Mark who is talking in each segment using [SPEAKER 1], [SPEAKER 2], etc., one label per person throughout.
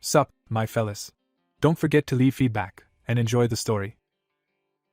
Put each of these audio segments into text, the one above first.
[SPEAKER 1] Sup, my fellas. Don't forget to leave feedback, and enjoy the story.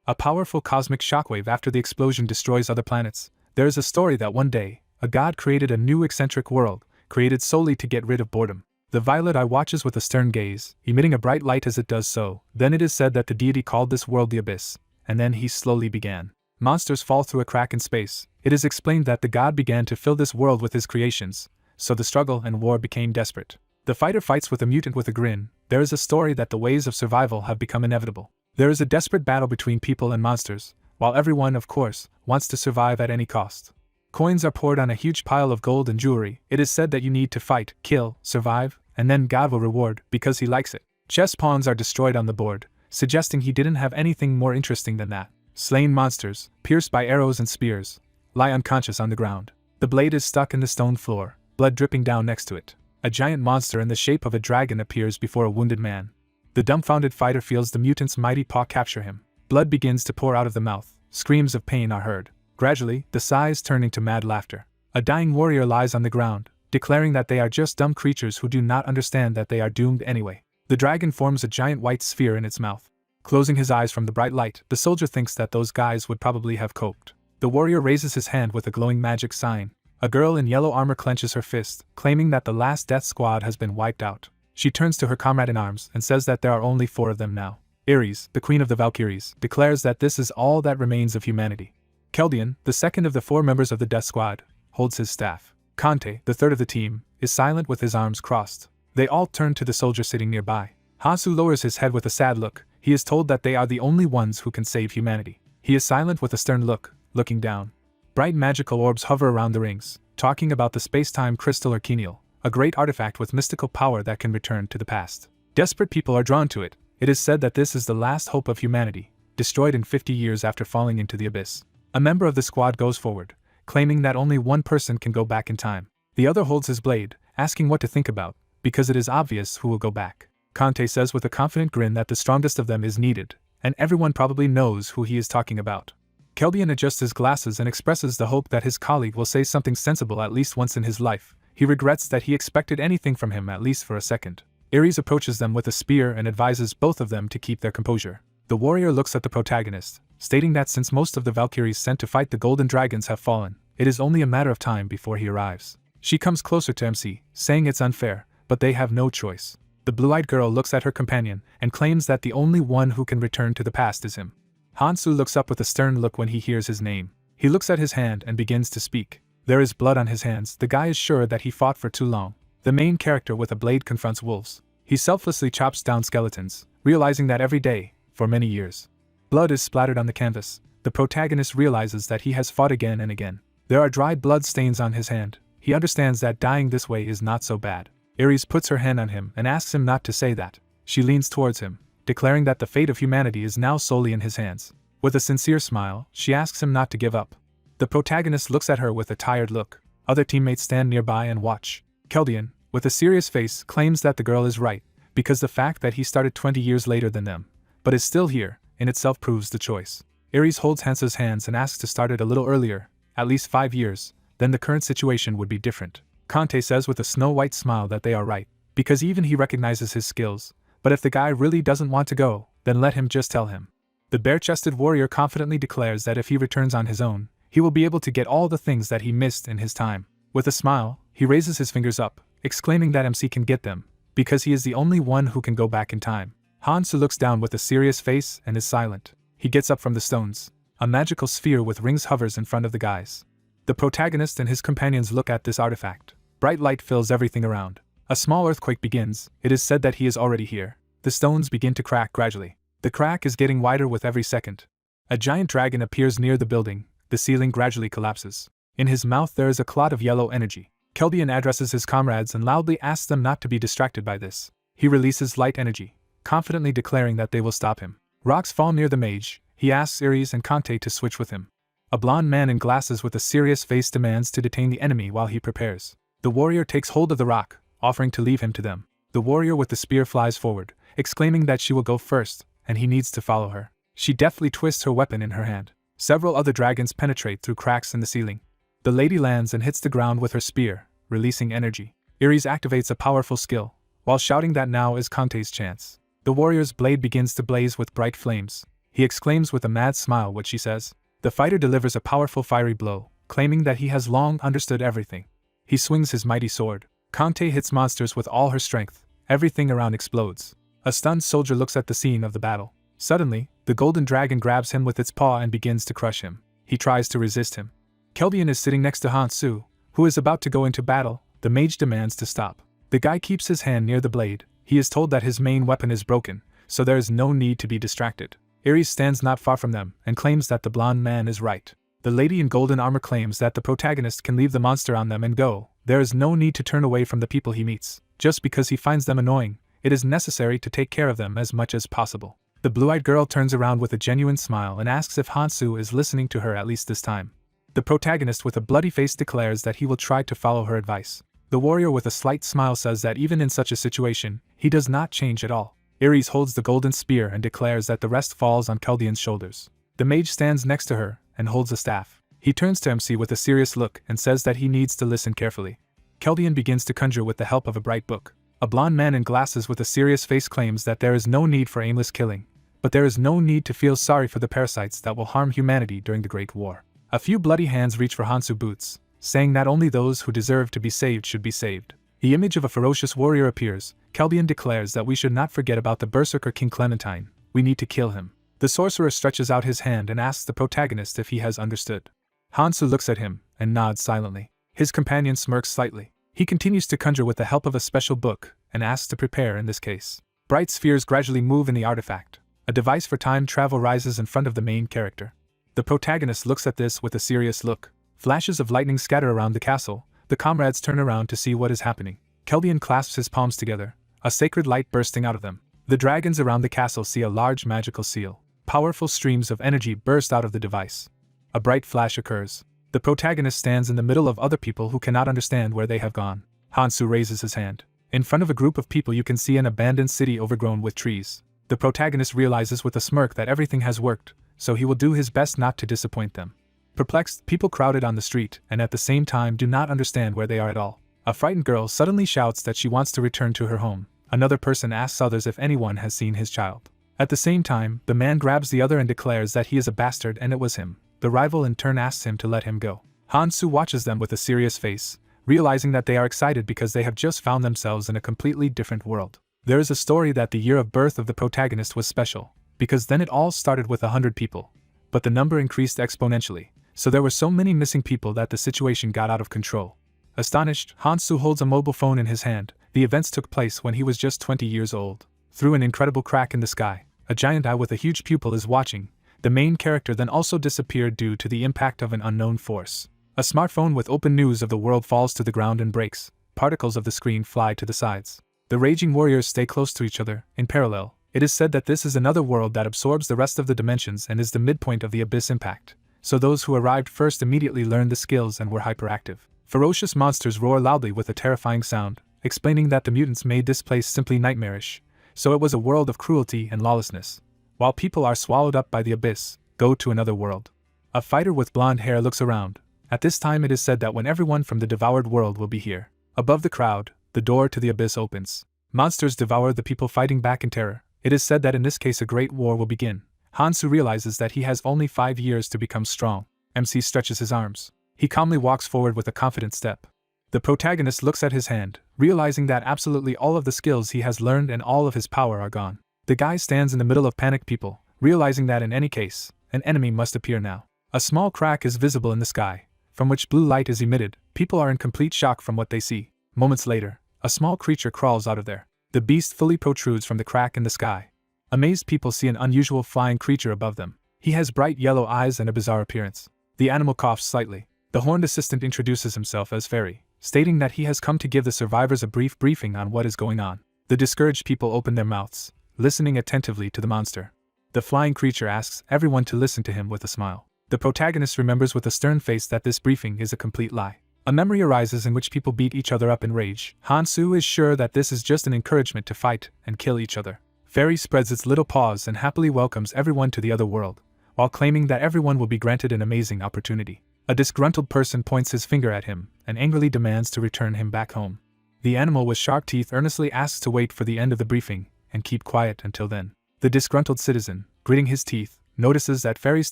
[SPEAKER 1] A powerful cosmic shockwave after the explosion destroys other planets. There is a story that one day, a god created a new eccentric world, created solely to get rid of boredom. The violet eye watches with a stern gaze, emitting a bright light as it does so. Then it is said that the deity called this world the abyss, and then he slowly began. Monsters fall through a crack in space. It is explained that the god began to fill this world with his creations, so the struggle and war became desperate. The fighter fights with a mutant with a grin. There is a story that the ways of survival have become inevitable. There is a desperate battle between people and monsters, while everyone, of course, wants to survive at any cost. Coins are poured on a huge pile of gold and jewelry. It is said that you need to fight, kill, survive, and then God will reward because he likes it. Chess pawns are destroyed on the board, suggesting he didn't have anything more interesting than that. Slain monsters, pierced by arrows and spears, lie unconscious on the ground. The blade is stuck in the stone floor, blood dripping down next to it. A giant monster in the shape of a dragon appears before a wounded man. The dumbfounded fighter feels the mutant's mighty paw capture him. Blood begins to pour out of the mouth. Screams of pain are heard. Gradually, the sighs turn into mad laughter. A dying warrior lies on the ground, declaring that they are just dumb creatures who do not understand that they are doomed anyway. The dragon forms a giant white sphere in its mouth. Closing his eyes from the bright light, the soldier thinks that those guys would probably have coped. The warrior raises his hand with a glowing magic sign. A girl in yellow armor clenches her fist, claiming that the last death squad has been wiped out. She turns to her comrade in arms and says that there are only 4 of them now. Ares, the queen of the Valkyries, declares that this is all that remains of humanity. Keldian, the second of the 4 members of the death squad, holds his staff. Kante, the third of the team, is silent with his arms crossed. They all turn to the soldier sitting nearby. Hansu lowers his head with a sad look. He is told that they are the only ones who can save humanity. He is silent with a stern look, looking down. Bright magical orbs hover around the rings, talking about the space-time crystal or Kenial, a great artifact with mystical power that can return to the past. Desperate people are drawn to it. It is said that this is the last hope of humanity, destroyed in 50 years after falling into the abyss. A member of the squad goes forward, claiming that only one person can go back in time. The other holds his blade, asking what to think about, because it is obvious who will go back. Kante says with a confident grin that the strongest of them is needed, and everyone probably knows who he is talking about. Keldian adjusts his glasses and expresses the hope that his colleague will say something sensible at least once in his life. He regrets that he expected anything from him at least for a second. Ares approaches them with a spear and advises both of them to keep their composure. The warrior looks at the protagonist, stating that since most of the Valkyries sent to fight the golden dragons have fallen, it is only a matter of time before he arrives. She comes closer to MC, saying it's unfair, but they have no choice. The blue-eyed girl looks at her companion and claims that the only one who can return to the past is him. Hansu looks up with a stern look when he hears his name. He looks at his hand and begins to speak. There is blood on his hands. The guy is sure that he fought for too long. The main character with a blade confronts wolves. He selflessly chops down skeletons, realizing that every day, for many years. Blood is splattered on the canvas. The protagonist realizes that he has fought again and again. There are dried blood stains on his hand. He understands that dying this way is not so bad. Ares puts her hand on him and asks him not to say that. She leans towards him, declaring that the fate of humanity is now solely in his hands. With a sincere smile, she asks him not to give up. The protagonist looks at her with a tired look. Other teammates stand nearby and watch. Keldian, with a serious face, claims that the girl is right, because the fact that he started 20 years later than them, but is still here, in itself proves the choice. Ares holds Hansa's hands and asks to start it a little earlier, at least 5 years, then the current situation would be different. Kante says with a snow-white smile that they are right, because even he recognizes his skills, but if the guy really doesn't want to go, then let him just tell him. The bare-chested warrior confidently declares that if he returns on his own, he will be able to get all the things that he missed in his time. With a smile, he raises his fingers up, exclaiming that MC can get them, because he is the only one who can go back in time. Hansu looks down with a serious face and is silent. He gets up from the stones. A magical sphere with rings hovers in front of the guys. The protagonist and his companions look at this artifact. Bright light fills everything around. A small earthquake begins. It is said that he is already here. The stones begin to crack gradually. The crack is getting wider with every second. A giant dragon appears near the building. The ceiling gradually collapses. In his mouth there is a clot of yellow energy. Keldian addresses his comrades and loudly asks them not to be distracted by this. He releases light energy, confidently declaring that they will stop him. Rocks fall near the mage. He asks Ares and Kante to switch with him. A blond man in glasses with a serious face demands to detain the enemy while he prepares. The warrior takes hold of the rock, offering to leave him to them. The warrior with the spear flies forward, exclaiming that she will go first, and he needs to follow her. She deftly twists her weapon in her hand. Several other dragons penetrate through cracks in the ceiling. The lady lands and hits the ground with her spear, releasing energy. Ares activates a powerful skill, while shouting that now is Kante's chance. The warrior's blade begins to blaze with bright flames. He exclaims with a mad smile what she says. The fighter delivers a powerful fiery blow, claiming that he has long understood everything. He swings his mighty sword. Kante hits monsters with all her strength. Everything around explodes. A stunned soldier looks at the scene of the battle. Suddenly, the golden dragon grabs him with its paw and begins to crush him. He tries to resist him. Kelbian is sitting next to Hansu, who is about to go into battle. The mage demands to stop. The guy keeps his hand near the blade. He is told that his main weapon is broken, so there is no need to be distracted. Ares stands not far from them and claims that the blonde man is right. The lady in golden armor claims that the protagonist can leave the monster on them and go. There is no need to turn away from the people he meets. Just because he finds them annoying, it is necessary to take care of them as much as possible. The blue-eyed girl turns around with a genuine smile and asks if Hansu is listening to her at least this time. The protagonist with a bloody face declares that he will try to follow her advice. The warrior with a slight smile says that even in such a situation, he does not change at all. Ares holds the golden spear and declares that the rest falls on Keldian's shoulders. The mage stands next to her and holds a staff. He turns to MC with a serious look and says that he needs to listen carefully. Keldian begins to conjure with the help of a bright book. A blonde man in glasses with a serious face claims that there is no need for aimless killing, but there is no need to feel sorry for the parasites that will harm humanity during the Great War. A few bloody hands reach for Hansu boots, saying that only those who deserve to be saved should be saved. The image of a ferocious warrior appears. Kelbian declares that we should not forget about the berserker King Clementine. We need to kill him. The sorcerer stretches out his hand and asks the protagonist if he has understood. Hansu looks at him and nods silently. His companion smirks slightly. He continues to conjure with the help of a special book and asks to prepare in this case. Bright spheres gradually move in the artifact. A device for time travel rises in front of the main character. The protagonist looks at this with a serious look. Flashes of lightning scatter around the castle. The comrades turn around to see what is happening. Kelbian clasps his palms together, a sacred light bursting out of them. The dragons around the castle see a large magical seal. Powerful streams of energy burst out of the device. A bright flash occurs. The protagonist stands in the middle of other people who cannot understand where they have gone. Hansu raises his hand. In front of a group of people you can see an abandoned city overgrown with trees. The protagonist realizes with a smirk that everything has worked, so he will do his best not to disappoint them. Perplexed, people crowded on the street and at the same time do not understand where they are at all. A frightened girl suddenly shouts that she wants to return to her home. Another person asks others if anyone has seen his child. At the same time, the man grabs the other and declares that he is a bastard and it was him. The rival in turn asks him to let him go. Hansu watches them with a serious face, realizing that they are excited because they have just found themselves in a completely different world. There is a story that the year of birth of the protagonist was special, because then it all started with 100 people. But the number increased exponentially, so there were so many missing people that the situation got out of control. Astonished, Hansu holds a mobile phone in his hand. The events took place when he was just 20 years old. Through an incredible crack in the sky, a giant eye with a huge pupil is watching. The main character then also disappeared due to the impact of an unknown force. A smartphone with open news of the world falls to the ground and breaks. Particles of the screen fly to the sides. The raging warriors stay close to each other, in parallel. It is said that this is another world that absorbs the rest of the dimensions and is the midpoint of the abyss impact. So those who arrived first immediately learned the skills and were hyperactive. Ferocious monsters roar loudly with a terrifying sound, explaining that the mutants made this place simply nightmarish. So it was a world of cruelty and lawlessness. While people are swallowed up by the abyss, go to another world. A fighter with blonde hair looks around. At this time it is said that when everyone from the devoured world will be here. Above the crowd, the door to the abyss opens. Monsters devour the people fighting back in terror. It is said that in this case a great war will begin. Hansu realizes that he has only 5 years to become strong. MC stretches his arms. He calmly walks forward with a confident step. The protagonist looks at his hand, realizing that absolutely all of the skills he has learned and all of his power are gone. The guy stands in the middle of panicked people, realizing that in any case, an enemy must appear now. A small crack is visible in the sky, from which blue light is emitted. People are in complete shock from what they see. Moments later, a small creature crawls out of there. The beast fully protrudes from the crack in the sky. Amazed people see an unusual flying creature above them. He has bright yellow eyes and a bizarre appearance. The animal coughs slightly. The horned assistant introduces himself as Fairy, stating that he has come to give the survivors a brief briefing on what is going on. The discouraged people open their mouths, listening attentively to the monster. The flying creature asks everyone to listen to him with a smile. The protagonist remembers with a stern face that this briefing is a complete lie. A memory arises in which people beat each other up in rage. Hansu is sure that this is just an encouragement to fight and kill each other. Fairy spreads its little paws and happily welcomes everyone to the other world, while claiming that everyone will be granted an amazing opportunity. A disgruntled person points his finger at him and angrily demands to return him back home. The animal with sharp teeth earnestly asks to wait for the end of the briefing and keep quiet until then. The disgruntled citizen, gritting his teeth, notices that Fairy's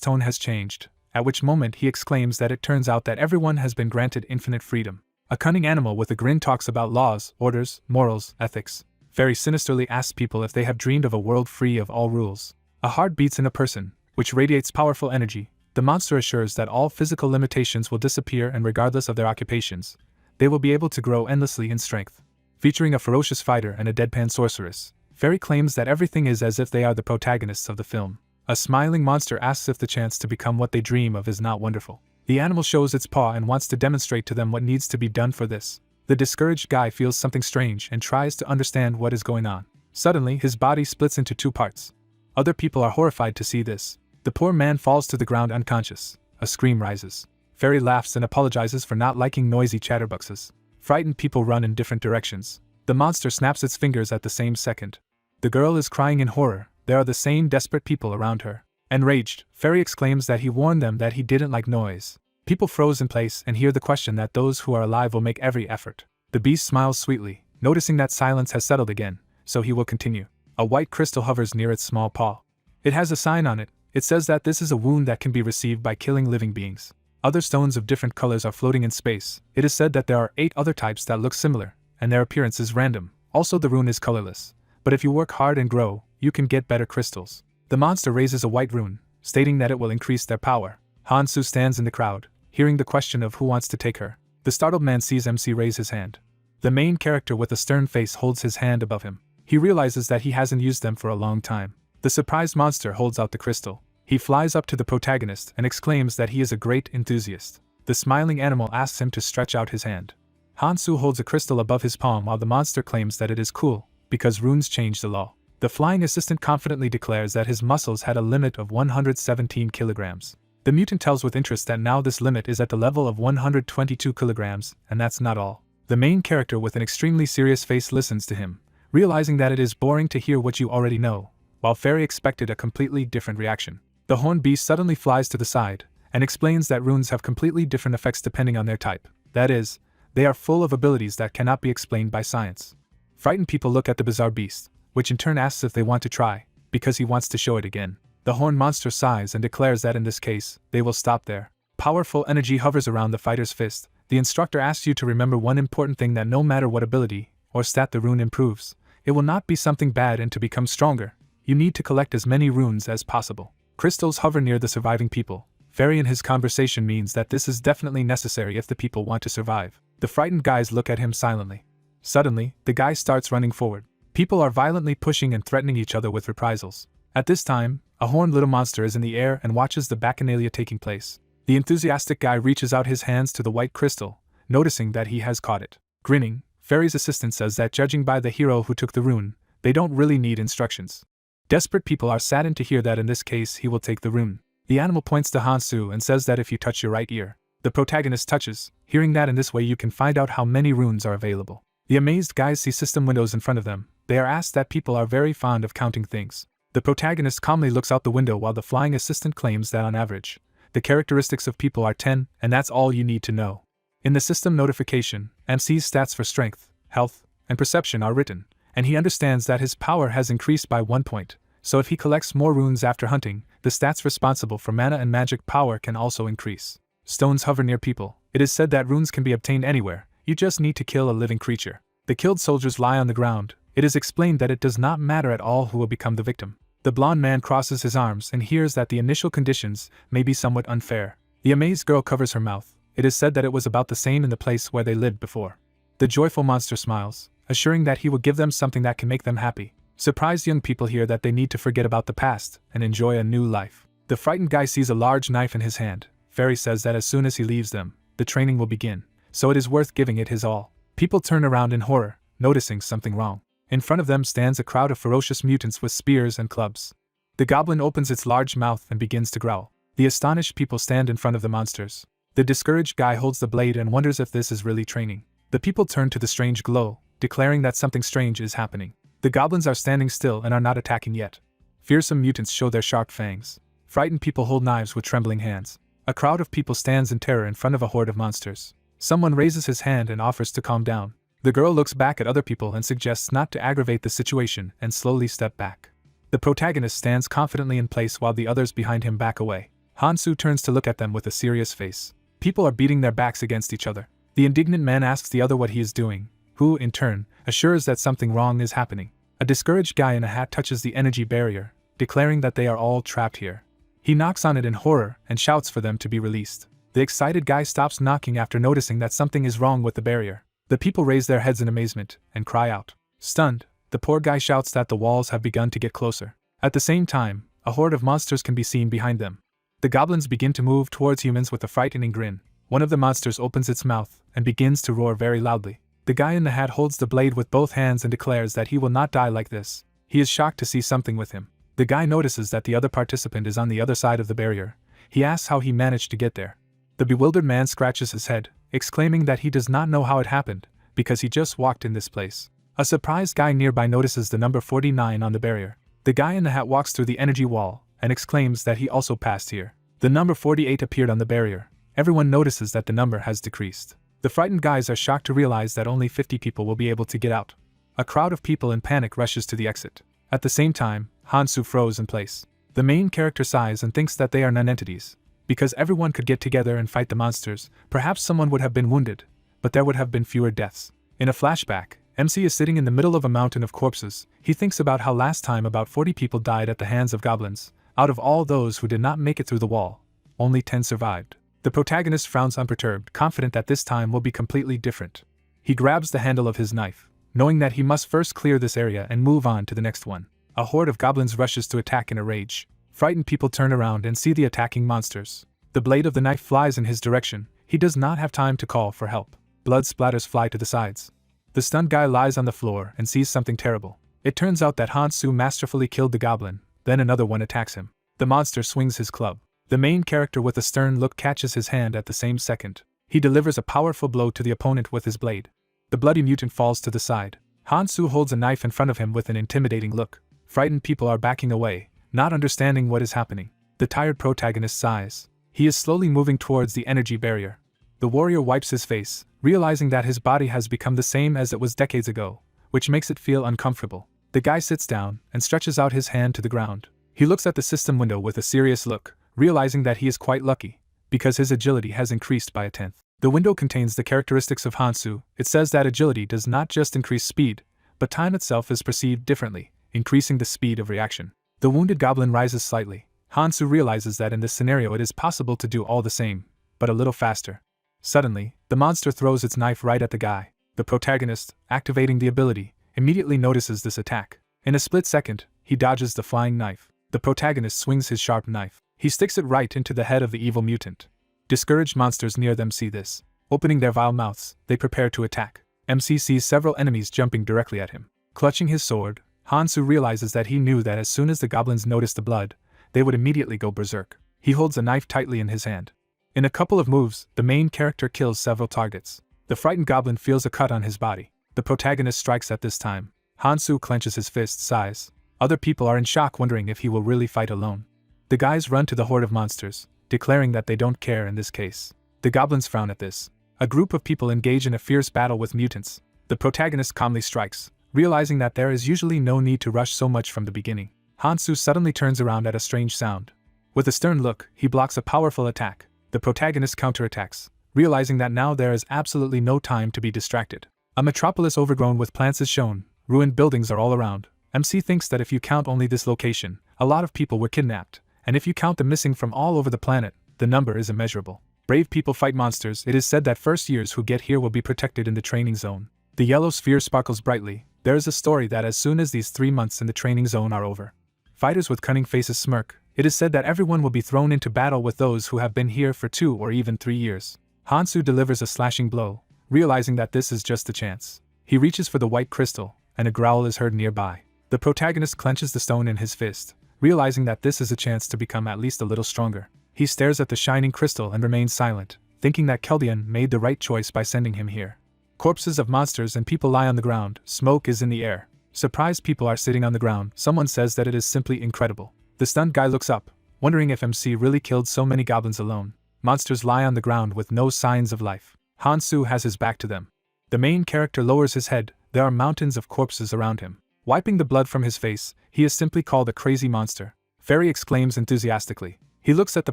[SPEAKER 1] tone has changed, at which moment he exclaims that it turns out that everyone has been granted infinite freedom. A cunning animal with a grin talks about laws, orders, morals, ethics. Fairy sinisterly asks people if they have dreamed of a world free of all rules. A heart beats in a person, which radiates powerful energy. The monster assures that all physical limitations will disappear, and regardless of their occupations, they will be able to grow endlessly in strength. Featuring a ferocious fighter and a deadpan sorceress, Fairy claims that everything is as if they are the protagonists of the film. A smiling monster asks if the chance to become what they dream of is not wonderful. The animal shows its paw and wants to demonstrate to them what needs to be done for this. The discouraged guy feels something strange and tries to understand what is going on. Suddenly, his body splits into two parts. Other people are horrified to see this. The poor man falls to the ground unconscious. A scream rises. Fairy laughs and apologizes for not liking noisy chatterboxes. Frightened people run in different directions. The monster snaps its fingers at the same second. The girl is crying in horror. There are the same desperate people around her. Enraged, Fairy exclaims that he warned them that he didn't like noise. People froze in place and hear the question that those who are alive will make every effort. The beast smiles sweetly, noticing that silence has settled again, so he will continue. A white crystal hovers near its small paw. It has a sign on it. It says that this is a wound that can be received by killing living beings. Other stones of different colors are floating in space. It is said that there are 8 other types that look similar, and their appearance is random. Also, the rune is colorless. But if you work hard and grow, you can get better crystals. The monster raises a white rune, stating that it will increase their power. Hansu stands in the crowd, hearing the question of who wants to take her. The startled man sees MC raise his hand. The main character with a stern face holds his hand above him. He realizes that he hasn't used them for a long time. The surprised monster holds out the crystal. He flies up to the protagonist and exclaims that he is a great enthusiast. The smiling animal asks him to stretch out his hand. Hansu holds a crystal above his palm while the monster claims that it is cool, because runes change the law. The flying assistant confidently declares that his muscles had a limit of 117 kilograms. The mutant tells with interest that now this limit is at the level of 122 kilograms, and that's not all. The main character with an extremely serious face listens to him, realizing that it is boring to hear what you already know, while Fairy expected a completely different reaction. The horned beast suddenly flies to the side, and explains that runes have completely different effects depending on their type. That is, they are full of abilities that cannot be explained by science. Frightened people look at the bizarre beast, which in turn asks if they want to try, because he wants to show it again. The horned monster sighs and declares that in this case, they will stop there. Powerful energy hovers around the fighter's fist. The instructor asks you to remember one important thing, that no matter what ability or stat the rune improves, it will not be something bad, and to become stronger, you need to collect as many runes as possible. Crystals hover near the surviving people. Fairy in his conversation means that this is definitely necessary if the people want to survive. The frightened guys look at him silently. Suddenly, the guy starts running forward. People are violently pushing and threatening each other with reprisals. At this time, a horned little monster is in the air and watches the bacchanalia taking place. The enthusiastic guy reaches out his hands to the white crystal, noticing that he has caught it. Grinning, Fairy's assistant says that judging by the hero who took the rune, they don't really need instructions. Desperate people are saddened to hear that in this case he will take the rune. The animal points to Hansu and says that if you touch your right ear, the protagonist touches, hearing that in this way you can find out how many runes are available. The amazed guys see system windows in front of them. They are asked that people are very fond of counting things. The protagonist calmly looks out the window while the flying assistant claims that on average, the characteristics of people are 10, and that's all you need to know. In the system notification, MC's stats for strength, health, and perception are written, and he understands that his power has increased by 1 point, so if he collects more runes after hunting, the stats responsible for mana and magic power can also increase. Stones hover near people. It is said that runes can be obtained anywhere, you just need to kill a living creature. The killed soldiers lie on the ground. It is explained that it does not matter at all who will become the victim. The blonde man crosses his arms and hears that the initial conditions may be somewhat unfair. The amazed girl covers her mouth. It is said that it was about the same in the place where they lived before. The joyful monster smiles, assuring that he will give them something that can make them happy. Surprised young people hear that they need to forget about the past and enjoy a new life. The frightened guy sees a large knife in his hand. Fairy says that as soon as he leaves them, the training will begin, so it is worth giving it his all. People turn around in horror, noticing something wrong. In front of them stands a crowd of ferocious mutants with spears and clubs. The goblin opens its large mouth and begins to growl. The astonished people stand in front of the monsters. The discouraged guy holds the blade and wonders if this is really training. The people turn to the strange glow, declaring that something strange is happening. The goblins are standing still and are not attacking yet. Fearsome mutants show their sharp fangs. Frightened people hold knives with trembling hands. A crowd of people stands in terror in front of a horde of monsters. Someone raises his hand and offers to calm down. The girl looks back at other people and suggests not to aggravate the situation and slowly step back. The protagonist stands confidently in place while the others behind him back away. Hansu turns to look at them with a serious face. People are beating their backs against each other. The indignant man asks the other what he is doing, who, in turn, assures that something wrong is happening. A discouraged guy in a hat touches the energy barrier, declaring that they are all trapped here. He knocks on it in horror and shouts for them to be released. The excited guy stops knocking after noticing that something is wrong with the barrier. The people raise their heads in amazement and cry out. Stunned, the poor guy shouts that the walls have begun to get closer. At the same time, a horde of monsters can be seen behind them. The goblins begin to move towards humans with a frightening grin. One of the monsters opens its mouth and begins to roar very loudly. The guy in the hat holds the blade with both hands and declares that he will not die like this. He is shocked to see something with him. The guy notices that the other participant is on the other side of the barrier. He asks how he managed to get there. The bewildered man scratches his head, exclaiming that he does not know how it happened, because he just walked in this place. A surprised guy nearby notices the number 49 on the barrier. The guy in the hat walks through the energy wall and exclaims that he also passed here. The number 48 appeared on the barrier. Everyone notices that the number has decreased. The frightened guys are shocked to realize that only 50 people will be able to get out. A crowd of people in panic rushes to the exit. At the same time, Hansu froze in place. The main character sighs and thinks that they are non-entities. Because everyone could get together and fight the monsters, perhaps someone would have been wounded, but there would have been fewer deaths. In a flashback, MC is sitting in the middle of a mountain of corpses. He thinks about how last time about 40 people died at the hands of goblins. Out of all those who did not make it through the wall, only 10 survived. The protagonist frowns unperturbed, confident that this time will be completely different. He grabs the handle of his knife, knowing that he must first clear this area and move on to the next one. A horde of goblins rushes to attack in a rage. Frightened people turn around and see the attacking monsters. The blade of the knife flies in his direction. He does not have time to call for help. Blood splatters fly to the sides. The stunned guy lies on the floor and sees something terrible. It turns out that Hansu masterfully killed the goblin, then another one attacks him. The monster swings his club. The main character with a stern look catches his hand at the same second. He delivers a powerful blow to the opponent with his blade. The bloody mutant falls to the side. Hansu holds a knife in front of him with an intimidating look. Frightened people are backing away, not understanding what is happening. The tired protagonist sighs. He is slowly moving towards the energy barrier. The warrior wipes his face, realizing that his body has become the same as it was decades ago, which makes it feel uncomfortable. The guy sits down and stretches out his hand to the ground. He looks at the system window with a serious look, realizing that he is quite lucky, because his agility has increased by a 10th. The window contains the characteristics of Hansu. It says that agility does not just increase speed, but time itself is perceived differently, increasing the speed of reaction. The wounded goblin rises slightly. Hansu realizes that in this scenario it is possible to do all the same, but a little faster. Suddenly, the monster throws its knife right at the guy. The protagonist, activating the ability, immediately notices this attack. In a split second, he dodges the flying knife. The protagonist swings his sharp knife. He sticks it right into the head of the evil mutant. Discouraged monsters near them see this. Opening their vile mouths, they prepare to attack. MC sees several enemies jumping directly at him. Clutching his sword, Hansu realizes that he knew that as soon as the goblins noticed the blood, they would immediately go berserk. He holds a knife tightly in his hand. In a couple of moves, the main character kills several targets. The frightened goblin feels a cut on his body. The protagonist strikes at this time. Hansu clenches his fist, sighs. Other people are in shock, wondering if he will really fight alone. The guys run to the horde of monsters, declaring that they don't care in this case. The goblins frown at this. A group of people engage in a fierce battle with mutants. The protagonist calmly strikes, realizing that there is usually no need to rush so much from the beginning. Hansu suddenly turns around at a strange sound. With a stern look, he blocks a powerful attack. The protagonist counterattacks, realizing that now there is absolutely no time to be distracted. A metropolis overgrown with plants is shown. Ruined buildings are all around. MC thinks that if you count only this location, a lot of people were kidnapped, and if you count the missing from all over the planet, the number is immeasurable. Brave people fight monsters. It is said that first years who get here will be protected in the training zone. The yellow sphere sparkles brightly. There is a story that as soon as these 3 months in the training zone are over, fighters with cunning faces smirk. It is said that everyone will be thrown into battle with those who have been here for 2 or even 3 years. Hansu delivers a slashing blow, realizing that this is just a chance. He reaches for the white crystal, and a growl is heard nearby. The protagonist clenches the stone in his fist, realizing that this is a chance to become at least a little stronger. He stares at the shining crystal and remains silent, thinking that Keldian made the right choice by sending him here. Corpses of monsters and people lie on the ground. Smoke is in the air. Surprised people are sitting on the ground. Someone says that it is simply incredible. The stunned guy looks up, wondering if MC really killed so many goblins alone. Monsters lie on the ground with no signs of life. Hansu has his back to them. The main character lowers his head. There are mountains of corpses around him. Wiping the blood from his face, he is simply called a crazy monster. Fairy exclaims enthusiastically. He looks at the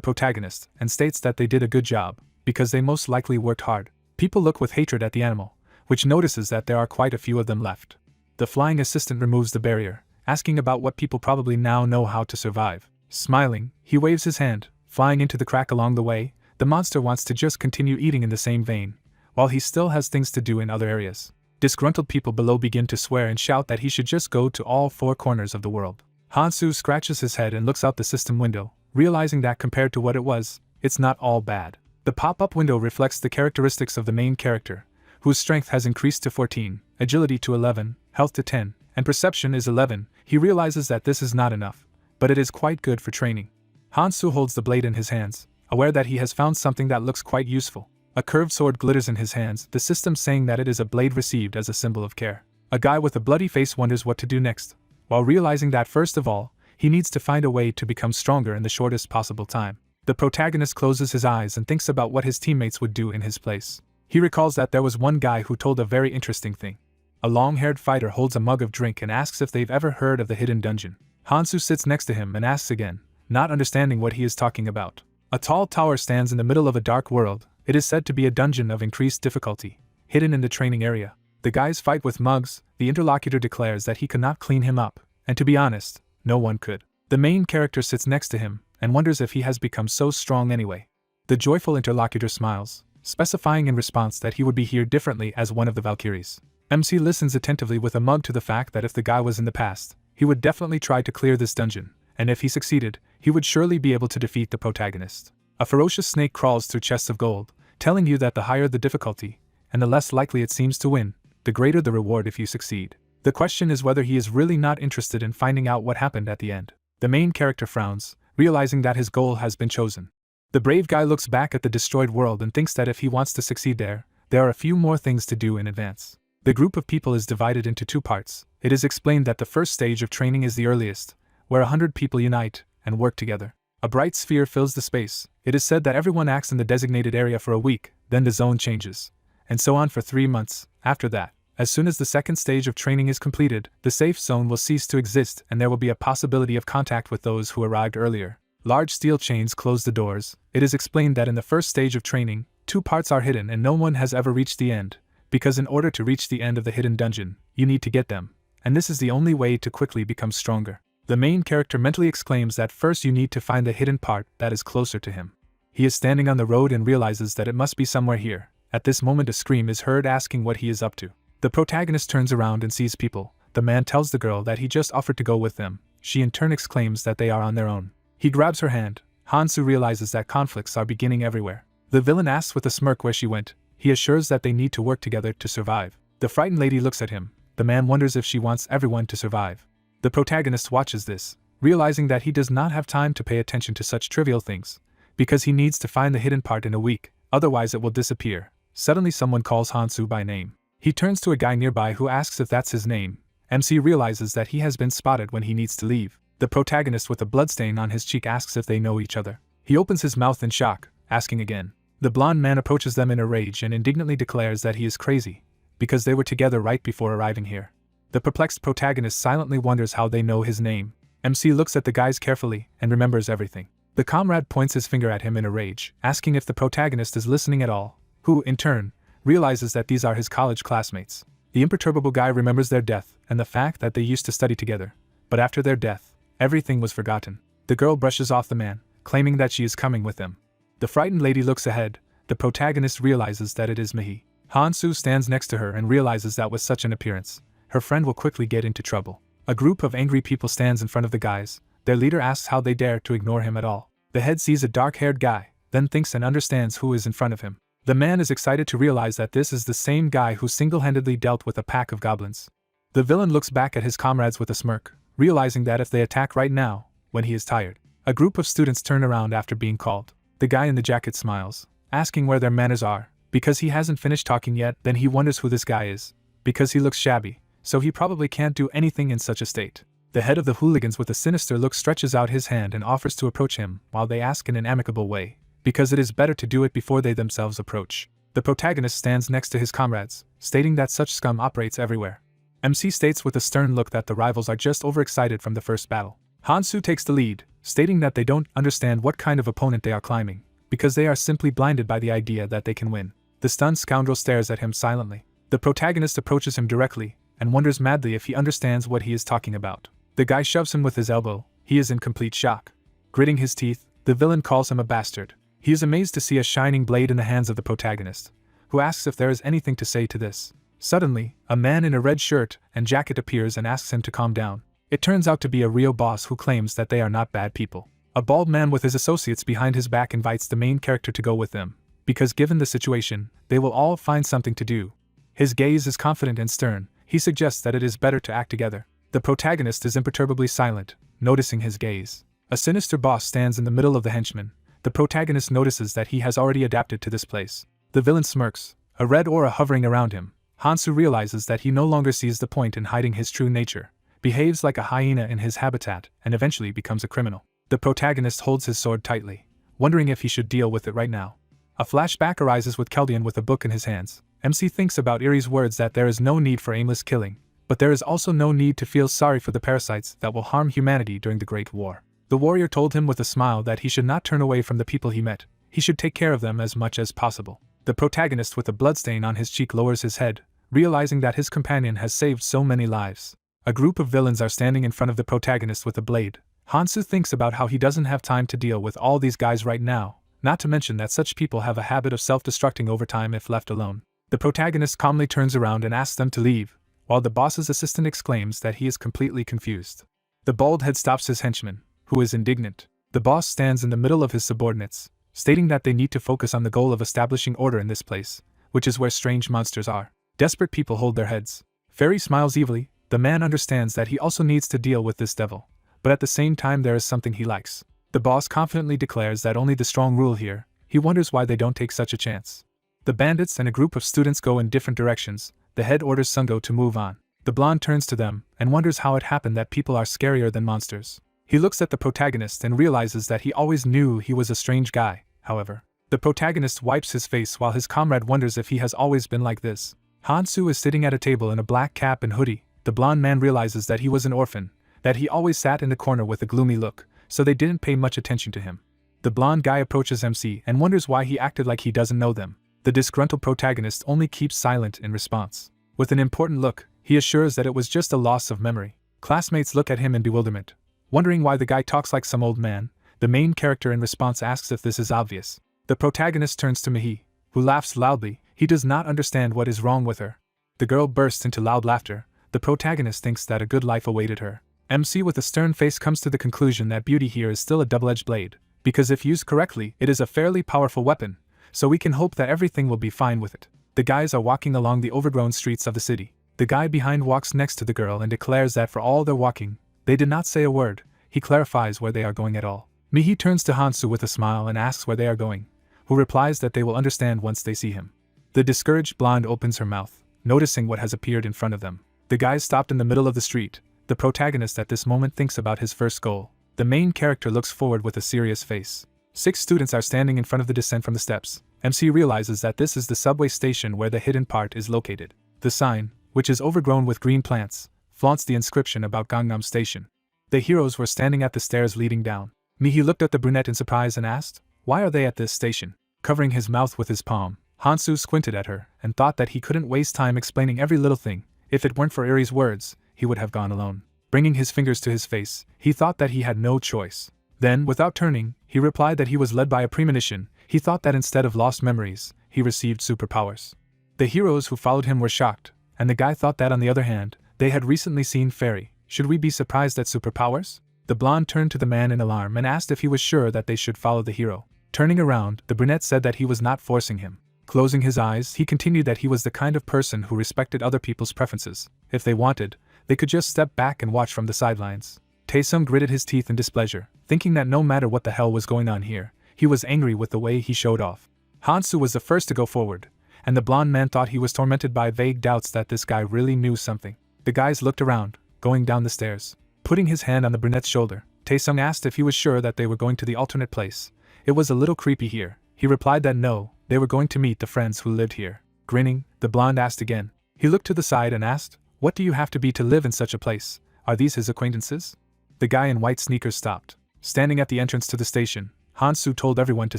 [SPEAKER 1] protagonist and states that they did a good job, because they most likely worked hard. People look with hatred at the animal, which notices that there are quite a few of them left. The flying assistant removes the barrier, asking about what people probably now know how to survive. Smiling, he waves his hand, flying into the crack along the way. The monster wants to just continue eating in the same vein, while he still has things to do in other areas. Disgruntled people below begin to swear and shout that he should just go to all four corners of the world. Hansu scratches his head and looks out the system window, realizing that compared to what it was, it's not all bad. The pop-up window reflects the characteristics of the main character, whose strength has increased to 14, agility to 11, health to 10, and perception is 11. He realizes that this is not enough, but it is quite good for training. Hansu holds the blade in his hands, aware that he has found something that looks quite useful. A curved sword glitters in his hands, the system saying that it is a blade received as a symbol of care. A guy with a bloody face wonders what to do next, while realizing that first of all, he needs to find a way to become stronger in the shortest possible time. The protagonist closes his eyes and thinks about what his teammates would do in his place. He recalls that there was one guy who told a very interesting thing. A long-haired fighter holds a mug of drink and asks if they've ever heard of the hidden dungeon. Hansu sits next to him and asks again, not understanding what he is talking about. A tall tower stands in the middle of a dark world. It is said to be a dungeon of increased difficulty, hidden in the training area. The guys fight with mugs. The interlocutor declares that he cannot clean him up, and to be honest, no one could. The main character sits next to him and wonders if he has become so strong anyway. The joyful interlocutor smiles, specifying in response that he would be here differently as one of the Valkyries. MC listens attentively with a mug to the fact that if the guy was in the past, he would definitely try to clear this dungeon, and if he succeeded, he would surely be able to defeat the protagonist. A ferocious snake crawls through chests of gold, telling you that the higher the difficulty, and the less likely it seems to win, the greater the reward if you succeed. The question is whether he is really not interested in finding out what happened at the end. The main character frowns, realizing that his goal has been chosen. The brave guy looks back at the destroyed world and thinks that if he wants to succeed there are a few more things to do in advance. The group of people is divided into two parts. It is explained that the first stage of training is the earliest, where 100 people unite and work together. A bright sphere fills the space. It is said that everyone acts in the designated area for a week, then the zone changes, and so on for 3 months. After that, as soon as the second stage of training is completed, the safe zone will cease to exist and there will be a possibility of contact with those who arrived earlier. Large steel chains close the doors. It is explained that in the first stage of training, 2 parts are hidden and no one has ever reached the end, because in order to reach the end of the hidden dungeon, you need to get them, and this is the only way to quickly become stronger. The main character mentally exclaims that first you need to find the hidden part that is closer to him. He is standing on the road and realizes that it must be somewhere here. At this moment a scream is heard asking what he is up to. The protagonist turns around and sees people. The man tells the girl that he just offered to go with them. She in turn exclaims that they are on their own. He grabs her hand. Hansu realizes that conflicts are beginning everywhere. The villain asks with a smirk where she went. He assures that they need to work together to survive. The frightened lady looks at him. The man wonders if she wants everyone to survive. The protagonist watches this, realizing that he does not have time to pay attention to such trivial things, because he needs to find the hidden part in a week, otherwise it will disappear. Suddenly someone calls Hansu by name. He turns to a guy nearby who asks if that's his name. MC realizes that he has been spotted when he needs to leave. The protagonist with a bloodstain on his cheek asks if they know each other. He opens his mouth in shock, asking again. The blonde man approaches them in a rage and indignantly declares that he is crazy, because they were together right before arriving here. The perplexed protagonist silently wonders how they know his name. MC looks at the guys carefully and remembers everything. The comrade points his finger at him in a rage, asking if the protagonist is listening at all, who, in turn, realizes that these are his college classmates. The imperturbable guy remembers their death and the fact that they used to study together, but after their death, everything was forgotten. The girl brushes off the man, claiming that she is coming with them. The frightened lady looks ahead. The protagonist realizes that it is Mihi. Hansu stands next to her and realizes that with such an appearance, her friend will quickly get into trouble. A group of angry people stands in front of the guys. Their leader asks how they dare to ignore him at all. The head sees a dark-haired guy, then thinks and understands who is in front of him. The man is excited to realize that this is the same guy who single-handedly dealt with a pack of goblins. The villain looks back at his comrades with a smirk, realizing that if they attack right now, when he is tired. A group of students turn around after being called. The guy in the jacket smiles, asking where their manners are. Because he hasn't finished talking yet, then he wonders who this guy is. Because he looks shabby, so he probably can't do anything in such a state. The head of the hooligans with a sinister look stretches out his hand and offers to approach him, while they ask in an amicable way, because it is better to do it before they themselves approach. The protagonist stands next to his comrades, stating that such scum operates everywhere. MC states with a stern look that the rivals are just overexcited from the first battle. Hansu takes the lead, stating that they don't understand what kind of opponent they are climbing, because they are simply blinded by the idea that they can win. The stunned scoundrel stares at him silently. The protagonist approaches him directly, and wonders madly if he understands what he is talking about. The guy shoves him with his elbow. He is in complete shock. Gritting his teeth, the villain calls him a bastard. He is amazed to see a shining blade in the hands of the protagonist, who asks if there is anything to say to this. Suddenly, a man in a red shirt and jacket appears and asks him to calm down. It turns out to be a real boss who claims that they are not bad people. A bald man with his associates behind his back invites the main character to go with them, because given the situation, they will all find something to do. His gaze is confident and stern. He suggests that it is better to act together. The protagonist is imperturbably silent, noticing his gaze. A sinister boss stands in the middle of the henchmen. The protagonist notices that he has already adapted to this place. The villain smirks, a red aura hovering around him. Hansu realizes that he no longer sees the point in hiding his true nature, behaves like a hyena in his habitat, and eventually becomes a criminal. The protagonist holds his sword tightly, wondering if he should deal with it right now. A flashback arises with Keldian with a book in his hands. MC thinks about Erie's words that there is no need for aimless killing, but there is also no need to feel sorry for the parasites that will harm humanity during the Great War. The warrior told him with a smile that he should not turn away from the people he met. He should take care of them as much as possible. The protagonist with a bloodstain on his cheek lowers his head, realizing that his companion has saved so many lives. A group of villains are standing in front of the protagonist with a blade. Hansu thinks about how he doesn't have time to deal with all these guys right now, not to mention that such people have a habit of self-destructing over time if left alone. The protagonist calmly turns around and asks them to leave, while the boss's assistant exclaims that he is completely confused. The bald head stops his henchman, who is indignant. The boss stands in the middle of his subordinates, stating that they need to focus on the goal of establishing order in this place, which is where strange monsters are. Desperate people hold their heads. Fairy smiles evilly. The man understands that he also needs to deal with this devil, but at the same time there is something he likes. The boss confidently declares that only the strong rule here. He wonders why they don't take such a chance. The bandits and a group of students go in different directions. The head orders Sungo to move on. The blonde turns to them and wonders how it happened that people are scarier than monsters. He looks at the protagonist and realizes that he always knew he was a strange guy, however. The protagonist wipes his face while his comrade wonders if he has always been like this. Hansu is sitting at a table in a black cap and hoodie. The blonde man realizes that he was an orphan, that he always sat in the corner with a gloomy look, so they didn't pay much attention to him. The blonde guy approaches MC and wonders why he acted like he doesn't know them. The disgruntled protagonist only keeps silent in response. With an important look, he assures that it was just a loss of memory. Classmates look at him in bewilderment, wondering why the guy talks like some old man. The main character in response asks if this is obvious. The protagonist turns to Mihi, who laughs loudly. He does not understand what is wrong with her. The girl bursts into loud laughter. The protagonist thinks that a good life awaited her. MC with a stern face comes to the conclusion that beauty here is still a double-edged blade, because if used correctly, it is a fairly powerful weapon, so we can hope that everything will be fine with it. The guys are walking along the overgrown streets of the city. The guy behind walks next to the girl and declares that for all their walking, they did not say a word. He clarifies where they are going at all. Mihi turns to Hansu with a smile and asks where they are going, who replies that they will understand once they see him. The discouraged blonde opens her mouth, noticing what has appeared in front of them. The guys stopped in the middle of the street. The protagonist at this moment thinks about his first goal. The main character looks forward with a serious face. 6 students are standing in front of the descent from the steps. MC realizes that this is the subway station where the hidden part is located. The sign, which is overgrown with green plants, flaunts the inscription about Gangnam Station. The heroes were standing at the stairs leading down. Mihi looked at the brunette in surprise and asked, "Why are they at this station?" Covering his mouth with his palm, Hansu squinted at her and thought that he couldn't waste time explaining every little thing. If it weren't for Erie's words, he would have gone alone. Bringing his fingers to his face, he thought that he had no choice. Then, without turning, he replied that he was led by a premonition. He thought that instead of lost memories, he received superpowers. The heroes who followed him were shocked, and the guy thought that on the other hand, they had recently seen Fairy. Should we be surprised at superpowers? The blonde turned to the man in alarm and asked if he was sure that they should follow the hero. Turning around, the brunette said that he was not forcing him. Closing his eyes, he continued that he was the kind of person who respected other people's preferences. If they wanted, they could just step back and watch from the sidelines. Taesung gritted his teeth in displeasure, thinking that no matter what the hell was going on here, he was angry with the way he showed off. Hansu was the first to go forward, and the blonde man thought he was tormented by vague doubts that this guy really knew something. The guys looked around, going down the stairs. Putting his hand on the brunette's shoulder, Taesung asked if he was sure that they were going to the alternate place. It was a little creepy here. He replied that no, they were going to meet the friends who lived here. Grinning, the blonde asked again, He looked to the side and asked, "What do you have to be to live in such a place? Are these his acquaintances?" The guy in white sneakers stopped. Standing at the entrance to the station, Hansu told everyone to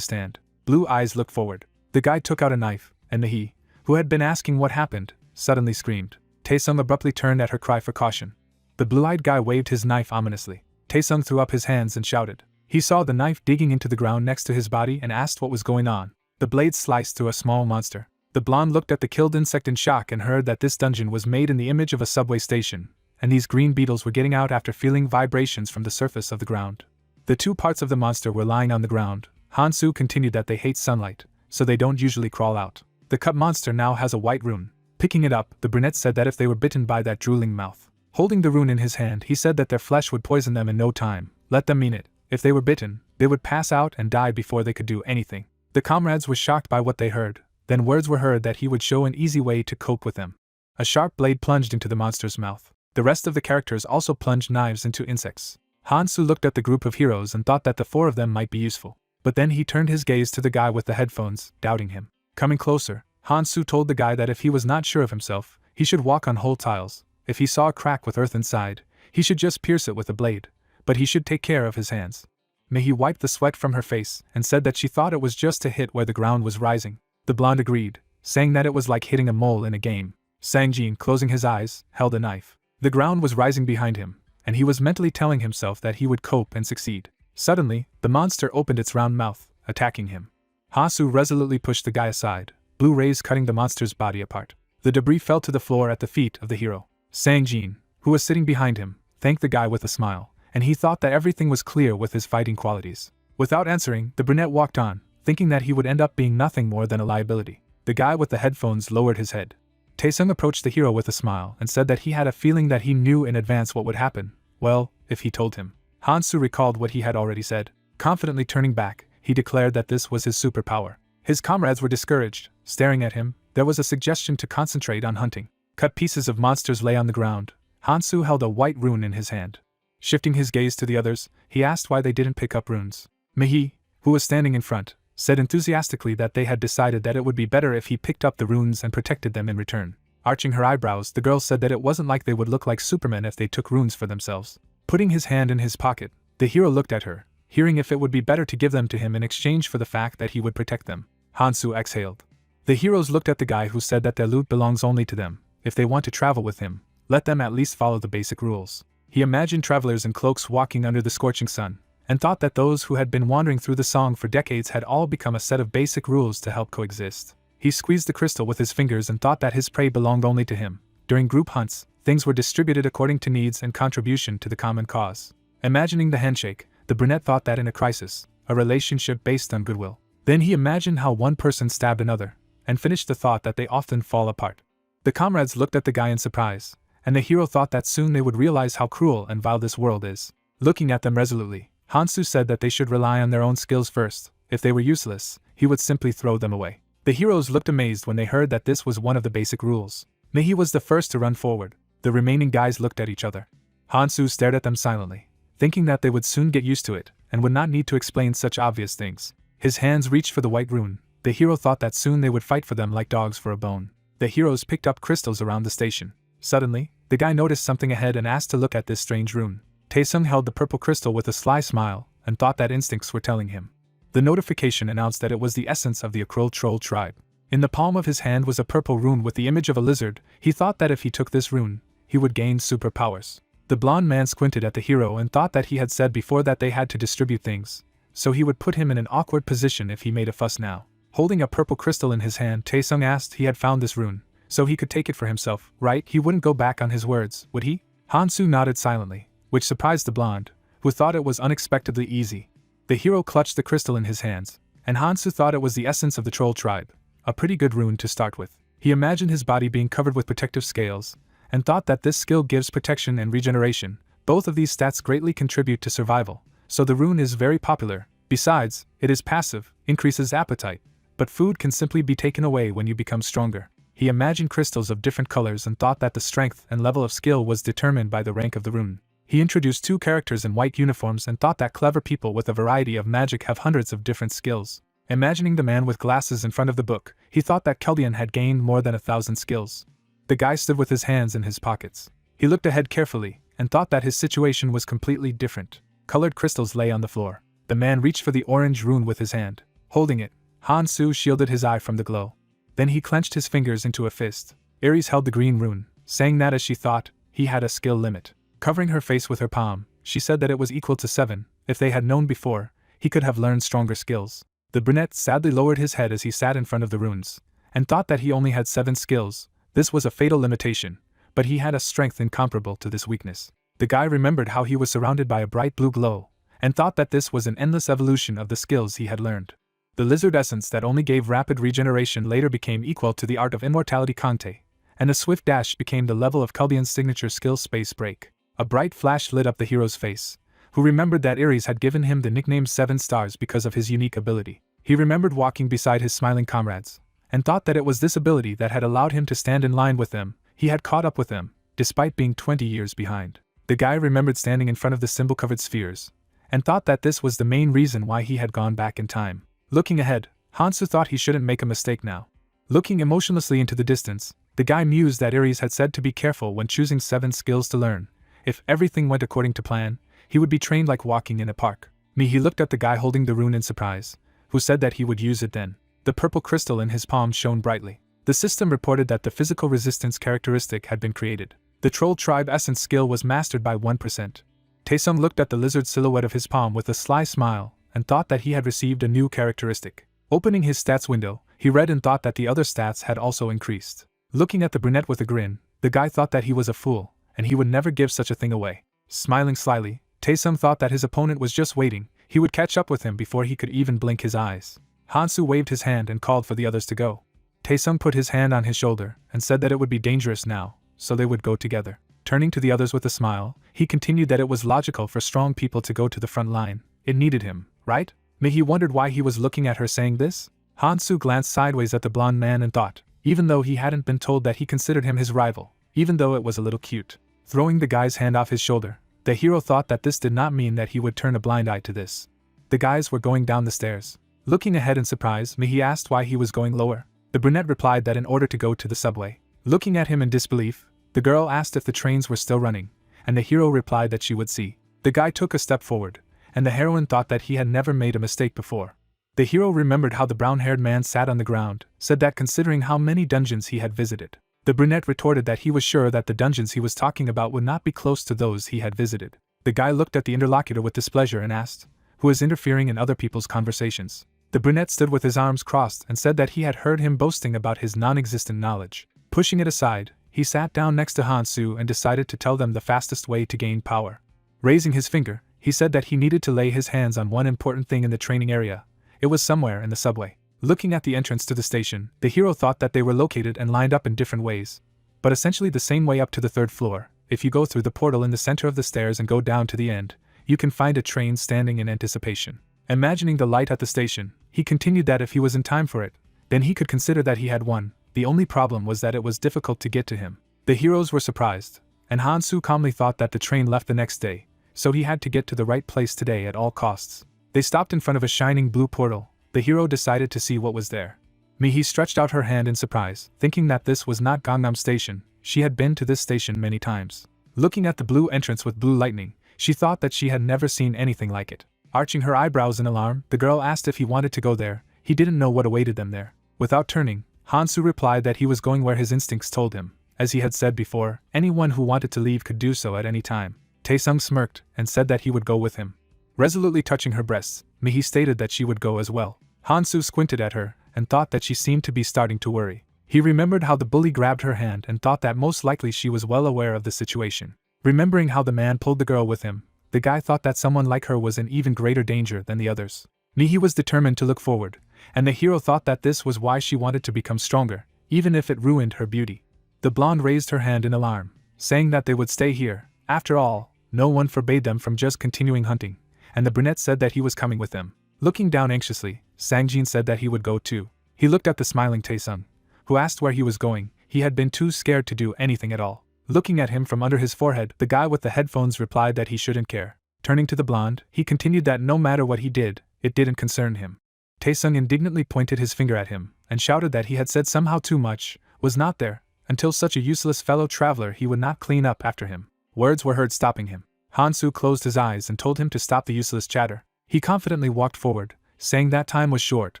[SPEAKER 1] stand. Blue eyes looked forward. The guy took out a knife, and he, who had been asking what happened, suddenly screamed. Taesung abruptly turned at her cry for caution. The blue-eyed guy waved his knife ominously. Taesung threw up his hands and shouted. He saw the knife digging into the ground next to his body and asked what was going on. The blade sliced through a small monster. The blonde looked at the killed insect in shock and heard that this dungeon was made in the image of a subway station, and these green beetles were getting out after feeling vibrations from the surface of the ground. The two parts of the monster were lying on the ground. Hansu continued that they hate sunlight, so they don't usually crawl out. The cut monster now has a white rune. Picking it up, the brunette said that if they were bitten by that drooling mouth. Holding the rune in his hand, he said that their flesh would poison them in no time. Let them mean it. If they were bitten, they would pass out and die before they could do anything. The comrades were shocked by what they heard. Then words were heard that he would show an easy way to cope with them. A sharp blade plunged into the monster's mouth. The rest of the characters also plunged knives into insects. Hansu looked at the group of heroes and thought that the four of them might be useful. But then he turned his gaze to the guy with the headphones, doubting him. Coming closer, Hansu told the guy that if he was not sure of himself, he should walk on whole tiles. If he saw a crack with earth inside, he should just pierce it with a blade. But he should take care of his hands. Mehi wiped the sweat from her face and said that she thought it was just to hit where the ground was rising. The blonde agreed, saying that it was like hitting a mole in a game. Sangjin, closing his eyes, held a knife. The ground was rising behind him, and he was mentally telling himself that he would cope and succeed. Suddenly, the monster opened its round mouth, attacking him. Hasu resolutely pushed the guy aside, blue rays cutting the monster's body apart. The debris fell to the floor at the feet of the hero. Sangjin, who was sitting behind him, thanked the guy with a smile, and he thought that everything was clear with his fighting qualities. Without answering, the brunette walked on, thinking that he would end up being nothing more than a liability. The guy with the headphones lowered his head. Taesung approached the hero with a smile and said that he had a feeling that he knew in advance what would happen. Well, if he told him. Hansu recalled what he had already said. Confidently turning back, he declared that this was his superpower. His comrades were discouraged. Staring at him, there was a suggestion to concentrate on hunting. Cut pieces of monsters lay on the ground. Hansu held a white rune in his hand. Shifting his gaze to the others, he asked why they didn't pick up runes. Mehi, who was standing in front, said enthusiastically that they had decided that it would be better if he picked up the runes and protected them in return. Arching her eyebrows, the girl said that it wasn't like they would look like Supermen if they took runes for themselves. Putting his hand in his pocket, the hero looked at her, hearing if it would be better to give them to him in exchange for the fact that he would protect them. Hansu exhaled. The heroes looked at the guy who said that their loot belongs only to them. If they want to travel with him, let them at least follow the basic rules. He imagined travelers in cloaks walking under the scorching sun, and thought that those who had been wandering through the song for decades had all become a set of basic rules to help coexist. He squeezed the crystal with his fingers and thought that his prey belonged only to him. During group hunts, things were distributed according to needs and contribution to the common cause. Imagining the handshake, the brunette thought that in a crisis, a relationship based on goodwill. Then he imagined how one person stabbed another, and finished the thought that they often fall apart. The comrades looked at the guy in surprise, and the hero thought that soon they would realize how cruel and vile this world is. Looking at them resolutely, Hansu said that they should rely on their own skills first. If they were useless, he would simply throw them away. The heroes looked amazed when they heard that this was one of the basic rules. Mehi was the first to run forward. The remaining guys looked at each other. Hansu stared at them silently, thinking that they would soon get used to it, and would not need to explain such obvious things. His hands reached for the white rune. The hero thought that soon they would fight for them like dogs for a bone. The heroes picked up crystals around the station. Suddenly, the guy noticed something ahead and asked to look at this strange rune. Taesung held the purple crystal with a sly smile, and thought that instincts were telling him. The notification announced that it was the essence of the Akral troll tribe. In the palm of his hand was a purple rune with the image of a lizard. He thought that if he took this rune, he would gain superpowers. The blonde man squinted at the hero and thought that he had said before that they had to distribute things, so he would put him in an awkward position if he made a fuss now. Holding a purple crystal in his hand, Taesung asked he had found this rune, so he could take it for himself, right? He wouldn't go back on his words, would he? Hansu nodded silently, which surprised the blonde, who thought it was unexpectedly easy. The hero clutched the crystal in his hands, and Hansu thought it was the essence of the troll tribe, a pretty good rune to start with. He imagined his body being covered with protective scales, and thought that this skill gives protection and regeneration. Both of these stats greatly contribute to survival, so the rune is very popular. Besides, it is passive, increases appetite, but food can simply be taken away when you become stronger. He imagined crystals of different colors and thought that the strength and level of skill was determined by the rank of the rune. He introduced two characters in white uniforms and thought that clever people with a variety of magic have hundreds of different skills. Imagining the man with glasses in front of the book, he thought that Keldian had gained more than 1,000 skills. The guy stood with his hands in his pockets. He looked ahead carefully, and thought that his situation was completely different. Colored crystals lay on the floor. The man reached for the orange rune with his hand. Holding it, Han-soo shielded his eye from the glow. Then he clenched his fingers into a fist. Aries held the green rune, saying that as she thought, he had a skill limit. Covering her face with her palm, she said that it was equal to 7. If they had known before, he could have learned stronger skills. The brunette sadly lowered his head as he sat in front of the runes, and thought that he only had 7 skills. This was a fatal limitation, but he had a strength incomparable to this weakness. The guy remembered how he was surrounded by a bright blue glow, and thought that this was an endless evolution of the skills he had learned. The lizard essence that only gave rapid regeneration later became equal to the art of immortality Kante, and a swift dash became the level of Culbion's signature skill Space Break. A bright flash lit up the hero's face, who remembered that Ares had given him the nickname 7 Stars because of his unique ability. He remembered walking beside his smiling comrades, and thought that it was this ability that had allowed him to stand in line with them. He had caught up with them, despite being 20 years behind. The guy remembered standing in front of the symbol-covered spheres, and thought that this was the main reason why he had gone back in time. Looking ahead, Han-soo thought he shouldn't make a mistake now. Looking emotionlessly into the distance, the guy mused that Ares had said to be careful when choosing 7 skills to learn. If everything went according to plan, he would be trained like walking in a park. He looked at the guy holding the rune in surprise, who said that he would use it then. The purple crystal in his palm shone brightly. The system reported that the physical resistance characteristic had been created. The troll tribe essence skill was mastered by 1%. Taesung looked at the lizard silhouette of his palm with a sly smile, and thought that he had received a new characteristic. Opening his stats window, he read and thought that the other stats had also increased. Looking at the brunette with a grin, the guy thought that he was a fool, and he would never give such a thing away. Smiling slyly, Taesung thought that his opponent was just waiting. He would catch up with him before he could even blink his eyes. Han-soo waved his hand and called for the others to go. Taesung put his hand on his shoulder and said that it would be dangerous now, so they would go together. Turning to the others with a smile, he continued that it was logical for strong people to go to the front line. It needed him, right? He wondered why he was looking at her saying this. Han-soo glanced sideways at the blonde man and thought, even though he hadn't been told that he considered him his rival, even though it was a little cute. Throwing the guy's hand off his shoulder, the hero thought that this did not mean that he would turn a blind eye to this. The guys were going down the stairs. Looking ahead in surprise, he asked why he was going lower. The brunette replied that in order to go to the subway. Looking at him in disbelief, the girl asked if the trains were still running, and the hero replied that she would see. The guy took a step forward, and the heroine thought that he had never made a mistake before. The hero remembered how the brown-haired man sat on the ground, said that considering how many dungeons he had visited. The brunette retorted that he was sure that the dungeons he was talking about would not be close to those he had visited. The guy looked at the interlocutor with displeasure and asked, who is interfering in other people's conversations? The brunette stood with his arms crossed and said that he had heard him boasting about his non-existent knowledge. Pushing it aside, he sat down next to Han-soo and decided to tell them the fastest way to gain power. Raising his finger, he said that he needed to lay his hands on one important thing in the training area. It was somewhere in the subway. Looking at the entrance to the station, the hero thought that they were located and lined up in different ways, but essentially the same way up to the 3rd floor. If you go through the portal in the center of the stairs and go down to the end, you can find a train standing in anticipation. Imagining the light at the station, he continued that if he was in time for it, then he could consider that he had won. The only problem was that it was difficult to get to him. The heroes were surprised, and Han-soo calmly thought that the train left the next day, so he had to get to the right place today at all costs. They stopped in front of a shining blue portal. The hero decided to see what was there. He stretched out her hand in surprise, thinking that this was not Gangnam Station. She had been to this station many times. Looking at the blue entrance with blue lightning, she thought that she had never seen anything like it. Arching her eyebrows in alarm, the girl asked if he wanted to go there. He didn't know what awaited them there. Without turning, Han-soo replied that he was going where his instincts told him. As he had said before, anyone who wanted to leave could do so at any time. Taesung smirked and said that he would go with him. Resolutely touching her breasts, he stated that she would go as well. Han-soo squinted at her and thought that she seemed to be starting to worry. He remembered how the bully grabbed her hand and thought that most likely she was well aware of the situation. Remembering how the man pulled the girl with him, the guy thought that someone like her was in even greater danger than the others. He was determined to look forward, and the hero thought that this was why she wanted to become stronger, even if it ruined her beauty. The blonde raised her hand in alarm, saying that they would stay here. After all, no one forbade them from just continuing hunting, and the brunette said that he was coming with them. Looking down anxiously, Sangjin said that he would go too. He looked at the smiling Taesung, who asked where he was going. He had been too scared to do anything at all. Looking at him from under his forehead, the guy with the headphones replied that he shouldn't care. Turning to the blonde, he continued that no matter what he did, it didn't concern him. Taesung indignantly pointed his finger at him, and shouted that he had said somehow too much, was not there, Until such a useless fellow traveler he would not clean up after him. Words were heard stopping him. Hansu closed his eyes and told him to stop the useless chatter. He confidently walked forward, saying that time was short,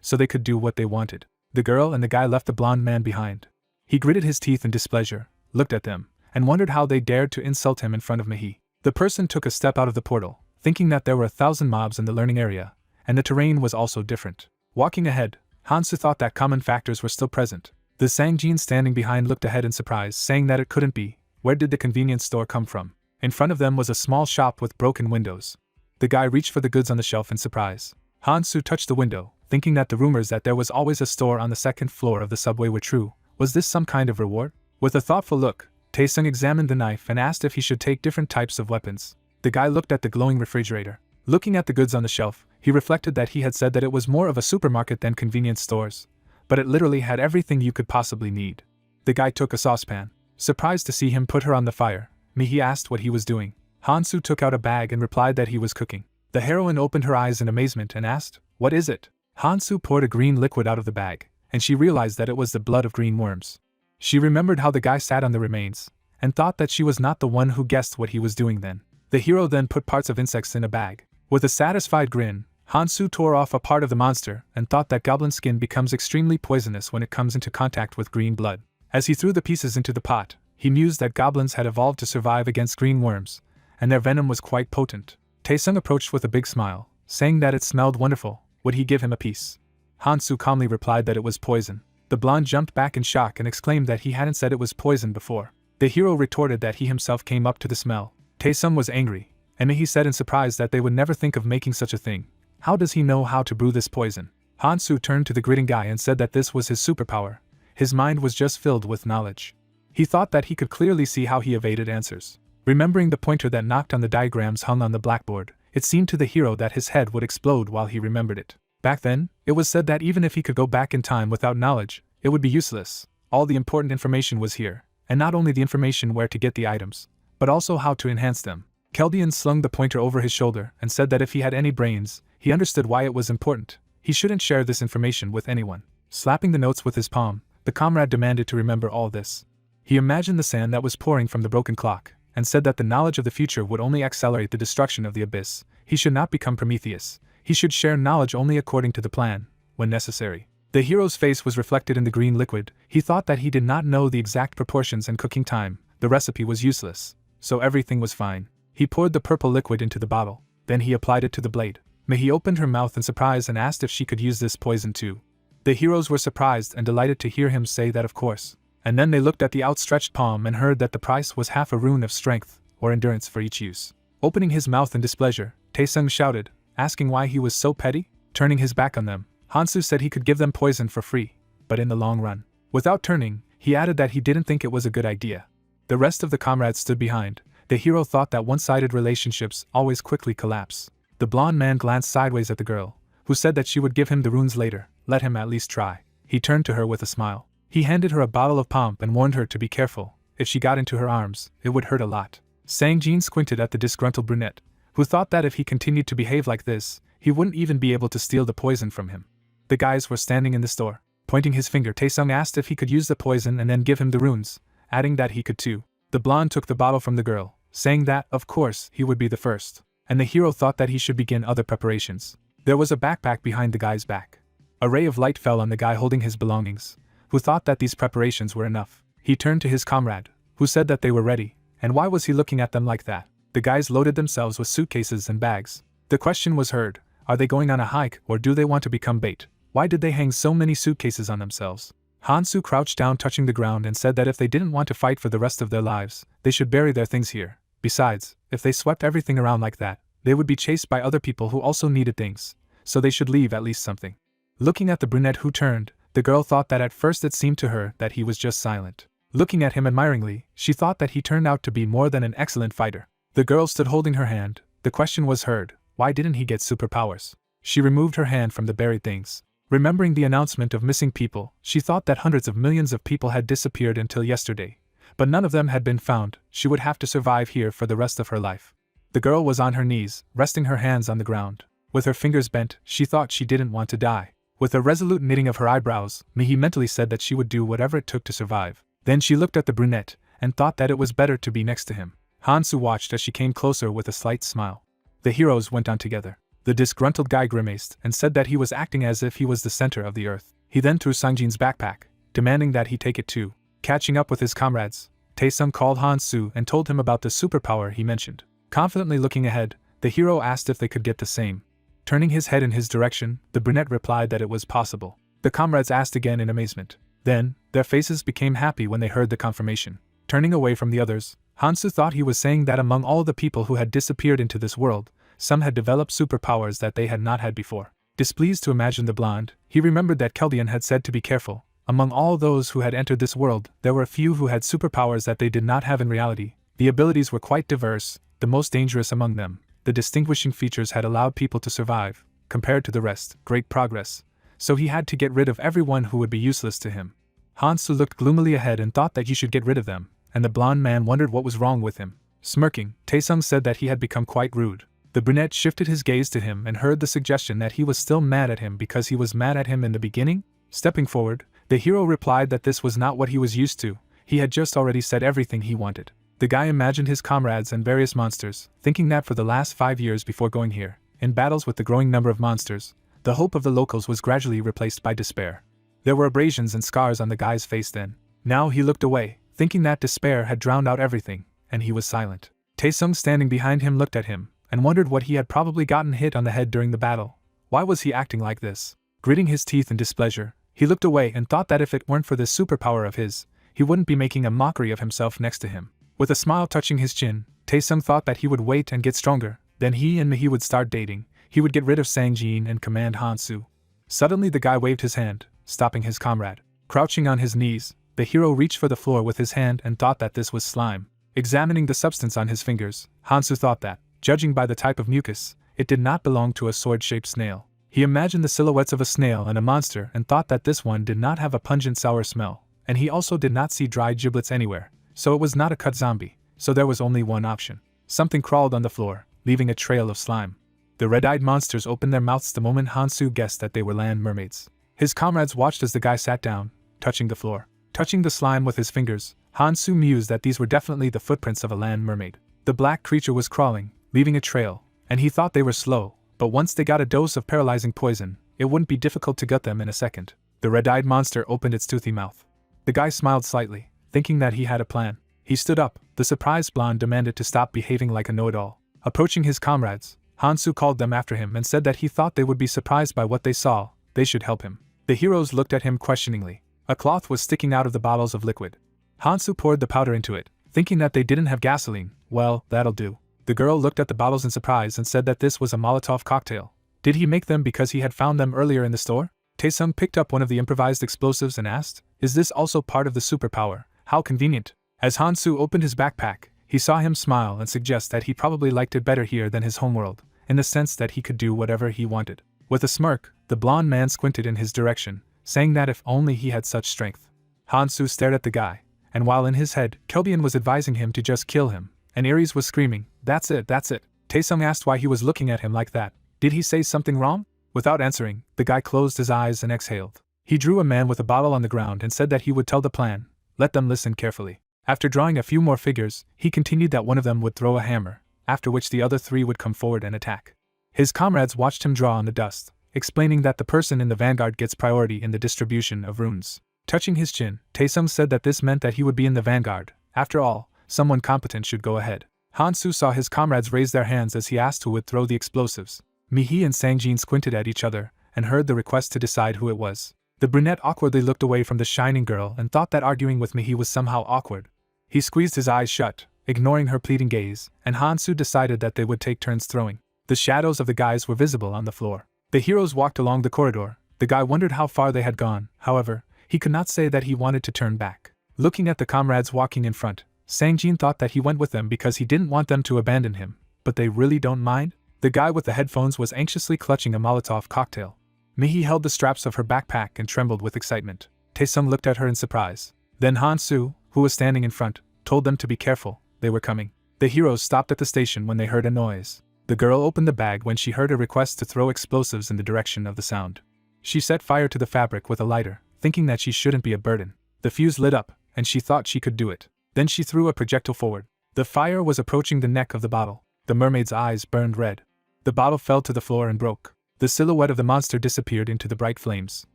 [SPEAKER 1] so they could do what they wanted. The girl and the guy left the blonde man behind. He gritted his teeth in displeasure, looked at them, and wondered how they dared to insult him in front of Mihi. The person took a step out of the portal, thinking that there were 1,000 mobs in the learning area, and the terrain was also different. Walking ahead, Hansu thought that common factors were still present. The Sangjin standing behind looked ahead in surprise, saying that it couldn't be. Where did the convenience store come from? In front of them was a small shop with broken windows. The guy reached for the goods on the shelf in surprise. Hansu touched the window, thinking that the rumors that there was always a store on the second floor of the subway were true. Was this some kind of reward? With a thoughtful look, Taesung examined the knife and asked if he should take different types of weapons. The guy looked at the glowing refrigerator. Looking at the goods on the shelf, he reflected that he had said that it was more of a supermarket than convenience stores, but it literally had everything you could possibly need. The guy took a saucepan. Surprised to see him put her on the fire, Mihi asked what he was doing. Hansu took out a bag and replied that he was cooking. The heroine opened her eyes in amazement and asked, "What is it?" Hansu poured a green liquid out of the bag, and she realized that it was the blood of green worms. She remembered how the guy sat on the remains, and thought that she was not the one who guessed what he was doing then. The hero then put parts of insects in a bag. With a satisfied grin, Hansu tore off a part of the monster and thought that goblin skin becomes extremely poisonous when it comes into contact with green blood. As he threw the pieces into the pot, he mused that goblins had evolved to survive against green worms, and their venom was quite potent. Taesung approached with a big smile, saying that it smelled wonderful. Would he give him a piece? Hansu calmly replied that it was poison. The blonde jumped back in shock and exclaimed that he hadn't said it was poison before. The hero retorted that he himself came up to the smell. Taesung was angry, and he said in surprise that they would never think of making such a thing. How does he know how to brew this poison? Hansu turned to the gritting guy and said that this was his superpower. His mind was just filled with knowledge. He thought that he could clearly see how he evaded answers. Remembering the pointer that knocked on the diagrams hung on the blackboard, it seemed to the hero that his head would explode while he remembered it. Back then, it was said that even if he could go back in time without knowledge, it would be useless. All the important information was here, and not only the information where to get the items, but also how to enhance them. Kelbian slung the pointer over his shoulder and said that if he had any brains, he understood why it was important. He shouldn't share this information with anyone. Slapping the notes with his palm, the comrade demanded to remember all this. He imagined the sand that was pouring from the broken clock, and said that the knowledge of the future would only accelerate the destruction of the abyss. He should not become Prometheus. He should share knowledge only according to the plan, when necessary. The hero's face was reflected in the green liquid. He thought that he did not know the exact proportions and cooking time. The recipe was useless, so everything was fine. He poured the purple liquid into the bottle. Then he applied it to the blade. Mihi opened her mouth in surprise and asked if she could use this poison too. The heroes were surprised and delighted to hear him say that of course. And then they looked at the outstretched palm and heard that the price was half a rune of strength, or endurance for each use. Opening his mouth in displeasure, Taesung shouted, asking why he was so petty. Turning his back on them, Hansu said he could give them poison for free, but in the long run. Without turning, he added that he didn't think it was a good idea. The rest of the comrades stood behind. The hero thought that one-sided relationships always quickly collapse. The blonde man glanced sideways at the girl, who said that she would give him the runes later. Let him at least try. He turned to her with a smile. He handed her a bottle of pomp and warned her to be careful. If she got into her arms, it would hurt a lot. Sangjin squinted at the disgruntled brunette, who thought that if he continued to behave like this, he wouldn't even be able to steal the poison from him. The guys were standing in the store. Pointing his finger, Taesung asked if he could use the poison and then give him the runes, adding that he could too. The blonde took the bottle from the girl, saying that, of course, he would be the first, and the hero thought that he should begin other preparations. There was a backpack behind the guy's back. A ray of light fell on the guy holding his belongings, who thought that these preparations were enough. He turned to his comrade, who said that they were ready, and why was he looking at them like that? The guys loaded themselves with suitcases and bags. The question was heard, are they going on a hike or do they want to become bait? Why did they hang so many suitcases on themselves? Hansu crouched down touching the ground and said that if they didn't want to fight for the rest of their lives, they should bury their things here. Besides, if they swept everything around like that, they would be chased by other people who also needed things, so they should leave at least something. Looking at the brunette who turned, the girl thought that at first it seemed to her that he was just silent. Looking at him admiringly, she thought that he turned out to be more than an excellent fighter. The girl stood holding her hand. The question was heard, why didn't he get superpowers? She removed her hand from the buried things. Remembering the announcement of missing people, she thought that hundreds of millions of people had disappeared until yesterday, but none of them had been found. She would have to survive here for the rest of her life. The girl was on her knees, resting her hands on the ground. With her fingers bent, she thought she didn't want to die. With a resolute knitting of her eyebrows, Mihi mentally said that she would do whatever it took to survive. Then she looked at the brunette, and thought that it was better to be next to him. Hansu watched as she came closer with a slight smile. The heroes went on together. The disgruntled guy grimaced and said that he was acting as if he was the center of the earth. He then threw Sangjin's backpack, demanding that he take it too. Catching up with his comrades, Taesung called Hansu and told him about the superpower he mentioned. Confidently looking ahead, the hero asked if they could get the same. Turning his head in his direction, the brunette replied that it was possible. The comrades asked again in amazement. Then, their faces became happy when they heard the confirmation. Turning away from the others, Hansu thought he was saying that among all the people who had disappeared into this world, some had developed superpowers that they had not had before. Displeased to imagine the blonde, he remembered that Keldian had said to be careful. Among all those who had entered this world, there were a few who had superpowers that they did not have in reality. The abilities were quite diverse, the most dangerous among them. The distinguishing features had allowed people to survive, compared to the rest, great progress. So he had to get rid of everyone who would be useless to him. Hansu looked gloomily ahead and thought that he should get rid of them, and the blonde man wondered what was wrong with him. Smirking, Taesung said that he had become quite rude. The brunette shifted his gaze to him and heard the suggestion that he was still mad at him because he was mad at him in the beginning. Stepping forward, the hero replied that this was not what he was used to. He had just already said everything he wanted. The guy imagined his comrades and various monsters, thinking that for the last 5 years before going here, in battles with the growing number of monsters, the hope of the locals was gradually replaced by despair. There were abrasions and scars on the guy's face then. Now he looked away, thinking that despair had drowned out everything, and he was silent. Taesung standing behind him looked at him, and wondered what he had probably gotten hit on the head during the battle. Why was he acting like this? Gritting his teeth in displeasure, he looked away and thought that if it weren't for this superpower of his, he wouldn't be making a mockery of himself next to him. With a smile touching his chin, Taesung thought that he would wait and get stronger, then he and Mihi would start dating. He would get rid of Sangjin and command Hansu. Suddenly the guy waved his hand, stopping his comrade. Crouching on his knees, the hero reached for the floor with his hand and thought that this was slime. Examining the substance on his fingers, Hansu thought that, judging by the type of mucus, it did not belong to a sword-shaped snail. He imagined the silhouettes of a snail and a monster and thought that this one did not have a pungent sour smell, and he also did not see dried giblets anywhere, so it was not a cut zombie, so there was only one option. Something crawled on the floor, leaving a trail of slime. The red-eyed monsters opened their mouths the moment Hansu guessed that they were land mermaids. His comrades watched as the guy sat down, touching the floor. Touching the slime with his fingers, Hansu mused that these were definitely the footprints of a land mermaid. The black creature was crawling, leaving a trail, and he thought they were slow, but once they got a dose of paralyzing poison, it wouldn't be difficult to gut them in a second. The red-eyed monster opened its toothy mouth. The guy smiled slightly, thinking that he had a plan. He stood up. The surprised blonde demanded to stop behaving like a know-it-all. Approaching his comrades, Hansu called them after him and said that he thought they would be surprised by what they saw. They should help him. The heroes looked at him questioningly. A cloth was sticking out of the bottles of liquid. Hansu poured the powder into it, thinking that they didn't have gasoline. Well, that'll do. The girl looked at the bottles in surprise and said that this was a Molotov cocktail. Did he make them because he had found them earlier in the store? Taesung picked up one of the improvised explosives and asked, "Is this also part of the superpower? How convenient." As Hansu opened his backpack, he saw him smile and suggest that he probably liked it better here than his homeworld, in the sense that he could do whatever he wanted. With a smirk, the blonde man squinted in his direction, saying that if only he had such strength. Hansu stared at the guy, and while in his head, Kelbian was advising him to just kill him, and Ares was screaming, "That's it, that's it." Taesung asked why he was looking at him like that. Did he say something wrong? Without answering, the guy closed his eyes and exhaled. He drew a man with a bottle on the ground and said that he would tell the plan. Let them listen carefully. After drawing a few more figures, he continued that one of them would throw a hammer, after which the other three would come forward and attack. His comrades watched him draw on the dust, explaining that the person in the vanguard gets priority in the distribution of runes. Touching his chin, Taesung said that this meant that he would be in the vanguard. After all, someone competent should go ahead. Hansu saw his comrades raise their hands as he asked who would throw the explosives. Mihi and Sangjin squinted at each other and heard the request to decide who it was. The brunette awkwardly looked away from the shining girl and thought that arguing with Mihi was somehow awkward. He squeezed his eyes shut, ignoring her pleading gaze, and Hansu decided that they would take turns throwing. The shadows of the guys were visible on the floor. The heroes walked along the corridor. The guy wondered how far they had gone. However, he could not say that he wanted to turn back. Looking at the comrades walking in front, Sangjin thought that he went with them because he didn't want them to abandon him. But they really don't mind? The guy with the headphones was anxiously clutching a Molotov cocktail. Mihi held the straps of her backpack and trembled with excitement. Taesung looked at her in surprise. Then Hansu, who was standing in front, told them to be careful. They were coming. The heroes stopped at the station when they heard a noise. The girl opened the bag when she heard a request to throw explosives in the direction of the sound. She set fire to the fabric with a lighter, thinking that she shouldn't be a burden. The fuse lit up, and she thought she could do it. Then she threw a projectile forward. The fire was approaching the neck of the bottle. The mermaid's eyes burned red. The bottle fell to the floor and broke. The silhouette of the monster disappeared into the bright flames.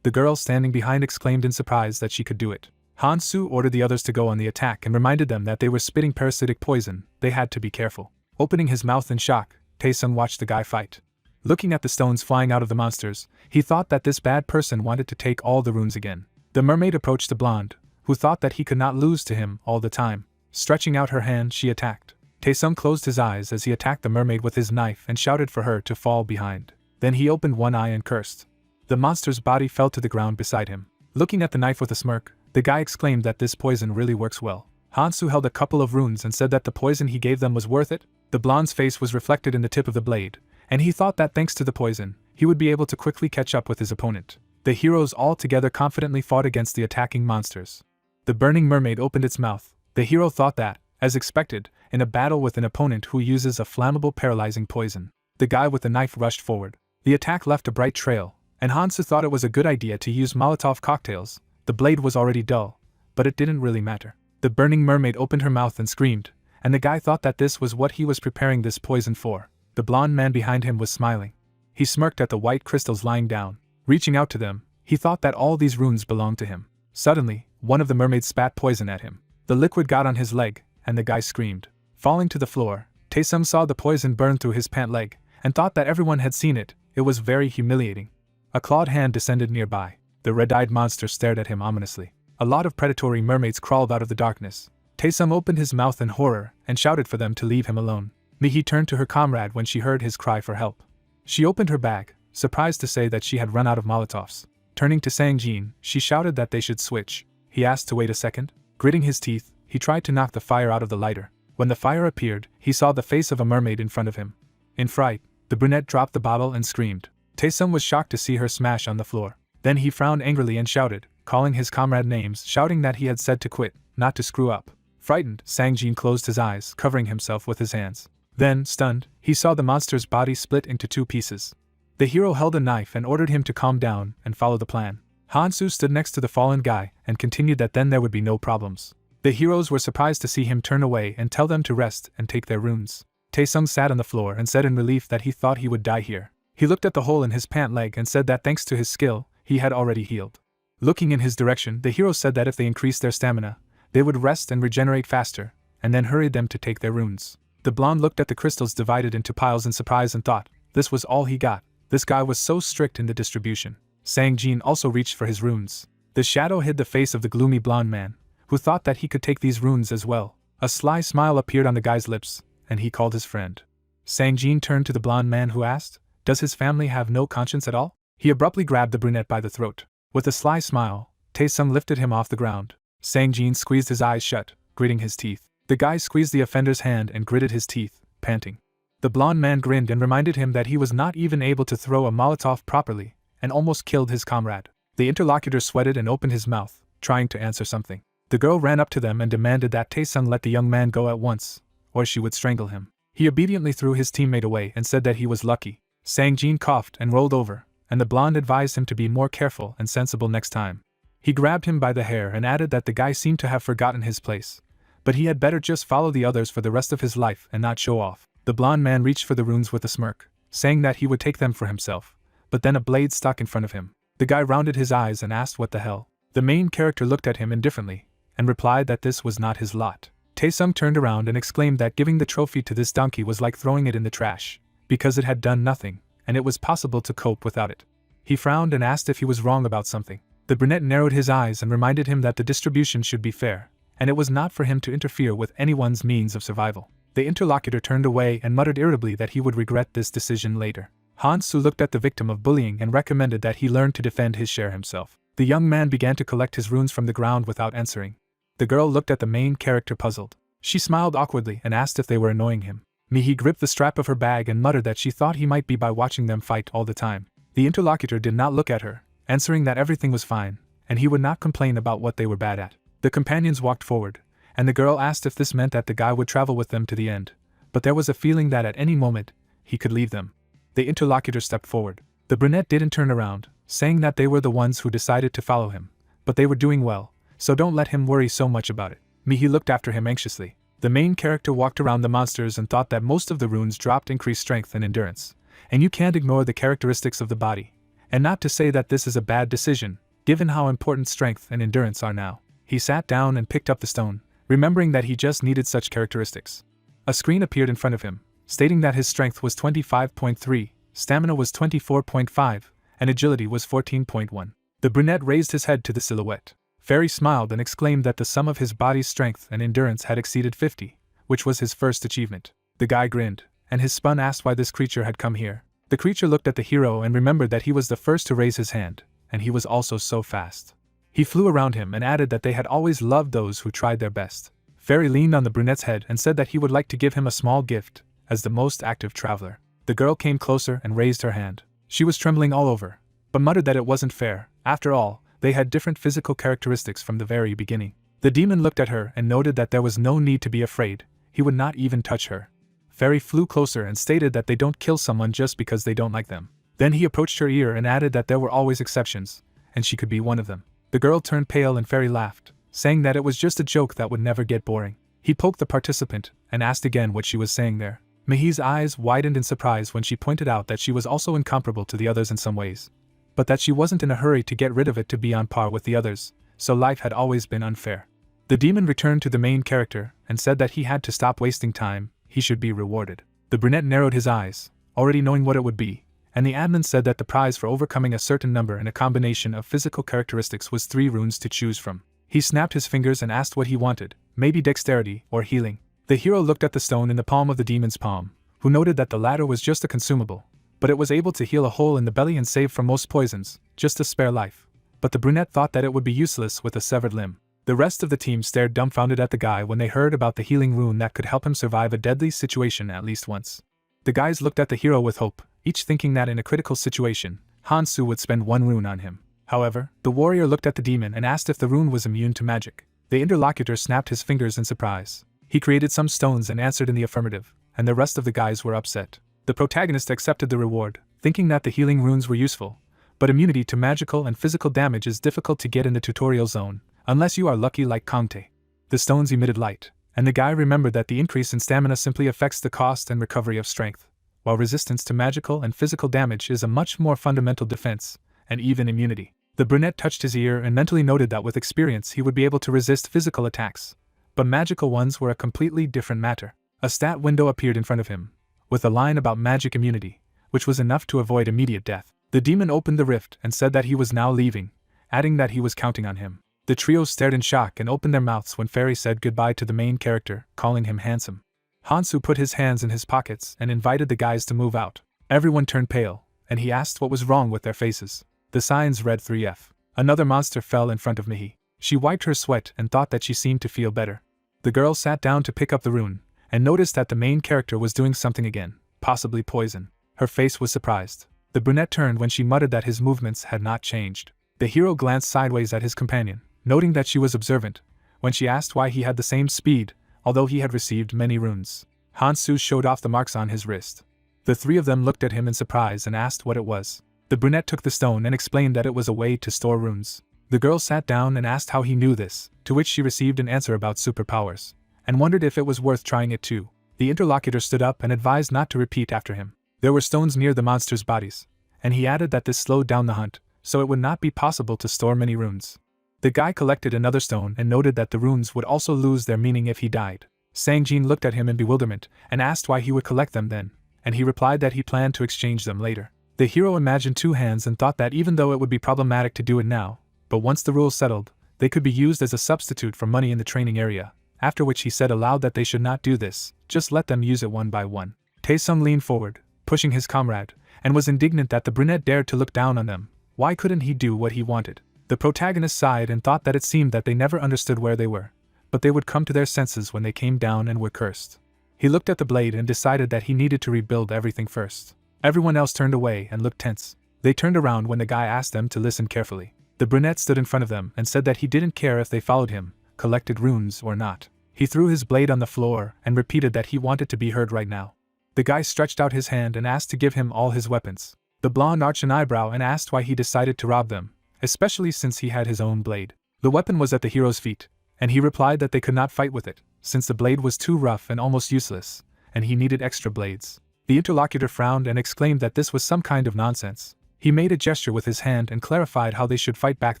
[SPEAKER 1] The girl standing behind exclaimed in surprise that she could do it. Hansu ordered the others to go on the attack and reminded them that they were spitting parasitic poison. They had to be careful. Opening his mouth in shock, Taesung watched the guy fight. Looking at the stones flying out of the monsters, he thought that this bad person wanted to take all the runes again. The mermaid approached the blonde, who thought that he could not lose to him all the time. Stretching out her hand, she attacked. Taesung closed his eyes as he attacked the mermaid with his knife and shouted for her to fall behind. Then he opened one eye and cursed. The monster's body fell to the ground beside him. Looking at the knife with a smirk, the guy exclaimed that this poison really works well. Hansu held a couple of runes and said that the poison he gave them was worth it. The blonde's face was reflected in the tip of the blade, and he thought that thanks to the poison, he would be able to quickly catch up with his opponent. The heroes all together confidently fought against the attacking monsters. The burning mermaid opened its mouth. The hero thought that, as expected, in a battle with an opponent who uses a flammable paralyzing poison, the guy with the knife rushed forward. The attack left a bright trail, and Hansu thought it was a good idea to use Molotov cocktails. The blade was already dull, but it didn't really matter. The burning mermaid opened her mouth and screamed, and the guy thought that this was what he was preparing this poison for. The blonde man behind him was smiling. He smirked at the white crystals lying down. Reaching out to them, he thought that all these runes belonged to him. Suddenly, one of the mermaids spat poison at him. The liquid got on his leg, and the guy screamed. Falling to the floor, Taesung saw the poison burn through his pant leg, and thought that everyone had seen it. It was very humiliating. A clawed hand descended nearby. The red-eyed monster stared at him ominously. A lot of predatory mermaids crawled out of the darkness. Taesung opened his mouth in horror and shouted for them to leave him alone. Mihi turned to her comrade when she heard his cry for help. She opened her bag, surprised to say that she had run out of Molotovs. Turning to Sangjin, she shouted that they should switch. He asked to wait a second. Gritting his teeth, he tried to knock the fire out of the lighter. When the fire appeared, he saw the face of a mermaid in front of him. In fright, the brunette dropped the bottle and screamed. Taesung was shocked to see her smash on the floor. Then he frowned angrily and shouted, calling his comrade names, shouting that he had said to quit, not to screw up. Frightened, Sangjin closed his eyes, covering himself with his hands. Then, stunned, he saw the monster's body split into two pieces. The hero held a knife and ordered him to calm down and follow the plan. Hansu stood next to the fallen guy and continued that then there would be no problems. The heroes were surprised to see him turn away and tell them to rest and take their runes. Taesung sat on the floor and said in relief that he thought he would die here. He looked at the hole in his pant leg and said that thanks to his skill, he had already healed. Looking in his direction, the hero said that if they increased their stamina, they would rest and regenerate faster, and then hurried them to take their runes. The blonde looked at the crystals divided into piles in surprise and thought, this was all he got. This guy was so strict in the distribution. Sangjin also reached for his runes. The shadow hid the face of the gloomy blonde man, who thought that he could take these runes as well. A sly smile appeared on the guy's lips, and he called his friend. Sangjin turned to the blonde man who asked, does his family have no conscience at all? He abruptly grabbed the brunette by the throat. With a sly smile, Taesung lifted him off the ground. Sangjin squeezed his eyes shut, gritting his teeth. The guy squeezed the offender's hand and gritted his teeth, panting. The blonde man grinned and reminded him that he was not even able to throw a Molotov properly, and almost killed his comrade. The interlocutor sweated and opened his mouth, trying to answer something. The girl ran up to them and demanded that Taesung let the young man go at once, or she would strangle him. He obediently threw his teammate away and said that he was lucky. Sangjin coughed and rolled over, and the blonde advised him to be more careful and sensible next time. He grabbed him by the hair and added that the guy seemed to have forgotten his place, but he had better just follow the others for the rest of his life and not show off. The blonde man reached for the runes with a smirk, saying that he would take them for himself, but then a blade stuck in front of him. The guy rounded his eyes and asked what the hell. The main character looked at him indifferently, and replied that this was not his lot. Taesung turned around and exclaimed that giving the trophy to this donkey was like throwing it in the trash, because it had done nothing, and it was possible to cope without it. He frowned and asked if he was wrong about something. The brunette narrowed his eyes and reminded him that the distribution should be fair, and it was not for him to interfere with anyone's means of survival. The interlocutor turned away and muttered irritably that he would regret this decision later. Hansu looked at the victim of bullying and recommended that he learn to defend his share himself. The young man began to collect his runes from the ground without answering. The girl looked at the main character puzzled. She smiled awkwardly and asked if they were annoying him. Mihi gripped the strap of her bag and muttered that she thought he might be by watching them fight all the time. The interlocutor did not look at her, answering that everything was fine, and he would not complain about what they were bad at. The companions walked forward, and the girl asked if this meant that the guy would travel with them to the end, but there was a feeling that at any moment, he could leave them. The interlocutor stepped forward. The brunette didn't turn around, saying that they were the ones who decided to follow him, but they were doing well, so don't let him worry so much about it. Mihi looked after him anxiously. The main character walked around the monsters and thought that most of the runes dropped increased strength and endurance. And you can't ignore the characteristics of the body. And not to say that this is a bad decision, given how important strength and endurance are now. He sat down and picked up the stone, remembering that he just needed such characteristics. A screen appeared in front of him, stating that his strength was 25.3, stamina was 24.5, and agility was 14.1. The brunette raised his head to the silhouette. Fairy smiled and exclaimed that the sum of his body's strength and endurance had exceeded 50, which was his first achievement. The guy grinned, and his spun asked why this creature had come here. The creature looked at the hero and remembered that he was the first to raise his hand, and he was also so fast. He flew around him and added that they had always loved those who tried their best. Fairy leaned on the brunette's head and said that he would like to give him a small gift, as the most active traveler. The girl came closer and raised her hand. She was trembling all over, but muttered that it wasn't fair. After all, they had different physical characteristics from the very beginning. The demon looked at her and noted that there was no need to be afraid. He would not even touch her. Fairy flew closer and stated that they don't kill someone just because they don't like them. Then he approached her ear and added that there were always exceptions, and she could be one of them. The girl turned pale and Fairy laughed, saying that it was just a joke that would never get boring. He poked the participant and asked again what she was saying there. Mihi's eyes widened in surprise when she pointed out that she was also incomparable to the others in some ways, but that she wasn't in a hurry to get rid of it to be on par with the others, so life had always been unfair. The demon returned to the main character and said that he had to stop wasting time, he should be rewarded. The brunette narrowed his eyes, already knowing what it would be, and the admin said that the prize for overcoming a certain number and a combination of physical characteristics was 3 runes to choose from. He snapped his fingers and asked what he wanted, maybe dexterity or healing. The hero looked at the stone in the palm of the demon's palm, who noted that the latter was just a consumable, but it was able to heal a hole in the belly and save from most poisons, just to spare life. But the brunette thought that it would be useless with a severed limb. The rest of the team stared dumbfounded at the guy when they heard about the healing rune that could help him survive a deadly situation at least once. The guys looked at the hero with hope, each thinking that in a critical situation, Hansu would spend 1 rune on him. However, the warrior looked at the demon and asked if the rune was immune to magic. The interlocutor snapped his fingers in surprise. He created some stones and answered in the affirmative, and the rest of the guys were upset. The protagonist accepted the reward, thinking that the healing runes were useful, but immunity to magical and physical damage is difficult to get in the tutorial zone, unless you are lucky like Kangte. The stones emitted light, and the guy remembered that the increase in stamina simply affects the cost and recovery of strength, while resistance to magical and physical damage is a much more fundamental defense, and even immunity. The brunette touched his ear and mentally noted that with experience he would be able to resist physical attacks, but magical ones were a completely different matter. A stat window appeared in front of him, with a line about magic immunity, which was enough to avoid immediate death. The demon opened the rift and said that he was now leaving, adding that he was counting on him. The trio stared in shock and opened their mouths when Fairy said goodbye to the main character, calling him handsome. Hansu put his hands in his pockets and invited the guys to move out. Everyone turned pale, and he asked what was wrong with their faces. The signs read 3F. Another monster fell in front of Mihi. She wiped her sweat and thought that she seemed to feel better. The girl sat down to pick up the rune, and noticed that the main character was doing something again, possibly poison. Her face was surprised. The brunette turned when she muttered that his movements had not changed. The hero glanced sideways at his companion, noting that she was observant, when she asked why he had the same speed, although he had received many runes. Hansu showed off the marks on his wrist. The 3 of them looked at him in surprise and asked what it was. The brunette took the stone and explained that it was a way to store runes. The girl sat down and asked how he knew this, to which she received an answer about superpowers, and wondered if it was worth trying it too. The interlocutor stood up and advised not to repeat after him. There were stones near the monsters' bodies, and he added that this slowed down the hunt, so it would not be possible to store many runes. The guy collected another stone and noted that the runes would also lose their meaning if he died. Sangjin looked at him in bewilderment and asked why he would collect them then, and he replied that he planned to exchange them later. The hero imagined 2 hands and thought that even though it would be problematic to do it now, but once the rules settled, they could be used as a substitute for money in the training area, after which he said aloud that they should not do this, just let them use it one by one. Taesung leaned forward, pushing his comrade, and was indignant that the brunette dared to look down on them. Why couldn't he do what he wanted? The protagonist sighed and thought that it seemed that they never understood where they were, but they would come to their senses when they came down and were cursed. He looked at the blade and decided that he needed to rebuild everything first. Everyone else turned away and looked tense. They turned around when the guy asked them to listen carefully. The brunette stood in front of them and said that he didn't care if they followed him, collected runes or not. He threw his blade on the floor and repeated that he wanted to be heard right now. The guy stretched out his hand and asked to give him all his weapons. The blonde arched an eyebrow and asked why he decided to rob them, especially since he had his own blade. The weapon was at the hero's feet, and he replied that they could not fight with it, since the blade was too rough and almost useless, and he needed extra blades. The interlocutor frowned and exclaimed that this was some kind of nonsense. He made a gesture with his hand and clarified how they should fight back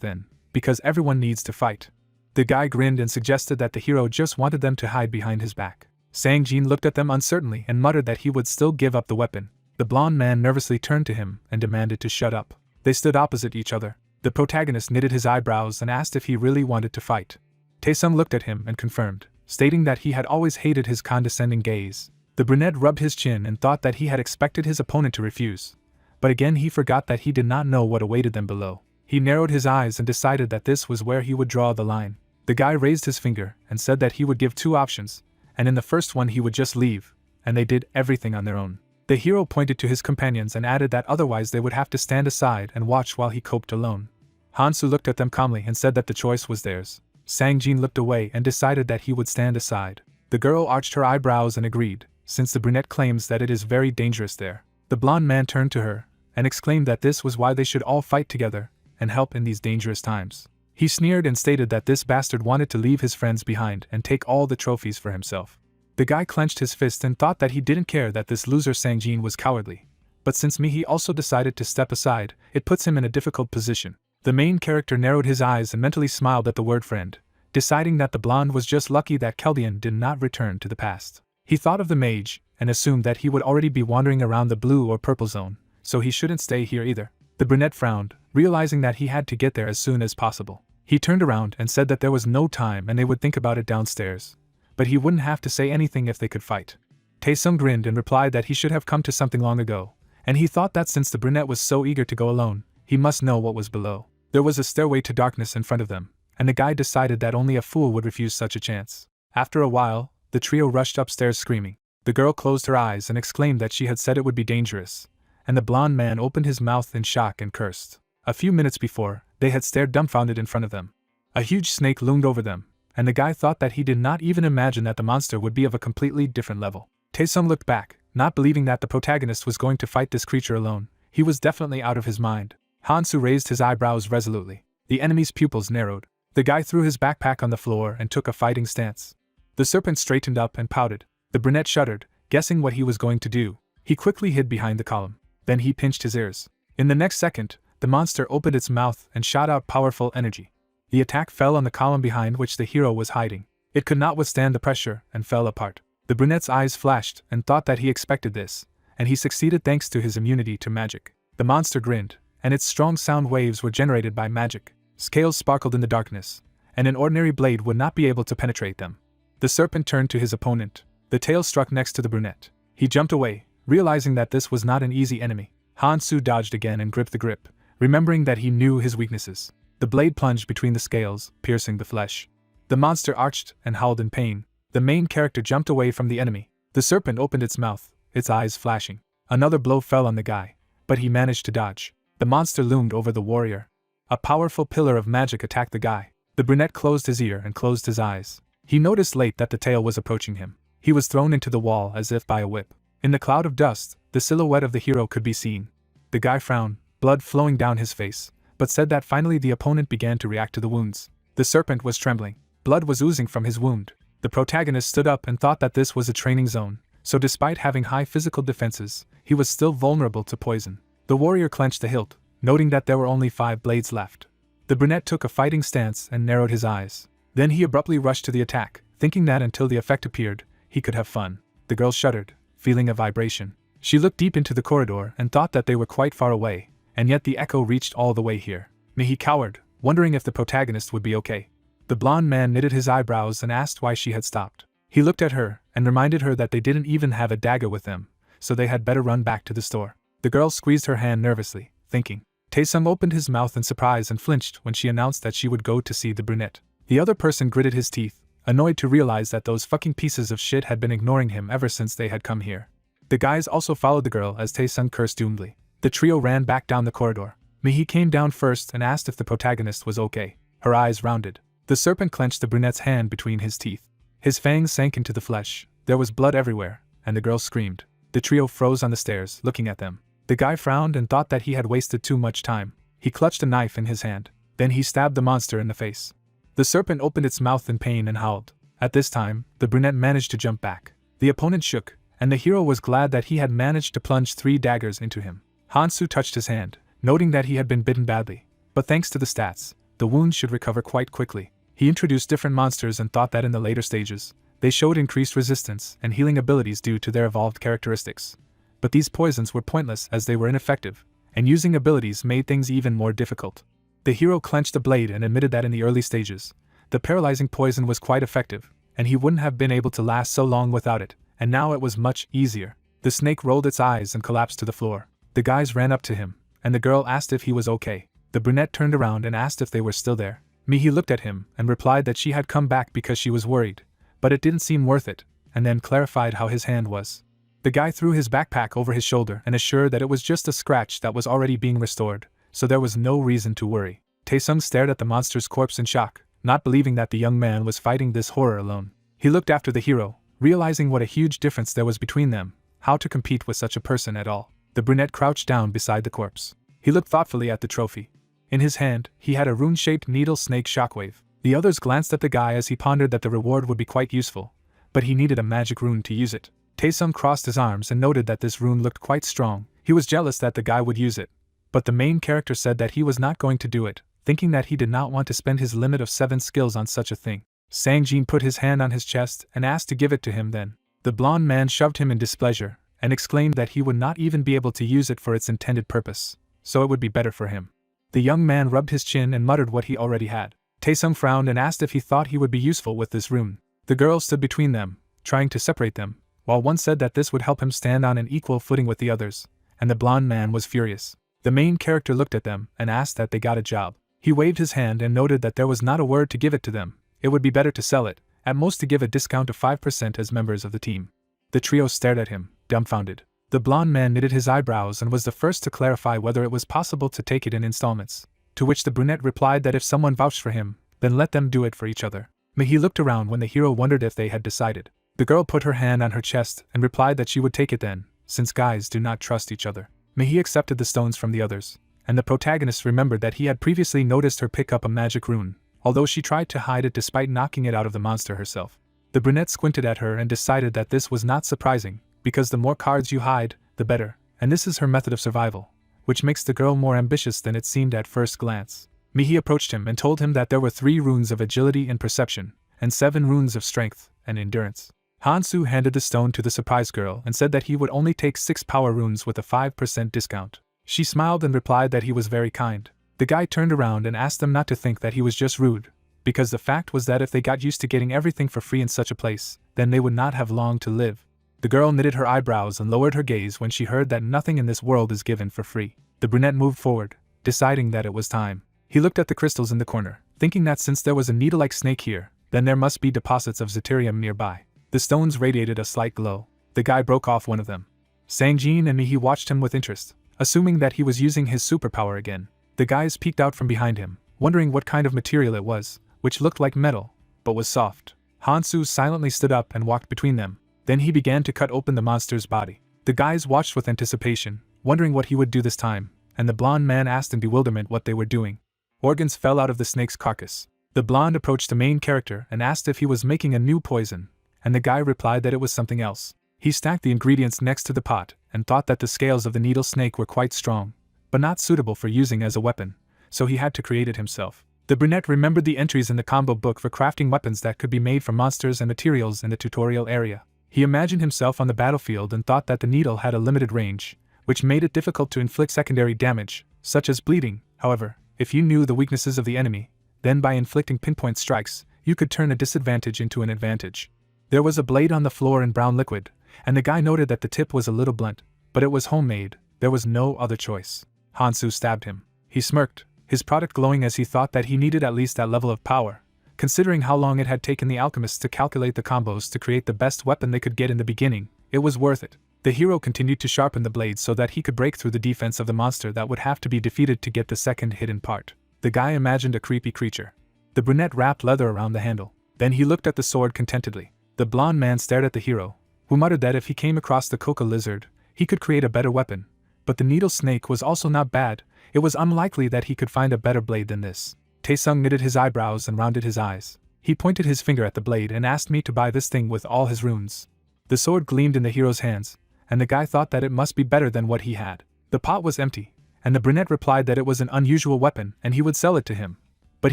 [SPEAKER 1] then, because everyone needs to fight. The guy grinned and suggested that the hero just wanted them to hide behind his back. Sang-jin looked at them uncertainly and muttered that he would still give up the weapon. The blonde man nervously turned to him and demanded to shut up. They stood opposite each other. The protagonist knitted his eyebrows and asked if he really wanted to fight. Taesung looked at him and confirmed, stating that he had always hated his condescending gaze. The brunette rubbed his chin and thought that he had expected his opponent to refuse. But again he forgot that he did not know what awaited them below. He narrowed his eyes and decided that this was where he would draw the line. The guy raised his finger and said that he would give 2 options, and in the first one he would just leave, and they did everything on their own. The hero pointed to his companions and added that otherwise they would have to stand aside and watch while he coped alone. Hansu looked at them calmly and said that the choice was theirs. Sang-jin looked away and decided that he would stand aside. The girl arched her eyebrows and agreed, since the brunette claims that it is very dangerous there. The blonde man turned to her and exclaimed that this was why they should all fight together and help in these dangerous times. He sneered and stated that this bastard wanted to leave his friends behind and take all the trophies for himself. The guy clenched his fist and thought that he didn't care that this loser Sang-jin was cowardly. But since Mihi also decided to step aside, it puts him in a difficult position. The main character narrowed his eyes and mentally smiled at the word friend, deciding that the blonde was just lucky that Keldian did not return to the past. He thought of the mage, and assumed that he would already be wandering around the blue or purple zone, so he shouldn't stay here either. The brunette frowned, realizing that he had to get there as soon as possible. He turned around and said that there was no time and they would think about it downstairs, but he wouldn't have to say anything if they could fight. Taesung grinned and replied that he should have come to something long ago, and he thought that since the brunette was so eager to go alone, he must know what was below. There was a stairway to darkness in front of them, and the guy decided that only a fool would refuse such a chance. After a while, the trio rushed upstairs screaming. The girl closed her eyes and exclaimed that she had said it would be dangerous, and the blonde man opened his mouth in shock and cursed. A few minutes before, they had stared dumbfounded in front of them. A huge snake loomed over them, and the guy thought that he did not even imagine that the monster would be of a completely different level. Taesung looked back, not believing that the protagonist was going to fight this creature alone. He was definitely out of his mind. Hansu raised his eyebrows resolutely. The enemy's pupils narrowed. The guy threw his backpack on the floor and took a fighting stance. The serpent straightened up and pouted. The brunette shuddered, guessing what he was going to do. He quickly hid behind the column. Then he pinched his ears. In the next second, the monster opened its mouth and shot out powerful energy. The attack fell on the column behind which the hero was hiding. It could not withstand the pressure and fell apart. The brunette's eyes flashed and thought that he expected this, and he succeeded thanks to his immunity to magic. The monster grinned, and its strong sound waves were generated by magic. Scales sparkled in the darkness, and an ordinary blade would not be able to penetrate them. The serpent turned to his opponent. The tail struck next to the brunette. He jumped away, realizing that this was not an easy enemy. Hansu dodged again and gripped the grip, remembering that he knew his weaknesses. The blade plunged between the scales, piercing the flesh. The monster arched and howled in pain. The main character jumped away from the enemy. The serpent opened its mouth, its eyes flashing. Another blow fell on the guy, but he managed to dodge. The monster loomed over the warrior. A powerful pillar of magic attacked the guy. The brunette closed his ear and closed his eyes. He noticed late that the tail was approaching him. He was thrown into the wall as if by a whip. In the cloud of dust, the silhouette of the hero could be seen. The guy frowned, blood flowing down his face, but said that finally the opponent began to react to the wounds. The serpent was trembling. Blood was oozing from his wound. The protagonist stood up and thought that this was a training zone, so despite having high physical defenses, he was still vulnerable to poison. The warrior clenched the hilt, noting that there were only 5 blades left. The brunette took a fighting stance and narrowed his eyes. Then he abruptly rushed to the attack, thinking that until the effect appeared, he could have fun. The girl shuddered, feeling a vibration. She looked deep into the corridor and thought that they were quite far away, and yet the echo reached all the way here. Mihi cowered, wondering if the protagonist would be okay. The blonde man knitted his eyebrows and asked why she had stopped. He looked at her and reminded her that they didn't even have a dagger with them, so they had better run back to the store. The girl squeezed her hand nervously, thinking. Taesung opened his mouth in surprise and flinched when she announced that she would go to see the brunette. The other person gritted his teeth, annoyed to realize that those fucking pieces of shit had been ignoring him ever since they had come here. The guys also followed the girl as Taesung cursed doomedly. The trio ran back down the corridor. Mihi came down first and asked if the protagonist was okay. Her eyes rounded. The serpent clenched the brunette's hand between his teeth. His fangs sank into the flesh. There was blood everywhere, and the girl screamed. The trio froze on the stairs, looking at them. The guy frowned and thought that he had wasted too much time. He clutched a knife in his hand. Then he stabbed the monster in the face. The serpent opened its mouth in pain and howled. At this time, the brunette managed to jump back. The opponent shook, and the hero was glad that he had managed to plunge 3 daggers into him. Hansu touched his hand, noting that he had been bitten badly, but thanks to the stats, the wound should recover quite quickly. He introduced different monsters and thought that in the later stages, they showed increased resistance and healing abilities due to their evolved characteristics. But these poisons were pointless as they were ineffective, and using abilities made things even more difficult. The hero clenched the blade and admitted that in the early stages, the paralyzing poison was quite effective, and he wouldn't have been able to last so long without it, and now it was much easier. The snake rolled its eyes and collapsed to the floor. The guys ran up to him, and the girl asked if he was okay. The brunette turned around and asked if they were still there. Mihi looked at him and replied that she had come back because she was worried, but it didn't seem worth it, and then clarified how his hand was. The guy threw his backpack over his shoulder and assured that it was just a scratch that was already being restored, so there was no reason to worry. Taesung stared at the monster's corpse in shock, not believing that the young man was fighting this horror alone. He looked after the hero, realizing what a huge difference there was between them, how to compete with such a person at all. The brunette crouched down beside the corpse. He looked thoughtfully at the trophy. In his hand, he had a rune-shaped needle snake shockwave. The others glanced at the guy as he pondered that the reward would be quite useful, but he needed a magic rune to use it. Taesung crossed his arms and noted that this rune looked quite strong. He was jealous that the guy would use it, but the main character said that he was not going to do it, thinking that he did not want to spend his limit of 7 skills on such a thing. Sang-jin put his hand on his chest and asked to give it to him then. The blonde man shoved him in displeasure, and exclaimed that he would not even be able to use it for its intended purpose, so it would be better for him. The young man rubbed his chin and muttered what he already had. Taesung frowned and asked if he thought he would be useful with this rune. The girl stood between them, trying to separate them, while one said that this would help him stand on an equal footing with the others, and the blonde man was furious. The main character looked at them and asked that they got a job. He waved his hand and noted that there was not a word to give it to them. It would be better to sell it, at most to give a discount of 5% as members of the team. The trio stared at him, dumbfounded. The blonde man knitted his eyebrows and was the first to clarify whether it was possible to take it in installments, to which the brunette replied that if someone vouched for him, then let them do it for each other. Mihi looked around when the hero wondered if they had decided. The girl put her hand on her chest and replied that she would take it then, since guys do not trust each other. Mihi accepted the stones from the others, and the protagonist remembered that he had previously noticed her pick up a magic rune, although she tried to hide it despite knocking it out of the monster herself. The brunette squinted at her and decided that this was not surprising, because the more cards you hide, the better, and this is her method of survival, which makes the girl more ambitious than it seemed at first glance. Mihi approached him and told him that there were 3 runes of agility and perception, and 7 runes of strength and endurance. Hansu handed the stone to the surprised girl and said that he would only take 6 power runes with a 5% discount. She smiled and replied that he was very kind. The guy turned around and asked them not to think that he was just rude, because the fact was that if they got used to getting everything for free in such a place, then they would not have long to live. The girl knitted her eyebrows and lowered her gaze when she heard that nothing in this world is given for free. The brunette moved forward, deciding that it was time. He looked at the crystals in the corner, thinking that since there was a needle-like snake here, then there must be deposits of Zeterium nearby. The stones radiated a slight glow. The guy broke off one of them. Sang-jin and Mihi watched him with interest, assuming that he was using his superpower again. The guys peeked out from behind him, wondering what kind of material it was, which looked like metal, but was soft. Hansu silently stood up and walked between them. Then he began to cut open the monster's body. The guys watched with anticipation, wondering what he would do this time, and the blonde man asked in bewilderment what they were doing. Organs fell out of the snake's carcass. The blonde approached the main character and asked if he was making a new poison, and the guy replied that it was something else. He stacked the ingredients next to the pot and thought that the scales of the needle snake were quite strong, but not suitable for using as a weapon, so he had to create it himself. The brunette remembered the entries in the combo book for crafting weapons that could be made from monsters and materials in the tutorial area. He imagined himself on the battlefield and thought that the needle had a limited range, which made it difficult to inflict secondary damage, such as bleeding. However, if you knew the weaknesses of the enemy, then by inflicting pinpoint strikes, you could turn a disadvantage into an advantage. There was a blade on the floor in brown liquid, and the guy noted that the tip was a little blunt, but it was homemade. There was no other choice. Hansu stabbed him. He smirked, his product glowing as he thought that he needed at least that level of power. Considering how long it had taken the alchemists to calculate the combos to create the best weapon they could get in the beginning, it was worth it. The hero continued to sharpen the blade so that he could break through the defense of the monster that would have to be defeated to get the second hidden part. The guy imagined a creepy creature. The brunette wrapped leather around the handle. Then he looked at the sword contentedly. The blonde man stared at the hero, who muttered that if he came across the coca lizard, he could create a better weapon. But the needle snake was also not bad. It was unlikely that he could find a better blade than this. Taesung knitted his eyebrows and rounded his eyes. He pointed his finger at the blade and asked me to buy this thing with all his runes. The sword gleamed in the hero's hands, and the guy thought that it must be better than what he had. The pot was empty, and the brunette replied that it was an unusual weapon and he would sell it to him. But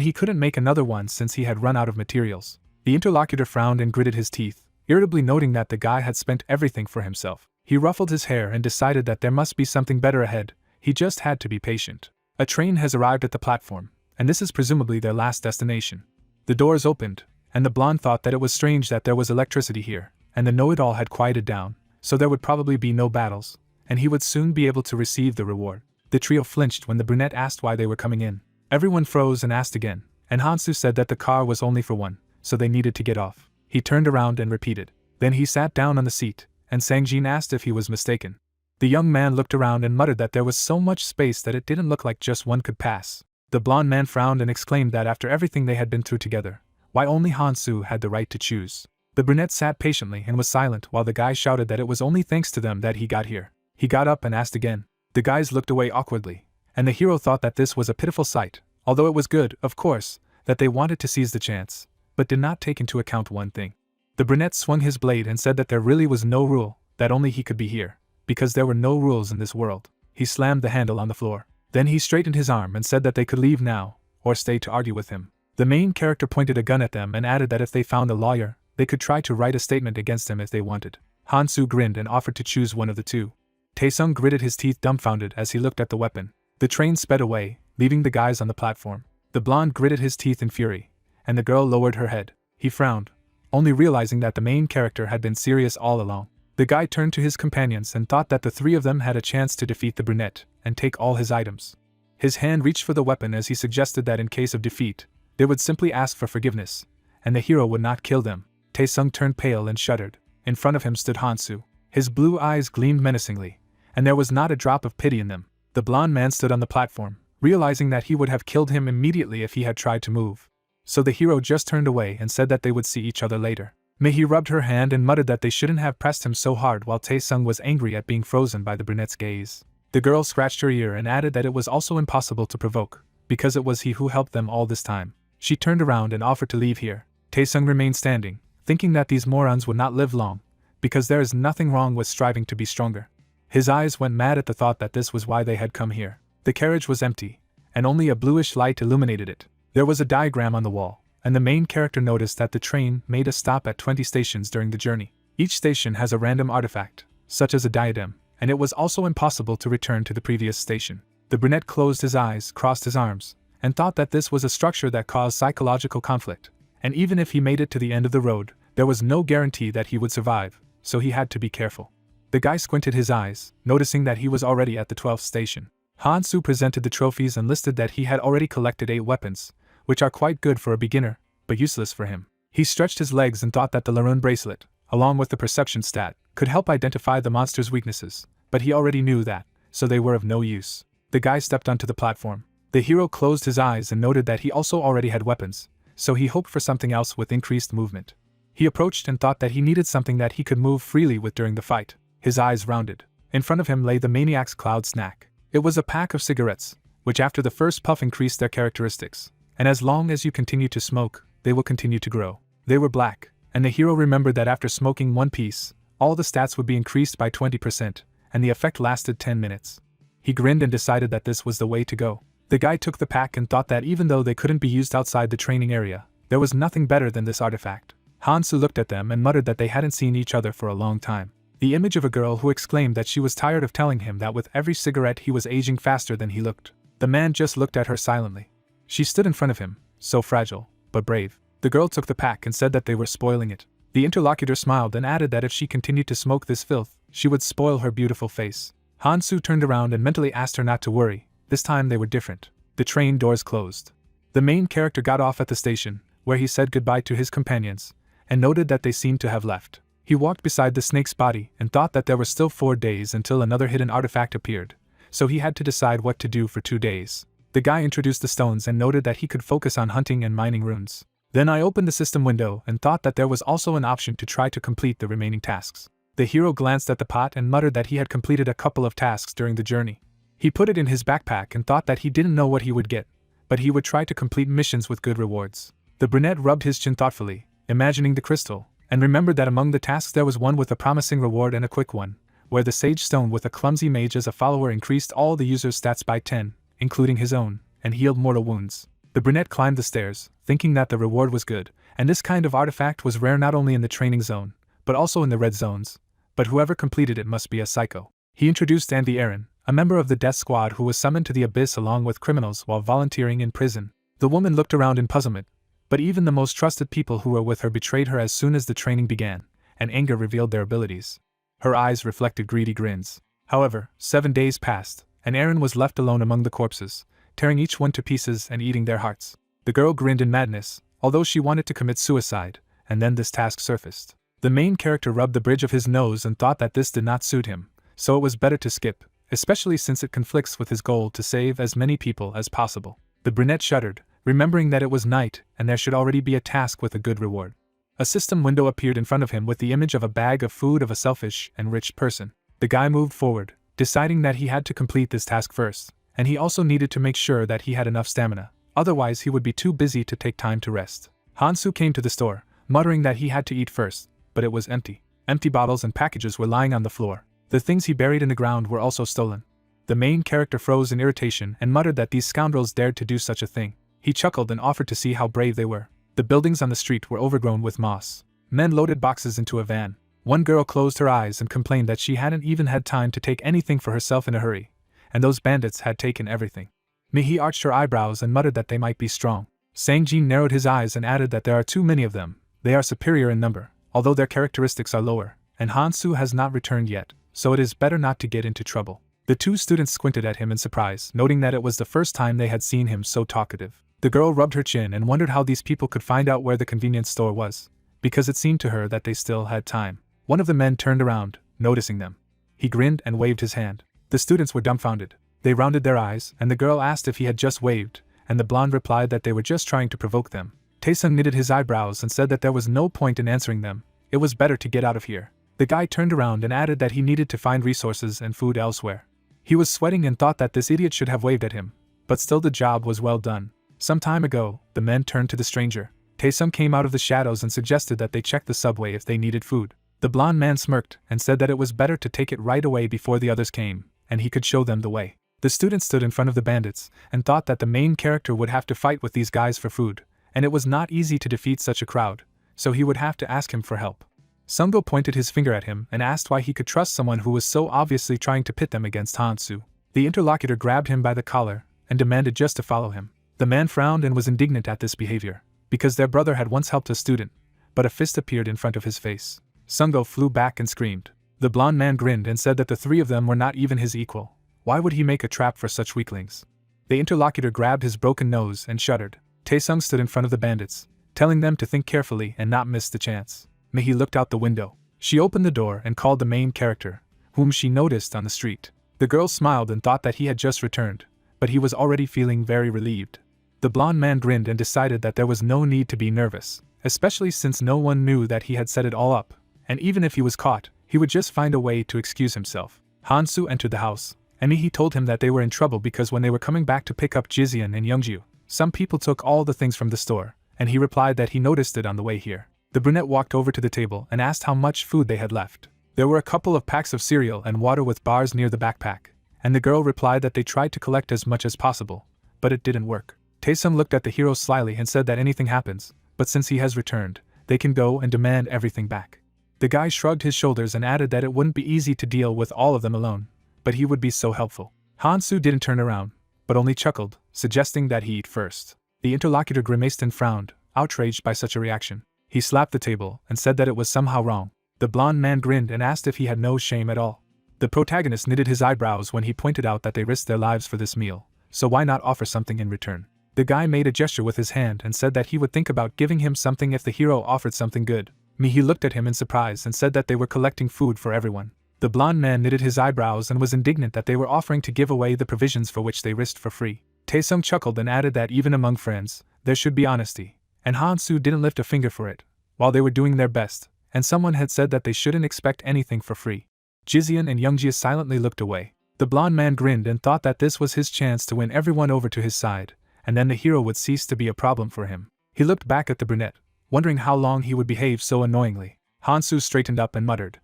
[SPEAKER 1] he couldn't make another one since he had run out of materials. The interlocutor frowned and gritted his teeth, irritably noting that the guy had spent everything for himself. He ruffled his hair and decided that there must be something better ahead. He just had to be patient. A train has arrived at the platform, and this is presumably their last destination. The doors opened, and the blonde thought that it was strange that there was electricity here, and the know-it-all had quieted down, so there would probably be no battles, and he would soon be able to receive the reward. The trio flinched when the brunette asked why they were coming in. Everyone froze and asked again, and Hansu said that the car was only for one, so they needed to get off. He turned around and repeated. Then he sat down on the seat, and Sangjin asked if he was mistaken. The young man looked around and muttered that there was so much space that it didn't look like just one could pass. The blonde man frowned and exclaimed that after everything they had been through together, why only Hansu had the right to choose. The brunette sat patiently and was silent while the guy shouted that it was only thanks to them that he got here. He got up and asked again. The guys looked away awkwardly, and the hero thought that this was a pitiful sight, although it was good, of course, that they wanted to seize the chance, but did not take into account one thing. The brunette swung his blade and said that there really was no rule, that only he could be here, because there were no rules in this world. He slammed the handle on the floor. Then he straightened his arm and said that they could leave now, or stay to argue with him. The main character pointed a gun at them and added that if they found a lawyer, they could try to write a statement against him if they wanted. Hansu grinned and offered to choose one of the two. Taesung gritted his teeth dumbfounded as he looked at the weapon. The train sped away, leaving the guys on the platform. The blonde gritted his teeth in fury, and the girl lowered her head. He frowned, only realizing that the main character had been serious all along. The guy turned to his companions and thought that the three of them had a chance to defeat the brunette and take all his items. His hand reached for the weapon as he suggested that in case of defeat, they would simply ask for forgiveness, and the hero would not kill them. Taesung turned pale and shuddered. In front of him stood Hansu. His blue eyes gleamed menacingly, and there was not a drop of pity in them. The blonde man stood on the platform, realizing that he would have killed him immediately if he had tried to move. So the hero just turned away and said that they would see each other later. He rubbed her hand and muttered that they shouldn't have pressed him so hard while Taesung was angry at being frozen by the brunette's gaze. The girl scratched her ear and added that it was also impossible to provoke, because it was he who helped them all this time. She turned around and offered to leave here. Taesung remained standing, thinking that these morons would not live long, because there is nothing wrong with striving to be stronger. His eyes went mad at the thought that this was why they had come here. The carriage was empty, and only a bluish light illuminated it. There was a diagram on the wall, and the main character noticed that the train made a stop at 20 stations during the journey. Each station has a random artifact, such as a diadem, and it was also impossible to return to the previous station. The brunette closed his eyes, crossed his arms, and thought that this was a structure that caused psychological conflict, and even if he made it to the end of the road, there was no guarantee that he would survive, so he had to be careful. The guy squinted his eyes, noticing that he was already at the 12th station. Hansu presented the trophies and listed that he had already collected 8 weapons, which are quite good for a beginner, but useless for him. He stretched his legs and thought that the Larun bracelet, along with the perception stat, could help identify the monster's weaknesses, but he already knew that, so they were of no use. The guy stepped onto the platform. The hero closed his eyes and noted that he also already had weapons, so he hoped for something else with increased movement. He approached and thought that he needed something that he could move freely with during the fight. His eyes rounded. In front of him lay the maniac's cloud snack. It was a pack of cigarettes, which after the first puff increased their characteristics, and as long as you continue to smoke, they will continue to grow. They were black, and the hero remembered that after smoking one piece, all the stats would be increased by 20%, and the effect lasted 10 minutes. He grinned and decided that this was the way to go. The guy took the pack and thought that even though they couldn't be used outside the training area, there was nothing better than this artifact. Hansu looked at them and muttered that they hadn't seen each other for a long time. The image of a girl who exclaimed that she was tired of telling him that with every cigarette he was aging faster than he looked. The man just looked at her silently. She stood in front of him, so fragile, but brave. The girl took the pack and said that they were spoiling it. The interlocutor smiled and added that if she continued to smoke this filth, she would spoil her beautiful face. Hansu turned around and mentally asked her not to worry. This time they were different. The train doors closed. The main character got off at the station, where he said goodbye to his companions, and noted that they seemed to have left. He walked beside the snake's body and thought that there were still 4 days until another hidden artifact appeared, so he had to decide what to do for 2 days. The guy introduced the stones and noted that he could focus on hunting and mining runes. Then I opened the system window and thought that there was also an option to try to complete the remaining tasks. The hero glanced at the pot and muttered that he had completed a couple of tasks during the journey. He put it in his backpack and thought that he didn't know what he would get, but he would try to complete missions with good rewards. The brunette rubbed his chin thoughtfully, imagining the crystal, and remembered that among the tasks there was one with a promising reward and a quick one, where the sage stone with a clumsy mage as a follower increased all the user's stats by 10, including his own, and healed mortal wounds. The brunette climbed the stairs, thinking that the reward was good, and this kind of artifact was rare not only in the training zone, but also in the red zones, but whoever completed it must be a psycho. He introduced Andy Aaron, a member of the death squad who was summoned to the abyss along with criminals while volunteering in prison. The woman looked around in puzzlement, but even the most trusted people who were with her betrayed her as soon as the training began, and anger revealed their abilities. Her eyes reflected greedy grins. However, 7 days passed, and Aaron was left alone among the corpses, tearing each one to pieces and eating their hearts. The girl grinned in madness, although she wanted to commit suicide, and then this task surfaced. The main character rubbed the bridge of his nose and thought that this did not suit him, so it was better to skip, especially since it conflicts with his goal to save as many people as possible. The brunette shuddered, remembering that it was night and there should already be a task with a good reward. A system window appeared in front of him with the image of a bag of food of a selfish and rich person. The guy moved forward, deciding that he had to complete this task first, and he also needed to make sure that he had enough stamina, otherwise he would be too busy to take time to rest. Hansu came to the store, muttering that he had to eat first, but it was empty. Empty bottles and packages were lying on the floor. The things he buried in the ground were also stolen. The main character froze in irritation and muttered that these scoundrels dared to do such a thing. He chuckled and offered to see how brave they were. The buildings on the street were overgrown with moss. Men loaded boxes into a van. One girl closed her eyes and complained that she hadn't even had time to take anything for herself in a hurry, and those bandits had taken everything. Mihi arched her eyebrows and muttered that they might be strong. Sangjin narrowed his eyes and added that there are too many of them. They are superior in number, although their characteristics are lower, and Hansu has not returned yet, so it is better not to get into trouble. The two students squinted at him in surprise, noting that it was the first time they had seen him so talkative. The girl rubbed her chin and wondered how these people could find out where the convenience store was, because it seemed to her that they still had time. One of the men turned around, noticing them. He grinned and waved his hand. The students were dumbfounded. They rounded their eyes, and the girl asked if he had just waved, and the blonde replied that they were just trying to provoke them. Taesung knitted his eyebrows and said that there was no point in answering them. It was better to get out of here. The guy turned around and added that he needed to find resources and food elsewhere. He was sweating and thought that this idiot should have waved at him, but still the job was well done. Some time ago, the men turned to the stranger. Taesung came out of the shadows and suggested that they check the subway if they needed food. The blonde man smirked and said that it was better to take it right away before the others came, and he could show them the way. The students stood in front of the bandits and thought that the main character would have to fight with these guys for food, and it was not easy to defeat such a crowd, so he would have to ask him for help. Sungo pointed his finger at him and asked why he could trust someone who was so obviously trying to pit them against Hansu. The interlocutor grabbed him by the collar and demanded just to follow him. The man frowned and was indignant at this behavior, because their brother had once helped a student, but a fist appeared in front of his face. Sungo flew back and screamed. The blonde man grinned and said that the three of them were not even his equal. Why would he make a trap for such weaklings? The interlocutor grabbed his broken nose and shuddered. Taesung stood in front of the bandits, telling them to think carefully and not miss the chance. Mihi looked out the window. She opened the door and called the main character, whom she noticed on the street. The girl smiled and thought that he had just returned, but he was already feeling very relieved. The blonde man grinned and decided that there was no need to be nervous, especially since no one knew that he had set it all up, and even if he was caught, he would just find a way to excuse himself. Hansu entered the house, and Mihi told him that they were in trouble because when they were coming back to pick up Jizian and Youngju, some people took all the things from the store, and he replied that he noticed it on the way here. The brunette walked over to the table and asked how much food they had left. There were a couple of packs of cereal and water with bars near the backpack, and the girl replied that they tried to collect as much as possible, but it didn't work. Taesung looked at the hero slyly and said that anything happens, but since he has returned, they can go and demand everything back. The guy shrugged his shoulders and added that it wouldn't be easy to deal with all of them alone, but he would be so helpful. Hansu didn't turn around, but only chuckled, suggesting that he eat first. The interlocutor grimaced and frowned, outraged by such a reaction. He slapped the table and said that it was somehow wrong. The blonde man grinned and asked if he had no shame at all. The protagonist knitted his eyebrows when he pointed out that they risked their lives for this meal, so why not offer something in return? The guy made a gesture with his hand and said that he would think about giving him something if the hero offered something good. Mihi looked at him in surprise and said that they were collecting food for everyone. The blonde man knitted his eyebrows and was indignant that they were offering to give away the provisions for which they risked for free. Taesung chuckled and added that even among friends, there should be honesty, and Hansu didn't lift a finger for it, while they were doing their best, and someone had said that they shouldn't expect anything for free. Jizian and Youngjia silently looked away. The blonde man grinned and thought that this was his chance to win everyone over to his side, and then the hero would cease to be a problem for him. He looked back at the brunette, wondering how long he would behave so annoyingly. Hansu straightened up and muttered,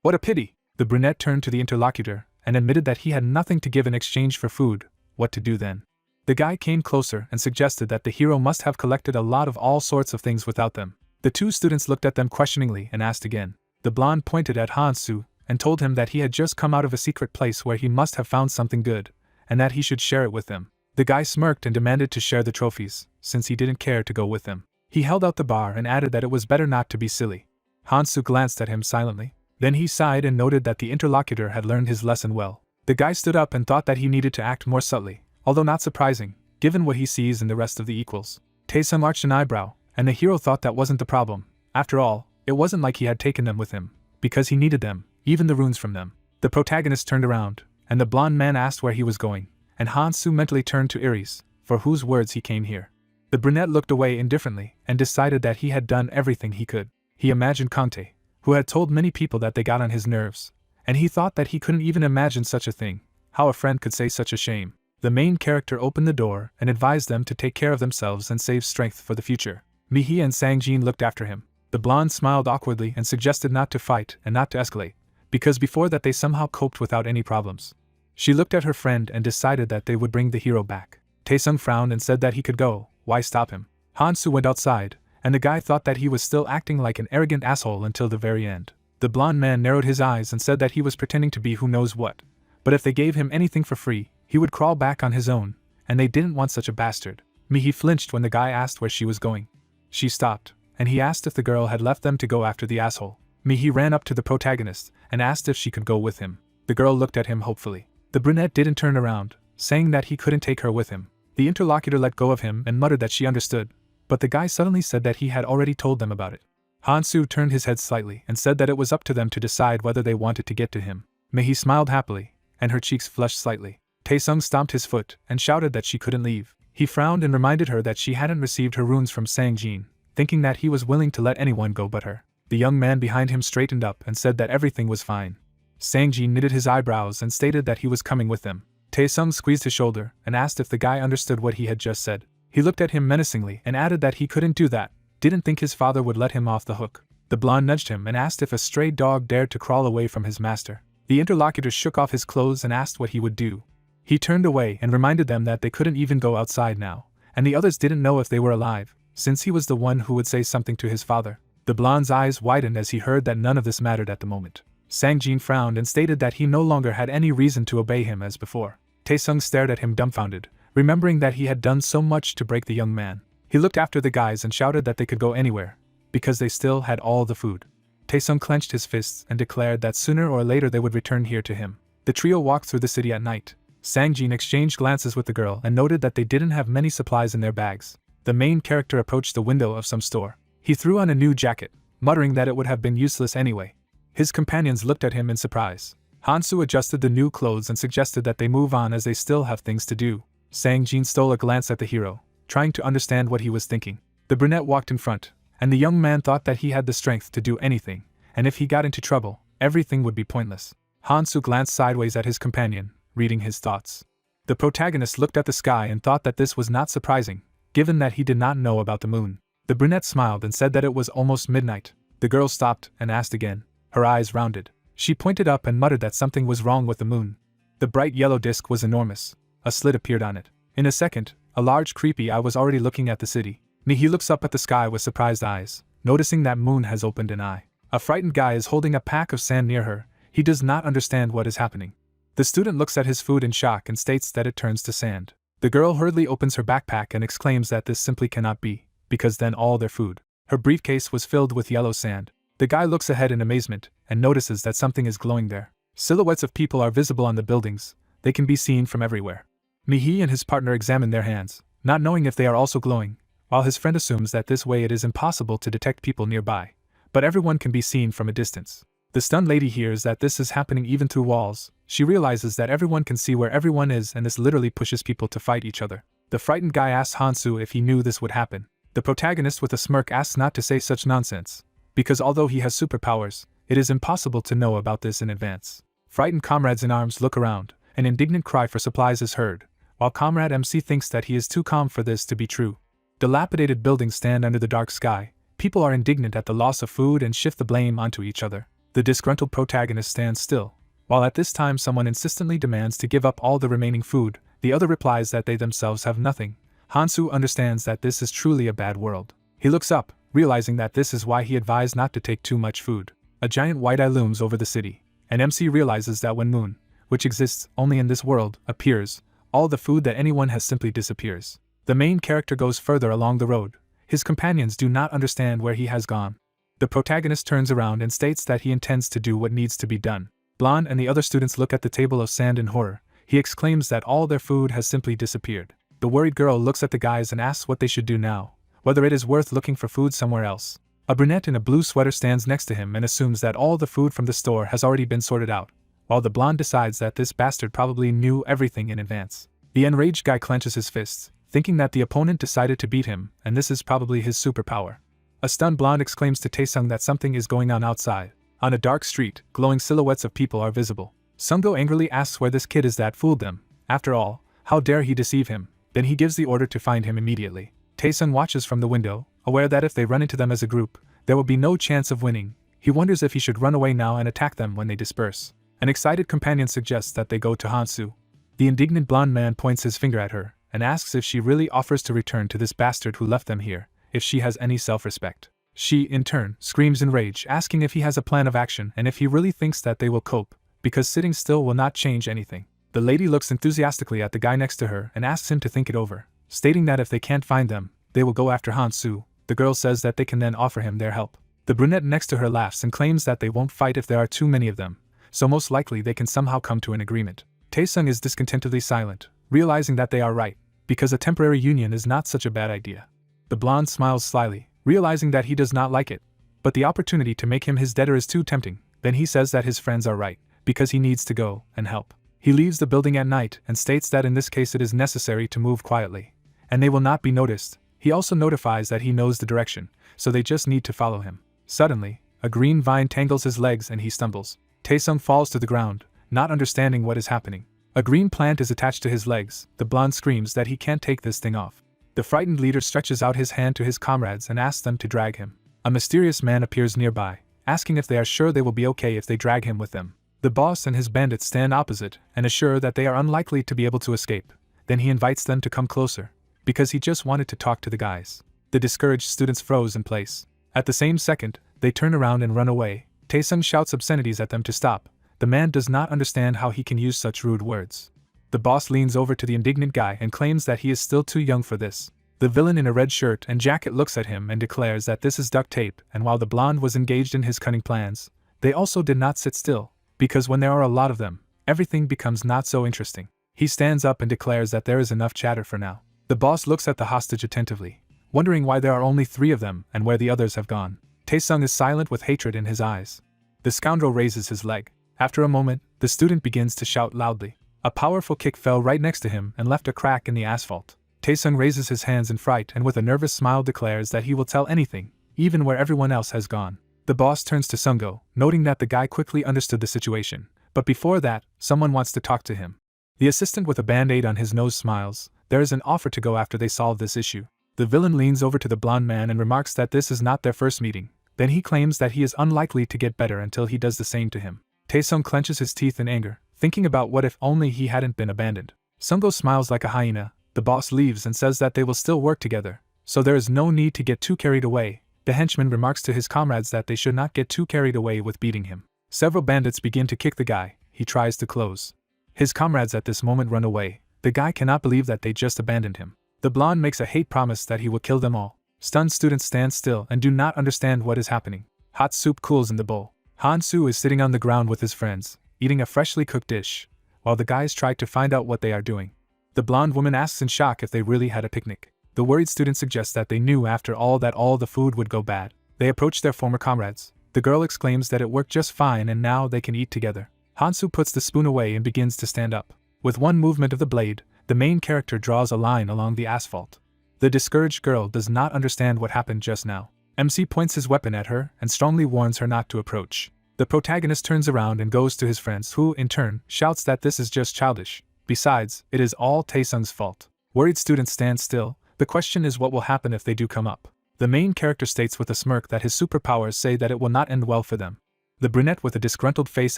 [SPEAKER 1] "What a pity!" The brunette turned to the interlocutor and admitted that he had nothing to give in exchange for food. What to do then? The guy came closer and suggested that the hero must have collected a lot of all sorts of things without them. The two students looked at them questioningly and asked again. The blonde pointed at Hansu and told him that he had just come out of a secret place where he must have found something good, and that he should share it with them. The guy smirked and demanded to share the trophies, since he didn't care to go with them. He held out the bar and added that it was better not to be silly. Hansu glanced at him silently. Then he sighed and noted that the interlocutor had learned his lesson well. The guy stood up and thought that he needed to act more subtly, although not surprising, given what he sees in the rest of the equals. Taesung arched an eyebrow, and the hero thought that wasn't the problem. After all, it wasn't like he had taken them with him, because he needed them, even the runes from them. The protagonist turned around, and the blonde man asked where he was going, and Hansu mentally turned to Iris, for whose words he came here. The brunette looked away indifferently and decided that he had done everything he could. He imagined Kante, who had told many people that they got on his nerves, and he thought that he couldn't even imagine such a thing, how a friend could say such a shame. The main character opened the door and advised them to take care of themselves and save strength for the future. Mihi and Sangjin looked after him. The blonde smiled awkwardly and suggested not to fight and not to escalate, because before that they somehow coped without any problems. She looked at her friend and decided that they would bring the hero back. Taesung frowned and said that he could go, why stop him? Hansu went outside, and the guy thought that he was still acting like an arrogant asshole until the very end. The blonde man narrowed his eyes and said that he was pretending to be who knows what, but if they gave him anything for free, he would crawl back on his own, and they didn't want such a bastard. Mihi flinched when the guy asked where she was going. She stopped, and he asked if the girl had left them to go after the asshole. Mihi ran up to the protagonist and asked if she could go with him. The girl looked at him hopefully. The brunette didn't turn around, saying that he couldn't take her with him. The interlocutor let go of him and muttered that she understood, but the guy suddenly said that he had already told them about it. Hansu turned his head slightly and said that it was up to them to decide whether they wanted to get to him. Mihi smiled happily, and her cheeks flushed slightly. Taesung stomped his foot and shouted that she couldn't leave. He frowned and reminded her that she hadn't received her runes from Sangjin, thinking that he was willing to let anyone go but her. The young man behind him straightened up and said that everything was fine. Sangjin knitted his eyebrows and stated that he was coming with them. Taesung squeezed his shoulder and asked if the guy understood what he had just said. He looked at him menacingly and added that he couldn't do that, didn't think his father would let him off the hook. The blonde nudged him and asked if a stray dog dared to crawl away from his master. The interlocutor shook off his clothes and asked what he would do. He turned away and reminded them that they couldn't even go outside now, and the others didn't know if they were alive, since he was the one who would say something to his father. The blonde's eyes widened as he heard that none of this mattered at the moment. Sangjin frowned and stated that he no longer had any reason to obey him as before. Taesung stared at him dumbfounded, remembering that he had done so much to break the young man. He looked after the guys and shouted that they could go anywhere, because they still had all the food. Taesung clenched his fists and declared that sooner or later they would return here to him. The trio walked through the city at night. Sangjin exchanged glances with the girl and noted that they didn't have many supplies in their bags. The main character approached the window of some store. He threw on a new jacket, muttering that it would have been useless anyway. His companions looked at him in surprise. Hansu adjusted the new clothes and suggested that they move on as they still have things to do. Sangjin stole a glance at the hero, trying to understand what he was thinking. The brunette walked in front, and the young man thought that he had the strength to do anything, and if he got into trouble, everything would be pointless. Hansu glanced sideways at his companion, reading his thoughts. The protagonist looked at the sky and thought that this was not surprising, given that he did not know about the moon. The brunette smiled and said that it was almost midnight. The girl stopped and asked again. Her eyes rounded. She pointed up and muttered that something was wrong with the moon. The bright yellow disk was enormous. A slit appeared on it. In a second, a large creepy eye was already looking at the city. Mihi looks up at the sky with surprised eyes, noticing that moon has opened an eye. A frightened guy is holding a pack of sand near her. He does not understand what is happening. The student looks at his food in shock and states that it turns to sand. The girl hurriedly opens her backpack and exclaims that this simply cannot be, because then all their food. Her briefcase was filled with yellow sand. The guy looks ahead in amazement and notices that something is glowing there. Silhouettes of people are visible on the buildings. They can be seen from everywhere. Mihi and his partner examine their hands, not knowing if they are also glowing, while his friend assumes that this way it is impossible to detect people nearby, but everyone can be seen from a distance. The stunned lady hears that this is happening even through walls. She realizes that everyone can see where everyone is, and this literally pushes people to fight each other. The frightened guy asks Hansu if he knew this would happen. The protagonist with a smirk asks not to say such nonsense, because although he has superpowers, it is impossible to know about this in advance. Frightened comrades in arms look around. An indignant cry for supplies is heard, while Comrade MC thinks that he is too calm for this to be true. Dilapidated buildings stand under the dark sky. People are indignant at the loss of food and shift the blame onto each other. The disgruntled protagonist stands still. While at this time someone insistently demands to give up all the remaining food, the other replies that they themselves have nothing. Hansu understands that this is truly a bad world. He looks up, realizing that this is why he advised not to take too much food. A giant white eye looms over the city, and MC realizes that when moon, which exists only in this world, appears, all the food that anyone has simply disappears. The main character goes further along the road. His companions do not understand where he has gone. The protagonist turns around and states that he intends to do what needs to be done. Blonde and the other students look at the table of sand in horror. He exclaims that all their food has simply disappeared. The worried girl looks at the guys and asks what they should do now, whether it is worth looking for food somewhere else. A brunette in a blue sweater stands next to him and assumes that all the food from the store has already been sorted out, while the blonde decides that this bastard probably knew everything in advance. The enraged guy clenches his fists, thinking that the opponent decided to beat him, and this is probably his superpower. A stunned blonde exclaims to Taesung that something is going on outside. On a dark street, glowing silhouettes of people are visible. Sunggo angrily asks where this kid is that fooled them. After all, how dare he deceive him? Then he gives the order to find him immediately. Taesung watches from the window, aware that if they run into them as a group, there will be no chance of winning. He wonders if he should run away now and attack them when they disperse. An excited companion suggests that they go to Hansu. The indignant blonde man points his finger at her, and asks if she really offers to return to this bastard who left them here, if she has any self-respect. She, in turn, screams in rage, asking if he has a plan of action and if he really thinks that they will cope, because sitting still will not change anything. The lady looks enthusiastically at the guy next to her and asks him to think it over, stating that if they can't find them, they will go after Hansu. The girl says that they can then offer him their help. The brunette next to her laughs and claims that they won't fight if there are too many of them, so most likely they can somehow come to an agreement. Taesung is discontentedly silent, realizing that they are right, because a temporary union is not such a bad idea. The blonde smiles slyly, realizing that he does not like it, but the opportunity to make him his debtor is too tempting. Then he says that his friends are right, because he needs to go and help. He leaves the building at night and states that in this case it is necessary to move quietly, and they will not be noticed. He also notifies that he knows the direction, so they just need to follow him. Suddenly, a green vine tangles his legs and he stumbles. Taesung falls to the ground, not understanding what is happening. A green plant is attached to his legs. The blonde screams that he can't take this thing off. The frightened leader stretches out his hand to his comrades and asks them to drag him. A mysterious man appears nearby, asking if they are sure they will be okay if they drag him with them. The boss and his bandits stand opposite and assure that they are unlikely to be able to escape. Then he invites them to come closer, because he just wanted to talk to the guys. The discouraged students froze in place. At the same second, they turn around and run away. Taesung shouts obscenities at them to stop. The man does not understand how he can use such rude words. The boss leans over to the indignant guy and claims that he is still too young for this. The villain in a red shirt and jacket looks at him and declares that this is duct tape, and while the blonde was engaged in his cunning plans, they also did not sit still, because when there are a lot of them, everything becomes not so interesting. He stands up and declares that there is enough chatter for now. The boss looks at the hostage attentively, wondering why there are only 3 of them and where the others have gone. Taesung is silent with hatred in his eyes. The scoundrel raises his leg. After a moment, the student begins to shout loudly. A powerful kick fell right next to him and left a crack in the asphalt. Taesung raises his hands in fright and with a nervous smile declares that he will tell anything, even where everyone else has gone. The boss turns to Sunggo, noting that the guy quickly understood the situation, but before that, someone wants to talk to him. The assistant with a band-aid on his nose smiles. There is an offer to go after they solve this issue. The villain leans over to the blonde man and remarks that this is not their first meeting. Then he claims that he is unlikely to get better until he does the same to him. Taesung clenches his teeth in anger, thinking about what if only he hadn't been abandoned. Sunggo smiles like a hyena. The boss leaves and says that they will still work together, so there is no need to get too carried away. The henchman remarks to his comrades that they should not get too carried away with beating him. Several bandits begin to kick the guy. He tries to close. His comrades at this moment run away. The guy cannot believe that they just abandoned him. The blonde makes a hate promise that he will kill them all. Stunned students stand still and do not understand what is happening. Hot soup cools in the bowl. Han-soo is sitting on the ground with his friends, eating a freshly cooked dish, while the guys try to find out what they are doing. The blonde woman asks in shock if they really had a picnic. The worried student suggests that they knew after all that all the food would go bad. They approach their former comrades. The girl exclaims that it worked just fine and now they can eat together. Han-soo puts the spoon away and begins to stand up. With one movement of the blade, the main character draws a line along the asphalt. The discouraged girl does not understand what happened just now. MC points his weapon at her and strongly warns her not to approach. The protagonist turns around and goes to his friends who, in turn, shouts that this is just childish, Besides, it is all Taesung's fault. Worried students stand still. The question is what will happen if they do come up. The main character states with a smirk that his superpowers say that it will not end well for them. The brunette with a disgruntled face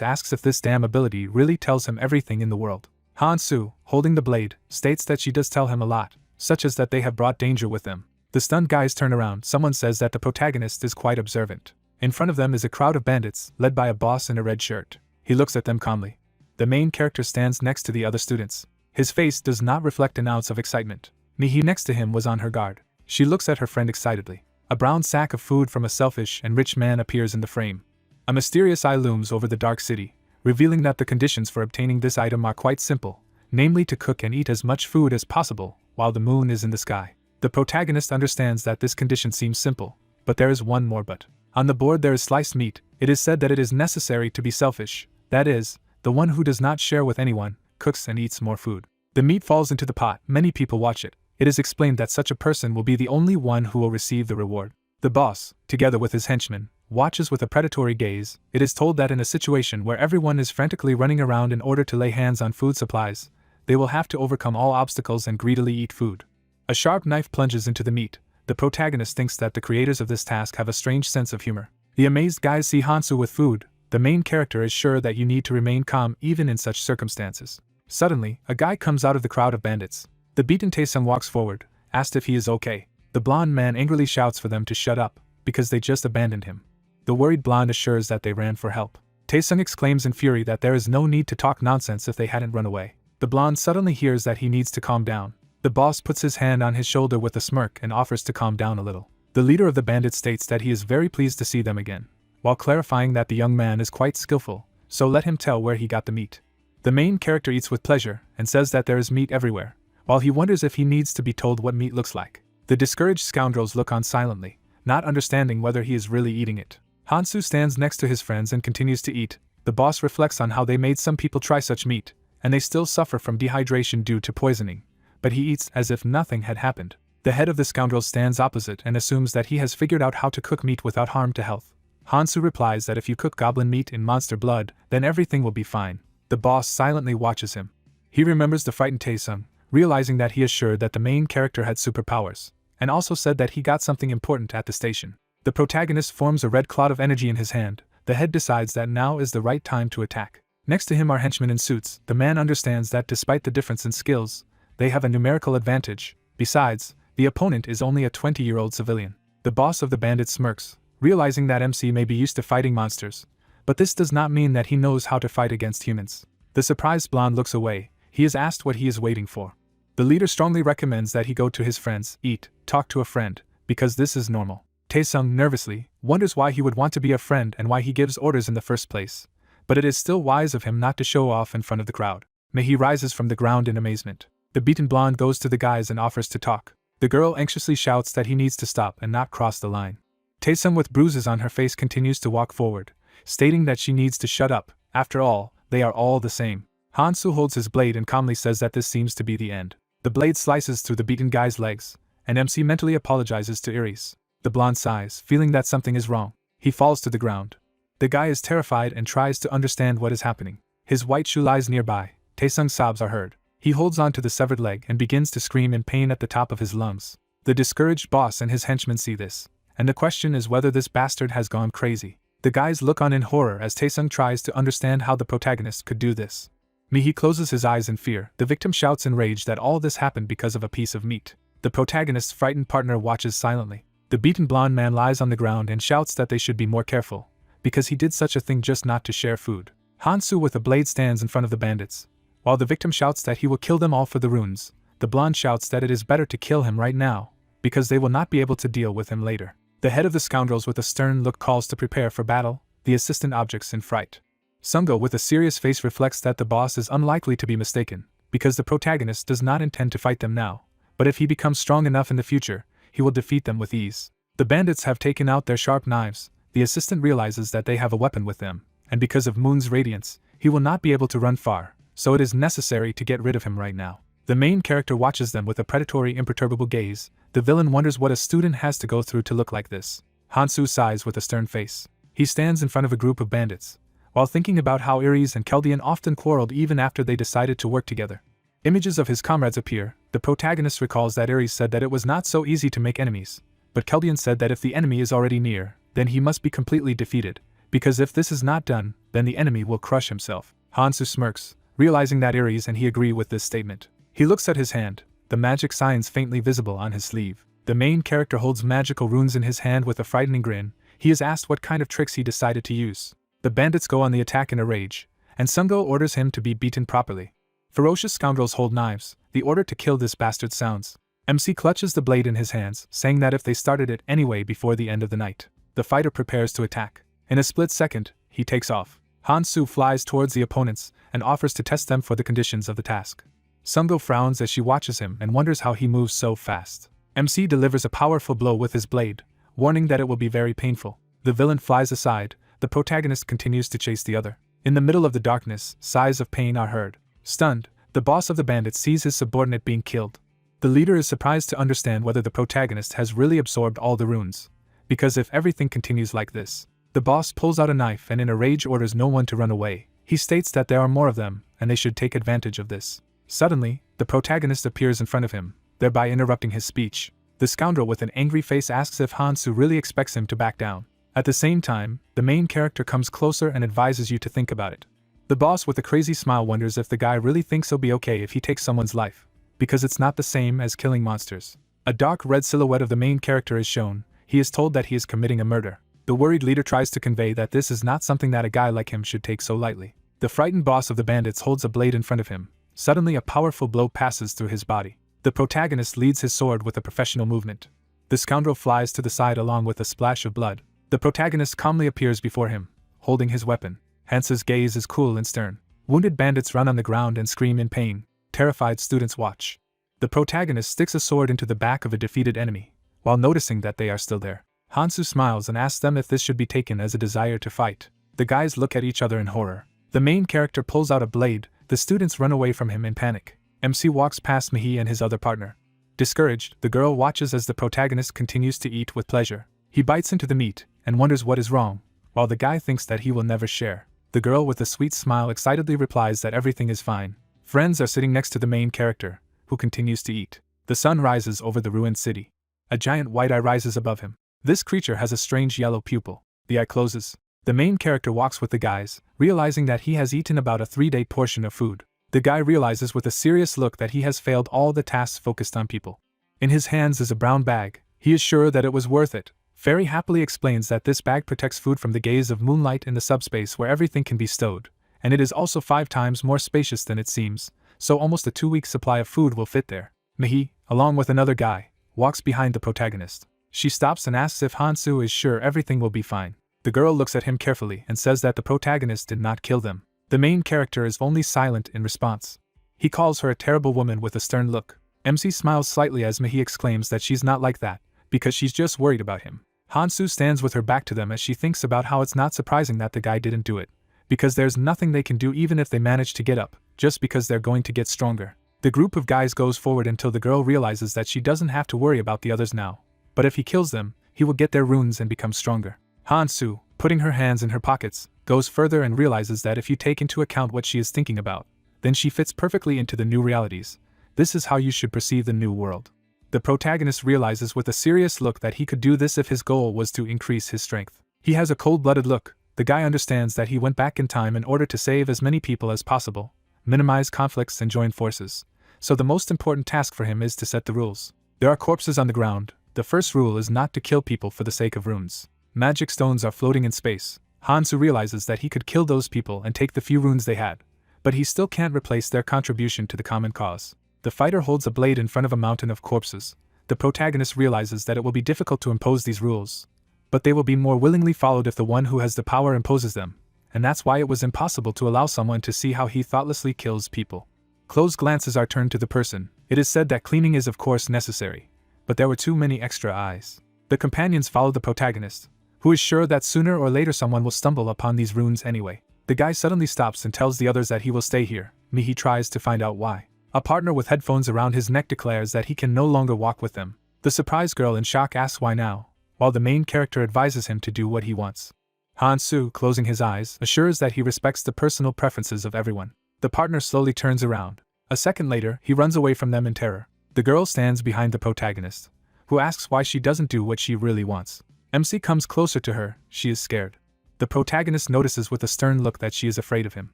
[SPEAKER 1] asks if this damn ability really tells him everything in the world. Han-soo, holding the blade, states that she does tell him a lot, such as that they have brought danger with them. The stunned guys turn around. Someone says that the protagonist is quite observant. In front of them is a crowd of bandits, led by a boss in a red shirt. He looks at them calmly. The main character stands next to the other students. His face does not reflect an ounce of excitement. Mihi next to him was on her guard. She looks at her friend excitedly. A brown sack of food from a selfish and rich man appears in the frame. A mysterious eye looms over the dark city, revealing that the conditions for obtaining this item are quite simple, namely to cook and eat as much food as possible while the moon is in the sky. The protagonist understands that this condition seems simple, but there is one more but. On the board there is sliced meat. It is said that it is necessary to be selfish, that is, the one who does not share with anyone, cooks and eats more food. The meat falls into the pot. Many people watch it. It is explained that such a person will be the only one who will receive the reward. The boss, together with his henchmen, watches with a predatory gaze. It is told that in a situation where everyone is frantically running around in order to lay hands on food supplies, they will have to overcome all obstacles and greedily eat food. A sharp knife plunges into the meat. The protagonist thinks that the creators of this task have a strange sense of humor. The amazed guys see Han-soo with food. The main character is sure that you need to remain calm even in such circumstances. Suddenly, a guy comes out of the crowd of bandits. The beaten Taesung walks forward, asked if he is okay. The blonde man angrily shouts for them to shut up, because they just abandoned him. The worried blonde assures that they ran for help. Taesung exclaims in fury that there is no need to talk nonsense if they hadn't run away. The blonde suddenly hears that he needs to calm down. The boss puts his hand on his shoulder with a smirk and offers to calm down a little. The leader of the bandits states that he is very pleased to see them again, while clarifying that the young man is quite skillful, so let him tell where he got the meat. The main character eats with pleasure and says that there is meat everywhere, while he wonders if he needs to be told what meat looks like. The discouraged scoundrels look on silently, not understanding whether he is really eating it. Han-soo stands next to his friends and continues to eat. The boss reflects on how they made some people try such meat, and they still suffer from dehydration due to poisoning, but he eats as if nothing had happened. The head of the scoundrels stands opposite and assumes that he has figured out how to cook meat without harm to health. Han-soo replies that if you cook goblin meat in monster blood, then everything will be fine. The boss silently watches him. He remembers the frightened Taesung, realizing that he is sure that the main character had superpowers, and also said that he got something important at the station. The protagonist forms a red cloud of energy in his hand. The head decides that now is the right time to attack. Next to him are henchmen in suits. The man understands that despite the difference in skills, they have a numerical advantage. Besides, the opponent is only a 20-year-old civilian. The boss of the bandits smirks, realizing that MC may be used to fighting monsters, but this does not mean that he knows how to fight against humans. The surprised blonde looks away. He is asked what he is waiting for. The leader strongly recommends that he go to his friends, eat, talk to a friend, because this is normal. Taesung nervously wonders why he would want to be a friend and why he gives orders in the first place, but it is still wise of him not to show off in front of the crowd. He rises from the ground in amazement. The beaten blonde goes to the guys and offers to talk. The girl anxiously shouts that he needs to stop and not cross the line. Taesung with bruises on her face continues to walk forward, stating that she needs to shut up. After all, they are all the same. Han-soo holds his blade and calmly says that this seems to be the end. The blade slices through the beaten guy's legs, and MC mentally apologizes to Iris. The blonde sighs, feeling that something is wrong. He falls to the ground. The guy is terrified and tries to understand what is happening. His white shoe lies nearby. Taesung's sobs are heard. He holds on to the severed leg and begins to scream in pain at the top of his lungs. The discouraged boss and his henchmen see this, and the question is whether this bastard has gone crazy. The guys look on in horror as Taesung tries to understand how the protagonist could do this. He closes his eyes in fear. The victim shouts in rage that all this happened because of a piece of meat. The protagonist's frightened partner watches silently. The beaten blonde man lies on the ground and shouts that they should be more careful, because he did such a thing just not to share food. Han-soo with a blade stands in front of the bandits. While the victim shouts that he will kill them all for the runes, the blonde shouts that it is better to kill him right now, because they will not be able to deal with him later. The head of the scoundrels with a stern look calls to prepare for battle. The assistant objects in fright. Sungo with a serious face reflects that the boss is unlikely to be mistaken, because the protagonist does not intend to fight them now, but if he becomes strong enough in the future, he will defeat them with ease. The bandits have taken out their sharp knives. The assistant realizes that they have a weapon with them, and because of Moon's radiance, he will not be able to run far, so it is necessary to get rid of him right now. The main character watches them with a predatory, imperturbable gaze. The villain wonders what a student has to go through to look like this. Han-soo sighs with a stern face. He stands in front of a group of bandits, while thinking about how Iris and Keldian often quarreled even after they decided to work together. Images of his comrades appear. The protagonist recalls that Ares said that it was not so easy to make enemies, but Keldian said that if the enemy is already near, then he must be completely defeated, because if this is not done, then the enemy will crush himself. Hansu smirks, realizing that Ares and he agree with this statement. He looks at his hand, the magic signs faintly visible on his sleeve. The main character holds magical runes in his hand with a frightening grin. He is asked what kind of tricks he decided to use. The bandits go on the attack in a rage, and Sungo orders him to be beaten properly. Ferocious scoundrels hold knives. The order to kill this bastard sounds. MC clutches the blade in his hands, saying that if they started it anyway before the end of the night, the fighter prepares to attack. In a split second, he takes off. Hansu flies towards the opponents and offers to test them for the conditions of the task. Sungo frowns as she watches him and wonders how he moves so fast. MC delivers a powerful blow with his blade, warning that it will be very painful. The villain flies aside. The protagonist continues to chase the other. In the middle of the darkness, sighs of pain are heard. Stunned, the boss of the bandits sees his subordinate being killed. The leader is surprised to understand whether the protagonist has really absorbed all the runes, because if everything continues like this, the boss pulls out a knife and in a rage orders no one to run away. He states that there are more of them, and they should take advantage of this. Suddenly, the protagonist appears in front of him, thereby interrupting his speech. The scoundrel with an angry face asks if Hansu really expects him to back down. At the same time, the main character comes closer and advises you to think about it. The boss with a crazy smile wonders if the guy really thinks he'll be okay if he takes someone's life, because it's not the same as killing monsters. A dark red silhouette of the main character is shown. He is told that he is committing a murder. The worried leader tries to convey that this is not something that a guy like him should take so lightly. The frightened boss of the bandits holds a blade in front of him. Suddenly a powerful blow passes through his body. The protagonist leads his sword with a professional movement. The scoundrel flies to the side along with a splash of blood. The protagonist calmly appears before him, holding his weapon. Hansu's gaze is cool and stern. Wounded bandits run on the ground and scream in pain. Terrified students watch. The protagonist sticks a sword into the back of a defeated enemy, while noticing that they are still there. Hansu smiles and asks them if this should be taken as a desire to fight. The guys look at each other in horror. The main character pulls out a blade. The students run away from him in panic. MC walks past Mihi and his other partner. Discouraged, the girl watches as the protagonist continues to eat with pleasure. He bites into the meat and wonders what is wrong, while the guy thinks that he will never share. The girl with a sweet smile excitedly replies that everything is fine. Friends are sitting next to the main character, who continues to eat. The sun rises over the ruined city. A giant white eye rises above him. This creature has a strange yellow pupil. The eye closes. The main character walks with the guys, realizing that he has eaten about a 3-day portion of food. The guy realizes with a serious look that he has failed all the tasks focused on people. In his hands is a brown bag. He is sure that it was worth it. Fairy happily explains that this bag protects food from the gaze of moonlight in the subspace where everything can be stowed, and it is also 5 times more spacious than it seems, so almost a 2-week supply of food will fit there. Mihi, along with another guy, walks behind the protagonist. She stops and asks if Hansu is sure everything will be fine. The girl looks at him carefully and says that the protagonist did not kill them. The main character is only silent in response. He calls her a terrible woman with a stern look. MC smiles slightly as Mihi exclaims that she's not like that, because she's just worried about him. Hansu stands with her back to them as she thinks about how it's not surprising that the guy didn't do it, because there's nothing they can do even if they manage to get up, just because they're going to get stronger. The group of guys goes forward until the girl realizes that she doesn't have to worry about the others now, but if he kills them, he will get their runes and become stronger. Hansu, putting her hands in her pockets, goes further and realizes that if you take into account what she is thinking about, then she fits perfectly into the new realities. This is how you should perceive the new world. The protagonist realizes with a serious look that he could do this if his goal was to increase his strength. He has a cold-blooded look. The guy understands that he went back in time in order to save as many people as possible, minimize conflicts and join forces. So the most important task for him is to set the rules. There are corpses on the ground. The first rule is not to kill people for the sake of runes. Magic stones are floating in space. Hansu realizes that he could kill those people and take the few runes they had, but he still can't replace their contribution to the common cause. The fighter holds a blade in front of a mountain of corpses. The protagonist realizes that it will be difficult to impose these rules, but they will be more willingly followed if the one who has the power imposes them, and that's why it was impossible to allow someone to see how he thoughtlessly kills people. Close glances are turned to the person. It is said that cleaning is of course necessary, but there were too many extra eyes. The companions follow the protagonist, who is sure that sooner or later someone will stumble upon these runes anyway. The guy suddenly stops and tells the others that he will stay here. Mihi tries to find out why. A partner with headphones around his neck declares that he can no longer walk with them. The surprised girl in shock asks why now, while the main character advises him to do what he wants. Hansu, closing his eyes, assures that he respects the personal preferences of everyone. The partner slowly turns around. A second later, he runs away from them in terror. The girl stands behind the protagonist, who asks why she doesn't do what she really wants. MC comes closer to her, she is scared. The protagonist notices with a stern look that she is afraid of him.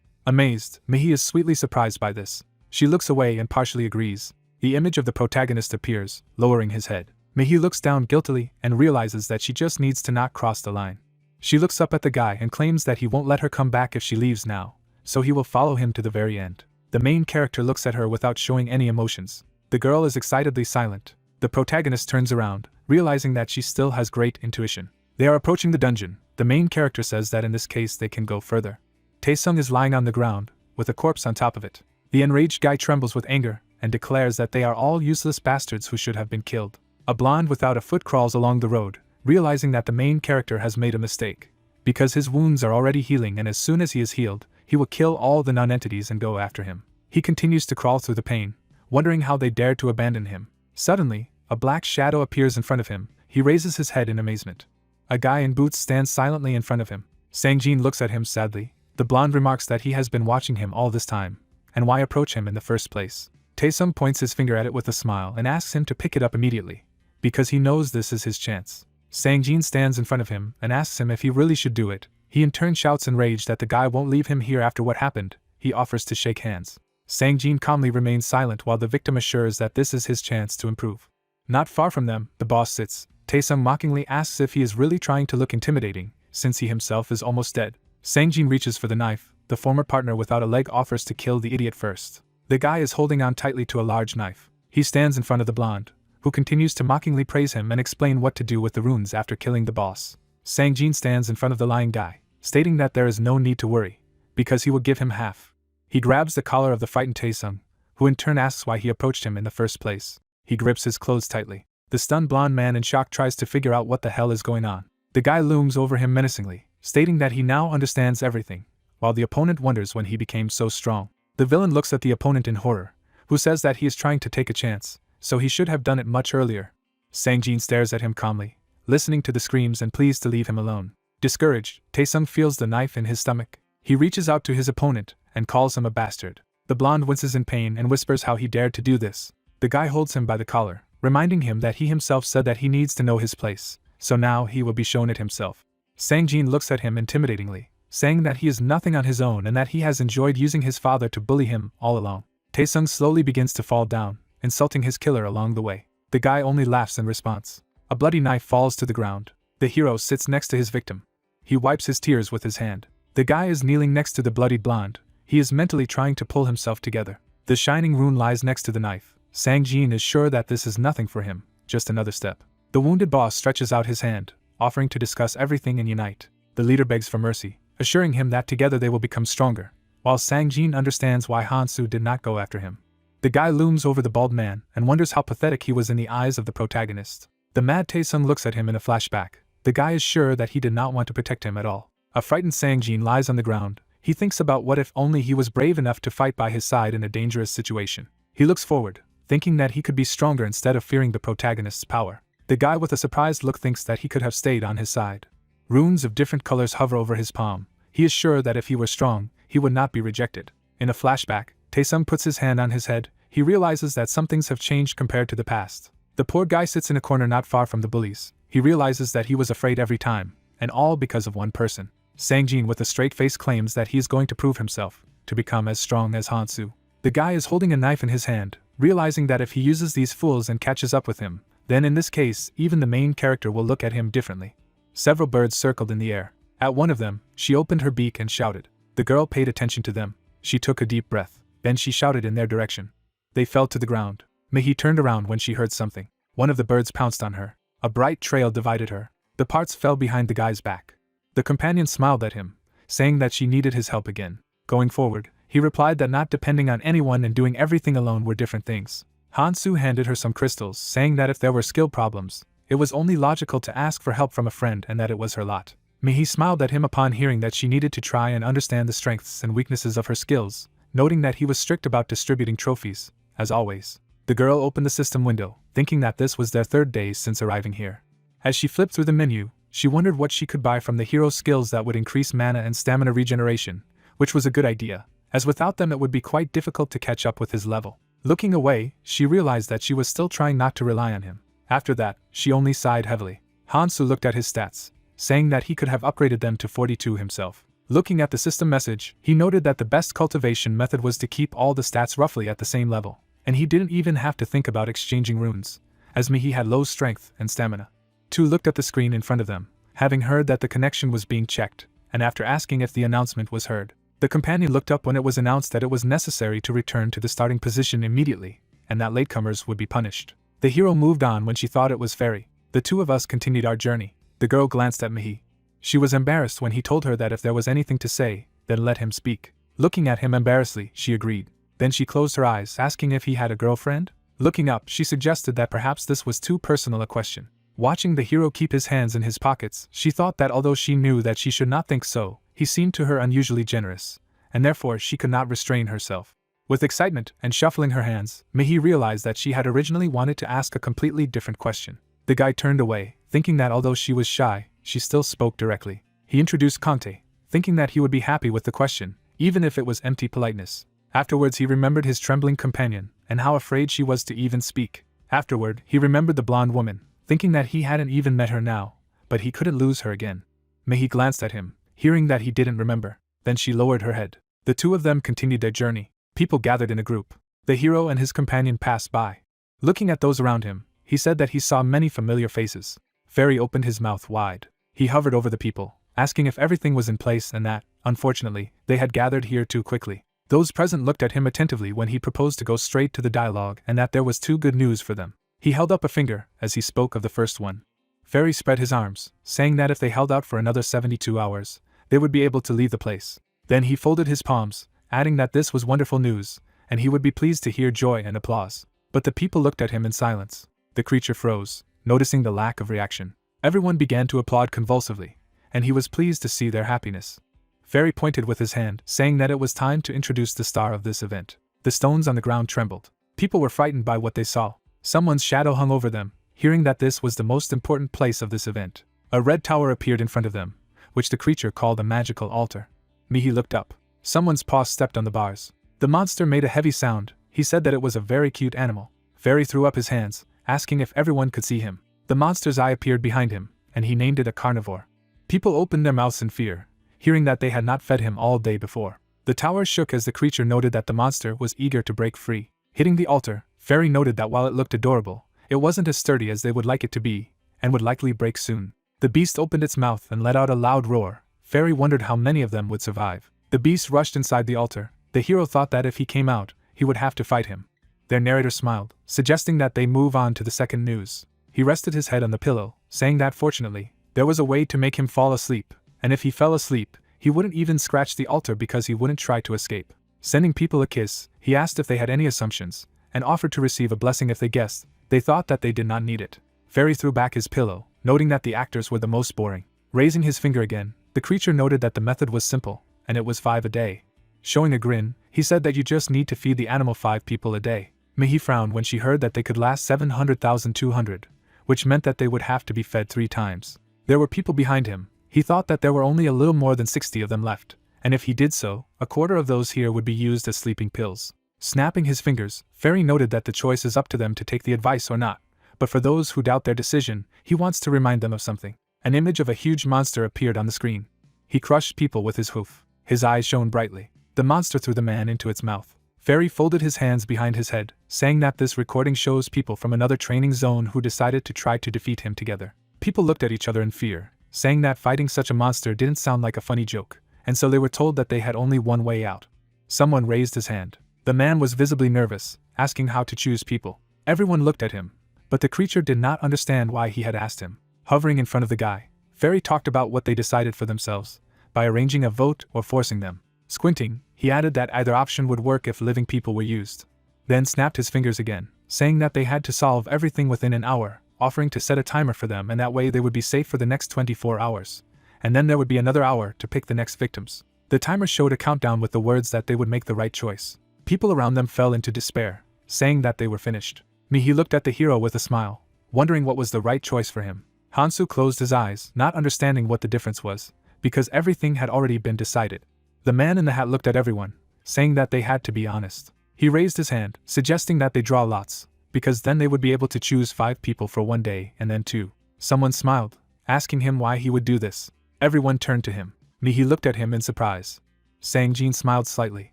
[SPEAKER 1] Amazed, Mihi is sweetly surprised by this. She looks away and partially agrees. The image of the protagonist appears, lowering his head. Mihi looks down guiltily and realizes that she just needs to not cross the line. She looks up at the guy and claims that he won't let her come back if she leaves now, so he will follow him to the very end. The main character looks at her without showing any emotions. The girl is excitedly silent. The protagonist turns around, realizing that she still has great intuition. They are approaching the dungeon. The main character says that in this case they can go further. Taesung is lying on the ground, with a corpse on top of it. The enraged guy trembles with anger and declares that they are all useless bastards who should have been killed. A blonde without a foot crawls along the road, realizing that the main character has made a mistake. Because his wounds are already healing, and as soon as he is healed, he will kill all the non-entities and go after him. He continues to crawl through the pain, wondering how they dared to abandon him. Suddenly, a black shadow appears in front of him. He raises his head in amazement. A guy in boots stands silently in front of him. Sang-jin looks at him sadly. The blonde remarks that he has been watching him all this time, and why approach him in the first place. Taesung points his finger at it with a smile and asks him to pick it up immediately, because he knows this is his chance. Sang-jin stands in front of him and asks him if he really should do it. He in turn shouts enraged that the guy won't leave him here after what happened. He offers to shake hands. Sang-jin calmly remains silent while the victim assures that this is his chance to improve. Not far from them, the boss sits. Taesung mockingly asks if he is really trying to look intimidating, since he himself is almost dead. Sang-jin reaches for the knife. The former partner without a leg offers to kill the idiot first. The guy is holding on tightly to a large knife. He stands in front of the blonde, who continues to mockingly praise him and explain what to do with the runes after killing the boss. Sang-jin stands in front of the lying guy, stating that there is no need to worry, because he will give him half. He grabs the collar of the frightened Taesung, who in turn asks why he approached him in the first place. He grips his clothes tightly. The stunned blonde man in shock tries to figure out what the hell is going on. The guy looms over him menacingly, stating that he now understands everything, while the opponent wonders when he became so strong. The villain looks at the opponent in horror, who says that he is trying to take a chance, so he should have done it much earlier. Sang-jin stares at him calmly, listening to the screams and pleads to leave him alone. Discouraged, Taesung feels the knife in his stomach. He reaches out to his opponent and calls him a bastard. The blonde winces in pain and whispers how he dared to do this. The guy holds him by the collar, reminding him that he himself said that he needs to know his place, so now he will be shown it himself. Sang-jin looks at him intimidatingly, saying that he is nothing on his own and that he has enjoyed using his father to bully him all along. Taesung slowly begins to fall down, insulting his killer along the way. The guy only laughs in response. A bloody knife falls to the ground. The hero sits next to his victim. He wipes his tears with his hand. The guy is kneeling next to the bloodied blonde. He is mentally trying to pull himself together. The shining rune lies next to the knife. Sang-jin is sure that this is nothing for him, just another step. The wounded boss stretches out his hand, offering to discuss everything and unite. The leader begs for mercy, assuring him that together they will become stronger, while Sang-jin understands why Han-soo did not go after him. The guy looms over the bald man and wonders how pathetic he was in the eyes of the protagonist. The mad Taesung looks at him in a flashback. The guy is sure that he did not want to protect him at all. A frightened Sang-jin lies on the ground. He thinks about what if only he was brave enough to fight by his side in a dangerous situation. He looks forward, thinking that he could be stronger instead of fearing the protagonist's power. The guy with a surprised look thinks that he could have stayed on his side. Runes of different colors hover over his palm. He is sure that if he were strong, he would not be rejected. In a flashback, Taesung puts his hand on his head. He realizes that some things have changed compared to the past. The poor guy sits in a corner not far from the bullies. He realizes that he was afraid every time, and all because of one person. Sang-jin with a straight face claims that he is going to prove himself, to become as strong as Han-soo. The guy is holding a knife in his hand, realizing that if he uses these fools and catches up with him, then in this case, even the main character will look at him differently. Several birds circled in the air. At one of them, she opened her beak and shouted. The girl paid attention to them. She took a deep breath. Then she shouted in their direction. They fell to the ground. Mihi turned around when she heard something. One of the birds pounced on her. A bright trail divided her. The parts fell behind the guy's back. The companion smiled at him, saying that she needed his help again. Going forward, he replied that not depending on anyone and doing everything alone were different things. Han-soo handed her some crystals, saying that if there were skill problems, it was only logical to ask for help from a friend and that it was her lot. Mihi smiled at him upon hearing that she needed to try and understand the strengths and weaknesses of her skills, noting that he was strict about distributing trophies, as always. The girl opened the system window, thinking that this was their third day since arriving here. As she flipped through the menu, she wondered what she could buy from the hero's skills that would increase mana and stamina regeneration, which was a good idea, as without them it would be quite difficult to catch up with his level. Looking away, she realized that she was still trying not to rely on him. After that, she only sighed heavily. Hansu looked at his stats, saying that he could have upgraded them to 42 himself. Looking at the system message, he noted that the best cultivation method was to keep all the stats roughly at the same level, and he didn't even have to think about exchanging runes, as Mihi had low strength and stamina. Two looked at the screen in front of them, having heard that the connection was being checked, and after asking if the announcement was heard. The companion looked up when it was announced that it was necessary to return to the starting position immediately, and that latecomers would be punished. The hero moved on when she thought it was Fairy. The two of us continued our journey. The girl glanced at Mihi. She was embarrassed when he told her that if there was anything to say, then let him speak. Looking at him embarrassedly, she agreed. Then she closed her eyes, asking if he had a girlfriend. Looking up, she suggested that perhaps this was too personal a question. Watching the hero keep his hands in his pockets, she thought that although she knew that she should not think so, he seemed to her unusually generous, and therefore she could not restrain herself. With excitement and shuffling her hands, Mihi realized that she had originally wanted to ask a completely different question. The guy turned away, thinking that although she was shy, she still spoke directly. He introduced Conte, thinking that he would be happy with the question, even if it was empty politeness. Afterwards he remembered his trembling companion, and how afraid she was to even speak. Afterward, he remembered the blonde woman, thinking that he hadn't even met her now, but he couldn't lose her again. Mihi glanced at him, hearing that he didn't remember. Then she lowered her head. The two of them continued their journey. People gathered in a group. The hero and his companion passed by. Looking at those around him, he said that he saw many familiar faces. Fairy opened his mouth wide. He hovered over the people, asking if everything was in place and that, unfortunately, they had gathered here too quickly. Those present looked at him attentively when he proposed to go straight to the dialogue and that there was too good news for them. He held up a finger as he spoke of the first one. Fairy spread his arms, saying that if they held out for another 72 hours, they would be able to leave the place. Then he folded his palms, adding that this was wonderful news, and he would be pleased to hear joy and applause. But the people looked at him in silence. The creature froze, noticing the lack of reaction. Everyone began to applaud convulsively, and he was pleased to see their happiness. Fairy pointed with his hand, saying that it was time to introduce the star of this event. The stones on the ground trembled. People were frightened by what they saw. Someone's shadow hung over them, hearing that this was the most important place of this event. A red tower appeared in front of them, which the creature called a magical altar. Mihi looked up. Someone's paw stepped on the bars. The monster made a heavy sound. He said that it was a very cute animal. Fairy threw up his hands, asking if everyone could see him. The monster's eye appeared behind him, and he named it a carnivore. People opened their mouths in fear, hearing that they had not fed him all day before. The tower shook as the creature noted that the monster was eager to break free. Hitting the altar, Fairy noted that while it looked adorable, it wasn't as sturdy as they would like it to be, and would likely break soon. The beast opened its mouth and let out a loud roar. Fairy wondered how many of them would survive. The beast rushed inside the altar. The hero thought that if he came out, he would have to fight him. Their narrator smiled, suggesting that they move on to the second news. He rested his head on the pillow, saying that fortunately, there was a way to make him fall asleep, and if he fell asleep, he wouldn't even scratch the altar because he wouldn't try to escape. Sending people a kiss, he asked if they had any assumptions, and offered to receive a blessing if they guessed. They thought that they did not need it. Fairy threw back his pillow, noting that the actors were the most boring. Raising his finger again, the creature noted that the method was simple, and it was 5 a day. Showing a grin, he said that you just need to feed the animal 5 people a day. Mihi frowned when she heard that they could last 700,200, which meant that they would have to be fed 3 times. There were people behind him. He thought that there were only a little more than 60 of them left, and if he did so, a quarter of those here would be used as sleeping pills. Snapping his fingers, Fairy noted that the choice is up to them to take the advice or not, but for those who doubt their decision, he wants to remind them of something. An image of a huge monster appeared on the screen. He crushed people with his hoof. His eyes shone brightly. The monster threw the man into its mouth. Fairy folded his hands behind his head, saying that this recording shows people from another training zone who decided to try to defeat him together. People looked at each other in fear, saying that fighting such a monster didn't sound like a funny joke, and so they were told that they had only one way out. Someone raised his hand. The man was visibly nervous, asking how to choose people. Everyone looked at him, but the creature did not understand why he had asked him. Hovering in front of the guy, Fairy talked about what they decided for themselves, by arranging a vote or forcing them. Squinting, he added that either option would work if living people were used. Then snapped his fingers again, saying that they had to solve everything within an hour, offering to set a timer for them and that way they would be safe for the next 24 hours. And then there would be another hour to pick the next victims. The timer showed a countdown with the words that they would make the right choice. People around them fell into despair, saying that they were finished. Mihi looked at the hero with a smile, wondering what was the right choice for him. Hansu closed his eyes, not understanding what the difference was, because everything had already been decided. The man in the hat looked at everyone, saying that they had to be honest. He raised his hand, suggesting that they draw lots, because then they would be able to choose 5 people for one day and then 2. Someone smiled, asking him why he would do this. Everyone turned to him. He looked at him in surprise. Sang-jin smiled slightly,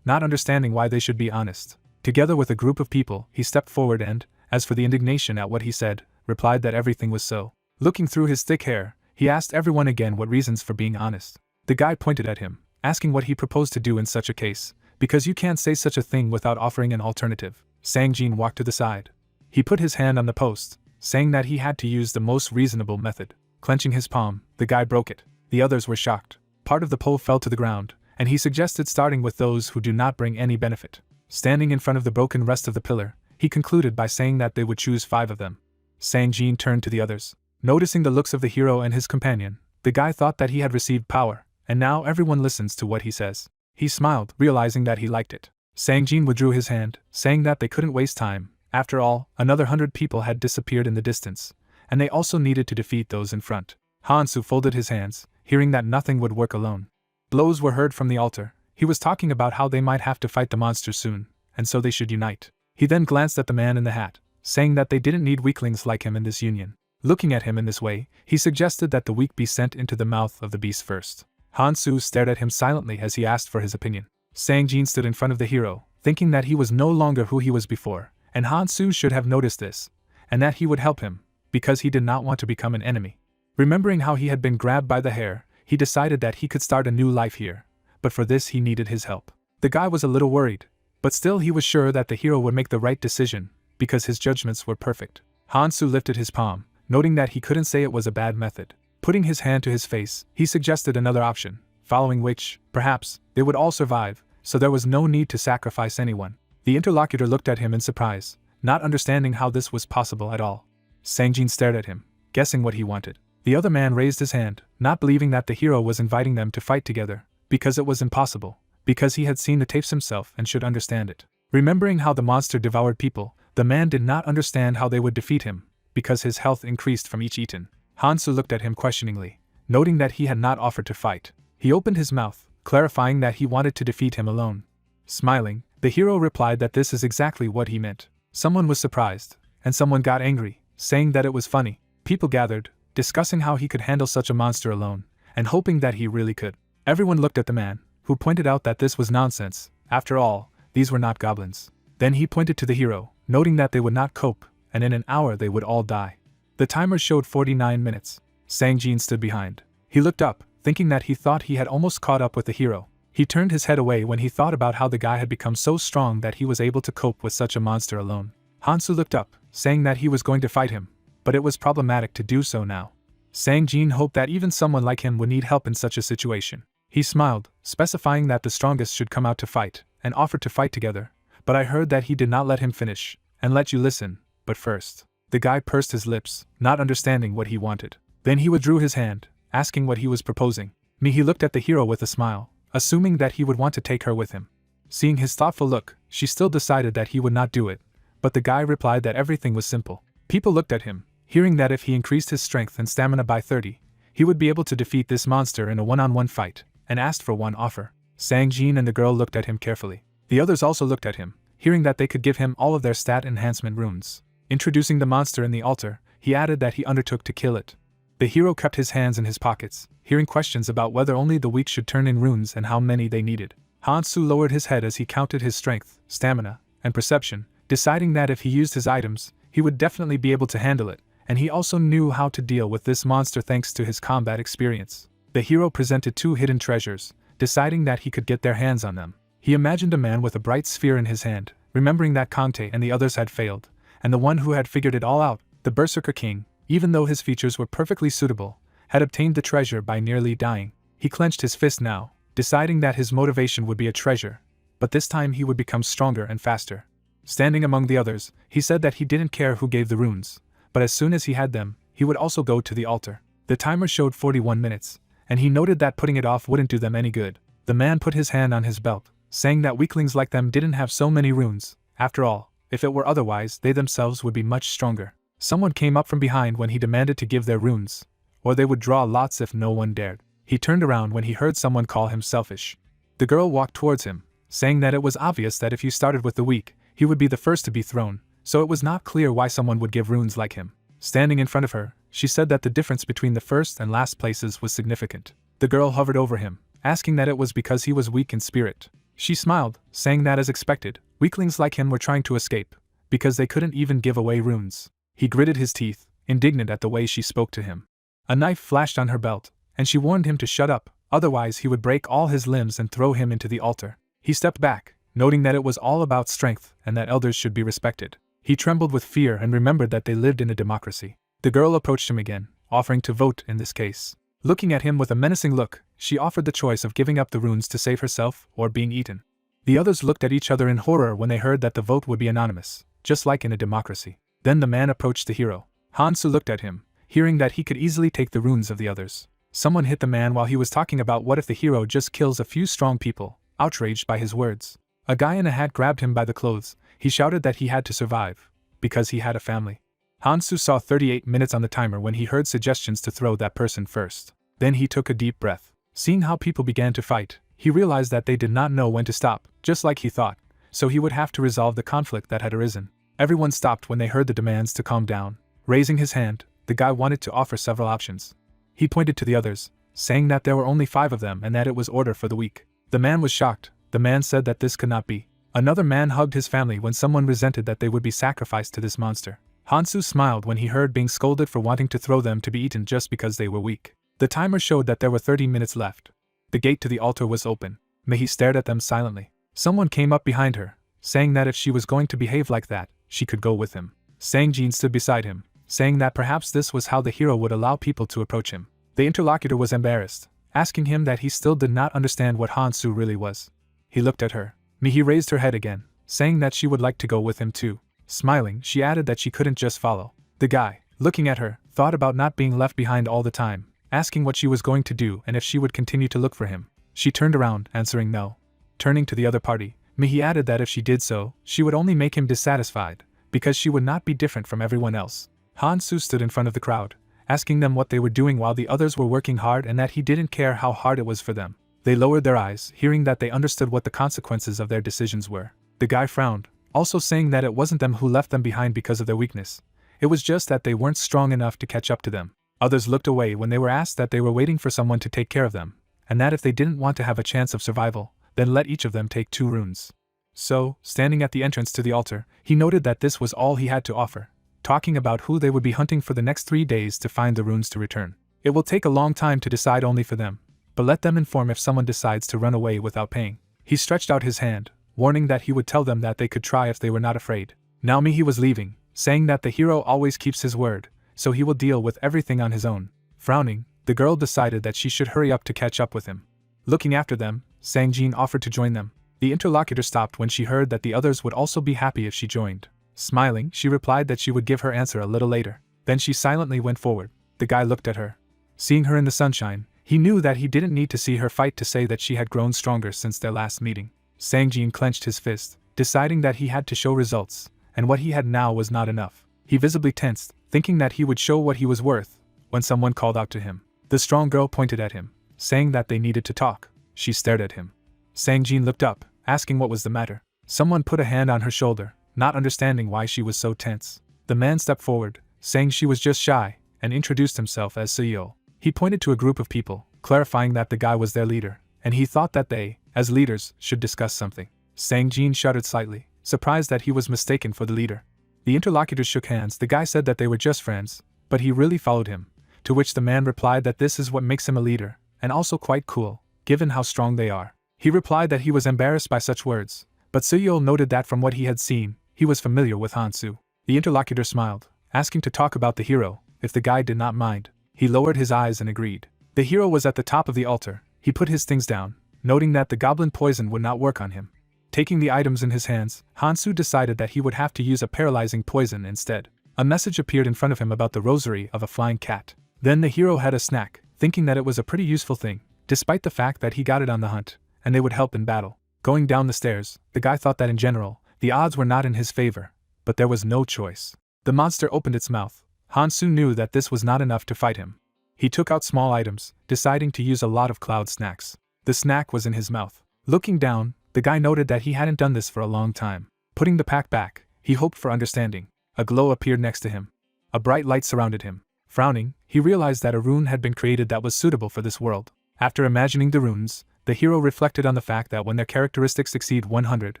[SPEAKER 1] not understanding why they should be honest. Together with a group of people, he stepped forward and, as for the indignation at what he said, replied that everything was so. Looking through his thick hair, he asked everyone again what reasons for being honest. The guy pointed at him, asking what he proposed to do in such a case, because you can't say such a thing without offering an alternative. Sang-jin walked to the side. He put his hand on the post, saying that he had to use the most reasonable method. Clenching his palm, the guy broke it. The others were shocked. Part of the pole fell to the ground, and he suggested starting with those who do not bring any benefit. Standing in front of the broken rest of the pillar, he concluded by saying that they would choose 5 of them. Sang-jin turned to the others. Noticing the looks of the hero and his companion, the guy thought that he had received power, and now everyone listens to what he says. He smiled, realizing that he liked it. Sang-jin withdrew his hand, saying that they couldn't waste time. After all, another 100 people had disappeared in the distance, and they also needed to defeat those in front. Han-soo folded his hands, hearing that nothing would work alone. Blows were heard from the altar. He was talking about how they might have to fight the monster soon, and so they should unite. He then glanced at the man in the hat, saying that they didn't need weaklings like him in this union. Looking at him in this way, he suggested that the weak be sent into the mouth of the beast first. Han-soo stared at him silently as he asked for his opinion. Sang-jin stood in front of the hero, thinking that he was no longer who he was before, and Han-soo should have noticed this, and that he would help him, because he did not want to become an enemy. Remembering how he had been grabbed by the hair, he decided that he could start a new life here, but for this he needed his help. The guy was a little worried, but still he was sure that the hero would make the right decision, because his judgments were perfect. Han-soo lifted his palm, noting that he couldn't say it was a bad method. Putting his hand to his face, he suggested another option, following which, perhaps, they would all survive, so there was no need to sacrifice anyone. The interlocutor looked at him in surprise, not understanding how this was possible at all. Sang-jin stared at him, guessing what he wanted. The other man raised his hand, not believing that the hero was inviting them to fight together, because it was impossible, because he had seen the tapes himself and should understand it. Remembering how the monster devoured people, the man did not understand how they would defeat him, because his health increased from each eaten. Han-soo looked at him questioningly, noting that he had not offered to fight. He opened his mouth, clarifying that he wanted to defeat him alone. Smiling, the hero replied that this is exactly what he meant. Someone was surprised, and someone got angry, saying that it was funny. People gathered, discussing how he could handle such a monster alone, and hoping that he really could. Everyone looked at the man, who pointed out that this was nonsense. After all, these were not goblins. Then he pointed to the hero, noting that they would not cope, and in an hour they would all die. The timer showed 49 minutes. Sang-jin stood behind. He looked up, thinking that he thought he had almost caught up with the hero. He turned his head away when he thought about how the guy had become so strong that he was able to cope with such a monster alone. Han-soo looked up, saying that he was going to fight him, but it was problematic to do so now. Sang-jin hoped that even someone like him would need help in such a situation. He smiled, specifying that the strongest should come out to fight, and offered to fight together, but I heard that he did not let him finish, and let you listen, but first. The guy pursed his lips, not understanding what he wanted. Then he withdrew his hand, asking what he was proposing. He looked at the hero with a smile, assuming that he would want to take her with him. Seeing his thoughtful look, she still decided that he would not do it, but the guy replied that everything was simple. People looked at him, hearing that if he increased his strength and stamina by 30, he would be able to defeat this monster in a one-on-one fight, and asked for one offer. Sang-jin and the girl looked at him carefully. The others also looked at him, hearing that they could give him all of their stat enhancement runes. Introducing the monster in the altar, he added that he undertook to kill it. The hero kept his hands in his pockets, hearing questions about whether only the weak should turn in runes and how many they needed. Han-soo lowered his head as he counted his strength, stamina, and perception, deciding that if he used his items, he would definitely be able to handle it, and he also knew how to deal with this monster thanks to his combat experience. The hero presented 2 hidden treasures, deciding that he could get their hands on them. He imagined a man with a bright sphere in his hand, remembering that Kante and the others had failed, and the one who had figured it all out, the Berserker King, even though his features were perfectly suitable, had obtained the treasure by nearly dying. He clenched his fist now, deciding that his motivation would be a treasure, but this time he would become stronger and faster. Standing among the others, he said that he didn't care who gave the runes, but as soon as he had them, he would also go to the altar. The timer showed 41 minutes, and he noted that putting it off wouldn't do them any good. The man put his hand on his belt, saying that weaklings like them didn't have so many runes. After all, if it were otherwise, they themselves would be much stronger. Someone came up from behind when he demanded to give their runes, or they would draw lots if no one dared. He turned around when he heard someone call him selfish. The girl walked towards him, saying that it was obvious that if you started with the weak, he would be the first to be thrown, so it was not clear why someone would give runes like him. Standing in front of her, she said that the difference between the first and last places was significant. The girl hovered over him, asking that it was because he was weak in spirit. She smiled, saying that as expected, weaklings like him were trying to escape, because they couldn't even give away runes. He gritted his teeth, indignant at the way she spoke to him. A knife flashed on her belt, and she warned him to shut up, otherwise he would break all his limbs and throw him into the altar. He stepped back, noting that it was all about strength and that elders should be respected. He trembled with fear and remembered that they lived in a democracy. The girl approached him again, offering to vote in this case. Looking at him with a menacing look, she offered the choice of giving up the runes to save herself or being eaten. The others looked at each other in horror when they heard that the vote would be anonymous, just like in a democracy. Then the man approached the hero. Hansu looked at him, hearing that he could easily take the runes of the others. Someone hit the man while he was talking about what if the hero just kills a few strong people, outraged by his words. A guy in a hat grabbed him by the clothes. He shouted that he had to survive, because he had a family. Hansu saw 38 minutes on the timer when he heard suggestions to throw that person first. Then he took a deep breath. Seeing how people began to fight, he realized that they did not know when to stop, just like he thought, so he would have to resolve the conflict that had arisen. Everyone stopped when they heard the demands to calm down. Raising his hand, the guy wanted to offer several options. He pointed to the others, saying that there were only 5 of them and that it was order for the weak. The man was shocked. The man said that this could not be. Another man hugged his family when someone resented that they would be sacrificed to this monster. Hansu smiled when he heard being scolded for wanting to throw them to be eaten just because they were weak. The timer showed that there were 30 minutes left. The gate to the altar was open. Mehi stared at them silently. Someone came up behind her, saying that if she was going to behave like that, she could go with him. Sangjin stood beside him, saying that perhaps this was how the hero would allow people to approach him. The interlocutor was embarrassed, asking him that he still did not understand what Hansu really was. He looked at her. Mehi raised her head again, saying that she would like to go with him too. Smiling, she added that she couldn't just follow. The guy, looking at her, thought about not being left behind all the time, asking what she was going to do and if she would continue to look for him. She turned around, answering no. Turning to the other party, Mehi added that if she did so, she would only make him dissatisfied, because she would not be different from everyone else. Hansu stood in front of the crowd, asking them what they were doing while the others were working hard and that he didn't care how hard it was for them. They lowered their eyes, hearing that they understood what the consequences of their decisions were. The guy frowned, also saying that it wasn't them who left them behind because of their weakness. It was just that they weren't strong enough to catch up to them. Others looked away when they were asked that they were waiting for someone to take care of them, and that if they didn't want to have a chance of survival, then let each of them take 2 runes. So, standing at the entrance to the altar, he noted that this was all he had to offer, talking about who they would be hunting for the next 3 days to find the runes to return. It will take a long time to decide only for them, but let them inform if someone decides to run away without paying. He stretched out his hand, warning that he would tell them that they could try if they were not afraid. Now Mehi was leaving, saying that the hero always keeps his word, so he will deal with everything on his own. Frowning, the girl decided that she should hurry up to catch up with him. Looking after them, Sangjin offered to join them. The interlocutor stopped when she heard that the others would also be happy if she joined. Smiling, she replied that she would give her answer a little later. Then she silently went forward. The guy looked at her. Seeing her in the sunshine, he knew that he didn't need to see her fight to say that she had grown stronger since their last meeting. Sangjin clenched his fist, deciding that he had to show results, and what he had now was not enough. He visibly tensed, thinking that he would show what he was worth, when someone called out to him. The strong girl pointed at him, saying that they needed to talk. She stared at him. Sangjin looked up, asking what was the matter. Someone put a hand on her shoulder, not understanding why she was so tense. The man stepped forward, saying she was just shy, and introduced himself as Seo. He pointed to a group of people, clarifying that the guy was their leader, and he thought that they, as leaders, should discuss something. Sangjin shuddered slightly, surprised that he was mistaken for the leader. The interlocutors shook hands. The guy said that they were just friends, but he really followed him, to which the man replied that this is what makes him a leader, and also quite cool, given how strong they are. He replied that he was embarrassed by such words, but Seo noted that from what he had seen, he was familiar with Hansu. The interlocutor smiled, asking to talk about the hero, if the guy did not mind. He lowered his eyes and agreed. The hero was at the top of the altar. He put his things down, noting that the goblin poison would not work on him. Taking the items in his hands, Hansu decided that he would have to use a paralyzing poison instead. A message appeared in front of him about the rosary of a flying cat. Then the hero had a snack, thinking that it was a pretty useful thing, despite the fact that he got it on the hunt, and they would help in battle. Going down the stairs, the guy thought that in general, the odds were not in his favor, but there was no choice. The monster opened its mouth. Hansu knew that this was not enough to fight him. He took out small items, deciding to use a lot of cloud snacks. The snack was in his mouth. Looking down, The guy noted that he hadn't done this for a long time. Putting the pack back, he hoped for understanding. A glow appeared next to him. A bright light surrounded him. Frowning, he realized that a rune had been created that was suitable for this world. After imagining the runes, the hero reflected on the fact that when their characteristics exceed 100,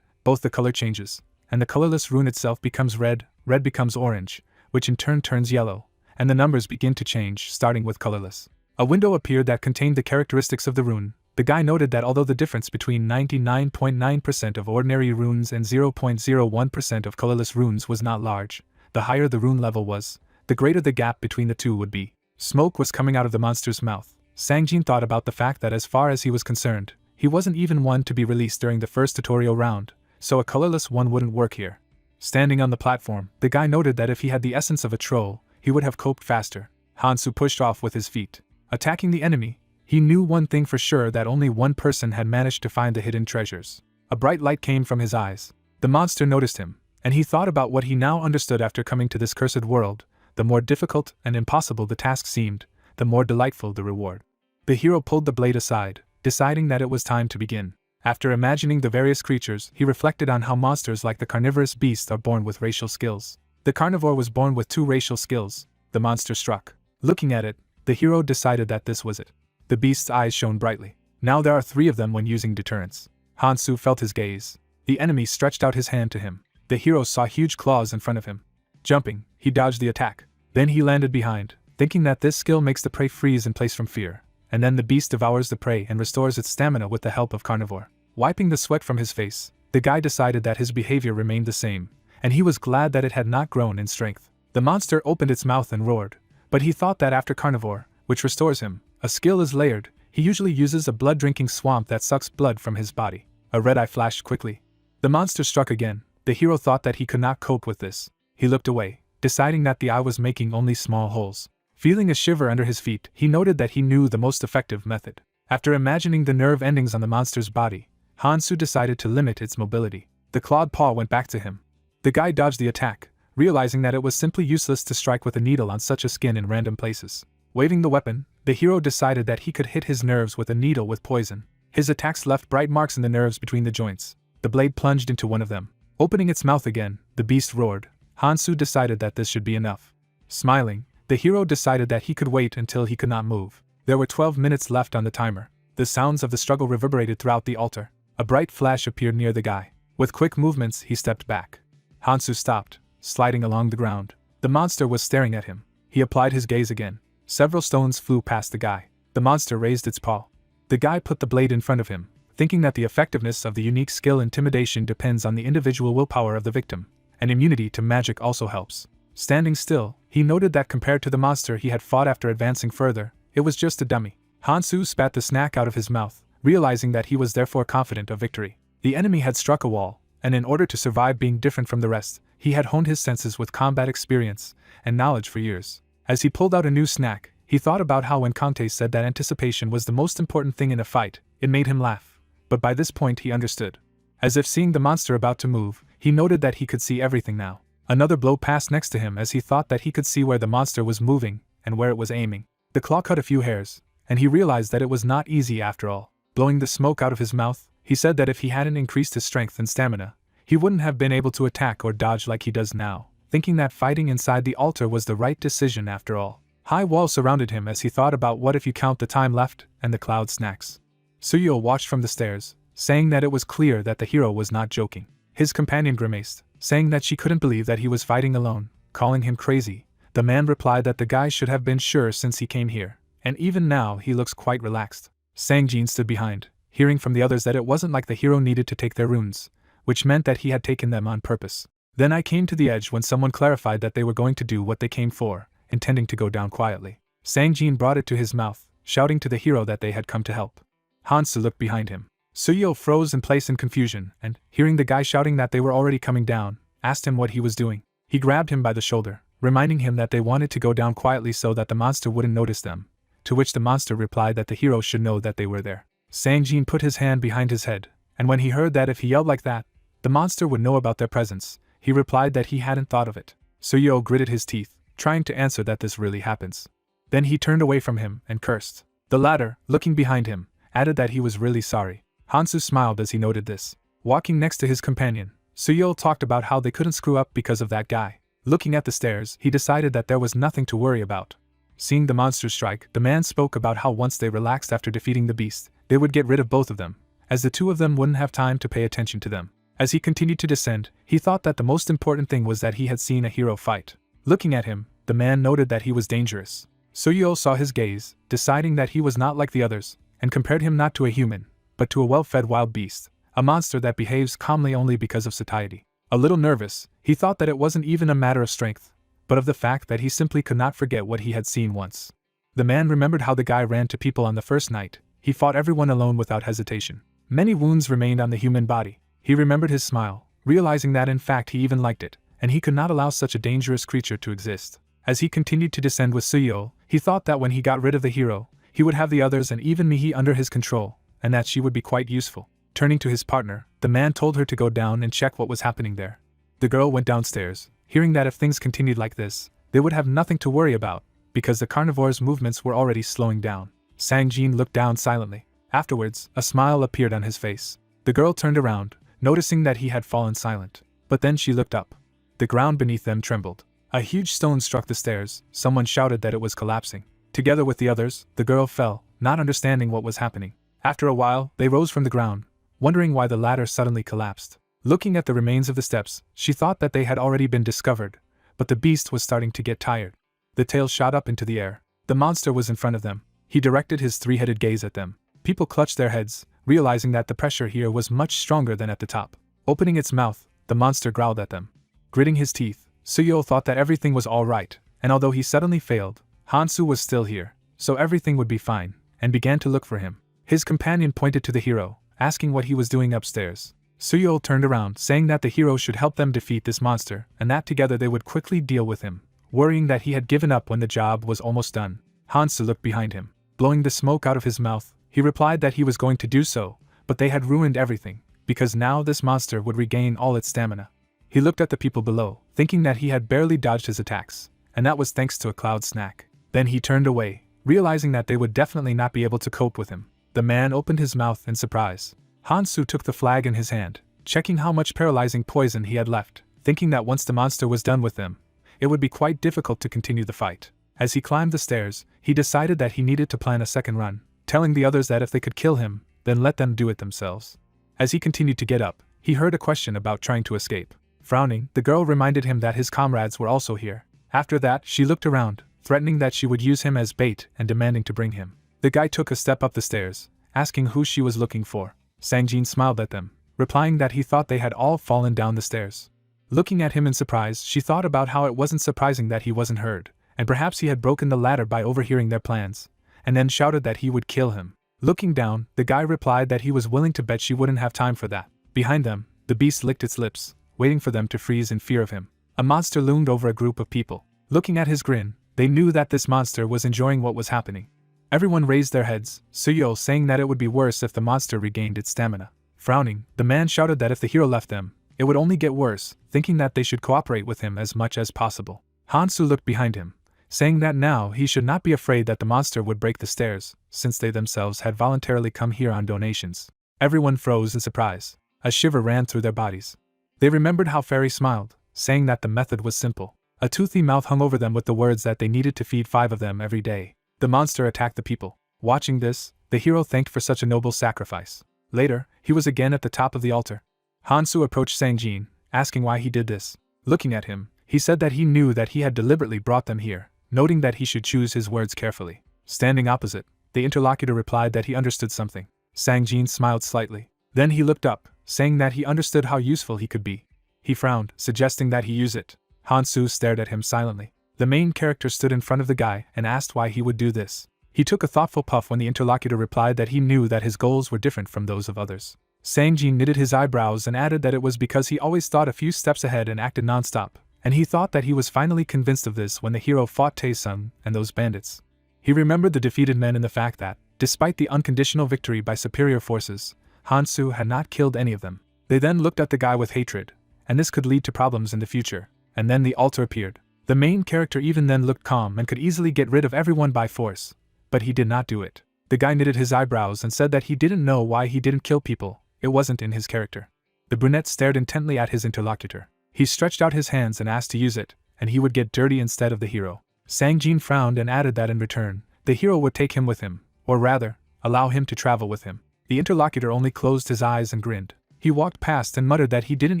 [SPEAKER 1] both the color changes, and the colorless rune itself becomes red, red becomes orange, which in turn turns yellow, and the numbers begin to change, starting with colorless. A window appeared that contained the characteristics of the rune. The guy noted that although the difference between 99.9% of ordinary runes and 0.01% of colorless runes was not large, the higher the rune level was, the greater the gap between the two would be. Smoke was coming out of the monster's mouth. Sangjin thought about the fact that as far as he was concerned, he wasn't even one to be released during the first tutorial round, so a colorless one wouldn't work here. Standing on the platform, the guy noted that if he had the essence of a troll, he would have coped faster. Hansu pushed off with his feet. Attacking the enemy, he knew one thing for sure, that only one person had managed to find the hidden treasures. A bright light came from his eyes. The monster noticed him, and he thought about what he now understood after coming to this cursed world. The more difficult and impossible the task seemed, the more delightful the reward. The hero pulled the blade aside, deciding that it was time to begin. After imagining the various creatures, he reflected on how monsters like the carnivorous beast are born with racial skills. The carnivore was born with 2 racial skills. The monster struck. Looking at it, the hero decided that this was it. The beast's eyes shone brightly. Now there are 3 of them when using deterrence. Hansu felt his gaze. The enemy stretched out his hand to him. The hero saw huge claws in front of him. Jumping, he dodged the attack. Then he landed behind, thinking that this skill makes the prey freeze in place from fear. And then the beast devours the prey and restores its stamina with the help of carnivore. Wiping the sweat from his face, the guy decided that his behavior remained the same, and he was glad that it had not grown in strength. The monster opened its mouth and roared, but he thought that after carnivore, which restores him, a skill is layered, he usually uses a blood-drinking swamp that sucks blood from his body. A red eye flashed quickly. The monster struck again. The hero thought that he could not cope with this. He looked away, deciding that the eye was making only small holes. Feeling a shiver under his feet, he noted that he knew the most effective method. After imagining the nerve endings on the monster's body, Hansu decided to limit its mobility. The clawed paw went back to him. The guy dodged the attack, realizing that it was simply useless to strike with a needle on such a skin in random places. Waving the weapon, the hero decided that he could hit his nerves with a needle with poison. His attacks left bright marks in the nerves between the joints. The blade plunged into one of them. Opening its mouth again, the beast roared. Hansu decided that this should be enough. Smiling, the hero decided that he could wait until he could not move. There were 12 minutes left on the timer. The sounds of the struggle reverberated throughout the altar. A bright flash appeared near the guy. With quick movements, he stepped back. Hansu stopped, sliding along the ground. The monster was staring at him. He applied his gaze again. Several stones flew past the guy. The monster raised its paw. The guy put the blade in front of him, thinking that the effectiveness of the unique skill intimidation depends on the individual willpower of the victim, and immunity to magic also helps. Standing still, he noted that compared to the monster he had fought after advancing further, it was just a dummy. Hansu spat the snack out of his mouth, realizing that he was therefore confident of victory. The enemy had struck a wall, and in order to survive being different from the rest, he had honed his senses with combat experience and knowledge for years. As he pulled out a new snack, he thought about how when Kante said that anticipation was the most important thing in a fight, it made him laugh. But by this point he understood. As if seeing the monster about to move, he noted that he could see everything now. Another blow passed next to him as he thought that he could see where the monster was moving and where it was aiming. The claw cut a few hairs, and he realized that it was not easy after all. Blowing the smoke out of his mouth, he said that if he hadn't increased his strength and stamina, he wouldn't have been able to attack or dodge like he does now, thinking that fighting inside the altar was the right decision after all. High walls surrounded him as he thought about what if you count the time left and the cloud snacks. Suyo watched from the stairs, saying that it was clear that the hero was not joking. His companion grimaced, saying that she couldn't believe that he was fighting alone, calling him crazy. The man replied that the guy should have been sure since he came here, and even now he looks quite relaxed. Sangjin stood behind, hearing from the others that it wasn't like the hero needed to take their runes, which meant that he had taken them on purpose. Then I came to the edge when someone clarified that they were going to do what they came for, intending to go down quietly. Sangjin brought it to his mouth, shouting to the hero that they had come to help. Hansu looked behind him. Suyo froze in place in confusion, and, hearing the guy shouting that they were already coming down, asked him what he was doing. He grabbed him by the shoulder, reminding him that they wanted to go down quietly so that the monster wouldn't notice them, to which the monster replied that the hero should know that they were there. Sangjin put his hand behind his head, and when he heard that if he yelled like that, the monster would know about their presence, he replied that he hadn't thought of it. Suyo gritted his teeth, trying to answer that this really happens. Then he turned away from him and cursed. The latter, looking behind him, added that he was really sorry. Hansu smiled as he noted this. Walking next to his companion, Suyol talked about how they couldn't screw up because of that guy. Looking at the stairs, he decided that there was nothing to worry about. Seeing the monsters strike, the man spoke about how once they relaxed after defeating the beast, they would get rid of both of them, as the two of them wouldn't have time to pay attention to them. As he continued to descend, he thought that the most important thing was that he had seen a hero fight. Looking at him, the man noted that he was dangerous. Suyol saw his gaze, deciding that he was not like the others, and compared him not to a human, but to a well-fed wild beast, a monster that behaves calmly only because of satiety. A little nervous, he thought that it wasn't even a matter of strength, but of the fact that he simply could not forget what he had seen once. The man remembered how the guy ran to people on the first night. He fought everyone alone without hesitation. Many wounds remained on the human body. He remembered his smile, realizing that in fact he even liked it, and he could not allow such a dangerous creature to exist. As he continued to descend with Suyol, he thought that when he got rid of the hero, he would have the others and even Mihi under his control, and that she would be quite useful. Turning to his partner, the man told her to go down and check what was happening there. The girl went downstairs, hearing that if things continued like this, they would have nothing to worry about, because the carnivore's movements were already slowing down. Sang-jin looked down silently. Afterwards, a smile appeared on his face. The girl turned around, noticing that he had fallen silent. But then she looked up. The ground beneath them trembled. A huge stone struck the stairs. Someone shouted that it was collapsing. Together with the others, the girl fell, not understanding what was happening. After a while, they rose from the ground, wondering why the ladder suddenly collapsed. Looking at the remains of the steps, she thought that they had already been discovered, but the beast was starting to get tired. The tail shot up into the air. The monster was in front of them. He directed his three-headed gaze at them. People clutched their heads, realizing that the pressure here was much stronger than at the top. Opening its mouth, the monster growled at them. Gritting his teeth, Suyol thought that everything was all right, and although he suddenly failed, Hansu was still here, so everything would be fine, and began to look for him. His companion pointed to the hero, asking what he was doing upstairs. Suyol turned around, saying that the hero should help them defeat this monster, and that together they would quickly deal with him, worrying that he had given up when the job was almost done. Hansu looked behind him. Blowing the smoke out of his mouth, he replied that he was going to do so, but they had ruined everything, because now this monster would regain all its stamina. He looked at the people below, thinking that he had barely dodged his attacks, and that was thanks to a cloud snack. Then he turned away, realizing that they would definitely not be able to cope with him. The man opened his mouth in surprise. Hansu took the flag in his hand, checking how much paralyzing poison he had left, thinking that once the monster was done with them, it would be quite difficult to continue the fight. As he climbed the stairs, he decided that he needed to plan a second run, telling the others that if they could kill him, then let them do it themselves. As he continued to get up, he heard a question about trying to escape. Frowning, the girl reminded him that his comrades were also here. After that, she looked around, threatening that she would use him as bait and demanding to bring him. The guy took a step up the stairs, asking who she was looking for. Sang-jin smiled at them, replying that he thought they had all fallen down the stairs. Looking at him in surprise, she thought about how it wasn't surprising that he wasn't heard, and perhaps he had broken the ladder by overhearing their plans, and then shouted that he would kill him. Looking down, the guy replied that he was willing to bet she wouldn't have time for that. Behind them, the beast licked its lips, waiting for them to freeze in fear of him. A monster loomed over a group of people. Looking at his grin, they knew that this monster was enjoying what was happening. Everyone raised their heads, Suyol saying that it would be worse if the monster regained its stamina. Frowning, the man shouted that if the hero left them, it would only get worse, thinking that they should cooperate with him as much as possible. Hansu looked behind him, saying that now he should not be afraid that the monster would break the stairs, since they themselves had voluntarily come here on donations. Everyone froze in surprise. A shiver ran through their bodies. They remembered how Fairy smiled, saying that the method was simple. A toothy mouth hung over them with the words that they needed to feed 5 of them every day. The monster attacked the people. Watching this, the hero thanked for such a noble sacrifice. Later, he was again at the top of the altar. Hansu approached Sang-jin, asking why he did this. Looking at him, he said that he knew that he had deliberately brought them here, noting that he should choose his words carefully. Standing opposite, the interlocutor replied that he understood something. Sang-jin smiled slightly. Then he looked up, saying that he understood how useful he could be. He frowned, suggesting that he use it. Hansu stared at him silently. The main character stood in front of the guy and asked why he would do this. He took a thoughtful puff when the interlocutor replied that he knew that his goals were different from those of others. Sang-jin knitted his eyebrows and added that it was because he always thought a few steps ahead and acted non-stop, and he thought that he was finally convinced of this when the hero fought Tae-sung and those bandits. He remembered the defeated men and the fact that, despite the unconditional victory by superior forces, Hansu had not killed any of them. They then looked at the guy with hatred, and this could lead to problems in the future. And then the altar appeared. The main character even then looked calm and could easily get rid of everyone by force, but he did not do it. The guy knitted his eyebrows and said that he didn't know why he didn't kill people, it wasn't in his character. The brunette stared intently at his interlocutor. He stretched out his hands and asked to use it, and he would get dirty instead of the hero. Sang-jin frowned and added that in return, the hero would take him with him, or rather, allow him to travel with him. The interlocutor only closed his eyes and grinned. He walked past and muttered that he didn't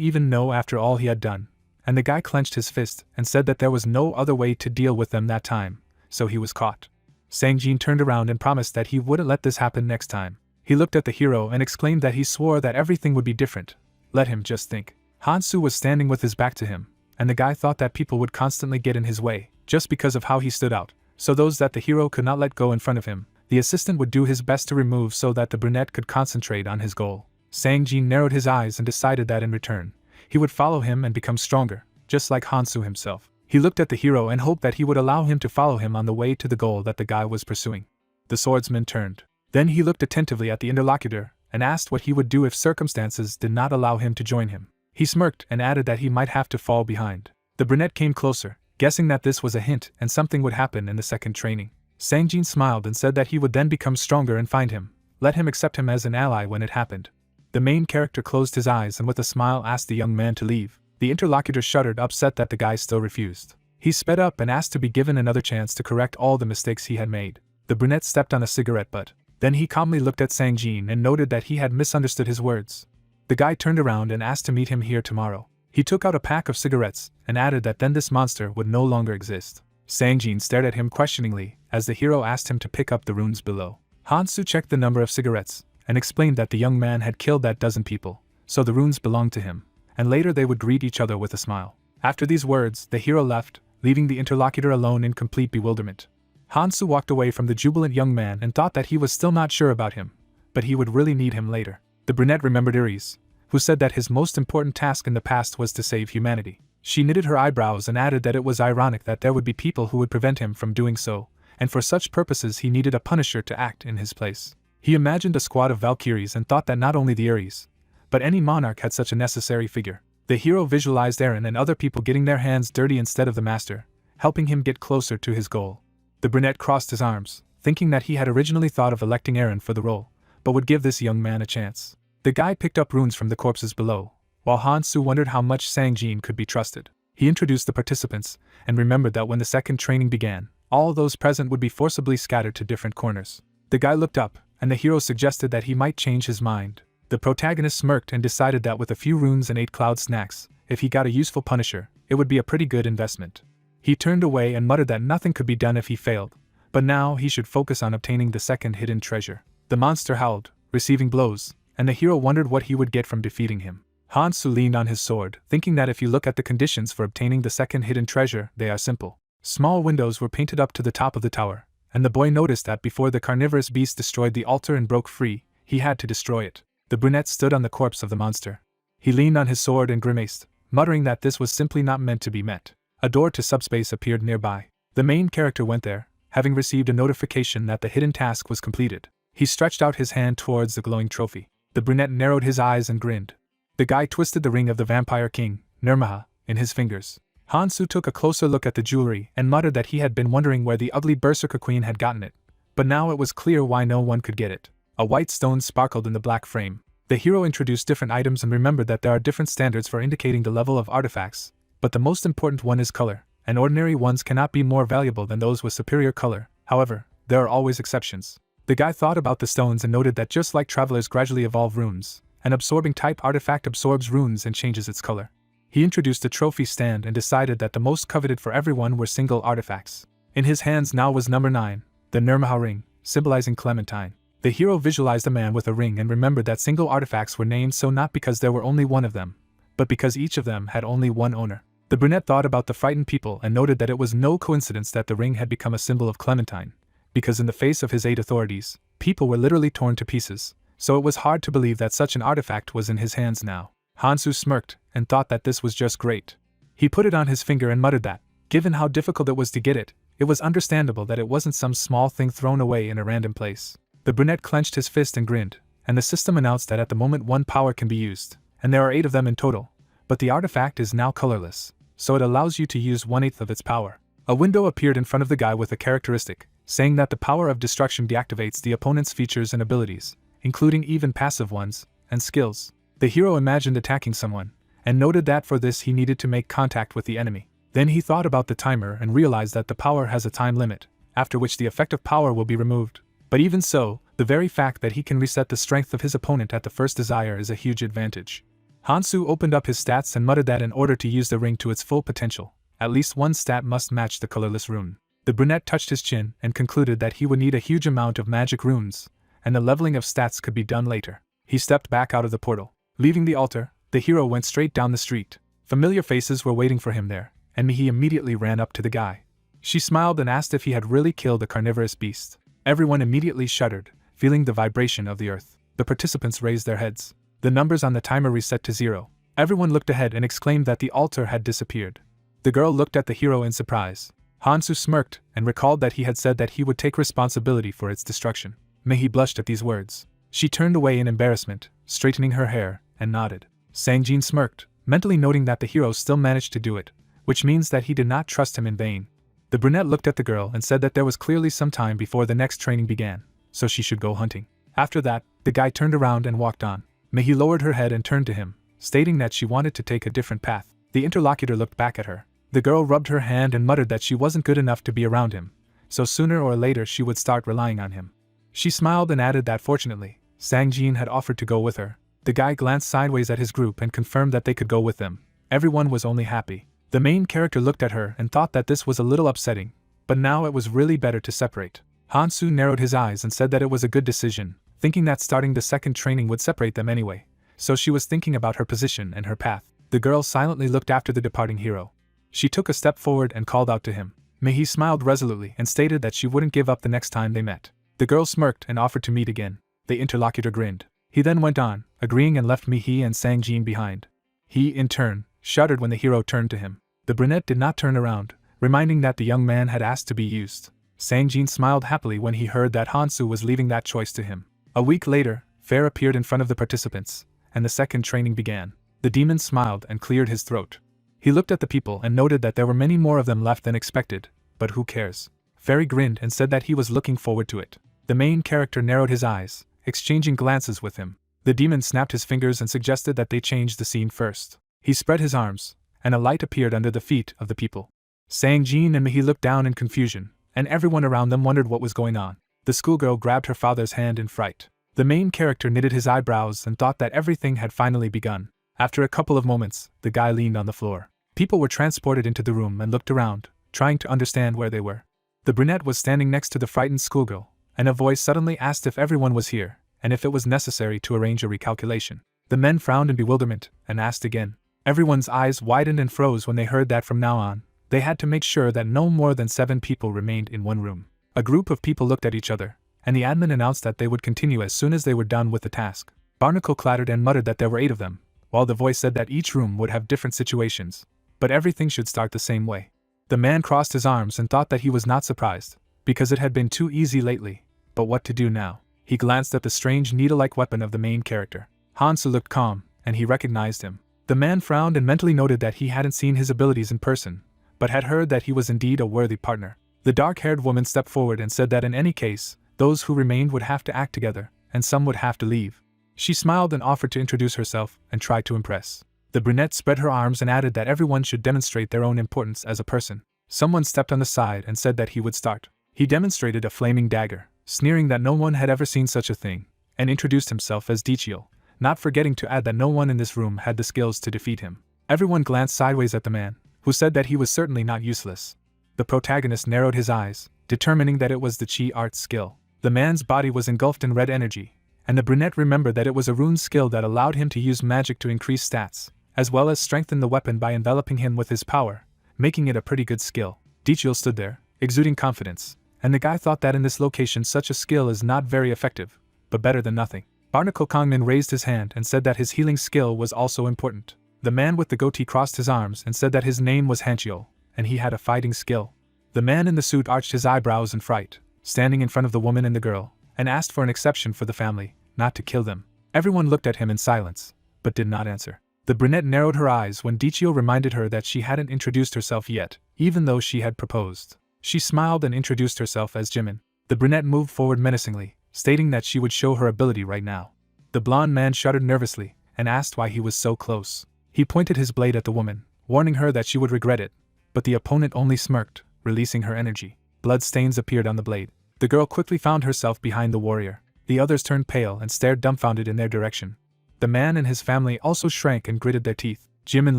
[SPEAKER 1] even know after all he had done, and the guy clenched his fist and said that there was no other way to deal with them that time, so he was caught. Sang-jin turned around and promised that he wouldn't let this happen next time. He looked at the hero and exclaimed that he swore that everything would be different. Let him just think. Hansu was standing with his back to him, and the guy thought that people would constantly get in his way, just because of how he stood out, so those that the hero could not let go in front of him, the assistant would do his best to remove so that the brunette could concentrate on his goal. Sang-jin narrowed his eyes and decided that in return, he would follow him and become stronger, just like Hansu himself. He looked at the hero and hoped that he would allow him to follow him on the way to the goal that the guy was pursuing. The swordsman turned. Then he looked attentively at the interlocutor and asked what he would do if circumstances did not allow him to join him. He smirked and added that he might have to fall behind. The brunette came closer, guessing that this was a hint and something would happen in the second training. Sang-jin smiled and said that he would then become stronger and find him, let him accept him as an ally when it happened. The main character closed his eyes and with a smile asked the young man to leave. The interlocutor shuddered, upset that the guy still refused. He sped up and asked to be given another chance to correct all the mistakes he had made. The brunette stepped on a cigarette butt. Then he calmly looked at Sang-jin and noted that he had misunderstood his words. The guy turned around and asked to meet him here tomorrow. He took out a pack of cigarettes and added that then this monster would no longer exist. Sang-jin stared at him questioningly as the hero asked him to pick up the runes below. Hansu checked the number of cigarettes and explained that the young man had killed that dozen people, so the runes belonged to him, and later they would greet each other with a smile. After these words, the hero left, leaving the interlocutor alone in complete bewilderment. Hansu walked away from the jubilant young man and thought that he was still not sure about him, but he would really need him later. The brunette remembered Iris, who said that his most important task in the past was to save humanity. She knitted her eyebrows and added that it was ironic that there would be people who would prevent him from doing so, and for such purposes he needed a punisher to act in his place. He imagined a squad of Valkyries and thought that not only the Ares, but any monarch had such a necessary figure. The hero visualized Eren and other people getting their hands dirty instead of the master, helping him get closer to his goal. The brunette crossed his arms, thinking that he had originally thought of electing Eren for the role, but would give this young man a chance. The guy picked up runes from the corpses below, while Hansu wondered how much Sang-jin could be trusted. He introduced the participants, and remembered that when the second training began, all those present would be forcibly scattered to different corners. The guy looked up, and the hero suggested that he might change his mind. The protagonist smirked and decided that with a few runes and 8 cloud snacks, if he got a useful punisher, it would be a pretty good investment. He turned away and muttered that nothing could be done if he failed, but now he should focus on obtaining the second hidden treasure. The monster howled, receiving blows, and the hero wondered what he would get from defeating him. Hansu leaned on his sword, thinking that if you look at the conditions for obtaining the second hidden treasure, they are simple. Small windows were painted up to the top of the tower, and the boy noticed that before the carnivorous beast destroyed the altar and broke free, he had to destroy it. The brunette stood on the corpse of the monster. He leaned on his sword and grimaced, muttering that this was simply not meant to be met. A door to subspace appeared nearby. The main character went there, having received a notification that the hidden task was completed. He stretched out his hand towards the glowing trophy. The brunette narrowed his eyes and grinned. The guy twisted the ring of the vampire king, Nirmaha, in his fingers. Hansu took a closer look at the jewelry and muttered that he had been wondering where the ugly berserker queen had gotten it, but now it was clear why no one could get it. A white stone sparkled in the black frame. The hero introduced different items and remembered that there are different standards for indicating the level of artifacts, but the most important one is color, and ordinary ones cannot be more valuable than those with superior color. However, there are always exceptions. The guy thought about the stones and noted that just like travelers gradually evolve runes, an absorbing type artifact absorbs runes and changes its color. He introduced a trophy stand and decided that the most coveted for everyone were single artifacts. In his hands now was number 9, the Nirmaha ring, symbolizing Clementine. The hero visualized a man with a ring and remembered that single artifacts were named so not because there were only one of them, but because each of them had only one owner. The brunette thought about the frightened people and noted that it was no coincidence that the ring had become a symbol of Clementine, because in the face of his 8 authorities, people were literally torn to pieces, so it was hard to believe that such an artifact was in his hands now. Hansu smirked and thought that this was just great. He put it on his finger and muttered that, given how difficult it was to get it, it was understandable that it wasn't some small thing thrown away in a random place. The brunette clenched his fist and grinned, and the system announced that at the moment 1 power can be used, and there are 8 of them in total, but the artifact is now colorless, so it allows you to use 1/8 of its power. A window appeared in front of the guy with a characteristic, saying that the power of destruction deactivates the opponent's features and abilities, including even passive ones, and skills. The hero imagined attacking someone, and noted that for this he needed to make contact with the enemy. Then he thought about the timer and realized that the power has a time limit, after which the effective power will be removed. But even so, the very fact that he can reset the strength of his opponent at the first desire is a huge advantage. Hansu opened up his stats and muttered that in order to use the ring to its full potential, at least one stat must match the colorless rune. The brunette touched his chin and concluded that he would need a huge amount of magic runes, and the leveling of stats could be done later. He stepped back out of the portal. Leaving the altar, the hero went straight down the street. Familiar faces were waiting for him there, and he immediately ran up to the guy. She smiled and asked if he had really killed a carnivorous beast. Everyone immediately shuddered, feeling the vibration of the earth. The participants raised their heads. The numbers on the timer reset to 0. Everyone looked ahead and exclaimed that the altar had disappeared. The girl looked at the hero in surprise. Hansu smirked and recalled that he had said that he would take responsibility for its destruction. He blushed at these words. She turned away in embarrassment, straightening her hair, and nodded. Sangjin smirked, mentally noting that the hero still managed to do it, which means that he did not trust him in vain. The brunette looked at the girl and said that there was clearly some time before the next training began, so she should go hunting. After that, the guy turned around and walked on. He lowered her head and turned to him, stating that she wanted to take a different path. The interlocutor looked back at her. The girl rubbed her hand and muttered that she wasn't good enough to be around him, so sooner or later she would start relying on him. She smiled and added that fortunately, Sangjin had offered to go with her. The guy glanced sideways at his group and confirmed that they could go with them. Everyone was only happy. The main character looked at her and thought that this was a little upsetting, but now it was really better to separate. Hansu narrowed his eyes and said that it was a good decision, thinking that starting the second training would separate them anyway, so she was thinking about her position and her path. The girl silently looked after the departing hero. She took a step forward and called out to him. He smiled resolutely and stated that she wouldn't give up the next time they met. The girl smirked and offered to meet again. The interlocutor grinned. He then went on, agreeing, and left Mihi and Sangjin behind. He, in turn, shuddered when the hero turned to him. The brunette did not turn around, reminding that the young man had asked to be used. Sangjin smiled happily when he heard that Hansu was leaving that choice to him. A week later, Fair appeared in front of the participants, and the second training began. The demon smiled and cleared his throat. He looked at the people and noted that there were many more of them left than expected, but who cares? Fairy grinned and said that he was looking forward to it. The main character narrowed his eyes, exchanging glances with him. The demon snapped his fingers and suggested that they change the scene first. He spread his arms, and a light appeared under the feet of the people. Sangjin and Mihi looked down in confusion, and everyone around them wondered what was going on. The schoolgirl grabbed her father's hand in fright. The main character knitted his eyebrows and thought that everything had finally begun. After a couple of moments, the guy leaned on the floor. People were transported into the room and looked around, trying to understand where they were. The brunette was standing next to the frightened schoolgirl, and a voice suddenly asked if everyone was here, and if it was necessary to arrange a recalculation. The men frowned in bewilderment, and asked again. Everyone's eyes widened and froze when they heard that from now on, they had to make sure that no more than 7 people remained in one room. A group of people looked at each other, and the admin announced that they would continue as soon as they were done with the task. Barnacle clattered and muttered that there were 8 of them, while the voice said that each room would have different situations, but everything should start the same way. The man crossed his arms and thought that he was not surprised, because it had been too easy lately, but what to do now? He glanced at the strange needle-like weapon of the main character. Hansu looked calm, and he recognized him. The man frowned and mentally noted that he hadn't seen his abilities in person, but had heard that he was indeed a worthy partner. The dark-haired woman stepped forward and said that in any case, those who remained would have to act together, and some would have to leave. She smiled and offered to introduce herself and tried to impress. The brunette spread her arms and added that everyone should demonstrate their own importance as a person. Someone stepped on the side and said that he would start. He demonstrated a flaming dagger, sneering that no one had ever seen such a thing, and introduced himself as Dichio, not forgetting to add that no one in this room had the skills to defeat him. Everyone glanced sideways at the man, who said that he was certainly not useless. The protagonist narrowed his eyes, determining that it was the chi art skill. The man's body was engulfed in red energy, and the brunette remembered that it was a rune skill that allowed him to use magic to increase stats, as well as strengthen the weapon by enveloping him with his power, making it a pretty good skill. Dichio stood there, exuding confidence, and the guy thought that in this location such a skill is not very effective, but better than nothing. Barnacle Kongmin raised his hand and said that his healing skill was also important. The man with the goatee crossed his arms and said that his name was Hanchio, and he had a fighting skill. The man in the suit arched his eyebrows in fright, standing in front of the woman and the girl, and asked for an exception for the family, not to kill them. Everyone looked at him in silence, but did not answer. The brunette narrowed her eyes when Dichio reminded her that she hadn't introduced herself yet, even though she had proposed. She smiled and introduced herself as Jimin. The brunette moved forward menacingly, stating that she would show her ability right now. The blonde man shuddered nervously, and asked why he was so close. He pointed his blade at the woman, warning her that she would regret it, but the opponent only smirked, releasing her energy. Blood stains appeared on the blade. The girl quickly found herself behind the warrior. The others turned pale and stared dumbfounded in their direction. The man and his family also shrank and gritted their teeth. Jimin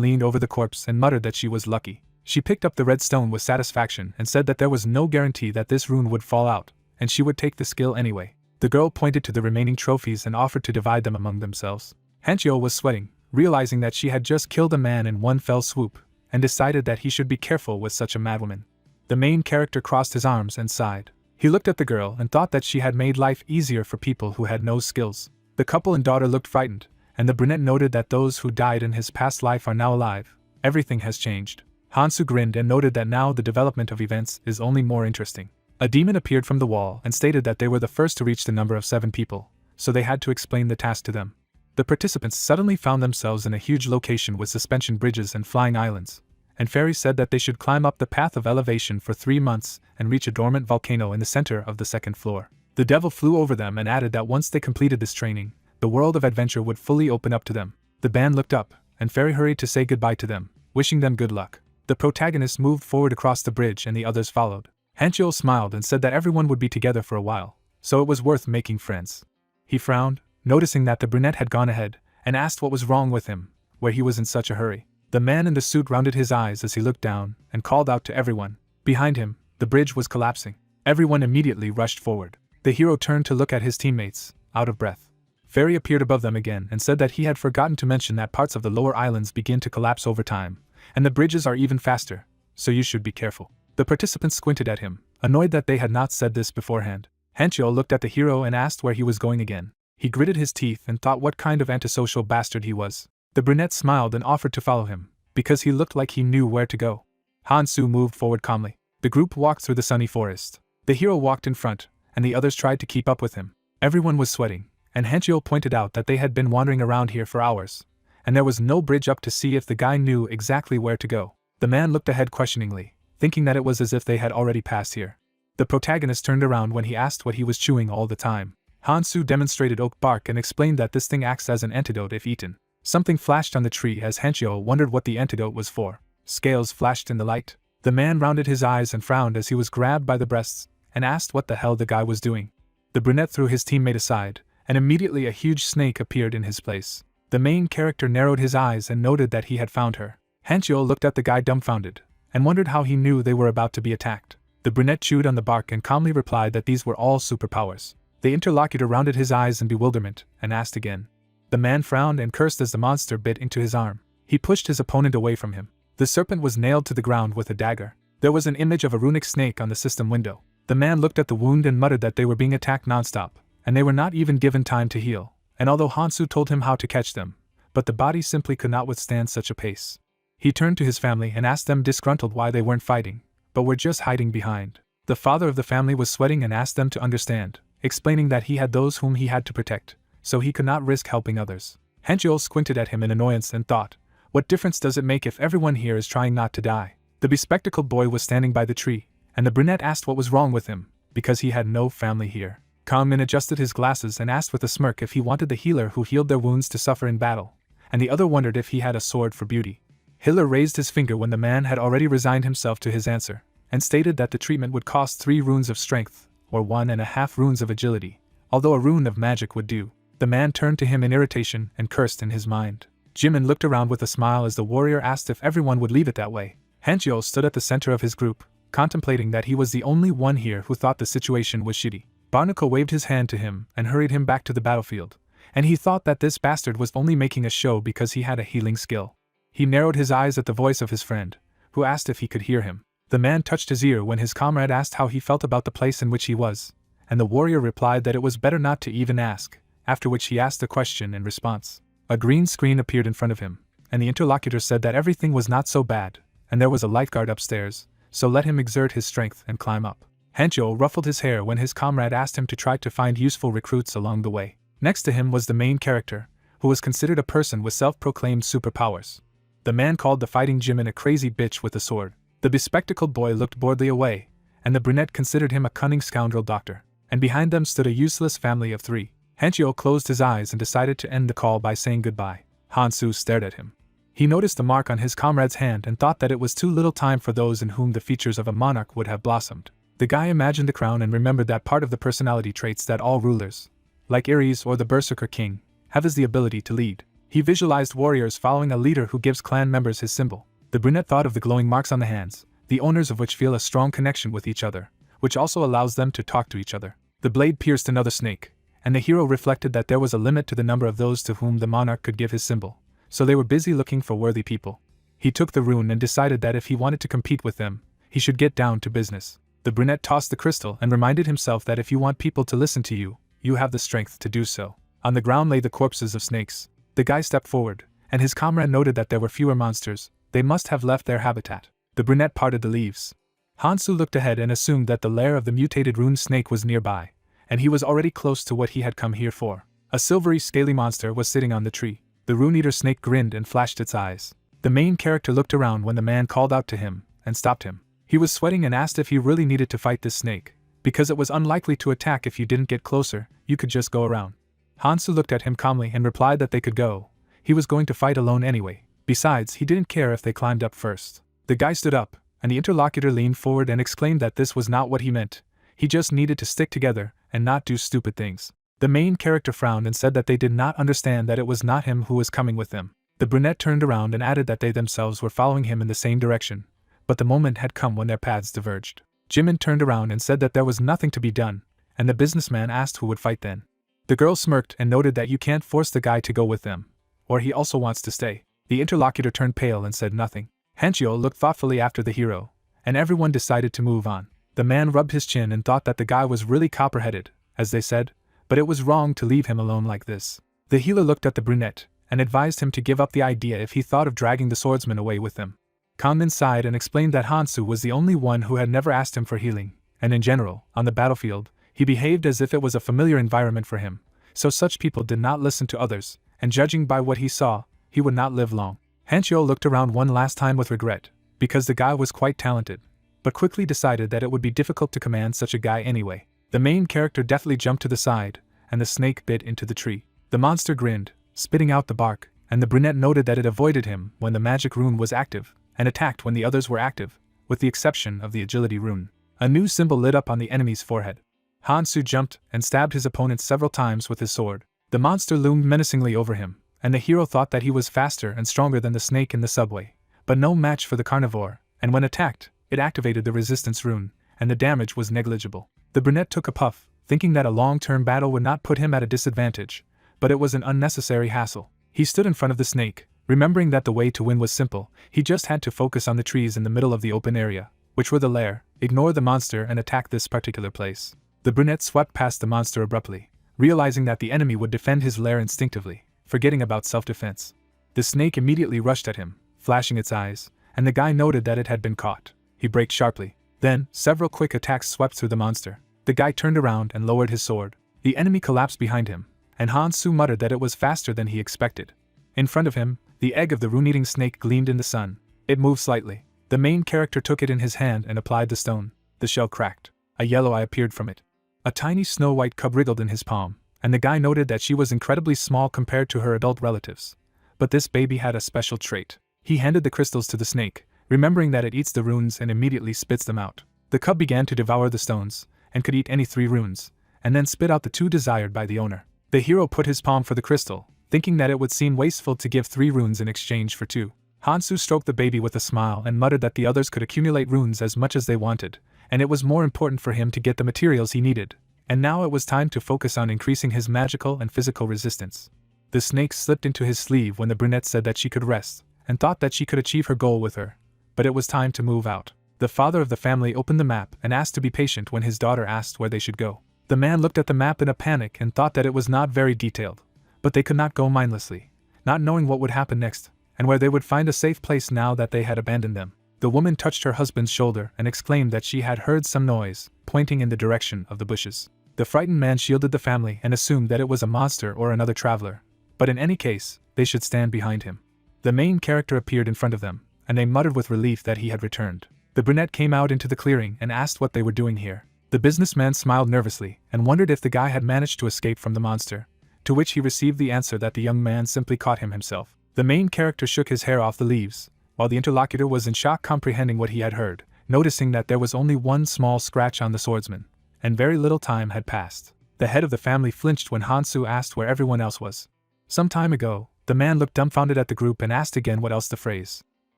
[SPEAKER 1] leaned over the corpse and muttered that she was lucky. She picked up the red stone with satisfaction and said that there was no guarantee that this rune would fall out, and she would take the skill anyway. The girl pointed to the remaining trophies and offered to divide them among themselves. Hanchio was sweating, realizing that she had just killed a man in one fell swoop, and decided that he should be careful with such a madwoman. The main character crossed his arms and sighed. He looked at the girl and thought that she had made life easier for people who had no skills. The couple and daughter looked frightened, and the brunette noted that those who died in his past life are now alive. Everything has changed. Hansu grinned and noted that now the development of events is only more interesting. A demon appeared from the wall and stated that they were the first to reach the number of 7 people, so they had to explain the task to them. The participants suddenly found themselves in a huge location with suspension bridges and flying islands, and Fairy said that they should climb up the path of elevation for 3 months and reach a dormant volcano in the center of the 2nd floor. The devil flew over them and added that once they completed this training, the world of adventure would fully open up to them. The band looked up, and Fairy hurried to say goodbye to them, wishing them good luck. The protagonist moved forward across the bridge and the others followed. Hanchio smiled and said that everyone would be together for a while, so it was worth making friends. He frowned, noticing that the brunette had gone ahead, and asked what was wrong with him, where he was in such a hurry. The man in the suit rounded his eyes as he looked down and called out to everyone. Behind him, the bridge was collapsing. Everyone immediately rushed forward. The hero turned to look at his teammates, out of breath. Fairy appeared above them again and said that he had forgotten to mention that parts of the lower islands begin to collapse over time, and the bridges are even faster, so you should be careful. The participants squinted at him, annoyed that they had not said this beforehand. Hanchio looked at the hero and asked where he was going again. He gritted his teeth and thought what kind of antisocial bastard he was. The brunette smiled and offered to follow him, because he looked like he knew where to go. Hansu moved forward calmly. The group walked through the sunny forest. The hero walked in front, and the others tried to keep up with him. Everyone was sweating, and Hanchio pointed out that they had been wandering around here for hours, and there was no bridge up to see if the guy knew exactly where to go. The man looked ahead questioningly, thinking that it was as if they had already passed here. The protagonist turned around when he asked what he was chewing all the time. Hansu demonstrated oak bark and explained that this thing acts as an antidote if eaten. Something flashed on the tree as Hanchio wondered what the antidote was for. Scales flashed in the light. The man rounded his eyes and frowned as he was grabbed by the breasts, and asked what the hell the guy was doing. The brunette threw his teammate aside, and immediately a huge snake appeared in his place. The main character narrowed his eyes and noted that he had found her. Hanchio looked at the guy dumbfounded, and wondered how he knew they were about to be attacked. The brunette chewed on the bark and calmly replied that these were all superpowers. The interlocutor rounded his eyes in bewilderment, and asked again. The man frowned and cursed as the monster bit into his arm. He pushed his opponent away from him. The serpent was nailed to the ground with a dagger. There was an image of a runic snake on the system window. The man looked at the wound and muttered that they were being attacked nonstop, and they were not even given time to heal. And although Hansu told him how to catch them, but the body simply could not withstand such a pace. He turned to his family and asked them disgruntled why they weren't fighting, but were just hiding behind. The father of the family was sweating and asked them to understand, explaining that he had those whom he had to protect, so he could not risk helping others. Hanchio squinted at him in annoyance and thought, what difference does it make if everyone here is trying not to die? The bespectacled boy was standing by the tree, and the brunette asked what was wrong with him, because he had no family here. Kangmin adjusted his glasses and asked with a smirk if he wanted the healer who healed their wounds to suffer in battle, and the other wondered if he had a sword for beauty. Hitler raised his finger when the man had already resigned himself to his answer, and stated that the treatment would cost 3 runes of strength, or 1.5 runes of agility, although a rune of magic would do. The man turned to him in irritation and cursed in his mind. Jimin looked around with a smile as the warrior asked if everyone would leave it that way. Hanchio stood at the center of his group, contemplating that he was the only one here who thought the situation was shitty. Barnacle waved his hand to him and hurried him back to the battlefield, and he thought that this bastard was only making a show because he had a healing skill. He narrowed his eyes at the voice of his friend, who asked if he could hear him. The man touched his ear when his comrade asked how he felt about the place in which he was, and the warrior replied that it was better not to even ask, after which he asked a question in response. A green screen appeared in front of him, and the interlocutor said that everything was not so bad, and there was a lifeguard upstairs, so let him exert his strength and climb up. Hanchio ruffled his hair when his comrade asked him to try to find useful recruits along the way. Next to him was the main character, who was considered a person with self-proclaimed superpowers. The man called the fighting Jimin a crazy bitch with a sword. The bespectacled boy looked boredly away, and the brunette considered him a cunning scoundrel doctor. And behind them stood a useless family of 3. Hanchio closed his eyes and decided to end the call by saying goodbye. Hansu stared at him. He noticed the mark on his comrade's hand and thought that it was too little time for those in whom the features of a monarch would have blossomed. The guy imagined the crown and remembered that part of the personality traits that all rulers, like Ares or the Berserker King, have is the ability to lead. He visualized warriors following a leader who gives clan members his symbol. The brunette thought of the glowing marks on the hands, the owners of which feel a strong connection with each other, which also allows them to talk to each other. The blade pierced another snake, and the hero reflected that there was a limit to the number of those to whom the monarch could give his symbol, so they were busy looking for worthy people. He took the rune and decided that if he wanted to compete with them, he should get down to business. The brunette tossed the crystal and reminded himself that if you want people to listen to you, you have the strength to do so. On the ground lay the corpses of snakes. The guy stepped forward, and his comrade noted that there were fewer monsters. They must have left their habitat. The brunette parted the leaves. Hansu looked ahead and assumed that the lair of the mutated rune snake was nearby, and he was already close to what he had come here for. A silvery, scaly monster was sitting on the tree. The rune-eater snake grinned and flashed its eyes. The main character looked around when the man called out to him, and stopped him. He was sweating and asked if he really needed to fight this snake, because it was unlikely to attack if you didn't get closer, you could just go around. Hansu looked at him calmly and replied that they could go. He was going to fight alone anyway. Besides, he didn't care if they climbed up first. The guy stood up, and the interlocutor leaned forward and exclaimed that this was not what he meant. He just needed to stick together and not do stupid things. The main character frowned and said that they did not understand that it was not him who was coming with them. The brunette turned around and added that they themselves were following him in the same direction, but the moment had come when their paths diverged. Jimin turned around and said that there was nothing to be done, and the businessman asked who would fight then. The girl smirked and noted that you can't force the guy to go with them, or he also wants to stay. The interlocutor turned pale and said nothing. Hanchio looked thoughtfully after the hero, and everyone decided to move on. The man rubbed his chin and thought that the guy was really copper-headed, as they said, but it was wrong to leave him alone like this. The healer looked at the brunette, and advised him to give up the idea if he thought of dragging the swordsman away with them. Kanmin sighed and explained that Hansu was the only one who had never asked him for healing, and in general, on the battlefield, he behaved as if it was a familiar environment for him, so such people did not listen to others, and judging by what he saw, he would not live long. Hanchio looked around one last time with regret, because the guy was quite talented, but quickly decided that it would be difficult to command such a guy anyway. The main character deftly jumped to the side, and the snake bit into the tree. The monster grinned, spitting out the bark, and the brunette noted that it avoided him when the magic rune was active, and attacked when the others were active, with the exception of the agility rune. A new symbol lit up on the enemy's forehead. Hansu jumped and stabbed his opponent several times with his sword. The monster loomed menacingly over him, and the hero thought that he was faster and stronger than the snake in the subway, but no match for the carnivore, and when attacked, it activated the resistance rune, and the damage was negligible. The brunette took a puff, thinking that a long-term battle would not put him at a disadvantage, but it was an unnecessary hassle. He stood in front of the snake, remembering that the way to win was simple. He just had to focus on the trees in the middle of the open area, which were the lair, ignore the monster and attack this particular place. The brunette swept past the monster abruptly, realizing that the enemy would defend his lair instinctively, forgetting about self-defense. The snake immediately rushed at him, flashing its eyes, and the guy noted that it had been caught. He braked sharply. Then, several quick attacks swept through the monster. The guy turned around and lowered his sword. The enemy collapsed behind him, and Hansu muttered that it was faster than he expected. In front of him, the egg of the rune-eating snake gleamed in the sun. It moved slightly. The main character took it in his hand and applied the stone. The shell cracked. A yellow eye appeared from it. A tiny snow-white cub wriggled in his palm, and the guy noted that she was incredibly small compared to her adult relatives. But this baby had a special trait. He handed the crystals to the snake, remembering that it eats the runes and immediately spits them out. The cub began to devour the stones, and could eat any 3 runes, and then spit out the 2 desired by the owner. The hero put his palm for the crystal, thinking that it would seem wasteful to give 3 runes in exchange for 2. Hansu stroked the baby with a smile and muttered that the others could accumulate runes as much as they wanted, and it was more important for him to get the materials he needed, and now it was time to focus on increasing his magical and physical resistance. The snake slipped into his sleeve when the brunette said that she could rest, and thought that she could achieve her goal with her, but it was time to move out. The father of the family opened the map and asked to be patient when his daughter asked where they should go. The man looked at the map in a panic and thought that it was not very detailed, but they could not go mindlessly, not knowing what would happen next, and where they would find a safe place now that they had abandoned them. The woman touched her husband's shoulder and exclaimed that she had heard some noise, pointing in the direction of the bushes. The frightened man shielded the family and assumed that it was a monster or another traveler, but in any case, they should stand behind him. The main character appeared in front of them, and they muttered with relief that he had returned. The brunette came out into the clearing and asked what they were doing here. The businessman smiled nervously and wondered if the guy had managed to escape from the monster, to which he received the answer that the young man simply caught him himself. The main character shook his hair off the leaves, while the interlocutor was in shock comprehending what he had heard, noticing that there was only one small scratch on the swordsman, and very little time had passed. The head of the family flinched when Hansu asked where everyone else was. Some time ago, the man looked dumbfounded at the group and asked again what else the phrase,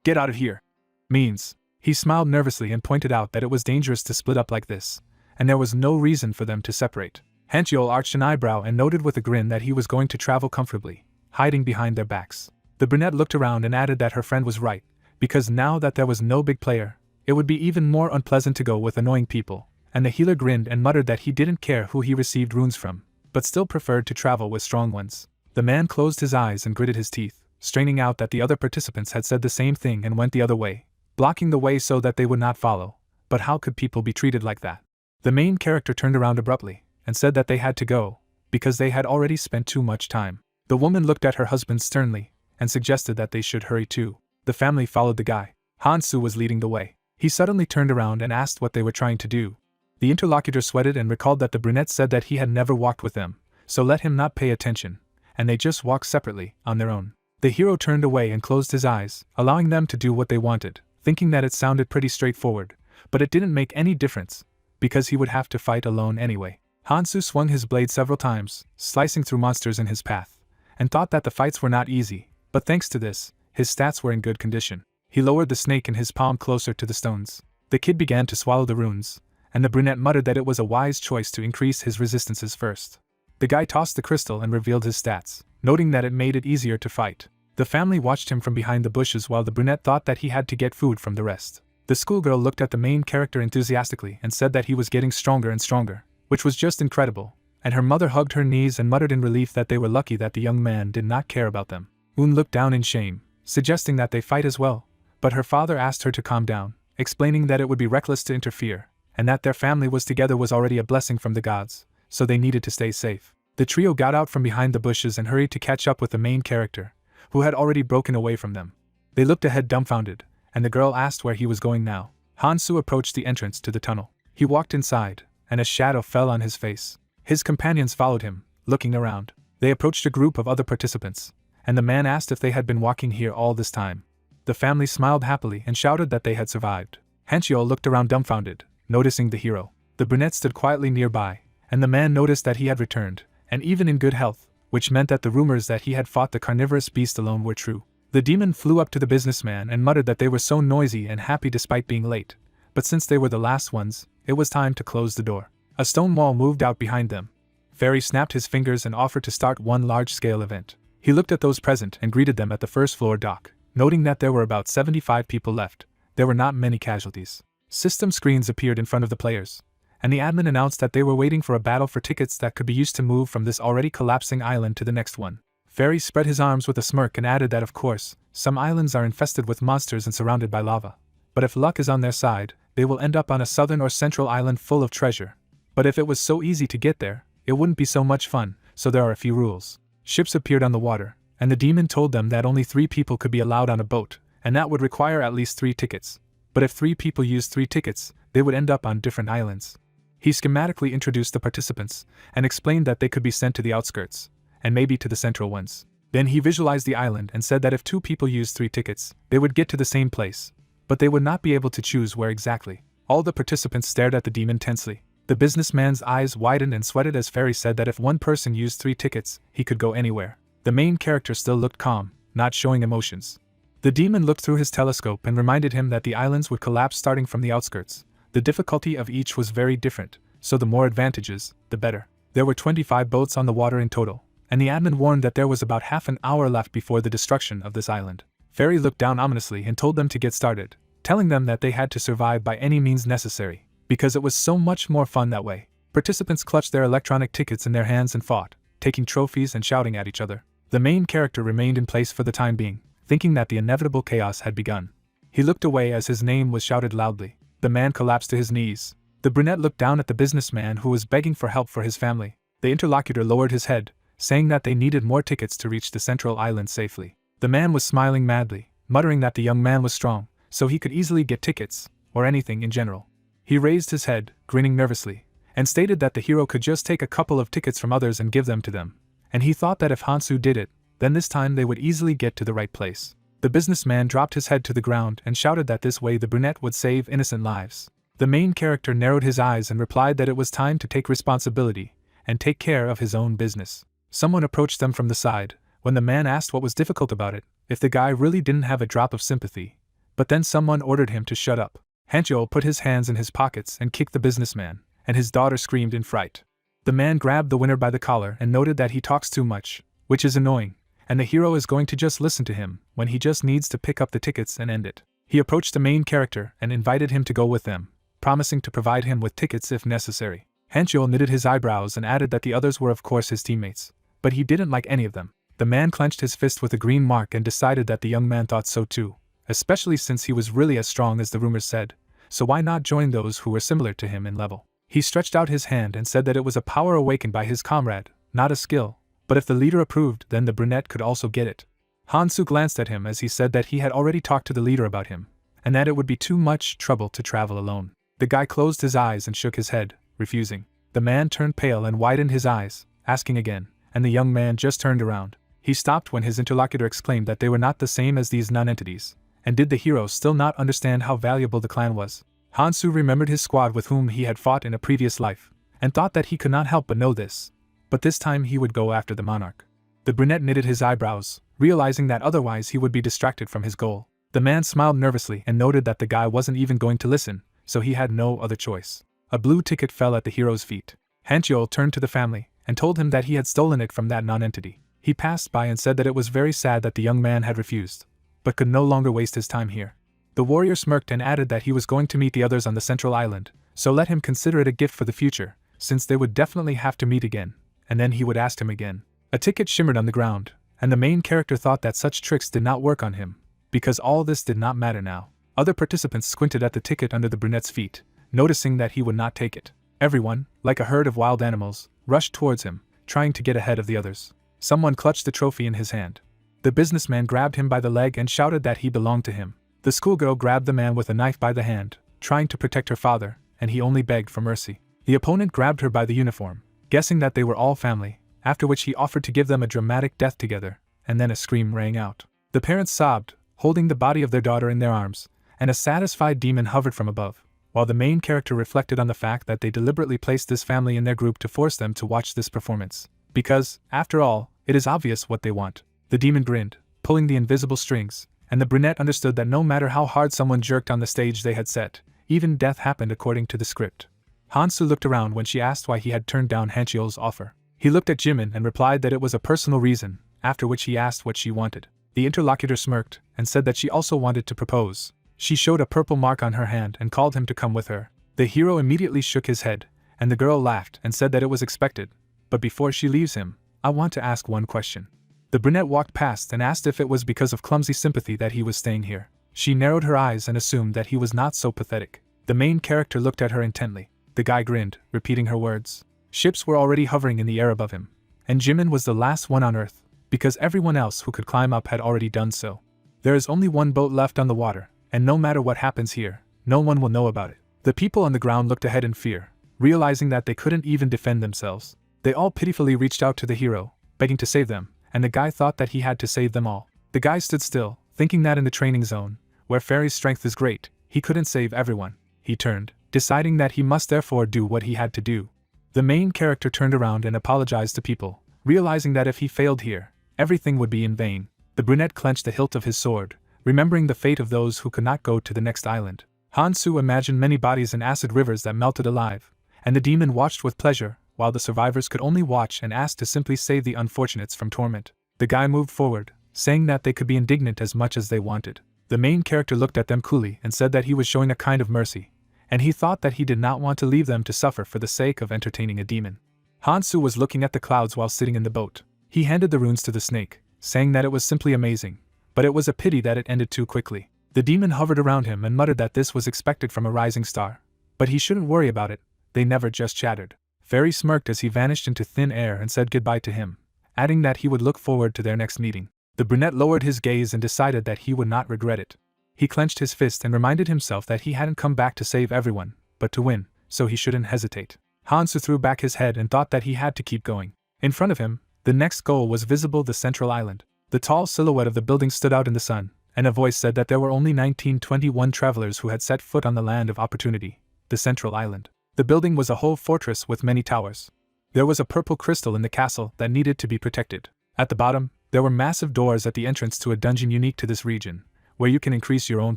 [SPEAKER 1] "Get out of here," means. He smiled nervously and pointed out that it was dangerous to split up like this, and there was no reason for them to separate. Hancheol arched an eyebrow and noted with a grin that he was going to travel comfortably, hiding behind their backs. The brunette looked around and added that her friend was right, because now that there was no big player, it would be even more unpleasant to go with annoying people, and the healer grinned and muttered that he didn't care who he received runes from, but still preferred to travel with strong ones. The man closed his eyes and gritted his teeth, straining out that the other participants had said the same thing and went the other way, blocking the way so that they would not follow. But how could people be treated like that? The main character turned around abruptly and said that they had to go, because they had already spent too much time. The woman looked at her husband sternly and suggested that they should hurry too. The family followed the guy. Hansu was leading the way. He suddenly turned around and asked what they were trying to do. The interlocutor sweated and recalled that the brunette said that he had never walked with them, so let him not pay attention, and they just walked separately, on their own. The hero turned away and closed his eyes, allowing them to do what they wanted, thinking that it sounded pretty straightforward, but it didn't make any difference, because he would have to fight alone anyway. Hansu swung his blade several times, slicing through monsters in his path, and thought that the fights were not easy, but thanks to this, his stats were in good condition. He lowered the snake in his palm closer to the stones. The kid began to swallow the runes, and the brunette muttered that it was a wise choice to increase his resistances first. The guy tossed the crystal and revealed his stats, noting that it made it easier to fight. The family watched him from behind the bushes while the brunette thought that he had to get food from the rest. The schoolgirl looked at the main character enthusiastically and said that he was getting stronger and stronger, which was just incredible, and her mother hugged her knees and muttered in relief that they were lucky that the young man did not care about them. Un looked down in shame, suggesting that they fight as well, but her father asked her to calm down, explaining that it would be reckless to interfere, and that their family was together was already a blessing from the gods, so they needed to stay safe. The trio got out from behind the bushes and hurried to catch up with the main character, who had already broken away from them. They looked ahead dumbfounded, and the girl asked where he was going now. Hansu approached the entrance to the tunnel. He walked inside, and a shadow fell on his face. His companions followed him, looking around. They approached a group of other participants, and the man asked if they had been walking here all this time. The family smiled happily and shouted that they had survived. Hancheol looked around dumbfounded, noticing the hero. The brunette stood quietly nearby, and the man noticed that he had returned, and even in good health, which meant that the rumors that he had fought the carnivorous beast alone were true. The demon flew up to the businessman and muttered that they were so noisy and happy despite being late, but since they were the last ones, it was time to close the door. A stone wall moved out behind them. Fairy snapped his fingers and offered to start one large-scale event. He looked at those present and greeted them at the first-floor dock, noting that there were about 75 people left. There were not many casualties. System screens appeared in front of the players, and the admin announced that they were waiting for a battle for tickets that could be used to move from this already collapsing island to the next one. Fairy spread his arms with a smirk and added that of course, some islands are infested with monsters and surrounded by lava, but if luck is on their side, they will end up on a southern or central island full of treasure. But if it was so easy to get there, it wouldn't be so much fun, so there are a few rules. Ships appeared on the water, and the demon told them that only 3 people could be allowed on a boat, and that would require at least 3 tickets. But if 3 people used 3 tickets, they would end up on different islands. He schematically introduced the participants, and explained that they could be sent to the outskirts, and maybe to the central ones. Then he visualized the island and said that if 2 people used 3 tickets, they would get to the same place, but they would not be able to choose where exactly. All the participants stared at the demon tensely. The businessman's eyes widened and sweated as Fairy said that if one person used 3 tickets, he could go anywhere. The main character still looked calm, not showing emotions. The demon looked through his telescope and reminded him that the islands would collapse starting from the outskirts. The difficulty of each was very different, so the more advantages, the better. There were 25 boats on the water in total, and the admin warned that there was about half an hour left before the destruction of this island. Fairy looked down ominously and told them to get started, telling them that they had to survive by any means necessary, because it was so much more fun that way. Participants clutched their electronic tickets in their hands and fought, taking trophies and shouting at each other. The main character remained in place for the time being, thinking that the inevitable chaos had begun. He looked away as his name was shouted loudly. The man collapsed to his knees. The brunette looked down at the businessman who was begging for help for his family. The interlocutor lowered his head, saying that they needed more tickets to reach the central island safely. The man was smiling madly, muttering that the young man was strong, so he could easily get tickets, or anything in general. He raised his head, grinning nervously, and stated that the hero could just take a couple of tickets from others and give them to them, and he thought that if Hansu did it, then this time they would easily get to the right place. The businessman dropped his head to the ground and shouted that this way the brunette would save innocent lives. The main character narrowed his eyes and replied that it was time to take responsibility and take care of his own business. Someone approached them from the side. When the man asked what was difficult about it, if the guy really didn't have a drop of sympathy, but then someone ordered him to shut up. Hanjo put his hands in his pockets and kicked the businessman, and his daughter screamed in fright. The man grabbed the winner by the collar and noted that he talks too much, which is annoying, and the hero is going to just listen to him when he just needs to pick up the tickets and end it. He approached the main character and invited him to go with them, promising to provide him with tickets if necessary. Hanjo knitted his eyebrows and added that the others were of course his teammates, but he didn't like any of them. The man clenched his fist with a green mark and decided that the young man thought so too, especially since he was really as strong as the rumors said, so why not join those who were similar to him in level? He stretched out his hand and said that it was a power awakened by his comrade, not a skill, but if the leader approved then the brunette could also get it. Hansu glanced at him as he said that he had already talked to the leader about him, and that it would be too much trouble to travel alone. The guy closed his eyes and shook his head, refusing. The man turned pale and widened his eyes, asking again, and the young man just turned around. He stopped when his interlocutor exclaimed that they were not the same as these non-entities, and did the hero still not understand how valuable the clan was? Hansu remembered his squad with whom he had fought in a previous life, and thought that he could not help but know this, but this time he would go after the monarch. The brunette knitted his eyebrows, realizing that otherwise he would be distracted from his goal. The man smiled nervously and noted that the guy wasn't even going to listen, so he had no other choice. A blue ticket fell at the hero's feet. Hanjo turned to the family and told him that he had stolen it from that non-entity. He passed by and said that it was very sad that the young man had refused, but could no longer waste his time here. The warrior smirked and added that he was going to meet the others on the central island, so let him consider it a gift for the future, since they would definitely have to meet again, and then he would ask him again. A ticket shimmered on the ground, and the main character thought that such tricks did not work on him, because all this did not matter now. Other participants squinted at the ticket under the brunette's feet, noticing that he would not take it. Everyone, like a herd of wild animals, rushed towards him, trying to get ahead of the others. Someone clutched the trophy in his hand. The businessman grabbed him by the leg and shouted that he belonged to him. The schoolgirl grabbed the man with a knife by the hand, trying to protect her father, and he only begged for mercy. The opponent grabbed her by the uniform, guessing that they were all family, after which he offered to give them a dramatic death together, and then a scream rang out. The parents sobbed, holding the body of their daughter in their arms, and a satisfied demon hovered from above, while the main character reflected on the fact that they deliberately placed this family in their group to force them to watch this performance. Because, after all, it is obvious what they want. The demon grinned, pulling the invisible strings, and the brunette understood that no matter how hard someone jerked on the stage they had set, even death happened according to the script. Hansu looked around when she asked why he had turned down Hanchio's offer. He looked at Jimin and replied that it was a personal reason, after which he asked what she wanted. The interlocutor smirked and said that she also wanted to propose. She showed a purple mark on her hand and called him to come with her. The hero immediately shook his head, and the girl laughed and said that it was expected. But before she leaves him, I want to ask one question. The brunette walked past and asked if it was because of clumsy sympathy that he was staying here. She narrowed her eyes and assumed that he was not so pathetic. The main character looked at her intently. The guy grinned, repeating her words. Ships were already hovering in the air above him, and Jimin was the last one on Earth, because everyone else who could climb up had already done so. There is only one boat left on the water, and no matter what happens here, no one will know about it. The people on the ground looked ahead in fear, realizing that they couldn't even defend themselves. They all pitifully reached out to the hero, begging to save them, and the guy thought that he had to save them all. The guy stood still, thinking that in the training zone, where Fairy's strength is great, he couldn't save everyone. He turned, deciding that he must therefore do what he had to do. The main character turned around and apologized to people, realizing that if he failed here, everything would be in vain. The brunette clenched the hilt of his sword, remembering the fate of those who could not go to the next island. Hansu imagined many bodies in acid rivers that melted alive, and the demon watched with pleasure, while the survivors could only watch and ask to simply save the unfortunates from torment. The guy moved forward, saying that they could be indignant as much as they wanted. The main character looked at them coolly and said that he was showing a kind of mercy, and he thought that he did not want to leave them to suffer for the sake of entertaining a demon. Hansu was looking at the clouds while sitting in the boat. He handed the runes to the snake, saying that it was simply amazing, but it was a pity that it ended too quickly. The demon hovered around him and muttered that this was expected from a rising star, but he shouldn't worry about it, they never just chattered. Fairy smirked as he vanished into thin air and said goodbye to him, adding that he would look forward to their next meeting. The brunette lowered his gaze and decided that he would not regret it. He clenched his fist and reminded himself that he hadn't come back to save everyone, but to win, so he shouldn't hesitate. Hansu threw back his head and thought that he had to keep going. In front of him, the next goal was visible: the central island. The tall silhouette of the building stood out in the sun, and a voice said that there were only 1921 travelers who had set foot on the land of opportunity, the central island. The building was a whole fortress with many towers. There was a purple crystal in the castle that needed to be protected. At the bottom, there were massive doors at the entrance to a dungeon unique to this region, where you can increase your own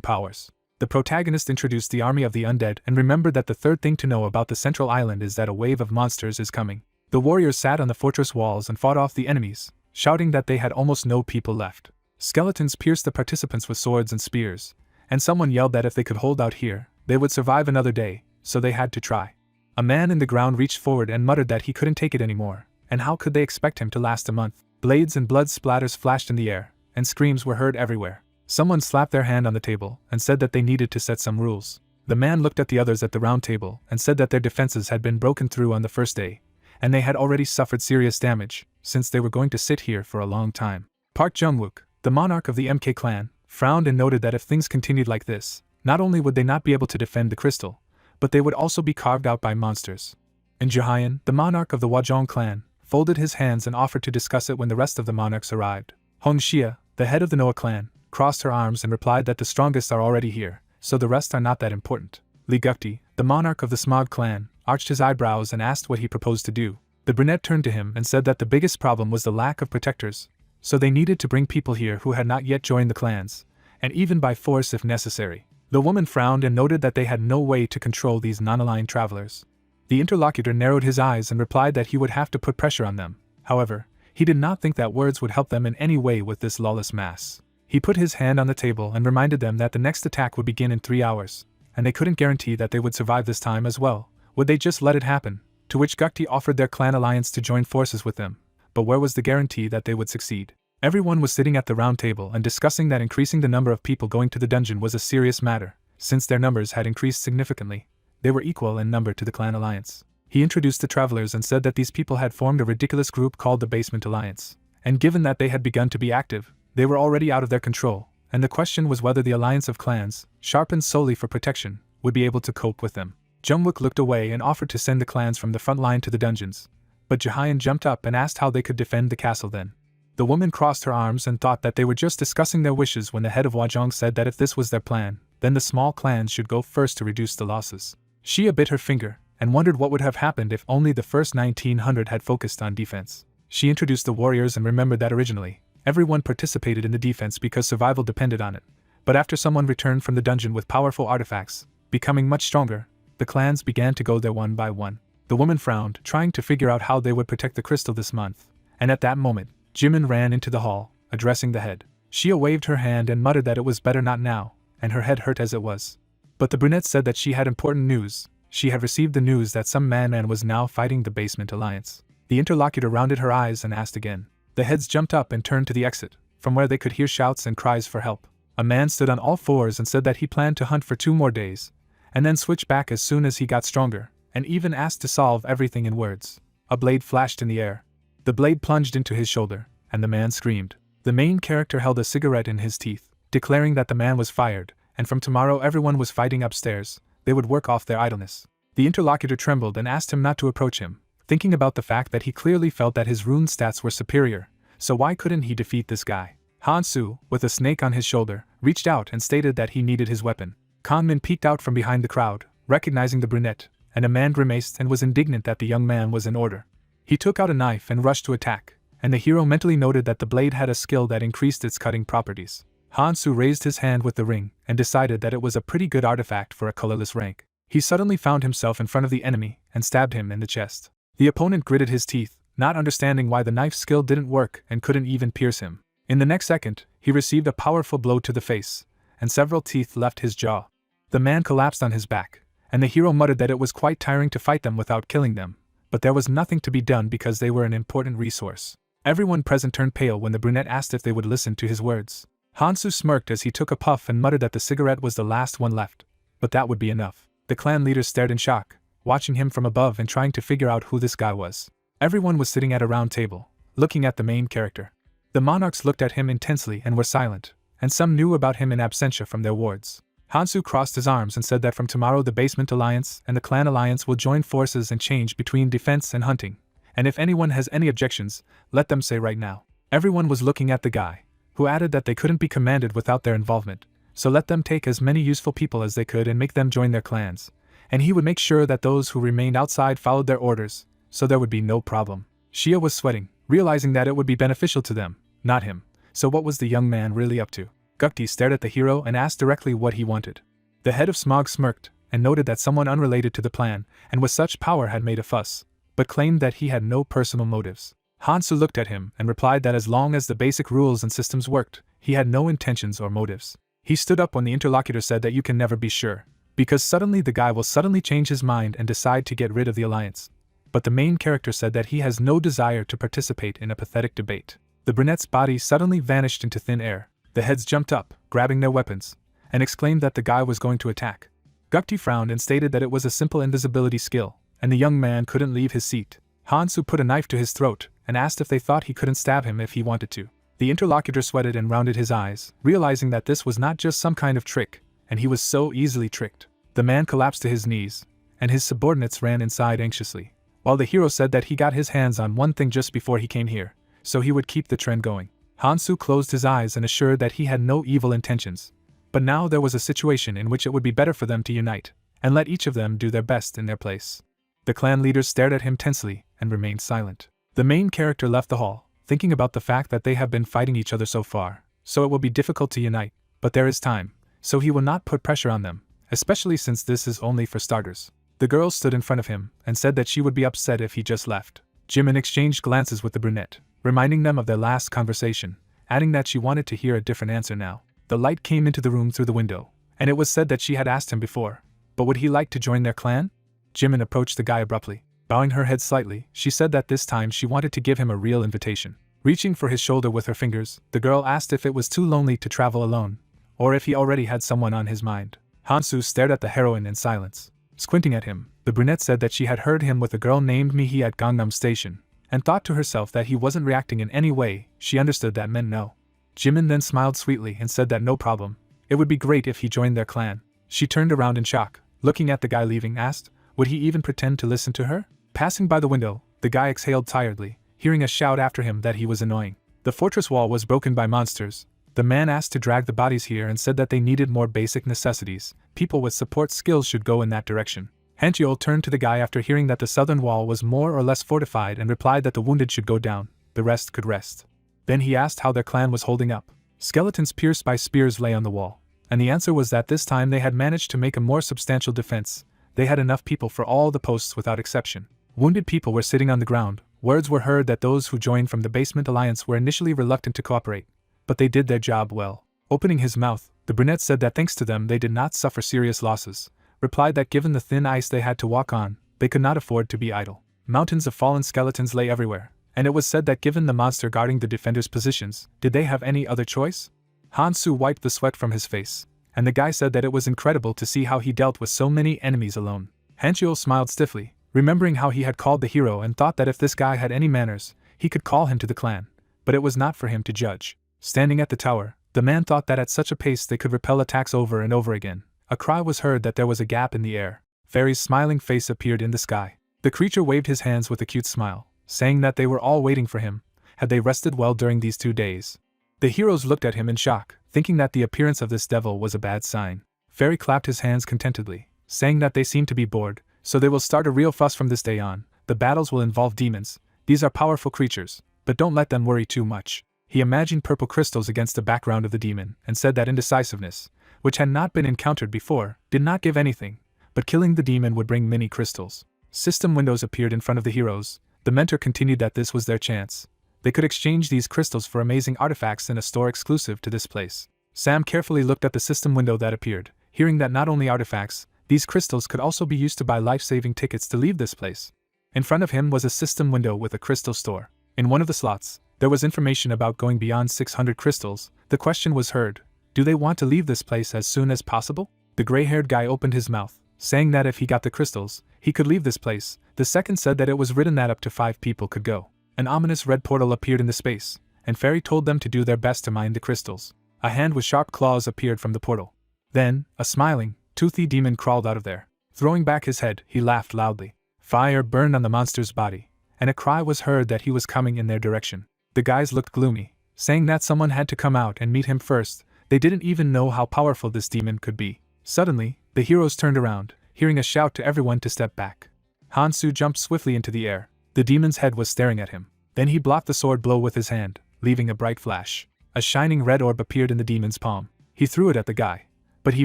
[SPEAKER 1] powers. The protagonist introduced the army of the undead and remembered that the third thing to know about the central island is that a wave of monsters is coming. The warriors sat on the fortress walls and fought off the enemies, shouting that they had almost no people left. Skeletons pierced the participants with swords and spears, and someone yelled that if they could hold out here, they would survive another day, so they had to try. A man in the ground reached forward and muttered that he couldn't take it anymore, and how could they expect him to last a month? Blades and blood splatters flashed in the air, and screams were heard everywhere. Someone slapped their hand on the table and said that they needed to set some rules. The man looked at the others at the round table and said that their defenses had been broken through on the first day, and they had already suffered serious damage, since they were going to sit here for a long time. Park Jungwook, the monarch of the MK clan, frowned and noted that if things continued like this, not only would they not be able to defend the crystal, but they would also be carved out by monsters. And Jahyun, the monarch of the Wajong clan, folded his hands and offered to discuss it when the rest of the monarchs arrived. Hong Xia, the head of the Noah clan, crossed her arms and replied that the strongest are already here, so the rest are not that important. Li Gukti, the monarch of the Smog clan, arched his eyebrows and asked what he proposed to do. The brunette turned to him and said that the biggest problem was the lack of protectors, so they needed to bring people here who had not yet joined the clans, and even by force if necessary. The woman frowned and noted that they had no way to control these non-aligned travelers. The interlocutor narrowed his eyes and replied that he would have to put pressure on them. However, he did not think that words would help them in any way with this lawless mass. He put his hand on the table and reminded them that the next attack would begin in 3 hours, and they couldn't guarantee that they would survive this time as well. Would they just let it happen? To which Gukti offered their clan alliance to join forces with them, but where was the guarantee that they would succeed? Everyone was sitting at the round table and discussing that increasing the number of people going to the dungeon was a serious matter. Since their numbers had increased significantly, they were equal in number to the clan alliance. He introduced the travelers and said that these people had formed a ridiculous group called the Basement Alliance, and given that they had begun to be active, they were already out of their control, and the question was whether the alliance of clans, sharpened solely for protection, would be able to cope with them. Jungwook looked away and offered to send the clans from the front line to the dungeons, but Jahyun jumped up and asked how they could defend the castle then. The woman crossed her arms and thought that they were just discussing their wishes when the head of Wajong said that if this was their plan, then the small clans should go first to reduce the losses. Xia bit her finger and wondered what would have happened if only the first 1900 had focused on defense. She introduced the warriors and remembered that originally, everyone participated in the defense because survival depended on it, but after someone returned from the dungeon with powerful artifacts, becoming much stronger, the clans began to go there one by one. The woman frowned, trying to figure out how they would protect the crystal this month, and at that moment, Jimin ran into the hall, addressing the head. Xia waved her hand and muttered that it was better not now, and her head hurt as it was. But the brunette said that she had important news. She had received the news that some man was now fighting the Basement Alliance. The interlocutor rounded her eyes and asked again. The heads jumped up and turned to the exit, from where they could hear shouts and cries for help. A man stood on all fours and said that he planned to hunt for 2 more days, and then switch back as soon as he got stronger, and even asked to solve everything in words. A blade flashed in the air. The blade plunged into his shoulder, and the man screamed. The main character held a cigarette in his teeth, declaring that the man was fired, and from tomorrow everyone was fighting upstairs. They would work off their idleness. The interlocutor trembled and asked him not to approach him, thinking about the fact that he clearly felt that his rune stats were superior, so why couldn't he defeat this guy? Hansu, with a snake on his shoulder, reached out and stated that he needed his weapon. Kanmin peeked out from behind the crowd, recognizing the brunette, and a man grimaced and was indignant that the young man was in order. He took out a knife and rushed to attack, and the hero mentally noted that the blade had a skill that increased its cutting properties. Hansu raised his hand with the ring and decided that it was a pretty good artifact for a colorless rank. He suddenly found himself in front of the enemy and stabbed him in the chest. The opponent gritted his teeth, not understanding why the knife skill didn't work and couldn't even pierce him. In the next second, he received a powerful blow to the face, and several teeth left his jaw. The man collapsed on his back, and the hero muttered that it was quite tiring to fight them without killing them, but there was nothing to be done because they were an important resource. Everyone present turned pale when the brunette asked if they would listen to his words. Hansu smirked as he took a puff and muttered that the cigarette was the last one left, but that would be enough. The clan leaders stared in shock, watching him from above and trying to figure out who this guy was. Everyone was sitting at a round table, looking at the main character. The monarchs looked at him intensely and were silent, and some knew about him in absentia from their wards. Hansu crossed his arms and said that from tomorrow the Basement Alliance and the Clan Alliance will join forces and change between defense and hunting, and if anyone has any objections, let them say right now. Everyone was looking at the guy, who added that they couldn't be commanded without their involvement, so let them take as many useful people as they could and make them join their clans, and he would make sure that those who remained outside followed their orders, so there would be no problem. Shia was sweating, realizing that it would be beneficial to them, not him. So what was the young man really up to? Gukti stared at the hero and asked directly what he wanted. The head of Smog smirked, and noted that someone unrelated to the plan, and with such power had made a fuss, but claimed that he had no personal motives. Hansu looked at him and replied that as long as the basic rules and systems worked, he had no intentions or motives. He stood up when the interlocutor said that you can never be sure, because suddenly the guy will suddenly change his mind and decide to get rid of the alliance. But the main character said that he has no desire to participate in a pathetic debate. The brunette's body suddenly vanished into thin air. The heads jumped up, grabbing their weapons, and exclaimed that the guy was going to attack. Gukti frowned and stated that it was a simple invisibility skill, and the young man couldn't leave his seat. Hansu put a knife to his throat and asked if they thought he couldn't stab him if he wanted to. The interlocutor sweated and rounded his eyes, realizing that this was not just some kind of trick, and he was so easily tricked. The man collapsed to his knees, and his subordinates ran inside anxiously, while the hero said that he got his hands on one thing just before he came here, so he would keep the trend going. Hansu closed his eyes and assured that he had no evil intentions. But now there was a situation in which it would be better for them to unite, and let each of them do their best in their place. The clan leaders stared at him tensely and remained silent. The main character left the hall, thinking about the fact that they have been fighting each other so far, so it will be difficult to unite, but there is time, so he will not put pressure on them, especially since this is only for starters. The girl stood in front of him and said that she would be upset if he just left. Jimin exchanged glances with the brunette, reminding them of their last conversation, adding that she wanted to hear a different answer now. The light came into the room through the window, and it was said that she had asked him before, but would he like to join their clan? Jimin approached the guy abruptly. Bowing her head slightly, she said that this time she wanted to give him a real invitation. Reaching for his shoulder with her fingers, the girl asked if it was too lonely to travel alone, or if he already had someone on his mind. Hansu stared at the heroine in silence. Squinting at him, the brunette said that she had heard him with a girl named Mihi at Gangnam Station, and thought to herself that he wasn't reacting in any way. She understood that meant no. Jimin then smiled sweetly and said that no problem, it would be great if he joined their clan. She turned around in shock, looking at the guy leaving, asked, would he even pretend to listen to her? Passing by the window, the guy exhaled tiredly, hearing a shout after him that he was annoying. The fortress wall was broken by monsters. The man asked to drag the bodies here and said that they needed more basic necessities. People with support skills should go in that direction. Hancheol turned to the guy after hearing that the southern wall was more or less fortified and replied that the wounded should go down, the rest could rest. Then he asked how their clan was holding up. Skeletons pierced by spears lay on the wall, and the answer was that this time they had managed to make a more substantial defense. They had enough people for all the posts without exception. Wounded people were sitting on the ground. Words were heard that those who joined from the Basement Alliance were initially reluctant to cooperate, but they did their job well. Opening his mouth, the brunette said that thanks to them they did not suffer serious losses, replied that given the thin ice they had to walk on, they could not afford to be idle. Mountains of fallen skeletons lay everywhere, and it was said that given the monster guarding the defenders' positions, did they have any other choice? Hansu wiped the sweat from his face, and the guy said that it was incredible to see how he dealt with so many enemies alone. Hancheol smiled stiffly, remembering how he had called the hero and thought that if this guy had any manners, he could call him to the clan, but it was not for him to judge. Standing at the tower, the man thought that at such a pace they could repel attacks over and over again. A cry was heard that there was a gap in the air. Fairy's smiling face appeared in the sky. The creature waved his hands with a cute smile, saying that they were all waiting for him. Had they rested well during these 2 days? The heroes looked at him in shock, thinking that the appearance of this devil was a bad sign. Fairy clapped his hands contentedly, saying that they seemed to be bored, so they will start a real fuss from this day on. The battles will involve demons. These are powerful creatures, but don't let them worry too much. He imagined purple crystals against the background of the demon and said that indecisiveness, which had not been encountered before, did not give anything, but killing the demon would bring many crystals. System windows appeared in front of the heroes. The mentor continued that this was their chance. They could exchange these crystals for amazing artifacts in a store exclusive to this place. Sam carefully looked at the system window that appeared, hearing that not only artifacts, these crystals could also be used to buy life-saving tickets to leave this place. In front of him was a system window with a crystal store. In one of the slots, there was information about going beyond 600 crystals. The question was heard, do they want to leave this place as soon as possible? The gray-haired guy opened his mouth, saying that if he got the crystals, he could leave this place. The second said that it was written that up to 5 people could go. An ominous red portal appeared in the space, and Fairy told them to do their best to mine the crystals. A hand with sharp claws appeared from the portal. Then, a smiling, toothy demon crawled out of there. Throwing back his head, he laughed loudly. Fire burned on the monster's body, and a cry was heard that he was coming in their direction. The guys looked gloomy, saying that someone had to come out and meet him first. They didn't even know how powerful this demon could be. Suddenly, the heroes turned around, hearing a shout to everyone to step back. Hansu jumped swiftly into the air. The demon's head was staring at him. Then he blocked the sword blow with his hand, leaving a bright flash. A shining red orb appeared in the demon's palm. He threw it at the guy, but he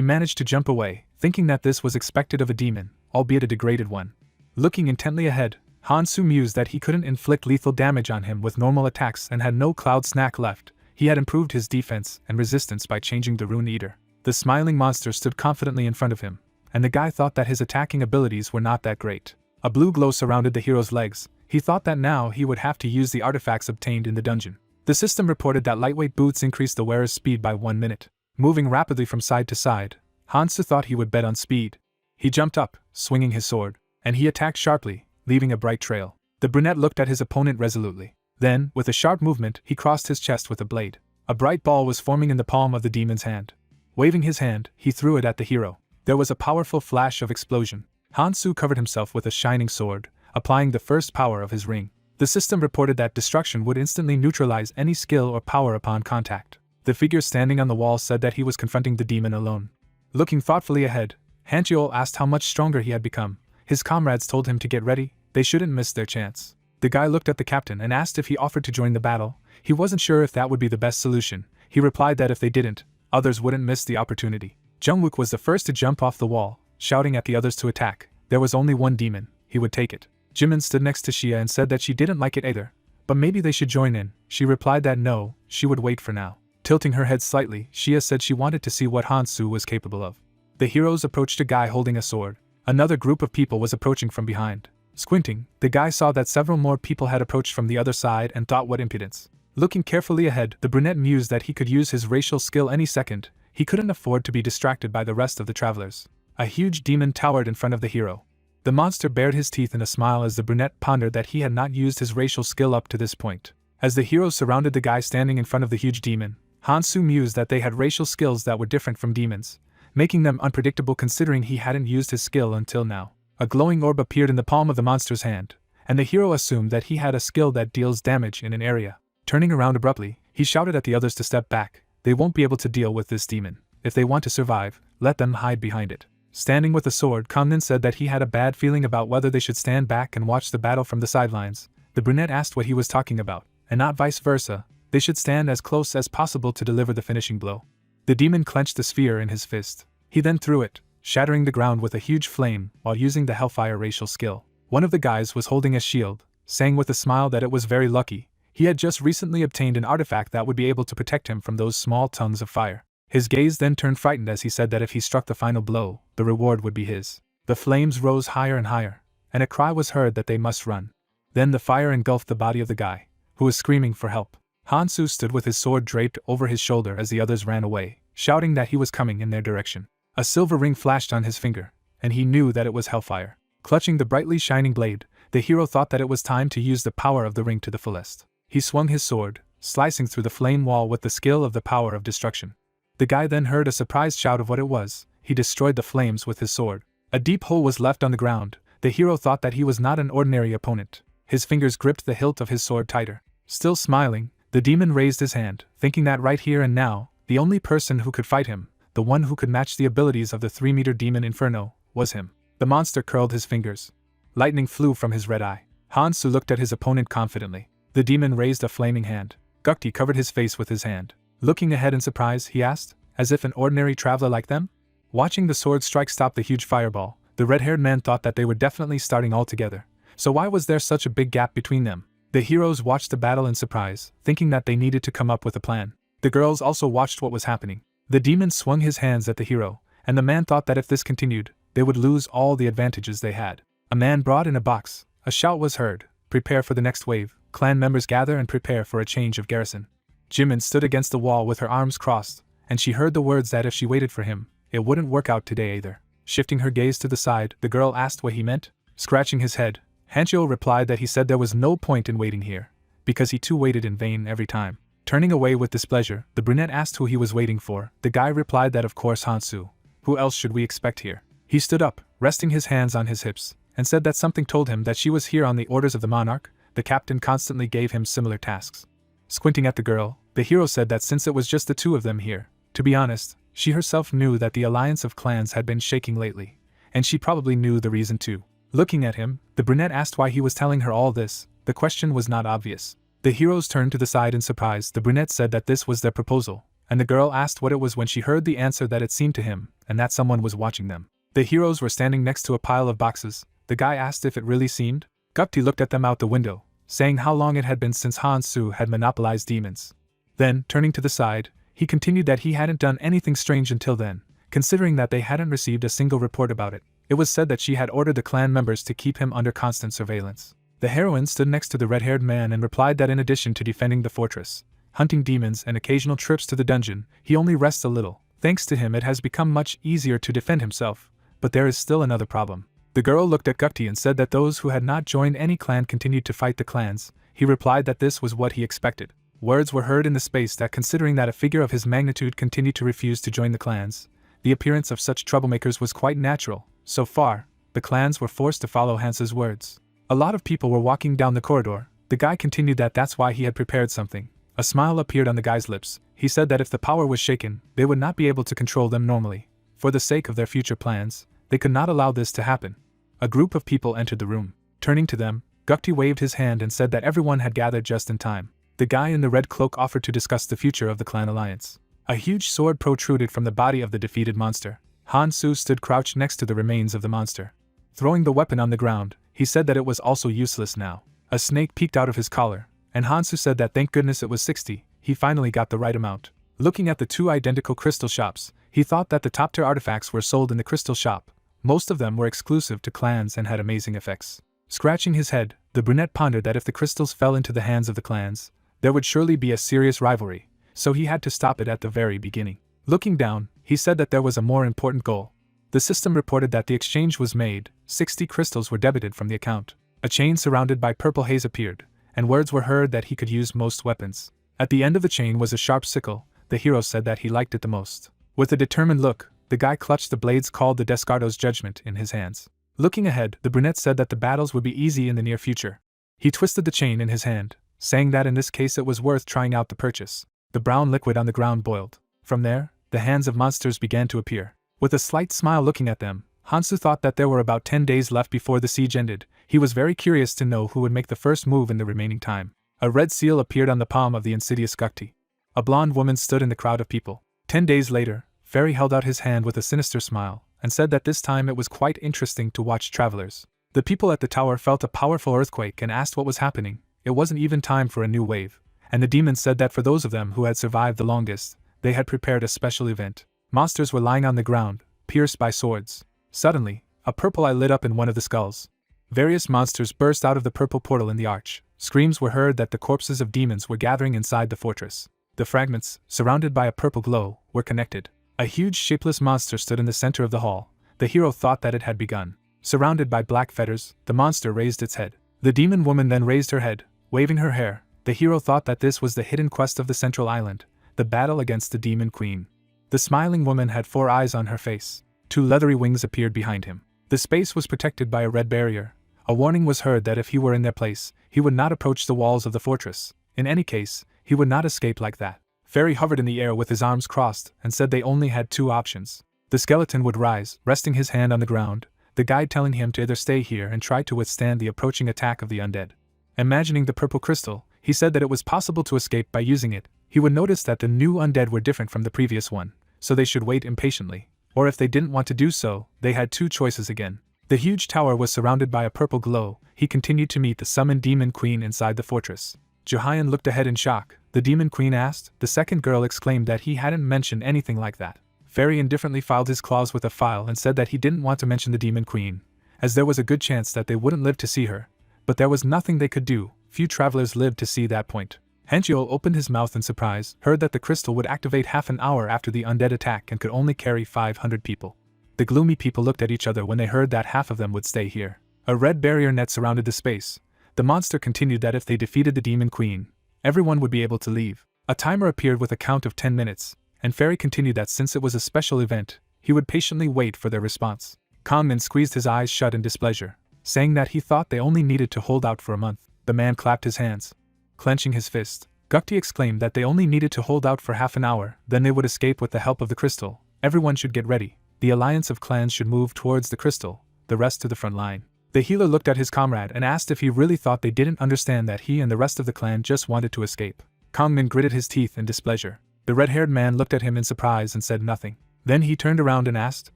[SPEAKER 1] managed to jump away, thinking that this was expected of a demon, albeit a degraded one. Looking intently ahead, Hansu mused that he couldn't inflict lethal damage on him with normal attacks and had no cloud snack left. He had improved his defense and resistance by changing the Rune Eater. The smiling monster stood confidently in front of him, and the guy thought that his attacking abilities were not that great. A blue glow surrounded the hero's legs. He thought that now he would have to use the artifacts obtained in the dungeon. The system reported that lightweight boots increased the wearer's speed by 1 minute. Moving rapidly from side to side, Hansu thought he would bet on speed. He jumped up, swinging his sword, and he attacked sharply, leaving a bright trail. The brunette looked at his opponent resolutely. Then, with a sharp movement, he crossed his chest with a blade. A bright ball was forming in the palm of the demon's hand. Waving his hand, he threw it at the hero. There was a powerful flash of explosion. Hansu covered himself with a shining sword, applying the first power of his ring. The system reported that destruction would instantly neutralize any skill or power upon contact. The figure standing on the wall said that he was confronting the demon alone. Looking thoughtfully ahead, Hanjiol asked how much stronger he had become. His comrades told him to get ready, they shouldn't miss their chance. The guy looked at the captain and asked if he offered to join the battle. He wasn't sure if that would be the best solution. He replied that if they didn't, others wouldn't miss the opportunity. Jungwook was the first to jump off the wall, shouting at the others to attack. There was only one demon, he would take it. Jimin stood next to Xia and said that she didn't like it either, but maybe they should join in. She replied that no, she would wait for now. Tilting her head slightly, Xia said she wanted to see what Hansu was capable of. The heroes approached a guy holding a sword. Another group of people was approaching from behind. Squinting, the guy saw that several more people had approached from the other side and thought, what impudence. Looking carefully ahead, the brunette mused that he could use his racial skill any second. He couldn't afford to be distracted by the rest of the travelers. A huge demon towered in front of the hero. The monster bared his teeth in a smile as the brunette pondered that he had not used his racial skill up to this point. As the heroes surrounded the guy standing in front of the huge demon, Hansu mused that they had racial skills that were different from demons, making them unpredictable considering he hadn't used his skill until now. A glowing orb appeared in the palm of the monster's hand, and the hero assumed that he had a skill that deals damage in an area. Turning around abruptly, he shouted at the others to step back. They won't be able to deal with this demon. If they want to survive, let them hide behind it. Standing with a sword, Kannan said that he had a bad feeling about whether they should stand back and watch the battle from the sidelines. The brunette asked what he was talking about, and not vice versa. They should stand as close as possible to deliver the finishing blow. The demon clenched the sphere in his fist. He then threw it, shattering the ground with a huge flame while using the Hellfire racial skill. One of the guys was holding a shield, saying with a smile that it was very lucky. He had just recently obtained an artifact that would be able to protect him from those small tongues of fire. His gaze then turned frightened as he said that if he struck the final blow, the reward would be his. The flames rose higher and higher, and a cry was heard that they must run. Then the fire engulfed the body of the guy, who was screaming for help. Hansu stood with his sword draped over his shoulder as the others ran away, shouting that he was coming in their direction. A silver ring flashed on his finger, and he knew that it was Hellfire. Clutching the brightly shining blade, the hero thought that it was time to use the power of the ring to the fullest. He swung his sword, slicing through the flame wall with the skill of the power of destruction. The guy then heard a surprised shout of what it was. He destroyed the flames with his sword. A deep hole was left on the ground. The hero thought that he was not an ordinary opponent. His fingers gripped the hilt of his sword tighter. Still smiling, the demon raised his hand, thinking that right here and now, the only person who could fight him, the one who could match the abilities of the 3-meter demon Inferno, was him. The monster curled his fingers. Lightning flew from his red eye. Hansu looked at his opponent confidently. The demon raised a flaming hand. Gukti covered his face with his hand. Looking ahead in surprise, he asked, as if an ordinary traveler like them? Watching the sword strike stop the huge fireball, the red-haired man thought that they were definitely starting all together. So why was there such a big gap between them? The heroes watched the battle in surprise, thinking that they needed to come up with a plan. The girls also watched what was happening. The demon swung his hands at the hero, and the man thought that if this continued, they would lose all the advantages they had. A man brought in a box. A shout was heard. Prepare for the next wave. Clan members gather and prepare for a change of garrison. Jimin stood against the wall with her arms crossed, and she heard the words that if she waited for him, it wouldn't work out today either. Shifting her gaze to the side, the girl asked what he meant. Scratching his head, Hancho replied that he said there was no point in waiting here, because he too waited in vain every time. Turning away with displeasure, the brunette asked who he was waiting for. The guy replied that of course Hansu, Who else should we expect here? He stood up, resting his hands on his hips, and said that something told him that she was here on the orders of the monarch. The captain constantly gave him similar tasks. Squinting at the girl, the hero said that since it was just the two of them here, to be honest, she herself knew that the alliance of clans had been shaking lately, and she probably knew the reason too. Looking at him, the brunette asked why he was telling her all this. The question was not obvious. The heroes turned to the side in surprise. The brunette said that this was their proposal, and the girl asked what it was when she heard the answer that it seemed to him, and that someone was watching them. The heroes were standing next to a pile of boxes. The guy asked if it really seemed. Gupti looked at them out the window, saying how long it had been since Han-Soo had monopolized demons. Then, turning to the side, he continued that he hadn't done anything strange until then, considering that they hadn't received a single report about it. It was said that she had ordered the clan members to keep him under constant surveillance. The heroine stood next to the red-haired man and replied that in addition to defending the fortress, hunting demons and occasional trips to the dungeon, he only rests a little. Thanks to him it has become much easier to defend himself, but there is still another problem. The girl looked at Gupti and said that those who had not joined any clan continued to fight the clans. He replied that this was what he expected. Words were heard in the space that considering that a figure of his magnitude continued to refuse to join the clans, the appearance of such troublemakers was quite natural. So far, the clans were forced to follow Hansa's words. A lot of people were walking down the corridor. The guy continued that that's why he had prepared something. A smile appeared on the guy's lips. He said that if the power was shaken, they would not be able to control them normally. For the sake of their future plans, they could not allow this to happen. A group of people entered the room. Turning to them, Gupti waved his hand and said that everyone had gathered just in time. The guy in the red cloak offered to discuss the future of the clan alliance. A huge sword protruded from the body of the defeated monster. Han-Soo stood crouched next to the remains of the monster. Throwing the weapon on the ground, he said that it was also useless now. A snake peeked out of his collar, and Han-Soo said that thank goodness it was 60, he finally got the right amount. Looking at the two identical crystal shops, he thought that the top-tier artifacts were sold in the crystal shop. Most of them were exclusive to clans and had amazing effects. Scratching his head, the brunette pondered that if the crystals fell into the hands of the clans, there would surely be a serious rivalry, so he had to stop it at the very beginning. Looking down, he said that there was a more important goal. The system reported that the exchange was made, 60 crystals were debited from the account. A chain surrounded by purple haze appeared, and words were heard that he could use most weapons. At the end of the chain was a sharp sickle. The hero said that he liked it the most. With a determined look, the guy clutched the blades called the Descartes' Judgment in his hands. Looking ahead, the brunette said that the battles would be easy in the near future. He twisted the chain in his hand, saying that in this case it was worth trying out the purchase. The brown liquid on the ground boiled. From there, the hands of monsters began to appear. With a slight smile looking at them, Han-Soo thought that there were about 10 days left before the siege ended. He was very curious to know who would make the first move in the remaining time. A red seal appeared on the palm of the insidious Gupti. A blonde woman stood in the crowd of people. 10 days later, Fairy held out his hand with a sinister smile, and said that this time it was quite interesting to watch travelers. The people at the tower felt a powerful earthquake and asked what was happening. It wasn't even time for a new wave, and the demons said that for those of them who had survived the longest, they had prepared a special event. Monsters were lying on the ground, pierced by swords. Suddenly, a purple eye lit up in one of the skulls. Various monsters burst out of the purple portal in the arch. Screams were heard that the corpses of demons were gathering inside the fortress. The fragments, surrounded by a purple glow, were connected. A huge shapeless monster stood in the center of the hall. The hero thought that it had begun. Surrounded by black fetters, the monster raised its head. The demon woman then raised her head, waving her hair. The hero thought that this was the hidden quest of the central island, the battle against the demon queen. The smiling woman had 4 eyes on her face. 2 leathery wings appeared behind him. The space was protected by a red barrier. A warning was heard that if he were in their place, he would not approach the walls of the fortress. In any case, he would not escape like that. Fairy hovered in the air with his arms crossed and said they only had 2 options. The skeleton would rise, resting his hand on the ground, the guide telling him to either stay here and try to withstand the approaching attack of the undead. Imagining the purple crystal, he said that it was possible to escape by using it. He would notice that the new undead were different from the previous one, so they should wait impatiently. Or if they didn't want to do so, they had 2 choices again. The huge tower was surrounded by a purple glow. He continued to meet the summoned demon queen inside the fortress. Johayan looked ahead in shock. The demon queen asked. The second girl exclaimed that he hadn't mentioned anything like that. Fairy indifferently filed his claws with a file and said that he didn't want to mention the demon queen, as there was a good chance that they wouldn't live to see her. But there was nothing they could do. Few travelers lived to see that point. Henchio opened his mouth in surprise, heard that the crystal would activate half an hour after the undead attack and could only carry 500 people. The gloomy people looked at each other when they heard that half of them would stay here. A red barrier net surrounded the space. The monster continued that if they defeated the demon queen, everyone would be able to leave. A timer appeared with a count of 10 minutes, and Fairy continued that since it was a special event, he would patiently wait for their response. Kangmin squeezed his eyes shut in displeasure, saying that he thought they only needed to hold out for a month. The man clapped his hands. Clenching his fist, Gukti exclaimed that they only needed to hold out for half an hour, then they would escape with the help of the crystal. Everyone should get ready. The alliance of clans should move towards the crystal, the rest to the front line. The healer looked at his comrade and asked if he really thought they didn't understand that he and the rest of the clan just wanted to escape. Kangmin gritted his teeth in displeasure. The red-haired man looked at him in surprise and said nothing. Then he turned around and asked,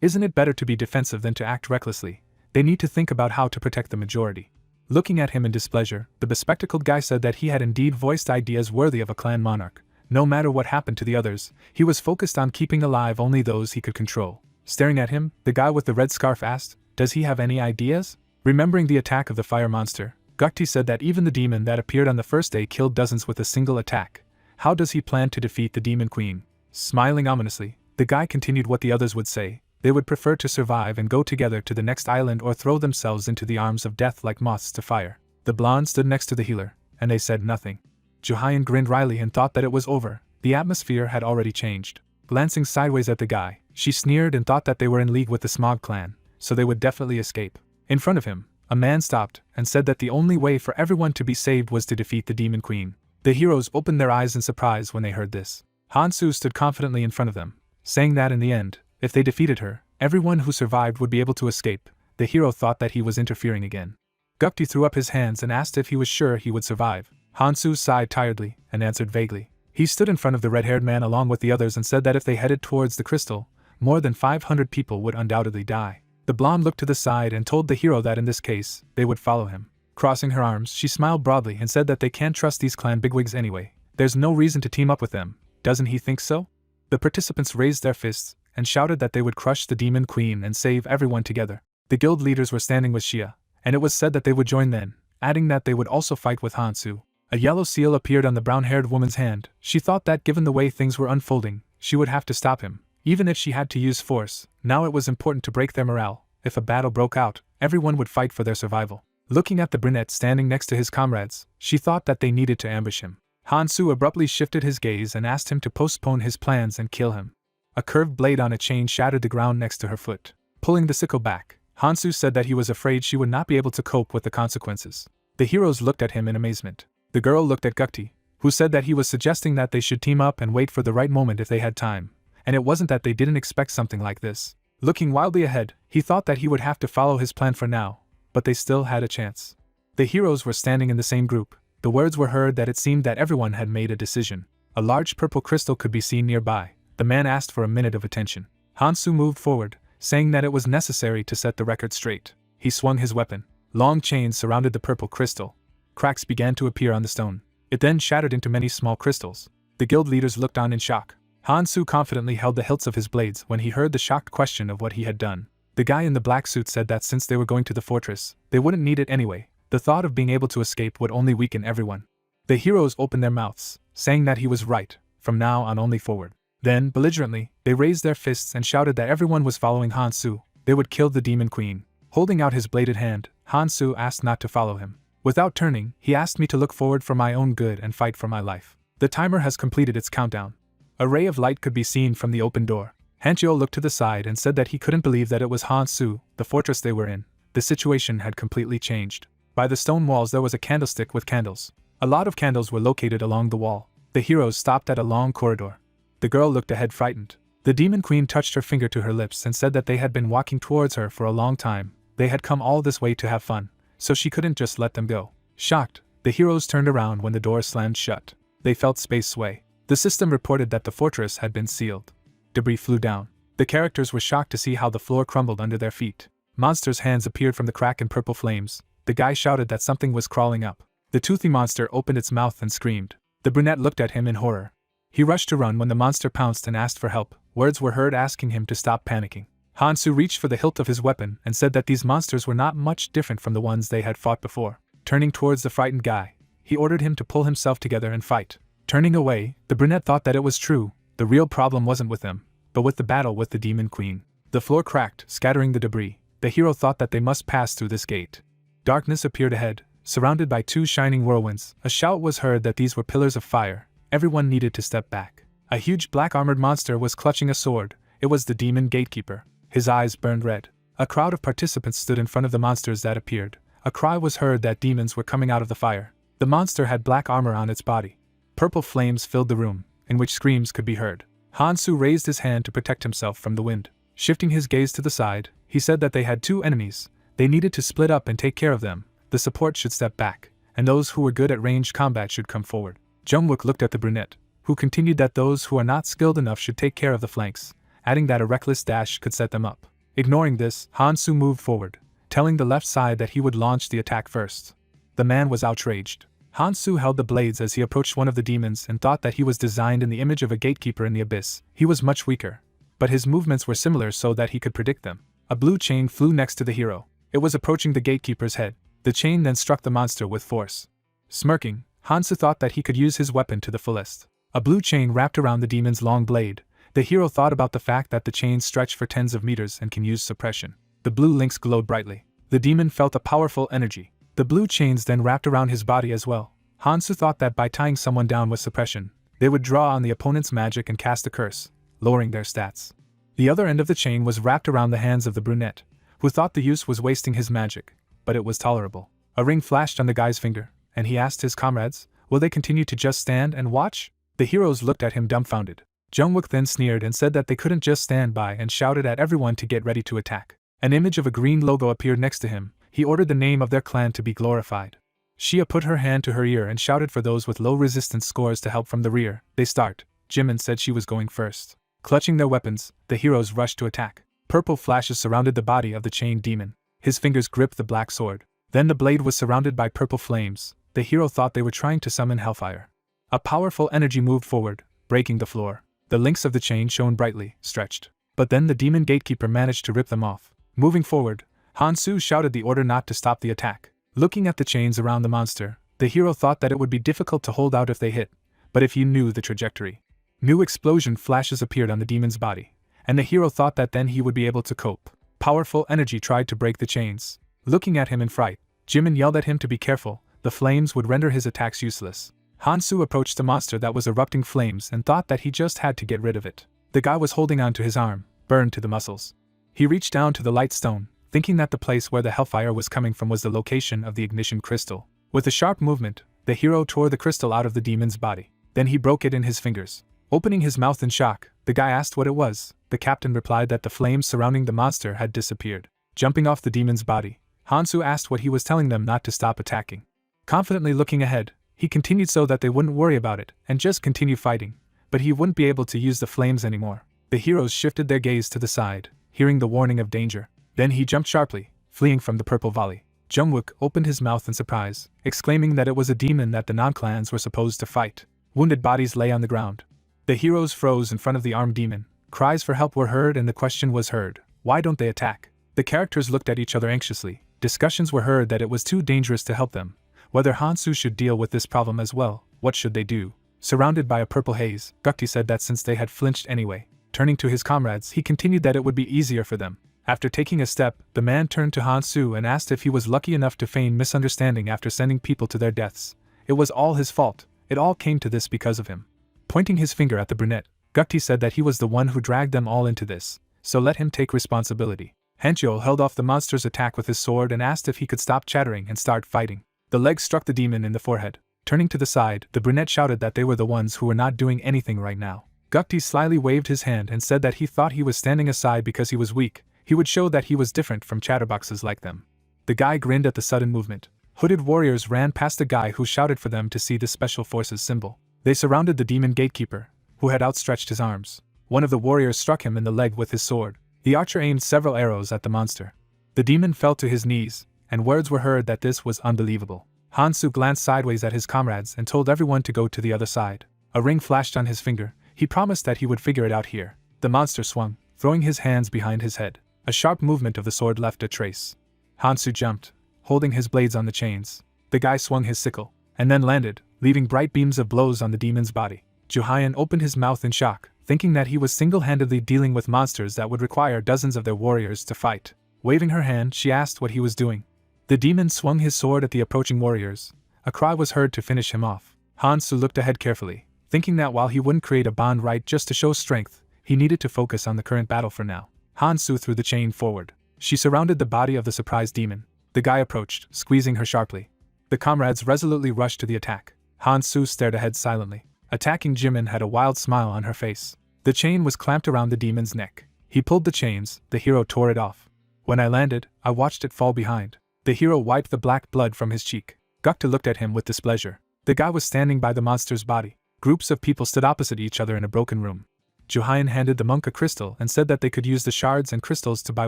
[SPEAKER 1] "Isn't it better to be defensive than to act recklessly? They need to think about how to protect the majority." Looking at him in displeasure, the bespectacled guy said that he had indeed voiced ideas worthy of a clan monarch. No matter what happened to the others, he was focused on keeping alive only those he could control. Staring at him, the guy with the red scarf asked, "Does he have any ideas?" Remembering the attack of the fire monster, Gukti said that even the demon that appeared on the first day killed dozens with a single attack. How does he plan to defeat the demon queen? Smiling ominously, the guy continued what the others would say. They would prefer to survive and go together to the next island or throw themselves into the arms of death like moths to fire. The blonde stood next to the healer, and they said nothing. Juhyun grinned wryly and thought that it was over. The atmosphere had already changed. Glancing sideways at the guy, she sneered and thought that they were in league with the Smog clan, so they would definitely escape. In front of him, a man stopped and said that the only way for everyone to be saved was to defeat the demon queen. The heroes opened their eyes in surprise when they heard this. Hansu stood confidently in front of them, saying that in the end, if they defeated her, everyone who survived would be able to escape. The hero thought that he was interfering again. Gukti threw up his hands and asked if he was sure he would survive. Hansu sighed tiredly and answered vaguely. He stood in front of the red-haired man along with the others and said that if they headed towards the crystal, more than 500 people would undoubtedly die. The blonde looked to the side and told the hero that in this case, they would follow him. Crossing her arms, she smiled broadly and said that they can't trust these clan bigwigs anyway. There's no reason to team up with them, doesn't he think so? The participants raised their fists and shouted that they would crush the demon queen and save everyone together. The guild leaders were standing with Xia, and it was said that they would join then, adding that they would also fight with Hansu. A yellow seal appeared on the brown-haired woman's hand. She thought that given the way things were unfolding, she would have to stop him, even if she had to use force. Now it was important to break their morale. If a battle broke out, everyone would fight for their survival. Looking at the brunette standing next to his comrades, she thought that they needed to ambush him. Hansu abruptly shifted his gaze and asked him to postpone his plans and kill him. A curved blade on a chain shattered the ground next to her foot. Pulling the sickle back, Hansu said that he was afraid she would not be able to cope with the consequences. The heroes looked at him in amazement. The girl looked at Gukti, who said that he was suggesting that they should team up and wait for the right moment if they had time, and it wasn't that they didn't expect something like this. Looking wildly ahead, he thought that he would have to follow his plan for now, but they still had a chance. The heroes were standing in the same group. The words were heard that it seemed that everyone had made a decision. A large purple crystal could be seen nearby. The man asked for a minute of attention. Hansu moved forward, saying that it was necessary to set the record straight. He swung his weapon. Long chains surrounded the purple crystal. Cracks began to appear on the stone. It then shattered into many small crystals. The guild leaders looked on in shock. Hansu confidently held the hilts of his blades when he heard the shocked question of what he had done. The guy in the black suit said that since they were going to the fortress, they wouldn't need it anyway. The thought of being able to escape would only weaken everyone. The heroes opened their mouths, saying that he was right, from now on only forward. Then, belligerently, they raised their fists and shouted that everyone was following Hansu. They would kill the demon queen. Holding out his bladed hand, Hansu asked not to follow him. Without turning, he asked me to look forward for my own good and fight for my life. The timer has completed its countdown. A ray of light could be seen from the open door. Hanchio looked to the side and said that he couldn't believe that it was Hansu, the fortress they were in. The situation had completely changed. By the stone walls there was a candlestick with candles. A lot of candles were located along the wall. The heroes stopped at a long corridor. The girl looked ahead frightened. The demon queen touched her finger to her lips and said that they had been walking towards her for a long time. They had come all this way to have fun, so she couldn't just let them go. Shocked, the heroes turned around when the door slammed shut. They felt space sway. The system reported that the fortress had been sealed. Debris flew down. The characters were shocked to see how the floor crumbled under their feet. Monsters' hands appeared from the crack in purple flames. The guy shouted that something was crawling up. The toothy monster opened its mouth and screamed. The brunette looked at him in horror. He rushed to run when the monster pounced and asked for help. Words were heard asking him to stop panicking. Hansu reached for the hilt of his weapon and said that these monsters were not much different from the ones they had fought before. Turning towards the frightened guy, he ordered him to pull himself together and fight. Turning away, the brunette thought that it was true. The real problem wasn't with them, but with the battle with the demon queen. The floor cracked, scattering the debris. The hero thought that they must pass through this gate. Darkness appeared ahead, surrounded by two shining whirlwinds. A shout was heard that these were pillars of fire. Everyone needed to step back. A huge black armored monster was clutching a sword. It was the demon gatekeeper. His eyes burned red. A crowd of participants stood in front of the monsters that appeared. A cry was heard that demons were coming out of the fire. The monster had black armor on its body. Purple flames filled the room, in which screams could be heard. Hansu raised his hand to protect himself from the wind. Shifting his gaze to the side, he said that they had 2 enemies. They needed to split up and take care of them. The support should step back, and those who were good at ranged combat should come forward. Jungwook looked at the brunette, who continued that those who are not skilled enough should take care of the flanks, adding that a reckless dash could set them up. Ignoring this, Hansu moved forward, telling the left side that he would launch the attack first. The man was outraged. Hansu held the blades as he approached one of the demons and thought that he was designed in the image of a gatekeeper in the abyss. He was much weaker, but his movements were similar so that he could predict them. A blue chain flew next to the hero. It was approaching the gatekeeper's head. The chain then struck the monster with force. Smirking, Hansu thought that he could use his weapon to the fullest. A blue chain wrapped around the demon's long blade. The hero thought about the fact that the chains stretch for tens of meters and can use suppression. The blue links glowed brightly. The demon felt a powerful energy. The blue chains then wrapped around his body as well. Hansu thought that by tying someone down with suppression, they would draw on the opponent's magic and cast a curse, lowering their stats. The other end of the chain was wrapped around the hands of the brunette, who thought the use was wasting his magic, but it was tolerable. A ring flashed on the guy's finger, and he asked his comrades, will they continue to just stand and watch? The heroes looked at him dumbfounded. Jungwook then sneered and said that they couldn't just stand by and shouted at everyone to get ready to attack. An image of a green logo appeared next to him. He ordered the name of their clan to be glorified. Shia put her hand to her ear and shouted for those with low resistance scores to help from the rear. They start. Jimin said she was going first. Clutching their weapons, the heroes rushed to attack. Purple flashes surrounded the body of the chained demon. His fingers gripped the black sword. Then the blade was surrounded by purple flames. The hero thought they were trying to summon hellfire. A powerful energy moved forward, breaking the floor. The links of the chain shone brightly, stretched. But then the demon gatekeeper managed to rip them off. Moving forward, Hansu shouted the order not to stop the attack. Looking at the chains around the monster, the hero thought that it would be difficult to hold out if they hit, but if he knew the trajectory. New explosion flashes appeared on the demon's body, and the hero thought that then he would be able to cope. Powerful energy tried to break the chains. Looking at him in fright, Jimin yelled at him to be careful. The flames would render his attacks useless. Hansu approached the monster that was erupting flames and thought that he just had to get rid of it. The guy was holding on to his arm, burned to the muscles. He reached down to the light stone, thinking that the place where the hellfire was coming from was the location of the ignition crystal. With a sharp movement, the hero tore the crystal out of the demon's body. Then he broke it in his fingers. Opening his mouth in shock, the guy asked what it was. The captain replied that the flames surrounding the monster had disappeared. Jumping off the demon's body, Hansu asked what he was telling them not to stop attacking. Confidently looking ahead, he continued so that they wouldn't worry about it and just continue fighting, but he wouldn't be able to use the flames anymore. The heroes shifted their gaze to the side, hearing the warning of danger. Then he jumped sharply, fleeing from the purple volley. Jungwook opened his mouth in surprise, exclaiming that it was a demon that the non-clans were supposed to fight. Wounded bodies lay on the ground. The heroes froze in front of the armed demon. Cries for help were heard and the question was heard, why don't they attack? The characters looked at each other anxiously. Discussions were heard that it was too dangerous to help them. Whether Hansu should deal with this problem as well, what should they do? Surrounded by a purple haze, Gukti said that since they had flinched anyway. Turning to his comrades, he continued that it would be easier for them. After taking a step, the man turned to Hansu and asked if he was lucky enough to feign misunderstanding after sending people to their deaths. It was all his fault. It all came to this because of him. Pointing his finger at the brunette, Gukti said that he was the one who dragged them all into this, so let him take responsibility. Hancho held off the monster's attack with his sword and asked if he could stop chattering and start fighting. The leg struck the demon in the forehead. Turning to the side, the brunette shouted that they were the ones who were not doing anything right now. Gukti slyly waved his hand and said that he thought he was standing aside because he was weak. He would show that he was different from chatterboxes like them. The guy grinned at the sudden movement. Hooded warriors ran past the guy who shouted for them to see the special forces symbol. They surrounded the demon gatekeeper, who had outstretched his arms. One of the warriors struck him in the leg with his sword. The archer aimed several arrows at the monster. The demon fell to his knees, and words were heard that this was unbelievable. Hansu glanced sideways at his comrades and told everyone to go to the other side. A ring flashed on his finger. He promised that he would figure it out here. The monster swung, throwing his hands behind his head. A sharp movement of the sword left a trace. Hansu jumped, holding his blades on the chains. The guy swung his sickle, and then landed, leaving bright beams of blows on the demon's body. Juhyan opened his mouth in shock, thinking that he was single-handedly dealing with monsters that would require dozens of their warriors to fight. Waving her hand, she asked what he was doing. The demon swung his sword at the approaching warriors. A cry was heard to finish him off. Hansu looked ahead carefully, thinking that while he wouldn't create a bond right just to show strength, He needed to focus on the current battle for now. Hansu threw the chain forward. She surrounded the body of the surprised demon. The guy approached, squeezing her sharply. The comrades resolutely rushed to the attack. Hansu stared ahead silently. Attacking Jimin had a wild smile on her face. The chain was clamped around the demon's neck. He pulled the chains, the hero tore it off. When I landed, I watched it fall behind. The hero wiped the black blood from his cheek. Gukta looked at him with displeasure. The guy was standing by the monster's body. Groups of people stood opposite each other in a broken room. Juhyun handed the monk a crystal and said that they could use the shards and crystals to buy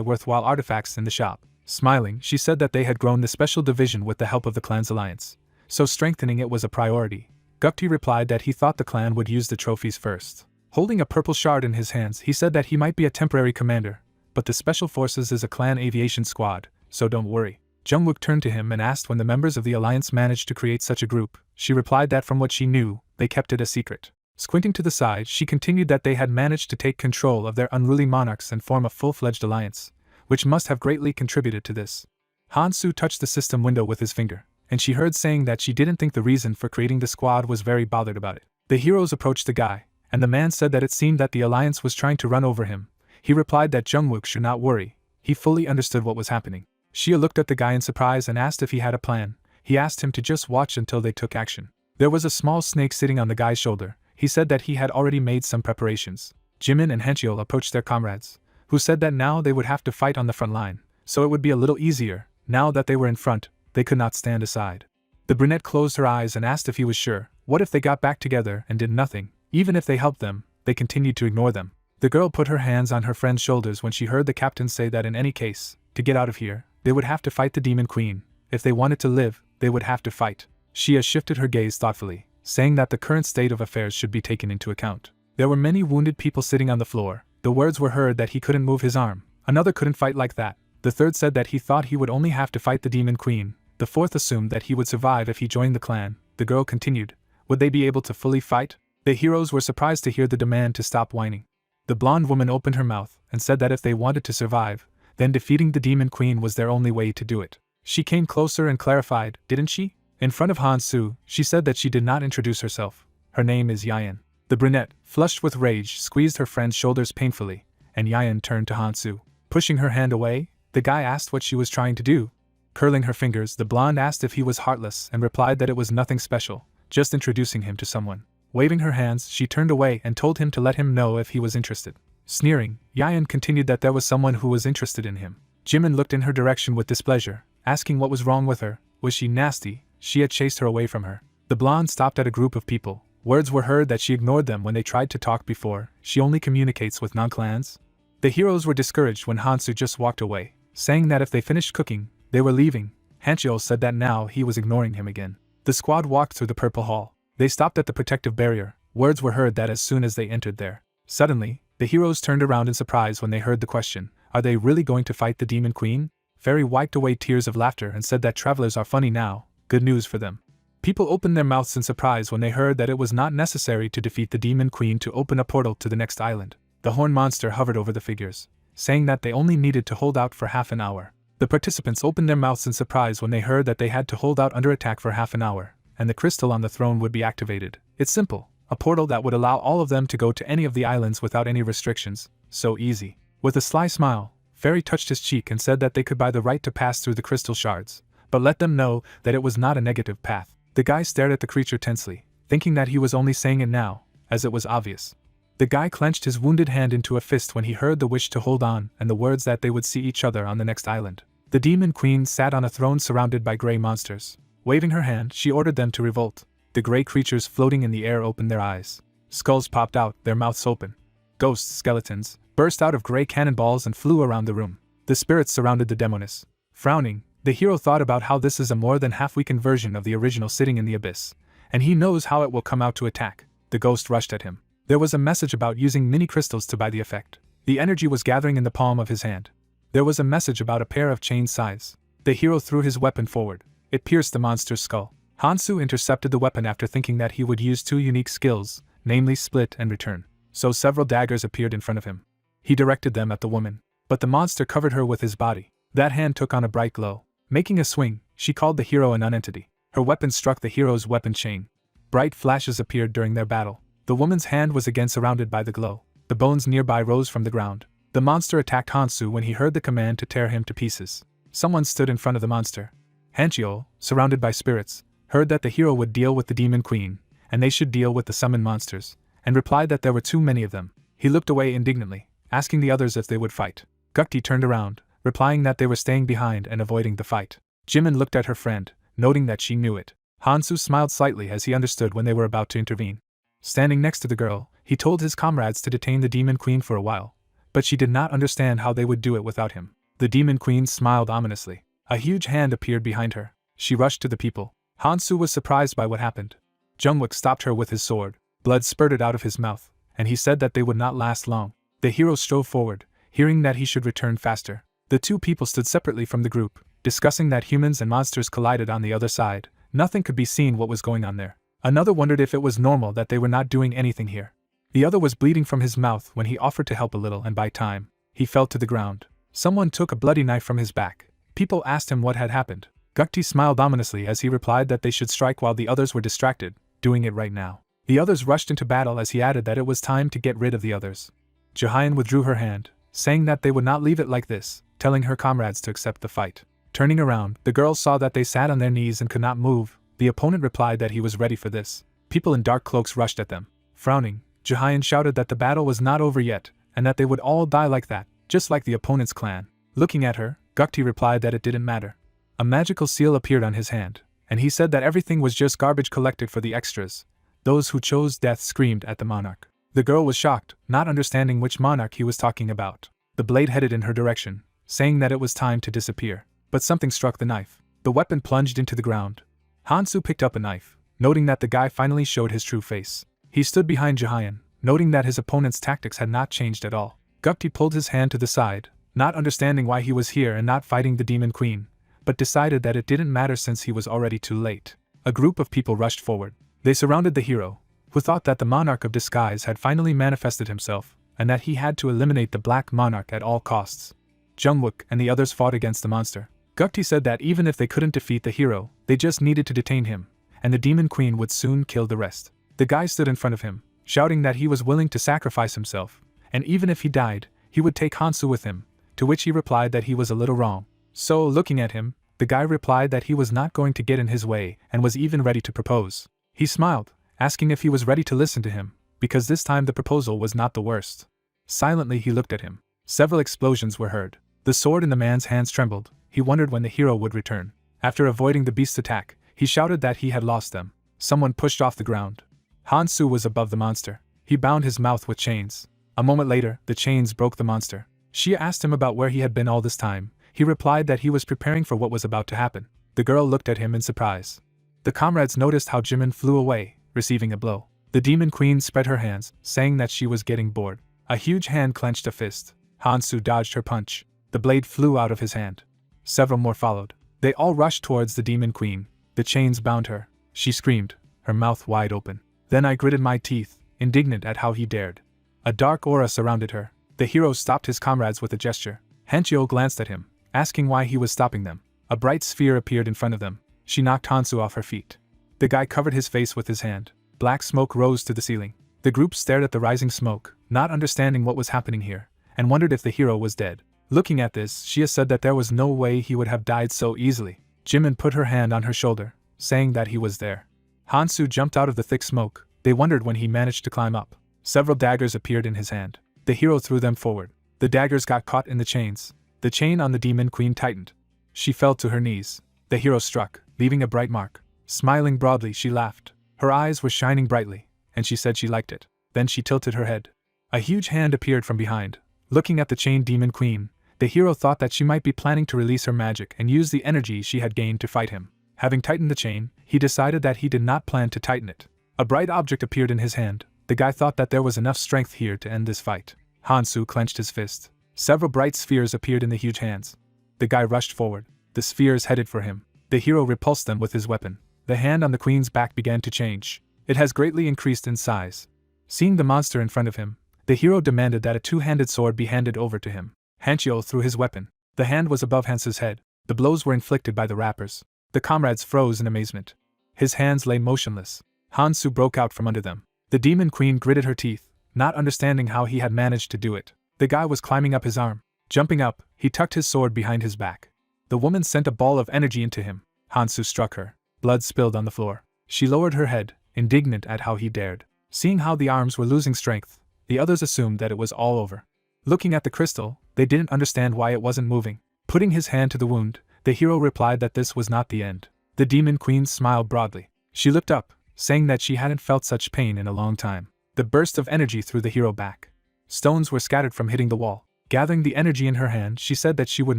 [SPEAKER 1] worthwhile artifacts in the shop. Smiling, she said that they had grown the special division with the help of the clan's alliance, so strengthening it was a priority. Gukti replied that he thought the clan would use the trophies first. Holding a purple shard in his hands, he said that he might be a temporary commander, but the special forces is a clan aviation squad, so don't worry. Jungwook turned to him and asked when the members of the alliance managed to create such a group. She replied that from what she knew, they kept it a secret. Squinting to the side, she continued that they had managed to take control of their unruly monarchs and form a full-fledged alliance, which must have greatly contributed to this. Hansu touched the system window with his finger, and she heard saying that she didn't think the reason for creating the squad was very bothered about it. The heroes approached the guy, and the man said that it seemed that the alliance was trying to run over him. He replied that Jungwook should not worry, he fully understood what was happening. Shia looked at the guy in surprise and asked if he had a plan. He asked him to just watch until they took action. There was a small snake sitting on the guy's shoulder. He said that he had already made some preparations. Jimin and Henchiol approached their comrades, who said that now they would have to fight on the front line, so it would be a little easier. Now that they were in front, they could not stand aside. The brunette closed her eyes and asked if he was sure. What if they got back together and did nothing? Even if they helped them, they continued to ignore them. The girl put her hands on her friend's shoulders when she heard the captain say that in any case, to get out of here, they would have to fight the demon queen. If they wanted to live, they would have to fight. Shia shifted her gaze thoughtfully, saying that the current state of affairs should be taken into account. There were many wounded people sitting on the floor. The words were heard that he couldn't move his arm. Another couldn't fight like that. The third said that he thought he would only have to fight the demon queen. The fourth assumed that he would survive if he joined the clan. The girl continued. Would they be able to fully fight? The heroes were surprised to hear the demand to stop whining. The blonde woman opened her mouth and said that if they wanted to survive, then defeating the demon queen was their only way to do it. She came closer and clarified, didn't she? In front of Hansu, she said that she did not introduce herself. Her name is Yayan. The brunette, flushed with rage, squeezed her friend's shoulders painfully, and Yayan turned to Hansu. Pushing her hand away, the guy asked what she was trying to do. Curling her fingers, the blonde asked if he was heartless and replied that it was nothing special, just introducing him to someone. Waving her hands, she turned away and told him to let him know if he was interested. Sneering, Yayan continued that there was someone who was interested in him. Jimin looked in her direction with displeasure, asking what was wrong with her. Was she nasty? She had chased her away from her. The blonde stopped at a group of people. Words were heard that she ignored them when they tried to talk before. She only communicates with non-clans. The heroes were discouraged when Hansu just walked away, saying that if they finished cooking, they were leaving. Hanchiol said that now he was ignoring him again. The squad walked through the purple hall. They stopped at the protective barrier. Words were heard that as soon as they entered there. Suddenly, the heroes turned around in surprise when they heard the question, are they really going to fight the demon queen? Fairy wiped away tears of laughter and said that travelers are funny now. Good news for them. People opened their mouths in surprise when they heard that it was not necessary to defeat the demon queen to open a portal to the next island. The horn monster hovered over the figures, saying that they only needed to hold out for half an hour. The participants opened their mouths in surprise when they heard that they had to hold out under attack for half an hour, and the crystal on the throne would be activated. It's simple, a portal that would allow all of them to go to any of the islands without any restrictions. So easy. With a sly smile, Fairy touched his cheek and said that they could buy the right to pass through the crystal shards, but let them know that it was not a negative path. The guy stared at the creature tensely, thinking that he was only saying it now, as it was obvious. The guy clenched his wounded hand into a fist when he heard the wish to hold on and the words that they would see each other on the next island. The demon queen sat on a throne surrounded by gray monsters. Waving her hand, she ordered them to revolt. The gray creatures floating in the air opened their eyes. Skulls popped out, their mouths open. Ghost skeletons burst out of gray cannonballs and flew around the room. The spirits surrounded the demoness. Frowning, the hero thought about how this is a more than half-weakened version of the original sitting in the abyss, and he knows how it will come out to attack. The ghost rushed at him. There was a message about using mini crystals to buy the effect. The energy was gathering in the palm of his hand. There was a message about a pair of chain size. The hero threw his weapon forward. It pierced the monster's skull. Hansu intercepted the weapon after thinking that he would use two unique skills, namely split and return. So several daggers appeared in front of him. He directed them at the woman, but the monster covered her with his body. That hand took on a bright glow. Making a swing, she called the hero a nonentity. Her weapon struck the hero's weapon chain. Bright flashes appeared during their battle. The woman's hand was again surrounded by the glow, The bones nearby rose from the ground. The monster attacked Hansu when he heard the command to tear him to pieces. Someone stood in front of the monster. Hanchio, surrounded by spirits, heard that the hero would deal with the demon queen, and they should deal with the summoned monsters, and replied that there were too many of them. He looked away indignantly, asking the others if they would fight. Gukti turned around, replying that they were staying behind and avoiding the fight. Jimin looked at her friend, noting that she knew it. Hansu smiled slightly as he understood when they were about to intervene. Standing next to the girl, he told his comrades to detain the demon queen for a while, but she did not understand how they would do it without him. The demon queen smiled ominously. A huge hand appeared behind her. She rushed to the people. Hansu was surprised by what happened. Jungwook stopped her with his sword. Blood spurted out of his mouth, and he said that they would not last long. The hero strode forward, hearing that he should return faster. The two people stood separately from the group, discussing that humans and monsters collided on the other side. Nothing could be seen what was going on there. Another wondered if it was normal that they were not doing anything here. The other was bleeding from his mouth when he offered to help a little, and by time, he fell to the ground. Someone took a bloody knife from his back. People asked him what had happened. Gukti smiled ominously as he replied that they should strike while the others were distracted, doing it right now. The others rushed into battle as he added that it was time to get rid of the others. Jahyun withdrew her hand, saying that they would not leave it like this, telling her comrades to accept the fight. Turning around, the girls saw that they sat on their knees and could not move. The opponent replied that he was ready for this. People in dark cloaks rushed at them. Frowning, Jahyun shouted that the battle was not over yet, and that they would all die like that, just like the opponent's clan. Looking at her, Gukti replied that it didn't matter. A magical seal appeared on his hand, and he said that everything was just garbage collected for the extras. Those who chose death screamed at the monarch. The girl was shocked, not understanding which monarch he was talking about. The blade headed in her direction, saying that it was time to disappear. But something struck the knife. The weapon plunged into the ground. Hansu picked up a knife, noting that the guy finally showed his true face. He stood behind Jahyun, noting that his opponent's tactics had not changed at all. Gukti pulled his hand to the side, not understanding why he was here and not fighting the demon queen, but decided that it didn't matter since he was already too late. A group of people rushed forward. They surrounded the hero, who thought that the monarch of disguise had finally manifested himself, and that he had to eliminate the black monarch at all costs. Jungwook and the others fought against the monster. Gukti said that even if they couldn't defeat the hero, they just needed to detain him, and the demon queen would soon kill the rest. The guy stood in front of him, shouting that he was willing to sacrifice himself, and even if he died, he would take Hansu with him, to which he replied that he was a little wrong. So, looking at him, the guy replied that he was not going to get in his way and was even ready to propose. He smiled, asking if he was ready to listen to him, because this time the proposal was not the worst. Silently he looked at him. Several explosions were heard. The sword in the man's hands trembled. He wondered when the hero would return. After avoiding the beast's attack, he shouted that he had lost them. Someone pushed off the ground. Hansu was above the monster. He bound his mouth with chains. A moment later, the chains broke the monster. She asked him about where he had been all this time. He replied that he was preparing for what was about to happen. The girl looked at him in surprise. The comrades noticed how Jimin flew away, receiving a blow. The demon queen spread her hands, saying that she was getting bored. A huge hand clenched a fist. Hansu dodged her punch. The blade flew out of his hand. Several more followed. They all rushed towards the demon queen. The chains bound her. She screamed, her mouth wide open. Then I gritted my teeth, indignant at how he dared. A dark aura surrounded her. The hero stopped his comrades with a gesture. Hanchio glanced at him, asking why he was stopping them. A bright sphere appeared in front of them. She knocked Hansu off her feet. The guy covered his face with his hand. Black smoke rose to the ceiling. The group stared at the rising smoke, not understanding what was happening here, and wondered if the hero was dead. Looking at this, Shia said that there was no way he would have died so easily. Jimin put her hand on her shoulder, saying that he was there. Hansu jumped out of the thick smoke. They wondered when he managed to climb up. Several daggers appeared in his hand. The hero threw them forward. The daggers got caught in the chains. The chain on the demon queen tightened. She fell to her knees. The hero struck, leaving a bright mark. Smiling broadly, she laughed. Her eyes were shining brightly, and she said she liked it. Then she tilted her head. A huge hand appeared from behind. Looking at the chained demon queen, the hero thought that she might be planning to release her magic and use the energy she had gained to fight him. Having tightened the chain, he decided that he did not plan to tighten it. A bright object appeared in his hand. The guy thought that there was enough strength here to end this fight. Hansu clenched his fist. Several bright spheres appeared in the huge hands. The guy rushed forward. The spheres headed for him. The hero repulsed them with his weapon. The hand on the queen's back began to change. It has greatly increased in size. Seeing the monster in front of him, the hero demanded that a two-handed sword be handed over to him. Hanchio threw his weapon. The hand was above Hansu's head. The blows were inflicted by the rappers. The comrades froze in amazement. His hands lay motionless. Hansu broke out from under them. The demon queen gritted her teeth, not understanding how he had managed to do it. The guy was climbing up his arm. Jumping up, he tucked his sword behind his back. The woman sent a ball of energy into him. Hansu struck her. Blood spilled on the floor. She lowered her head, indignant at how he dared. Seeing how the arms were losing strength, the others assumed that it was all over. Looking at the crystal, they didn't understand why it wasn't moving. Putting his hand to the wound, the hero replied that this was not the end. The demon queen smiled broadly. She looked up, saying that she hadn't felt such pain in a long time. The burst of energy threw the hero back. Stones were scattered from hitting the wall. Gathering the energy in her hand, she said that she would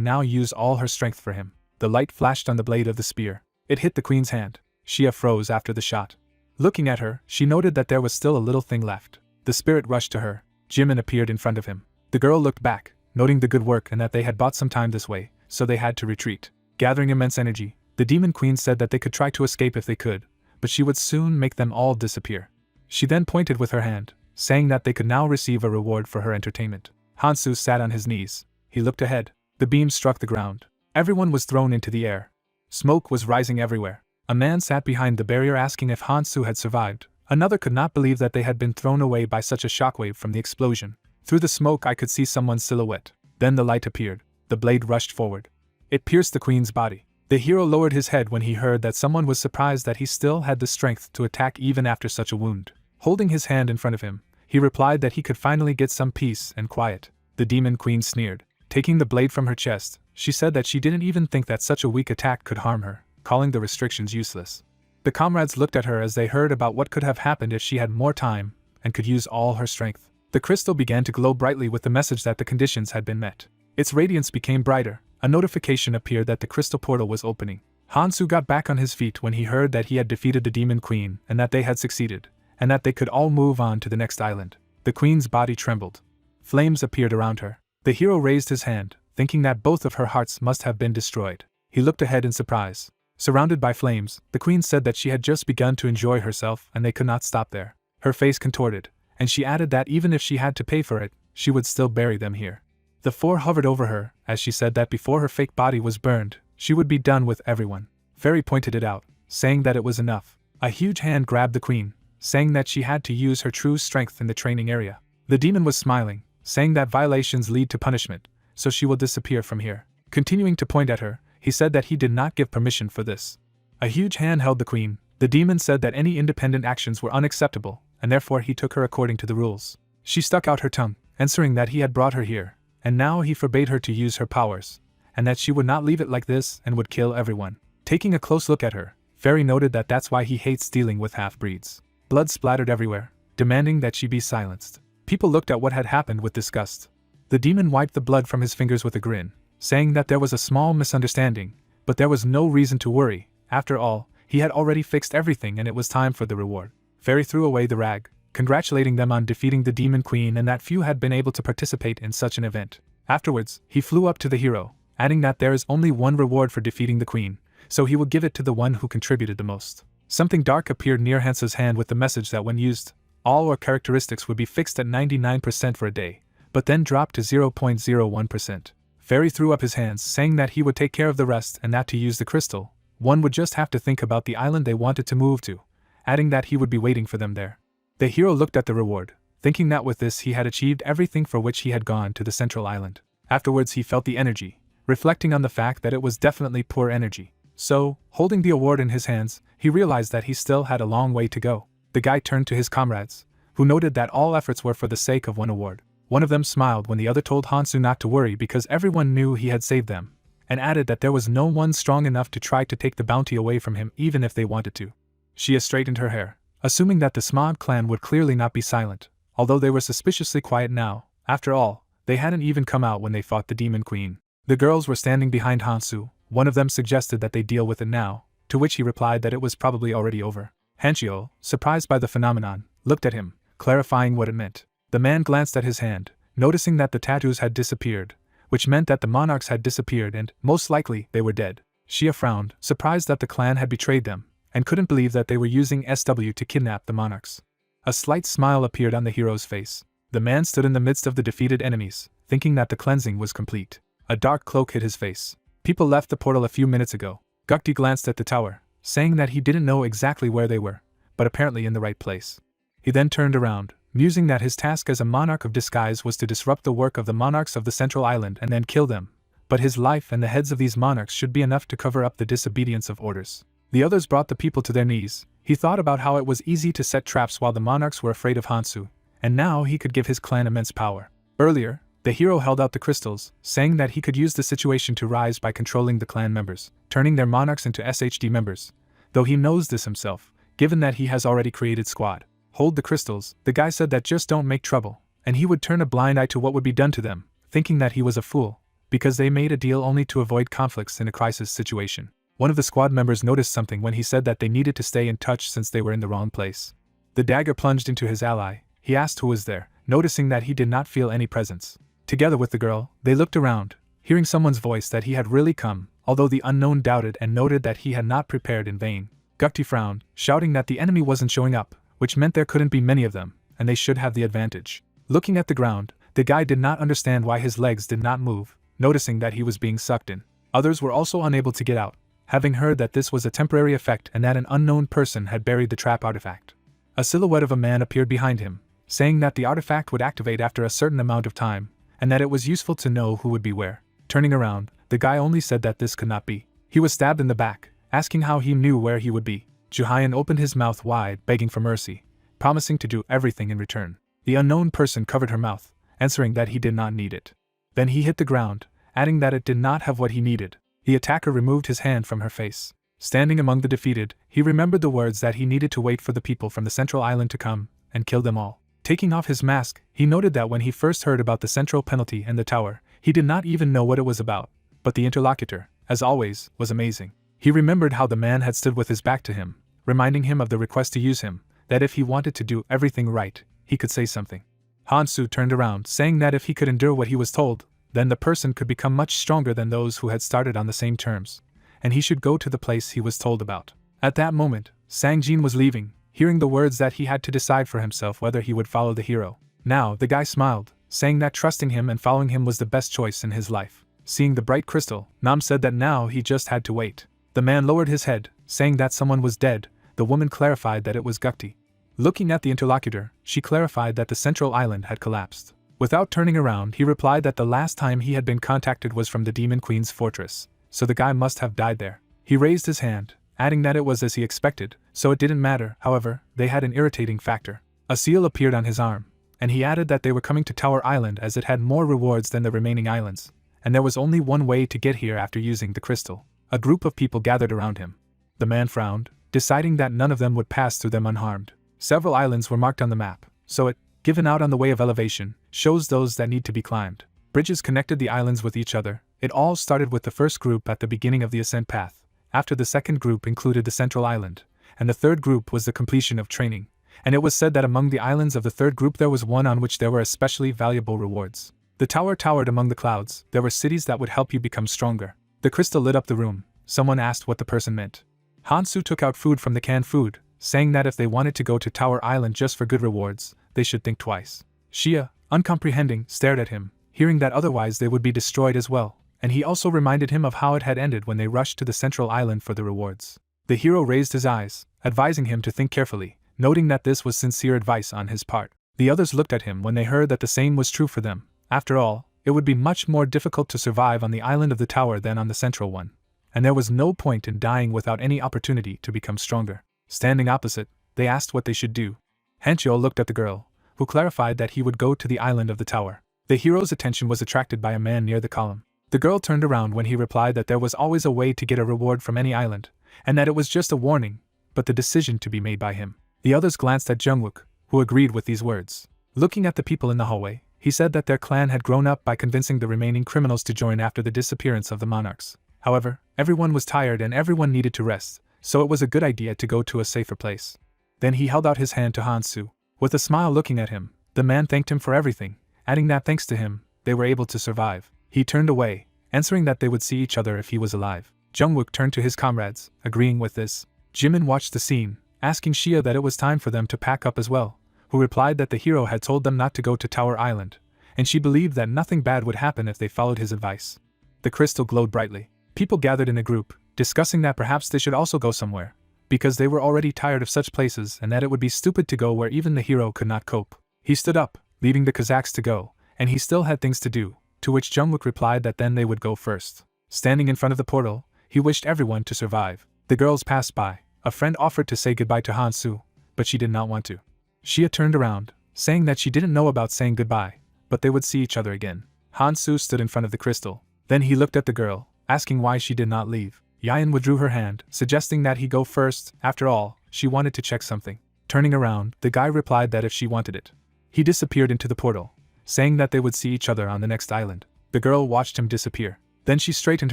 [SPEAKER 1] now use all her strength for him. The light flashed on the blade of the spear. It hit the queen's hand. Shia froze after the shot. Looking at her, she noted that there was still a little thing left. The spirit rushed to her. Jimin appeared in front of him. The girl looked back, noting the good work and that they had bought some time this way, so they had to retreat. Gathering immense energy, the demon queen said that they could try to escape if they could, but she would soon make them all disappear. She then pointed with her hand, saying that they could now receive a reward for her entertainment. Hansu sat on his knees. He looked ahead. The beam struck the ground. Everyone was thrown into the air. Smoke was rising everywhere. A man sat behind the barrier asking if Hansu had survived. Another could not believe that they had been thrown away by such a shockwave from the explosion. Through the smoke I could see someone's silhouette. Then the light appeared. The blade rushed forward. It pierced the queen's body. The hero lowered his head when he heard that someone was surprised that he still had the strength to attack even after such a wound. Holding his hand in front of him, he replied that he could finally get some peace and quiet. The demon queen sneered. Taking the blade from her chest, she said that she didn't even think that such a weak attack could harm her, calling the restrictions useless. The comrades looked at her as they heard about what could have happened if she had more time and could use all her strength. The crystal began to glow brightly with the message that the conditions had been met. Its radiance became brighter. A notification appeared that the crystal portal was opening. Hansu got back on his feet when he heard that he had defeated the demon queen and that they had succeeded, and that they could all move on to the next island. The queen's body trembled. Flames appeared around her. The hero raised his hand, thinking that both of her hearts must have been destroyed. He looked ahead in surprise. Surrounded by flames, the queen said that she had just begun to enjoy herself and they could not stop there. Her face contorted, and she added that even if she had to pay for it, she would still bury them here. The four hovered over her, as she said that before her fake body was burned, she would be done with everyone. Fairy pointed it out, saying that it was enough. A huge hand grabbed the queen, saying that she had to use her true strength in the training area. The demon was smiling, saying that violations lead to punishment, so she will disappear from here. Continuing to point at her, he said that he did not give permission for this. A huge hand held the queen. The demon said that any independent actions were unacceptable, and therefore he took her according to the rules. She stuck out her tongue, answering that he had brought her here, and now he forbade her to use her powers, and that she would not leave it like this and would kill everyone. Taking a close look at her, Fairy noted that that's why he hates dealing with half-breeds. Blood splattered everywhere, demanding that she be silenced. People looked at what had happened with disgust. The demon wiped the blood from his fingers with a grin, saying that there was a small misunderstanding, but there was no reason to worry. After all, he had already fixed everything and it was time for the reward. Fairy threw away the rag, congratulating them on defeating the demon queen and that few had been able to participate in such an event. Afterwards, he flew up to the hero, adding that there is only one reward for defeating the queen, so he will give it to the one who contributed the most. Something dark appeared near Hansa's hand with the message that when used, all or characteristics would be fixed at 99% for a day, but then dropped to 0.01%. Fairy threw up his hands, saying that he would take care of the rest and that to use the crystal, one would just have to think about the island they wanted to move to, adding that he would be waiting for them there. The hero looked at the reward, thinking that with this he had achieved everything for which he had gone to the central island. Afterwards he felt the energy, reflecting on the fact that it was definitely poor energy. So, holding the award in his hands, he realized that he still had a long way to go. The guy turned to his comrades, who noted that all efforts were for the sake of one award. One of them smiled when the other told Hansu not to worry because everyone knew he had saved them, and added that there was no one strong enough to try to take the bounty away from him even if they wanted to. Shia straightened her hair, assuming that the Smog clan would clearly not be silent, although they were suspiciously quiet now. After all, they hadn't even come out when they fought the demon queen. The girls were standing behind Hansu. One of them suggested that they deal with it now, to which he replied that it was probably already over. Hanchio, surprised by the phenomenon, looked at him, clarifying what it meant. The man glanced at his hand, noticing that the tattoos had disappeared, which meant that the monarchs had disappeared and, most likely, they were dead. Shia frowned, surprised that the clan had betrayed them, and couldn't believe that they were using SW to kidnap the monarchs. A slight smile appeared on the hero's face. The man stood in the midst of the defeated enemies, thinking that the cleansing was complete. A dark cloak hid his face. People left the portal a few minutes ago. Gukti glanced at the tower, saying that he didn't know exactly where they were, but apparently in the right place. He then turned around, musing that his task as a monarch of disguise was to disrupt the work of the monarchs of the central island and then kill them. But his life and the heads of these monarchs should be enough to cover up the disobedience of orders. The others brought the people to their knees. He thought about how it was easy to set traps while the monarchs were afraid of Hansu, and now he could give his clan immense power. Earlier, the hero held out the crystals, saying that he could use the situation to rise by controlling the clan members, turning their monarchs into SHD members. Though he knows this himself, given that he has already created squad. Hold the crystals, the guy said that just don't make trouble, and he would turn a blind eye to what would be done to them, thinking that he was a fool, because they made a deal only to avoid conflicts in a crisis situation. One of the squad members noticed something when he said that they needed to stay in touch since they were in the wrong place. The dagger plunged into his ally. He asked who was there, noticing that he did not feel any presence. Together with the girl, they looked around, hearing someone's voice that he had really come, although the unknown doubted and noted that he had not prepared in vain. Gukti frowned, shouting that the enemy wasn't showing up, which meant there couldn't be many of them, and they should have the advantage. Looking at the ground, the guy did not understand why his legs did not move, noticing that he was being sucked in. Others were also unable to get out, having heard that this was a temporary effect and that an unknown person had buried the trap artifact. A silhouette of a man appeared behind him, saying that the artifact would activate after a certain amount of time, and that it was useful to know who would be where. Turning around, the guy only said that this could not be. He was stabbed in the back, asking how he knew where he would be. Juhayan opened his mouth wide, begging for mercy, promising to do everything in return. The unknown person covered her mouth, answering that he did not need it. Then he hit the ground, adding that it did not have what he needed. The attacker removed his hand from her face. Standing among the defeated, he remembered the words that he needed to wait for the people from the central island to come and kill them all. Taking off his mask, he noted that when he first heard about the central penalty and the tower, he did not even know what it was about. But the interlocutor, as always, was amazing. He remembered how the man had stood with his back to him, reminding him of the request to use him, that if he wanted to do everything right, he could say something. Hansu turned around, saying that if he could endure what he was told, then the person could become much stronger than those who had started on the same terms, and he should go to the place he was told about. At that moment, Sangjin was leaving, hearing the words that he had to decide for himself whether he would follow the hero. Now, the guy smiled, saying that trusting him and following him was the best choice in his life. Seeing the bright crystal, Nam said that now he just had to wait. The man lowered his head, saying that someone was dead. The woman clarified that it was Gukti. Looking at the interlocutor, she clarified that the central island had collapsed. Without turning around, he replied that the last time he had been contacted was from the Demon Queen's fortress, so the guy must have died there. He raised his hand, adding that it was as he expected, so it didn't matter. However, they had an irritating factor. A seal appeared on his arm, and he added that they were coming to Tower Island as it had more rewards than the remaining islands, and there was only one way to get here after using the crystal. A group of people gathered around him. The man frowned, deciding that none of them would pass through them unharmed. Several islands were marked on the map, so it, given out on the way of elevation, shows those that need to be climbed. Bridges connected the islands with each other. It all started with the first group at the beginning of the ascent path. After the second group included the central island, and the third group was the completion of training, and it was said that among the islands of the third group there was one on which there were especially valuable rewards. The tower towered among the clouds. There were cities that would help you become stronger. The crystal lit up the room. Someone asked what the person meant. Hansu took out food from the canned food, saying that if they wanted to go to Tower Island just for good rewards, they should think twice. Shia, uncomprehending, stared at him, hearing that otherwise they would be destroyed as well, and he also reminded him of how it had ended when they rushed to the central island for the rewards. The hero raised his eyes, advising him to think carefully, noting that this was sincere advice on his part. The others looked at him when they heard that the same was true for them. After all, it would be much more difficult to survive on the island of the tower than on the central one, and there was no point in dying without any opportunity to become stronger. Standing opposite, they asked what they should do. Hanchyo looked at the girl, who clarified that he would go to the island of the tower. The hero's attention was attracted by a man near the column. The girl turned around when he replied that there was always a way to get a reward from any island, and that it was just a warning, but the decision to be made by him. The others glanced at Jungwook, who agreed with these words. Looking at the people in the hallway, he said that their clan had grown up by convincing the remaining criminals to join after the disappearance of the monarchs. However, everyone was tired and everyone needed to rest, so it was a good idea to go to a safer place. Then he held out his hand to Hansu. With a smile looking at him, the man thanked him for everything, adding that thanks to him, they were able to survive. He turned away, answering that they would see each other if he was alive. Jungwook turned to his comrades, agreeing with this. Jimin watched the scene, asking Shia that it was time for them to pack up as well, who replied that the hero had told them not to go to Tower Island, and she believed that nothing bad would happen if they followed his advice. The crystal glowed brightly. People gathered in a group, discussing that perhaps they should also go somewhere, because they were already tired of such places and that it would be stupid to go where even the hero could not cope. He stood up, leaving the Kazakhs to go, and he still had things to do, to which Jungwook replied that then they would go first. Standing in front of the portal, he wished everyone to survive. The girls passed by. A friend offered to say goodbye to Hansu, but she did not want to. Shia turned around, saying that she didn't know about saying goodbye, but they would see each other again. Hansu stood in front of the crystal. Then he looked at the girl, asking why she did not leave. Yayan withdrew her hand, suggesting that he go first. After all, she wanted to check something. Turning around, the guy replied that if she wanted it. He disappeared into the portal, saying that they would see each other on the next island. The girl watched him disappear. Then she straightened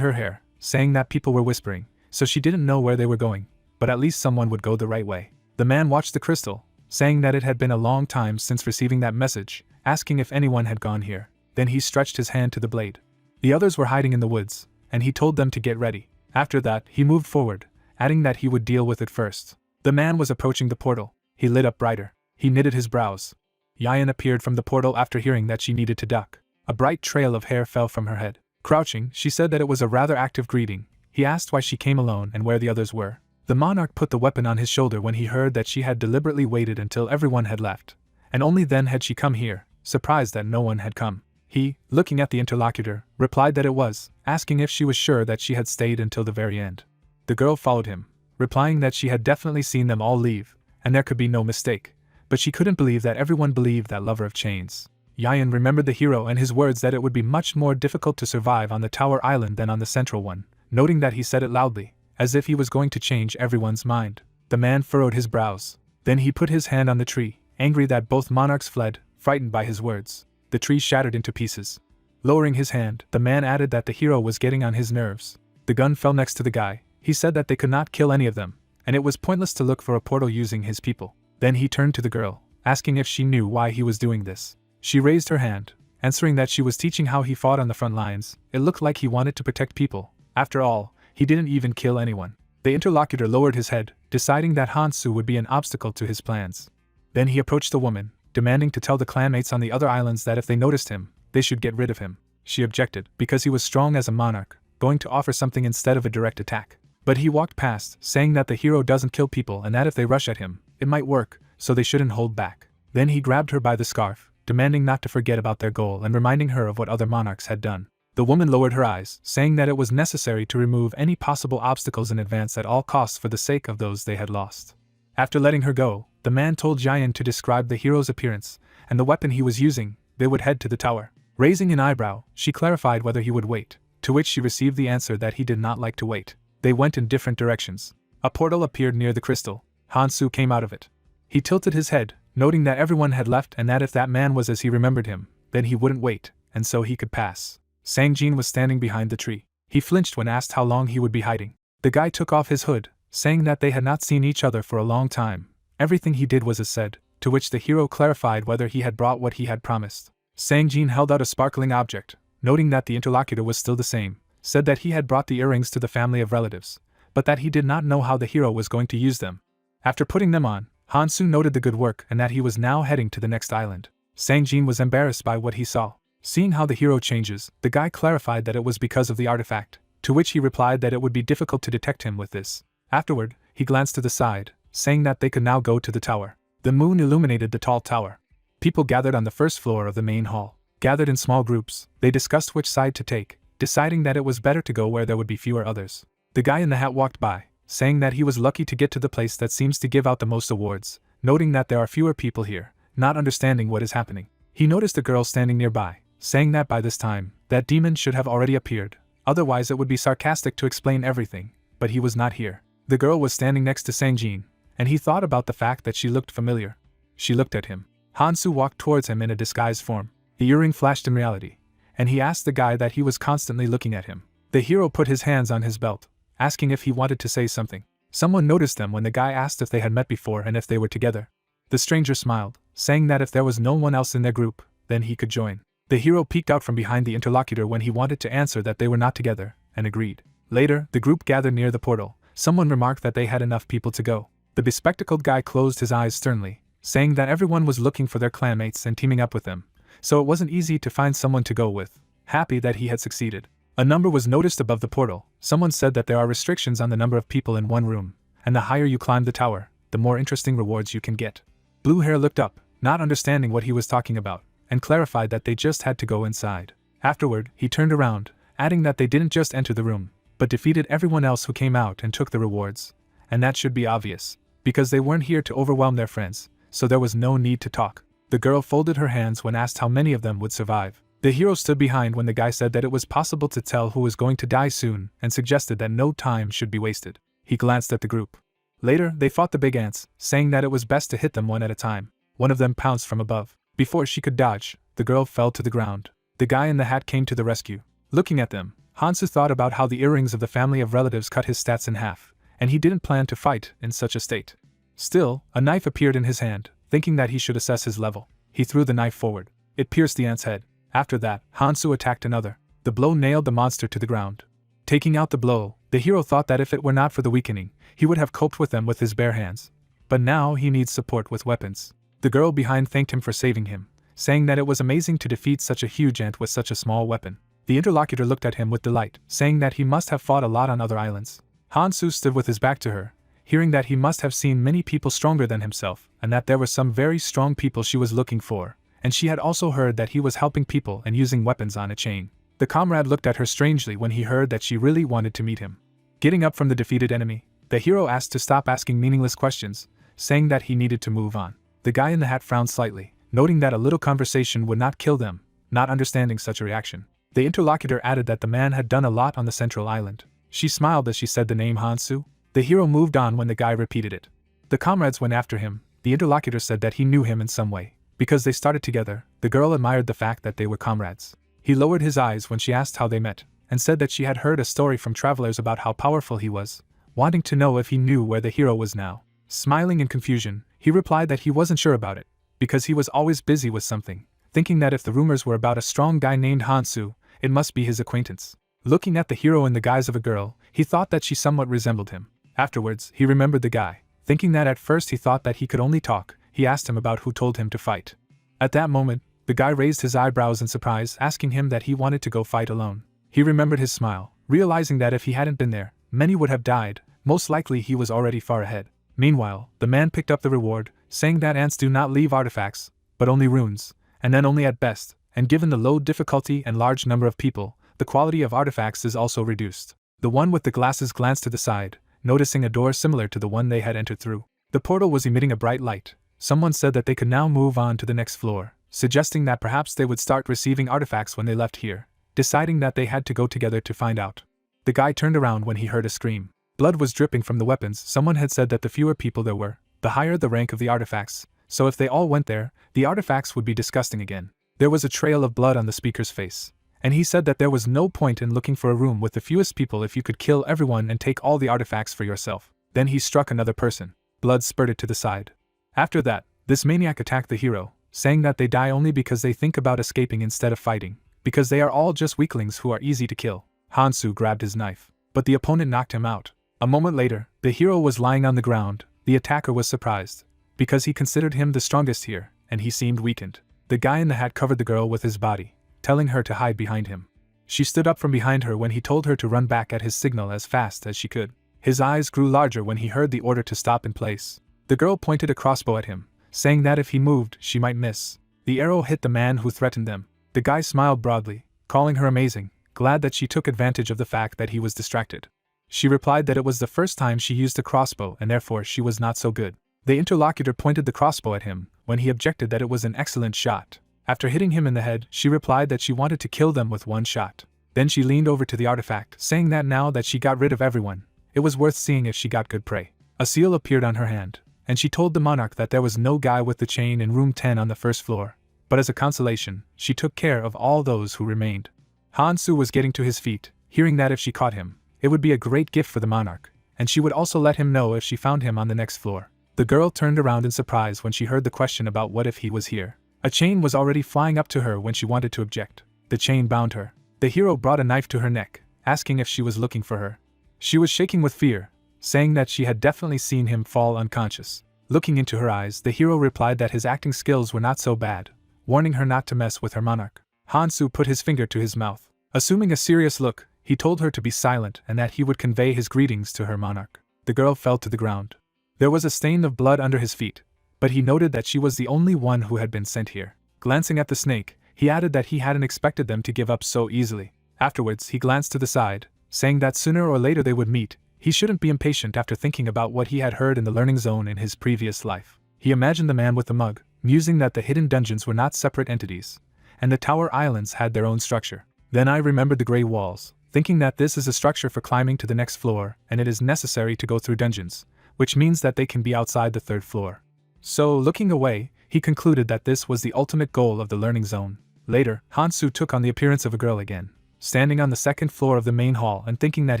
[SPEAKER 1] her hair, saying that people were whispering, so she didn't know where they were going, but at least someone would go the right way. The man watched the crystal, saying that it had been a long time since receiving that message, asking if anyone had gone here. Then he stretched his hand to the blade. The others were hiding in the woods, and he told them to get ready. After that, he moved forward, adding that he would deal with it first. The man was approaching the portal. He lit up brighter. He knitted his brows. Yayan appeared from the portal after hearing that she needed to duck. A bright trail of hair fell from her head. Crouching, she said that it was a rather active greeting. He asked why she came alone and where the others were. The monarch put the weapon on his shoulder when he heard that she had deliberately waited until everyone had left, and only then had she come here, surprised that no one had come. He, looking at the interlocutor, replied that it was, asking if she was sure that she had stayed until the very end. The girl followed him, replying that she had definitely seen them all leave, and there could be no mistake, but she couldn't believe that everyone believed that lover of chains. Yayan remembered the hero and his words that it would be much more difficult to survive on the Tower Island than on the central one, noting that he said it loudly, as if he was going to change everyone's mind. The man furrowed his brows. Then he put his hand on the tree, angry that both monarchs fled, frightened by his words. The tree shattered into pieces. Lowering his hand, the man added that the hero was getting on his nerves. The gun fell next to the guy. He said that they could not kill any of them, and it was pointless to look for a portal using his people. Then he turned to the girl, asking if she knew why he was doing this. She raised her hand, answering that she was teaching how he fought on the front lines. It looked like he wanted to protect people. After all, he didn't even kill anyone. The interlocutor lowered his head, deciding that Hansu would be an obstacle to his plans. Then he approached the woman, demanding to tell the clanmates on the other islands that if they noticed him, they should get rid of him. She objected, because he was strong as a monarch, going to offer something instead of a direct attack. But he walked past, saying that the hero doesn't kill people and that if they rush at him, it might work, so they shouldn't hold back. Then he grabbed her by the scarf, demanding not to forget about their goal and reminding her of what other monarchs had done. The woman lowered her eyes, saying that it was necessary to remove any possible obstacles in advance at all costs for the sake of those they had lost. After letting her go, the man told Jayan to describe the hero's appearance and the weapon he was using. They would head to the tower. Raising an eyebrow, she clarified whether he would wait, to which she received the answer that he did not like to wait. They went in different directions. A portal appeared near the crystal. Hansu came out of it. He tilted his head, noting that everyone had left and that if that man was as he remembered him, then he wouldn't wait, and so he could pass. Sangjin was standing behind the tree. He flinched when asked how long he would be hiding. The guy took off his hood, saying that they had not seen each other for a long time. Everything he did was as said, to which the hero clarified whether he had brought what he had promised. Sangjin held out a sparkling object, noting that the interlocutor was still the same, said that he had brought the earrings to the family of relatives, but that he did not know how the hero was going to use them. After putting them on, Hansu noted the good work and that he was now heading to the next island. Sangjin was embarrassed by what he saw. Seeing how the hero changes, the guy clarified that it was because of the artifact, to which he replied that it would be difficult to detect him with this. Afterward, he glanced to the side, saying that they could now go to the tower. The moon illuminated the tall tower. People gathered on the first floor of the main hall. Gathered in small groups, they discussed which side to take, deciding that it was better to go where there would be fewer others. The guy in the hat walked by, saying that he was lucky to get to the place that seems to give out the most awards, noting that there are fewer people here, not understanding what is happening. He noticed a girl standing nearby, saying that by this time, that demon should have already appeared, otherwise it would be sarcastic to explain everything, but he was not here. The girl was standing next to Sangjin, and he thought about the fact that she looked familiar. She looked at him. Hansu walked towards him in a disguised form. The earring flashed in reality, and he asked the guy that he was constantly looking at him. The hero put his hands on his belt, asking if he wanted to say something. Someone noticed them when the guy asked if they had met before and if they were together. The stranger smiled, saying that if there was no one else in their group, then he could join. The hero peeked out from behind the interlocutor when he wanted to answer that they were not together, and agreed. Later, the group gathered near the portal. Someone remarked that they had enough people to go. The bespectacled guy closed his eyes sternly, saying that everyone was looking for their clanmates and teaming up with them, so it wasn't easy to find someone to go with. Happy that he had succeeded. A number was noticed above the portal. Someone said that there are restrictions on the number of people in one room, and the higher you climb the tower, the more interesting rewards you can get. Blue Hair looked up, not understanding what he was talking about, and clarified that they just had to go inside. Afterward, he turned around, adding that they didn't just enter the room, but defeated everyone else who came out and took the rewards. And that should be obvious, because they weren't here to overwhelm their friends, so there was no need to talk. The girl folded her hands when asked how many of them would survive. The hero stood behind when the guy said that it was possible to tell who was going to die soon and suggested that no time should be wasted. He glanced at the group. Later, they fought the big ants, saying that it was best to hit them one at a time. One of them pounced from above. Before she could dodge, the girl fell to the ground. The guy in the hat came to the rescue. Looking at them, Hansu thought about how the earrings of the family of relatives cut his stats in half, and he didn't plan to fight in such a state. Still, a knife appeared in his hand. Thinking that he should assess his level, he threw the knife forward. It pierced the ant's head. After that, Hansu attacked another. The blow nailed the monster to the ground. Taking out the blow, the hero thought that if it were not for the weakening, he would have coped with them with his bare hands. But now he needs support with weapons. The girl behind thanked him for saving him, saying that it was amazing to defeat such a huge ant with such a small weapon. The interlocutor looked at him with delight, saying that he must have fought a lot on other islands. Hansu stood with his back to her, hearing that he must have seen many people stronger than himself, and that there were some very strong people she was looking for, and she had also heard that he was helping people and using weapons on a chain. The comrade looked at her strangely when he heard that she really wanted to meet him. Getting up from the defeated enemy, the hero asked to stop asking meaningless questions, saying that he needed to move on. The guy in the hat frowned slightly, noting that a little conversation would not kill them, not understanding such a reaction. The interlocutor added that the man had done a lot on the central island. She smiled as she said the name Hansu. The hero moved on when the guy repeated it. The comrades went after him. The interlocutor said that he knew him in some way. Because they started together, the girl admired the fact that they were comrades. He lowered his eyes when she asked how they met, and said that she had heard a story from travelers about how powerful he was, wanting to know if he knew where the hero was now. Smiling in confusion, he replied that he wasn't sure about it, because he was always busy with something, thinking that if the rumors were about a strong guy named Hansu, it must be his acquaintance. Looking at the hero in the guise of a girl, he thought that she somewhat resembled him. Afterwards, he remembered the guy. Thinking that at first he thought that he could only talk, he asked him about who told him to fight. At that moment, the guy raised his eyebrows in surprise, asking him that he wanted to go fight alone. He remembered his smile, realizing that if he hadn't been there, many would have died. Most likely he was already far ahead. Meanwhile, the man picked up the reward, saying that ants do not leave artifacts, but only runes, and then only at best, and given the low difficulty and large number of people, the quality of artifacts is also reduced. The one with the glasses glanced to the side, noticing a door similar to the one they had entered through. The portal was emitting a bright light. Someone said that they could now move on to the next floor, suggesting that perhaps they would start receiving artifacts when they left here, deciding that they had to go together to find out. The guy turned around when he heard a scream. Blood was dripping from the weapons. Someone had said that the fewer people there were, the higher the rank of the artifacts, so if they all went there, the artifacts would be disgusting again. There was a trail of blood on the speaker's face, and he said that there was no point in looking for a room with the fewest people if you could kill everyone and take all the artifacts for yourself. Then he struck another person. Blood spurted to the side. After that, this maniac attacked the hero, saying that they die only because they think about escaping instead of fighting, because they are all just weaklings who are easy to kill. Hansu grabbed his knife, but the opponent knocked him out. A moment later, the hero was lying on the ground. The attacker was surprised, because he considered him the strongest here, and he seemed weakened. The guy in the hat covered the girl with his body, telling her to hide behind him. She stood up from behind her when he told her to run back at his signal as fast as she could. His eyes grew larger when he heard the order to stop in place. The girl pointed a crossbow at him, saying that if he moved, she might miss. The arrow hit the man who threatened them. The guy smiled broadly, calling her amazing, glad that she took advantage of the fact that he was distracted. She replied that it was the first time she used a crossbow and therefore she was not so good. The interlocutor pointed the crossbow at him, when he objected that it was an excellent shot. After hitting him in the head, she replied that she wanted to kill them with one shot. Then she leaned over to the artifact, saying that now that she got rid of everyone, it was worth seeing if she got good prey. A seal appeared on her hand, and she told the monarch that there was no guy with the chain in room 10 on the first floor, but as a consolation, she took care of all those who remained. Hansu was getting to his feet, hearing that if she caught him, it would be a great gift for the monarch, and she would also let him know if she found him on the next floor. The girl turned around in surprise when she heard the question about what if he was here. A chain was already flying up to her when she wanted to object. The chain bound her. The hero brought a knife to her neck, asking if she was looking for her. She was shaking with fear, saying that she had definitely seen him fall unconscious. Looking into her eyes, the hero replied that his acting skills were not so bad, warning her not to mess with her monarch. Hansu put his finger to his mouth. Assuming a serious look, he told her to be silent and that he would convey his greetings to her monarch. The girl fell to the ground. There was a stain of blood under his feet, but he noted that she was the only one who had been sent here. Glancing at the snake, he added that he hadn't expected them to give up so easily. Afterwards, he glanced to the side, saying that sooner or later they would meet. He shouldn't be impatient after thinking about what he had heard in the learning zone in his previous life. He imagined the man with the mug, musing that the hidden dungeons were not separate entities, and the tower islands had their own structure. Then I remembered the gray walls, thinking that this is a structure for climbing to the next floor, and it is necessary to go through dungeons, which means that they can be outside the third floor. So, looking away, he concluded that this was the ultimate goal of the learning zone. Later, Hansu took on the appearance of a girl again, standing on the second floor of the main hall and thinking that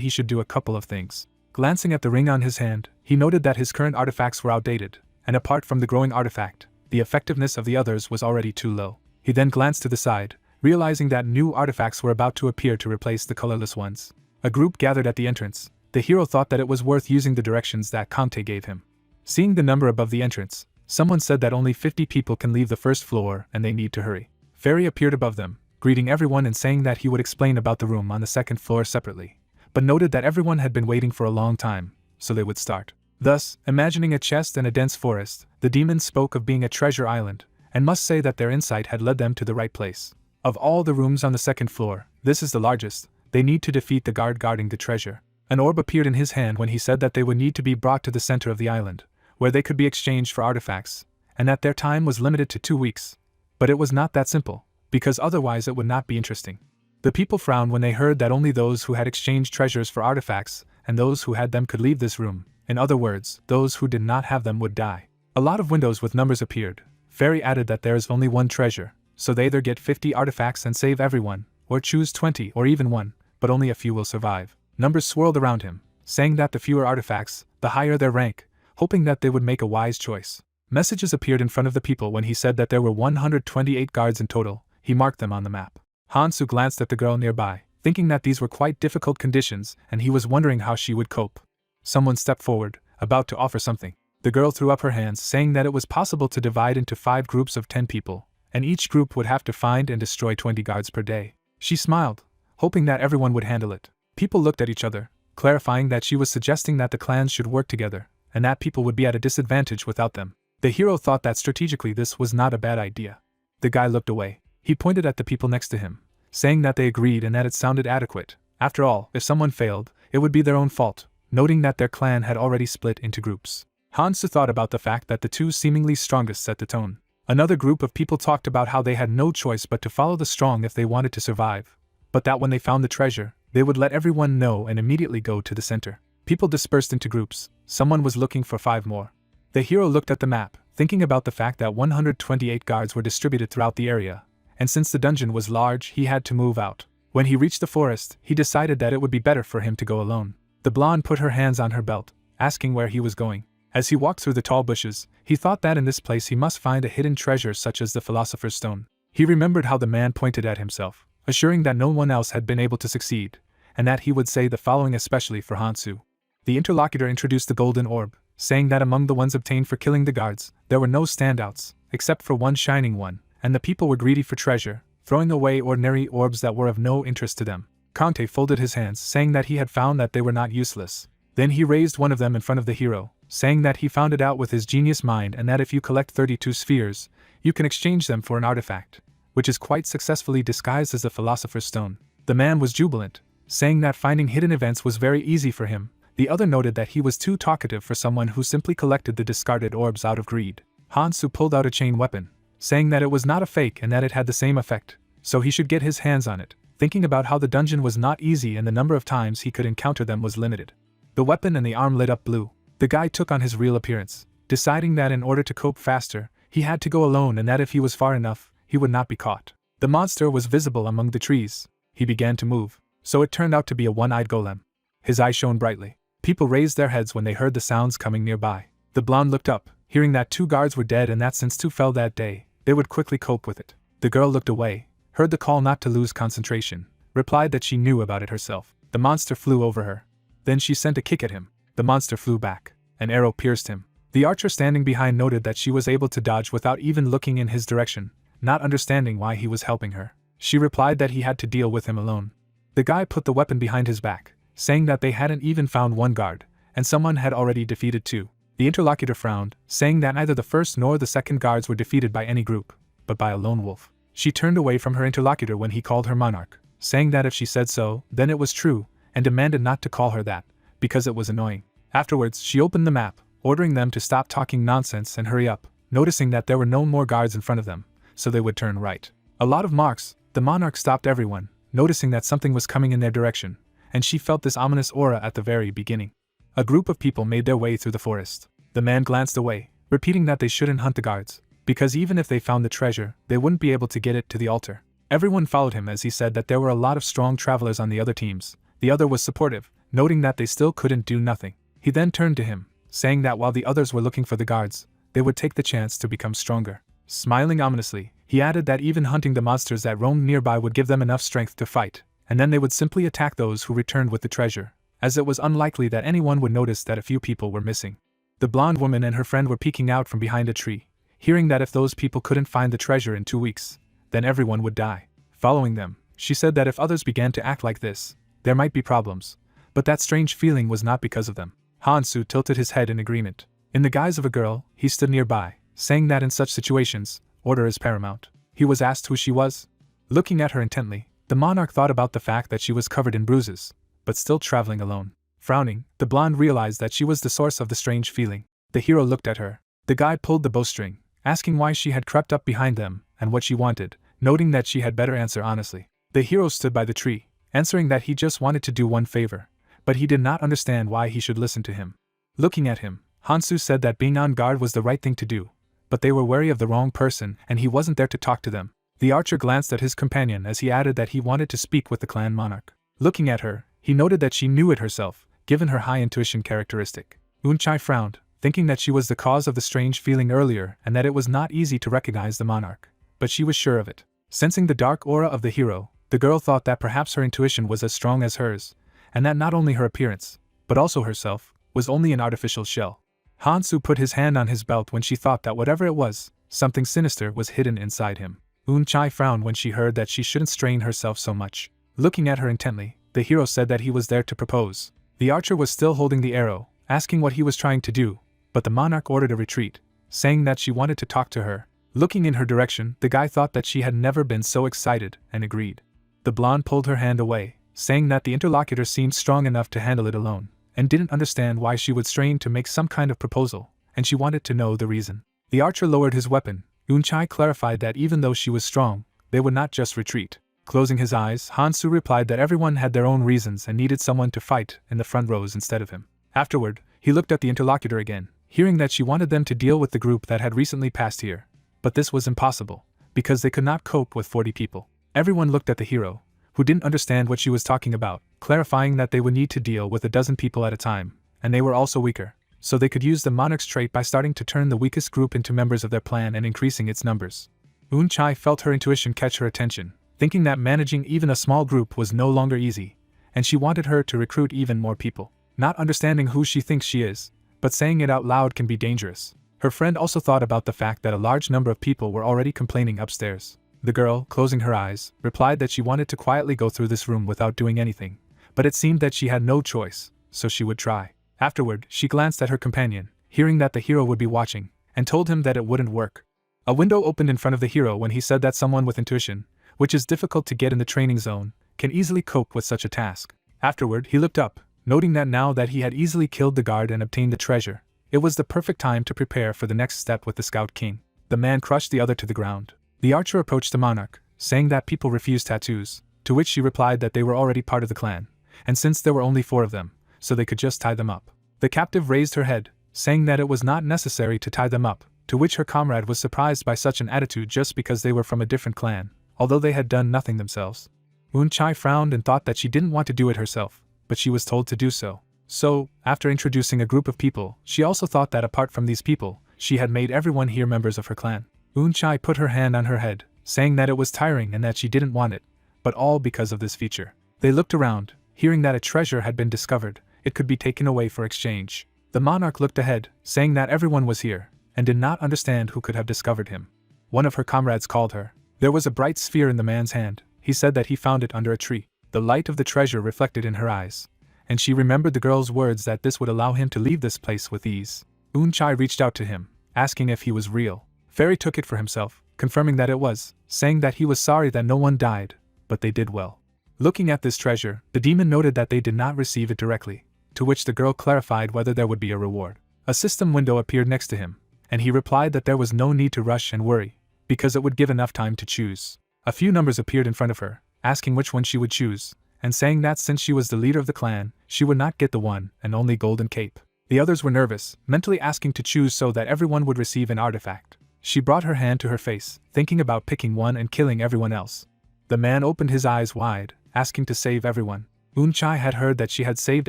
[SPEAKER 1] he should do a couple of things. Glancing at the ring on his hand, he noted that his current artifacts were outdated, and apart from the growing artifact, the effectiveness of the others was already too low. He then glanced to the side, realizing that new artifacts were about to appear to replace the colorless ones. A group gathered at the entrance. The hero thought that it was worth using the directions that Conte gave him. Seeing the number above the entrance, someone said that only 50 people can leave the first floor and they need to hurry. Fairy appeared above them, greeting everyone and saying that he would explain about the room on the second floor separately, but noted that everyone had been waiting for a long time, so they would start. Thus, imagining a chest and a dense forest, the demons spoke of being a treasure island, and must say that their insight had led them to the right place. Of all the rooms on the second floor, this is the largest. They need to defeat the guard guarding the treasure. An orb appeared in his hand when he said that they would need to be brought to the center of the island, where they could be exchanged for artifacts, and that their time was limited to 2 weeks. But it was not that simple, because otherwise it would not be interesting. The people frowned when they heard that only those who had exchanged treasures for artifacts, and those who had them could leave this room. In other words, those who did not have them would die. A lot of windows with numbers appeared. Fairy added that there is only one treasure, so they either get 50 artifacts and save everyone, or choose 20 or even 1, but only a few will survive. Numbers swirled around him, saying that the fewer artifacts, the higher their rank, hoping that they would make a wise choice. Messages appeared in front of the people when he said that there were 128 guards in total. He marked them on the map. Hansu glanced at the girl nearby, thinking that these were quite difficult conditions and he was wondering how she would cope. Someone stepped forward, about to offer something. The girl threw up her hands, saying that it was possible to divide into 5 groups of 10 people, and each group would have to find and destroy 20 guards per day. She smiled, hoping that everyone would handle it. People looked at each other, clarifying that she was suggesting that the clans should work together, and that people would be at a disadvantage without them. The hero thought that strategically this was not a bad idea. The guy looked away. He pointed at the people next to him, saying that they agreed and that it sounded adequate. After all, if someone failed, it would be their own fault, noting that their clan had already split into groups. Hansu thought about the fact that the two seemingly strongest set the tone. Another group of people talked about how they had no choice but to follow the strong if they wanted to survive, but that when they found the treasure, they would let everyone know and immediately go to the center. People dispersed into groups. Someone was looking for 5 more. The hero looked at the map, thinking about the fact that 128 guards were distributed throughout the area, and since the dungeon was large, he had to move out. When he reached the forest, he decided that it would be better for him to go alone. The blonde put her hands on her belt, asking where he was going. As he walked through the tall bushes, he thought that in this place he must find a hidden treasure such as the Philosopher's Stone. He remembered how the man pointed at himself, assuring that no one else had been able to succeed, and that he would say the following especially for Hansu. The interlocutor introduced the golden orb, saying that among the ones obtained for killing the guards, there were no standouts, except for one shining one, and the people were greedy for treasure, throwing away ordinary orbs that were of no interest to them. Conte folded his hands, saying that he had found that they were not useless. Then he raised one of them in front of the hero, saying that he found it out with his genius mind and that if you collect 32 spheres, you can exchange them for an artifact, which is quite successfully disguised as the Philosopher's Stone. The man was jubilant, saying that finding hidden events was very easy for him. The other noted that he was too talkative for someone who simply collected the discarded orbs out of greed. Hansu pulled out a chain weapon, saying that it was not a fake and that it had the same effect, so he should get his hands on it, thinking about how the dungeon was not easy and the number of times he could encounter them was limited. The weapon and the arm lit up blue. The guy took on his real appearance, deciding that in order to cope faster, he had to go alone and that if he was far enough, he would not be caught. The monster was visible among the trees. He began to move, so it turned out to be a one-eyed golem. His eyes shone brightly. People raised their heads when they heard the sounds coming nearby. The blonde looked up, hearing that 2 guards were dead and that since 2 fell that day, they would quickly cope with it. The girl looked away, heard the call not to lose concentration, replied that she knew about it herself. The monster flew over her. Then she sent a kick at him. The monster flew back. An arrow pierced him. The archer standing behind noted that she was able to dodge without even looking in his direction, not understanding why he was helping her. She replied that he had to deal with him alone. The guy put the weapon behind his back, saying that they hadn't even found 1 guard, and someone had already defeated 2. The interlocutor frowned, saying that neither the first nor the second guards were defeated by any group, but by a lone wolf. She turned away from her interlocutor when he called her monarch, saying that if she said so, then it was true, and demanded not to call her that, because it was annoying. Afterwards, she opened the map, ordering them to stop talking nonsense and hurry up, noticing that there were no more guards in front of them, so they would turn right. A lot of marks. The monarch stopped everyone, noticing that something was coming in their direction, and she felt this ominous aura at the very beginning. A group of people made their way through the forest. The man glanced away, repeating that they shouldn't hunt the guards, because even if they found the treasure, they wouldn't be able to get it to the altar. Everyone followed him as he said that there were a lot of strong travelers on the other teams. The other was supportive, noting that they still couldn't do nothing. He then turned to him, saying that while the others were looking for the guards, they would take the chance to become stronger. Smiling ominously, he added that even hunting the monsters that roamed nearby would give them enough strength to fight, and then they would simply attack those who returned with the treasure, as it was unlikely that anyone would notice that a few people were missing. The blonde woman and her friend were peeking out from behind a tree, hearing that if those people couldn't find the treasure in 2 weeks, then everyone would die. Following them, she said that if others began to act like this, there might be problems, but that strange feeling was not because of them. Hansu tilted his head in agreement. In the guise of a girl, he stood nearby, saying that in such situations, order is paramount. He was asked who she was. Looking at her intently, the monarch thought about the fact that she was covered in bruises, but still traveling alone. Frowning, the blonde realized that she was the source of the strange feeling. The hero looked at her. The guy pulled the bowstring, asking why she had crept up behind them and what she wanted, noting that she had better answer honestly. The hero stood by the tree, answering that he just wanted to do one favor, but he did not understand why he should listen to him. Looking at him, Hansu said that being on guard was the right thing to do, but they were wary of the wrong person and he wasn't there to talk to them. The archer glanced at his companion as he added that he wanted to speak with the clan monarch. Looking at her, he noted that she knew it herself, given her high intuition characteristic. Unchai frowned, thinking that she was the cause of the strange feeling earlier and that it was not easy to recognize the monarch, but she was sure of it. Sensing the dark aura of the hero, the girl thought that perhaps her intuition was as strong as hers, and that not only her appearance, but also herself, was only an artificial shell. Hansu put his hand on his belt when she thought that whatever it was, something sinister was hidden inside him. Unchai frowned when she heard that she shouldn't strain herself so much. Looking at her intently, the hero said that he was there to propose. The archer was still holding the arrow, asking what he was trying to do, but the monarch ordered a retreat, saying that she wanted to talk to her. Looking in her direction, the guy thought that she had never been so excited and agreed. The blonde pulled her hand away, saying that the interlocutor seemed strong enough to handle it alone, and didn't understand why she would strain to make some kind of proposal, and she wanted to know the reason. The archer lowered his weapon. Unchai clarified that even though she was strong, they would not just retreat. Closing his eyes, Hansu replied that everyone had their own reasons and needed someone to fight in the front rows instead of him. Afterward, he looked at the interlocutor again, hearing that she wanted them to deal with the group that had recently passed here. But this was impossible, because they could not cope with 40 people. Everyone looked at the hero, who didn't understand what she was talking about, clarifying that they would need to deal with a dozen people at a time, and they were also weaker, so they could use the monarch's trait by starting to turn the weakest group into members of their plan and increasing its numbers. Unchai felt her intuition catch her attention, thinking that managing even a small group was no longer easy, and she wanted her to recruit even more people. Not understanding who she thinks she is, but saying it out loud can be dangerous. Her friend also thought about the fact that a large number of people were already complaining upstairs. The girl, closing her eyes, replied that she wanted to quietly go through this room without doing anything, but it seemed that she had no choice, so she would try. Afterward, she glanced at her companion, hearing that the hero would be watching, and told him that it wouldn't work. A window opened in front of the hero when he said that someone with intuition, which is difficult to get in the training zone, can easily cope with such a task. Afterward, he looked up, noting that now that he had easily killed the guard and obtained the treasure, it was the perfect time to prepare for the next step with the Scout King. The man crushed the other to the ground. The archer approached the monarch, saying that people refused tattoos, to which she replied that they were already part of the clan, and since there were only 4 of them, so they could just tie them up. The captive raised her head, saying that it was not necessary to tie them up, to which her comrade was surprised by such an attitude just because they were from a different clan, although they had done nothing themselves. Unchai frowned and thought that she didn't want to do it herself, but she was told to do so. So, after introducing a group of people, she also thought that apart from these people, she had made everyone here members of her clan. Unchai put her hand on her head, saying that it was tiring and that she didn't want it, but all because of this feature. They looked around, hearing that a treasure had been discovered, it could be taken away for exchange. The monarch looked ahead, saying that everyone was here, and did not understand who could have discovered him. One of her comrades called her. There was a bright sphere in the man's hand. He said that he found it under a tree. The light of the treasure reflected in her eyes, and she remembered the girl's words that this would allow him to leave this place with ease. Chai reached out to him, asking if he was real. Fairy took it for himself, confirming that it was, saying that he was sorry that no one died, but they did well. Looking at this treasure, the demon noted that they did not receive it directly, to which the girl clarified whether there would be a reward. A system window appeared next to him, and he replied that there was no need to rush and worry, because it would give enough time to choose. A few numbers appeared in front of her, asking which one she would choose, and saying that since she was the leader of the clan, she would not get the one and only golden cape. The others were nervous, mentally asking to choose so that everyone would receive an artifact. She brought her hand to her face, thinking about picking one and killing everyone else. The man opened his eyes wide, asking to save everyone. Chai had heard that she had saved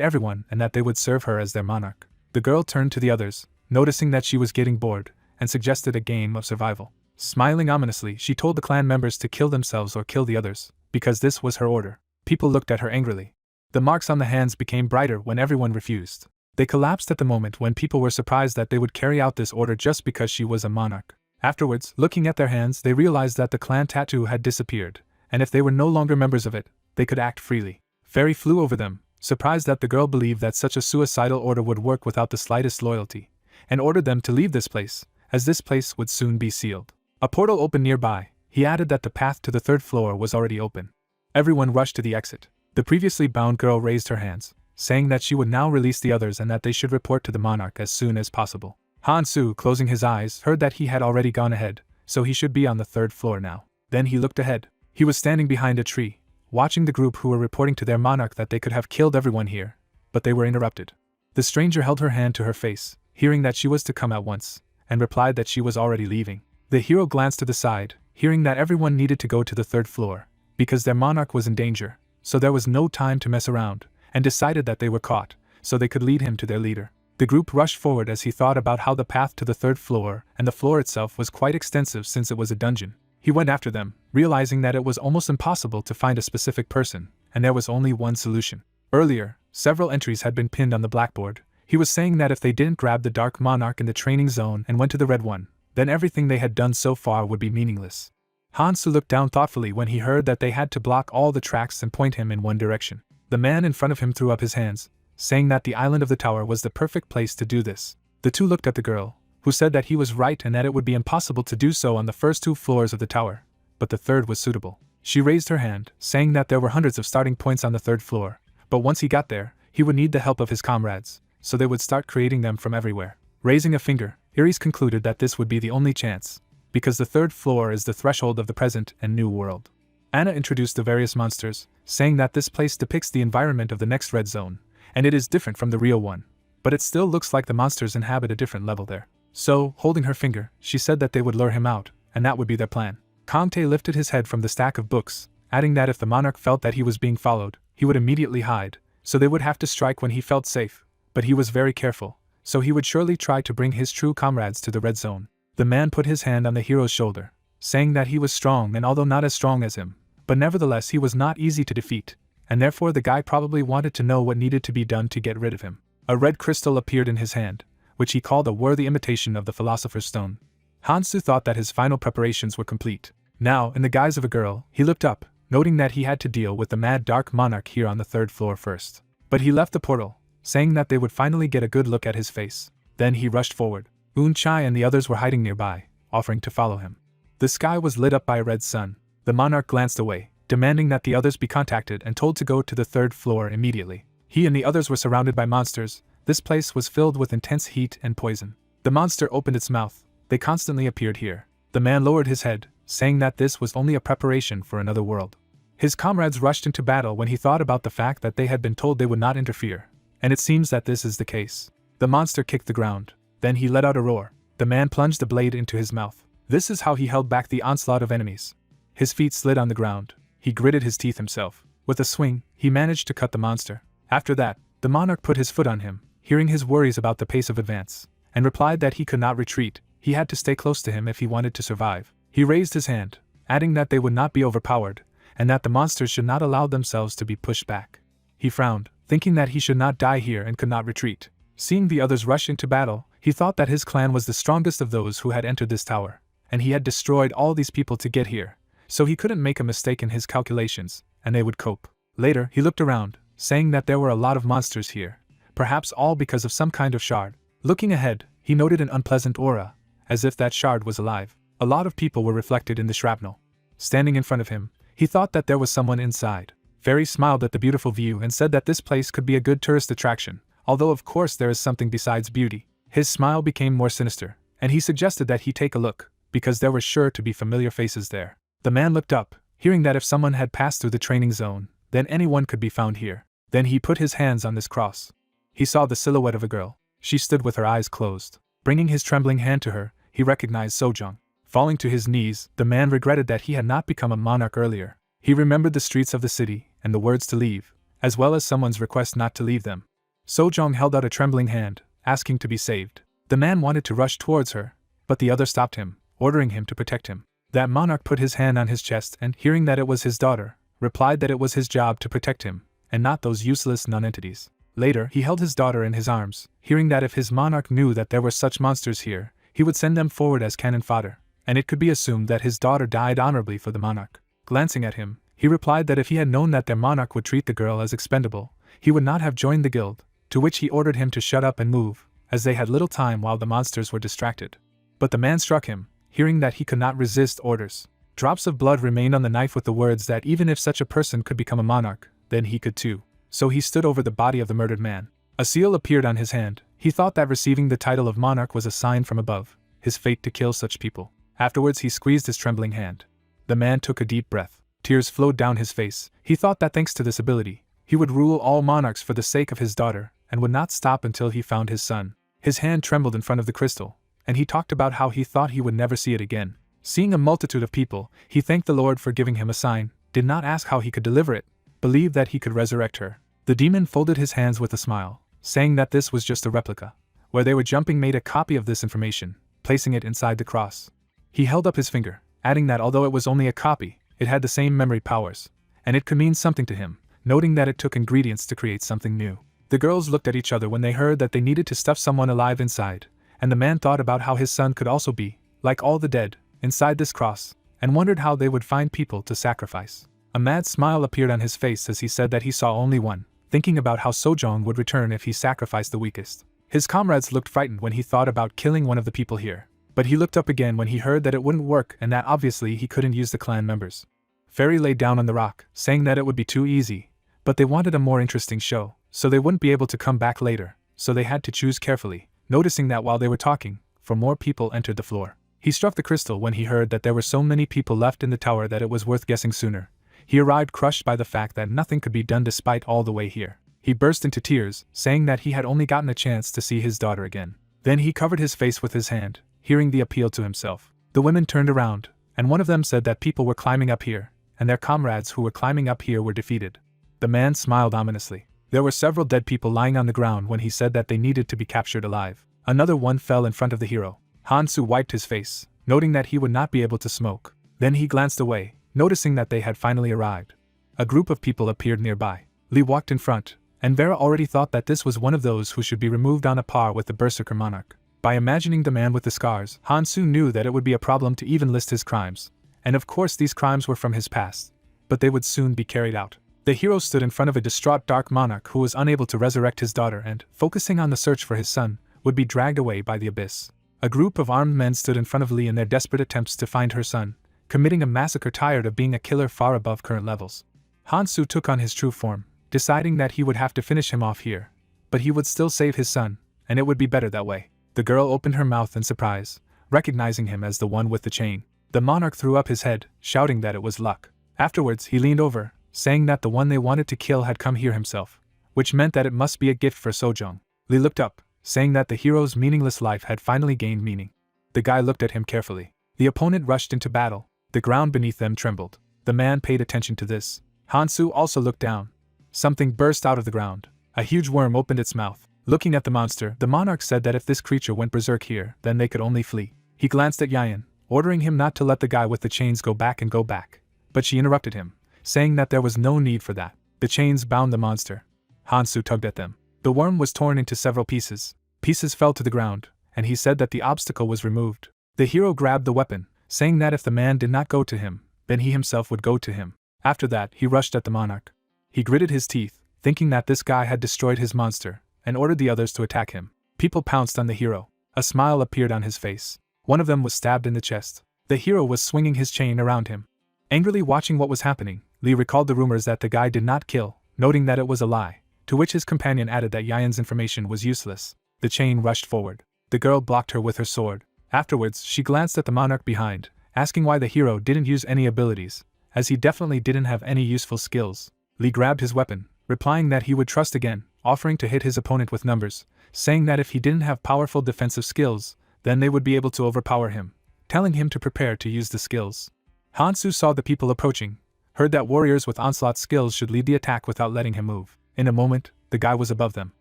[SPEAKER 1] everyone and that they would serve her as their monarch. The girl turned to the others, noticing that she was getting bored, and suggested a game of survival. Smiling ominously, she told the clan members to kill themselves or kill the others, because this was her order. People looked at her angrily. The marks on the hands became brighter when everyone refused. They collapsed at the moment when people were surprised that they would carry out this order just because she was a monarch. Afterwards, looking at their hands, they realized that the clan tattoo had disappeared, and if they were no longer members of it, they could act freely. Fairy flew over them, surprised that the girl believed that such a suicidal order would work without the slightest loyalty, and ordered them to leave this place, as this place would soon be sealed. A portal opened nearby. He added that the path to the 3rd floor was already open. Everyone rushed to the exit. The previously bound girl raised her hands, saying that she would now release the others and that they should report to the monarch as soon as possible. Han-Soo, closing his eyes, heard that he had already gone ahead, so he should be on the 3rd floor now. Then he looked ahead. He was standing behind a tree, watching the group who were reporting to their monarch that they could have killed everyone here, but they were interrupted. The stranger held her hand to her face, hearing that she was to come at once, and replied that she was already leaving. The hero glanced to the side, hearing that everyone needed to go to the 3rd floor, because their monarch was in danger, so there was no time to mess around, and decided that they were caught, so they could lead him to their leader. The group rushed forward as he thought about how the path to the 3rd floor and the floor itself was quite extensive since it was a dungeon. He went after them, realizing that it was almost impossible to find a specific person, and there was only one solution. Earlier, several entries had been pinned on the blackboard. He was saying that if they didn't grab the Dark Monarch in the training zone and went to the red one, then everything they had done so far would be meaningless. Han-Soo looked down thoughtfully when he heard that they had to block all the tracks and point him in one direction. The man in front of him threw up his hands, saying that the island of the tower was the perfect place to do this. The two looked at the girl, who said that he was right and that it would be impossible to do so on the first 2 floors of the tower, but the 3rd was suitable. She raised her hand, saying that there were hundreds of starting points on the 3rd floor, but once he got there, he would need the help of his comrades, so they would start creating them from everywhere. Raising a finger, Ares concluded that this would be the only chance, because the 3rd floor is the threshold of the present and new world. Anna introduced the various monsters, saying that this place depicts the environment of the next red zone, and it is different from the real one, but it still looks like the monsters inhabit a different level there. So, holding her finger, she said that they would lure him out, and that would be their plan. Kangtae lifted his head from the stack of books, adding that if the monarch felt that he was being followed, he would immediately hide, so they would have to strike when he felt safe, but he was very careful, so he would surely try to bring his true comrades to the red zone. The man put his hand on the hero's shoulder, saying that he was strong and although not as strong as him, but nevertheless he was not easy to defeat, and therefore the guy probably wanted to know what needed to be done to get rid of him. A red crystal appeared in his hand, which he called a worthy imitation of the Philosopher's Stone. Han-Soo thought that his final preparations were complete. Now, in the guise of a girl, he looked up, noting that he had to deal with the mad dark monarch here on the 3rd floor first. But he left the portal, saying that they would finally get a good look at his face. Then he rushed forward. Chai and the others were hiding nearby, offering to follow him. The sky was lit up by a red sun. The monarch glanced away, demanding that the others be contacted and told to go to the 3rd floor immediately. He and the others were surrounded by monsters. This place was filled with intense heat and poison. The monster opened its mouth. They constantly appeared here. The man lowered his head, saying that this was only a preparation for another world. His comrades rushed into battle when he thought about the fact that they had been told they would not interfere, and it seems that this is the case. The monster kicked the ground. Then he let out a roar. The man plunged the blade into his mouth. This is how he held back the onslaught of enemies. His feet slid on the ground. He gritted his teeth himself. With a swing, he managed to cut the monster. After that, the monarch put his foot on him, hearing his worries about the pace of advance, and replied that he could not retreat. He had to stay close to him if he wanted to survive. He raised his hand, adding that they would not be overpowered, and that the monsters should not allow themselves to be pushed back. He frowned, thinking that he should not die here and could not retreat. Seeing the others rush into battle, he thought that his clan was the strongest of those who had entered this tower, and he had destroyed all these people to get here, so he couldn't make a mistake in his calculations, and they would cope. Later, he looked around, saying that there were a lot of monsters here, perhaps all because of some kind of shard. Looking ahead, he noted an unpleasant aura, as if that shard was alive. A lot of people were reflected in the shrapnel. Standing in front of him, he thought that there was someone inside. Fairy smiled at the beautiful view and said that this place could be a good tourist attraction, although of course there is something besides beauty. His smile became more sinister, and he suggested that he take a look, because there were sure to be familiar faces there. The man looked up, hearing that if someone had passed through the training zone, then anyone could be found here. Then he put his hands on this cross. He saw the silhouette of a girl. She stood with her eyes closed. Bringing his trembling hand to her, he recognized Sojong. Falling to his knees, the man regretted that he had not become a monarch earlier. He remembered the streets of the city, and the words to leave, as well as someone's request not to leave them. Sojong held out a trembling hand, asking to be saved. The man wanted to rush towards her, but the other stopped him, ordering him to protect him. That monarch put his hand on his chest and, hearing that it was his daughter, replied that it was his job to protect him, and not those useless non-entities. Later, he held his daughter in his arms, hearing that if his monarch knew that there were such monsters here, he would send them forward as cannon fodder, and it could be assumed that his daughter died honorably for the monarch. Glancing at him, he replied that if he had known that their monarch would treat the girl as expendable, he would not have joined the guild, to which he ordered him to shut up and move, as they had little time while the monsters were distracted. But the man struck him, hearing that he could not resist orders. Drops of blood remained on the knife with the words that even if such a person could become a monarch, then he could too. So he stood over the body of the murdered man. A seal appeared on his hand. He thought that receiving the title of monarch was a sign from above, his fate to kill such people. Afterwards he squeezed his trembling hand. The man took a deep breath. Tears flowed down his face. He thought that thanks to this ability, he would rule all monarchs for the sake of his daughter, and would not stop until he found his son. His hand trembled in front of the crystal, and he talked about how he thought he would never see it again. Seeing a multitude of people, he thanked the Lord for giving him a sign, did not ask how he could deliver it, believed that he could resurrect her. The demon folded his hands with a smile, saying that this was just a replica. Where they were jumping made a copy of this information, placing it inside the cross. He held up his finger, adding that although it was only a copy, it had the same memory powers, and it could mean something to him, noting that it took ingredients to create something new. The girls looked at each other when they heard that they needed to stuff someone alive inside, and the man thought about how his son could also be, like all the dead, inside this cross, and wondered how they would find people to sacrifice. A mad smile appeared on his face as he said that he saw only one, thinking about how Sojong would return if he sacrificed the weakest. His comrades looked frightened when he thought about killing one of the people here, but he looked up again when he heard that it wouldn't work and that obviously he couldn't use the clan members. Fairy lay down on the rock, saying that it would be too easy, but they wanted a more interesting show, so they wouldn't be able to come back later, so they had to choose carefully, noticing that while they were talking, more people entered the floor. He struck the crystal when he heard that there were so many people left in the tower that it was worth guessing sooner. He arrived crushed by the fact that nothing could be done despite all the way here. He burst into tears, saying that he had only gotten a chance to see his daughter again. Then he covered his face with his hand, hearing the appeal to himself. The women turned around, and one of them said that people were climbing up here, and their comrades who were climbing up here were defeated. The man smiled ominously. There were several dead people lying on the ground when he said that they needed to be captured alive. Another one fell in front of the hero. Hansu wiped his face, noting that he would not be able to smoke. Then he glanced away, noticing that they had finally arrived. A group of people appeared nearby. Lee walked in front, and Vera already thought that this was one of those who should be removed on a par with the Berserker monarch. By imagining the man with the scars, Hansu knew that it would be a problem to even list his crimes, and of course these crimes were from his past, but they would soon be carried out. The hero stood in front of a distraught dark monarch who was unable to resurrect his daughter and, focusing on the search for his son, would be dragged away by the abyss. A group of armed men stood in front of Lee in their desperate attempts to find her son, committing a massacre tired of being a killer far above current levels. Hansu took on his true form, deciding that he would have to finish him off here, but he would still save his son, and it would be better that way. The girl opened her mouth in surprise, recognizing him as the one with the chain. The monarch threw up his head, shouting that it was luck. Afterwards he leaned over, saying that the one they wanted to kill had come here himself, which meant that it must be a gift for Sojong. Lee looked up, saying that the hero's meaningless life had finally gained meaning. The guy looked at him carefully. The opponent rushed into battle. The ground beneath them trembled. The man paid attention to this. Hansu also looked down. Something burst out of the ground. A huge worm opened its mouth. Looking at the monster, the monarch said that if this creature went berserk here, then they could only flee. He glanced at Yayan, ordering him not to let the guy with the chains go back, but she interrupted him, saying that there was no need for that. The chains bound the monster. Hansu tugged at them. The worm was torn into several pieces. Pieces fell to the ground, and he said that the obstacle was removed. The hero grabbed the weapon, saying that if the man did not go to him, then he himself would go to him. After that, he rushed at the monarch. He gritted his teeth, thinking that this guy had destroyed his monster, and ordered the others to attack him. People pounced on the hero. A smile appeared on his face. One of them was stabbed in the chest. The hero was swinging his chain around him. Angrily watching what was happening, Lee recalled the rumors that the guy did not kill, noting that it was a lie, to which his companion added that Yayan's information was useless. The chain rushed forward. The girl blocked her with her sword. Afterwards, she glanced at the monarch behind, asking why the hero didn't use any abilities, as he definitely didn't have any useful skills. Lee grabbed his weapon, replying that he would trust again, offering to hit his opponent with numbers, saying that if he didn't have powerful defensive skills, then they would be able to overpower him, telling him to prepare to use the skills. Hansu saw the people approaching, heard that warriors with onslaught skills should lead the attack without letting him move. In a moment, the guy was above them.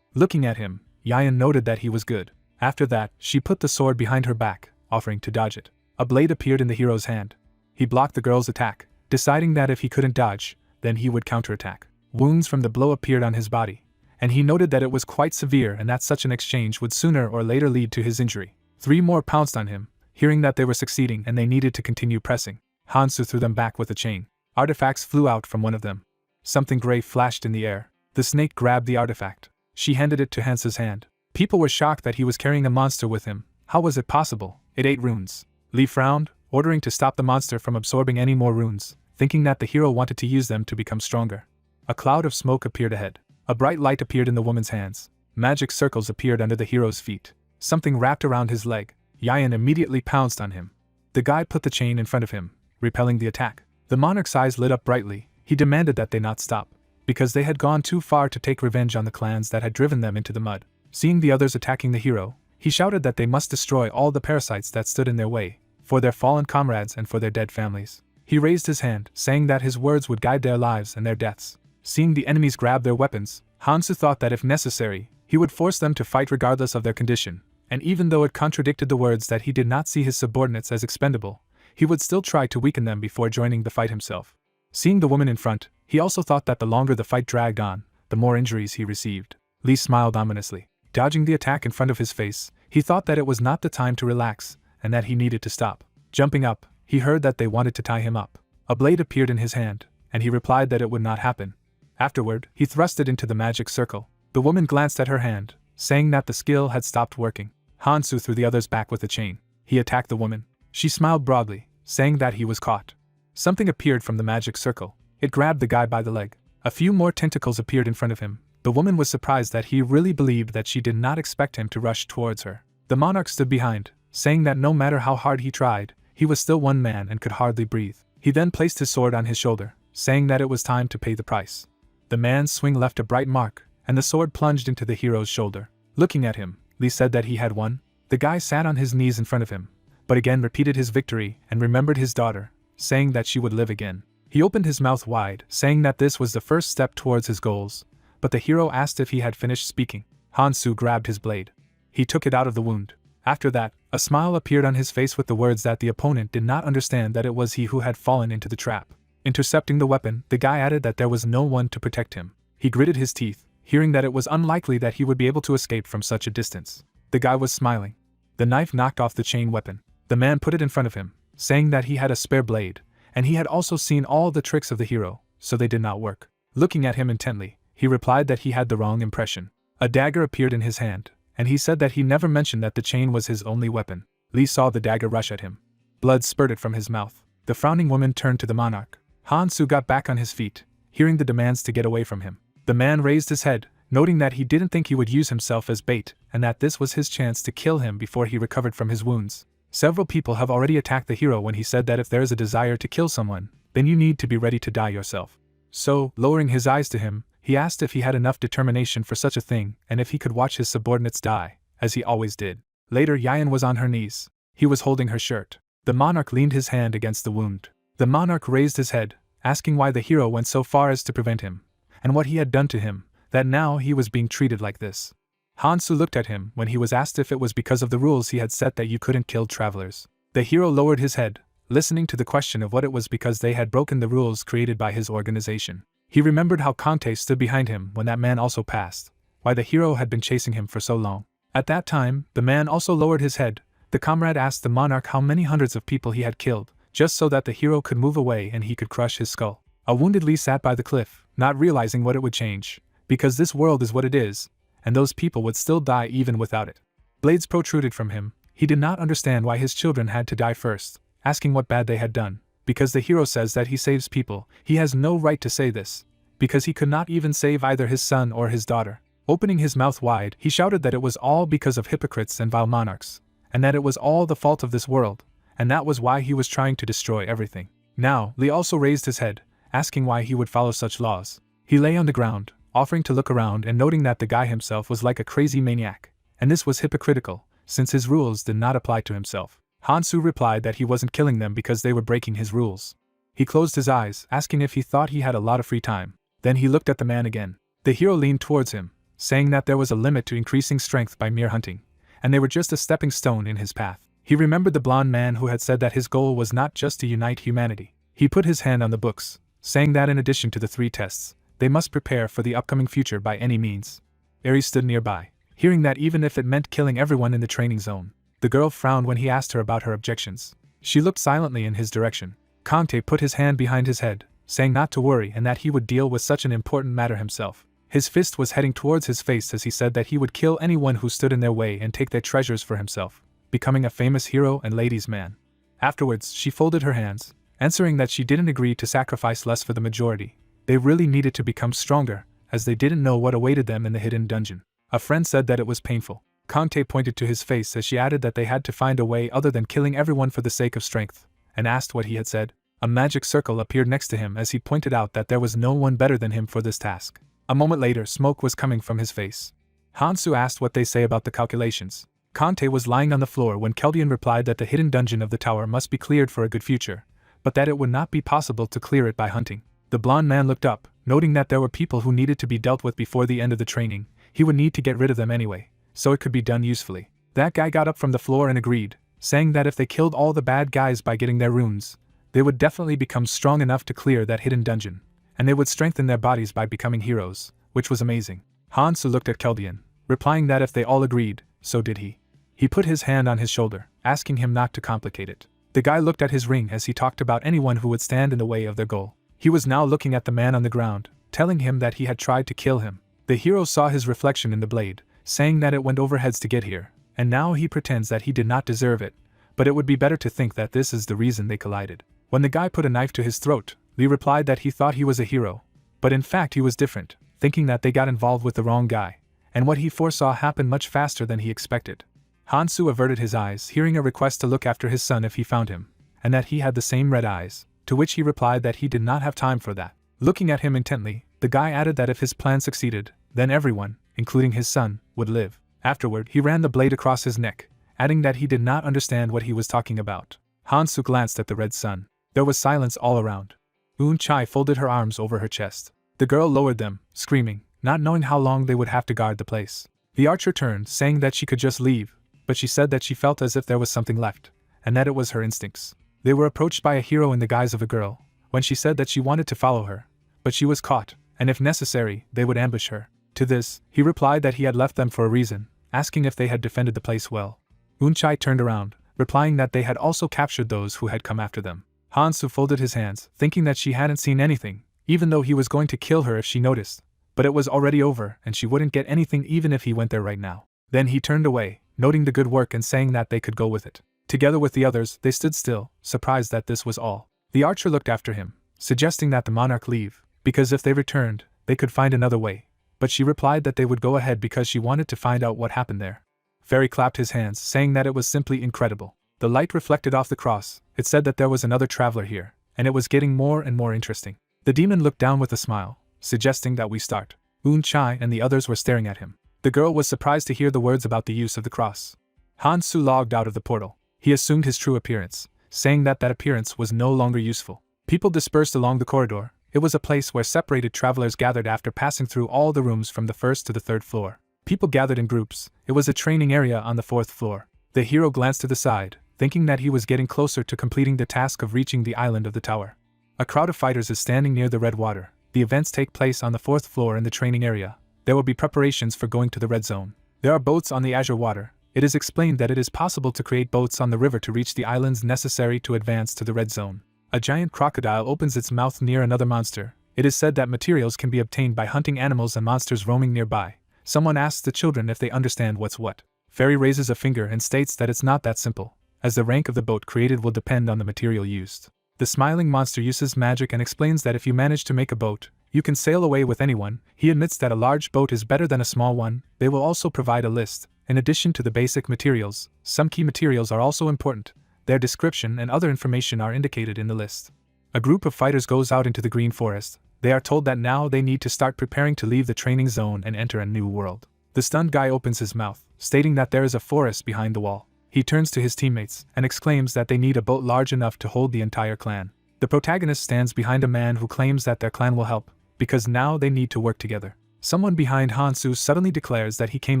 [SPEAKER 1] Looking at him, Yayan noted that he was good. After that, she put the sword behind her back, offering to dodge it. A blade appeared in the hero's hand. He blocked the girl's attack, deciding that if he couldn't dodge, then he would counterattack. Wounds from the blow appeared on his body, and he noted that it was quite severe and that such an exchange would sooner or later lead to his injury. 3 more pounced on him, hearing that they were succeeding and they needed to continue pressing. Hansu threw them back with a chain. Artifacts flew out from one of them. Something gray flashed in the air. The snake grabbed the artifact. She handed it to Hansu's hand. People were shocked that he was carrying a monster with him. How was it possible? It ate runes. Lee frowned, ordering to stop the monster from absorbing any more runes, thinking that the hero wanted to use them to become stronger. A cloud of smoke appeared ahead. A bright light appeared in the woman's hands. Magic circles appeared under the hero's feet. Something wrapped around his leg. Yayan immediately pounced on him. The guy put the chain in front of him, repelling the attack. The monarch's eyes lit up brightly. He demanded that they not stop, because they had gone too far to take revenge on the clans that had driven them into the mud. Seeing the others attacking the hero, he shouted that they must destroy all the parasites that stood in their way, for their fallen comrades and for their dead families. He raised his hand, saying that his words would guide their lives and their deaths. Seeing the enemies grab their weapons, Hansu thought that if necessary, he would force them to fight regardless of their condition, and even though it contradicted the words that he did not see his subordinates as expendable, he would still try to weaken them before joining the fight himself. Seeing the woman in front, he also thought that the longer the fight dragged on, the more injuries he received. Lee smiled ominously. Dodging the attack in front of his face, he thought that it was not the time to relax, and that he needed to stop. Jumping up, he heard that they wanted to tie him up. A blade appeared in his hand, and he replied that it would not happen. Afterward, he thrust it into the magic circle. The woman glanced at her hand, saying that the skill had stopped working. Hansu threw the others back with the chain. He attacked the woman. She smiled broadly, saying that he was caught. Something appeared from the magic circle. It grabbed the guy by the leg. A few more tentacles appeared in front of him. The woman was surprised that he really believed that she did not expect him to rush towards her. The monarch stood behind, saying that no matter how hard he tried, he was still one man and could hardly breathe. He then placed his sword on his shoulder, saying that it was time to pay the price. The man's swing left a bright mark, and the sword plunged into the hero's shoulder. Looking at him, Lee said that he had won. The guy sat on his knees in front of him, but again repeated his victory and remembered his daughter, saying that she would live again. He opened his mouth wide, saying that this was the first step towards his goals, but the hero asked if he had finished speaking. Hansu grabbed his blade. He took it out of the wound. After that, a smile appeared on his face with the words that the opponent did not understand that it was he who had fallen into the trap. Intercepting the weapon, the guy added that there was no one to protect him. He gritted his teeth, hearing that it was unlikely that he would be able to escape from such a distance. The guy was smiling. The knife knocked off the chain weapon. The man put it in front of him, saying that he had a spare blade, and he had also seen all the tricks of the hero, so they did not work. Looking at him intently, he replied that he had the wrong impression. A dagger appeared in his hand, and he said that he never mentioned that the chain was his only weapon. Lee saw the dagger rush at him. Blood spurted from his mouth. The frowning woman turned to the monarch. Hansu got back on his feet, hearing the demands to get away from him. The man raised his head, noting that he didn't think he would use himself as bait, and that this was his chance to kill him before he recovered from his wounds. Several people have already attacked the hero when he said that if there is a desire to kill someone, then you need to be ready to die yourself. So, lowering his eyes to him, he asked if he had enough determination for such a thing and if he could watch his subordinates die, as he always did. Later, Yayan was on her knees. He was holding her shirt. The monarch leaned his hand against the wound. The monarch raised his head, asking why the hero went so far as to prevent him, and what he had done to him, that now he was being treated like this. Hansu looked at him when he was asked if it was because of the rules he had set that you couldn't kill travelers. The hero lowered his head, listening to the question of what it was because they had broken the rules created by his organization. He remembered how Kante stood behind him when that man also passed, why the hero had been chasing him for so long. At that time, the man also lowered his head. The comrade asked the monarch how many hundreds of people he had killed, just so that the hero could move away and he could crush his skull. A wounded Lee sat by the cliff, not realizing what it would change, because this world is what it is, and those people would still die even without it. Blades protruded from him. He did not understand why his children had to die first, asking what bad they had done. Because the hero says that he saves people, he has no right to say this, because he could not even save either his son or his daughter. Opening his mouth wide, he shouted that it was all because of hypocrites and vile monarchs, and that it was all the fault of this world, and that was why he was trying to destroy everything. Now, Lee also raised his head, asking why he would follow such laws. He lay on the ground, offering to look around and noting that the guy himself was like a crazy maniac, and this was hypocritical, since his rules did not apply to himself. Hansu replied that he wasn't killing them because they were breaking his rules. He closed his eyes, asking if he thought he had a lot of free time. Then he looked at the man again. The hero leaned towards him, saying that there was a limit to increasing strength by mere hunting, and they were just a stepping stone in his path. He remembered the blonde man who had said that his goal was not just to unite humanity. He put his hand on the books, saying that in addition to the 3 tests, they must prepare for the upcoming future by any means. Aries stood nearby, hearing that even if it meant killing everyone in the training zone. The girl frowned when he asked her about her objections. She looked silently in his direction. Kante put his hand behind his head, saying not to worry and that he would deal with such an important matter himself. His fist was heading towards his face as he said that he would kill anyone who stood in their way and take their treasures for himself, becoming a famous hero and ladies' man. Afterwards, she folded her hands, answering that she didn't agree to sacrifice less for the majority. They really needed to become stronger, as they didn't know what awaited them in the hidden dungeon. A friend said that it was painful. Kante pointed to his face as she added that they had to find a way other than killing everyone for the sake of strength, and asked what he had said. A magic circle appeared next to him as he pointed out that there was no one better than him for this task. A moment later, smoke was coming from his face. Hansu asked what they say about the calculations. Kante was lying on the floor when Keldian replied that the hidden dungeon of the tower must be cleared for a good future, but that it would not be possible to clear it by hunting. The blonde man looked up, noting that there were people who needed to be dealt with before the end of the training. He would need to get rid of them anyway, so it could be done usefully. That guy got up from the floor and agreed, saying that if they killed all the bad guys by getting their runes, they would definitely become strong enough to clear that hidden dungeon, and they would strengthen their bodies by becoming heroes, which was amazing. Hansu looked at Keldian, replying that if they all agreed, so did he. He put his hand on his shoulder, asking him not to complicate it. The guy looked at his ring as he talked about anyone who would stand in the way of their goal. He was now looking at the man on the ground, telling him that he had tried to kill him. The hero saw his reflection in the blade, saying that it went over heads to get here, and now he pretends that he did not deserve it, but it would be better to think that this is the reason they collided. When the guy put a knife to his throat, Lee replied that he thought he was a hero, but in fact he was different, thinking that they got involved with the wrong guy, and what he foresaw happened much faster than he expected. Hansu averted his eyes, hearing a request to look after his son if he found him, and that he had the same red eyes, to which he replied that he did not have time for that. Looking at him intently, the guy added that if his plan succeeded, then everyone, including his son, would live. Afterward, he ran the blade across his neck, adding that he did not understand what he was talking about. Hansu glanced at the red sun. There was silence all around. Un-Chai folded her arms over her chest. The girl lowered them, screaming, not knowing how long they would have to guard the place. The archer turned, saying that she could just leave, but she said that she felt as if there was something left, and that it was her instincts. They were approached by a hero in the guise of a girl, when she said that she wanted to follow her, but she was caught, and if necessary, they would ambush her. To this, he replied that he had left them for a reason, asking if they had defended the place well. Un-Chai turned around, replying that they had also captured those who had come after them. Hansu folded his hands, thinking that she hadn't seen anything, even though he was going to kill her if she noticed, but it was already over and she wouldn't get anything even if he went there right now. Then he turned away, noting the good work and saying that they could go with it. Together with the others, they stood still, surprised that this was all. The archer looked after him, suggesting that the monarch leave, because if they returned, they could find another way, but she replied that they would go ahead because she wanted to find out what happened there. Fairy clapped his hands, saying that it was simply incredible. The light reflected off the cross. It said that there was another traveler here, and it was getting more and more interesting. The demon looked down with a smile, suggesting that we start. Un-Chai and the others were staring at him. The girl was surprised to hear the words about the use of the cross. Hansu logged out of the portal. He assumed his true appearance, saying that that appearance was no longer useful. People dispersed along the corridor. It was a place where separated travelers gathered after passing through all the rooms from the first to the third floor. People gathered in groups. It was a training area on the fourth floor. The hero glanced to the side, thinking that he was getting closer to completing the task of reaching the island of the tower. A crowd of fighters is standing near the red water. The events take place on the fourth floor in the training area. There will be preparations for going to the red zone. There are boats on the azure water. It is explained that it is possible to create boats on the river to reach the islands necessary to advance to the red zone. A giant crocodile opens its mouth near another monster. It is said that materials can be obtained by hunting animals and monsters roaming nearby. Someone asks the children if they understand what's what. Fairy raises a finger and states that it's not that simple, as the rank of the boat created will depend on the material used. The smiling monster uses magic and explains that if you manage to make a boat, you can sail away with anyone. He admits that a large boat is better than a small one. They will also provide a list. In addition to the basic materials, some key materials are also important. Their description and other information are indicated in the list. A group of fighters goes out into the green forest. They are told that now they need to start preparing to leave the training zone and enter a new world. The stunned guy opens his mouth, stating that there is a forest behind the wall. He turns to his teammates and exclaims that they need a boat large enough to hold the entire clan. The protagonist stands behind a man who claims that their clan will help, because now they need to work together. Someone behind Hansu suddenly declares that he came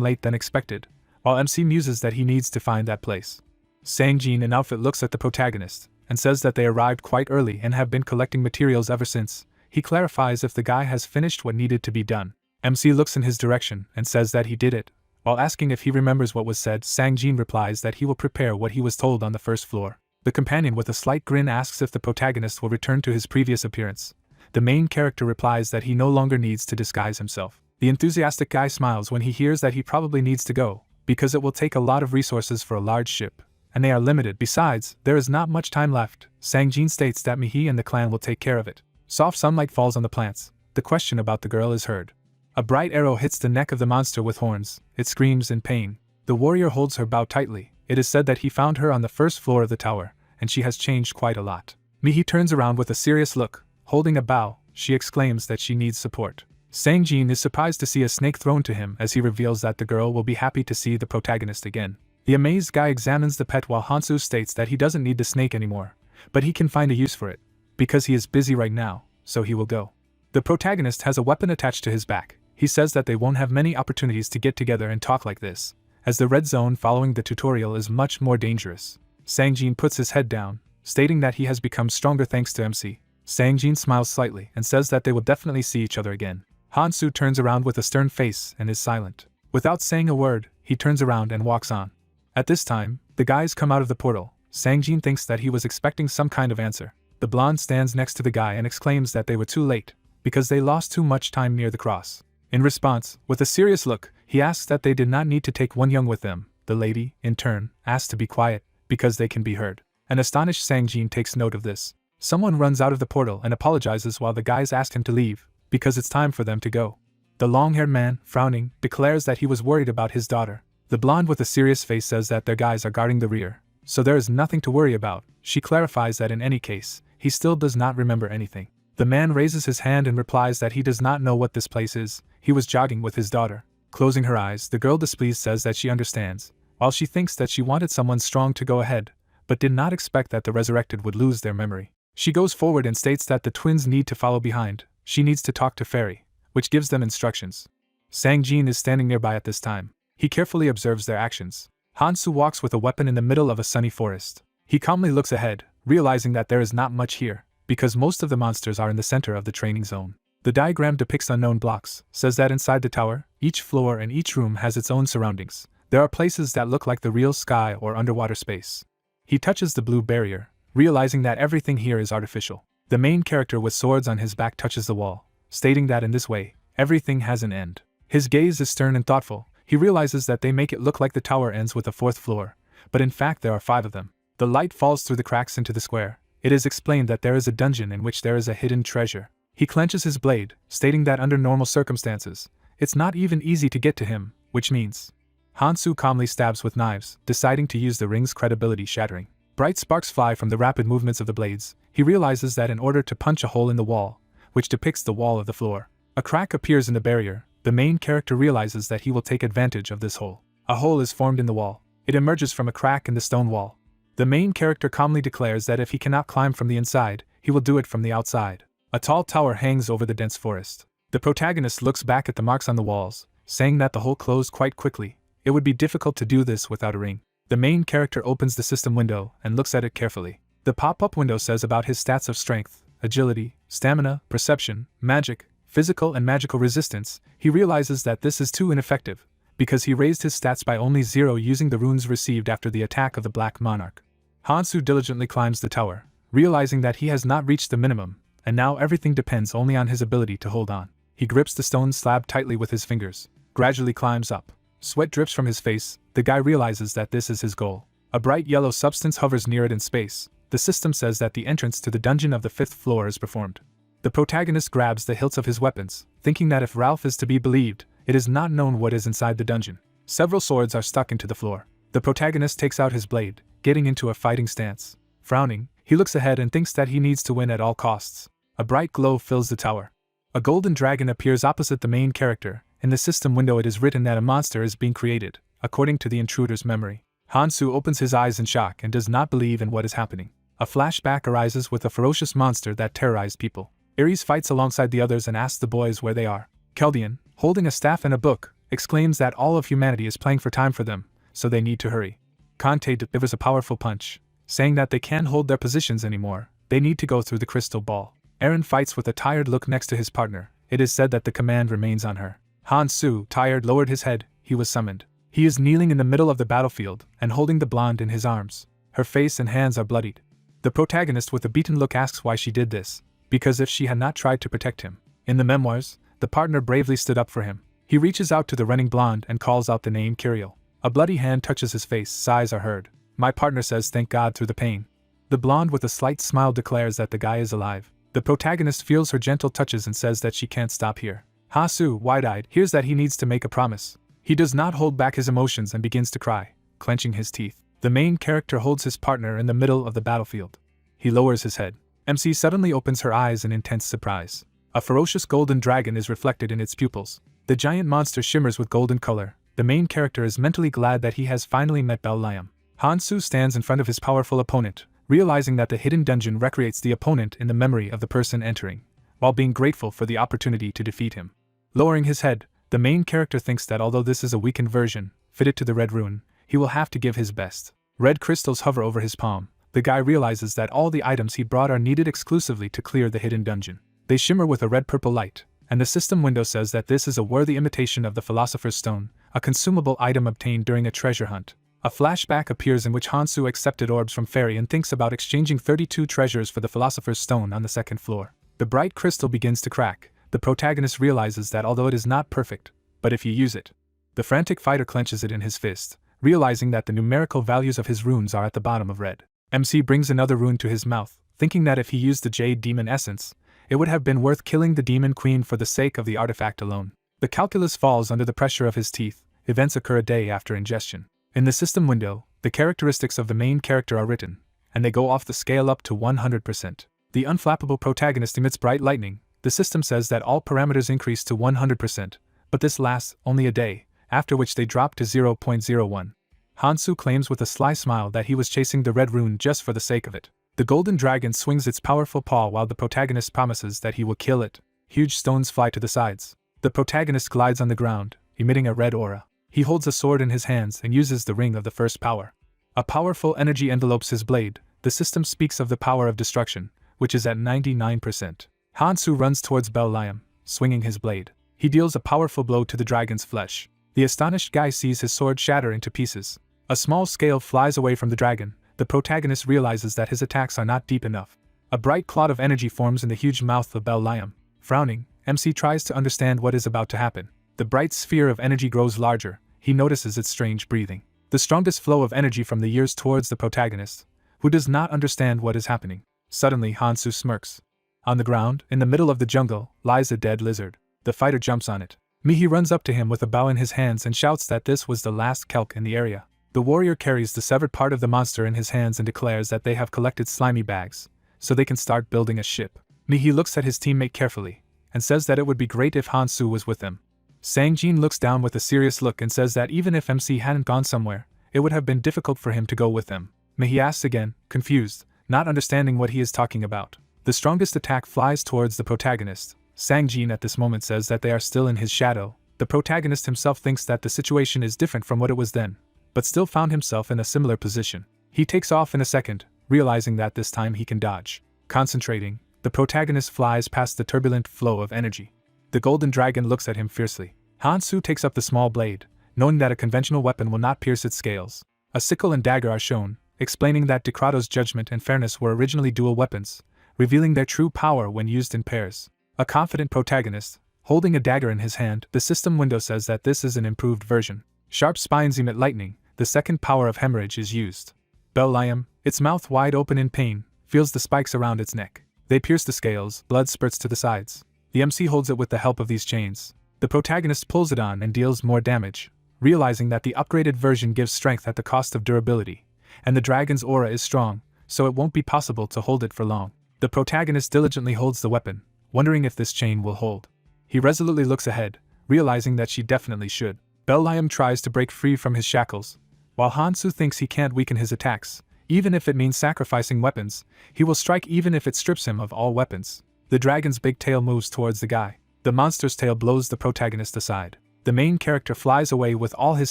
[SPEAKER 1] late than expected, while MC muses that he needs to find that place. Sangjin in outfit looks at the protagonist and says that they arrived quite early and have been collecting materials ever since. He clarifies if the guy has finished what needed to be done. MC looks in his direction and says that he did it. While asking if he remembers what was said, Sangjin replies that he will prepare what he was told on the first floor. The companion with a slight grin asks if the protagonist will return to his previous appearance. The main character replies that he no longer needs to disguise himself. The enthusiastic guy smiles when he hears that he probably needs to go, because it will take a lot of resources for a large ship, and they are limited. Besides, there is not much time left. Sangjin states that Mihi and the clan will take care of it. Soft sunlight falls on the plants. The question about the girl is heard. A bright arrow hits the neck of the monster with horns. It screams in pain. The warrior holds her bow tightly. It is said that he found her on the first floor of the tower, and she has changed quite a lot. Mihi turns around with a serious look. Holding a bow, she exclaims that she needs support. Sangjin is surprised to see a snake thrown to him as he reveals that the girl will be happy to see the protagonist again. The amazed guy examines the pet while Hansu states that he doesn't need the snake anymore, but he can find a use for it, because he is busy right now, so he will go. The protagonist has a weapon attached to his back. He says that they won't have many opportunities to get together and talk like this, as the red zone following the tutorial is much more dangerous. Sangjin puts his head down, stating that he has become stronger thanks to MC. Sangjin smiles slightly and says that they will definitely see each other again. Hansu turns around with a stern face and is silent. Without saying a word, he turns around and walks on. At this time, the guys come out of the portal. Sangjin thinks that he was expecting some kind of answer. The blonde stands next to the guy and exclaims that they were too late, because they lost too much time near the cross. In response, with a serious look, he asks that they did not need to take one young with them. The lady, in turn, asks to be quiet, because they can be heard. An astonished Sangjin takes note of this. Someone runs out of the portal and apologizes while the guys ask him to leave, because it's time for them to go. The long-haired man, frowning, declares that he was worried about his daughter. The blonde with a serious face says that their guys are guarding the rear, so there is nothing to worry about. She clarifies that in any case, he still does not remember anything. The man raises his hand and replies that he does not know what this place is. He was jogging with his daughter. Closing her eyes, the girl displeased says that she understands, while she thinks that she wanted someone strong to go ahead, but did not expect that the resurrected would lose their memory. She goes forward and states that the twins need to follow behind. She needs to talk to Fairy, which gives them instructions. Sangjin is standing nearby at this time. He carefully observes their actions. Hansu walks with a weapon in the middle of a sunny forest. He calmly looks ahead, realizing that there is not much here, because most of the monsters are in the center of the training zone. The diagram depicts unknown blocks, says that inside the tower, each floor and each room has its own surroundings. There are places that look like the real sky or underwater space. He touches the blue barrier, realizing that everything here is artificial. The main character with swords on his back touches the wall, stating that in this way, everything has an end. His gaze is stern and thoughtful. He realizes that they make it look like the tower ends with a fourth floor, but in fact there are 5 of them. The light falls through the cracks into the square. It is explained that there is a dungeon in which there is a hidden treasure. He clenches his blade, stating that under normal circumstances, it's not even easy to get to him, which means Hansu calmly stabs with knives, deciding to use the ring's credibility shattering. Bright sparks fly from the rapid movements of the blades. He realizes that in order to punch a hole in the wall, which depicts the wall of the floor, a crack appears in the barrier. The main character realizes that he will take advantage of this hole. A hole is formed in the wall. It emerges from a crack in the stone wall. The main character calmly declares that if he cannot climb from the inside, he will do it from the outside. A tall tower hangs over the dense forest. The protagonist looks back at the marks on the walls, saying that the hole closed quite quickly. It would be difficult to do this without a ring. The main character opens the system window and looks at it carefully. The pop-up window says about his stats of strength, agility, stamina, perception, magic, physical and magical resistance. He realizes that this is too ineffective, because he raised his stats by only 0 using the runes received after the attack of the Black Monarch. Hansu diligently climbs the tower, realizing that he has not reached the minimum, and now everything depends only on his ability to hold on. He grips the stone slab tightly with his fingers, gradually climbs up. Sweat drips from his face. The guy realizes that this is his goal. A bright yellow substance hovers near it in space. The system says that the entrance to the dungeon of the 5th floor is performed. The protagonist grabs the hilts of his weapons, thinking that if Ralph is to be believed, it is not known what is inside the dungeon. Several swords are stuck into the floor. The protagonist takes out his blade, getting into a fighting stance. Frowning, he looks ahead and thinks that he needs to win at all costs. A bright glow fills the tower. A golden dragon appears opposite the main character. In the system window it is written that a monster is being created, according to the intruder's memory. Hansu opens his eyes in shock and does not believe in what is happening. A flashback arises with a ferocious monster that terrorized people. Ares fights alongside the others and asks the boys where they are. Keldian, holding a staff and a book, exclaims that all of humanity is playing for time for them, so they need to hurry. Kante delivers a powerful punch, saying that they can't hold their positions anymore, they need to go through the crystal ball. Eren fights with a tired look next to his partner. It is said that the command remains on her. Hansu, tired, lowered his head. He was summoned. He is kneeling in the middle of the battlefield and holding the blonde in his arms. Her face and hands are bloodied. The protagonist with a beaten look asks why she did this, because if she had not tried to protect him. In the memoirs, the partner bravely stood up for him. He reaches out to the running blonde and calls out the name Kiriel. A bloody hand touches his face, sighs are heard. My partner says thank God through the pain. The blonde with a slight smile declares that the guy is alive. The protagonist feels her gentle touches and says that she can't stop here. Hasu, wide-eyed, hears that he needs to make a promise. He does not hold back his emotions and begins to cry, clenching his teeth. The main character holds his partner in the middle of the battlefield. He lowers his head. MC suddenly opens her eyes in intense surprise. A ferocious golden dragon is reflected in its pupils. The giant monster shimmers with golden color. The main character is mentally glad that he has finally met Bel-Liam. Hansu stands in front of his powerful opponent, realizing that the hidden dungeon recreates the opponent in the memory of the person entering, while being grateful for the opportunity to defeat him. Lowering his head, the main character thinks that although this is a weakened version, fitted to the red rune, he will have to give his best. Red crystals hover over his palm. The guy realizes that all the items he brought are needed exclusively to clear the hidden dungeon. They shimmer with a red-purple light, and the system window says that this is a worthy imitation of the Philosopher's Stone, a consumable item obtained during a treasure hunt. A flashback appears in which Hansu accepted orbs from Fairy and thinks about exchanging 32 treasures for the Philosopher's Stone on the 2nd floor. The bright crystal begins to crack. The protagonist realizes that although it is not perfect, but if you use it. The frantic fighter clenches it in his fist, realizing that the numerical values of his runes are at the bottom of red. MC brings another rune to his mouth, thinking that if he used the Jade Demon Essence, it would have been worth killing the Demon Queen for the sake of the artifact alone. The calculus falls under the pressure of his teeth. Events occur a day after ingestion. In the system window, the characteristics of the main character are written, and they go off the scale up to 100%. The unflappable protagonist emits bright lightning. The system says that all parameters increase to 100%, but this lasts only a day, after which they drop to 0.01. Hansu claims with a sly smile that he was chasing the red rune just for the sake of it. The golden dragon swings its powerful paw while the protagonist promises that he will kill it. Huge stones fly to the sides. The protagonist glides on the ground, emitting a red aura. He holds a sword in his hands and uses the ring of the first power. A powerful energy envelopes his blade. The system speaks of the power of destruction, which is at 99%. Hansu runs towards Bel-Liam, swinging his blade. He deals a powerful blow to the dragon's flesh. The astonished guy sees his sword shatter into pieces. A small scale flies away from the dragon. The protagonist realizes that his attacks are not deep enough. A bright cloud of energy forms in the huge mouth of Bel-Liam. Frowning, MC tries to understand what is about to happen. The bright sphere of energy grows larger. He notices its strange breathing. The strongest flow of energy from the ears towards the protagonist, who does not understand what is happening. Suddenly Hansu smirks. On the ground, in the middle of the jungle, lies a dead lizard. The fighter jumps on it. Mihi runs up to him with a bow in his hands and shouts that this was the last kelk in the area. The warrior carries the severed part of the monster in his hands and declares that they have collected slimy bags, so they can start building a ship. Mihi looks at his teammate carefully, and says that it would be great if Hansu was with them. Sangjin looks down with a serious look and says that even if MC hadn't gone somewhere, it would have been difficult for him to go with them. Mihi asks again, confused, not understanding what he is talking about. The strongest attack flies towards the protagonist. Sangjin at this moment says that they are still in his shadow. The protagonist himself thinks that the situation is different from what it was then, but still found himself in a similar position. He takes off in a second, realizing that this time he can dodge. Concentrating, the protagonist flies past the turbulent flow of energy. The golden dragon looks at him fiercely. Hansu takes up the small blade, knowing that a conventional weapon will not pierce its scales. A sickle and dagger are shown, explaining that Decrato's judgment and fairness were originally dual weapons, revealing their true power when used in pairs. A confident protagonist, holding a dagger in his hand, the system window says that this is an improved version. Sharp spines emit lightning, the second power of hemorrhage is used. Bell-liam, its mouth wide open in pain, feels the spikes around its neck. They pierce the scales, blood spurts to the sides. The MC holds it with the help of these chains. The protagonist pulls it on and deals more damage, realizing that the upgraded version gives strength at the cost of durability, and the dragon's aura is strong, so it won't be possible to hold it for long. The protagonist diligently holds the weapon, wondering if this chain will hold. He resolutely looks ahead, realizing that she definitely should. Bell-liam tries to break free from his shackles, while Hansu thinks he can't weaken his attacks. Even if it means sacrificing weapons, he will strike even if it strips him of all weapons. The dragon's big tail moves towards the guy. The monster's tail blows the protagonist aside. The main character flies away with all his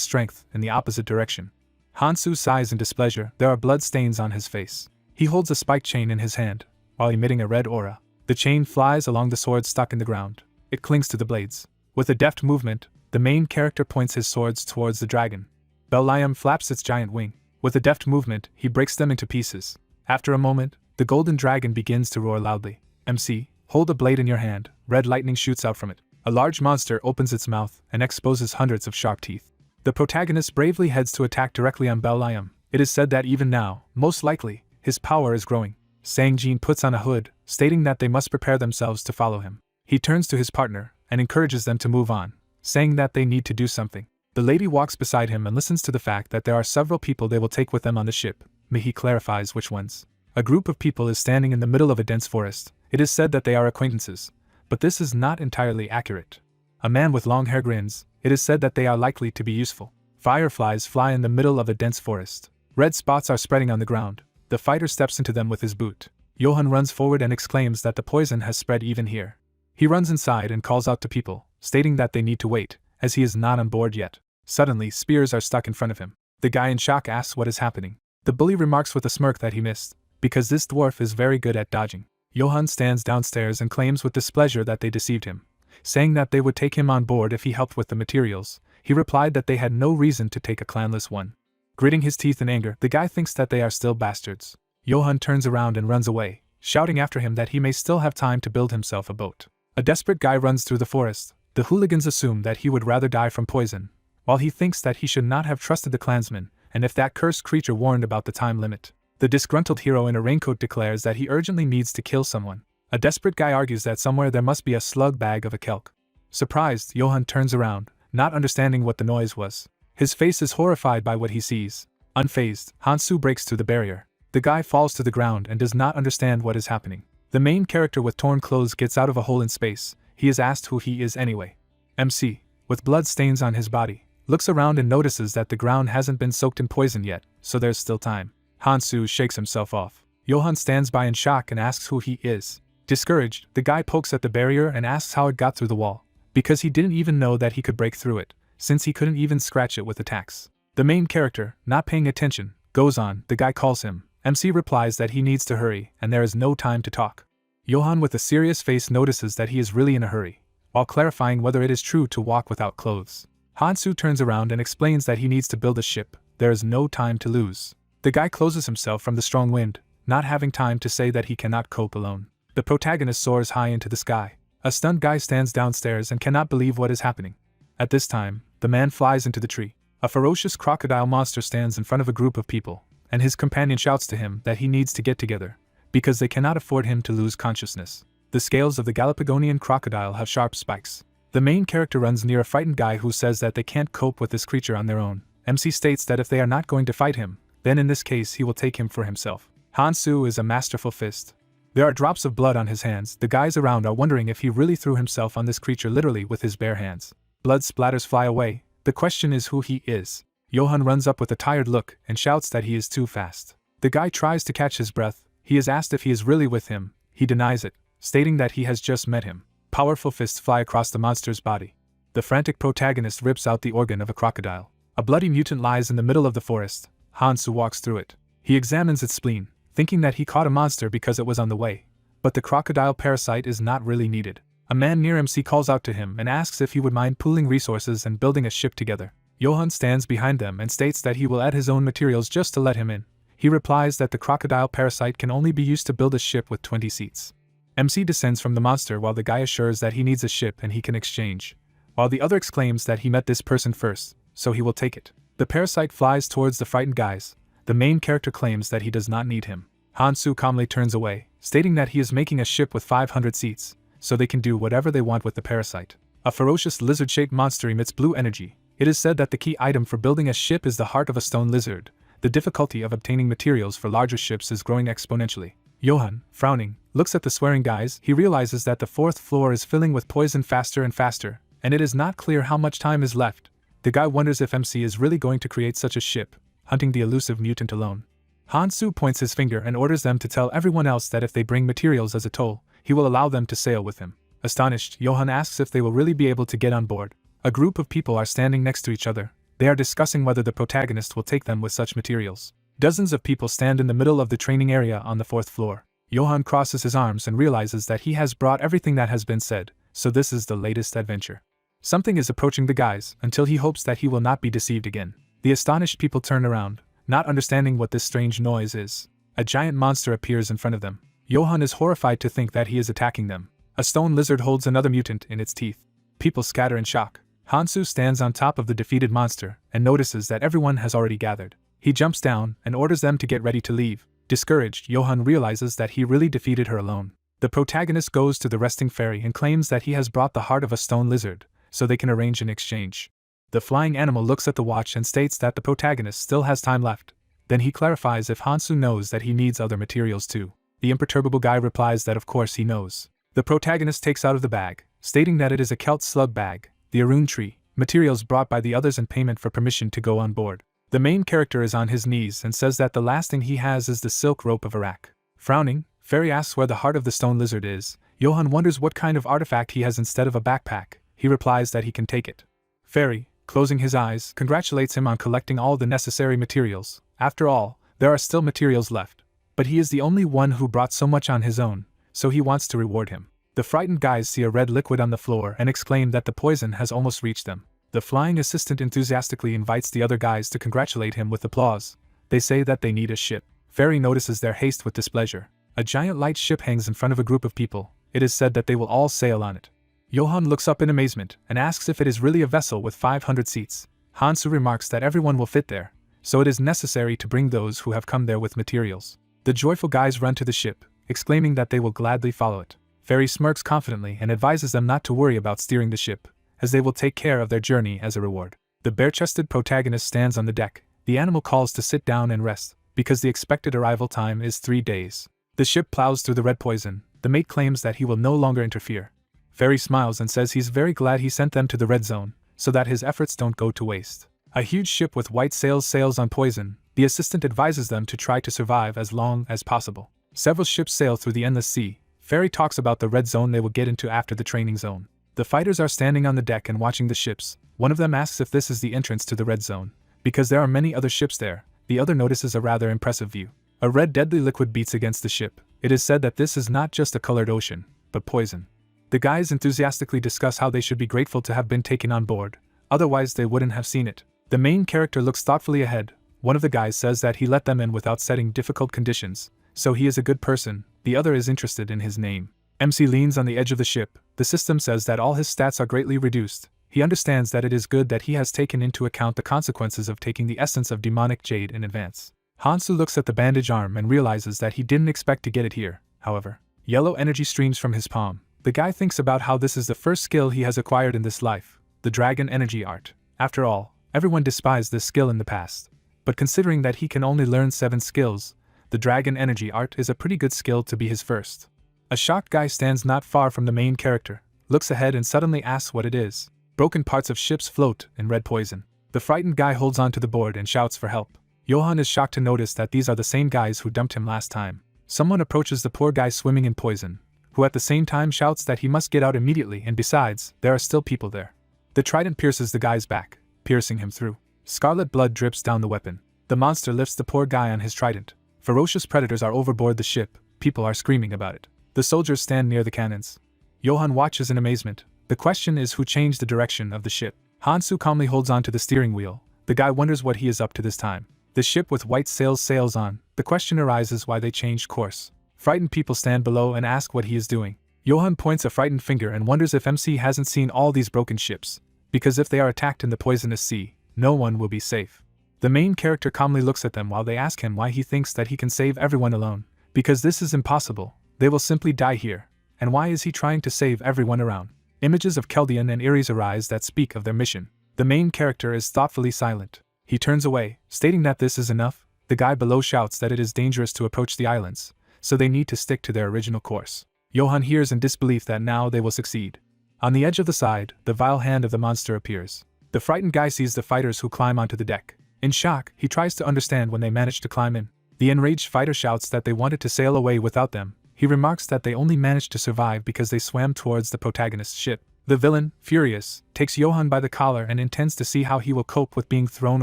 [SPEAKER 1] strength in the opposite direction. Hansu sighs in displeasure. There are blood stains on his face. He holds a spike chain in his hand, while emitting a red aura. The chain flies along the sword stuck in the ground. It clings to the blades. With a deft movement, the main character points his swords towards the dragon. Bell-liam flaps its giant wing. With a deft movement, he breaks them into pieces. After a moment, the golden dragon begins to roar loudly. MC, hold a blade in your hand. Red lightning shoots out from it. A large monster opens its mouth and exposes hundreds of sharp teeth. The protagonist bravely heads to attack directly on Bell-liam. It is said that even now, most likely, his power is growing. Sang-jin puts on a hood, stating that they must prepare themselves to follow him. He turns to his partner and encourages them to move on, saying that they need to do something. The lady walks beside him and listens to the fact that there are several people they will take with them on the ship. He clarifies which ones. A group of people is standing in the middle of a dense forest. It is said that they are acquaintances, but this is not entirely accurate. A man with long hair grins. It is said that they are likely to be useful. Fireflies fly in the middle of a dense forest. Red spots are spreading on the ground. The fighter steps into them with his boot. Johan runs forward and exclaims that the poison has spread even here. He runs inside and calls out to people, stating that they need to wait, as he is not on board yet. Suddenly, spears are stuck in front of him. The guy in shock asks what is happening. The bully remarks with a smirk that he missed, because this dwarf is very good at dodging. Johan stands downstairs and claims with displeasure that they deceived him, saying that they would take him on board if he helped with the materials. He replied that they had no reason to take a clanless one. Gritting his teeth in anger, the guy thinks that they are still bastards. Johan turns around and runs away, shouting after him that he may still have time to build himself a boat. A desperate guy runs through the forest. The hooligans assume that he would rather die from poison, while he thinks that he should not have trusted the clansman, and if that cursed creature warned about the time limit. The disgruntled hero in a raincoat declares that he urgently needs to kill someone. A desperate guy argues that somewhere there must be a slug bag of a kelk. Surprised, Johan turns around, not understanding what the noise was. His face is horrified by what he sees. Unfazed, Hansu breaks through the barrier. The guy falls to the ground and does not understand what is happening. The main character with torn clothes gets out of a hole in space. He is asked who he is anyway. MC, with blood stains on his body, looks around and notices that the ground hasn't been soaked in poison yet, so there's still time. Hansu shakes himself off. Johan stands by in shock and asks who he is. Discouraged, the guy pokes at the barrier and asks how it got through the wall, because he didn't even know that he could break through it, since he couldn't even scratch it with attacks. The main character, not paying attention, goes on. The guy calls him. MC replies that he needs to hurry and there is no time to talk. Johan with a serious face notices that he is really in a hurry, while clarifying whether it is true to walk without clothes. Hansu turns around and explains that he needs to build a ship. There is no time to lose. The guy closes himself from the strong wind, not having time to say that he cannot cope alone. The protagonist soars high into the sky. A stunned guy stands downstairs and cannot believe what is happening. At this time, the man flies into the tree. A ferocious crocodile monster stands in front of a group of people, and his companion shouts to him that he needs to get together, because they cannot afford him to lose consciousness. The scales of the Galapagonian crocodile have sharp spikes. The main character runs near a frightened guy who says that they can't cope with this creature on their own. MC states that if they are not going to fight him, then in this case he will take him for himself. Hansu is a masterful fist. There are drops of blood on his hands. The guys around are wondering if he really threw himself on this creature literally with his bare hands. Blood splatters fly away. The question is who he is. Johan runs up with a tired look and shouts that he is too fast. The guy tries to catch his breath. He is asked if he is really with him. He denies it, stating that he has just met him. Powerful fists fly across the monster's body. The frantic protagonist rips out the organ of a crocodile. A bloody mutant lies in the middle of the forest. Hansu walks through it. He examines its spleen, thinking that he caught a monster because it was on the way. But the crocodile parasite is not really needed. A man near MC calls out to him and asks if he would mind pooling resources and building a ship together. Johan stands behind them and states that he will add his own materials just to let him in. He replies that the crocodile parasite can only be used to build a ship with 20 seats. MC descends from the monster while the guy assures that he needs a ship and he can exchange, while the other exclaims that he met this person first, so he will take it. The parasite flies towards the frightened guys. The main character claims that he does not need him. Hansu calmly turns away, stating that he is making a ship with 500 seats, so they can do whatever they want with the parasite. A ferocious lizard-shaped monster emits blue energy. It is said that the key item for building a ship is the heart of a stone lizard. The difficulty of obtaining materials for larger ships is growing exponentially. Johan, frowning, looks at the swearing guys. He realizes that the 4th floor is filling with poison faster and faster, and it is not clear how much time is left. The guy wonders if MC is really going to create such a ship, hunting the elusive mutant alone. Hansu points his finger and orders them to tell everyone else that if they bring materials as a toll, he will allow them to sail with him. Astonished, Johan asks if they will really be able to get on board. A group of people are standing next to each other. They are discussing whether the protagonist will take them with such materials. Dozens of people stand in the middle of the training area on the 4th floor. Johan crosses his arms and realizes that he has brought everything that has been said, so this is the latest adventure. Something is approaching the guys, until he hopes that he will not be deceived again. The astonished people turn around, not understanding what this strange noise is. A giant monster appears in front of them. Johan is horrified to think that he is attacking them. A stone lizard holds another mutant in its teeth. People scatter in shock. Hansu stands on top of the defeated monster and notices that everyone has already gathered. He jumps down and orders them to get ready to leave. Discouraged, Johan realizes that he really defeated her alone. The protagonist goes to the resting fairy and claims that he has brought the heart of a stone lizard, so they can arrange an exchange. The flying animal looks at the watch and states that the protagonist still has time left. Then he clarifies if Hansu knows that he needs other materials too. The imperturbable guy replies that of course he knows. The protagonist takes out of the bag, stating that it is a kelp slug bag, the Arun tree, materials brought by the others in payment for permission to go on board. The main character is on his knees and says that the last thing he has is the silk rope of Iraq. Frowning, Fairy asks where the heart of the stone lizard is. Johan wonders what kind of artifact he has instead of a backpack. He replies that he can take it. Fairy, closing his eyes, congratulates him on collecting all the necessary materials. After all, there are still materials left. But he is the only one who brought so much on his own, so he wants to reward him. The frightened guys see a red liquid on the floor and exclaim that the poison has almost reached them. The flying assistant enthusiastically invites the other guys to congratulate him with applause. They say that they need a ship. Fairy notices their haste with displeasure. A giant light ship hangs in front of a group of people. It is said that they will all sail on it. Johan looks up in amazement and asks if it is really a vessel with 500 seats. Hansu remarks that everyone will fit there, so it is necessary to bring those who have come there with materials. The joyful guys run to the ship, exclaiming that they will gladly follow it. Fairy smirks confidently and advises them not to worry about steering the ship, as they will take care of their journey as a reward. The bare-chested protagonist stands on the deck. The animal calls to sit down and rest, because the expected arrival time is 3 days. The ship plows through the red poison. The mate claims that he will no longer interfere. Fairy smiles and says he's very glad he sent them to the red zone, so that his efforts don't go to waste. A huge ship with white sails sails on poison. The assistant advises them to try to survive as long as possible. Several ships sail through the endless sea. Fairy talks about the red zone they will get into after the training zone. The fighters are standing on the deck and watching the ships. One of them asks if this is the entrance to the red zone, because there are many other ships there. The other notices a rather impressive view. A red deadly liquid beats against the ship. It is said that this is not just a colored ocean, but poison. The guys enthusiastically discuss how they should be grateful to have been taken on board, otherwise they wouldn't have seen it. The main character looks thoughtfully ahead. One of the guys says that he let them in without setting difficult conditions, so he is a good person. The other is interested in his name. MC leans on the edge of the ship. The system says that all his stats are greatly reduced. He understands that it is good that he has taken into account the consequences of taking the essence of demonic jade in advance. Hansu looks at the bandage arm and realizes that he didn't expect to get it here, however. Yellow energy streams from his palm. The guy thinks about how this is the first skill he has acquired in this life, the dragon energy art. After all, everyone despised this skill in the past. But considering that he can only learn 7 skills, the dragon energy art is a pretty good skill to be his first. A shocked guy stands not far from the main character, looks ahead and suddenly asks what it is. Broken parts of ships float in red poison. The frightened guy holds onto the board and shouts for help. Johan is shocked to notice that these are the same guys who dumped him last time. Someone approaches the poor guy swimming in poison, who at the same time shouts that he must get out immediately, and besides, there are still people there. The trident pierces the guy's back, piercing him through. Scarlet blood drips down the weapon. The monster lifts the poor guy on his trident. Ferocious predators are overboard the ship. People are screaming about it. The soldiers stand near the cannons. Johan watches in amazement. The question is who changed the direction of the ship. Hansu calmly holds on to the steering wheel. The guy wonders what he is up to this time. The ship with white sails sails on. The question arises why they changed course. Frightened people stand below and ask what he is doing. Johan points a frightened finger and wonders if MC hasn't seen all these broken ships. Because if they are attacked in the poisonous sea, no one will be safe. The main character calmly looks at them while they ask him why he thinks that he can save everyone alone. Because this is impossible, they will simply die here. And why is he trying to save everyone around? Images of Chaldean and Ares arise that speak of their mission. The main character is thoughtfully silent. He turns away, stating that this is enough. The guy below shouts that it is dangerous to approach the islands, so they need to stick to their original course. Johan hears in disbelief that now they will succeed. On the edge of the side, the vile hand of the monster appears. The frightened guy sees the fighters who climb onto the deck. In shock, he tries to understand when they manage to climb in. The enraged fighter shouts that they wanted to sail away without them. He remarks that they only managed to survive because they swam towards the protagonist's ship. The villain, furious, takes Johan by the collar and intends to see how he will cope with being thrown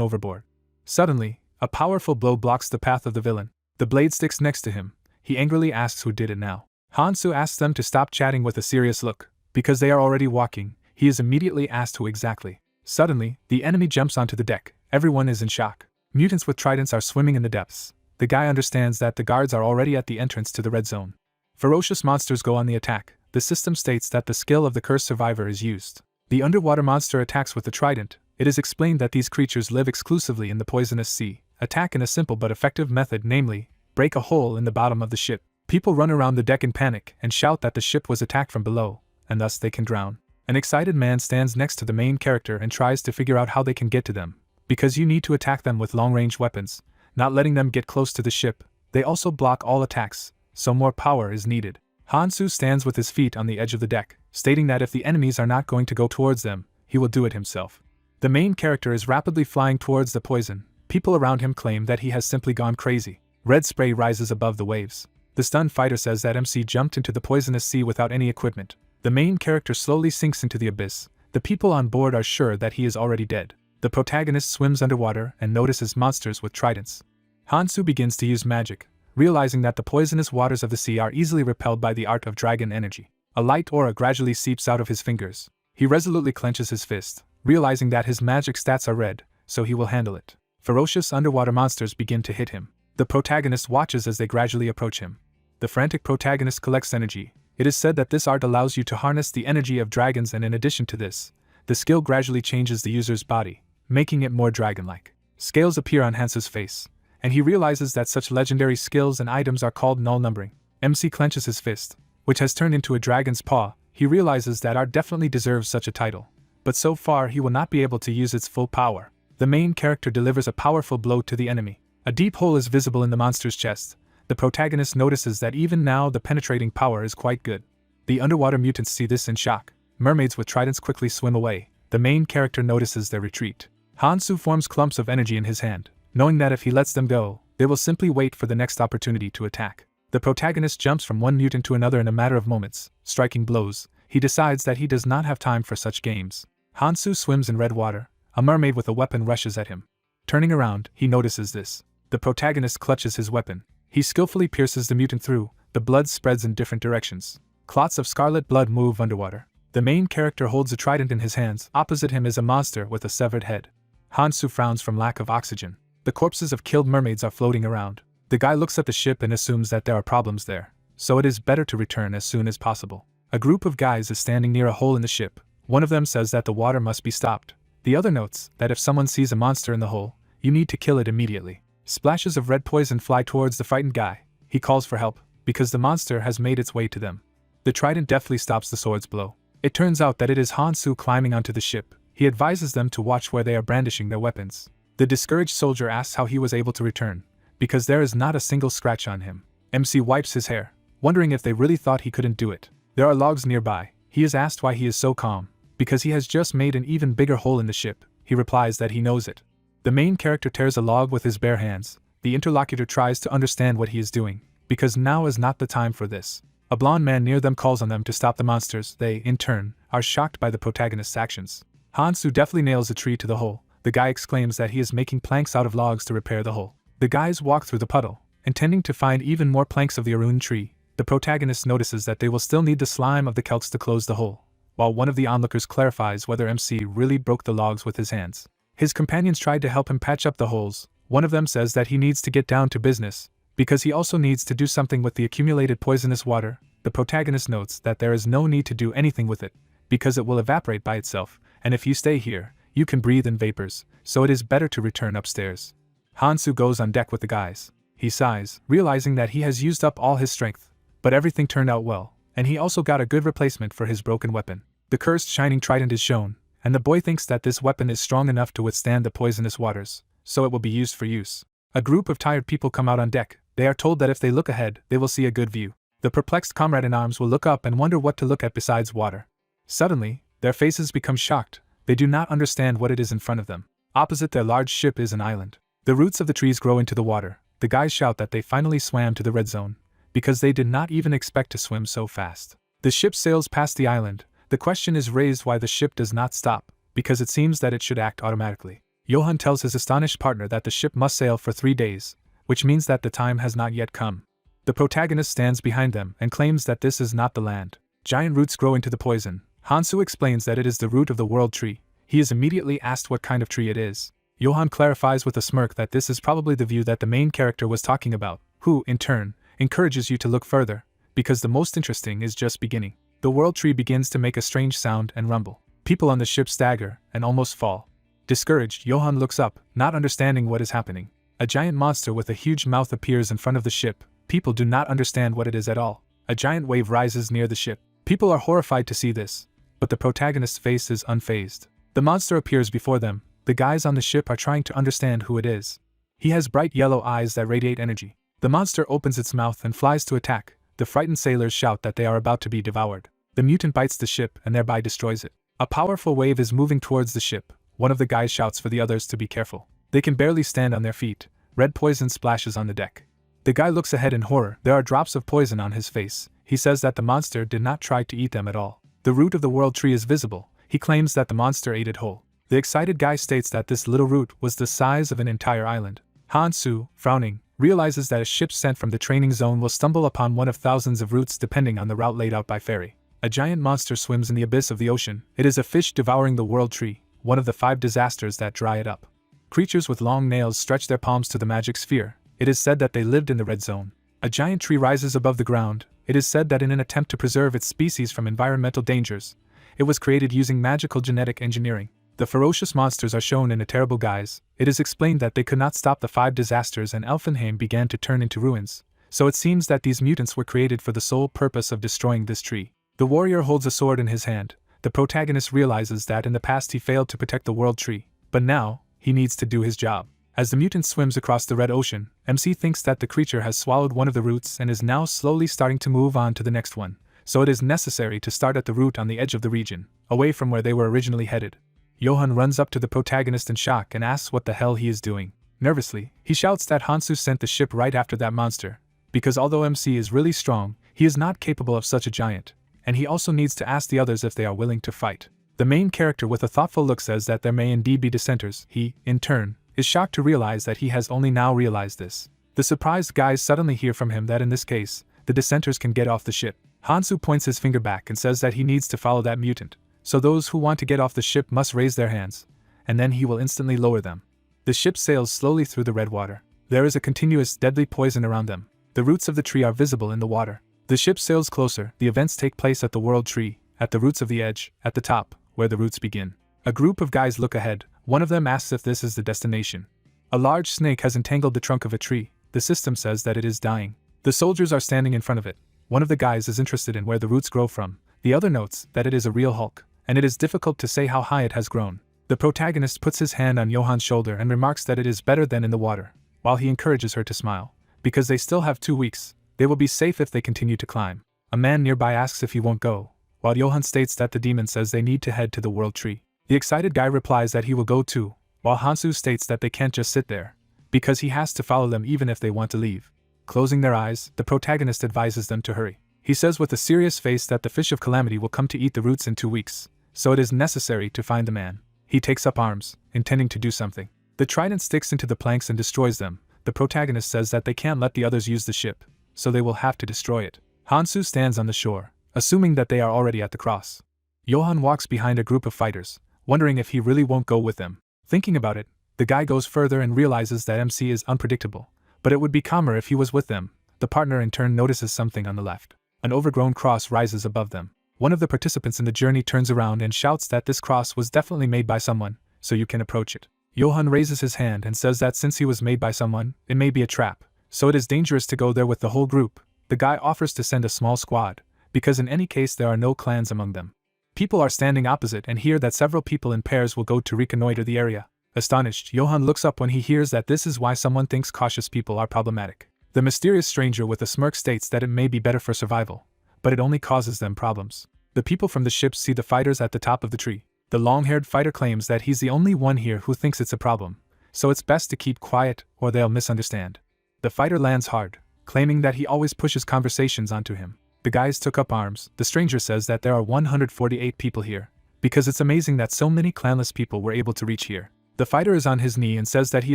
[SPEAKER 1] overboard. Suddenly, a powerful blow blocks the path of the villain. The blade sticks next to him. He angrily asks who did it now. Hansu asks them to stop chatting with a serious look. Because they are already walking, he is immediately asked who exactly. Suddenly, the enemy jumps onto the deck. Everyone is in shock. Mutants with tridents are swimming in the depths. The guy understands that the guards are already at the entrance to the red zone. Ferocious monsters go on the attack. The system states that the skill of the cursed survivor is used. The underwater monster attacks with the trident. It is explained that these creatures live exclusively in the poisonous sea. Attack in a simple but effective method, namely, break a hole in the bottom of the ship. People run around the deck in panic and shout that the ship was attacked from below, and thus they can drown. An excited man stands next to the main character and tries to figure out how they can get to them. Because you need to attack them with long-range weapons, not letting them get close to the ship. They also block all attacks, so more power is needed. Hansu stands with his feet on the edge of the deck, stating that if the enemies are not going to go towards them, he will do it himself. The main character is rapidly flying towards the poison. People around him claim that he has simply gone crazy. Red spray rises above the waves. The stunned fighter says that MC jumped into the poisonous sea without any equipment. The main character slowly sinks into the abyss. The people on board are sure that he is already dead. The protagonist swims underwater and notices monsters with tridents. Hansu begins to use magic, realizing that the poisonous waters of the sea are easily repelled by the art of dragon energy. A light aura gradually seeps out of his fingers. He resolutely clenches his fist, realizing that his magic stats are red, so he will handle it. Ferocious underwater monsters begin to hit him. The protagonist watches as they gradually approach him. The frantic protagonist collects energy. It is said that this art allows you to harness the energy of dragons, and in addition to this, the skill gradually changes the user's body, making it more dragon-like. Scales appear on Hansu's face, and he realizes that such legendary skills and items are called null numbering. MC clenches his fist, which has turned into a dragon's paw. He realizes that art definitely deserves such a title, but so far he will not be able to use its full power. The main character delivers a powerful blow to the enemy. A deep hole is visible in the monster's chest. The protagonist notices that even now the penetrating power is quite good. The underwater mutants see this in shock. Mermaids with tridents quickly swim away. The main character notices their retreat. Hansu forms clumps of energy in his hand, knowing that if he lets them go, they will simply wait for the next opportunity to attack. The protagonist jumps from one mutant to another in a matter of moments, striking blows. He decides that he does not have time for such games. Hansu swims in red water. A mermaid with a weapon rushes at him. Turning around, he notices this. The protagonist clutches his weapon. He skillfully pierces the mutant through. The blood spreads in different directions. Clots of scarlet blood move underwater. The main character holds a trident in his hands. Opposite him is a monster with a severed head. Hansu frowns from lack of oxygen. The corpses of killed mermaids are floating around. The guy looks at the ship and assumes that there are problems there, so it is better to return as soon as possible. A group of guys is standing near a hole in the ship. One of them says that the water must be stopped. The other notes that if someone sees a monster in the hole, you need to kill it immediately. Splashes of red poison fly towards the frightened guy. He calls for help, because the monster has made its way to them. The trident deftly stops the sword's blow. It turns out that it is Hansu climbing onto the ship. He advises them to watch where they are brandishing their weapons. The discouraged soldier asks how he was able to return, because there is not a single scratch on him. MC wipes his hair, wondering if they really thought he couldn't do it. There are logs nearby. He is asked why he is so calm. Because he has just made an even bigger hole in the ship. He replies that he knows it. The main character tears a log with his bare hands. The interlocutor tries to understand what he is doing, because now is not the time for this. A blonde man near them calls on them to stop the monsters. They, in turn, are shocked by the protagonist's actions. Hansu deftly nails a tree to the hole. The guy exclaims that he is making planks out of logs to repair the hole. The guys walk through the puddle, intending to find even more planks of the Arun tree. The protagonist notices that they will still need the slime of the Celts to close the hole, while one of the onlookers clarifies whether MC really broke the logs with his hands. His companions tried to help him patch up the holes. One of them says that he needs to get down to business, because he also needs to do something with the accumulated poisonous water. The protagonist notes that there is no need to do anything with it, because it will evaporate by itself, and if you stay here, You can breathe in vapors, so it is better to return upstairs. Hansu goes on deck with the guys. He sighs, realizing that he has used up all his strength. But everything turned out well, and he also got a good replacement for his broken weapon. The cursed shining trident is shown, and the boy thinks that this weapon is strong enough to withstand the poisonous waters, so it will be used for use. A group of tired people come out on deck. They are told that if they look ahead, they will see a good view. The perplexed comrade-in-arms will look up and wonder what to look at besides water. Suddenly, their faces become shocked. They do not understand what it is in front of them. Opposite their large ship is an island. The roots of the trees grow into the water. The guys shout that they finally swam to the red zone, because they did not even expect to swim so fast. The ship sails past the island. The question is raised why the ship does not stop, because it seems that it should act automatically. Johan tells his astonished partner that the ship must sail for 3 days, which means that the time has not yet come. The protagonist stands behind them and claims that this is not the land. Giant roots grow into the poison. Hansu explains that it is the root of the world tree. He is immediately asked what kind of tree it is. Johan clarifies with a smirk that this is probably the view that the main character was talking about, who, in turn, encourages you to look further, because the most interesting is just beginning. The world tree begins to make a strange sound and rumble. People on the ship stagger and almost fall. Discouraged, Johan looks up, not understanding what is happening. A giant monster with a huge mouth appears in front of the ship. People do not understand what it is at all. A giant wave rises near the ship. People are horrified to see this, but the protagonist's face is unfazed. The monster appears before them. The guys on the ship are trying to understand who it is. He has bright yellow eyes that radiate energy. The monster opens its mouth and flies to attack. The frightened sailors shout that they are about to be devoured. The mutant bites the ship and thereby destroys it. A powerful wave is moving towards the ship. One of the guys shouts for the others to be careful. They can barely stand on their feet. Red poison splashes on the deck. The guy looks ahead in horror. There are drops of poison on his face. He says that the monster did not try to eat them at all. The root of the world tree is visible. He claims that the monster ate it whole. The excited guy states that this little root was the size of an entire island. Hansu, frowning, realizes that a ship sent from the training zone will stumble upon one of thousands of roots depending on the route laid out by ferry. A giant monster swims in the abyss of the ocean. It is a fish devouring the world tree, one of the 5 disasters that dry it up. Creatures with long nails stretch their palms to the magic sphere. It is said that they lived in the red zone. A giant tree rises above the ground. It is said that in an attempt to preserve its species from environmental dangers, it was created using magical genetic engineering. The ferocious monsters are shown in a terrible guise. It is explained that they could not stop the 5 disasters and Elfenheim began to turn into ruins, so it seems that these mutants were created for the sole purpose of destroying this tree. The warrior holds a sword in his hand. The protagonist realizes that in the past he failed to protect the world tree, but now, he needs to do his job. As the mutant swims across the red ocean, MC thinks that the creature has swallowed one of the roots and is now slowly starting to move on to the next one, so it is necessary to start at the root on the edge of the region, away from where they were originally headed. Johan runs up to the protagonist in shock and asks what the hell he is doing. Nervously, he shouts that Hansu sent the ship right after that monster, because although MC is really strong, he is not capable of such a giant, and he also needs to ask the others if they are willing to fight. The main character with a thoughtful look says that there may indeed be dissenters. He, in turn, is shocked to realize that he has only now realized this. The surprised guys suddenly hear from him that in this case, the dissenters can get off the ship. Hansu points his finger back and says that he needs to follow that mutant, so those who want to get off the ship must raise their hands, and then he will instantly lower them. The ship sails slowly through the red water. There is a continuous deadly poison around them. The roots of the tree are visible in the water. The ship sails closer. The events take place at the world tree, at the roots of the edge, at the top, where the roots begin. A group of guys look ahead. One of them asks if this is the destination. A large snake has entangled the trunk of a tree. The system says that it is dying. The soldiers are standing in front of it. One of the guys is interested in where the roots grow from. The other notes that it is a real Hulk, and it is difficult to say how high it has grown. The protagonist puts his hand on Johan's shoulder and remarks that it is better than in the water, while he encourages her to smile. Because they still have 2 weeks, they will be safe if they continue to climb. A man nearby asks if he won't go, while Johan states that the demon says they need to head to the world tree. The excited guy replies that he will go too, while Hansu states that they can't just sit there, because he has to follow them even if they want to leave. Closing their eyes, the protagonist advises them to hurry. He says with a serious face that the fish of calamity will come to eat the roots in 2 weeks, so it is necessary to find the man. He takes up arms, intending to do something. The trident sticks into the planks and destroys them. The protagonist says that they can't let the others use the ship, so they will have to destroy it. Hansu stands on the shore, assuming that they are already at the cross. Johan walks behind a group of fighters, wondering if he really won't go with them. Thinking about it, the guy goes further and realizes that MC is unpredictable, but it would be calmer if he was with them. The partner in turn notices something on the left. An overgrown cross rises above them. One of the participants in the journey turns around and shouts that this cross was definitely made by someone. so you can approach it. Johan raises his hand and says that since he was made by someone, it may be a trap, so it is dangerous to go there with the whole group. The guy offers to send a small squad, because in any case there are no clans among them. People are standing opposite and hear that several people in pairs will go to reconnoiter the area. Astonished, Johan looks up when he hears that this is why someone thinks cautious people are problematic. The mysterious stranger with a smirk states that it may be better for survival, but it only causes them problems. The people from the ships see the fighters at the top of the tree. The long-haired fighter claims that he's the only one here who thinks it's a problem, so it's best to keep quiet or they'll misunderstand. The fighter lands hard, claiming that he always pushes conversations onto him. The guys took up arms. The stranger says that there are 148 people here, because it's amazing that so many clanless people were able to reach here. The fighter is on his knee and says that he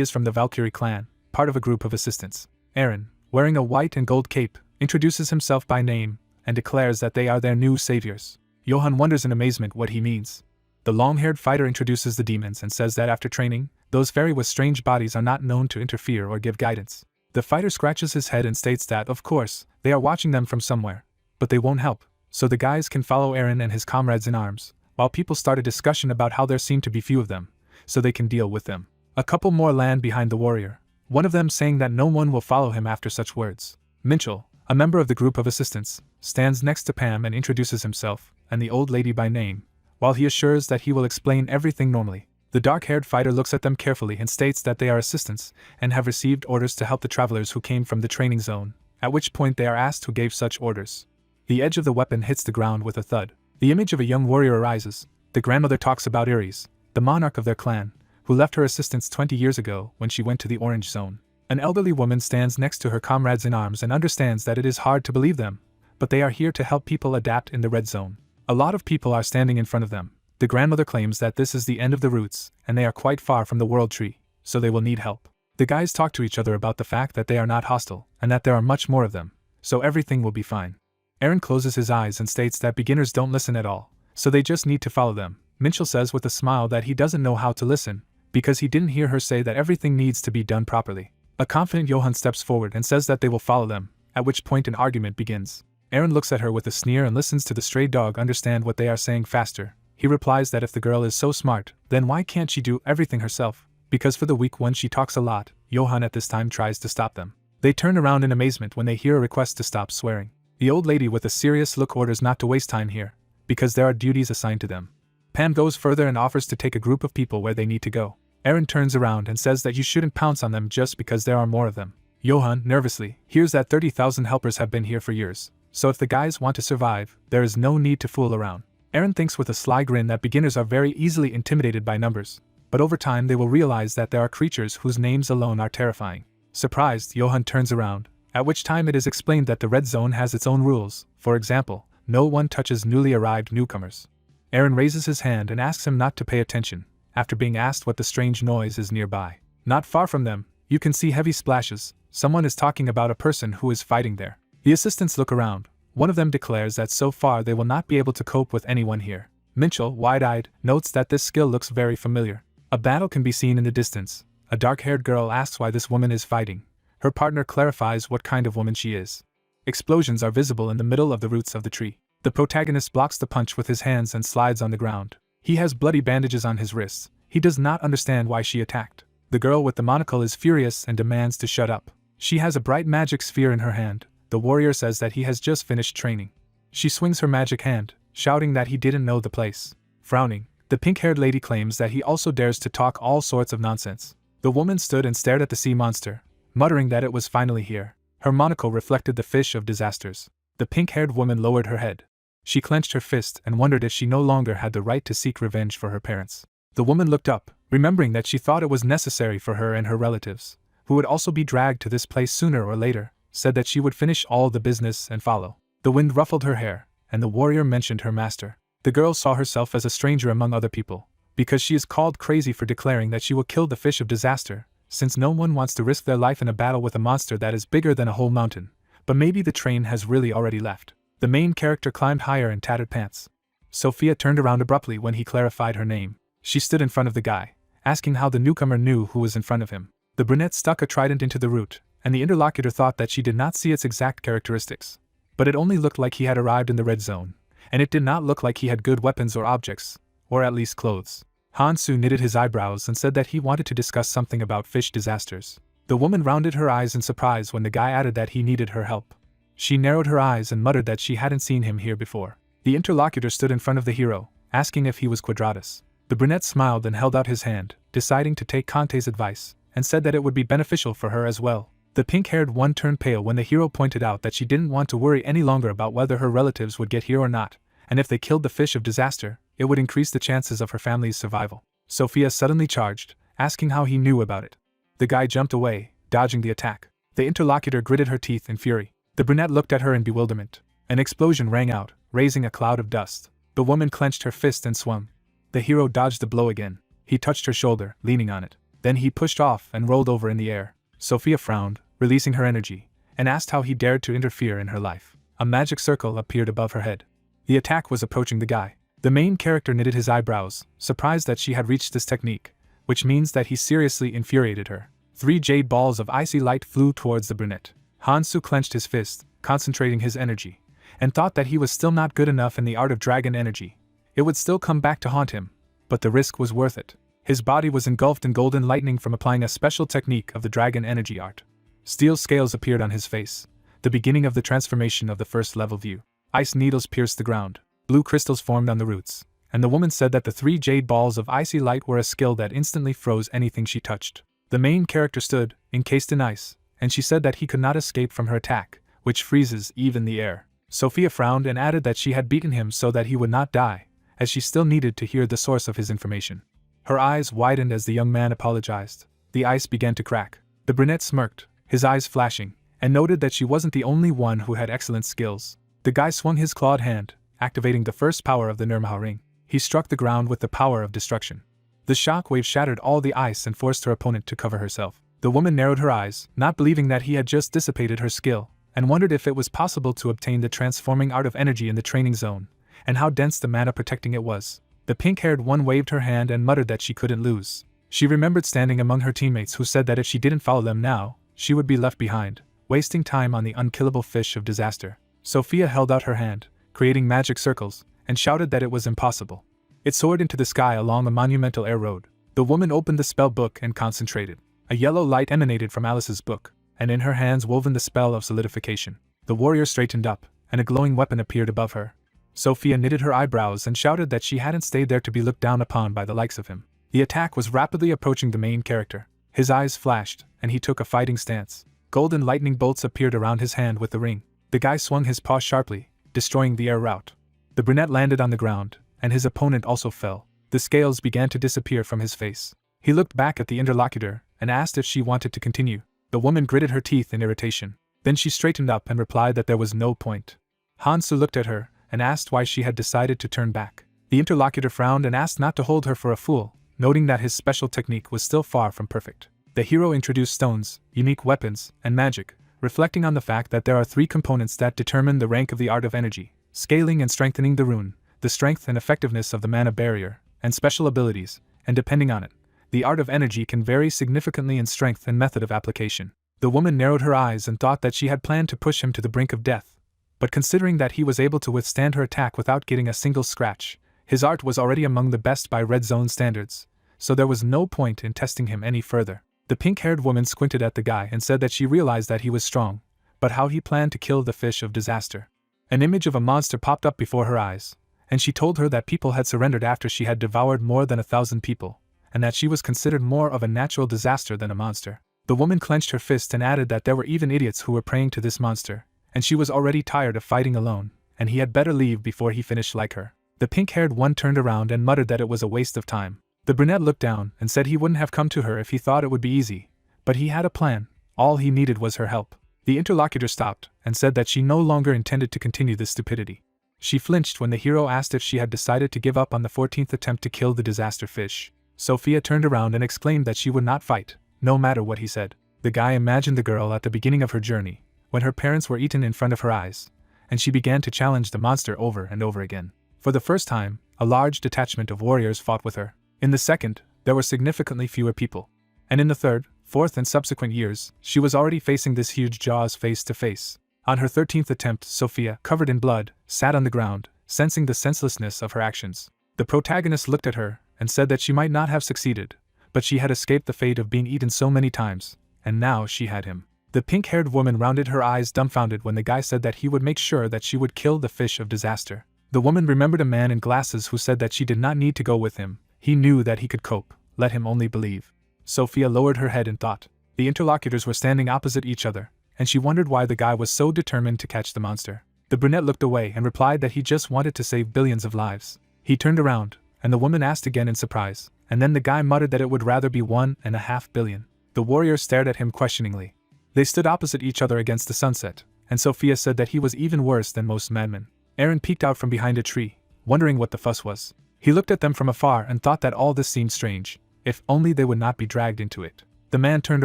[SPEAKER 1] is from the Valkyrie clan, part of a group of assistants. Eren, wearing a white and gold cape, introduces himself by name and declares that they are their new saviors. Johan wonders in amazement what he means. The long-haired fighter introduces the demons and says that after training, those fairy with strange bodies are not known to interfere or give guidance. The fighter scratches his head and states that, of course, they are watching them from somewhere, but they won't help, so the guys can follow Eren and his comrades in arms, while people start a discussion about how there seem to be few of them, so they can deal with them. A couple more land behind the warrior, one of them saying that no one will follow him after such words. Minchel, a member of the group of assistants, stands next to Pam and introduces himself, and the old lady by name, while he assures that he will explain everything normally. The dark-haired fighter looks at them carefully and states that they are assistants and have received orders to help the travelers who came from the training zone, at which point they are asked who gave such orders. The edge of the weapon hits the ground with a thud. The image of a young warrior arises. The grandmother talks about Ares, the monarch of their clan, who left her assistants 20 years ago when she went to the Orange Zone. An elderly woman stands next to her comrades in arms and understands that it is hard to believe them, but they are here to help people adapt in the Red Zone. A lot of people are standing in front of them. The grandmother claims that this is the end of the routes, and they are quite far from the World Tree, so they will need help. The guys talk to each other about the fact that they are not hostile, and that there are much more of them, so everything will be fine. Eren closes his eyes and states that beginners don't listen at all, so they just need to follow them. Minchel says with a smile that he doesn't know how to listen, because he didn't hear her say that everything needs to be done properly. A confident Johan steps forward and says that they will follow them, at which point an argument begins. Eren looks at her with a sneer and listens to the stray dog understand what they are saying faster. He replies that if the girl is so smart, then why can't she do everything herself? Because for the weak one she talks a lot. Johan at this time tries to stop them. They turn around in amazement when they hear a request to stop swearing. The old lady with a serious look orders not to waste time here, because there are duties assigned to them. Pam goes further and offers to take a group of people where they need to go. Eren turns around and says that you shouldn't pounce on them just because there are more of them. Johan, nervously, hears that 30,000 helpers have been here for years, so if the guys want to survive, there is no need to fool around. Eren thinks with a sly grin that beginners are very easily intimidated by numbers, but over time they will realize that there are creatures whose names alone are terrifying. Surprised, Johan turns around, at which time it is explained that the Red Zone has its own rules. For example, no one touches newly arrived newcomers. Eren raises his hand and asks him not to pay attention, after being asked what the strange noise is nearby. Not far from them, you can see heavy splashes. Someone is talking about a person who is fighting there. The assistants look around. One of them declares that so far they will not be able to cope with anyone here. Minchel, wide-eyed, notes that this skill looks very familiar. A battle can be seen in the distance. A dark-haired girl asks why this woman is fighting. Her partner clarifies what kind of woman she is. Explosions are visible in the middle of the roots of the tree. The protagonist blocks the punch with his hands and slides on the ground. He has bloody bandages on his wrists. He does not understand why she attacked. The girl with the monocle is furious and demands to shut up. She has a bright magic sphere in her hand. The warrior says that he has just finished training. She swings her magic hand, shouting that he didn't know the place. Frowning, the pink-haired lady claims that he also dares to talk all sorts of nonsense. The woman stood and stared at the sea monster, muttering that it was finally here. Her monocle reflected the fish of disasters. The pink-haired woman lowered her head. She clenched her fist and wondered if she no longer had the right to seek revenge for her parents. The woman looked up, remembering that she thought it was necessary for her and her relatives, who would also be dragged to this place sooner or later, said that she would finish all the business and follow. The wind ruffled her hair, and the warrior mentioned her master. The girl saw herself as a stranger among other people, because she is called crazy for declaring that she will kill the fish of disaster, since no one wants to risk their life in a battle with a monster that is bigger than a whole mountain. But maybe the train has really already left. The main character climbed higher in tattered pants. Sophia turned around abruptly when he clarified her name. She stood in front of the guy, asking how the newcomer knew who was in front of him. The brunette stuck a trident into the root, and the interlocutor thought that she did not see its exact characteristics. But it only looked like he had arrived in the Red Zone, and it did not look like he had good weapons or objects, or at least clothes. Hansu knitted his eyebrows and said that he wanted to discuss something about fish disasters. The woman rounded her eyes in surprise when the guy added that he needed her help. She narrowed her eyes and muttered that she hadn't seen him here before. The interlocutor stood in front of the hero, asking if he was Quadratus. The brunette smiled and held out his hand, deciding to take Conte's advice, and said that it would be beneficial for her as well. The pink-haired one turned pale when the hero pointed out that she didn't want to worry any longer about whether her relatives would get here or not, and if they killed the fish of disaster, it would increase the chances of her family's survival. Sophia suddenly charged, asking how he knew about it. The guy jumped away, dodging the attack. The interlocutor gritted her teeth in fury. The brunette looked at her in bewilderment. An explosion rang out, raising a cloud of dust. The woman clenched her fist and swung. The hero dodged the blow again. He touched her shoulder, leaning on it. Then he pushed off and rolled over in the air. Sophia frowned, releasing her energy, and asked how he dared to interfere in her life. A magic circle appeared above her head. The attack was approaching the guy. The main character knitted his eyebrows, surprised that she had reached this technique, which means that he seriously infuriated her. 3 jade balls of icy light flew towards the brunette. Hansu clenched his fist, concentrating his energy, and thought that he was still not good enough in the art of dragon energy. It would still come back to haunt him, but the risk was worth it. His body was engulfed in golden lightning from applying a special technique of the dragon energy art. Steel scales appeared on his face, the beginning of the transformation of the first level view. Ice needles pierced the ground. Blue crystals formed on the roots, and the woman said that the 3 jade balls of icy light were a skill that instantly froze anything she touched. The main character stood, encased in ice, and she said that he could not escape from her attack, which freezes even the air. Sophia frowned and added that she had beaten him so that he would not die, as she still needed to hear the source of his information. Her eyes widened as the young man apologized. The ice began to crack. The brunette smirked, his eyes flashing, and noted that she wasn't the only one who had excellent skills. The guy swung his clawed hand, activating the first power of the Manhwa ring. He struck the ground with the power of destruction. The shock wave shattered all the ice and forced her opponent to cover herself. The woman narrowed her eyes, not believing that he had just dissipated her skill, and wondered if it was possible to obtain the transforming art of energy in the training zone, and how dense the mana protecting it was. The pink-haired one waved her hand and muttered that she couldn't lose. She remembered standing among her teammates who said that if she didn't follow them now, she would be left behind, wasting time on the unkillable fish of disaster. Sophia held out her hand, creating magic circles, and shouted that it was impossible. It soared into the sky along a monumental air road. The woman opened the spell book and concentrated. A yellow light emanated from Alice's book, and in her hands woven the spell of solidification. The warrior straightened up, and a glowing weapon appeared above her. Sophia knitted her eyebrows and shouted that she hadn't stayed there to be looked down upon by the likes of him. The attack was rapidly approaching the main character. His eyes flashed, and he took a fighting stance. Golden lightning bolts appeared around his hand with the ring. The guy swung his paw sharply, destroying the air route. The brunette landed on the ground, and his opponent also fell. The scales began to disappear from his face. He looked back at the interlocutor and asked if she wanted to continue. The woman gritted her teeth in irritation. Then she straightened up and replied that there was no point. Hansu looked at her and asked why she had decided to turn back. The interlocutor frowned and asked not to hold her for a fool, noting that his special technique was still far from perfect. The hero introduced stones, unique weapons, and magic, reflecting on the fact that there are 3 components that determine the rank of the art of energy: scaling and strengthening the rune, the strength and effectiveness of the mana barrier, and special abilities, and depending on it, the art of energy can vary significantly in strength and method of application. The woman narrowed her eyes and thought that she had planned to push him to the brink of death, but considering that he was able to withstand her attack without getting a single scratch, his art was already among the best by Red Zone standards, so there was no point in testing him any further. The pink-haired woman squinted at the guy and said that she realized that he was strong, but how he planned to kill the fish of disaster. An image of a monster popped up before her eyes, and she told her that people had surrendered after she had devoured more than 1,000 people, and that she was considered more of a natural disaster than a monster. The woman clenched her fist and added that there were even idiots who were praying to this monster, and she was already tired of fighting alone, and he had better leave before he finished like her. The pink-haired one turned around and muttered that it was a waste of time. The brunette looked down and said he wouldn't have come to her if he thought it would be easy, but he had a plan. All he needed was her help. The interlocutor stopped and said that she no longer intended to continue this stupidity. She flinched when the hero asked if she had decided to give up on the 14th attempt to kill the disaster fish. Sophia turned around and exclaimed that she would not fight, no matter what he said. The guy imagined the girl at the beginning of her journey, when her parents were eaten in front of her eyes, and she began to challenge the monster over and over again. For the first time, a large detachment of warriors fought with her. In the second, there were significantly fewer people. And in the third, fourth and subsequent years, she was already facing this huge jaws face to face. On her 13th attempt, Sophia, covered in blood, sat on the ground, sensing the senselessness of her actions. The protagonist looked at her and said that she might not have succeeded, but she had escaped the fate of being eaten so many times, and now she had him. The pink-haired woman rounded her eyes dumbfounded when the guy said that he would make sure that she would kill the fish of disaster. The woman remembered a man in glasses who said that she did not need to go with him. He knew that he could cope, let him only believe. Sophia lowered her head in thought. The interlocutors were standing opposite each other, and she wondered why the guy was so determined to catch the monster. The brunette looked away and replied that he just wanted to save billions of lives. He turned around, and the woman asked again in surprise, and then the guy muttered that it would rather be 1.5 billion. The warrior stared at him questioningly. They stood opposite each other against the sunset, and Sophia said that he was even worse than most madmen. Aaron peeked out from behind a tree, wondering what the fuss was. He looked at them from afar and thought that all this seemed strange. If only they would not be dragged into it. The man turned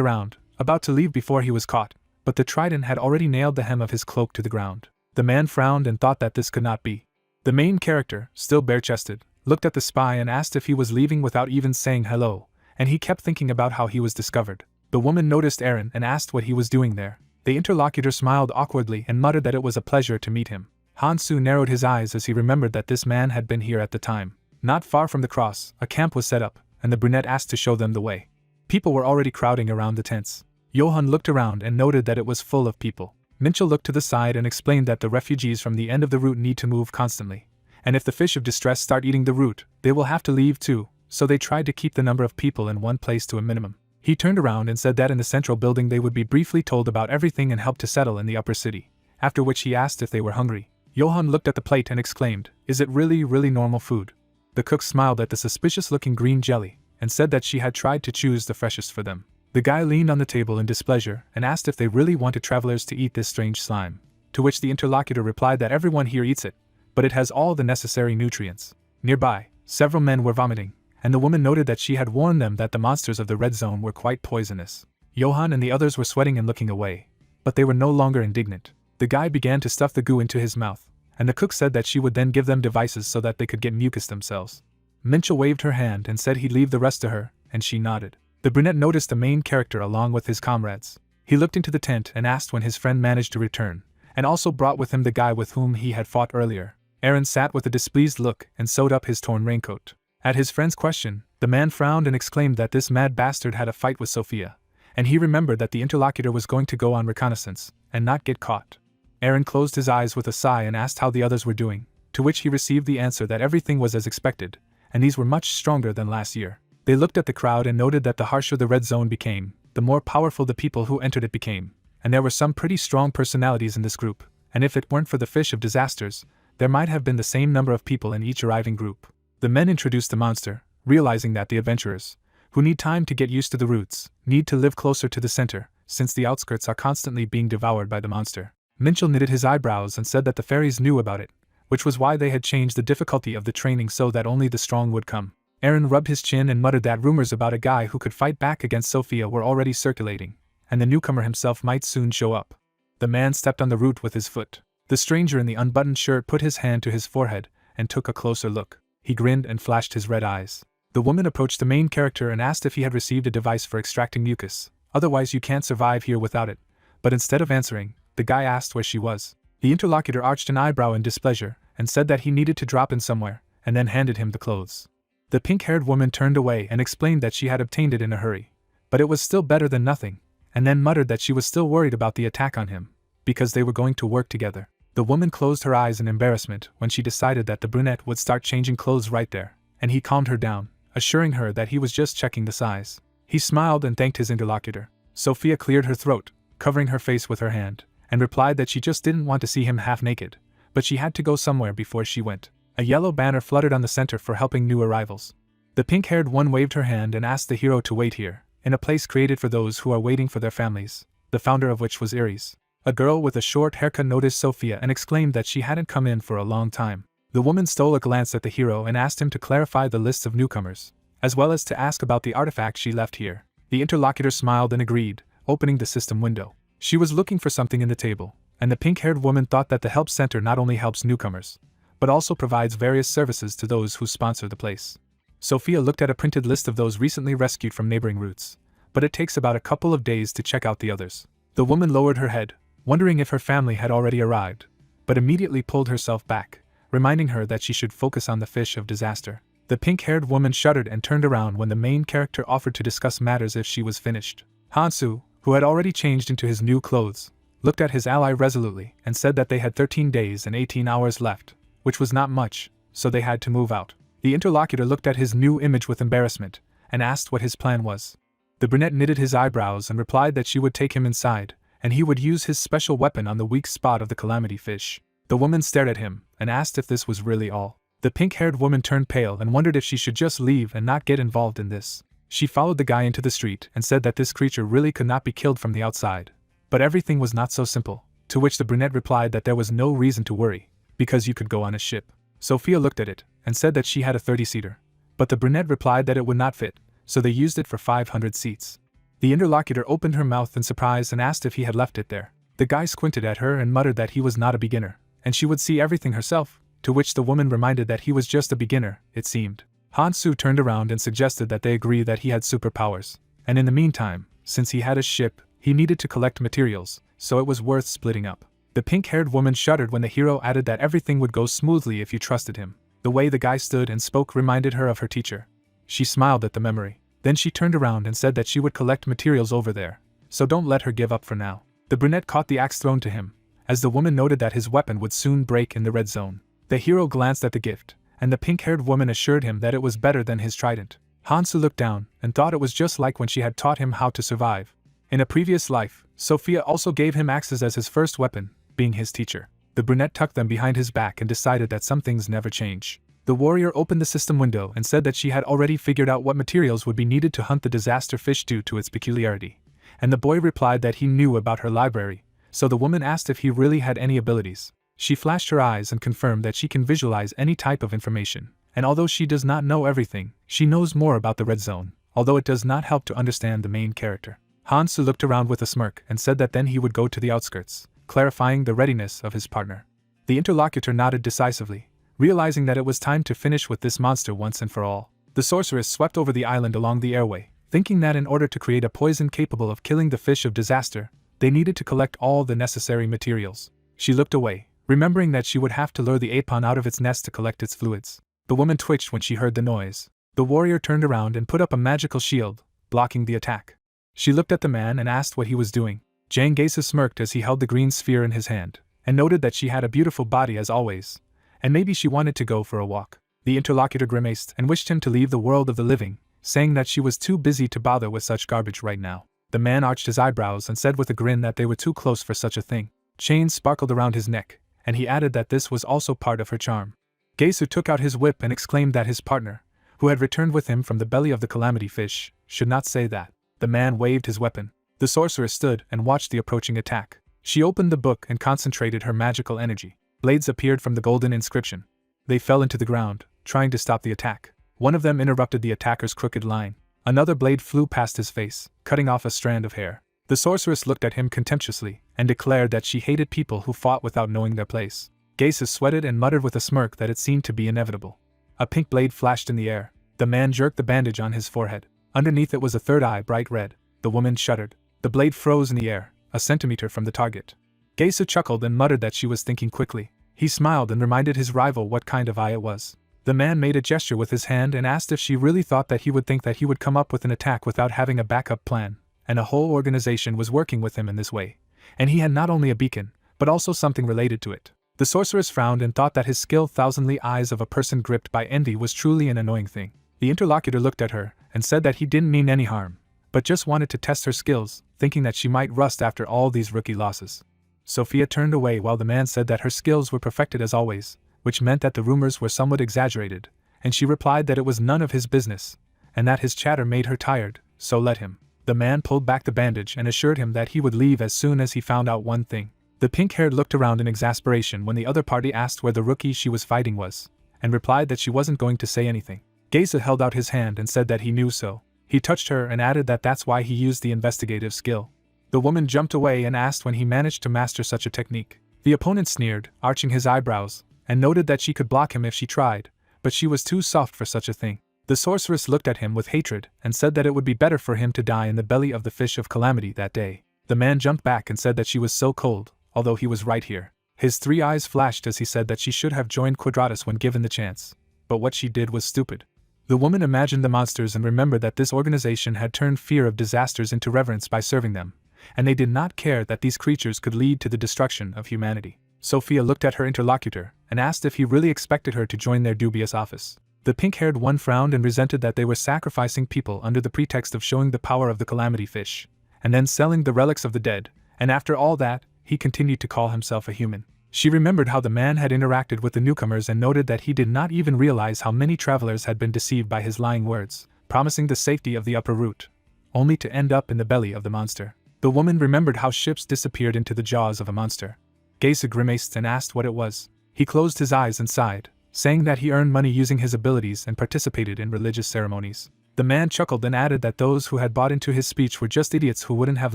[SPEAKER 1] around, about to leave before he was caught, but the trident had already nailed the hem of his cloak to the ground. The man frowned and thought that this could not be. The main character, still bare-chested, looked at the spy and asked if he was leaving without even saying hello, and he kept thinking about how he was discovered. The woman noticed Aaron and asked what he was doing there. The interlocutor smiled awkwardly and muttered that it was a pleasure to meet him. Hansu narrowed his eyes as he remembered that this man had been here at the time. Not far from the cross, a camp was set up, and the brunette asked to show them the way. People were already crowding around the tents. Johan looked around and noted that it was full of people. Minchel looked to the side and explained that the refugees from the end of the route need to move constantly, and if the fish of distress start eating the root, they will have to leave too, so they tried to keep the number of people in one place to a minimum. He turned around and said that in the central building they would be briefly told about everything and help to settle in the upper city, after which he asked if they were hungry. Johan looked at the plate and exclaimed, "Is it really normal food?" The cook smiled at the suspicious-looking green jelly, and said that she had tried to choose the freshest for them. The guy leaned on the table in displeasure and asked if they really wanted travelers to eat this strange slime, to which the interlocutor replied that everyone here eats it, but it has all the necessary nutrients. Nearby, several men were vomiting, and the woman noted that she had warned them that the monsters of the red zone were quite poisonous. Johan and the others were sweating and looking away, but they were no longer indignant. The guy began to stuff the goo into his mouth, and the cook said that she would then give them devices so that they could get mucus themselves. Minchel waved her hand and said he'd leave the rest to her, and she nodded. The brunette noticed the main character along with his comrades. He looked into the tent and asked when his friend managed to return, and also brought with him the guy with whom he had fought earlier. Aaron sat with a displeased look and sewed up his torn raincoat. At his friend's question, the man frowned and exclaimed that this mad bastard had a fight with Sophia, and he remembered that the interlocutor was going to go on reconnaissance and not get caught. Aaron closed his eyes with a sigh and asked how the others were doing, to which he received the answer that everything was as expected, and these were much stronger than last year. They looked at the crowd and noted that the harsher the red zone became, the more powerful the people who entered it became, and there were some pretty strong personalities in this group, and if it weren't for the fish of disasters, there might have been the same number of people in each arriving group. The men introduced the monster, realizing that the adventurers, who need time to get used to the roots, need to live closer to the center, since the outskirts are constantly being devoured by the monster. Minchel knitted his eyebrows and said that the fairies knew about it, which was why they had changed the difficulty of the training so that only the strong would come. Aaron rubbed his chin and muttered that rumors about a guy who could fight back against Sophia were already circulating, and the newcomer himself might soon show up. The man stepped on the root with his foot. The stranger in the unbuttoned shirt put his hand to his forehead and took a closer look. He grinned and flashed his red eyes. The woman approached the main character and asked if he had received a device for extracting mucus. "Otherwise you can't survive here without it." But instead of answering, the guy asked where she was. The interlocutor arched an eyebrow in displeasure and said that he needed to drop in somewhere, and then handed him the clothes. The pink-haired woman turned away and explained that she had obtained it in a hurry, but it was still better than nothing, and then muttered that she was still worried about the attack on him, because they were going to work together. The woman closed her eyes in embarrassment when she decided that the brunette would start changing clothes right there, and he calmed her down, assuring her that he was just checking the size. He smiled and thanked his interlocutor. Sophia cleared her throat, covering her face with her hand, and replied that she just didn't want to see him half-naked, but she had to go somewhere before she went. A yellow banner fluttered on the center for helping new arrivals. The pink-haired one waved her hand and asked the hero to wait here, in a place created for those who are waiting for their families, the founder of which was Iris. A girl with a short haircut noticed Sophia and exclaimed that she hadn't come in for a long time. The woman stole a glance at the hero and asked him to clarify the list of newcomers, as well as to ask about the artifact she left here. The interlocutor smiled and agreed, opening the system window. She was looking for something in the table, and the pink-haired woman thought that the help center not only helps newcomers, but also provides various services to those who sponsor the place. Sophia looked at a printed list of those recently rescued from neighboring routes, but it takes about a couple of days to check out the others. The woman lowered her head, wondering if her family had already arrived, but immediately pulled herself back, reminding her that she should focus on the fish of disaster. The pink-haired woman shuddered and turned around when the main character offered to discuss matters if she was finished. Hansu, who had already changed into his new clothes, looked at his ally resolutely and said that they had 13 days and 18 hours left, which was not much, so they had to move out. The interlocutor looked at his new image with embarrassment and asked what his plan was. The brunette knitted his eyebrows and replied that she would take him inside, and he would use his special weapon on the weak spot of the calamity fish. The woman stared at him and asked if this was really all. The pink-haired woman turned pale and wondered if she should just leave and not get involved in this. She followed the guy into the street and said that this creature really could not be killed from the outside. But everything was not so simple, to which the brunette replied that there was no reason to worry, because you could go on a ship. Sophia looked at it and said that she had a 30-seater. But the brunette replied that it would not fit, so they used it for 500 seats. The interlocutor opened her mouth in surprise and asked if he had left it there. The guy squinted at her and muttered that he was not a beginner, and she would see everything herself, to which the woman reminded that he was just a beginner, it seemed. Hansu turned around and suggested that they agree that he had superpowers, and in the meantime, since he had a ship, he needed to collect materials, so it was worth splitting up. The pink-haired woman shuddered when the hero added that everything would go smoothly if you trusted him. The way the guy stood and spoke reminded her of her teacher. She smiled at the memory. Then she turned around and said that she would collect materials over there, so don't let her give up for now. The brunette caught the axe thrown to him, as the woman noted that his weapon would soon break in the red zone. The hero glanced at the gift, and the pink-haired woman assured him that it was better than his trident. Hansu looked down and thought it was just like when she had taught him how to survive. In a previous life, Sophia also gave him axes as his first weapon, being his teacher. The brunette tucked them behind his back and decided that some things never change. The warrior opened the system window and said that she had already figured out what materials would be needed to hunt the disaster fish due to its peculiarity. And the boy replied that he knew about her library, so the woman asked if he really had any abilities. She flashed her eyes and confirmed that she can visualize any type of information, and although she does not know everything, she knows more about the red zone, although it does not help to understand the main character. Hansu looked around with a smirk and said that then he would go to the outskirts, clarifying the readiness of his partner. The interlocutor nodded decisively, realizing that it was time to finish with this monster once and for all. The sorceress swept over the island along the airway, thinking that in order to create a poison capable of killing the fish of disaster, they needed to collect all the necessary materials. She looked away, remembering that she would have to lure the apon out of its nest to collect its fluids. The woman twitched when she heard the noise. The warrior turned around and put up a magical shield, blocking the attack. She looked at the man and asked what he was doing. Jang Gaesa smirked as he held the green sphere in his hand, and noted that she had a beautiful body as always, and maybe she wanted to go for a walk. The interlocutor grimaced and wished him to leave the world of the living, saying that she was too busy to bother with such garbage right now. The man arched his eyebrows and said with a grin that they were too close for such a thing. Chains sparkled around his neck, and he added that this was also part of her charm. Gaesu took out his whip and exclaimed that his partner, who had returned with him from the belly of the calamity fish, should not say that. The man waved his weapon. The sorceress stood and watched the approaching attack. She opened the book and concentrated her magical energy. Blades appeared from the golden inscription. They fell into the ground, trying to stop the attack. One of them interrupted the attacker's crooked line. Another blade flew past his face, cutting off a strand of hair. The sorceress looked at him contemptuously and declared that she hated people who fought without knowing their place. Gaesu sweated and muttered with a smirk that it seemed to be inevitable. A pink blade flashed in the air. The man jerked the bandage on his forehead. Underneath it was a third eye bright red. The woman shuddered. The blade froze in the air, a centimeter from the target. Gaesu chuckled and muttered that she was thinking quickly. He smiled and reminded his rival what kind of eye it was. The man made a gesture with his hand and asked if she really thought that he would think that he would come up with an attack without having a backup plan, and a whole organization was working with him in this way. And he had not only a beacon, but also something related to it. The sorceress frowned and thought that his skill thousandly eyes of a person gripped by envy was truly an annoying thing. The interlocutor looked at her and said that he didn't mean any harm, but just wanted to test her skills, thinking that she might rust after all these rookie losses. Sophia turned away while the man said that her skills were perfected as always, which meant that the rumors were somewhat exaggerated, and she replied that it was none of his business, and that his chatter made her tired, so let him. The man pulled back the bandage and assured him that he would leave as soon as he found out one thing. The pink-haired looked around in exasperation when the other party asked where the rookie she was fighting was, and replied that she wasn't going to say anything. Gaesa held out his hand and said that he knew so. He touched her and added that that's why he used the investigative skill. The woman jumped away and asked when he managed to master such a technique. The opponent sneered, arching his eyebrows, and noted that she could block him if she tried, but she was too soft for such a thing. The sorceress looked at him with hatred and said that it would be better for him to die in the belly of the fish of calamity that day. The man jumped back and said that she was so cold, although he was right here. His 3 eyes flashed as he said that she should have joined Quadratus when given the chance, but what she did was stupid. The woman imagined the monsters and remembered that this organization had turned fear of disasters into reverence by serving them, and they did not care that these creatures could lead to the destruction of humanity. Sophia looked at her interlocutor and asked if he really expected her to join their dubious office. The pink-haired one frowned and resented that they were sacrificing people under the pretext of showing the power of the calamity fish, and then selling the relics of the dead, and after all that, he continued to call himself a human. She remembered how the man had interacted with the newcomers and noted that he did not even realize how many travelers had been deceived by his lying words, promising the safety of the upper route, only to end up in the belly of the monster. The woman remembered how ships disappeared into the jaws of a monster. Geisa grimaced and asked what it was. He closed his eyes and sighed, saying that he earned money using his abilities and participated in religious ceremonies. The man chuckled and added that those who had bought into his speech were just idiots who wouldn't have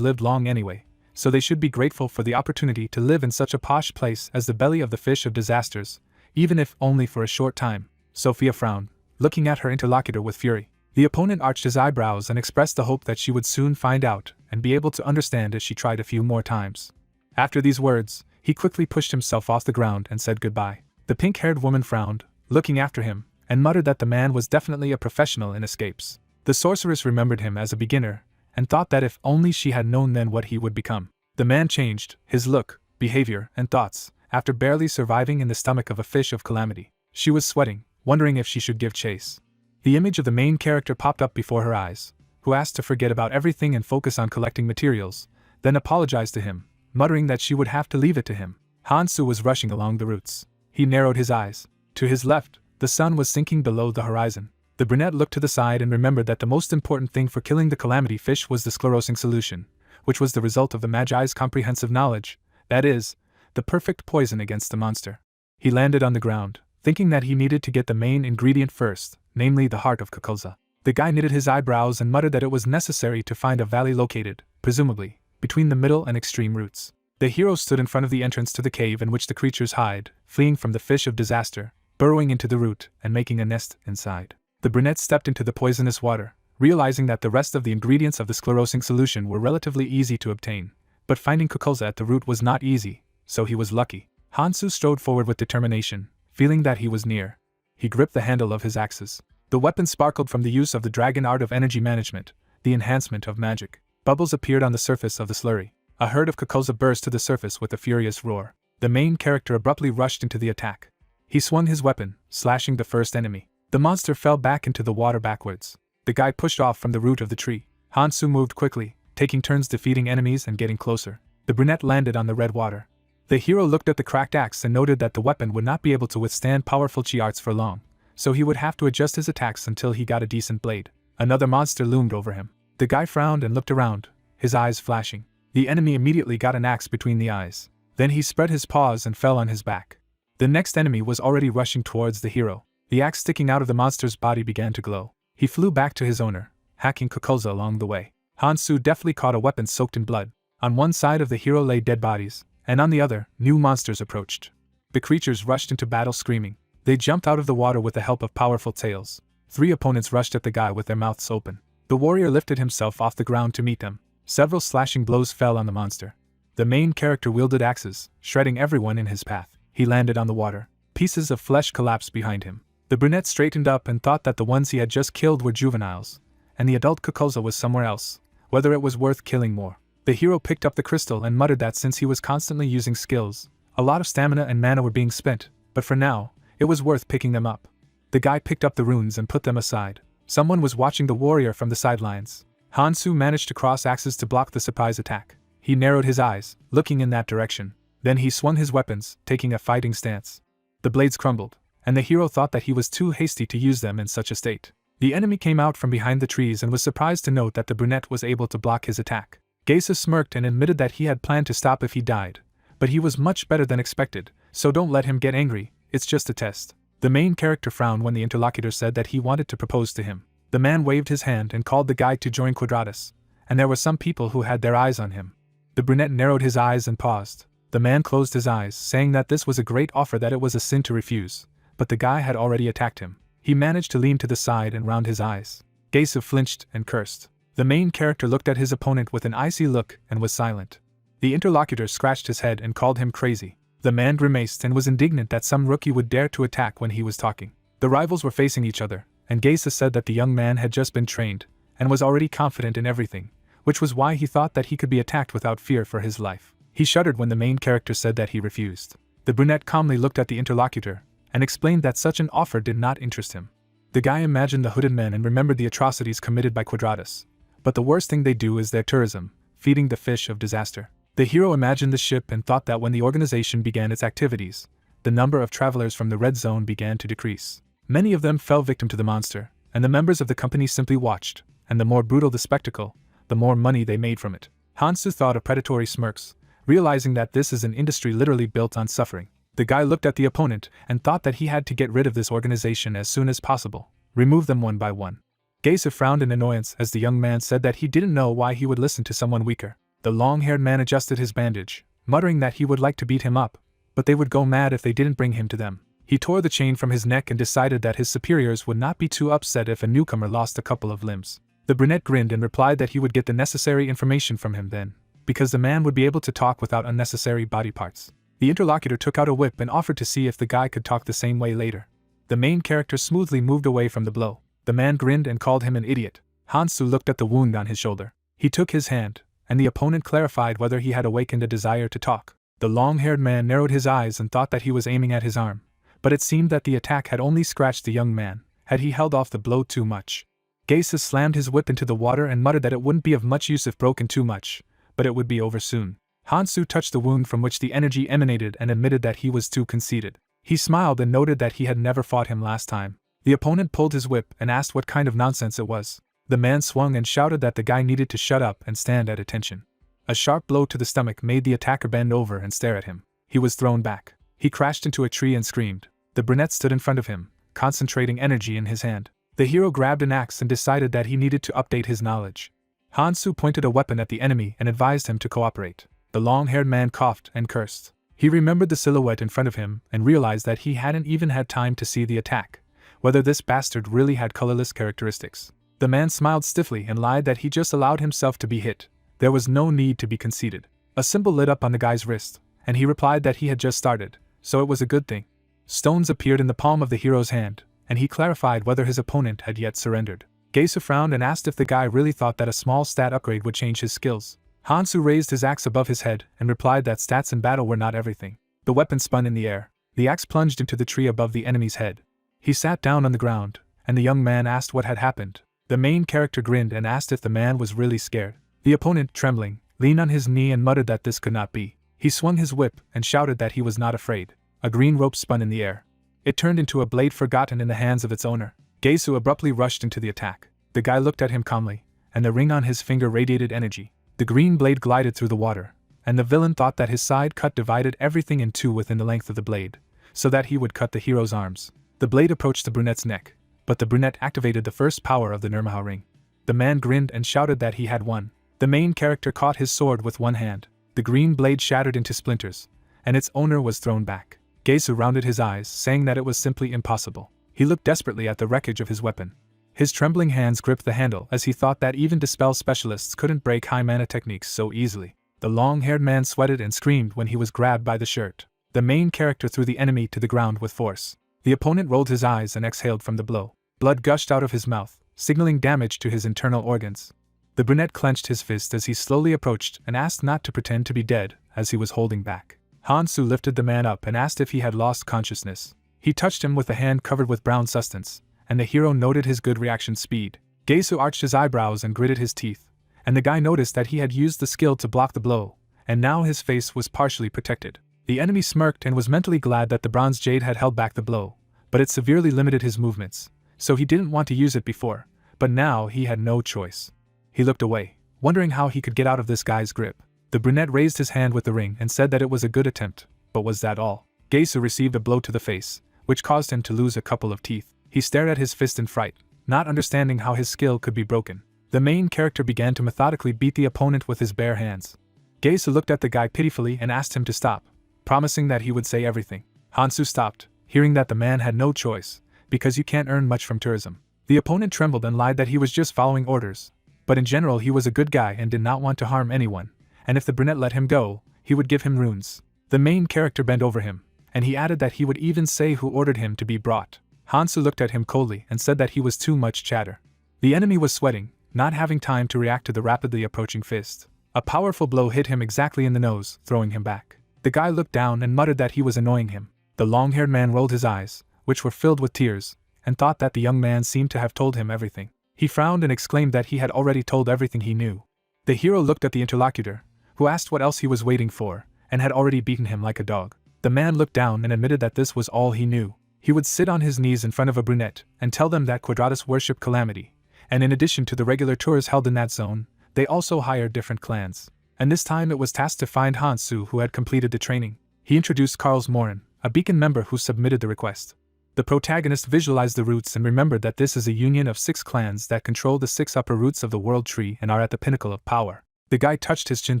[SPEAKER 1] lived long anyway, so they should be grateful for the opportunity to live in such a posh place as the belly of the fish of disasters, even if only for a short time. Sophia frowned, looking at her interlocutor with fury. The opponent arched his eyebrows and expressed the hope that she would soon find out and be able to understand as she tried a few more times. After these words, he quickly pushed himself off the ground and said goodbye. The pink-haired woman frowned, looking after him, and muttered that the man was definitely a professional in escapes. The sorceress remembered him as a beginner, and thought that if only she had known then what he would become. The man changed, his look, behavior, and thoughts, after barely surviving in the stomach of a fish of calamity. She was sweating, wondering if she should give chase. The image of the main character popped up before her eyes, who asked to forget about everything and focus on collecting materials, then apologized to him, muttering that she would have to leave it to him. Hansu was rushing along the routes. He narrowed his eyes. To his left, the sun was sinking below the horizon. The brunette looked to the side and remembered that the most important thing for killing the calamity fish was the sclerosing solution, which was the result of the Magi's comprehensive knowledge, that is, the perfect poison against the monster. He landed on the ground, thinking that he needed to get the main ingredient first, namely the heart of Kukulza. The guy knitted his eyebrows and muttered that it was necessary to find a valley located, presumably, between the middle and extreme roots. The hero stood in front of the entrance to the cave in which the creatures hide, fleeing from the fish of disaster, burrowing into the root and making a nest inside. The brunette stepped into the poisonous water, realizing that the rest of the ingredients of the sclerosing solution were relatively easy to obtain, but finding Kukulza at the root was not easy, so he was lucky. Hansu strode forward with determination, feeling that he was near. He gripped the handle of his axes. The weapon sparkled from the use of the dragon art of energy management, the enhancement of magic. Bubbles appeared on the surface of the slurry. A herd of Kukulza burst to the surface with a furious roar. The main character abruptly rushed into the attack. He swung his weapon, slashing the first enemy. The monster fell back into the water backwards. The guy pushed off from the root of the tree. Hansu moved quickly, taking turns defeating enemies and getting closer. The brunette landed on the red water. The hero looked at the cracked axe and noted that the weapon would not be able to withstand powerful chi arts for long, so he would have to adjust his attacks until he got a decent blade. Another monster loomed over him. The guy frowned and looked around, his eyes flashing. The enemy immediately got an axe between the eyes. Then he spread his paws and fell on his back. The next enemy was already rushing towards the hero. The axe sticking out of the monster's body began to glow. He flew back to his owner, hacking Kukulza along the way. Hansu deftly caught a weapon soaked in blood. On one side of the hero lay dead bodies, and on the other, new monsters approached. The creatures rushed into battle screaming. They jumped out of the water with the help of powerful tails. 3 opponents rushed at the guy with their mouths open. The warrior lifted himself off the ground to meet them. Several slashing blows fell on the monster. The main character wielded axes, shredding everyone in his path. He landed on the water. Pieces of flesh collapsed behind him. The brunette straightened up and thought that the ones he had just killed were juveniles, and the adult Kukulza was somewhere else, whether it was worth killing more. The hero picked up the crystal and muttered that since he was constantly using skills, a lot of stamina and mana were being spent, but for now, it was worth picking them up. The guy picked up the runes and put them aside. Someone was watching the warrior from the sidelines. Hansu managed to cross axes to block the surprise attack. He narrowed his eyes, looking in that direction. Then he swung his weapons, taking a fighting stance. The blades crumbled, and the hero thought that he was too hasty to use them in such a state. The enemy came out from behind the trees and was surprised to note that the brunette was able to block his attack. Geisa smirked and admitted that he had planned to stop if he died, but he was much better than expected, so don't let him get angry, it's just a test. The main character frowned when the interlocutor said that he wanted to propose to him. The man waved his hand and called the guide to join Quadratus, and there were some people who had their eyes on him. The brunette narrowed his eyes and paused. The man closed his eyes, saying that this was a great offer that it was a sin to refuse, but the guy had already attacked him. He managed to lean to the side and round his eyes. Geisa flinched and cursed. The main character looked at his opponent with an icy look and was silent. The interlocutor scratched his head and called him crazy. The man grimaced and was indignant that some rookie would dare to attack when he was talking. The rivals were facing each other, and Geisa said that the young man had just been trained, and was already confident in everything, which was why he thought that he could be attacked without fear for his life. He shuddered when the main character said that he refused. The brunette calmly looked at the interlocutor, and explained that such an offer did not interest him. The guy imagined the hooded men and remembered the atrocities committed by Quadratus. But the worst thing they do is their tourism, feeding the fish of disaster. The hero imagined the ship and thought that when the organization began its activities, the number of travelers from the red zone began to decrease. Many of them fell victim to the monster, and the members of the company simply watched, and the more brutal the spectacle, the more money they made from it. Hansu thought of predatory smirks, realizing that this is an industry literally built on suffering. The guy looked at the opponent and thought that he had to get rid of this organization as soon as possible, remove them one by one. Geisa frowned in annoyance as the young man said that he didn't know why he would listen to someone weaker. The long-haired man adjusted his bandage, muttering that he would like to beat him up, but they would go mad if they didn't bring him to them. He tore the chain from his neck and decided that his superiors would not be too upset if a newcomer lost a couple of limbs. The brunette grinned and replied that he would get the necessary information from him then, because the man would be able to talk without unnecessary body parts. The interlocutor took out a whip and offered to see if the guy could talk the same way later. The main character smoothly moved away from the blow. The man grinned and called him an idiot. Hansu looked at the wound on his shoulder. He took his hand, and the opponent clarified whether he had awakened a desire to talk. The long-haired man narrowed his eyes and thought that he was aiming at his arm, but it seemed that the attack had only scratched the young man, had he held off the blow too much. Geisa slammed his whip into the water and muttered that it wouldn't be of much use if broken too much, but it would be over soon. Hansu touched the wound from which the energy emanated and admitted that he was too conceited. He smiled and noted that he had never fought him last time. The opponent pulled his whip and asked what kind of nonsense it was. The man swung and shouted that the guy needed to shut up and stand at attention. A sharp blow to the stomach made the attacker bend over and stare at him. He was thrown back. He crashed into a tree and screamed. The brunette stood in front of him, concentrating energy in his hand. The hero grabbed an axe and decided that he needed to update his knowledge. Hansu pointed a weapon at the enemy and advised him to cooperate. The long-haired man coughed and cursed. He remembered the silhouette in front of him and realized that he hadn't even had time to see the attack, whether this bastard really had colorless characteristics. The man smiled stiffly and lied that he just allowed himself to be hit. There was no need to be conceited. A symbol lit up on the guy's wrist, and he replied that he had just started, so it was a good thing. Stones appeared in the palm of the hero's hand, and he clarified whether his opponent had yet surrendered. Geisa frowned and asked if the guy really thought that a small stat upgrade would change his skills. Hansu raised his axe above his head and replied that stats in battle were not everything. The weapon spun in the air. The axe plunged into the tree above the enemy's head. He sat down on the ground, and the young man asked what had happened. The main character grinned and asked if the man was really scared. The opponent, trembling, leaned on his knee and muttered that this could not be. He swung his whip and shouted that he was not afraid. A green rope spun in the air. It turned into a blade forgotten in the hands of its owner. Geisu abruptly rushed into the attack. The guy looked at him calmly, and the ring on his finger radiated energy. The green blade glided through the water, and the villain thought that his side cut divided everything in two within the length of the blade, so that he would cut the hero's arms. The blade approached the brunette's neck, but the brunette activated the first power of the Nirmaha ring. The man grinned and shouted that he had won. The main character caught his sword with one hand. The green blade shattered into splinters, and its owner was thrown back. Geisu rounded his eyes, saying that it was simply impossible. He looked desperately at the wreckage of his weapon. His trembling hands gripped the handle as he thought that even dispel specialists couldn't break high mana techniques so easily. The long-haired man sweated and screamed when he was grabbed by the shirt. The main character threw the enemy to the ground with force. The opponent rolled his eyes and exhaled from the blow. Blood gushed out of his mouth, signaling damage to his internal organs. The brunette clenched his fist as he slowly approached and asked not to pretend to be dead as he was holding back. Hansu lifted the man up and asked if he had lost consciousness. He touched him with a hand covered with brown substance, and the hero noted his good reaction speed. Geisu arched his eyebrows and gritted his teeth, and the guy noticed that he had used the skill to block the blow, and now his face was partially protected. The enemy smirked and was mentally glad that the bronze jade had held back the blow, but it severely limited his movements, so he didn't want to use it before, but now he had no choice. He looked away, wondering how he could get out of this guy's grip. The brunette raised his hand with the ring and said that it was a good attempt, but was that all? Geisu received a blow to the face, which caused him to lose a couple of teeth. He stared at his fist in fright, not understanding how his skill could be broken. The main character began to methodically beat the opponent with his bare hands. Geisu looked at the guy pitifully and asked him to stop, promising that he would say everything. Hansu stopped, hearing that the man had no choice, because you can't earn much from tourism. The opponent trembled and lied that he was just following orders, but in general he was a good guy and did not want to harm anyone, and if the brunette let him go, he would give him runes. The main character bent over him, and he added that he would even say who ordered him to be brought. Hansu looked at him coldly and said that he was too much chatter. The enemy was sweating, not having time to react to the rapidly approaching fist. A powerful blow hit him exactly in the nose, throwing him back. The guy looked down and muttered that he was annoying him. The long-haired man rolled his eyes, which were filled with tears, and thought that the young man seemed to have told him everything. He frowned and exclaimed that he had already told everything he knew. The hero looked at the interlocutor, who asked what else he was waiting for, and had already beaten him like a dog. The man looked down and admitted that this was all he knew. He would sit on his knees in front of a brunette and tell them that Quadratus worshipped Calamity, and in addition to the regular tours held in that zone, they also hired different clans. And this time it was tasked to find Hansu, who had completed the training. He introduced Carls Morin, a beacon member who submitted the request. The protagonist visualized the roots and remembered that this is a union of 6 clans that control the 6 upper roots of the world tree and are at the pinnacle of power. The guy touched his chin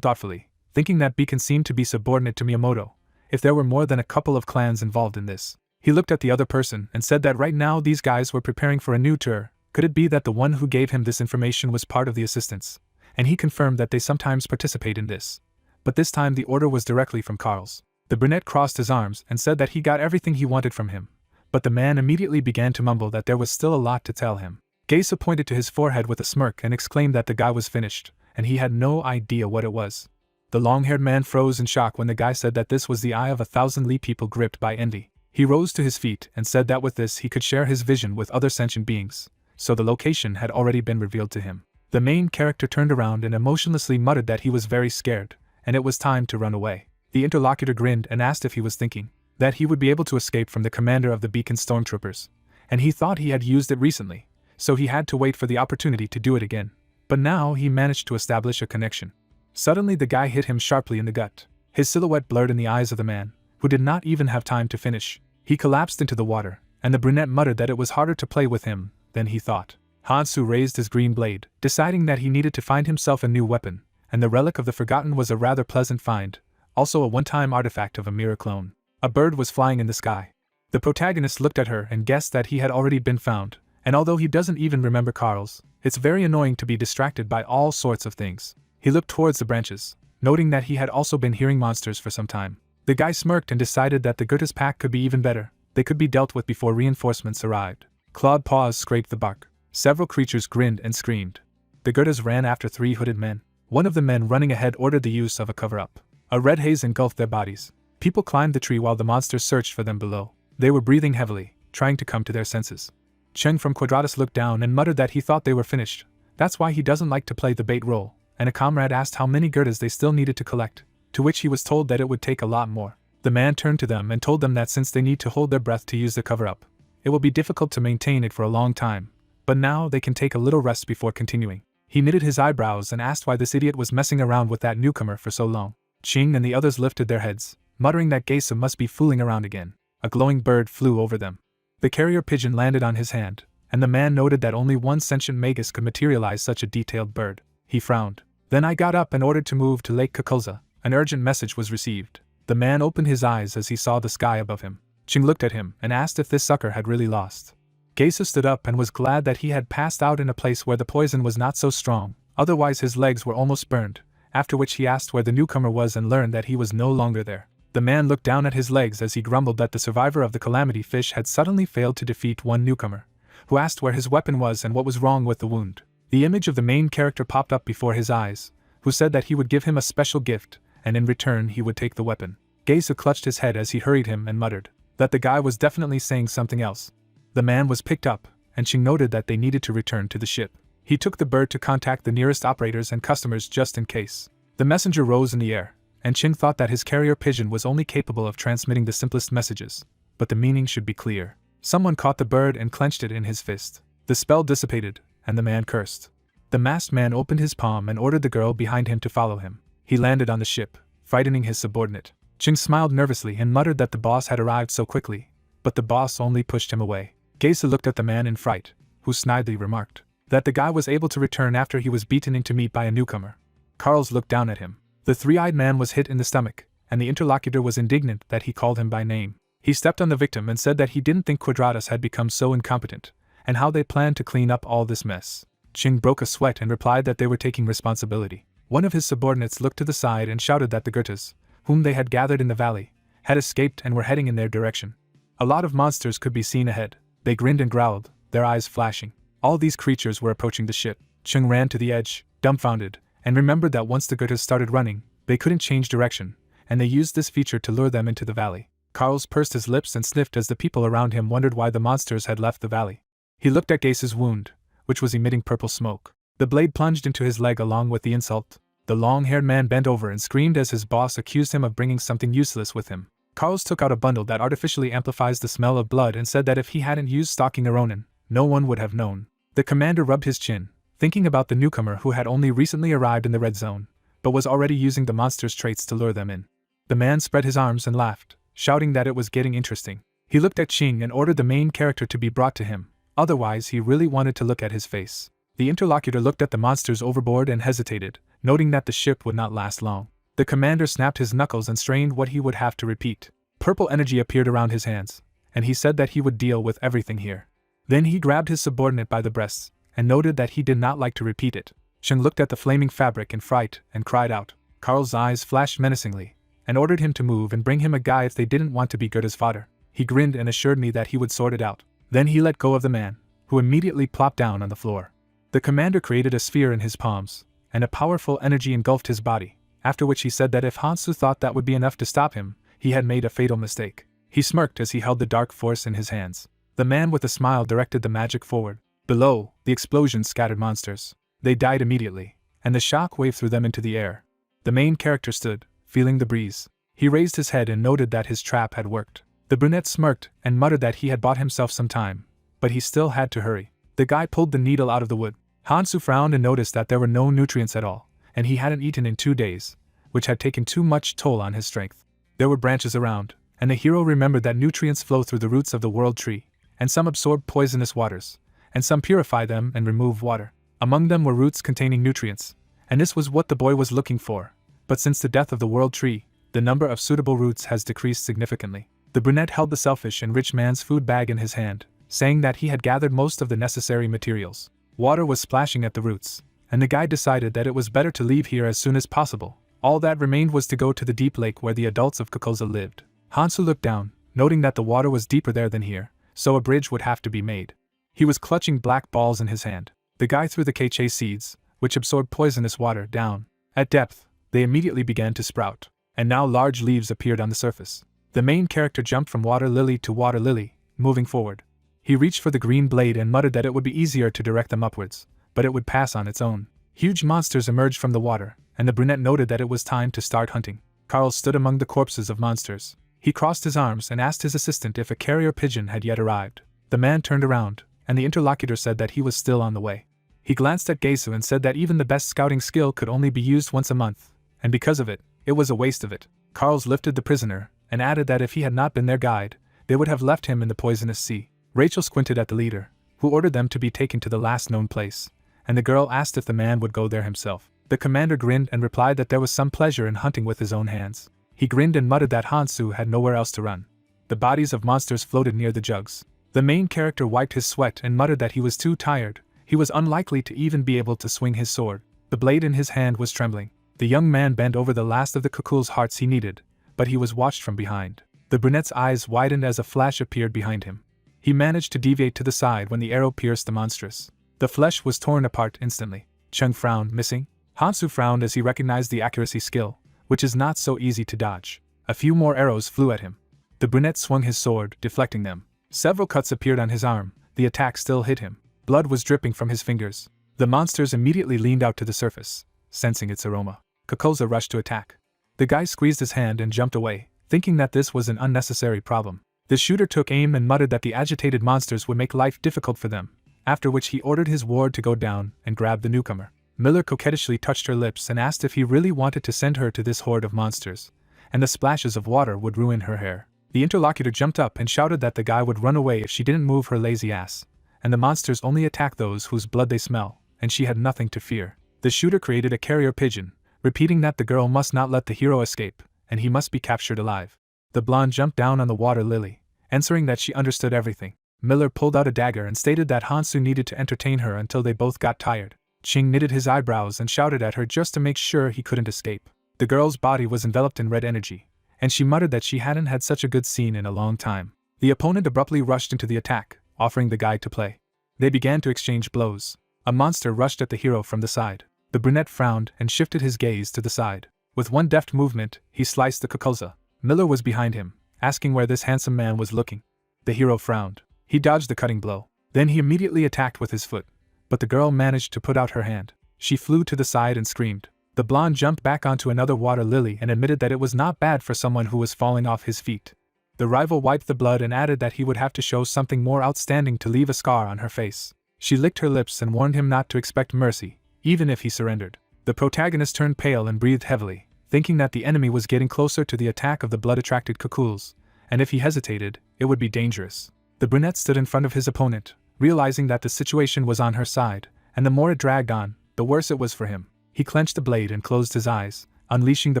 [SPEAKER 1] thoughtfully, thinking that beacon seemed to be subordinate to Miyamoto, if there were more than a couple of clans involved in this. He looked at the other person and said that right now these guys were preparing for a new tour. Could it be that the one who gave him this information was part of the assistants? And he confirmed that they sometimes participate in this. But this time the order was directly from Carls. The brunette crossed his arms and said that he got everything he wanted from him. But the man immediately began to mumble that there was still a lot to tell him. Geisa pointed to his forehead with a smirk and exclaimed that the guy was finished, and he had no idea what it was. The long-haired man froze in shock when the guy said that this was the eye of 1,000 Li people gripped by envy. He rose to his feet and said that with this he could share his vision with other sentient beings, so the location had already been revealed to him. The main character turned around and emotionlessly muttered that he was very scared, and it was time to run away. The interlocutor grinned and asked if he was thinking that he would be able to escape from the commander of the beacon stormtroopers, and he thought he had used it recently, so he had to wait for the opportunity to do it again. But now he managed to establish a connection. Suddenly the guy hit him sharply in the gut. His silhouette blurred in the eyes of the man, who did not even have time to finish. He collapsed into the water, and the brunette muttered that it was harder to play with him than he thought. Hansu raised his green blade, deciding that he needed to find himself a new weapon, and the relic of the Forgotten was a rather pleasant find, also a one-time artifact of a mirror clone. A bird was flying in the sky. The protagonist looked at her and guessed that he had already been found, and although he doesn't even remember Carl's, it's very annoying to be distracted by all sorts of things. He looked towards the branches, noting that he had also been hearing monsters for some time. The guy smirked and decided that the Goethe's pack could be even better. They could be dealt with before reinforcements arrived. Clawed paws scraped the bark. Several creatures grinned and screamed. The Goethe's ran after 3 hooded men. One of the men running ahead ordered the use of a cover-up. A red haze engulfed their bodies. People climbed the tree while the monsters searched for them below. They were breathing heavily, trying to come to their senses. Cheng from Quadratus looked down and muttered that he thought they were finished. That's why he doesn't like to play the bait role, and a comrade asked how many Goethe's they still needed to collect, to which he was told that it would take a lot more. The man turned to them and told them that since they need to hold their breath to use the cover-up, it will be difficult to maintain it for a long time, but now they can take a little rest before continuing. He knitted his eyebrows and asked why this idiot was messing around with that newcomer for so long. Ching and the others lifted their heads, muttering that Geisa must be fooling around again. A glowing bird flew over them. The carrier pigeon landed on his hand, and the man noted that only one sentient magus could materialize such a detailed bird. He frowned. Then I got up and ordered to move to Lake Kukulza. An urgent message was received. The man opened his eyes as he saw the sky above him. Ching looked at him and asked if this sucker had really lost. Geisa stood up and was glad that he had passed out in a place where the poison was not so strong, otherwise his legs were almost burned, after which he asked where the newcomer was and learned that he was no longer there. The man looked down at his legs as he grumbled that the survivor of the Calamity Fish had suddenly failed to defeat one newcomer, who asked where his weapon was and what was wrong with the wound. The image of the main character popped up before his eyes, who said that he would give him a special gift, and in return he would take the weapon. Geisa clutched his head as he hurried him and muttered that the guy was definitely saying something else. The man was picked up, and Ching noted that they needed to return to the ship. He took the bird to contact the nearest operators and customers just in case. The messenger rose in the air, and Ching thought that his carrier pigeon was only capable of transmitting the simplest messages, but the meaning should be clear. Someone caught the bird and clenched it in his fist. The spell dissipated, and the man cursed. The masked man opened his palm and ordered the girl behind him to follow him. He landed on the ship, frightening his subordinate. Ching smiled nervously and muttered that the boss had arrived so quickly, but the boss only pushed him away. Geisa looked at the man in fright, who snidely remarked that the guy was able to return after he was beaten into meat by a newcomer. Carls looked down at him. The three-eyed man was hit in the stomach, and the interlocutor was indignant that he called him by name. He stepped on the victim and said that he didn't think Quadratus had become so incompetent, and how they planned to clean up all this mess. Ching broke a sweat and replied that they were taking responsibility. One of his subordinates looked to the side and shouted that the Goethe's, whom they had gathered in the valley, had escaped and were heading in their direction. A lot of monsters could be seen ahead. They grinned and growled, their eyes flashing. All these creatures were approaching the ship. Chung ran to the edge, dumbfounded, and remembered that once the Gotas started running, they couldn't change direction, and they used this feature to lure them into the valley. Carls pursed his lips and sniffed as the people around him wondered why the monsters had left the valley. He looked at Gase's wound, which was emitting purple smoke. The blade plunged into his leg along with the insult. The long-haired man bent over and screamed as his boss accused him of bringing something useless with him. Carls took out a bundle that artificially amplifies the smell of blood and said that if he hadn't used stalking Ronin, no one would have known. The commander rubbed his chin, thinking about the newcomer who had only recently arrived in the red zone, but was already using the monster's traits to lure them in. The man spread his arms and laughed, shouting that it was getting interesting. He looked at Qing and ordered the main character to be brought to him, otherwise he really wanted to look at his face. The interlocutor looked at the monsters overboard and hesitated, noting that the ship would not last long. The commander snapped his knuckles and strained what he would have to repeat. Purple energy appeared around his hands, and he said that he would deal with everything here. Then he grabbed his subordinate by the breasts, and noted that he did not like to repeat it. Sheng looked at the flaming fabric in fright and cried out. Carl's eyes flashed menacingly, and ordered him to move and bring him a guy if they didn't want to be Gota's fodder. He grinned and assured me that he would sort it out. Then he let go of the man, who immediately plopped down on the floor. The commander created a sphere in his palms, and a powerful energy engulfed his body, after which he said that if Hansu thought that would be enough to stop him, he had made a fatal mistake. He smirked as he held the dark force in his hands. The man with a smile directed the magic forward. Below, the explosion scattered monsters. They died immediately, and the shock wave threw them into the air. The main character stood, feeling the breeze. He raised his head and noted that his trap had worked. The brunette smirked and muttered that he had bought himself some time, but he still had to hurry. The guy pulled the needle out of the wood. Hansu frowned and noticed that there were no nutrients at all, and he hadn't eaten in 2 days, which had taken too much toll on his strength. There were branches around, and the hero remembered that nutrients flow through the roots of the world tree, and some absorb poisonous waters, and some purify them and remove water. Among them were roots containing nutrients, and this was what the boy was looking for. But since the death of the world tree, the number of suitable roots has decreased significantly. The brunette held the selfish and rich man's food bag in his hand, saying that he had gathered most of the necessary materials. Water was splashing at the roots, and the guide decided that it was better to leave here as soon as possible. All that remained was to go to the deep lake where the adults of Kokoza lived. Hansu looked down, noting that the water was deeper there than here, so a bridge would have to be made. He was clutching black balls in his hand. The guy threw the KJ seeds, which absorbed poisonous water, down. At depth, they immediately began to sprout, and now large leaves appeared on the surface. The main character jumped from water lily to water lily, moving forward. He reached for the green blade and muttered that it would be easier to direct them upwards, but it would pass on its own. Huge monsters emerged from the water, and the brunette noted that it was time to start hunting. Carl stood among the corpses of monsters. He crossed his arms and asked his assistant if a carrier pigeon had yet arrived. The man turned around, and the interlocutor said that he was still on the way. He glanced at Gesu and said that even the best scouting skill could only be used once a month, and because of it, it was a waste of it. Carls lifted the prisoner, and added that if he had not been their guide, they would have left him in the poisonous sea. Rachel squinted at the leader, who ordered them to be taken to the last known place, and the girl asked if the man would go there himself. The commander grinned and replied that there was some pleasure in hunting with his own hands. He grinned and muttered that Hansu had nowhere else to run. The bodies of monsters floated near the jugs. The main character wiped his sweat and muttered that he was too tired. He was unlikely to even be able to swing his sword. The blade in his hand was trembling. The young man bent over the last of the Kukul's hearts he needed, but he was watched from behind. The brunette's eyes widened as a flash appeared behind him. He managed to deviate to the side when the arrow pierced the monstrous. The flesh was torn apart instantly. Chung frowned, missing. Hansu frowned as he recognized the accuracy skill, which is not so easy to dodge. A few more arrows flew at him. The brunette swung his sword, deflecting them. Several cuts appeared on his arm. The attack still hit him. Blood was dripping from his fingers. The monsters immediately leaned out to the surface, sensing its aroma. Kokoza rushed to attack. The guy squeezed his hand and jumped away, thinking that this was an unnecessary problem. The shooter took aim and muttered that the agitated monsters would make life difficult for them, after which he ordered his ward to go down and grab the newcomer. Miller coquettishly touched her lips and asked if he really wanted to send her to this horde of monsters, and the splashes of water would ruin her hair. The interlocutor jumped up and shouted that the guy would run away if she didn't move her lazy ass, and the monsters only attack those whose blood they smell, and she had nothing to fear. The shooter created a carrier pigeon, repeating that the girl must not let the hero escape, and he must be captured alive. The blonde jumped down on the water lily, answering that she understood everything. Miller pulled out a dagger and stated that Hansu needed to entertain her until they both got tired. Qing knitted his eyebrows and shouted at her just to make sure he couldn't escape. The girl's body was enveloped in red energy, and she muttered that she hadn't had such a good scene in a long time. The opponent abruptly rushed into the attack, offering the guy to play. They began to exchange blows. A monster rushed at the hero from the side. The brunette frowned and shifted his gaze to the side. With one deft movement, he sliced the kukulza. Miller was behind him, asking where this handsome man was looking. The hero frowned. He dodged the cutting blow. Then he immediately attacked with his foot. But the girl managed to put out her hand. She flew to the side and screamed. The blonde jumped back onto another water lily and admitted that it was not bad for someone who was falling off his feet. The rival wiped the blood and added that he would have to show something more outstanding to leave a scar on her face. She licked her lips and warned him not to expect mercy, even if he surrendered. The protagonist turned pale and breathed heavily, thinking that the enemy was getting closer to the attack of the blood-attracted kukuls, and if he hesitated, it would be dangerous. The brunette stood in front of his opponent, realizing that the situation was on her side, and the more it dragged on, the worse it was for him. He clenched the blade and closed his eyes, unleashing the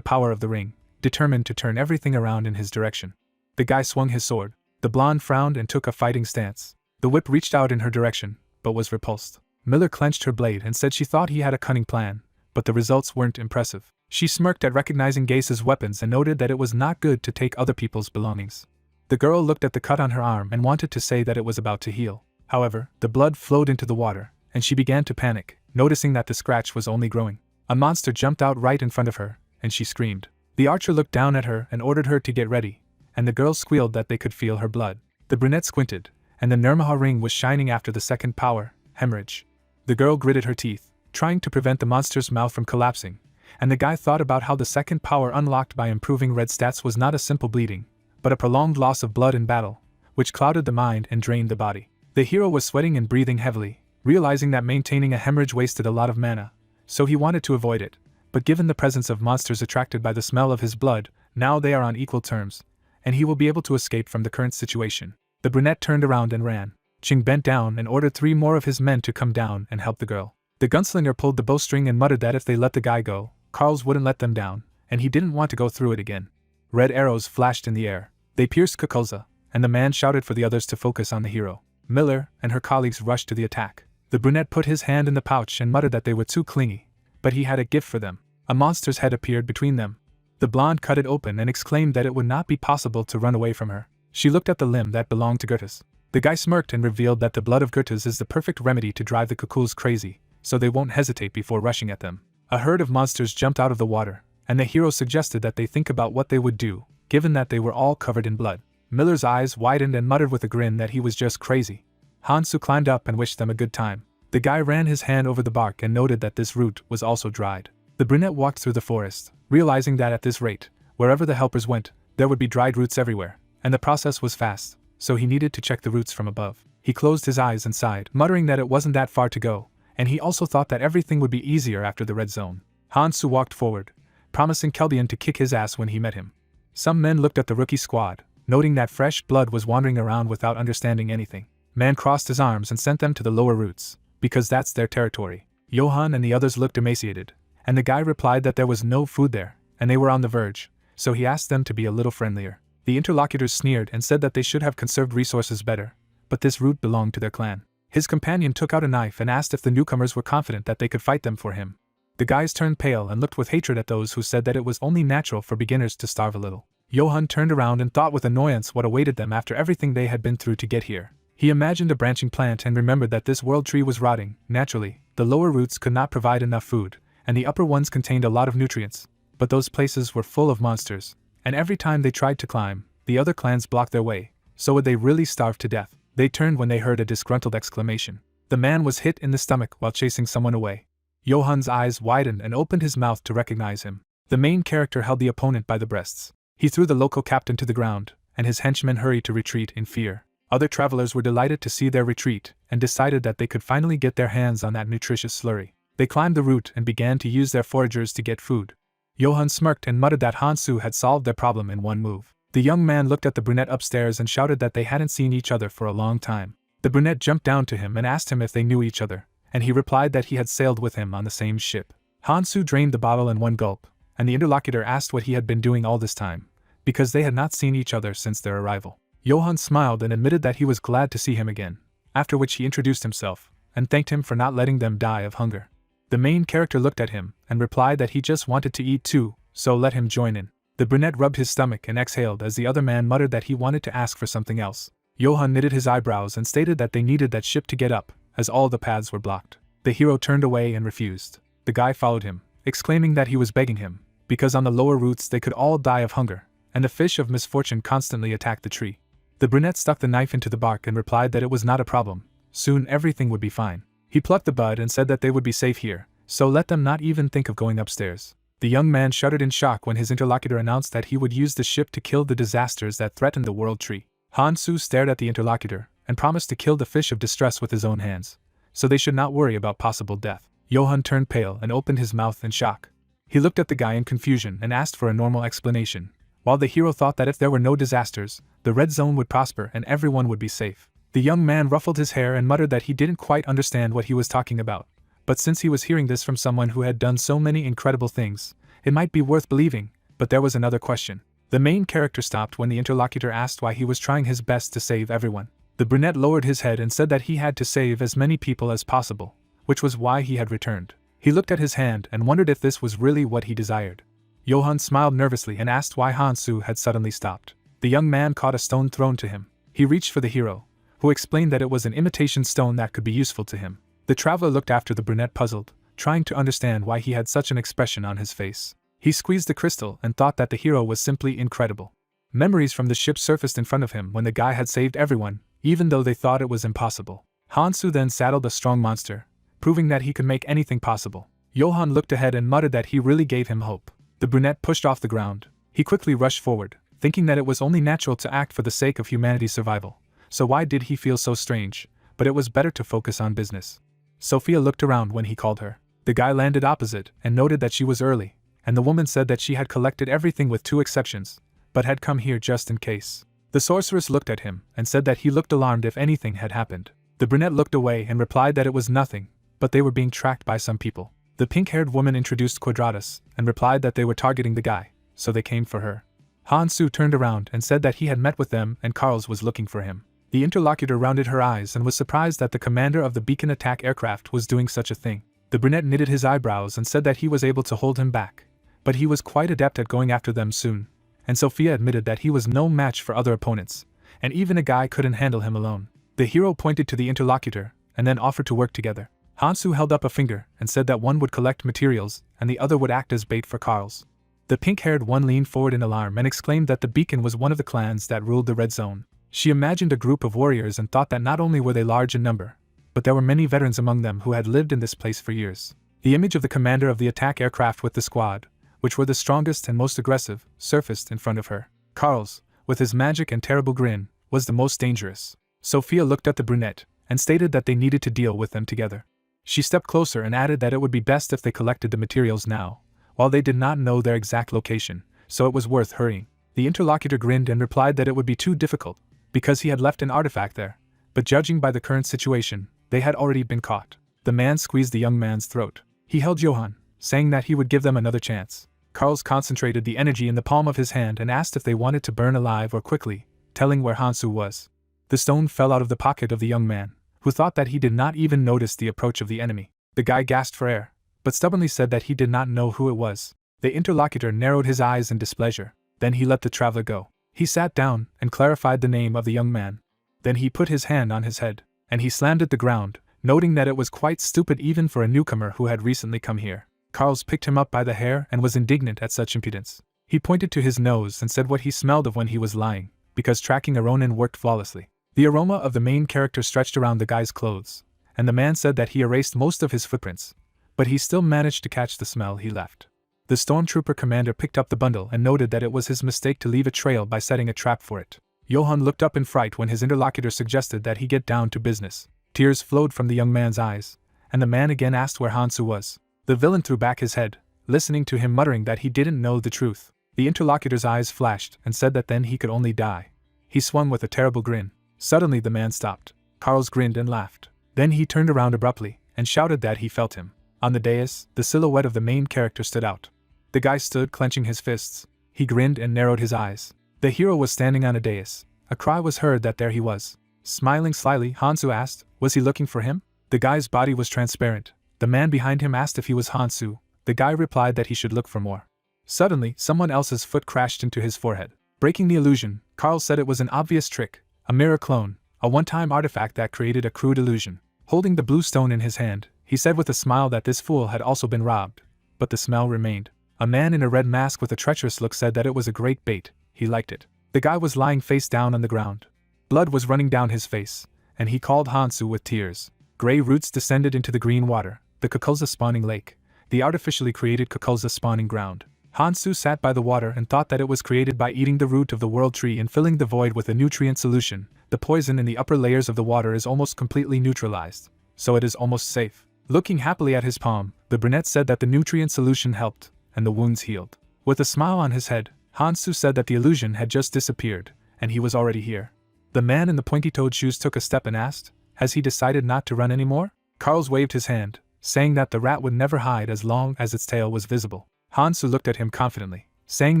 [SPEAKER 1] power of the ring, determined to turn everything around in his direction. The guy swung his sword. The blonde frowned and took a fighting stance. The whip reached out in her direction, but was repulsed. Miller clenched her blade and said she thought he had a cunning plan, but the results weren't impressive. She smirked at recognizing Gase's weapons and noted that it was not good to take other people's belongings. The girl looked at the cut on her arm and wanted to say that it was about to heal. However, the blood flowed into the water, and she began to panic, noticing that the scratch was only growing. A monster jumped out right in front of her, and she screamed. The archer looked down at her and ordered her to get ready, and the girl squealed that they could feel her blood. The brunette squinted, and the Nirmaha ring was shining after the second power, hemorrhage. The girl gritted her teeth, trying to prevent the monster's mouth from collapsing, and the guy thought about how the second power unlocked by improving red stats was not a simple bleeding, but a prolonged loss of blood in battle, which clouded the mind and drained the body. The hero was sweating and breathing heavily, realizing that maintaining a hemorrhage wasted a lot of mana, so he wanted to avoid it, but given the presence of monsters attracted by the smell of his blood, now they are on equal terms, and he will be able to escape from the current situation. The brunette turned around and ran. Ching bent down and ordered 3 more of his men to come down and help the girl. The gunslinger pulled the bowstring and muttered that if they let the guy go, Carls wouldn't let them down, and he didn't want to go through it again. Red arrows flashed in the air. They pierced Kukulza, and the man shouted for the others to focus on the hero. Miller and her colleagues rushed to the attack. The brunette put his hand in the pouch and muttered that they were too clingy, but he had a gift for them. A monster's head appeared between them. The blonde cut it open and exclaimed that it would not be possible to run away from her. She looked at the limb that belonged to Gertis. The guy smirked and revealed that the blood of Gertis is the perfect remedy to drive the kukuls crazy, so they won't hesitate before rushing at them. A herd of monsters jumped out of the water, and the hero suggested that they think about what they would do, given that they were all covered in blood. Miller's eyes widened and muttered with a grin that he was just crazy. Hansu climbed up and wished them a good time. The guy ran his hand over the bark and noted that this root was also dried. The brunette walked through the forest, realizing that at this rate, wherever the helpers went, there would be dried roots everywhere, and the process was fast, so he needed to check the roots from above. He closed his eyes and sighed, muttering that it wasn't that far to go, and he also thought that everything would be easier after the red zone. Hansu walked forward, promising Keldian to kick his ass when he met him. Some men looked at the rookie squad, noting that fresh blood was wandering around without understanding anything. Man crossed his arms and sent them to the lower roots, because that's their territory. Johann and the others looked emaciated, and the guy replied that there was no food there, and they were on the verge, so he asked them to be a little friendlier. The interlocutors sneered and said that they should have conserved resources better, but this root belonged to their clan. His companion took out a knife and asked if the newcomers were confident that they could fight them for him. The guys turned pale and looked with hatred at those who said that it was only natural for beginners to starve a little. Johann turned around and thought with annoyance what awaited them after everything they had been through to get here. He imagined a branching plant and remembered that this world tree was rotting. Naturally, the lower roots could not provide enough food, and the upper ones contained a lot of nutrients, but those places were full of monsters, and every time they tried to climb, the other clans blocked their way. So would they really starve to death? They turned when they heard a disgruntled exclamation. The man was hit in the stomach while chasing someone away. Johann's eyes widened and opened his mouth to recognize him. The main character held the opponent by the breasts. He threw the local captain to the ground, and his henchmen hurried to retreat in fear. Other travelers were delighted to see their retreat, and decided that they could finally get their hands on that nutritious slurry. They climbed the root and began to use their foragers to get food. Johann smirked and muttered that Hansu had solved their problem in one move. The young man looked at the brunette upstairs and shouted that they hadn't seen each other for a long time. The brunette jumped down to him and asked him if they knew each other, and he replied that he had sailed with him on the same ship. Hansu drained the bottle in one gulp, and the interlocutor asked what he had been doing all this time, because they had not seen each other since their arrival. Johann smiled and admitted that he was glad to see him again, after which he introduced himself, and thanked him for not letting them die of hunger. The main character looked at him, and replied that he just wanted to eat too, so let him join in. The brunette rubbed his stomach and exhaled as the other man muttered that he wanted to ask for something else. Johann knitted his eyebrows and stated that they needed that ship to get up, as all the paths were blocked. The hero turned away and refused. The guy followed him, exclaiming that he was begging him, because on the lower routes they could all die of hunger, and the fish of misfortune constantly attacked the tree. The brunette stuck the knife into the bark and replied that it was not a problem, soon everything would be fine. He plucked the bud and said that they would be safe here, so let them not even think of going upstairs. The young man shuddered in shock when his interlocutor announced that he would use the ship to kill the disasters that threatened the world tree. Han-Soo stared at the interlocutor and promised to kill the fish of distress with his own hands, so they should not worry about possible death. Johann turned pale and opened his mouth in shock. He looked at the guy in confusion and asked for a normal explanation, while the hero thought that if there were no disasters, the red zone would prosper and everyone would be safe. The young man ruffled his hair and muttered that he didn't quite understand what he was talking about, but since he was hearing this from someone who had done so many incredible things, it might be worth believing. But there was another question. The main character stopped when the interlocutor asked why he was trying his best to save everyone. The brunette lowered his head and said that he had to save as many people as possible, which was why he had returned. He looked at his hand and wondered if this was really what he desired. Johann smiled nervously and asked why Han-Soo had suddenly stopped. The young man caught a stone thrown to him. He reached for the hero, who explained that it was an imitation stone that could be useful to him. The traveler looked after the brunette puzzled, trying to understand why he had such an expression on his face. He squeezed the crystal and thought that the hero was simply incredible. Memories from the ship surfaced in front of him when the guy had saved everyone, even though they thought it was impossible. Han-Soo then saddled a strong monster, proving that he could make anything possible. Johann looked ahead and muttered that he really gave him hope. The brunette pushed off the ground. He quickly rushed forward, thinking that it was only natural to act for the sake of humanity's survival. So why did he feel so strange? But it was better to focus on business. Sophia looked around when he called her. The guy landed opposite and noted that she was early, and the woman said that she had collected everything with 2 exceptions, but had come here just in case. The sorceress looked at him and said that he looked alarmed if anything had happened. The brunette looked away and replied that it was nothing, but they were being tracked by some people. The pink-haired woman introduced Quadratus and replied that they were targeting the guy, so they came for her. Han-Soo turned around and said that he had met with them and Carls was looking for him. The interlocutor rounded her eyes and was surprised that the commander of the beacon attack aircraft was doing such a thing. The brunette knitted his eyebrows and said that he was able to hold him back, but he was quite adept at going after them soon, and Sophia admitted that he was no match for other opponents, and even a guy couldn't handle him alone. The hero pointed to the interlocutor and then offered to work together. Han-Soo held up a finger and said that one would collect materials and the other would act as bait for Carls. The pink-haired one leaned forward in alarm and exclaimed that the beacon was one of the clans that ruled the red zone. She imagined a group of warriors and thought that not only were they large in number, but there were many veterans among them who had lived in this place for years. The image of the commander of the attack aircraft with the squad, which were the strongest and most aggressive, surfaced in front of her. Carls, with his magic and terrible grin, was the most dangerous. Sophia looked at the brunette and stated that they needed to deal with them together. She stepped closer and added that it would be best if they collected the materials now, while they did not know their exact location, so it was worth hurrying. The interlocutor grinned and replied that it would be too difficult, because he had left an artifact there, but judging by the current situation, they had already been caught. The man squeezed the young man's throat. He held Johann, saying that he would give them another chance. Carls concentrated the energy in the palm of his hand and asked if they wanted to burn alive or quickly, telling where Han-Soo was. The stone fell out of the pocket of the young man, who thought that he did not even notice the approach of the enemy. The guy gasped for air, but stubbornly said that he did not know who it was. The interlocutor narrowed his eyes in displeasure. Then he let the traveler go. He sat down and clarified the name of the young man. Then he put his hand on his head, and he slammed at the ground, noting that it was quite stupid even for a newcomer who had recently come here. Carls picked him up by the hair and was indignant at such impudence. He pointed to his nose and said what he smelled of when he was lying, because tracking a Ronin worked flawlessly. The aroma of the main character stretched around the guy's clothes, and the man said that he erased most of his footprints, but he still managed to catch the smell he left. The stormtrooper commander picked up the bundle and noted that it was his mistake to leave a trail by setting a trap for it. Johann looked up in fright when his interlocutor suggested that he get down to business. Tears flowed from the young man's eyes, and the man again asked where Han-Soo was. The villain threw back his head, listening to him muttering that he didn't know the truth. The interlocutor's eyes flashed and said that then he could only die. He swung with a terrible grin. Suddenly the man stopped. Carls grinned and laughed. Then he turned around abruptly and shouted that he felt him. On the dais, the silhouette of the main character stood out. The guy stood clenching his fists. He grinned and narrowed his eyes. The hero was standing on a dais. A cry was heard that there he was. Smiling slyly, Han-Soo asked, was he looking for him? The guy's body was transparent. The man behind him asked if he was Han-Soo. The guy replied that he should look for more. Suddenly, someone else's foot crashed into his forehead. Breaking the illusion, Carl said it was an obvious trick, A mirror clone, a one-time artifact that created a crude illusion. Holding the blue stone in his hand, he said with a smile that this fool had also been robbed, but the smell remained. A man in a red mask with a treacherous look said that it was a great bait, he liked it. The guy was lying face down on the ground. Blood was running down his face, and he called Hansu with tears. Gray roots descended into the green water, the Kukulza spawning lake, the artificially created Kukulza spawning ground. Hansu sat by the water and thought that it was created by eating the root of the world tree and filling the void with a nutrient solution. The poison in the upper layers of the water is almost completely neutralized, so it is almost safe. Looking happily at his palm, the brunette said that the nutrient solution helped, and the wounds healed. With a smile on his head, Hansu said that the illusion had just disappeared, and he was already here. The man in the pointy-toed shoes took a step and asked, "Has he decided not to run anymore?" Carls waved his hand, saying that the rat would never hide as long as its tail was visible. Hansu looked at him confidently, saying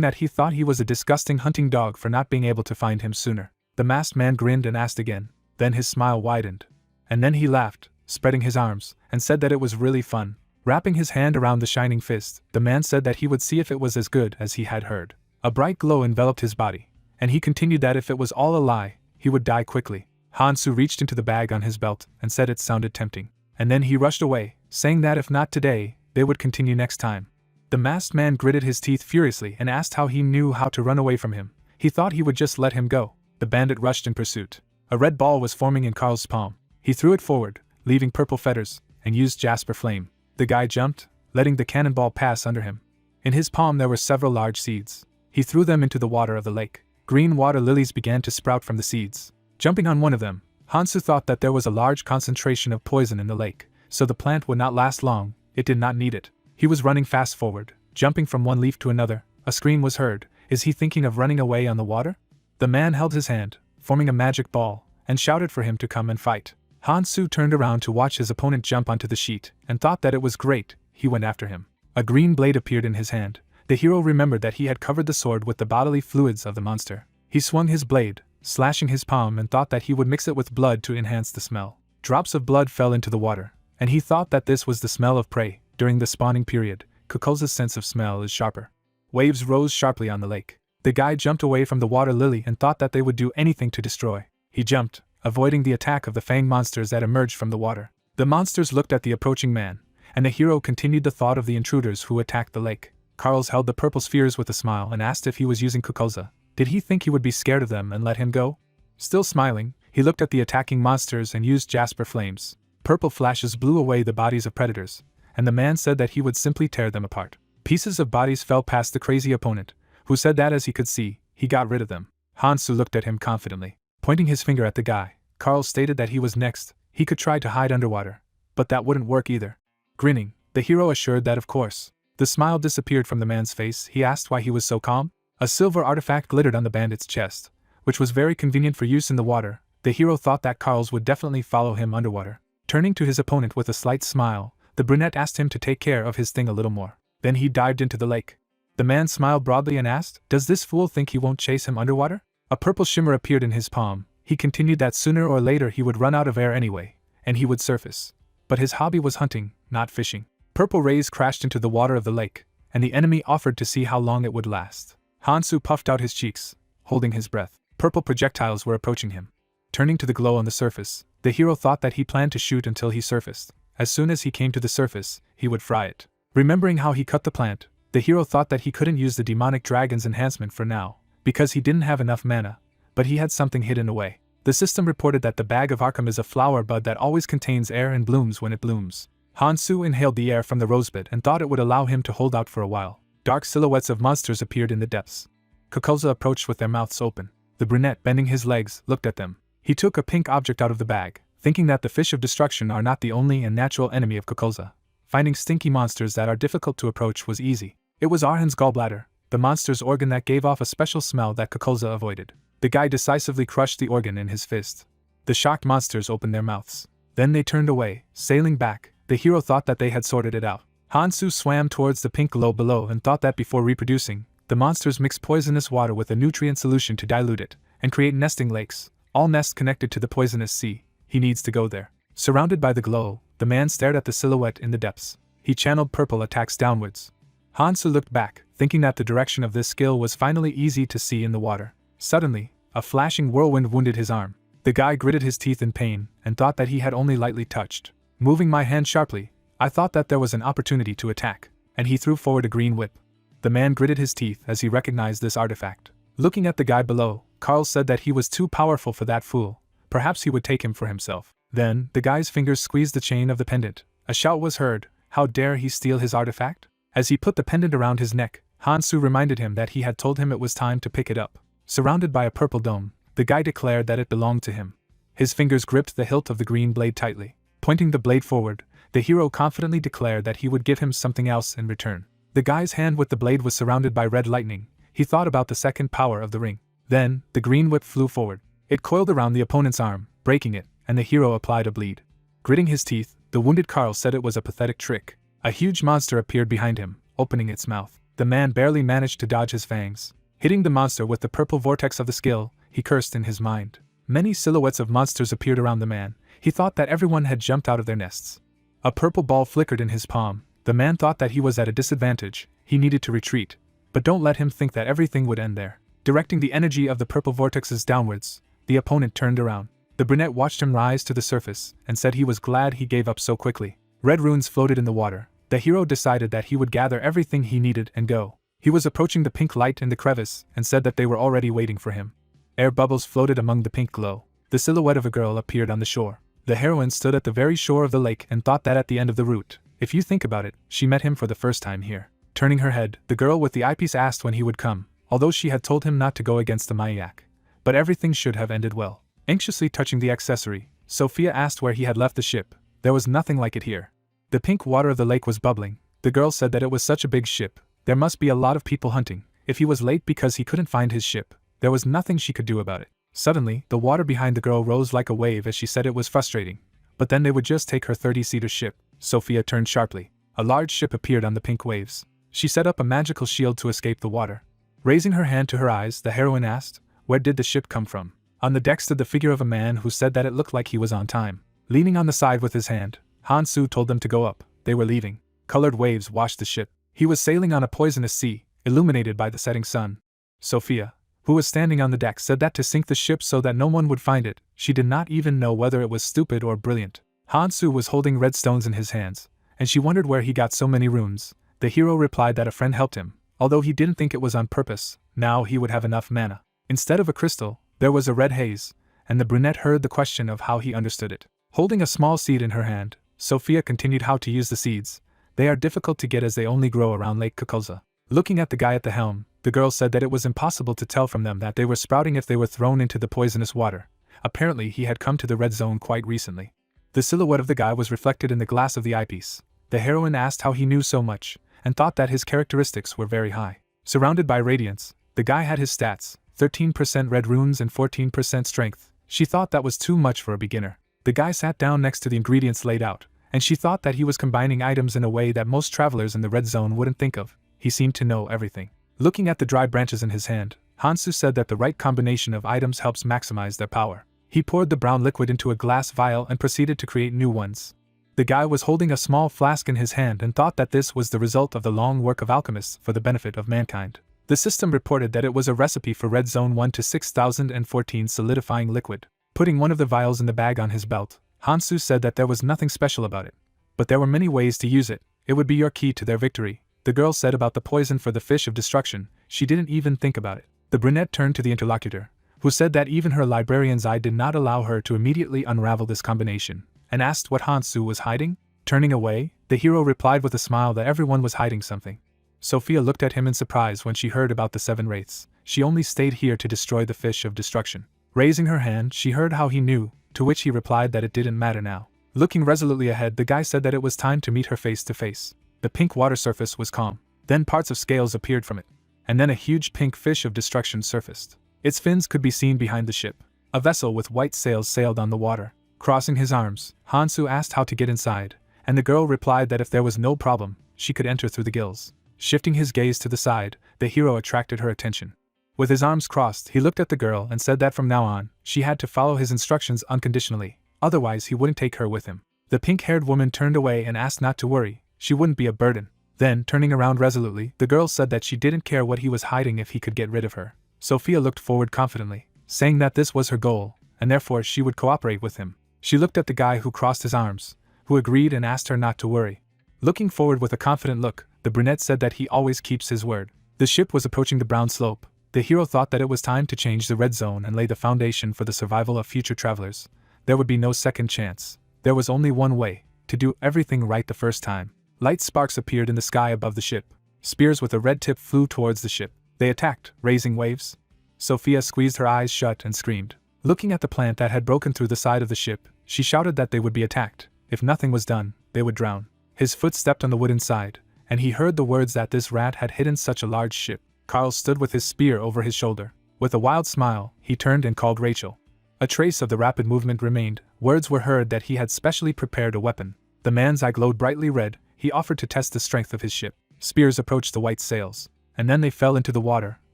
[SPEAKER 1] that he thought he was a disgusting hunting dog for not being able to find him sooner. The masked man grinned and asked again, then his smile widened. And then he laughed, spreading his arms, and said that it was really fun. Wrapping his hand around the shining fist, the man said that he would see if it was as good as he had heard. A bright glow enveloped his body, and he continued that if it was all a lie, he would die quickly. Hansu reached into the bag on his belt and said it sounded tempting. And then he rushed away, saying that if not today, they would continue next time. The masked man gritted his teeth furiously and asked how he knew how to run away from him. He thought he would just let him go. The bandit rushed in pursuit. A red ball was forming in Carl's palm. He threw it forward, leaving purple feathers, and used jasper flame. The guy jumped, letting the cannonball pass under him. In his palm there were several large seeds. He threw them into the water of the lake. Green water lilies began to sprout from the seeds. Jumping on one of them, Hansu thought that there was a large concentration of poison in the lake, so the plant would not last long. It did not need it. He was running fast forward, jumping from one leaf to another. A scream was heard. Is he thinking of running away on the water? The man held his hand, forming a magic ball, and shouted for him to come and fight. Hansu turned around to watch his opponent jump onto the sheet, and thought that it was great. He went after him. A green blade appeared in his hand. The hero remembered that he had covered the sword with the bodily fluids of the monster. He swung his blade, slashing his palm, and thought that he would mix it with blood to enhance the smell. Drops of blood fell into the water, and he thought that this was the smell of prey. During the spawning period, Kukulza's sense of smell is sharper. Waves rose sharply on the lake. The guy jumped away from the water lily and thought that they would do anything to destroy. He jumped, avoiding the attack of the fang monsters that emerged from the water. The monsters looked at the approaching man, and the hero continued the thought of the intruders who attacked the lake. Carls held the purple spheres with a smile and asked if he was using Kukulza. Did he think he would be scared of them and let him go? Still smiling, he looked at the attacking monsters and used jasper flames. Purple flashes blew away the bodies of predators, and the man said that he would simply tear them apart. Pieces of bodies fell past the crazy opponent, who said that as he could see, he got rid of them. Hansu looked at him confidently. Pointing his finger at the guy, Carl stated that he was next. He could try to hide underwater, but that wouldn't work either. Grinning, the hero assured that of course. The smile disappeared from the man's face. He asked why he was so calm. A silver artifact glittered on the bandit's chest, which was very convenient for use in the water. The hero thought that Carls would definitely follow him underwater. Turning to his opponent with a slight smile, the brunette asked him to take care of his thing a little more. Then he dived into the lake. The man smiled broadly and asked, "Does this fool think he won't chase him underwater?" A purple shimmer appeared in his palm. He continued that sooner or later he would run out of air anyway, and he would surface. But his hobby was hunting, not fishing. Purple rays crashed into the water of the lake, and the enemy offered to see how long it would last. Hansu puffed out his cheeks, holding his breath. Purple projectiles were approaching him. Turning to the glow on the surface, the hero thought that he planned to shoot until he surfaced. As soon as he came to the surface, he would fry it. Remembering how he cut the plant, the hero thought that he couldn't use the demonic dragon's enhancement for now, because he didn't have enough mana, but he had something hidden away. The system reported that the bag of Arkham is a flower bud that always contains air and blooms when it blooms. Hansu inhaled the air from the rosebud and thought it would allow him to hold out for a while. Dark silhouettes of monsters appeared in the depths. Kukulza approached with their mouths open. The brunette, bending his legs, looked at them. He took a pink object out of the bag, thinking that the fish of destruction are not the only and natural enemy of Kukulza. Finding stinky monsters that are difficult to approach was easy. It was Arhan's gallbladder, the monster's organ that gave off a special smell that Kukulza avoided. The guy decisively crushed the organ in his fist. The shocked monsters opened their mouths. Then they turned away, sailing back. The hero thought that they had sorted it out. Hansu swam towards the pink glow below and thought that before reproducing, the monsters mix poisonous water with a nutrient solution to dilute it, and create nesting lakes, all nests connected to the poisonous sea. He needs to go there. Surrounded by the glow, the man stared at the silhouette in the depths. He channeled purple attacks downwards. Hansu looked back, thinking that the direction of this skill was finally easy to see in the water. Suddenly, A flashing whirlwind wounded his arm. The guy gritted his teeth in pain and thought that he had only lightly touched. Moving my hand sharply, I thought that there was an opportunity to attack, and he threw forward a green whip. The man gritted his teeth as he recognized this artifact. Looking at the guy below, Carl said that he was too powerful for that fool. Perhaps he would take him for himself. Then, the guy's fingers squeezed the chain of the pendant. A shout was heard. How dare he steal his artifact? As he put the pendant around his neck, Hansu reminded him that he had told him it was time to pick it up. Surrounded by a purple dome, the guy declared that it belonged to him. His fingers gripped the hilt of the green blade tightly. Pointing the blade forward, the hero confidently declared that he would give him something else in return. The guy's hand with the blade was surrounded by red lightning. He thought about the second power of the ring. Then, the green whip flew forward. It coiled around the opponent's arm, breaking it, and the hero applied a bleed. Gritting his teeth, the wounded Carl said it was a pathetic trick. A huge monster appeared behind him, opening its mouth. The man barely managed to dodge his fangs. Hitting the monster with the purple vortex of the skill, he cursed in his mind. Many silhouettes of monsters appeared around the man. He thought that everyone had jumped out of their nests. A purple ball flickered in his palm. The man thought that he was at a disadvantage. He needed to retreat. But don't let him think that everything would end there. Directing the energy of the purple vortexes downwards, the opponent turned around. The brunette watched him rise to the surface and said he was glad he gave up so quickly. Red runes floated in the water. The hero decided that he would gather everything he needed and go. He was approaching the pink light in the crevice and said that they were already waiting for him. Air bubbles floated among the pink glow. The silhouette of a girl appeared on the shore. The heroine stood at the very shore of the lake and thought that at the end of the route, if you think about it, she met him for the first time here. Turning her head, the girl with the eyepiece asked when he would come, although she had told him not to go against the maniac. But everything should have ended well. Anxiously touching the accessory, Sophia asked where he had left the ship. There was nothing like it here. The pink water of the lake was bubbling. The girl said that it was such a big ship. There must be a lot of people hunting. If he was late because he couldn't find his ship, there was nothing she could do about it. Suddenly, the water behind the girl rose like a wave as she said it was frustrating. But then they would just take her 30-seater ship. Sophia turned sharply. A large ship appeared on the pink waves. She set up a magical shield to escape the water. Raising her hand to her eyes, the heroine asked, "Where did the ship come from?" On the deck stood the figure of a man who said that it looked like he was on time. Leaning on the side with his hand, Hansu told them to go up. They were leaving. Colored waves washed the ship. He was sailing on a poisonous sea, illuminated by the setting sun. Sophia, who was standing on the deck, said that to sink the ship so that no one would find it. She did not even know whether it was stupid or brilliant. Hansu was holding red stones in his hands, and she wondered where he got so many runes. The hero replied that a friend helped him, although he didn't think it was on purpose. Now he would have enough mana. Instead of a crystal, there was a red haze, and the brunette heard the question of how he understood it. Holding a small seed in her hand, Sophia continued how to use the seeds. They are difficult to get as they only grow around Lake Kukulza. Looking at the guy at the helm, the girl said that it was impossible to tell from them that they were sprouting if they were thrown into the poisonous water. Apparently he had come to the red zone quite recently. The silhouette of the guy was reflected in the glass of the eyepiece. The heroine asked how he knew so much, and thought that his characteristics were very high. Surrounded by radiance, the guy had his stats, 13% red runes and 14% strength. She thought that was too much for a beginner. The guy sat down next to the ingredients laid out, and she thought that he was combining items in a way that most travelers in the red zone wouldn't think of. He seemed to know everything. Looking at the dry branches in his hand, Hansu said that the right combination of items helps maximize their power. He poured the brown liquid into a glass vial and proceeded to create new ones. The guy was holding a small flask in his hand and thought that this was the result of the long work of alchemists for the benefit of mankind. The system reported that it was a recipe for Red Zone 1 to 6014 solidifying liquid. Putting one of the vials in the bag on his belt, Hansu said that there was nothing special about it. But there were many ways to use it. It would be your key to their victory. The girl said about the poison for the fish of destruction. She didn't even think about it. The brunette turned to the interlocutor, who said that even her librarian's eye did not allow her to immediately unravel this combination, and asked what Hansu was hiding. Turning away, the hero replied with a smile that everyone was hiding something. Sophia looked at him in surprise when she heard about the 7 wraiths. She only stayed here to destroy the fish of destruction. Raising her hand, she heard how he knew, to which he replied that it didn't matter now. Looking resolutely ahead, the guy said that it was time to meet her face to face. The pink water surface was calm. Then parts of scales appeared from it. And then a huge pink fish of destruction surfaced. Its fins could be seen behind the ship. A vessel with white sails sailed on the water. Crossing his arms, Hansu asked how to get inside, and the girl replied that if there was no problem, she could enter through the gills. Shifting his gaze to the side, the hero attracted her attention. With his arms crossed, he looked at the girl and said that from now on, she had to follow his instructions unconditionally, otherwise he wouldn't take her with him. The pink-haired woman turned away and asked not to worry, she wouldn't be a burden. Then, turning around resolutely, the girl said that she didn't care what he was hiding if he could get rid of her. Sophia looked forward confidently. saying that this was her goal, and therefore she would cooperate with him. She looked at the guy who crossed his arms, who agreed and asked her not to worry. Looking forward with a confident look, the brunette said that he always keeps his word. The ship was approaching the brown slope. The hero thought that it was time to change the red zone and lay the foundation for the survival of future travelers. There would be no second chance. There was only one way, to do everything right the first time. Light sparks appeared in the sky above the ship. Spears with a red tip flew towards the ship. They attacked, raising waves. Sophia squeezed her eyes shut and screamed. Looking at the plant that had broken through the side of the ship, she shouted that they would be attacked. If nothing was done, they would drown. His foot stepped on the wooden side, and he heard the words that this rat had hidden such a large ship. Carl stood with his spear over his shoulder. With a wild smile, he turned and called Rachel. A trace of the rapid movement remained. Words were heard that he had specially prepared a weapon. The man's eye glowed brightly red. He offered to test the strength of his ship. Spears approached the white sails, and then they fell into the water,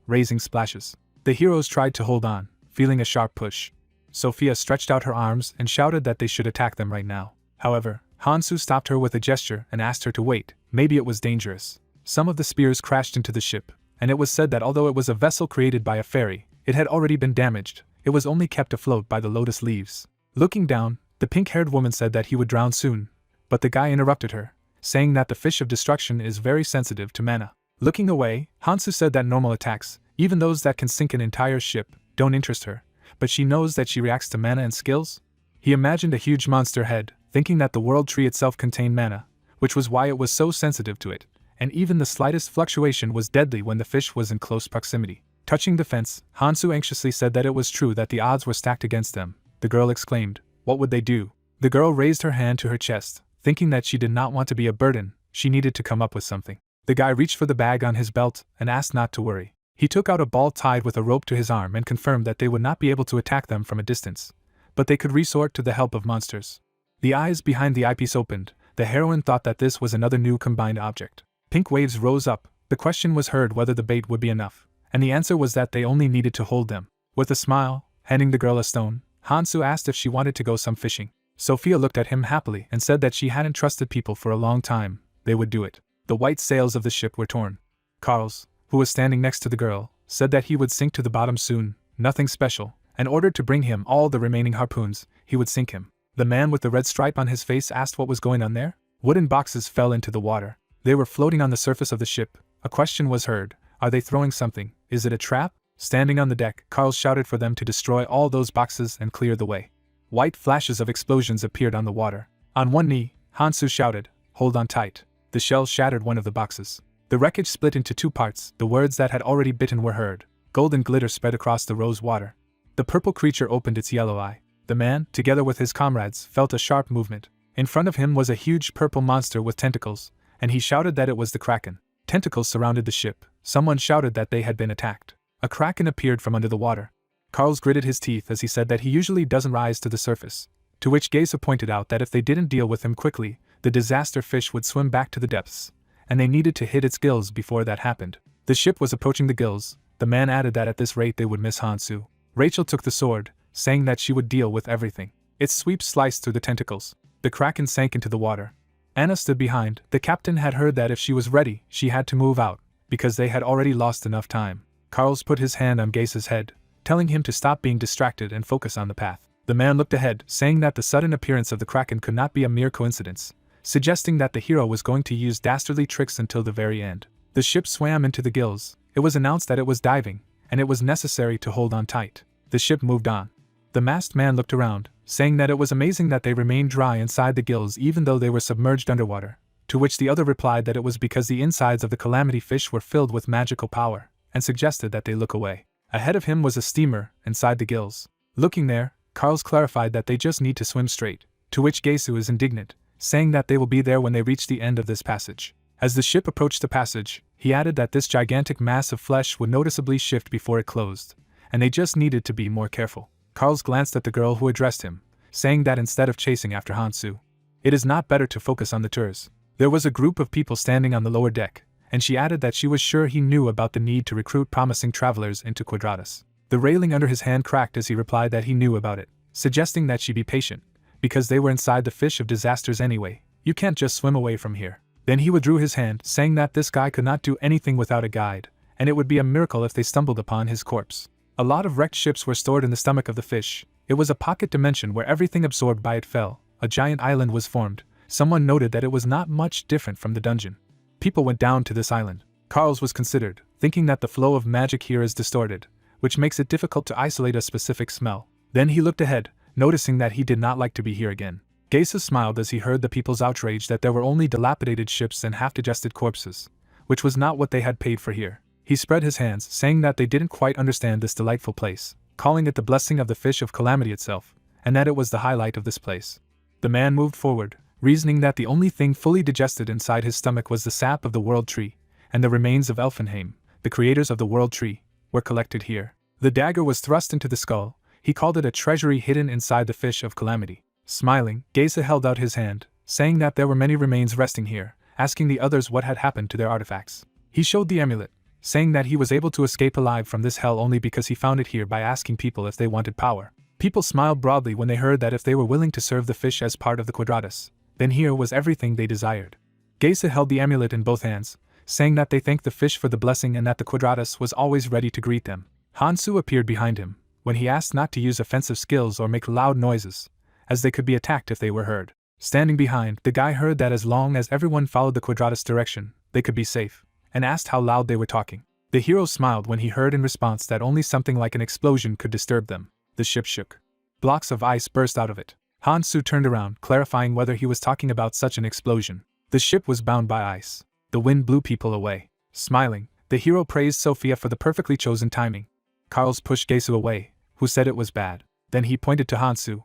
[SPEAKER 1] raising splashes. The heroes tried to hold on, feeling a sharp push. Sophia stretched out her arms and shouted that they should attack them right now. However, Hansu stopped her with a gesture and asked her to wait. Maybe it was dangerous. Some of the spears crashed into the ship, and it was said that although it was a vessel created by a fairy, it had already been damaged. It was only kept afloat by the lotus leaves. Looking down, the pink-haired woman said that he would drown soon, but the guy interrupted her, saying that the fish of destruction is very sensitive to mana. Looking away, Hansu said that normal attacks, even those that can sink an entire ship, don't interest her, but she knows that she reacts to mana and skills. He imagined a huge monster head, thinking that the world tree itself contained mana, which was why it was so sensitive to it, and even the slightest fluctuation was deadly when the fish was in close proximity. Touching the fence, Hansu anxiously said that it was true that the odds were stacked against them. The girl exclaimed, "What would they do?" The girl raised her hand to her chest, thinking that she did not want to be a burden. She needed to come up with something. The guy reached for the bag on his belt and asked not to worry. He took out a ball tied with a rope to his arm and confirmed that they would not be able to attack them from a distance, but they could resort to the help of monsters. The eyes behind the eyepiece opened. The heroine thought that this was another new combined object. Pink waves rose up. The question was heard whether the bait would be enough, and the answer was that they only needed to hold them. With a smile, handing the girl a stone, Hansu asked if she wanted to go some fishing. Sophia looked at him happily and said that she hadn't trusted people for a long time. They would do it. The white sails of the ship were torn. Carls, who was standing next to the girl, said that he would sink to the bottom soon, nothing special, and ordered to bring him all the remaining harpoons. He would sink him. The man with the red stripe on his face asked what was going on there. Wooden boxes fell into the water. They were floating on the surface of the ship. A question was heard. Are they throwing something? Is it a trap? Standing on the deck, Carl shouted for them to destroy all those boxes and clear the way. White flashes of explosions appeared on the water. On one knee, Hansu shouted, "Hold on tight." The shell shattered one of the boxes. The wreckage split into two parts. The words that had already bitten were heard. Golden glitter spread across the rose water. The purple creature opened its yellow eye. The man, together with his comrades, felt a sharp movement. In front of him was a huge purple monster with tentacles, and he shouted that it was the Kraken. Tentacles surrounded the ship. Someone shouted that they had been attacked. A Kraken appeared from under the water. Carls gritted his teeth as he said that he usually doesn't rise to the surface, to which Geisa pointed out that if they didn't deal with him quickly, the disaster fish would swim back to the depths, and they needed to hit its gills before that happened. The ship was approaching the gills. The man added that at this rate they would miss Hansu. Rachel took the sword, saying that she would deal with everything. Its sweep sliced through the tentacles. The Kraken sank into the water. Anna stood behind. The captain had heard that if she was ready, she had to move out, because they had already lost enough time. Carls put his hand on Geisa's head, telling him to stop being distracted and focus on the path. The man looked ahead, saying that the sudden appearance of the Kraken could not be a mere coincidence, suggesting that the hero was going to use dastardly tricks until the very end. The ship swam into the gills. It was announced that it was diving, and it was necessary to hold on tight. The ship moved on. The masked man looked around, saying that it was amazing that they remained dry inside the gills even though they were submerged underwater, to which the other replied that it was because the insides of the calamity fish were filled with magical power, and suggested that they look away. Ahead of him was a steamer, inside the gills. Looking there, Carls clarified that they just need to swim straight, to which Geisu is indignant, saying that they will be there when they reach the end of this passage. As the ship approached the passage, he added that this gigantic mass of flesh would noticeably shift before it closed, and they just needed to be more careful. Carls glanced at the girl who addressed him, saying that instead of chasing after Hansu, it is not better to focus on the tours. There was a group of people standing on the lower deck, and she added that she was sure he knew about the need to recruit promising travelers into Quadratus. The railing under his hand cracked as he replied that he knew about it, suggesting that she be patient, because they were inside the fish of disasters anyway. You can't just swim away from here. Then he withdrew his hand, saying that this guy could not do anything without a guide, and it would be a miracle if they stumbled upon his corpse. A lot of wrecked ships were stored in the stomach of the fish. It was a pocket dimension where everything absorbed by it fell. A giant island was formed. Someone noted that it was not much different from the dungeon. People went down to this island. Carl's was considered, thinking that the flow of magic here is distorted, which makes it difficult to isolate a specific smell. Then he looked ahead, noticing that he did not like to be here again. Geisa smiled as he heard the people's outrage that there were only dilapidated ships and half-digested corpses, which was not what they had paid for here. He spread his hands, saying that they didn't quite understand this delightful place, calling it the blessing of the fish of calamity itself, and that it was the highlight of this place. The man moved forward, reasoning that the only thing fully digested inside his stomach was the sap of the World Tree, and the remains of Elfenheim, the creators of the World Tree, were collected here. The dagger was thrust into the skull. He called it a treasury hidden inside the fish of calamity. Smiling, Geisa held out his hand, saying that there were many remains resting here, asking the others what had happened to their artifacts. He showed the amulet, saying that he was able to escape alive from this hell only because he found it here by asking people if they wanted power. People smiled broadly when they heard that if they were willing to serve the fish as part of the Quadratus, then here was everything they desired. Geisa held the amulet in both hands, saying that they thanked the fish for the blessing and that the Quadratus was always ready to greet them. Hansu appeared behind him, when he asked not to use offensive skills or make loud noises, as they could be attacked if they were heard. Standing behind, the guy heard that as long as everyone followed the Quadratus direction, they could be safe, and asked how loud they were talking. The hero smiled when he heard in response that only something like an explosion could disturb them. The ship shook. Blocks of ice burst out of it. Hansu turned around, clarifying whether he was talking about such an explosion. The ship was bound by ice. The wind blew people away. Smiling, the hero praised Sophia for the perfectly chosen timing. Carls pushed Geisa away, who said it was bad. Then he pointed to Hansu.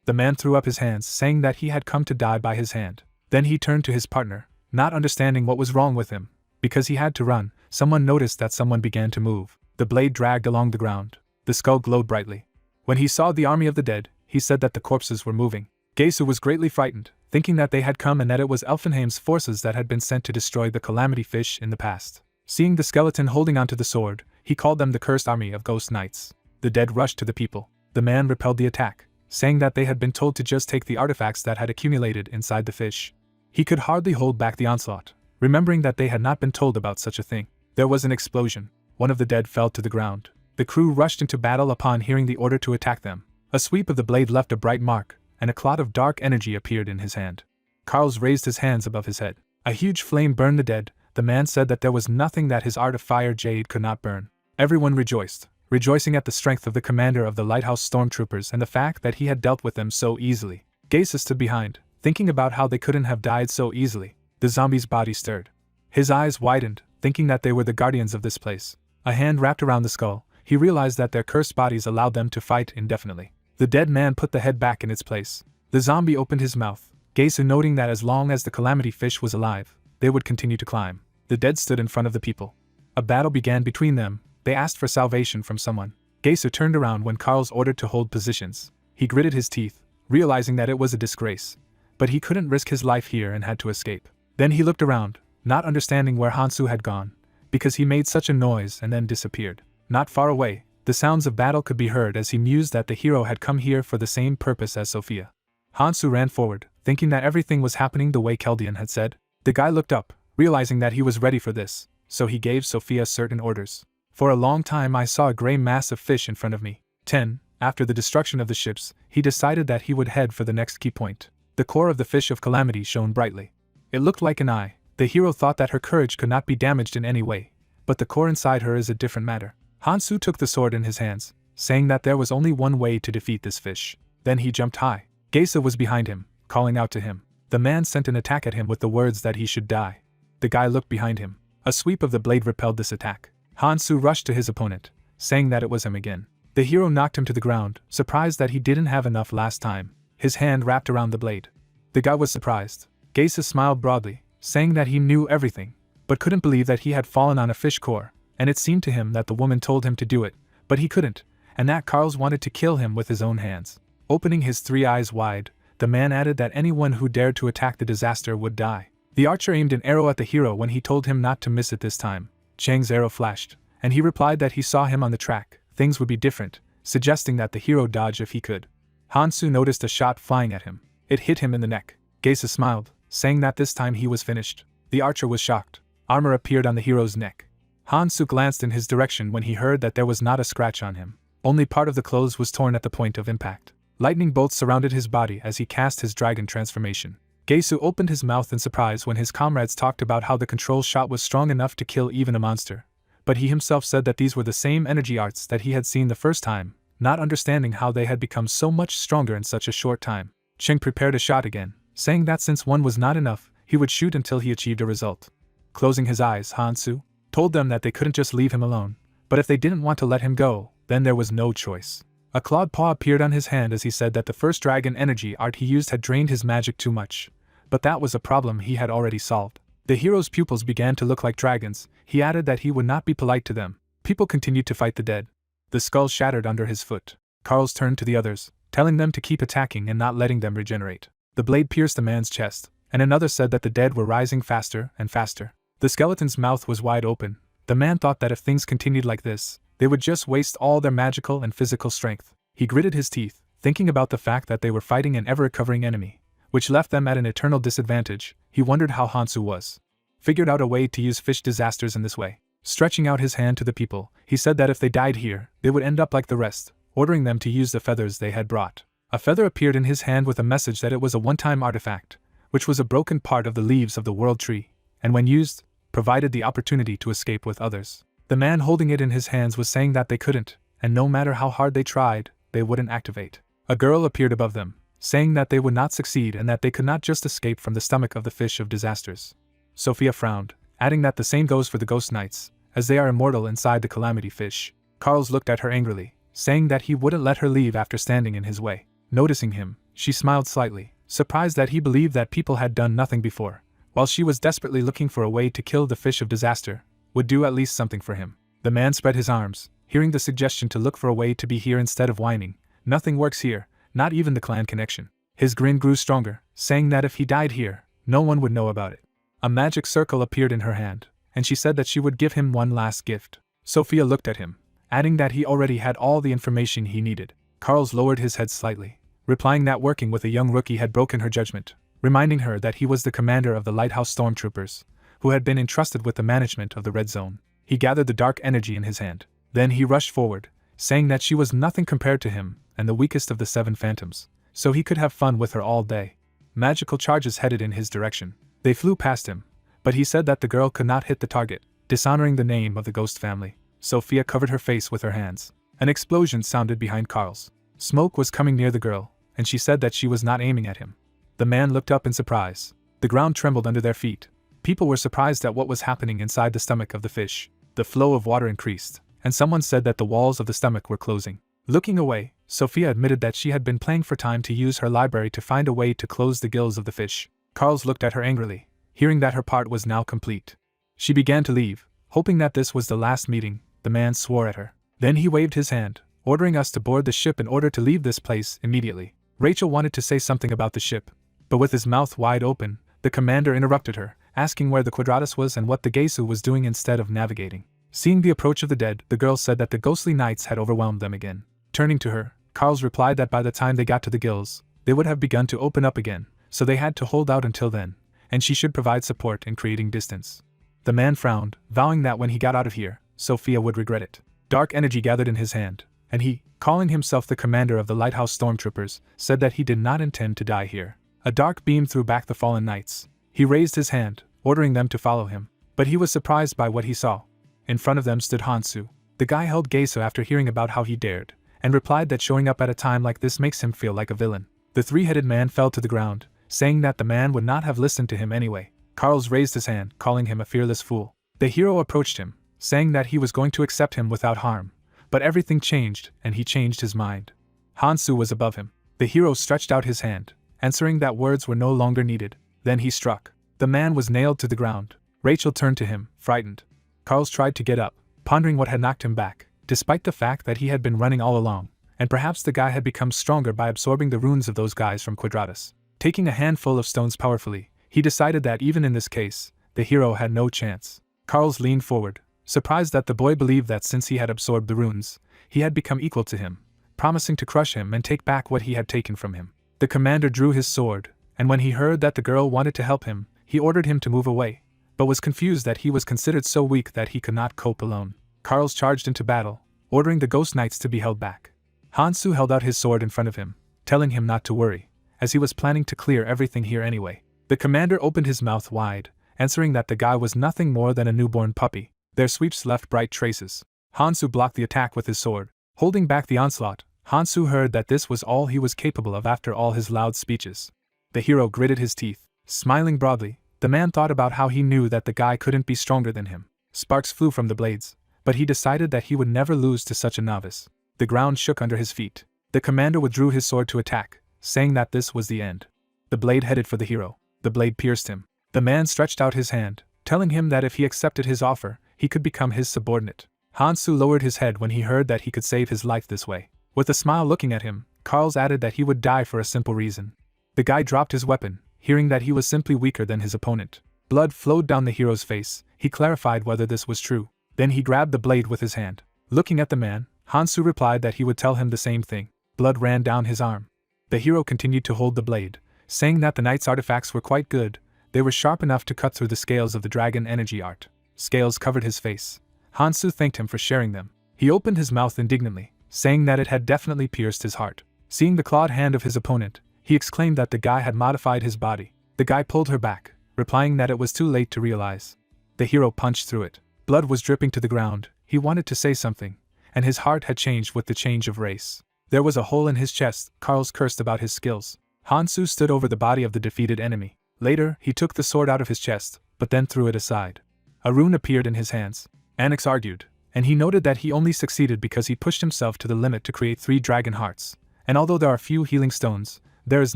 [SPEAKER 1] The man threw up his hands, saying that he had come to die by his hand. Then he turned to his partner, not understanding what was wrong with him. Because he had to run, someone noticed that someone began to move. The blade dragged along the ground. The skull glowed brightly. When he saw the army of the dead, he said that the corpses were moving. Geisa was greatly frightened, thinking that they had come and that it was Elfenheim's forces that had been sent to destroy the calamity fish in the past. Seeing the skeleton holding onto the sword, he called them the cursed army of ghost knights. The dead rushed to the people. The man repelled the attack, saying that they had been told to just take the artifacts that had accumulated inside the fish. He could hardly hold back the onslaught, remembering that they had not been told about such a thing. There was an explosion. One of the dead fell to the ground. The crew rushed into battle upon hearing the order to attack them. A sweep of the blade left a bright mark, and a clot of dark energy appeared in his hand. Carls raised his hands above his head. A huge flame burned the dead. The man said that there was nothing that his art of fire jade could not burn. Everyone rejoiced, rejoicing at the strength of the commander of the lighthouse stormtroopers and the fact that he had dealt with them so easily. Geisa stood behind, thinking about how they couldn't have died so easily. The zombie's body stirred. His eyes widened, thinking that they were the guardians of this place. A hand wrapped around the skull. He realized that their cursed bodies allowed them to fight indefinitely. The dead man put the head back in its place. The zombie opened his mouth, Geisa noting that as long as the calamity fish was alive, they would continue to climb. The dead stood in front of the people. A battle began between them. They asked for salvation from someone. Geisa turned around when Carls ordered to hold positions. He gritted his teeth, realizing that it was a disgrace. But he couldn't risk his life here and had to escape. Then he looked around, not understanding where Hansu had gone, because he made such a noise and then disappeared. Not far away, the sounds of battle could be heard as he mused that the hero had come here for the same purpose as Sophia. Hansu ran forward, thinking that everything was happening the way Keldian had said. The guy looked up, realizing that he was ready for this, so he gave Sophia certain orders. For a long time I saw a gray mass of fish in front of me. 10. After the destruction of the ships, he decided that he would head for the next key point. The core of the fish of calamity shone brightly. It looked like an eye. The hero thought that her courage could not be damaged in any way, but the core inside her is a different matter. Hansu took the sword in his hands, saying that there was only one way to defeat this fish. Then he jumped high. Geisa was behind him, calling out to him. The man sent an attack at him with the words that he should die. The guy looked behind him. A sweep of the blade repelled this attack. Hansu rushed to his opponent, saying that it was him again. The hero knocked him to the ground, surprised that he didn't have enough last time. His hand wrapped around the blade. The guy was surprised. Geisa smiled broadly, saying that he knew everything, but couldn't believe that he had fallen on a fish core, and it seemed to him that the woman told him to do it, but he couldn't, and that Carls wanted to kill him with his own hands. Opening his 3 eyes wide, the man added that anyone who dared to attack the disaster would die. The archer aimed an arrow at the hero when he told him not to miss it this time. Chang's arrow flashed, and he replied that he saw him on the track. Things would be different, suggesting that the hero dodge if he could. Hansu noticed a shot flying at him. It hit him in the neck. Geisa smiled, saying that this time he was finished. The archer was shocked. Armor appeared on the hero's neck. Han-soo glanced in his direction when he heard that there was not a scratch on him. Only part of the clothes was torn at the point of impact. Lightning bolts surrounded his body as he cast his dragon transformation. Gaesu opened his mouth in surprise when his comrades talked about how the control shot was strong enough to kill even a monster. But he himself said that these were the same energy arts that he had seen the first time, not understanding how they had become so much stronger in such a short time. Cheng prepared a shot again, saying that since one was not enough, he would shoot until he achieved a result. Closing his eyes, Han-soo told them that they couldn't just leave him alone, but if they didn't want to let him go, then there was no choice. A clawed paw appeared on his hand as he said that the first dragon energy art he used had drained his magic too much. But that was a problem he had already solved. The hero's pupils began to look like dragons. He added that he would not be polite to them. People continued to fight the dead. The skull shattered under his foot. Carls turned to the others, telling them to keep attacking and not letting them regenerate. The blade pierced a man's chest, and another said that the dead were rising faster and faster. The skeleton's mouth was wide open. The man thought that if things continued like this, they would just waste all their magical and physical strength. He gritted his teeth, thinking about the fact that they were fighting an ever-recovering enemy, which left them at an eternal disadvantage. He wondered how Han-soo was. Figured out a way to use fish disasters in this way. Stretching out his hand to the people, he said that if they died here, they would end up like the rest, ordering them to use the feathers they had brought. A feather appeared in his hand with a message that it was a one-time artifact, which was a broken part of the leaves of the world tree, and when used, provided the opportunity to escape with others. The man holding it in his hands was saying that they couldn't, and no matter how hard they tried, they wouldn't activate. A girl appeared above them, saying that they would not succeed and that they could not just escape from the stomach of the fish of disasters. Sophia frowned, adding that the same goes for the ghost knights, as they are immortal inside the calamity fish. Carls looked at her angrily, saying that he wouldn't let her leave after standing in his way. Noticing him, she smiled slightly, surprised that he believed that people had done nothing before, while she was desperately looking for a way to kill the fish of disaster, would do at least something for him. The man spread his arms, hearing the suggestion to look for a way to be here instead of whining. Nothing works here, not even the clan connection. His grin grew stronger, saying that if he died here, no one would know about it. A magic circle appeared in her hand, and she said that she would give him one last gift. Sophia looked at him, adding that he already had all the information he needed. Carls lowered his head slightly, replying that working with a young rookie had broken her judgment, reminding her that he was the commander of the Lighthouse Stormtroopers, who had been entrusted with the management of the Red Zone. He gathered the dark energy in his hand. Then he rushed forward, saying that she was nothing compared to him and the weakest of the 7 phantoms, so he could have fun with her all day. Magical charges headed in his direction. They flew past him, but he said that the girl could not hit the target, dishonoring the name of the ghost family. Sophia covered her face with her hands. An explosion sounded behind Carls. Smoke was coming near the girl, and she said that she was not aiming at him. The man looked up in surprise. The ground trembled under their feet. People were surprised at what was happening inside the stomach of the fish. The flow of water increased, and someone said that the walls of the stomach were closing. Looking away, Sophia admitted that she had been playing for time to use her library to find a way to close the gills of the fish. Carls looked at her angrily, hearing that her part was now complete. She began to leave, hoping that this was the last meeting. The man swore at her. Then he waved his hand, ordering us to board the ship in order to leave this place immediately. Rachel wanted to say something about the ship, but with his mouth wide open, the commander interrupted her, asking where the Quadratus was and what the Geissu was doing instead of navigating. Seeing the approach of the dead, the girl said that the ghostly knights had overwhelmed them again. Turning to her, Carls replied that by the time they got to the gills, they would have begun to open up again, so they had to hold out until then, and she should provide support in creating distance. The man frowned, vowing that when he got out of here, Sophia would regret it. Dark energy gathered in his hand, and he, calling himself the commander of the Lighthouse Stormtroopers, said that he did not intend to die here. A dark beam threw back the fallen knights. He raised his hand, ordering them to follow him, but he was surprised by what he saw. In front of them stood Han-soo. The guy held Geisha after hearing about how he dared, and replied that showing up at a time like this makes him feel like a villain. The three-headed man fell to the ground, saying that the man would not have listened to him anyway. Carls raised his hand, calling him a fearless fool. The hero approached him, saying that he was going to accept him without harm, but everything changed, and he changed his mind. Han-soo was above him. The hero stretched out his hand, answering that words were no longer needed. Then he struck. The man was nailed to the ground. Rachel turned to him, frightened. Carls tried to get up, pondering what had knocked him back, despite the fact that he had been running all along, and perhaps the guy had become stronger by absorbing the runes of those guys from Quadratus. Taking a handful of stones powerfully, he decided that even in this case, the hero had no chance. Carls leaned forward, surprised that the boy believed that since he had absorbed the runes, he had become equal to him, promising to crush him and take back what he had taken from him. The commander drew his sword, and when he heard that the girl wanted to help him, he ordered him to move away, but was confused that he was considered so weak that he could not cope alone. Carls charged into battle, ordering the ghost knights to be held back. Hansu held out his sword in front of him, telling him not to worry, as he was planning to clear everything here anyway. The commander opened his mouth wide, answering that the guy was nothing more than a newborn puppy. Their sweeps left bright traces. Hansu blocked the attack with his sword. Holding back the onslaught, Hansu heard that this was all he was capable of after all his loud speeches. The hero gritted his teeth. Smiling broadly, the man thought about how he knew that the guy couldn't be stronger than him. Sparks flew from the blades, but he decided that he would never lose to such a novice. The ground shook under his feet. The commander withdrew his sword to attack, saying that this was the end. The blade headed for the hero. The blade pierced him. The man stretched out his hand, telling him that if he accepted his offer, he could become his subordinate. Hansu lowered his head when he heard that he could save his life this way. With a smile looking at him, Carls added that he would die for a simple reason. The guy dropped his weapon, hearing that he was simply weaker than his opponent. Blood flowed down the hero's face. He clarified whether this was true. Then he grabbed the blade with his hand. Looking at the man, Hansu replied that he would tell him the same thing. Blood ran down his arm. The hero continued to hold the blade, saying that the knight's artifacts were quite good. They were sharp enough to cut through the scales of the dragon energy art. Scales covered his face. Hansu thanked him for sharing them. He opened his mouth indignantly, saying that it had definitely pierced his heart. Seeing the clawed hand of his opponent, he exclaimed that the guy had modified his body. The guy pulled her back, replying that it was too late to realize. The hero punched through it. Blood was dripping to the ground. He wanted to say something, and his heart had changed with the change of race. There was a hole in his chest. Carls cursed about his skills. Hansu stood over the body of the defeated enemy. Later, he took the sword out of his chest, but then threw it aside. A rune appeared in his hands. Anix argued, and he noted that he only succeeded because he pushed himself to the limit to create 3 dragon hearts. And although there are few healing stones, there is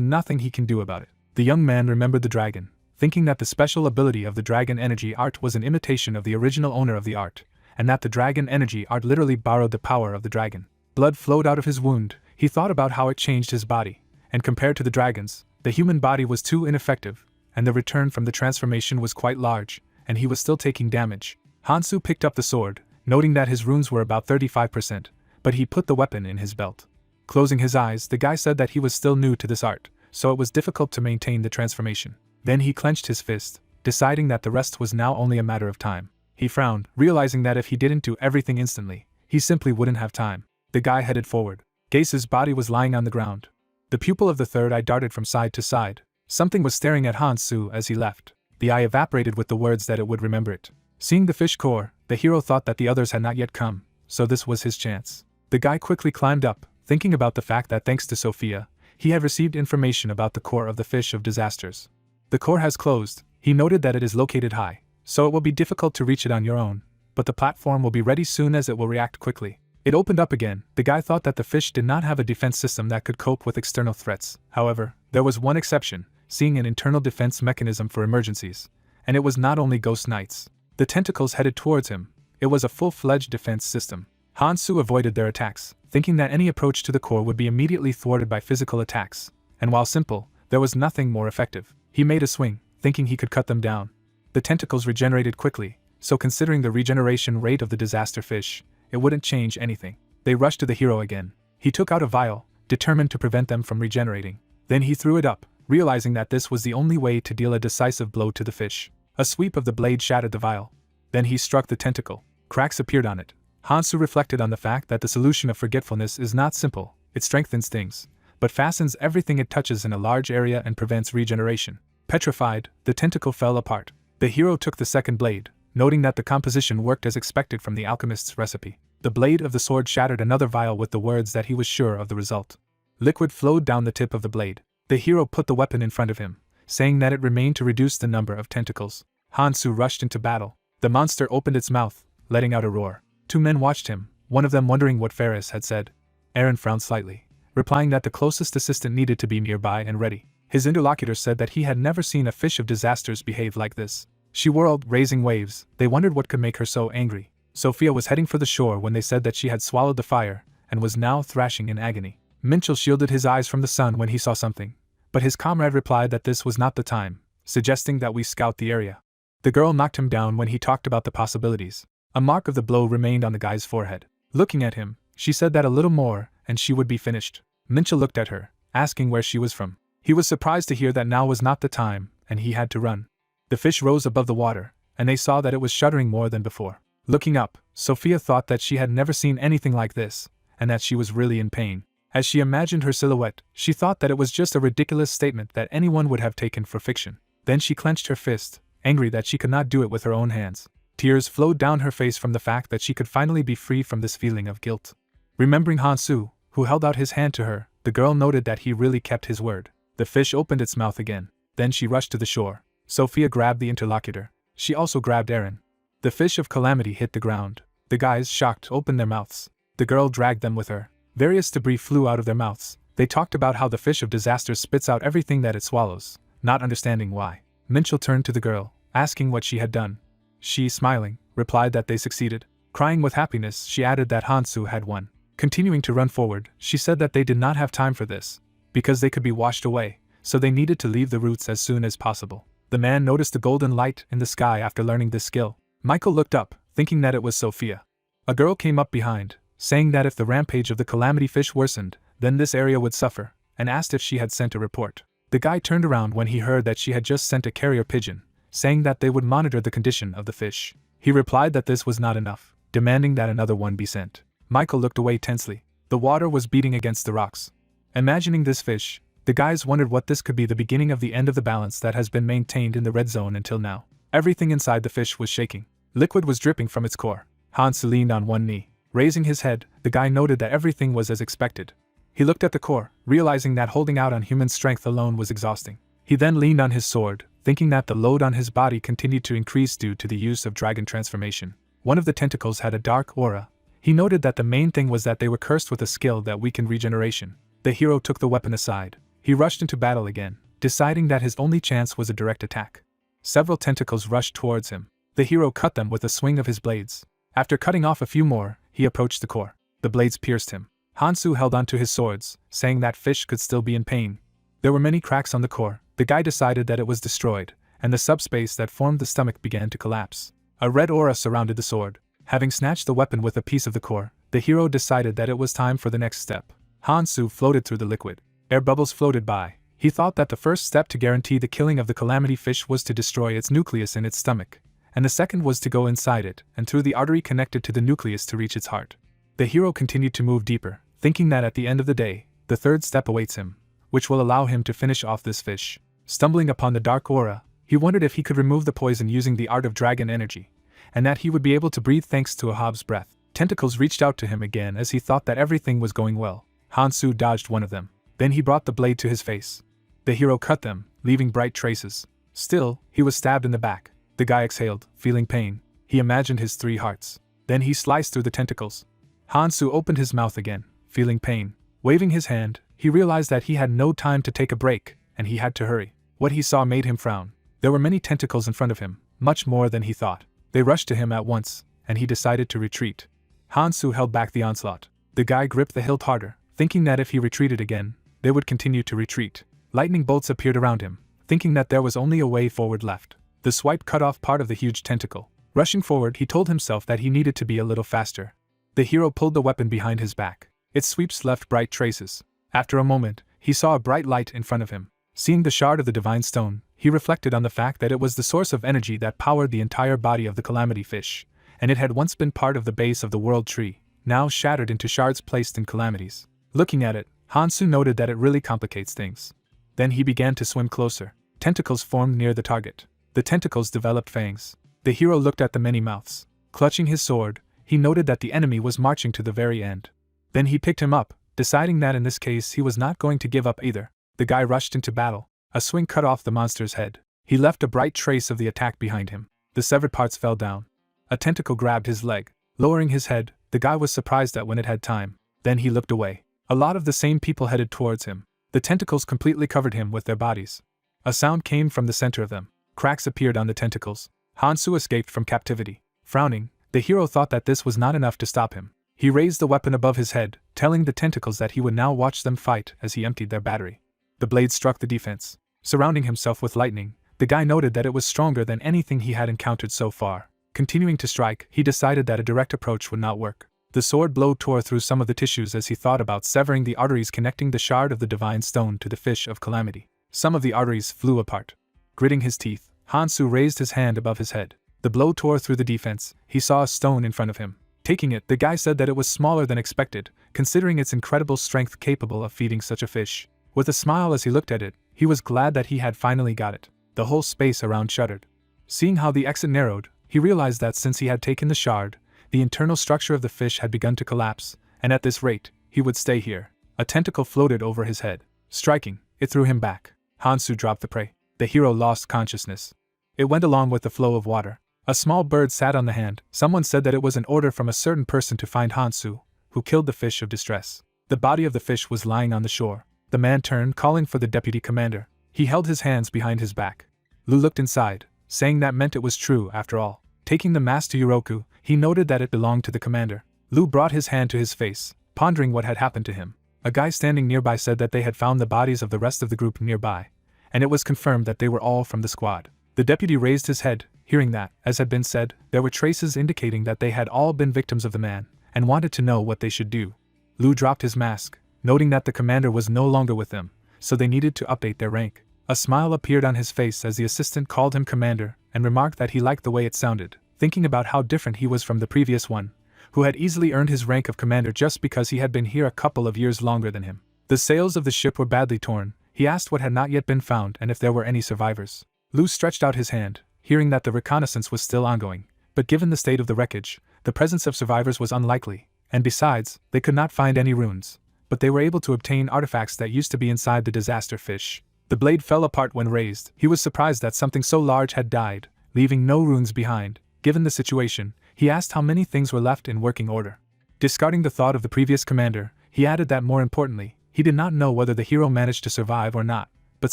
[SPEAKER 1] nothing he can do about it. The young man remembered the dragon, thinking that the special ability of the dragon energy art was an imitation of the original owner of the art, and that the dragon energy art literally borrowed the power of the dragon. Blood flowed out of his wound. He thought about how it changed his body, and compared to the dragon's, the human body was too ineffective, and the return from the transformation was quite large, and he was still taking damage. Hansu picked up the sword, noting that his runes were about 35%, but he put the weapon in his belt. Closing his eyes, the guy said that he was still new to this art, so it was difficult to maintain the transformation. Then he clenched his fist, deciding that the rest was now only a matter of time. He frowned, realizing that if he didn't do everything instantly, he simply wouldn't have time. The guy headed forward. Gase's body was lying on the ground. The pupil of the third eye darted from side to side. Something was staring at Hansu as he left. The eye evaporated with the words that it would remember it. Seeing the fish core, the hero thought that the others had not yet come, so this was his chance. The guy quickly climbed up, thinking about the fact that thanks to Sophia, he had received information about the core of the fish of disasters. The core has closed. He noted that it is located high, so it will be difficult to reach it on your own, but the platform will be ready soon as it will react quickly. It opened up again. The guy thought that the fish did not have a defense system that could cope with external threats. However, there was one exception, seeing an internal defense mechanism for emergencies, and it was not only ghost knights. The tentacles headed towards him. It was a full-fledged defense system. Hansu avoided their attacks, thinking that any approach to the core would be immediately thwarted by physical attacks, and while simple, there was nothing more effective. He made a swing, thinking he could cut them down. The tentacles regenerated quickly, so considering the regeneration rate of the disaster fish, it wouldn't change anything. They rushed to the hero again. He took out a vial, determined to prevent them from regenerating. Then he threw it up, realizing that this was the only way to deal a decisive blow to the fish. A sweep of the blade shattered the vial. Then he struck the tentacle. Cracks appeared on it. Hansu reflected on the fact that the solution of forgetfulness is not simple. It strengthens things, but fastens everything it touches in a large area and prevents regeneration. Petrified, the tentacle fell apart. The hero took the second blade, noting that the composition worked as expected from the alchemist's recipe. The blade of the sword shattered another vial with the words that he was sure of the result. Liquid flowed down the tip of the blade. The hero put the weapon in front of him, saying that it remained to reduce the number of tentacles. Hansu rushed into battle. The monster opened its mouth, letting out a roar. 2 men watched him, one of them wondering what Ferris had said. Aaron frowned slightly, replying that the closest assistant needed to be nearby and ready. His interlocutor said that he had never seen a fish of disasters behave like this. She whirled, raising waves. They wondered what could make her so angry. Sophia was heading for the shore when they said that she had swallowed the fire, and was now thrashing in agony. Minchel shielded his eyes from the sun when he saw something, but his comrade replied that this was not the time, suggesting that we scout the area. The girl knocked him down when he talked about the possibilities. A mark of the blow remained on the guy's forehead. Looking at him, she said that a little more, and she would be finished. Minchel looked at her, asking where she was from. He was surprised to hear that now was not the time, and he had to run. The fish rose above the water, and they saw that it was shuddering more than before. Looking up, Sophia thought that she had never seen anything like this, and that she was really in pain. As she imagined her silhouette, she thought that it was just a ridiculous statement that anyone would have taken for fiction. Then she clenched her fist, angry that she could not do it with her own hands. Tears flowed down her face from the fact that she could finally be free from this feeling of guilt. Remembering Hansu, who held out his hand to her, the girl noted that he really kept his word. The fish opened its mouth again. Then she rushed to the shore. Sophia grabbed the interlocutor. She also grabbed Aaron. The fish of calamity hit the ground. The guys, shocked, opened their mouths. The girl dragged them with her. Various debris flew out of their mouths. They talked about how the fish of disaster spits out everything that it swallows, not understanding why. Minchell turned to the girl, asking what she had done. She, smiling, replied that they succeeded. Crying with happiness, she added that Hansu had won. Continuing to run forward, she said that they did not have time for this, because they could be washed away, so they needed to leave the roots as soon as possible. The man noticed the golden light in the sky after learning this skill. Michael looked up, thinking that it was Sophia. A girl came up behind, saying that if the rampage of the calamity fish worsened, then this area would suffer, and asked if she had sent a report. The guy turned around when he heard that she had just sent a carrier pigeon, saying that they would monitor the condition of the fish. He replied that this was not enough, demanding that another one be sent. Michael looked away tensely. The water was beating against the rocks. Imagining this fish, the guys wondered what this could be the beginning of the end of the balance that has been maintained in the red zone until now. Everything inside the fish was shaking. Liquid was dripping from its core. Hansu leaned on one knee. Raising his head, the guy noted that everything was as expected. He looked at the core, realizing that holding out on human strength alone was exhausting. He then leaned on his sword, thinking that the load on his body continued to increase due to the use of dragon transformation. One of the tentacles had a dark aura. He noted that the main thing was that they were cursed with a skill that weakened regeneration. The hero took the weapon aside. He rushed into battle again, deciding that his only chance was a direct attack. Several tentacles rushed towards him. The hero cut them with a swing of his blades. After cutting off a few more, he approached the core. The blades pierced him. Hansu held onto his swords, saying that fish could still be in pain. There were many cracks on the core. The guy decided that it was destroyed, and the subspace that formed the stomach began to collapse. A red aura surrounded the sword. Having snatched the weapon with a piece of the core, the hero decided that it was time for the next step. Hansu floated through the liquid. Air bubbles floated by. He thought that the first step to guarantee the killing of the calamity fish was to destroy its nucleus in its stomach, and the second was to go inside it and through the artery connected to the nucleus to reach its heart. The hero continued to move deeper, thinking that at the end of the day, the third step awaits him, which will allow him to finish off this fish. Stumbling upon the dark aura, he wondered if he could remove the poison using the art of dragon energy, and that he would be able to breathe thanks to Ahab's breath. Tentacles reached out to him again as he thought that everything was going well. Hansu dodged one of them. Then he brought the blade to his face. The hero cut them, leaving bright traces. Still, he was stabbed in the back. The guy exhaled, feeling pain. He imagined his 3 hearts. Then he sliced through the tentacles. Hansu opened his mouth again, feeling pain. Waving his hand, he realized that he had no time to take a break, and he had to hurry. What he saw made him frown. There were many tentacles in front of him, much more than he thought. They rushed to him at once, and he decided to retreat. Hansu held back the onslaught. The guy gripped the hilt harder, thinking that if he retreated again, they would continue to retreat. Lightning bolts appeared around him, thinking that there was only a way forward left. The swipe cut off part of the huge tentacle. Rushing forward, he told himself that he needed to be a little faster. The hero pulled the weapon behind his back. Its sweeps left bright traces. After a moment, he saw a bright light in front of him. Seeing the shard of the divine stone, he reflected on the fact that it was the source of energy that powered the entire body of the calamity fish, and it had once been part of the base of the world tree, now shattered into shards placed in calamities. Looking at it, Hansu noted that it really complicates things. Then he began to swim closer. Tentacles formed near the target. The tentacles developed fangs. The hero looked at the many mouths. Clutching his sword, he noted that the enemy was marching to the very end. Then he picked him up, deciding that in this case he was not going to give up either. The guy rushed into battle. A swing cut off the monster's head. He left a bright trace of the attack behind him. The severed parts fell down. A tentacle grabbed his leg. Lowering his head, the guy was surprised at when it had time. Then he looked away. A lot of the same people headed towards him. The tentacles completely covered him with their bodies. A sound came from the center of them. Cracks appeared on the tentacles. Hansu escaped from captivity. Frowning, the hero thought that this was not enough to stop him. He raised the weapon above his head, telling the tentacles that he would now watch them fight as he emptied their battery. The blade struck the defense. Surrounding himself with lightning, the guy noted that it was stronger than anything he had encountered so far. Continuing to strike, he decided that a direct approach would not work. The sword blow tore through some of the tissues as he thought about severing the arteries connecting the shard of the divine stone to the fish of calamity. Some of the arteries flew apart. Gritting his teeth, Hansu raised his hand above his head. The blow tore through the defense. He saw a stone in front of him. Taking it, the guy said that it was smaller than expected, considering its incredible strength capable of feeding such a fish. With a smile as he looked at it, he was glad that he had finally got it. The whole space around shuddered. Seeing how the exit narrowed, he realized that since he had taken the shard, the internal structure of the fish had begun to collapse, and at this rate, he would stay here. A tentacle floated over his head. Striking, it threw him back. Hansu dropped the prey. The hero lost consciousness. It went along with the flow of water. A small bird sat on the hand. Someone said that it was an order from a certain person to find Hansu, who killed the fish of distress. The body of the fish was lying on the shore. The man turned, calling for the deputy commander. He held his hands behind his back. Lu looked inside, saying that meant it was true after all. Taking the mask to Yuroku, he noted that it belonged to the commander. Lu brought his hand to his face, pondering what had happened to him. A guy standing nearby said that they had found the bodies of the rest of the group nearby, and it was confirmed that they were all from the squad. The deputy raised his head, hearing that, as had been said, there were traces indicating that they had all been victims of the man, and wanted to know what they should do. Lu dropped his mask, noting that the commander was no longer with them, so they needed to update their rank. A smile appeared on his face as the assistant called him commander, and remarked that he liked the way it sounded, thinking about how different he was from the previous one, who had easily earned his rank of commander just because he had been here a couple of years longer than him. The sails of the ship were badly torn. He asked what had not yet been found and if there were any survivors. Lu stretched out his hand, hearing that the reconnaissance was still ongoing, but given the state of the wreckage, the presence of survivors was unlikely, and besides, they could not find any runes, but they were able to obtain artifacts that used to be inside the disaster fish. The blade fell apart when raised. He was surprised that something so large had died, leaving no runes behind. Given the situation, he asked how many things were left in working order. Discarding the thought of the previous commander, he added that more importantly, he did not know whether the hero managed to survive or not, but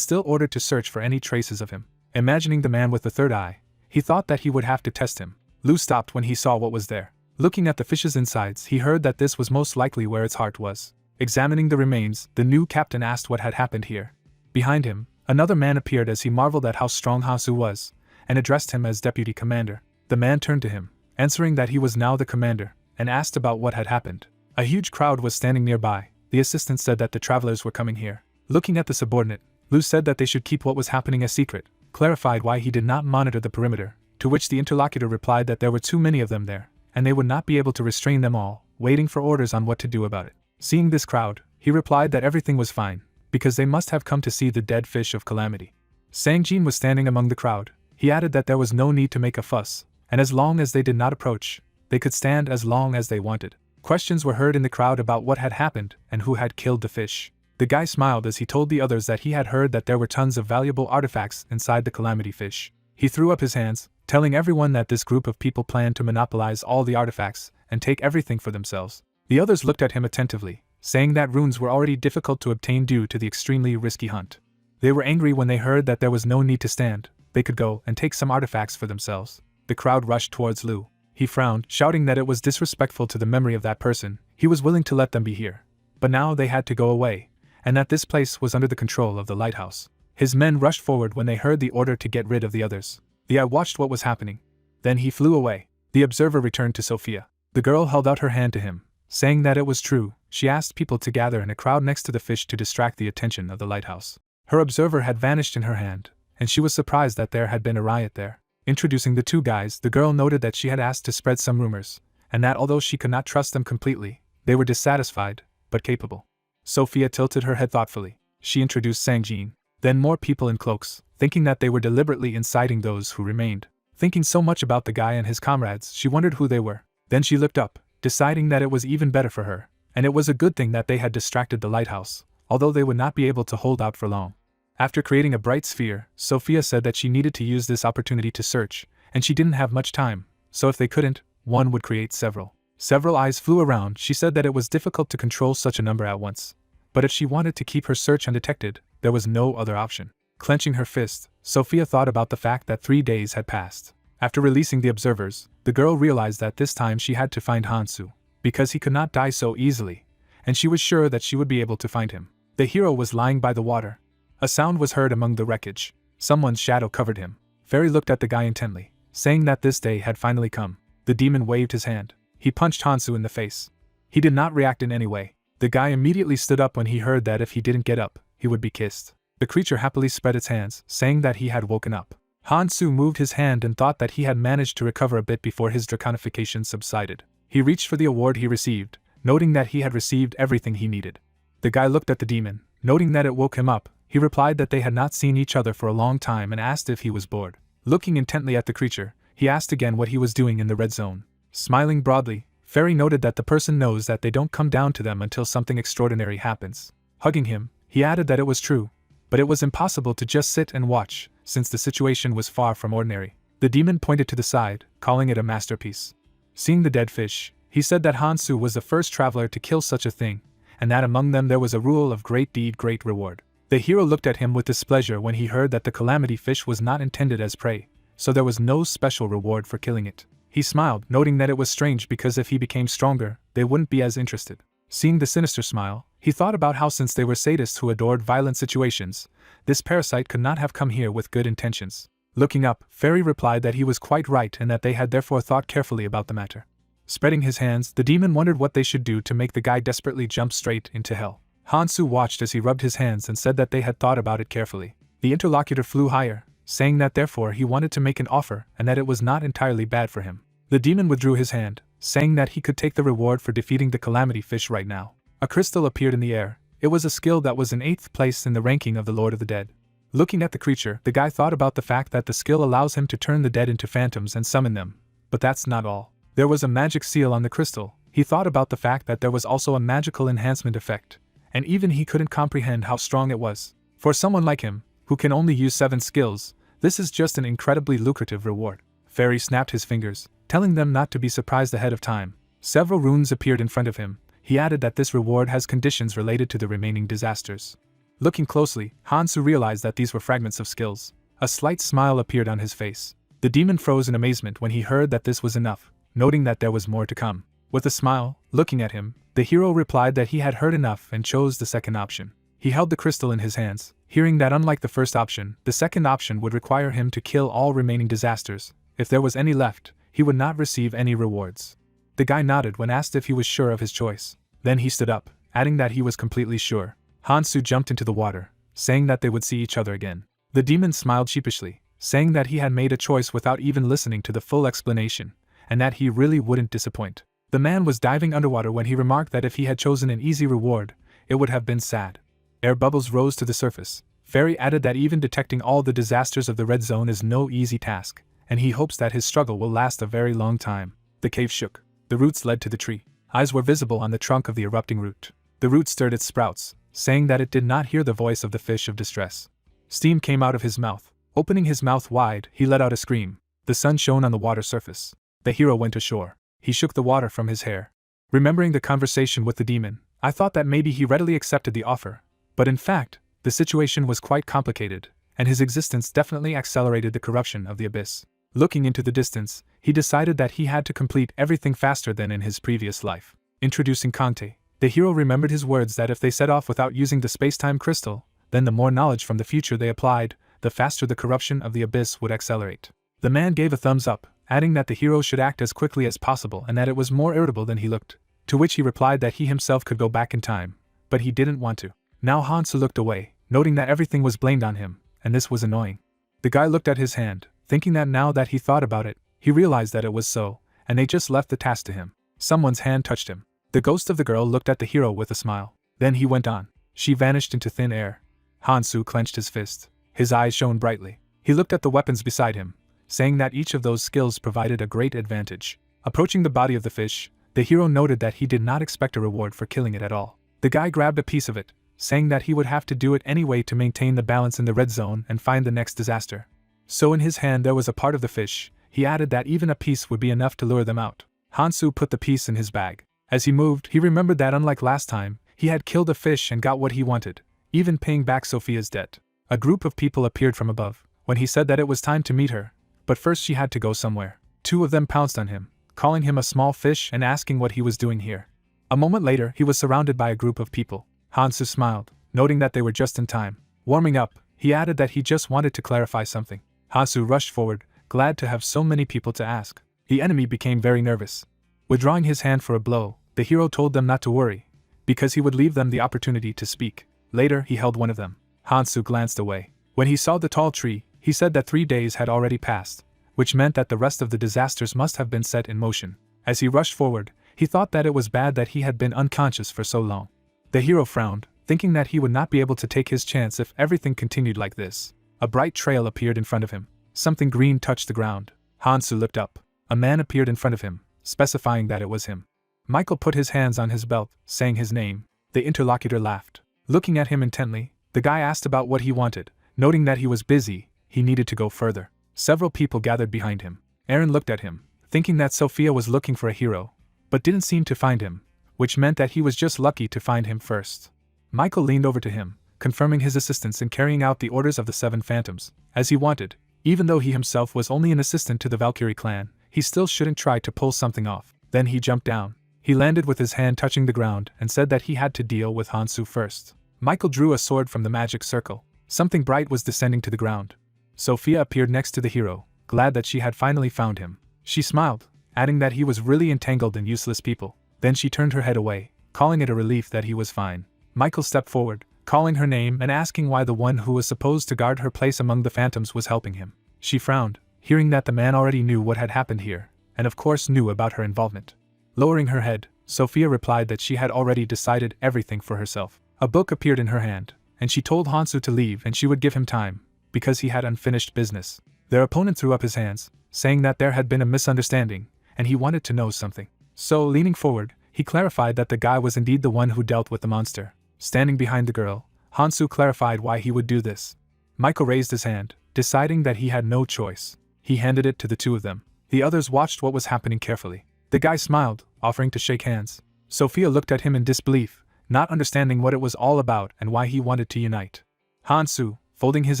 [SPEAKER 1] still ordered to search for any traces of him. Imagining the man with the third eye, he thought that he would have to test him. Lu stopped when he saw what was there. Looking at the fish's insides, he heard that this was most likely where its heart was. Examining the remains, the new captain asked what had happened here. Behind him, another man appeared as he marveled at how strong Hasu was, and addressed him as deputy commander. The man turned to him, answering that he was now the commander, and asked about what had happened. A huge crowd was standing nearby. The assistant said that the travelers were coming here. Looking at the subordinate, Lu said that they should keep what was happening a secret, clarified why he did not monitor the perimeter, to which the interlocutor replied that there were too many of them there, and they would not be able to restrain them all, waiting for orders on what to do about it. Seeing this crowd, he replied that everything was fine, because they must have come to see the dead fish of calamity. Sangjin was standing among the crowd. He added that there was no need to make a fuss, and as long as they did not approach, they could stand as long as they wanted. Questions were heard in the crowd about what had happened and who had killed the fish. The guy smiled as he told the others that he had heard that there were tons of valuable artifacts inside the calamity fish. He threw up his hands, telling everyone that this group of people planned to monopolize all the artifacts and take everything for themselves. The others looked at him attentively, saying that runes were already difficult to obtain due to the extremely risky hunt. They were angry when they heard that there was no need to stand. They could go and take some artifacts for themselves. The crowd rushed towards Lu. He frowned, shouting that it was disrespectful to the memory of that person. He was willing to let them be here, but now they had to go away, and that this place was under the control of the lighthouse. His men rushed forward when they heard the order to get rid of the others. The eye watched what was happening. Then he flew away. The observer returned to Sophia. The girl held out her hand to him, saying that it was true. She asked people to gather in a crowd next to the fish to distract the attention of the lighthouse. Her observer had vanished in her hand, and she was surprised that there had been a riot there. Introducing the two guys, the girl noted that she had asked to spread some rumors, and that although she could not trust them completely, they were dissatisfied, but capable. Sophia tilted her head thoughtfully. She introduced Sangjin, then more people in cloaks, thinking that they were deliberately inciting those who remained. Thinking so much about the guy and his comrades, she wondered who they were. Then she looked up, deciding that it was even better for her, and it was a good thing that they had distracted the lighthouse, although they would not be able to hold out for long. After creating a bright sphere, Sophia said that she needed to use this opportunity to search, and she didn't have much time, so if they couldn't, one would create several. Several eyes flew around. She said that it was difficult to control such a number at once, but if she wanted to keep her search undetected, there was no other option. Clenching her fist, Sophia thought about the fact that 3 days had passed. After releasing the observers, the girl realized that this time she had to find Hansu, because he could not die so easily, and she was sure that she would be able to find him. The hero was lying by the water. A sound was heard among the wreckage. Someone's shadow covered him. Fairy looked at the guy intently, saying that this day had finally come. The demon waved his hand. He punched Hansu in the face. He did not react in any way. The guy immediately stood up when he heard that if he didn't get up, he would be kissed. The creature happily spread its hands, saying that he had woken up. Hansu moved his hand and thought that he had managed to recover a bit before his draconification subsided. He reached for the award he received, noting that he had received everything he needed. The guy looked at the demon, noting that it woke him up. He replied that they had not seen each other for a long time and asked if he was bored. Looking intently at the creature, he asked again what he was doing in the red zone. Smiling broadly, Fairy noted that the person knows that they don't come down to them until something extraordinary happens. Hugging him, he added that it was true, but it was impossible to just sit and watch, since the situation was far from ordinary. The demon pointed to the side, calling it a masterpiece. Seeing the dead fish, he said that Hansu was the first traveler to kill such a thing, and that among them there was a rule of great deed, great reward. The hero looked at him with displeasure when he heard that the calamity fish was not intended as prey, so there was no special reward for killing it. He smiled, noting that it was strange because if he became stronger, they wouldn't be as interested. Seeing the sinister smile, he thought about how since they were sadists who adored violent situations, this parasite could not have come here with good intentions. Looking up, Fairy replied that he was quite right and that they had therefore thought carefully about the matter. Spreading his hands, the demon wondered what they should do to make the guy desperately jump straight into hell. Hansu watched as he rubbed his hands and said that they had thought about it carefully. The interlocutor flew higher, saying that therefore he wanted to make an offer and that it was not entirely bad for him. The demon withdrew his hand, saying that he could take the reward for defeating the calamity fish right now. A crystal appeared in the air. It was a skill that was in 8th place in the ranking of the Lord of the Dead. Looking at the creature, the guy thought about the fact that the skill allows him to turn the dead into phantoms and summon them. But that's not all. There was a magic seal on the crystal. He thought about the fact that there was also a magical enhancement effect, and even he couldn't comprehend how strong it was. For someone like him, who can only use 7 skills, this is just an incredibly lucrative reward. Fairy snapped his fingers, telling them not to be surprised ahead of time. Several runes appeared in front of him. He added that this reward has conditions related to the remaining disasters. Looking closely, Hansu realized that these were fragments of skills. A slight smile appeared on his face. The demon froze in amazement when he heard that this was enough, noting that there was more to come. With a smile, looking at him, the hero replied that he had heard enough and chose the second option. He held the crystal in his hands, hearing that unlike the first option, the second option would require him to kill all remaining disasters. If there was any left, he would not receive any rewards. The guy nodded when asked if he was sure of his choice. Then he stood up, adding that he was completely sure. Hansu jumped into the water, saying that they would see each other again. The demon smiled sheepishly, saying that he had made a choice without even listening to the full explanation, and that he really wouldn't disappoint. The man was diving underwater when he remarked that if he had chosen an easy reward, it would have been sad. Air bubbles rose to the surface. Fairy added that even detecting all the disasters of the red zone is no easy task, and he hopes that his struggle will last a very long time. The cave shook. The roots led to the tree. Eyes were visible on the trunk of the erupting root. The root stirred its sprouts, saying that it did not hear the voice of the fish of distress. Steam came out of his mouth. Opening his mouth wide, he let out a scream. The sun shone on the water surface. The hero went ashore. He shook the water from his hair. Remembering the conversation with the demon, I thought that maybe he readily accepted the offer. But in fact, the situation was quite complicated, and his existence definitely accelerated the corruption of the abyss. Looking into the distance, he decided that he had to complete everything faster than in his previous life. Introducing Conte, the hero remembered his words that if they set off without using the space-time crystal, then the more knowledge from the future they applied, the faster the corruption of the abyss would accelerate. The man gave a thumbs up, adding that the hero should act as quickly as possible and that it was more irritable than he looked, to which he replied that he himself could go back in time, but he didn't want to. Now Hansu looked away, noting that everything was blamed on him, and this was annoying. The guy looked at his hand, thinking that now that he thought about it, he realized that it was so, and they just left the task to him. Someone's hand touched him. The ghost of the girl looked at the hero with a smile. Then he went on. She vanished into thin air. Hansu clenched his fist. His eyes shone brightly. He looked at the weapons beside him, saying that each of those skills provided a great advantage. Approaching the body of the fish, the hero noted that he did not expect a reward for killing it at all. The guy grabbed a piece of it, saying that he would have to do it anyway to maintain the balance in the red zone and find the next disaster. So in his hand there was a part of the fish. He added that even a piece would be enough to lure them out. Hansu put the piece in his bag. As he moved, he remembered that unlike last time, he had killed a fish and got what he wanted, even paying back Sophia's debt. A group of people appeared from above, when he said that it was time to meet her, but first she had to go somewhere. 2 of them pounced on him, calling him a small fish and asking what he was doing here. A moment later, he was surrounded by a group of people. Hansu smiled, noting that they were just in time. Warming up, he added that he just wanted to clarify something. Hansu rushed forward, glad to have so many people to ask. The enemy became very nervous. Withdrawing his hand for a blow, the hero told them not to worry, because he would leave them the opportunity to speak. Later, he held one of them. Hansu glanced away. When he saw the tall tree, He said that 3 days had already passed, which meant that the rest of the disasters must have been set in motion. As he rushed forward, he thought that it was bad that he had been unconscious for so long. The hero frowned, thinking that he would not be able to take his chance if everything continued like this. A bright trail appeared in front of him. Something green touched the ground. Hansu looked up. A man appeared in front of him, specifying that it was him. Michael put his hands on his belt, saying his name. The interlocutor laughed. Looking at him intently, the guy asked about what he wanted. Noting that he was busy, he needed to go further. Several people gathered behind him. Aaron looked at him, thinking that Sophia was looking for a hero, but didn't seem to find him, which meant that he was just lucky to find him first. Michael leaned over to him, confirming his assistance in carrying out the orders of the 7 phantoms, as he wanted. Even though he himself was only an assistant to the Valkyrie clan, he still shouldn't try to pull something off. Then he jumped down. He landed with his hand touching the ground and said that he had to deal with Hansu first. Michael drew a sword from the magic circle. Something bright was descending to the ground. Sophia appeared next to the hero, glad that she had finally found him. She smiled, adding that he was really entangled in useless people. Then she turned her head away, calling it a relief that he was fine. Michael stepped forward, calling her name and asking why the one who was supposed to guard her place among the phantoms was helping him. She frowned, hearing that the man already knew what had happened here, and of course knew about her involvement. Lowering her head, Sophia replied that she had already decided everything for herself. A book appeared in her hand, and she told Hansu to leave and she would give him time, because he had unfinished business. Their opponent threw up his hands, saying that there had been a misunderstanding, and he wanted to know something. So, leaning forward, he clarified that the guy was indeed the one who dealt with the monster. Standing behind the girl, Hansu clarified why he would do this. Michael raised his hand, deciding that he had no choice. He handed it to the 2 of them. The others watched what was happening carefully. The guy smiled, offering to shake hands. Sophia looked at him in disbelief, not understanding what it was all about and why he wanted to unite. Hansu, folding his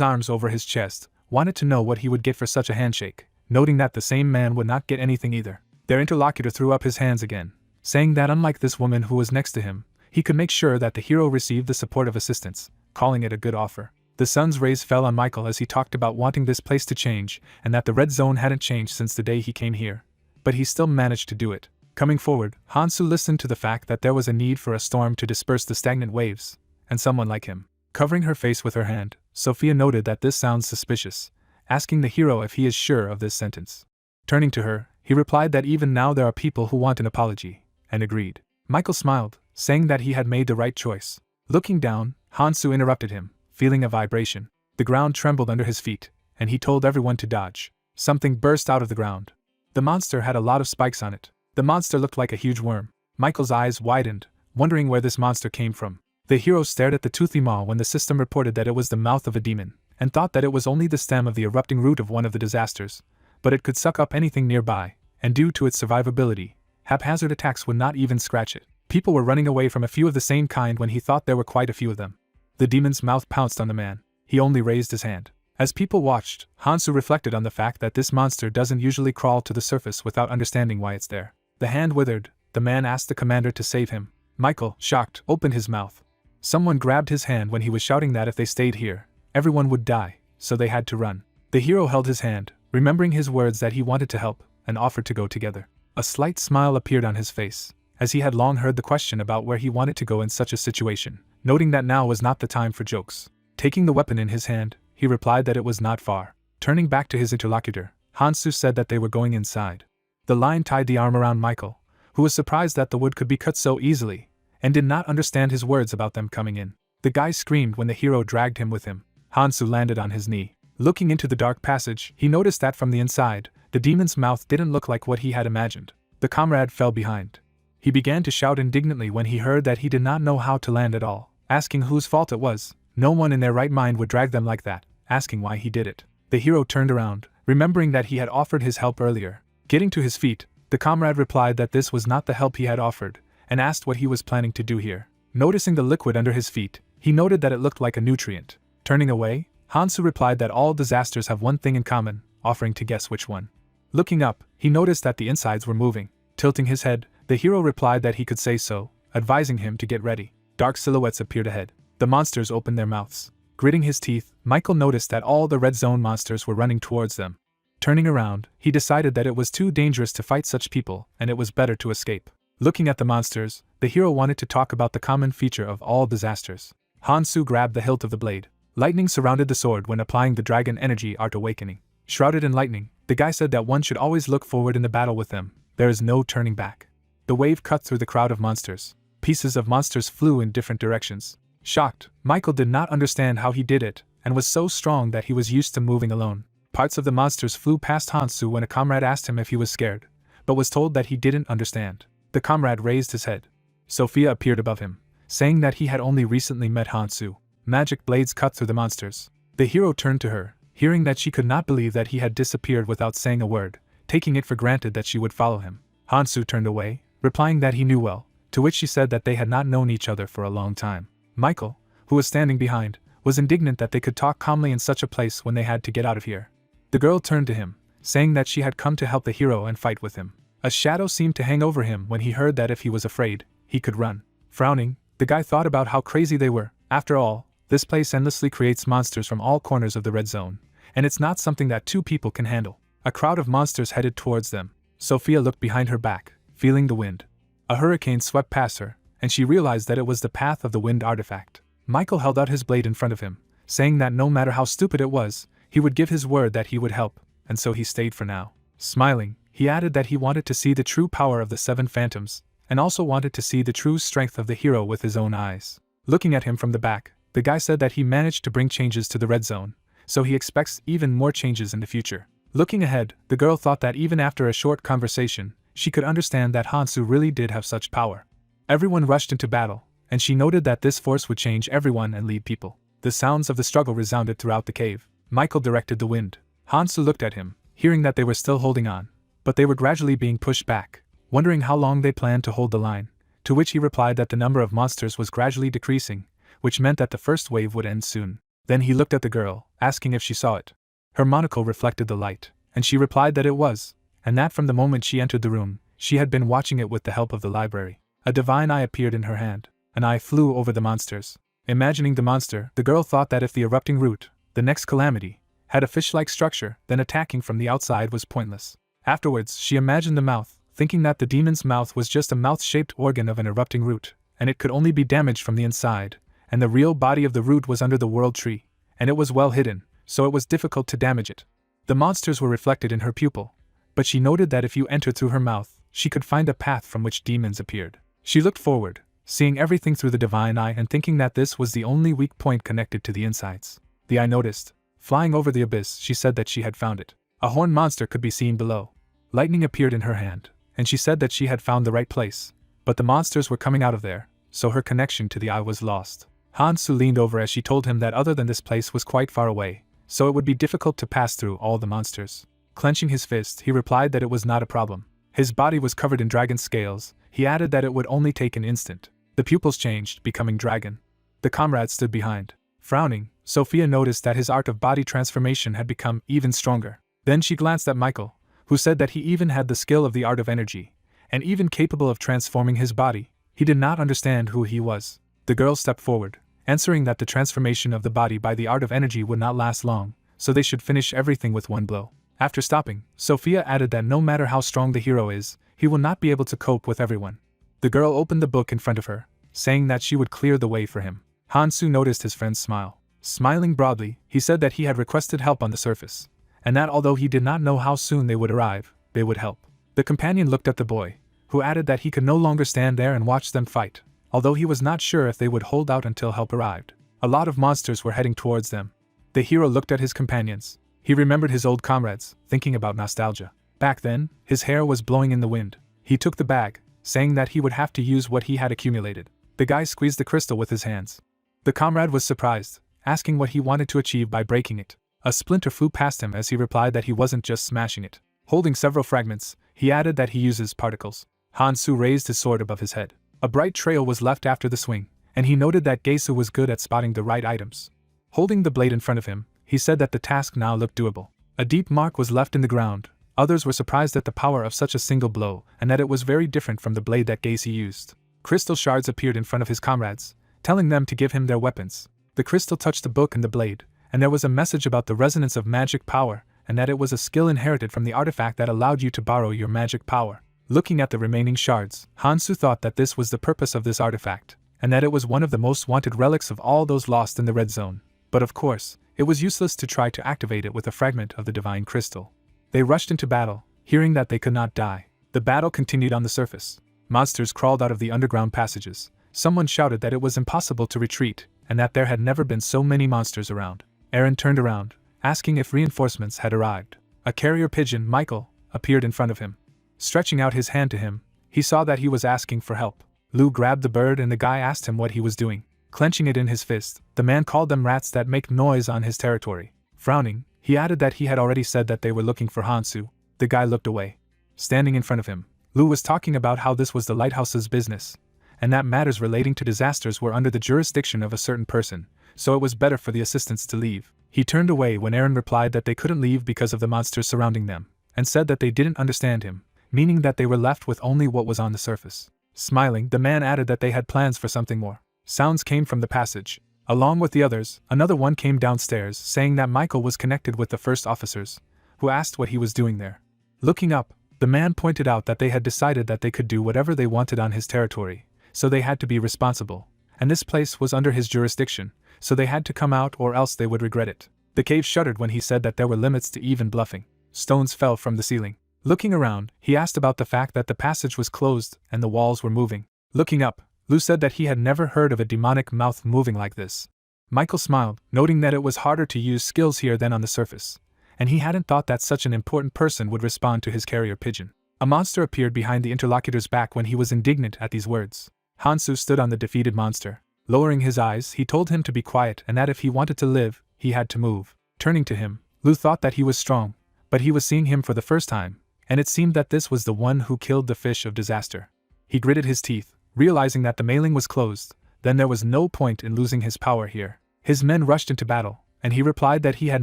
[SPEAKER 1] arms over his chest, wanted to know what he would get for such a handshake, noting that the same man would not get anything either. Their interlocutor threw up his hands again, saying that unlike this woman who was next to him, he could make sure that the hero received the support of assistants, calling it a good offer. The sun's rays fell on Michael as he talked about wanting this place to change and that the red zone hadn't changed since the day he came here. But he still managed to do it. Coming forward, Hansu listened to the fact that there was a need for a storm to disperse the stagnant waves, and someone like him. Covering her face with her hand, Sophia noted that this sounds suspicious, asking the hero if he is sure of this sentence. Turning to her, he replied that even now there are people who want an apology, and agreed. Michael smiled, saying that he had made the right choice. Looking down, Hansu interrupted him, feeling a vibration. The ground trembled under his feet, and he told everyone to dodge. Something burst out of the ground. The monster had a lot of spikes on it. The monster looked like a huge worm. Michael's eyes widened, wondering where this monster came from. The hero stared at the toothy maw when the system reported that it was the mouth of a demon, and thought that it was only the stem of the erupting root of one of the disasters, but it could suck up anything nearby, and due to its survivability, haphazard attacks would not even scratch it. People were running away from a few of the same kind when he thought there were quite a few of them. The demon's mouth pounced on the man. He only raised his hand. As people watched, Hansu reflected on the fact that this monster doesn't usually crawl to the surface without understanding why it's there. The hand withered. The man asked the commander to save him. Michael, shocked, opened his mouth. Someone grabbed his hand when he was shouting that if they stayed here, everyone would die, so they had to run. The hero held his hand, remembering his words that he wanted to help, and offered to go together. A slight smile appeared on his face, as he had long heard the question about where he wanted to go in such a situation, noting that now was not the time for jokes. Taking the weapon in his hand, he replied that it was not far. Turning back to his interlocutor, Hansu said that they were going inside. The lion tied the arm around Michael, who was surprised that the wood could be cut so easily, and did not understand his words about them coming in. The guy screamed when the hero dragged him with him. Hansu landed on his knee. Looking into the dark passage, he noticed that from the inside, the demon's mouth didn't look like what he had imagined. The comrade fell behind. He began to shout indignantly when he heard that he did not know how to land at all, asking whose fault it was. No one in their right mind would drag them like that, asking why he did it. The hero turned around, remembering that he had offered his help earlier. Getting to his feet, the comrade replied that this was not the help he had offered, and asked what he was planning to do here. Noticing the liquid under his feet, he noted that it looked like a nutrient. Turning away, Hansu replied that all disasters have one thing in common, offering to guess which one. Looking up, he noticed that the insides were moving. Tilting his head, the hero replied that he could say so, advising him to get ready. Dark silhouettes appeared ahead. The monsters opened their mouths. Gritting his teeth, Michael noticed that all the red zone monsters were running towards them. Turning around, he decided that it was too dangerous to fight such people, and it was better to escape. Looking at the monsters, the hero wanted to talk about the common feature of all disasters. Hansu grabbed the hilt of the blade. Lightning surrounded the sword when applying the dragon energy art awakening. Shrouded in lightning, the guy said that one should always look forward in the battle with them. There is no turning back. The wave cut through the crowd of monsters. Pieces of monsters flew in different directions. Shocked, Michael did not understand how he did it, and was so strong that he was used to moving alone. Parts of the monsters flew past Hansu when a comrade asked him if he was scared, but was told that he didn't understand. The comrade raised his head. Sophia appeared above him, saying that he had only recently met Hansu. Magic blades cut through the monsters. The hero turned to her, hearing that she could not believe that he had disappeared without saying a word, taking it for granted that she would follow him. Hansu turned away, replying that he knew well, to which she said that they had not known each other for a long time. Michael, who was standing behind, was indignant that they could talk calmly in such a place when they had to get out of here. The girl turned to him, saying that she had come to help the hero and fight with him. A shadow seemed to hang over him when he heard that if he was afraid, he could run. Frowning, the guy thought about how crazy they were. After all, this place endlessly creates monsters from all corners of the red zone, and it's not something that two people can handle. A crowd of monsters headed towards them. Sophia looked behind her back, feeling the wind. A hurricane swept past her, and she realized that it was the path of the wind artifact. Michael held out his blade in front of him, saying that no matter how stupid it was, he would give his word that he would help, and so he stayed for now. Smiling, he added that he wanted to see the true power of the seven phantoms, and also wanted to see the true strength of the hero with his own eyes. Looking at him from the back, the guy said that he managed to bring changes to the red zone, so he expects even more changes in the future. Looking ahead, the girl thought that even after a short conversation, she could understand that Hansu really did have such power. Everyone rushed into battle, and she noted that this force would change everyone and lead people. The sounds of the struggle resounded throughout the cave. Michael directed the wind. Hansu looked at him, hearing that they were still holding on, but they were gradually being pushed back, wondering how long they planned to hold the line, to which he replied that the number of monsters was gradually decreasing, which meant that the first wave would end soon. Then he looked at the girl, asking if she saw it. Her monocle reflected the light, and she replied that it was, and that from the moment she entered the room, she had been watching it with the help of the library. A divine eye appeared in her hand. An eye flew over the monsters. Imagining the monster, the girl thought that if the erupting root, the next calamity, had a fish-like structure, then attacking from the outside was pointless. Afterwards, she imagined the mouth, thinking that the demon's mouth was just a mouth-shaped organ of an erupting root, and it could only be damaged from the inside, and the real body of the root was under the world tree, and it was well hidden, so it was difficult to damage it. The monsters were reflected in her pupil, but she noted that if you entered through her mouth, she could find a path from which demons appeared. She looked forward, seeing everything through the divine eye and thinking that this was the only weak point connected to the insides. The eye noticed. Flying over the abyss, she said that she had found it. A horned monster could be seen below. Lightning appeared in her hand, and she said that she had found the right place, but the monsters were coming out of there, so her connection to the eye was lost. Hansu leaned over as she told him that other than this place was quite far away, so it would be difficult to pass through all the monsters. Clenching his fist, he replied that it was not a problem. His body was covered in dragon scales. He added that it would only take an instant. The pupils changed, becoming dragon. The comrade stood behind. Frowning, Sophia noticed that his art of body transformation had become even stronger. Then she glanced at Michael, who said that he even had the skill of the art of energy, and even capable of transforming his body. He did not understand who he was. The girl stepped forward, answering that the transformation of the body by the art of energy would not last long, so they should finish everything with one blow. After stopping, Sophia added that no matter how strong the hero is, he will not be able to cope with everyone. The girl opened the book in front of her, saying that she would clear the way for him. Hansu noticed his friend's smile. Smiling broadly, he said that he had requested help on the surface, and that although he did not know how soon they would arrive, they would help. The companion looked at the boy, who added that he could no longer stand there and watch them fight, although he was not sure if they would hold out until help arrived. A lot of monsters were heading towards them. The hero looked at his companions. He remembered his old comrades, thinking about nostalgia. Back then, his hair was blowing in the wind. He took the bag, saying that he would have to use what he had accumulated. The guy squeezed the crystal with his hands. The comrade was surprised, asking what he wanted to achieve by breaking it. A splinter flew past him as he replied that he wasn't just smashing it. Holding several fragments, he added that he uses particles. Hansu raised his sword above his head. A bright trail was left after the swing, and he noted that Gesu was good at spotting the right items. Holding the blade in front of him, he said that the task now looked doable. A deep mark was left in the ground. Others were surprised at the power of such a single blow, and that it was very different from the blade that Gesu used. Crystal shards appeared in front of his comrades, telling them to give him their weapons. The crystal touched the book and the blade, and there was a message about the resonance of magic power, and that it was a skill inherited from the artifact that allowed you to borrow your magic power. Looking at the remaining shards, Hansu thought that this was the purpose of this artifact, and that it was one of the most wanted relics of all those lost in the red zone. but of course, it was useless to try to activate it with a fragment of the divine crystal. They rushed into battle, hearing that they could not die. The battle continued on the surface. Monsters crawled out of the underground passages. Someone shouted that it was impossible to retreat, and that there had never been so many monsters around. Aaron turned around, asking if reinforcements had arrived. A carrier pigeon, Michael, appeared in front of him. Stretching out his hand to him, he saw that he was asking for help. Lou grabbed the bird and the guy asked him what he was doing. Clenching it in his fist, the man called them rats that make noise on his territory. Frowning, he added that he had already said that they were looking for Hansu. The guy looked away. Standing in front of him, Lou was talking about how this was the lighthouse's business, and that matters relating to disasters were under the jurisdiction of a certain person, so it was better for the assistants to leave. He turned away when Aaron replied that they couldn't leave because of the monsters surrounding them, and said that they didn't understand him, meaning that they were left with only what was on the surface. Smiling, the man added that they had plans for something more. Sounds came from the passage. Along with the others, another one came downstairs, saying that Michael was connected with the first officers, who asked what he was doing there. Looking up, the man pointed out that they had decided that they could do whatever they wanted on his territory, so they had to be responsible, and this place was under his jurisdiction, so they had to come out or else they would regret it. The cave shuddered when he said that there were limits to even bluffing. Stones fell from the ceiling. Looking around, he asked about the fact that the passage was closed and the walls were moving. Looking up, Lou said that he had never heard of a demonic mouth moving like this. Michael smiled, noting that it was harder to use skills here than on the surface, and he hadn't thought that such an important person would respond to his carrier pigeon. A monster appeared behind the interlocutor's back when he was indignant at these words. Hansu stood on the defeated monster. Lowering his eyes, he told him to be quiet and that if he wanted to live, he had to move. Turning to him, Lou thought that he was strong, but he was seeing him for the first time, and it seemed that this was the one who killed the fish of disaster. He gritted his teeth, realizing that the mailing was closed, then there was no point in losing his power here. His men rushed into battle, and he replied that he had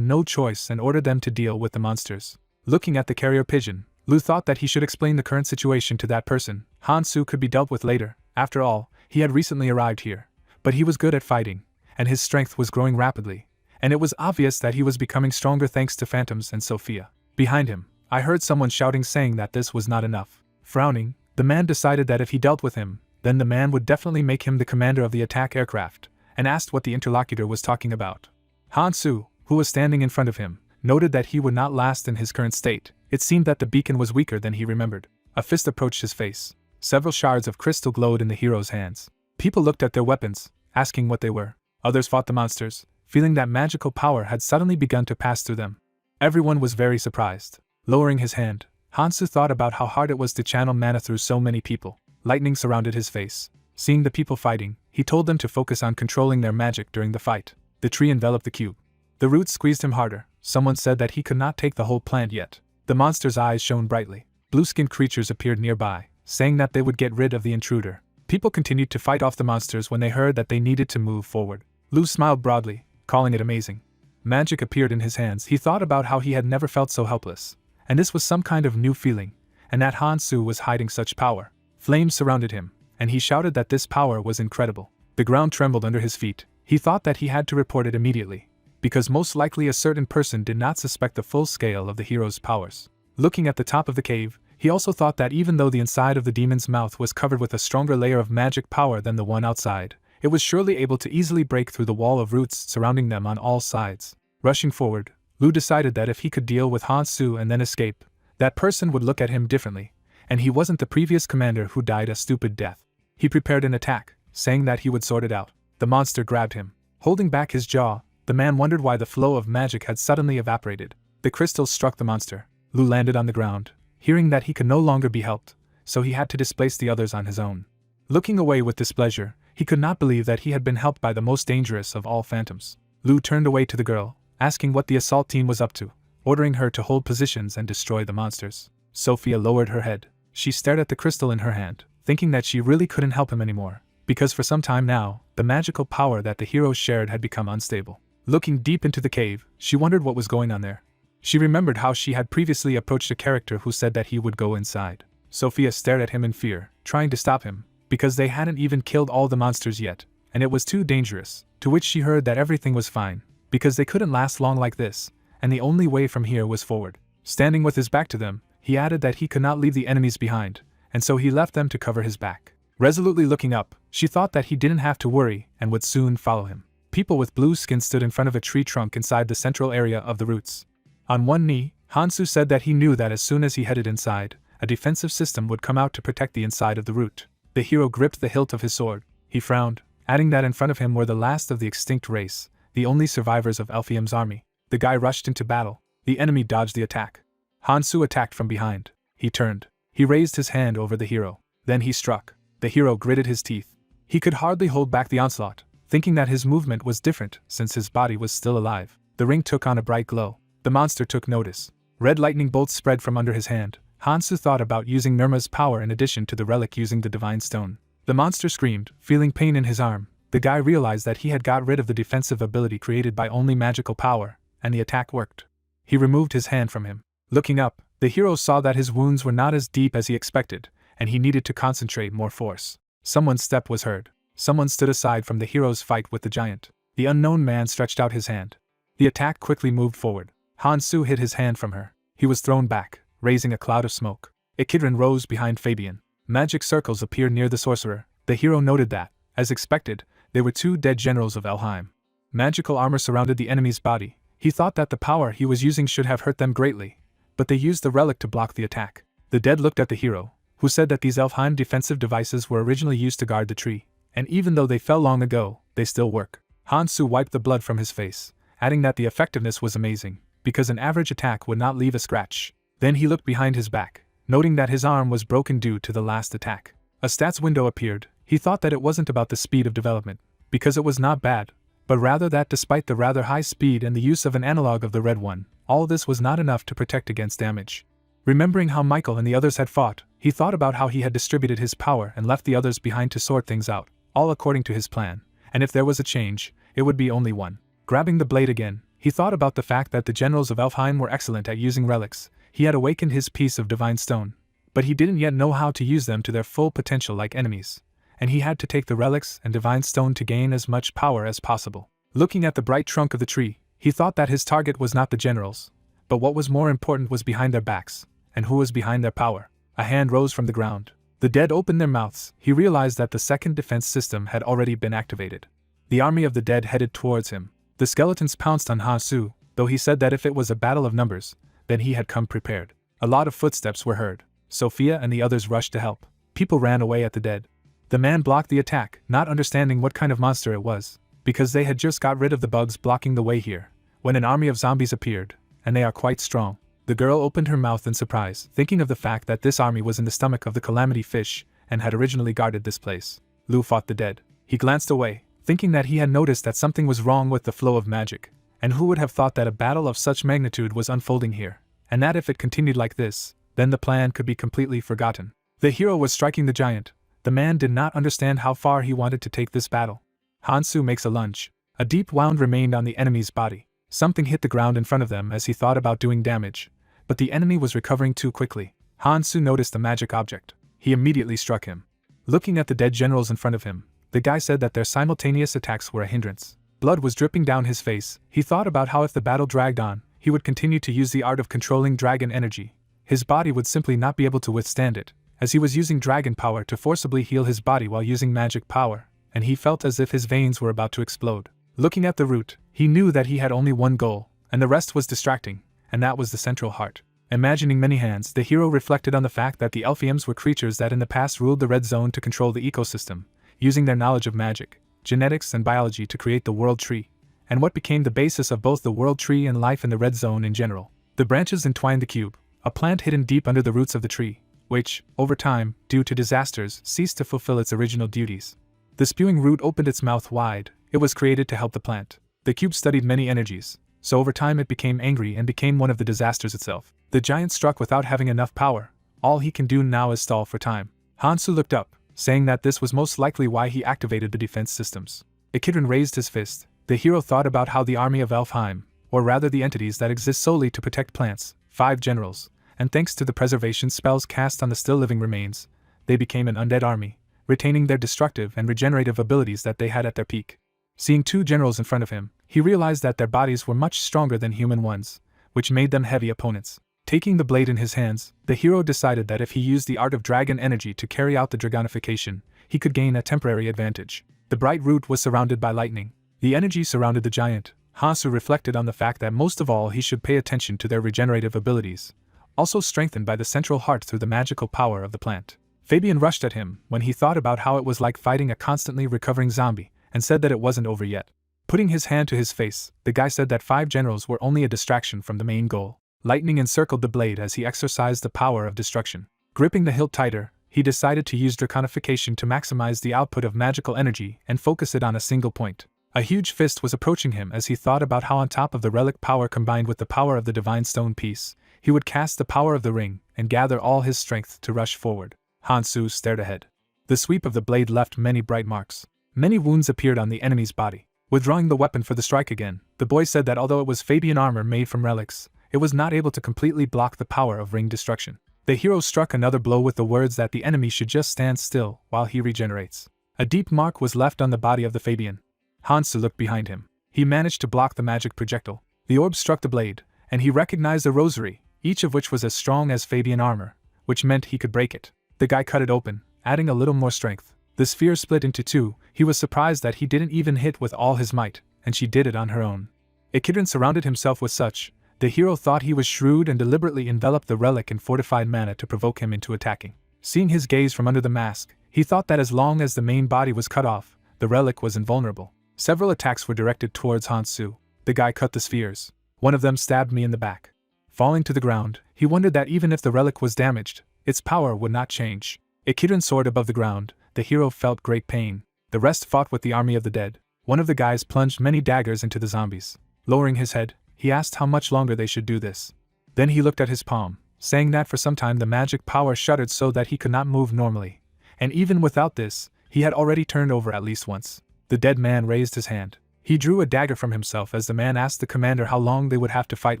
[SPEAKER 1] no choice and ordered them to deal with the monsters. Looking at the carrier pigeon, Lou thought that he should explain the current situation to that person. Hansu could be dealt with later. After all, he had recently arrived here, but he was good at fighting, and his strength was growing rapidly, and it was obvious that he was becoming stronger thanks to Phantoms and Sophia. Behind him, I heard someone shouting saying that this was not enough. Frowning, the man decided that if he dealt with him, then the man would definitely make him the commander of the attack aircraft, and asked what the interlocutor was talking about. Hansu, who was standing in front of him, noted that he would not last in his current state. It seemed that the beacon was weaker than he remembered. A fist approached his face. Several shards of crystal glowed in the hero's hands. People looked at their weapons, asking what they were. Others fought the monsters, feeling that magical power had suddenly begun to pass through them. Everyone was very surprised. Lowering his hand, Hansu thought about how hard it was to channel mana through so many people. Lightning surrounded his face. Seeing the people fighting, he told them to focus on controlling their magic during the fight. The tree enveloped the cube. The roots squeezed him harder. Someone said that he could not take the whole plant yet. The monster's eyes shone brightly. Blue-skinned creatures appeared nearby, saying that they would get rid of the intruder. People continued to fight off the monsters when they heard that they needed to move forward. Lou smiled broadly, calling it amazing. Magic appeared in his hands. He thought about how he had never felt so helpless, and this was some kind of new feeling, and that Hansu was hiding such power. Flames surrounded him, and he shouted that this power was incredible. The ground trembled under his feet. He thought that he had to report it immediately, because most likely a certain person did not suspect the full scale of the hero's powers. Looking at the top of the cave, he also thought that even though the inside of the demon's mouth was covered with a stronger layer of magic power than the one outside, it was surely able to easily break through the wall of roots surrounding them on all sides. Rushing forward, Lou decided that if he could deal with Hansu and then escape, that person would look at him differently, and he wasn't the previous commander who died a stupid death. He prepared an attack, saying that he would sort it out. The monster grabbed him. Holding back his jaw, the man wondered why the flow of magic had suddenly evaporated. The crystals struck the monster. Lou landed on the ground, hearing that he could no longer be helped, so he had to displace the others on his own. Looking away with displeasure, he could not believe that he had been helped by the most dangerous of all phantoms. Lou turned away to the girl, asking what the assault team was up to, ordering her to hold positions and destroy the monsters. Sophia lowered her head. She stared at the crystal in her hand, thinking that she really couldn't help him anymore, because for some time now, the magical power that the heroes shared had become unstable. Looking deep into the cave, she wondered what was going on there. She remembered how she had previously approached a character who said that he would go inside. Sophia stared at him in fear, trying to stop him, because they hadn't even killed all the monsters yet, and it was too dangerous, to which she heard that everything was fine, because they couldn't last long like this, and the only way from here was forward. Standing with his back to them, he added that he could not leave the enemies behind, and so he left them to cover his back. Resolutely looking up, she thought that he didn't have to worry and would soon follow him. People with blue skin stood in front of a tree trunk inside the central area of the roots. On one knee, Hansu said that he knew that as soon as he headed inside, a defensive system would come out to protect the inside of the root. The hero gripped the hilt of his sword. He frowned, adding that in front of him were the last of the extinct race, the only survivors of Elphium's army. The guy rushed into battle. The enemy dodged the attack. Hansu attacked from behind. He turned. He raised his hand over the hero. Then he struck. The hero gritted his teeth. He could hardly hold back the onslaught, thinking that his movement was different since his body was still alive. The ring took on a bright glow. The monster took notice. Red lightning bolts spread from under his hand. Hansu thought about using Nirma's power in addition to the relic using the divine stone. The monster screamed, feeling pain in his arm. The guy realized that he had got rid of the defensive ability created by only magical power, and the attack worked. He removed his hand from him. Looking up, the hero saw that his wounds were not as deep as he expected, and he needed to concentrate more force. Someone's step was heard. Someone stood aside from the hero's fight with the giant. The unknown man stretched out his hand. The attack quickly moved forward. Hansu hid his hand from her. He was thrown back, raising a cloud of smoke. Echidron rose behind Fabian. Magic circles appeared near the sorcerer. The hero noted that, as expected, there were 2 dead generals of Elheim. Magical armor surrounded the enemy's body. He thought that the power he was using should have hurt them greatly, but they used the relic to block the attack. The dead looked at the hero, who said that these Elfheim defensive devices were originally used to guard the tree, and even though they fell long ago, they still work. Hansu wiped the blood from his face, adding that the effectiveness was amazing, because an average attack would not leave a scratch. Then he looked behind his back, noting that his arm was broken due to the last attack. A stats window appeared. He thought that it wasn't about the speed of development, because it was not bad, but rather that despite the rather high speed and the use of an analog of the red one, all this was not enough to protect against damage. Remembering how Michael and the others had fought, he thought about how he had distributed his power and left the others behind to sort things out, all according to his plan, and if there was a change, it would be only one. Grabbing the blade again, he thought about the fact that the generals of Elfheim were excellent at using relics. He had awakened his piece of divine stone, but he didn't yet know how to use them to their full potential like enemies, and he had to take the relics and divine stone to gain as much power as possible. Looking at the bright trunk of the tree, he thought that his target was not the generals, but what was more important was behind their backs, and who was behind their power. A hand rose from the ground. The dead opened their mouths. He realized that the second defense system had already been activated. The army of the dead headed towards him. The skeletons pounced on Hansu, though he said that if it was a battle of numbers, then he had come prepared. A lot of footsteps were heard. Sophia and the others rushed to help. People ran away at the dead. The man blocked the attack, not understanding what kind of monster it was, because they had just got rid of the bugs blocking the way here, when an army of zombies appeared, and they are quite strong. The girl opened her mouth in surprise, thinking of the fact that this army was in the stomach of the Calamity Fish, and had originally guarded this place. Lu fought the dead. He glanced away, thinking that he had noticed that something was wrong with the flow of magic, and who would have thought that a battle of such magnitude was unfolding here, and that if it continued like this, then the plan could be completely forgotten. The hero was striking the giant. The man did not understand how far he wanted to take this battle. Hansu makes a lunge. A deep wound remained on the enemy's body. Something hit the ground in front of them as he thought about doing damage, but the enemy was recovering too quickly. Hansu noticed the magic object. He immediately struck him. Looking at the dead generals in front of him, the guy said that their simultaneous attacks were a hindrance. Blood was dripping down his face. He thought about how if the battle dragged on, he would continue to use the art of controlling dragon energy. His body would simply not be able to withstand it, as he was using dragon power to forcibly heal his body while using magic power, and he felt as if his veins were about to explode. Looking at the root, he knew that he had only one goal, and the rest was distracting, and that was the central heart. Imagining many hands, the hero reflected on the fact that the Elphiums were creatures that in the past ruled the red zone to control the ecosystem, using their knowledge of magic, genetics and biology to create the world tree, and what became the basis of both the world tree and life in the red zone in general. The branches entwined the cube, a plant hidden deep under the roots of the tree, which, over time, due to disasters, ceased to fulfill its original duties. The spewing root opened its mouth wide. It was created to help the plant. The cube studied many energies, so over time it became angry and became one of the disasters itself. The giant struck without having enough power. All he can do now is stall for time. Hansu looked up, saying that this was most likely why he activated the defense systems. Echidron raised his fist. The hero thought about how the army of Elfheim, or rather the entities that exist solely to protect plants, 5 generals, and thanks to the preservation spells cast on the still-living remains, they became an undead army, retaining their destructive and regenerative abilities that they had at their peak. Seeing 2 generals in front of him, he realized that their bodies were much stronger than human ones, which made them heavy opponents. Taking the blade in his hands, the hero decided that if he used the art of dragon energy to carry out the dragonification, he could gain a temporary advantage. The bright root was surrounded by lightning. The energy surrounded the giant. Hansu reflected on the fact that most of all he should pay attention to their regenerative abilities, also strengthened by the central heart through the magical power of the plant. Fabian rushed at him when he thought about how it was like fighting a constantly recovering zombie, and said that it wasn't over yet. Putting his hand to his face, the guy said that 5 generals were only a distraction from the main goal. Lightning encircled the blade as he exercised the power of destruction. Gripping the hilt tighter, he decided to use draconification to maximize the output of magical energy and focus it on a single point. A huge fist was approaching him as he thought about how on top of the relic power combined with the power of the divine stone piece, he would cast the power of the ring and gather all his strength to rush forward. Hansu stared ahead. The sweep of the blade left many bright marks. Many wounds appeared on the enemy's body. Withdrawing the weapon for the strike again, the boy said that although it was Fabian armor made from relics, it was not able to completely block the power of ring destruction. The hero struck another blow with the words that the enemy should just stand still while he regenerates. A deep mark was left on the body of the Fabian. Hansu looked behind him. He managed to block the magic projectile. The orb struck the blade, and he recognized a rosary, each of which was as strong as Fabian armor, which meant he could break it. The guy cut it open, adding a little more strength. The sphere split into 2. He was surprised that he didn't even hit with all his might, and she did it on her own. Ikidran surrounded himself with such. The hero thought he was shrewd and deliberately enveloped the relic in fortified mana to provoke him into attacking. Seeing his gaze from under the mask, he thought that as long as the main body was cut off, the relic was invulnerable. Several attacks were directed towards Hansu. The guy cut the spheres. One of them stabbed me in the back. Falling to the ground, he wondered that even if the relic was damaged, its power would not change. Ikidran soared above the ground. The hero felt great pain. The rest fought with the army of the dead. One of the guys plunged many daggers into the zombies. Lowering his head, he asked how much longer they should do this. Then he looked at his palm, saying that for some time the magic power shuddered so that he could not move normally. And even without this, he had already turned over at least once. The dead man raised his hand. He drew a dagger from himself as the man asked the commander how long they would have to fight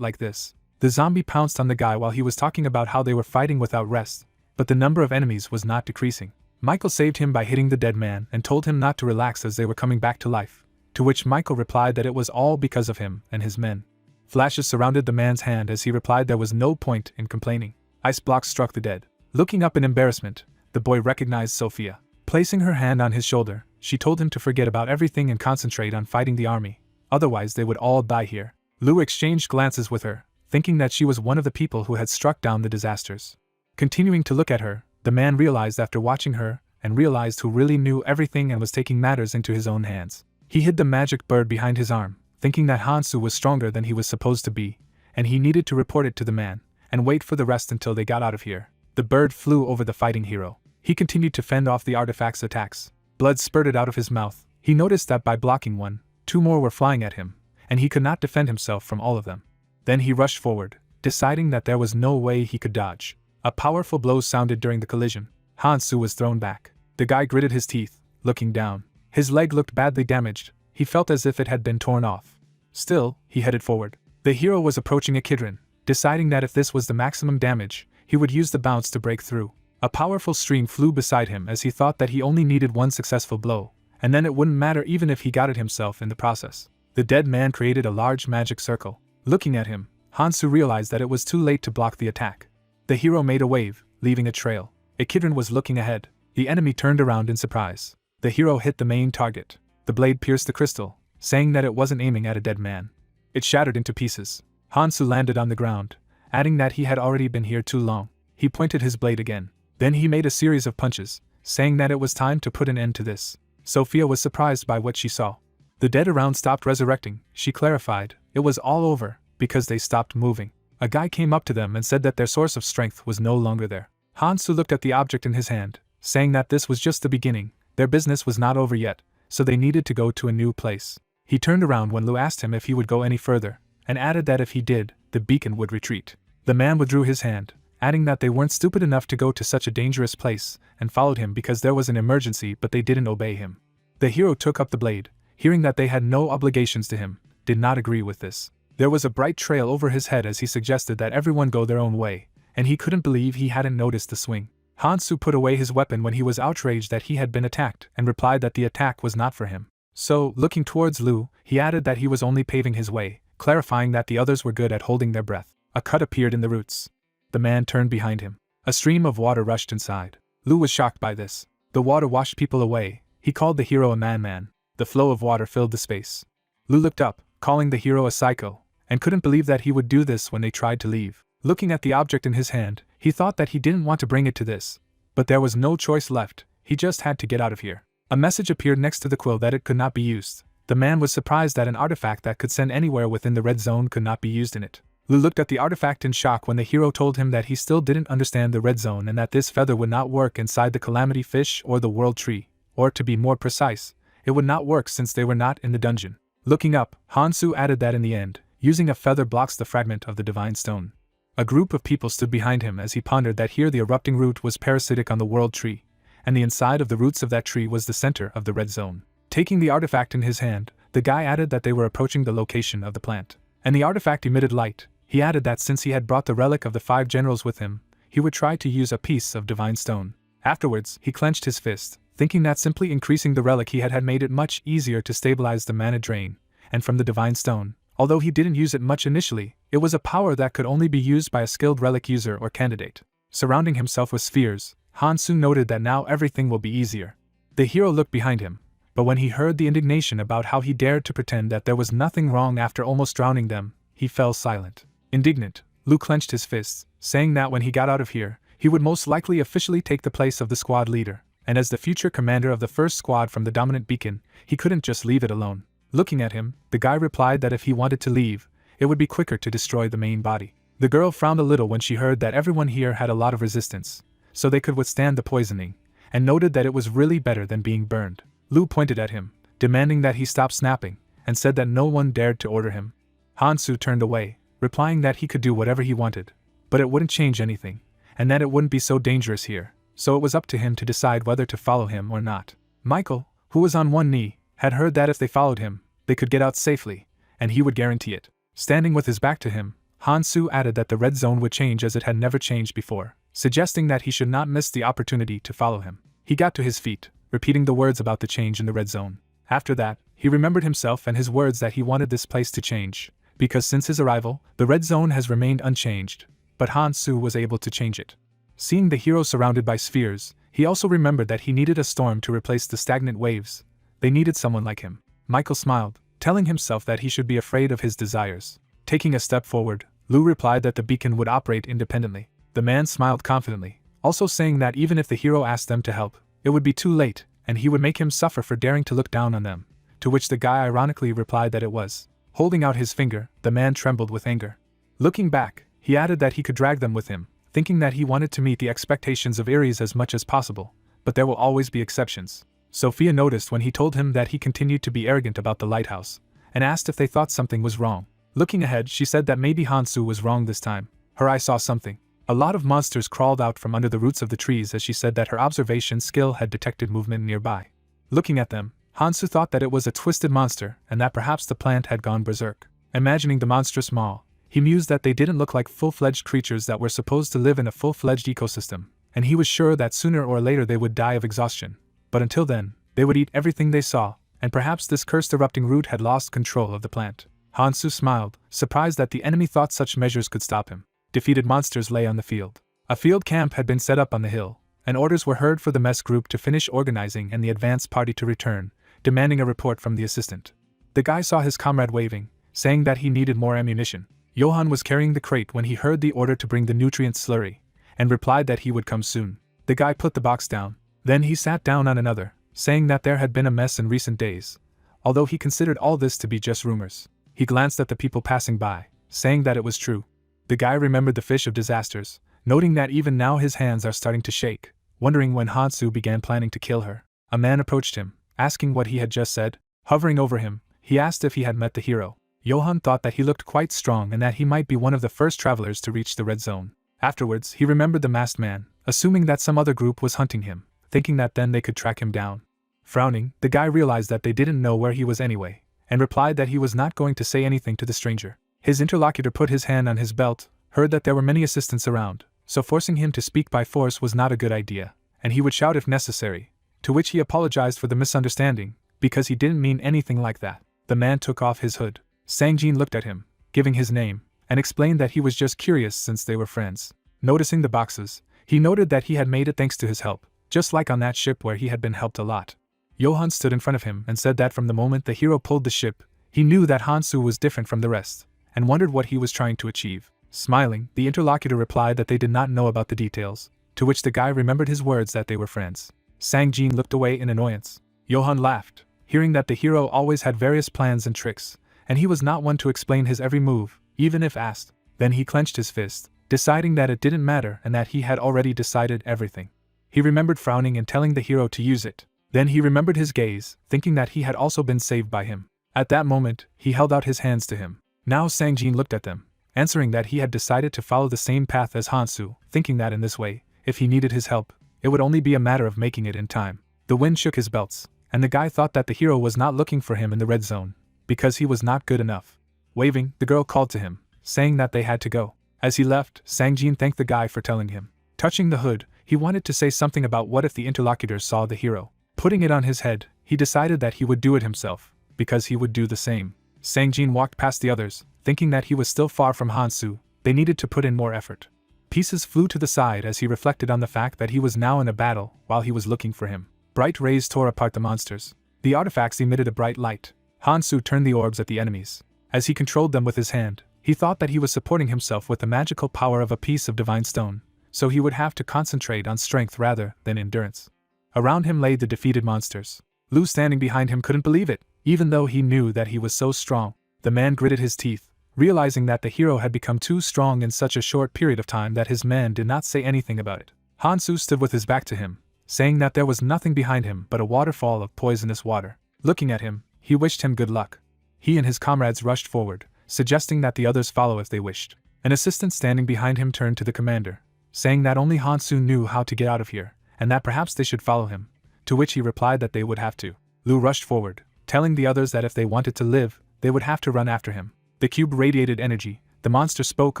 [SPEAKER 1] like this. The zombie pounced on the guy while he was talking about how they were fighting without rest, but the number of enemies was not decreasing. Michael saved him by hitting the dead man and told him not to relax as they were coming back to life, to which Michael replied that it was all because of him and his men. Flashes surrounded the man's hand as he replied there was no point in complaining. Ice blocks struck the dead. Looking up in embarrassment, the boy recognized Sophia. Placing her hand on his shoulder, she told him to forget about everything and concentrate on fighting the army, otherwise they would all die here. Lou exchanged glances with her, thinking that she was one of the people who had struck down the disasters. Continuing to look at her, the man realized after watching her, and realized who really knew everything and was taking matters into his own hands. He hid the magic bird behind his arm, thinking that Hansu was stronger than he was supposed to be, and he needed to report it to the man, and wait for the rest until they got out of here. The bird flew over the fighting hero. He continued to fend off the artifact's attacks. Blood spurted out of his mouth. He noticed that by blocking one, 2 more were flying at him, and he could not defend himself from all of them. Then he rushed forward, deciding that there was no way he could dodge. A powerful blow sounded during the collision. Hansu was thrown back. The guy gritted his teeth, looking down. His leg looked badly damaged. He felt as if it had been torn off. Still, he headed forward. The hero was approaching Ikidran, deciding that if this was the maximum damage, he would use the bounce to break through. A powerful stream flew beside him as he thought that he only needed one successful blow, and then it wouldn't matter even if he got it himself in the process. The dead man created a large magic circle. Looking at him, Hansu realized that it was too late to block the attack. The hero made a wave, leaving a trail. Ikidran was looking ahead. The enemy turned around in surprise. The hero hit the main target. The blade pierced the crystal, saying that it wasn't aiming at a dead man. It shattered into pieces. Hansu landed on the ground, adding that he had already been here too long. He pointed his blade again. Then he made a series of punches, saying that it was time to put an end to this. Sophia was surprised by what she saw. The dead around stopped resurrecting. She clarified, it was all over, because they stopped moving. A guy came up to them and said that their source of strength was no longer there. Hansu looked at the object in his hand, saying that this was just the beginning. Their business was not over yet, so they needed to go to a new place. He turned around when Lu asked him if he would go any further, and added that if he did, the beacon would retreat. The man withdrew his hand, adding that they weren't stupid enough to go to such a dangerous place, and followed him because there was an emergency but they didn't obey him. The hero took up the blade, hearing that they had no obligations to him, did not agree with this. There was a bright trail over his head as he suggested that everyone go their own way, and he couldn't believe he hadn't noticed the swing. Hansu put away his weapon when he was outraged that he had been attacked and replied that the attack was not for him. So, looking towards Lu, he added that he was only paving his way, clarifying that the others were good at holding their breath. A cut appeared in the roots. The man turned behind him. A stream of water rushed inside. Lu was shocked by this. The water washed people away. He called the hero a man. The flow of water filled the space. Lu looked up, calling the hero a psycho, and couldn't believe that he would do this when they tried to leave. Looking at the object in his hand, he thought that he didn't want to bring it to this. But there was no choice left, he just had to get out of here. A message appeared next to the quill that it could not be used. The man was surprised that an artifact that could send anywhere within the red zone could not be used in it. Lu looked at the artifact in shock when the hero told him that he still didn't understand the red zone and that this feather would not work inside the calamity fish or the world tree, or to be more precise, it would not work since they were not in the dungeon. Looking up, Hansu added that in the end, using a feather blocks the fragment of the divine stone. A group of people stood behind him as he pondered that here the erupting root was parasitic on the world tree, and the inside of the roots of that tree was the center of the red zone. Taking the artifact in his hand, the guy added that they were approaching the location of the plant. And the artifact emitted light. He added that since he had brought the relic of the 5 generals with him, he would try to use a piece of divine stone. Afterwards, he clenched his fist, thinking that simply increasing the relic he had made it much easier to stabilize the mana drain, and from the divine stone, although he didn't use it much initially, it was a power that could only be used by a skilled relic user or candidate. Surrounding himself with spheres, Hansu noted that now everything will be easier. The hero looked behind him, but when he heard the indignation about how he dared to pretend that there was nothing wrong after almost drowning them, he fell silent. Indignant, Lu clenched his fists, saying that when he got out of here, he would most likely officially take the place of the squad leader, and as the future commander of the first squad from the dominant beacon, he couldn't just leave it alone. Looking at him, the guy replied that if he wanted to leave, it would be quicker to destroy the main body. The girl frowned a little when she heard that everyone here had a lot of resistance, so they could withstand the poisoning, and noted that it was really better than being burned. Lu pointed at him, demanding that he stop snapping, and said that no one dared to order him. Hansu turned away, replying that he could do whatever he wanted, but it wouldn't change anything, and that it wouldn't be so dangerous here, so it was up to him to decide whether to follow him or not. Michael, who was on one knee, had heard that if they followed him, they could get out safely, and he would guarantee it. Standing with his back to him, Hansu added that the red zone would change as it had never changed before, suggesting that he should not miss the opportunity to follow him. He got to his feet, repeating the words about the change in the red zone. After that, he remembered himself and his words that he wanted this place to change, because since his arrival, the red zone has remained unchanged, but Hansu was able to change it. Seeing the hero surrounded by spheres, he also remembered that he needed a storm to replace the stagnant waves. They needed someone like him. Michael smiled, telling himself that he should be afraid of his desires. Taking a step forward, Lu replied that the beacon would operate independently. The man smiled confidently, also saying that even if the hero asked them to help, it would be too late, and he would make him suffer for daring to look down on them, to which the guy ironically replied that it was. Holding out his finger, the man trembled with anger. Looking back, he added that he could drag them with him, thinking that he wanted to meet the expectations of Ares as much as possible, but there will always be exceptions. Sophia noticed when he told him that he continued to be arrogant about the lighthouse, and asked if they thought something was wrong. Looking ahead, she said that maybe Hansu was wrong this time. Her eye saw something. A lot of monsters crawled out from under the roots of the trees as she said that her observation skill had detected movement nearby. Looking at them, Hansu thought that it was a twisted monster and that perhaps the plant had gone berserk. Imagining the monstrous maw, he mused that they didn't look like full-fledged creatures that were supposed to live in a full-fledged ecosystem, and he was sure that sooner or later they would die of exhaustion. But until then, they would eat everything they saw, and perhaps this cursed erupting root had lost control of the plant. Hansu smiled, surprised that the enemy thought such measures could stop him. Defeated monsters lay on the field. A field camp had been set up on the hill, and orders were heard for the mess group to finish organizing and the advance party to return, demanding a report from the assistant. The guy saw his comrade waving, saying that he needed more ammunition. Johann was carrying the crate when he heard the order to bring the nutrient slurry, and replied that he would come soon. The guy put the box down. Then he sat down on another, saying that there had been a mess in recent days, although he considered all this to be just rumors. He glanced at the people passing by, saying that it was true. The guy remembered the fish of disasters, noting that even now his hands are starting to shake, wondering when Hansu began planning to kill her. A man approached him, asking what he had just said. Hovering over him, he asked if he had met the hero. Johann thought that he looked quite strong and that he might be one of the first travelers to reach the red zone. Afterwards, he remembered the masked man, assuming that some other group was hunting him, thinking that then they could track him down. Frowning, the guy realized that they didn't know where he was anyway, and replied that he was not going to say anything to the stranger. His interlocutor put his hand on his belt, heard that there were many assistants around, so forcing him to speak by force was not a good idea, and he would shout if necessary, to which he apologized for the misunderstanding, because he didn't mean anything like that. The man took off his hood. Sangjin looked at him, giving his name, and explained that he was just curious since they were friends. Noticing the boxes, he noted that he had made it thanks to his help, just like on that ship where he had been helped a lot. Johann stood in front of him and said that from the moment the hero pulled the ship, he knew that Hansu was different from the rest, and wondered what he was trying to achieve. Smiling, the interlocutor replied that they did not know about the details, to which the guy remembered his words that they were friends. Sang-jin looked away in annoyance. Johann laughed, hearing that the hero always had various plans and tricks, and he was not one to explain his every move, even if asked. Then he clenched his fist, deciding that it didn't matter and that he had already decided everything. He remembered frowning and telling the hero to use it. Then he remembered his gaze, thinking that he had also been saved by him. At that moment, he held out his hands to him. Now Sang-jin looked at them, answering that he had decided to follow the same path as Hansu, thinking that in this way, if he needed his help, it would only be a matter of making it in time. The wind shook his belts, and the guy thought that the hero was not looking for him in the red zone, because he was not good enough. Waving, the girl called to him, saying that they had to go. As he left, Sang-jin thanked the guy for telling him. Touching the hood, he wanted to say something about what if the interlocutors saw the hero. Putting it on his head, he decided that he would do it himself, because he would do the same. Sang-jin walked past the others, thinking that he was still far from Hansu. They needed to put in more effort. Pieces flew to the side as he reflected on the fact that he was now in a battle while he was looking for him. Bright rays tore apart the monsters. The artifacts emitted a bright light. Hansu turned the orbs at the enemies. As he controlled them with his hand, he thought that he was supporting himself with the magical power of a piece of divine stone, so he would have to concentrate on strength rather than endurance. Around him lay the defeated monsters. Lu, standing behind him, couldn't believe it, even though he knew that he was so strong. The man gritted his teeth, realizing that the hero had become too strong in such a short period of time that his man did not say anything about it. Hansu stood with his back to him, saying that there was nothing behind him but a waterfall of poisonous water. Looking at him, he wished him good luck. He and his comrades rushed forward, suggesting that the others follow if they wished. An assistant standing behind him turned to the commander, saying that only Hansu knew how to get out of here, and that perhaps they should follow him, to which he replied that they would have to. Lu rushed forward, telling the others that if they wanted to live, they would have to run after him. The cube radiated energy. The monster spoke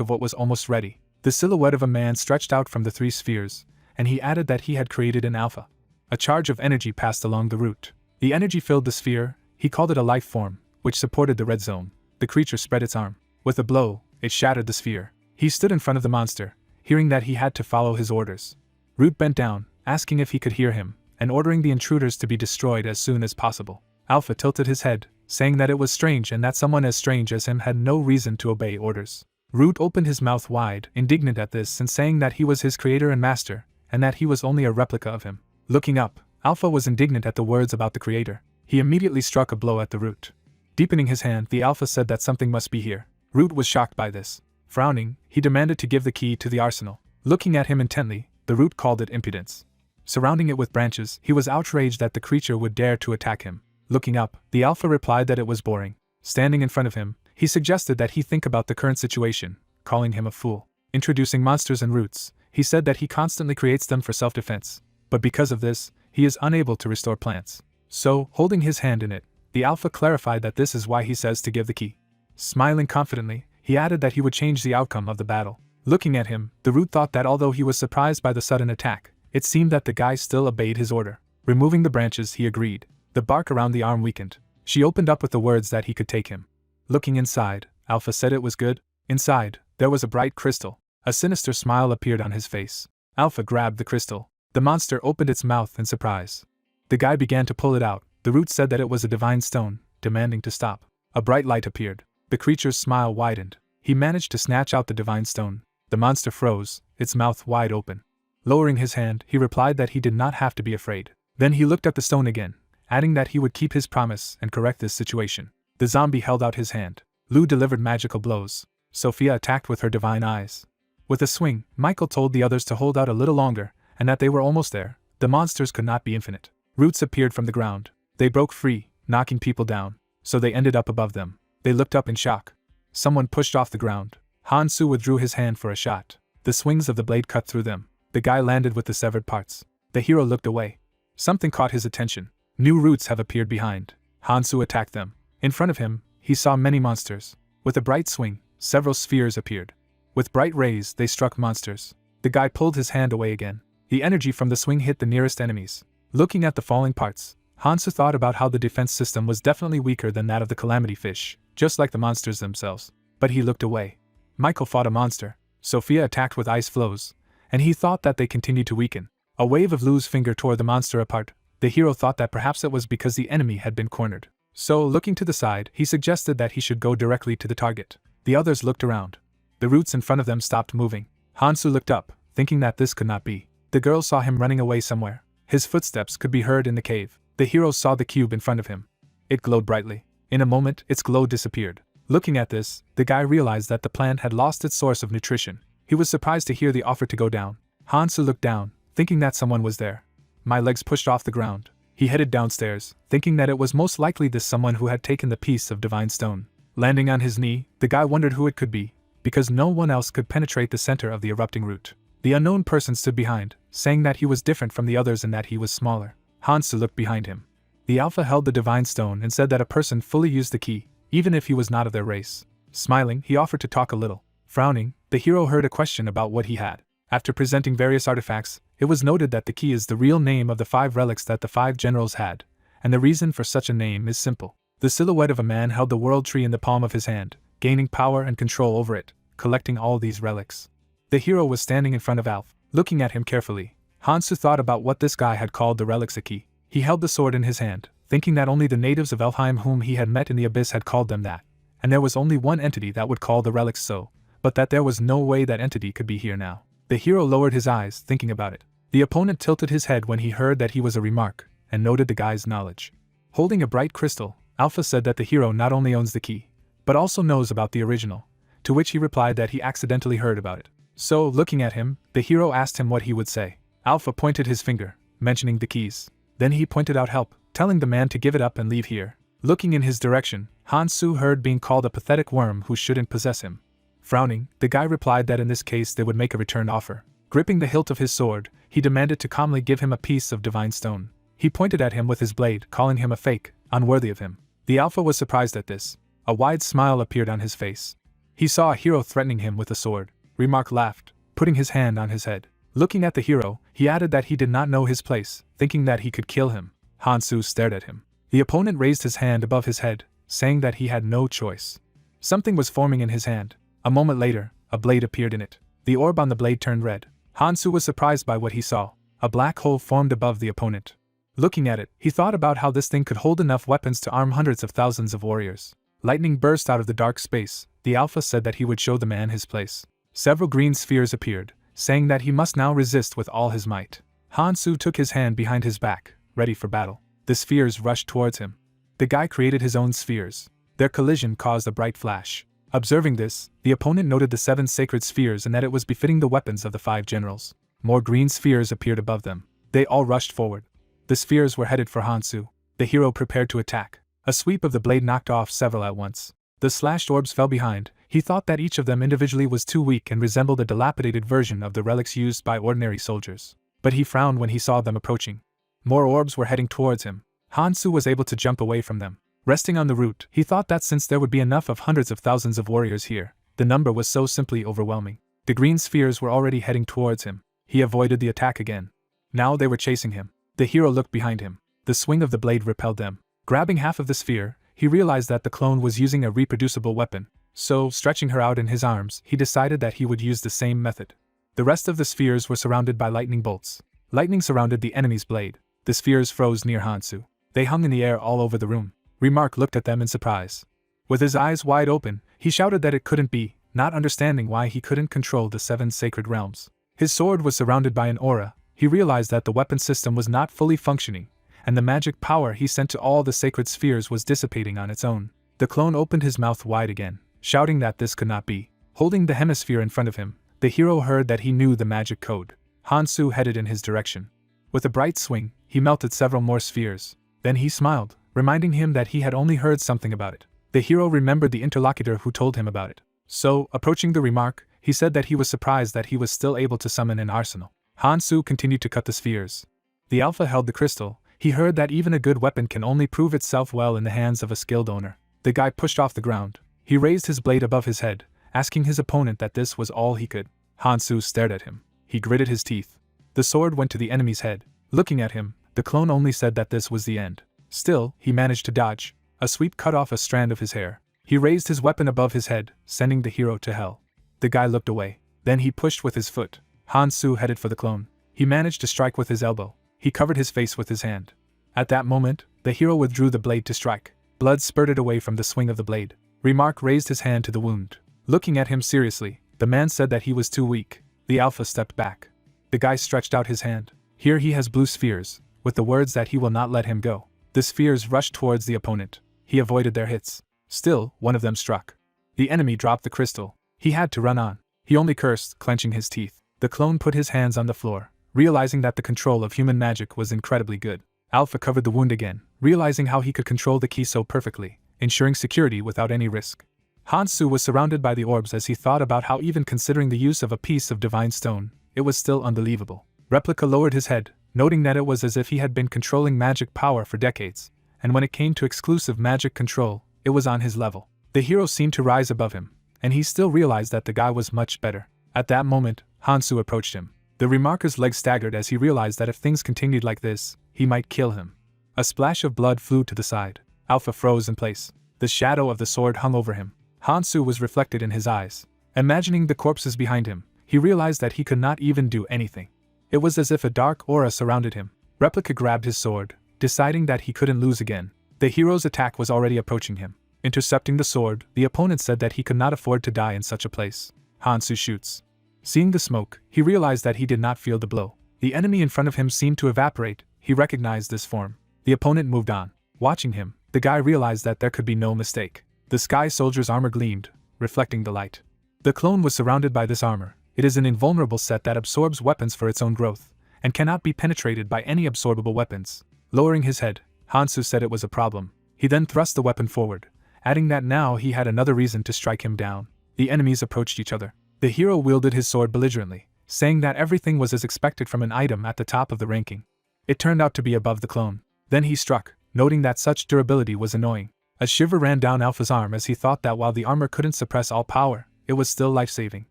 [SPEAKER 1] of what was almost ready. The silhouette of a man stretched out from the three spheres, and he added that he had created an alpha. A charge of energy passed along the route. The energy filled the sphere. He called it a life form, which supported the red zone. The creature spread its arm. With a blow, it shattered the sphere. He stood in front of the monster, hearing that he had to follow his orders. Root bent down, asking if he could hear him, and ordering the intruders to be destroyed as soon as possible. Alpha tilted his head, saying that it was strange and that someone as strange as him had no reason to obey orders. Root opened his mouth wide, indignant at this and saying that he was his creator and master, and that he was only a replica of him. Looking up, Alpha was indignant at the words about the creator. He immediately struck a blow at the Root. Deepening his hand, the Alpha said that something must be here. Root was shocked by this. Frowning, he demanded to give the key to the arsenal. Looking at him intently, the Root called it impudence. Surrounding it with branches, he was outraged that the creature would dare to attack him. Looking up, the Alpha replied that it was boring. Standing in front of him, he suggested that he think about the current situation, calling him a fool. Introducing monsters and roots, he said that he constantly creates them for self-defense, but because of this, he is unable to restore plants. So, holding his hand in it, the Alpha clarified that this is why he says to give the key. Smiling confidently, he added that he would change the outcome of the battle. Looking at him, the Root thought that although he was surprised by the sudden attack, it seemed that the guy still obeyed his order. Removing the branches, he agreed. The bark around the arm weakened. She opened up with the words that he could take him. Looking inside, Alpha said it was good. Inside, there was a bright crystal. A sinister smile appeared on his face. Alpha grabbed the crystal. The monster opened its mouth in surprise. The guy began to pull it out. The Root said that it was a divine stone, demanding to stop. A bright light appeared. The creature's smile widened. He managed to snatch out the divine stone. The monster froze, its mouth wide open. Lowering his hand, he replied that he did not have to be afraid. Then he looked at the stone again, adding that he would keep his promise and correct this situation. The zombie held out his hand. Lu delivered magical blows. Sophia attacked with her divine eyes. With a swing, Michael told the others to hold out a little longer, and that they were almost there. The monsters could not be infinite. Roots appeared from the ground. They broke free, knocking people down, so they ended up above them. They looked up in shock. Someone pushed off the ground. Hansu withdrew his hand for a shot. The swings of the blade cut through them. The guy landed with the severed parts. The hero looked away. Something caught his attention. New roots have appeared behind. Hansu attacked them. In front of him, he saw many monsters. With a bright swing, several spheres appeared. With bright rays, they struck monsters. The guy pulled his hand away again. The energy from the swing hit the nearest enemies. Looking at the falling parts, Hansu thought about how the defense system was definitely weaker than that of the calamity fish, just like the monsters themselves. But he looked away. Michael fought a monster. Sophia attacked with ice flows, and he thought that they continued to weaken. A wave of Lu's finger tore the monster apart, The hero thought that perhaps it was because the enemy had been cornered. So, looking to the side, he suggested that he should go directly to the target. The others looked around. The roots in front of them stopped moving. Hansu looked up, thinking that this could not be. The girl saw him running away somewhere. His footsteps could be heard in the cave. The hero saw the cube in front of him. It glowed brightly. In a moment, its glow disappeared. Looking at this, the guy realized that the plant had lost its source of nutrition. He was surprised to hear the offer to go down. Hansu looked down, thinking that someone was there. My legs pushed off the ground. He headed downstairs, thinking that it was most likely this someone who had taken the piece of divine stone. Landing on his knee, the guy wondered who it could be, because no one else could penetrate the center of the erupting root. The unknown person stood behind, saying that he was different from the others and that he was smaller. Hansu looked behind him. The Alpha held the divine stone and said that a person fully used the key, even if he was not of their race. Smiling, he offered to talk a little. Frowning, the hero heard a question about what he had. After presenting various artifacts, it was noted that the key is the real name of the 5 relics that the 5 generals had, and the reason for such a name is simple. The silhouette of a man held the world tree in the palm of his hand, gaining power and control over it, collecting all these relics. The hero was standing in front of Alf, looking at him carefully. Hansu thought about what this guy had called the relics a key. He held the sword in his hand, thinking that only the natives of Elfheim whom he had met in the abyss had called them that, and there was only one entity that would call the relics so, but that there was no way that entity could be here now. The hero lowered his eyes, thinking about it. The opponent tilted his head when he heard that he was a remark, and noted the guy's knowledge. Holding a bright crystal, Alpha said that the hero not only owns the key, but also knows about the original, to which he replied that he accidentally heard about it. So, looking at him, the hero asked him what he would say. Alpha pointed his finger, mentioning the keys. Then he pointed out help, telling the man to give it up and leave here. Looking in his direction, Hansu heard being called a pathetic worm who shouldn't possess him. Frowning, the guy replied that in this case they would make a return offer. Gripping the hilt of his sword, he demanded to calmly give him a piece of divine stone. He pointed at him with his blade, calling him a fake, unworthy of him. The Alpha was surprised at this. A wide smile appeared on his face. He saw a hero threatening him with a sword. Remark laughed, putting his hand on his head. Looking at the hero, he added that he did not know his place, thinking that he could kill him. Hansu stared at him. The opponent raised his hand above his head, saying that he had no choice. Something was forming in his hand. A moment later, a blade appeared in it. The orb on the blade turned red. Hansu was surprised by what he saw. A black hole formed above the opponent. Looking at it, he thought about how this thing could hold enough weapons to arm hundreds of thousands of warriors. Lightning burst out of the dark space. The Alpha said that he would show the man his place. Several green spheres appeared, saying that he must now resist with all his might. Hansu took his hand behind his back, ready for battle. The spheres rushed towards him. The guy created his own spheres. Their collision caused a bright flash. Observing this, the opponent noted the 7 sacred spheres and that it was befitting the weapons of the 5 generals. More green spheres appeared above them. They all rushed forward. The spheres were headed for Hansu. The hero prepared to attack. A sweep of the blade knocked off several at once. The slashed orbs fell behind. He thought that each of them individually was too weak and resembled a dilapidated version of the relics used by ordinary soldiers. But he frowned when he saw them approaching. More orbs were heading towards him. Hansu was able to jump away from them. Resting on the root, he thought that since there would be enough of hundreds of thousands of warriors here, the number was so simply overwhelming. The green spheres were already heading towards him. He avoided the attack again. Now they were chasing him. The hero looked behind him. The swing of the blade repelled them. Grabbing half of the sphere, he realized that the clone was using a reproducible weapon. So, stretching her out in his arms, he decided that he would use the same method. The rest of the spheres were surrounded by lightning bolts. Lightning surrounded the enemy's blade. The spheres froze near Hansu. They hung in the air all over the room. Remark looked at them in surprise. With his eyes wide open, he shouted that it couldn't be, not understanding why he couldn't control the 7 sacred realms. His sword was surrounded by an aura. He realized that the weapon system was not fully functioning, and the magic power he sent to all the sacred spheres was dissipating on its own. The clone opened his mouth wide again, shouting that this could not be. Holding the hemisphere in front of him, the hero heard that he knew the magic code. Hansu headed in his direction. With a bright swing, he melted several more spheres. Then he smiled, reminding him that he had only heard something about it. The hero remembered the interlocutor who told him about it. So, approaching the remark, he said that he was surprised that he was still able to summon an arsenal. Hansu continued to cut the spheres. The Alpha held the crystal. He heard that even a good weapon can only prove itself well in the hands of a skilled owner. The guy pushed off the ground. He raised his blade above his head, asking his opponent that this was all he could. Hansu stared at him. He gritted his teeth. The sword went to the enemy's head. Looking at him, the clone only said that this was the end. Still, he managed to dodge. A sweep cut off a strand of his hair. He raised his weapon above his head, sending the hero to hell. The guy looked away. Then he pushed with his foot. Hansu headed for the clone. He managed to strike with his elbow. He covered his face with his hand. At that moment, the hero withdrew the blade to strike. Blood spurted away from the swing of the blade. Remark raised his hand to the wound. Looking at him seriously, the man said that he was too weak. The alpha stepped back. The guy stretched out his hand. Here he has blue spheres, with the words that he will not let him go. The spheres rushed towards the opponent. He avoided their hits. Still, one of them struck. The enemy dropped the crystal. He had to run on. He only cursed, clenching his teeth. The clone put his hands on the floor, realizing that the control of human magic was incredibly good. Alpha covered the wound again, realizing how he could control the key so perfectly, ensuring security without any risk. Hansu was surrounded by the orbs as he thought about how, even considering the use of a piece of divine stone, it was still unbelievable. Replica lowered his head, noting that it was as if he had been controlling magic power for decades, and when it came to exclusive magic control, it was on his level. The hero seemed to rise above him, and he still realized that the guy was much better. At that moment, Hansu approached him. The remarker's leg staggered as he realized that if things continued like this, he might kill him. A splash of blood flew to the side. Alpha froze in place. The shadow of the sword hung over him. Hansu was reflected in his eyes. Imagining the corpses behind him, he realized that he could not even do anything. It was as if a dark aura surrounded him. Replica grabbed his sword, deciding that he couldn't lose again. The hero's attack was already approaching him. Intercepting the sword, the opponent said that he could not afford to die in such a place. Hansu shoots. Seeing the smoke, he realized that he did not feel the blow. The enemy in front of him seemed to evaporate. He recognized this form. The opponent moved on. Watching him, the guy realized that there could be no mistake. The sky soldier's armor gleamed, reflecting the light. The clone was surrounded by this armor. It is an invulnerable set that absorbs weapons for its own growth, and cannot be penetrated by any absorbable weapons. Lowering his head, Hansu said it was a problem. He then thrust the weapon forward, adding that now he had another reason to strike him down. The enemies approached each other. The hero wielded his sword belligerently, saying that everything was as expected from an item at the top of the ranking. It turned out to be above the clone. Then he struck, noting that such durability was annoying. A shiver ran down Alpha's arm as he thought that while the armor couldn't suppress all power, it was still life-saving.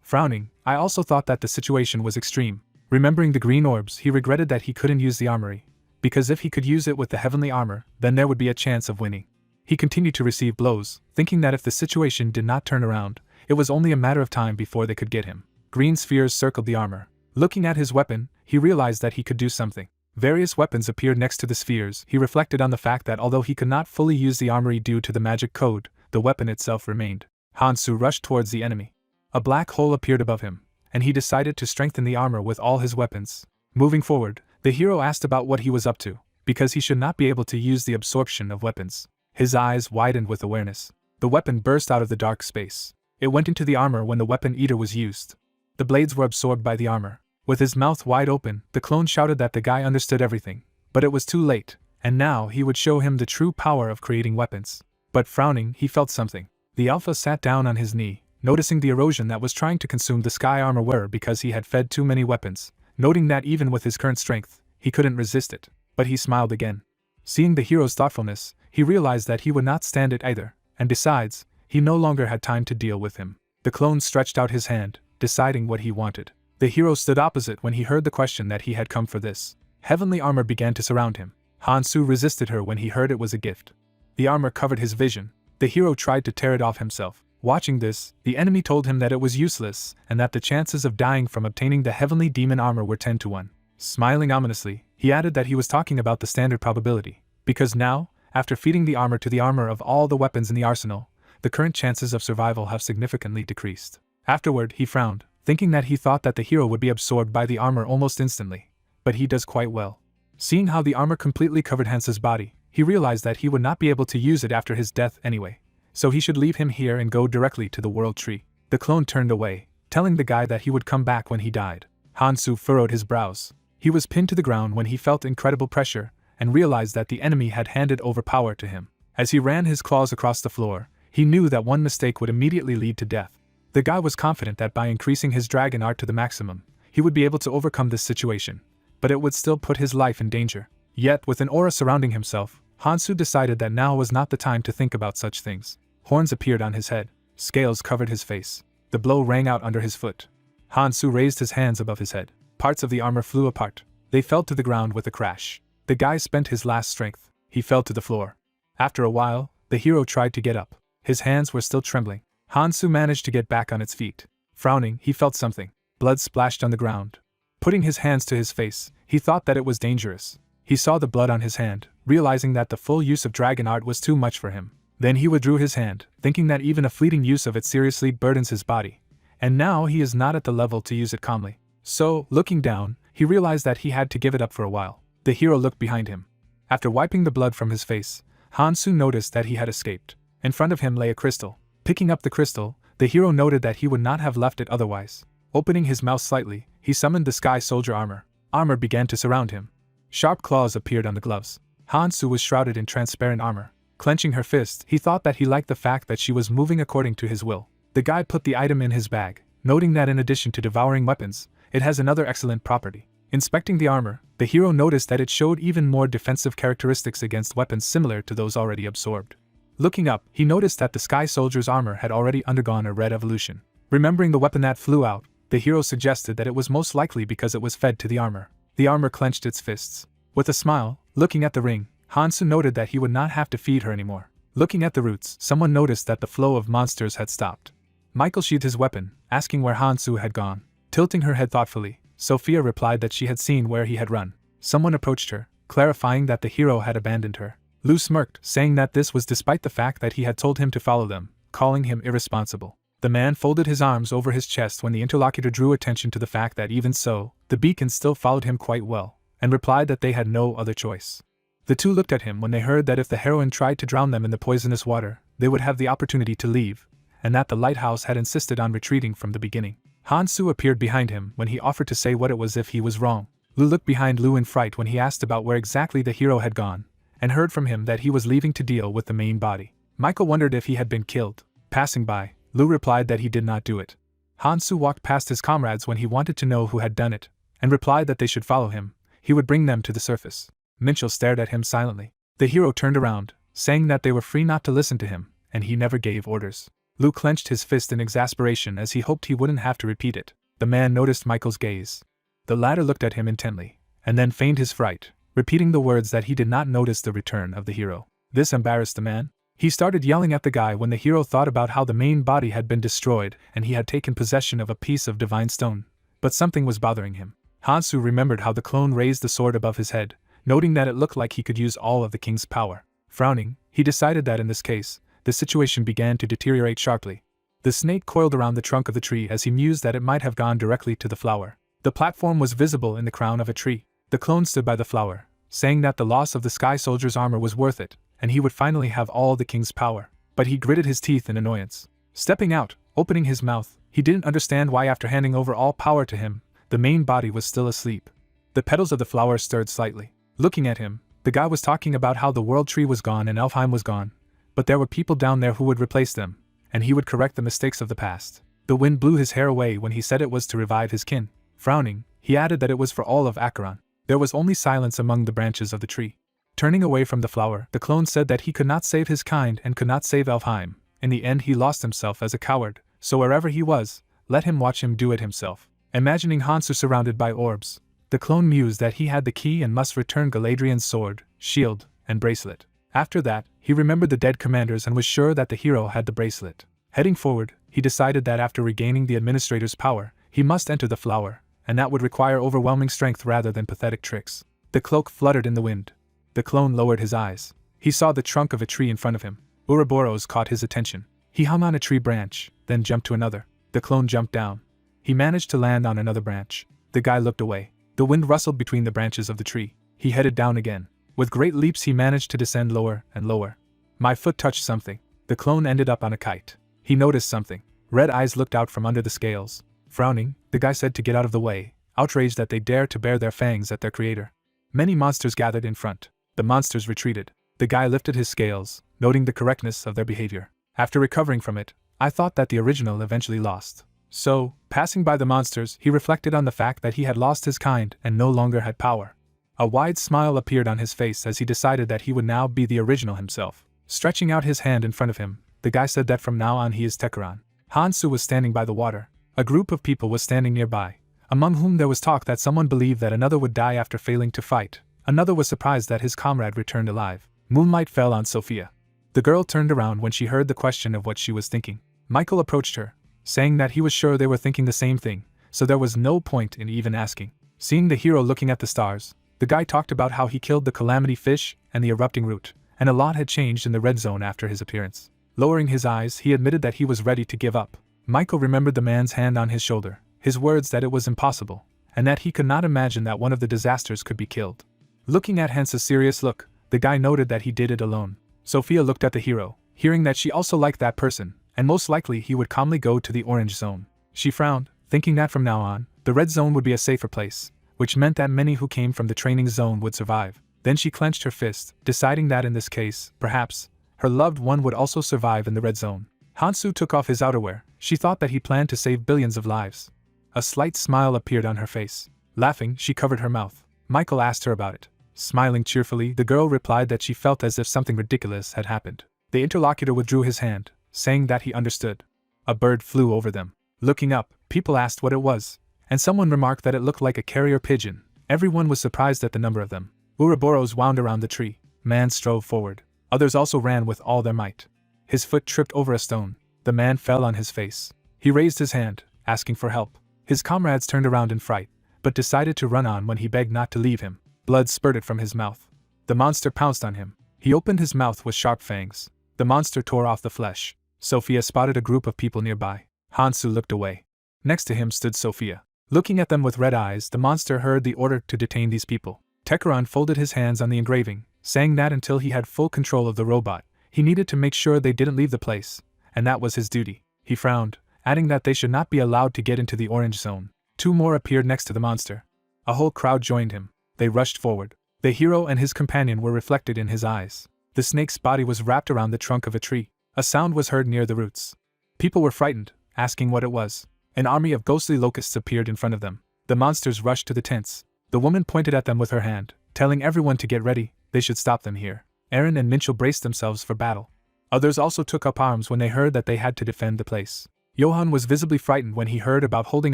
[SPEAKER 1] Frowning, I also thought that the situation was extreme. Remembering the green orbs, he regretted that he couldn't use the armory, because if he could use it with the heavenly armor, then there would be a chance of winning. He continued to receive blows, thinking that if the situation did not turn around, it was only a matter of time before they could get him. Green spheres circled the armor. Looking at his weapon, he realized that he could do something. Various weapons appeared next to the spheres. He reflected on the fact that although he could not fully use the armory due to the magic code, the weapon itself remained. Hansu rushed towards the enemy. A black hole appeared above him, and he decided to strengthen the armor with all his weapons. Moving forward, the hero asked about what he was up to, because he should not be able to use the absorption of weapons. His eyes widened with awareness. The weapon burst out of the dark space. It went into the armor when the weapon eater was used. The blades were absorbed by the armor. With his mouth wide open, the clone shouted that the guy understood everything, but it was too late, and now he would show him the true power of creating weapons. But frowning, he felt something. The alpha sat down on his knee, noticing the erosion that was trying to consume the sky armor wearer because he had fed too many weapons, noting that even with his current strength, he couldn't resist it. But he smiled again. Seeing the hero's thoughtfulness, he realized that he would not stand it either, and besides, he no longer had time to deal with him. The clone stretched out his hand, deciding what he wanted. The hero stood opposite when he heard the question that he had come for this. Heavenly armor began to surround him. Hansu resisted her when he heard it was a gift. The armor covered his vision. The hero tried to tear it off himself. Watching this, the enemy told him that it was useless, and that the chances of dying from obtaining the heavenly demon armor were 10 to 1. Smiling ominously, he added that he was talking about the standard probability, because now, after feeding the armor to the armor of all the weapons in the arsenal, the current chances of survival have significantly decreased. Afterward, he frowned, thinking that he thought that the hero would be absorbed by the armor almost instantly, but he does quite well. Seeing how the armor completely covered Hansu's body, he realized that he would not be able to use it after his death anyway, so he should leave him here and go directly to the world tree. The clone turned away, telling the guy that he would come back when he died. Hansu furrowed his brows. He was pinned to the ground when he felt incredible pressure, and realized that the enemy had handed over power to him. As he ran his claws across the floor, he knew that one mistake would immediately lead to death. The guy was confident that by increasing his dragon art to the maximum, he would be able to overcome this situation, but it would still put his life in danger. Yet, with an aura surrounding himself, Hansu decided that now was not the time to think about such things. Horns appeared on his head. Scales covered his face. The blow rang out under his foot. Hansu raised his hands above his head. Parts of the armor flew apart. They fell to the ground with a crash. The guy spent his last strength. He fell to the floor. After a while, the hero tried to get up. His hands were still trembling. Hansu managed to get back on its feet. Frowning, he felt something. Blood splashed on the ground. Putting his hands to his face, he thought that it was dangerous. He saw the blood on his hand, realizing that the full use of dragon art was too much for him. Then he withdrew his hand, thinking that even a fleeting use of it seriously burdens his body, and now he is not at the level to use it calmly. So, looking down, he realized that he had to give it up for a while. The hero looked behind him. After wiping the blood from his face, Hansu noticed that he had escaped. In front of him lay a crystal. Picking up the crystal, the hero noted that he would not have left it otherwise. Opening his mouth slightly, he summoned the Sky Soldier armor. Armor began to surround him. Sharp claws appeared on the gloves. Hansu was shrouded in transparent armor. Clenching her fist, he thought that he liked the fact that she was moving according to his will. The guy put the item in his bag, noting that in addition to devouring weapons, it has another excellent property. Inspecting the armor, the hero noticed that it showed even more defensive characteristics against weapons similar to those already absorbed. Looking up, he noticed that the Sky Soldier's armor had already undergone a red evolution. Remembering the weapon that flew out, the hero suggested that it was most likely because it was fed to the armor. The armor clenched its fists. With a smile, looking at the ring, Hansu noted that he would not have to feed her anymore. Looking at the roots, someone noticed that the flow of monsters had stopped. Michael sheathed his weapon, asking where Hansu had gone. Tilting her head thoughtfully, Sophia replied that she had seen where he had run. Someone approached her, clarifying that the hero had abandoned her. Lu smirked, saying that this was despite the fact that he had told him to follow them, calling him irresponsible. The man folded his arms over his chest when the interlocutor drew attention to the fact that even so, the beacon still followed him quite well, and replied that they had no other choice. The two looked at him when they heard that if the heroine tried to drown them in the poisonous water, they would have the opportunity to leave, and that the lighthouse had insisted on retreating from the beginning. Hansu appeared behind him when he offered to say what it was if he was wrong. Lu looked behind Lu in fright when he asked about where exactly the hero had gone, and heard from him that he was leaving to deal with the main body. Michael wondered if he had been killed. Passing by, Lu replied that he did not do it. Hansu walked past his comrades when he wanted to know who had done it, and replied that they should follow him. He would bring them to the surface. Minchel stared at him silently. The hero turned around, saying that they were free not to listen to him, and he never gave orders. Lu clenched his fist in exasperation as he hoped he wouldn't have to repeat it. The man noticed Michael's gaze. The latter looked at him intently, and then feigned his fright, repeating the words that he did not notice the return of the hero. This embarrassed the man. He started yelling at the guy when the hero thought about how the main body had been destroyed and he had taken possession of a piece of divine stone. But something was bothering him. Hansu remembered how the clone raised the sword above his head, noting that it looked like he could use all of the king's power. Frowning, he decided that in this case, the situation began to deteriorate sharply. The snake coiled around the trunk of the tree as he mused that it might have gone directly to the flower. The platform was visible in the crown of a tree. The clone stood by the flower, saying that the loss of the Sky Soldier's armor was worth it, and he would finally have all the king's power. But he gritted his teeth in annoyance. Stepping out, opening his mouth, he didn't understand why after handing over all power to him, the main body was still asleep. The petals of the flower stirred slightly. Looking at him, the guy was talking about how the world tree was gone and Elfheim was gone, but there were people down there who would replace them, and he would correct the mistakes of the past. The wind blew his hair away when he said it was to revive his kin. Frowning, he added that it was for all of Acheron. There was only silence among the branches of the tree. Turning away from the flower, the clone said that he could not save his kind and could not save Elfheim. In the end he lost himself as a coward, so wherever he was, let him watch him do it himself. Imagining Hansu surrounded by orbs, the clone mused that he had the key and must return Galadriel's sword, shield, and bracelet. After that, he remembered the dead commanders and was sure that the hero had the bracelet. Heading forward, he decided that after regaining the administrator's power, he must enter the flower, and that would require overwhelming strength rather than pathetic tricks. The cloak fluttered in the wind. The clone lowered his eyes. He saw the trunk of a tree in front of him. Ouroboros caught his attention. He hung on a tree branch, then jumped to another. The clone jumped down. He managed to land on another branch. The guy looked away. The wind rustled between the branches of the tree. He headed down again. With great leaps he managed to descend lower and lower. My foot touched something. The clone ended up on a kite. He noticed something. Red eyes looked out from under the scales. Frowning, the guy said to get out of the way, outraged that they dared to bare their fangs at their creator. Many monsters gathered in front. The monsters retreated. The guy lifted his scales, noting the correctness of their behavior. After recovering from it, I thought that the original eventually lost. So, passing by the monsters, he reflected on the fact that he had lost his kind and no longer had power. A wide smile appeared on his face as he decided that he would now be the original himself. Stretching out his hand in front of him, the guy said that from now on he is Tekeron. Hansu was standing by the water. A group of people was standing nearby, among whom there was talk that someone believed that another would die after failing to fight. Another was surprised that his comrade returned alive. Moonlight fell on Sophia. The girl turned around when she heard the question of what she was thinking. Michael approached her, saying that he was sure they were thinking the same thing, so there was no point in even asking. Seeing the hero looking at the stars, The guy talked about how he killed the calamity fish and the erupting root, and a lot had changed in the red zone after his appearance. Lowering his eyes, he admitted that he was ready to give up. Michael remembered the man's hand on his shoulder, his words that it was impossible, and that he could not imagine that one of the disasters could be killed. Looking at Hance's serious look, the guy noted that he did it alone. Sophia looked at the hero, hearing that she also liked that person, and most likely he would calmly go to the orange zone. She frowned, thinking that from now on, the red zone would be a safer place, which meant that many who came from the training zone would survive. Then she clenched her fist, deciding that in this case, perhaps, her loved one would also survive in the red zone. Hansu took off his outerwear. She thought that he planned to save billions of lives. A slight smile appeared on her face. Laughing, she covered her mouth. Michael asked her about it. Smiling cheerfully, the girl replied that she felt as if something ridiculous had happened. The interlocutor withdrew his hand, saying that he understood. A bird flew over them. Looking up, people asked what it was, and someone remarked that it looked like a carrier pigeon. Everyone was surprised at the number of them. Ouroboros wound around the tree. Man strove forward. Others also ran with all their might. His foot tripped over a stone. The man fell on his face. He raised his hand, asking for help. His comrades turned around in fright, but decided to run on when he begged not to leave him. Blood spurted from his mouth. The monster pounced on him. He opened his mouth with sharp fangs. The monster tore off the flesh. Sophia spotted a group of people nearby. Hansu looked away. Next to him stood Sophia. Looking at them with red eyes, the monster heard the order to detain these people. Tekeron folded his hands on the engraving, saying that until he had full control of the robot, he needed to make sure they didn't leave the place, and that was his duty. He frowned, adding that they should not be allowed to get into the orange zone. Two more appeared next to the monster. A whole crowd joined him. They rushed forward. The hero and his companion were reflected in his eyes. The snake's body was wrapped around the trunk of a tree. A sound was heard near the roots. People were frightened, asking what it was. An army of ghostly locusts appeared in front of them. The monsters rushed to the tents. The woman pointed at them with her hand, telling everyone to get ready. They should stop them here. Aaron and Minchel braced themselves for battle. Others also took up arms when they heard that they had to defend the place. Johann was visibly frightened when he heard about holding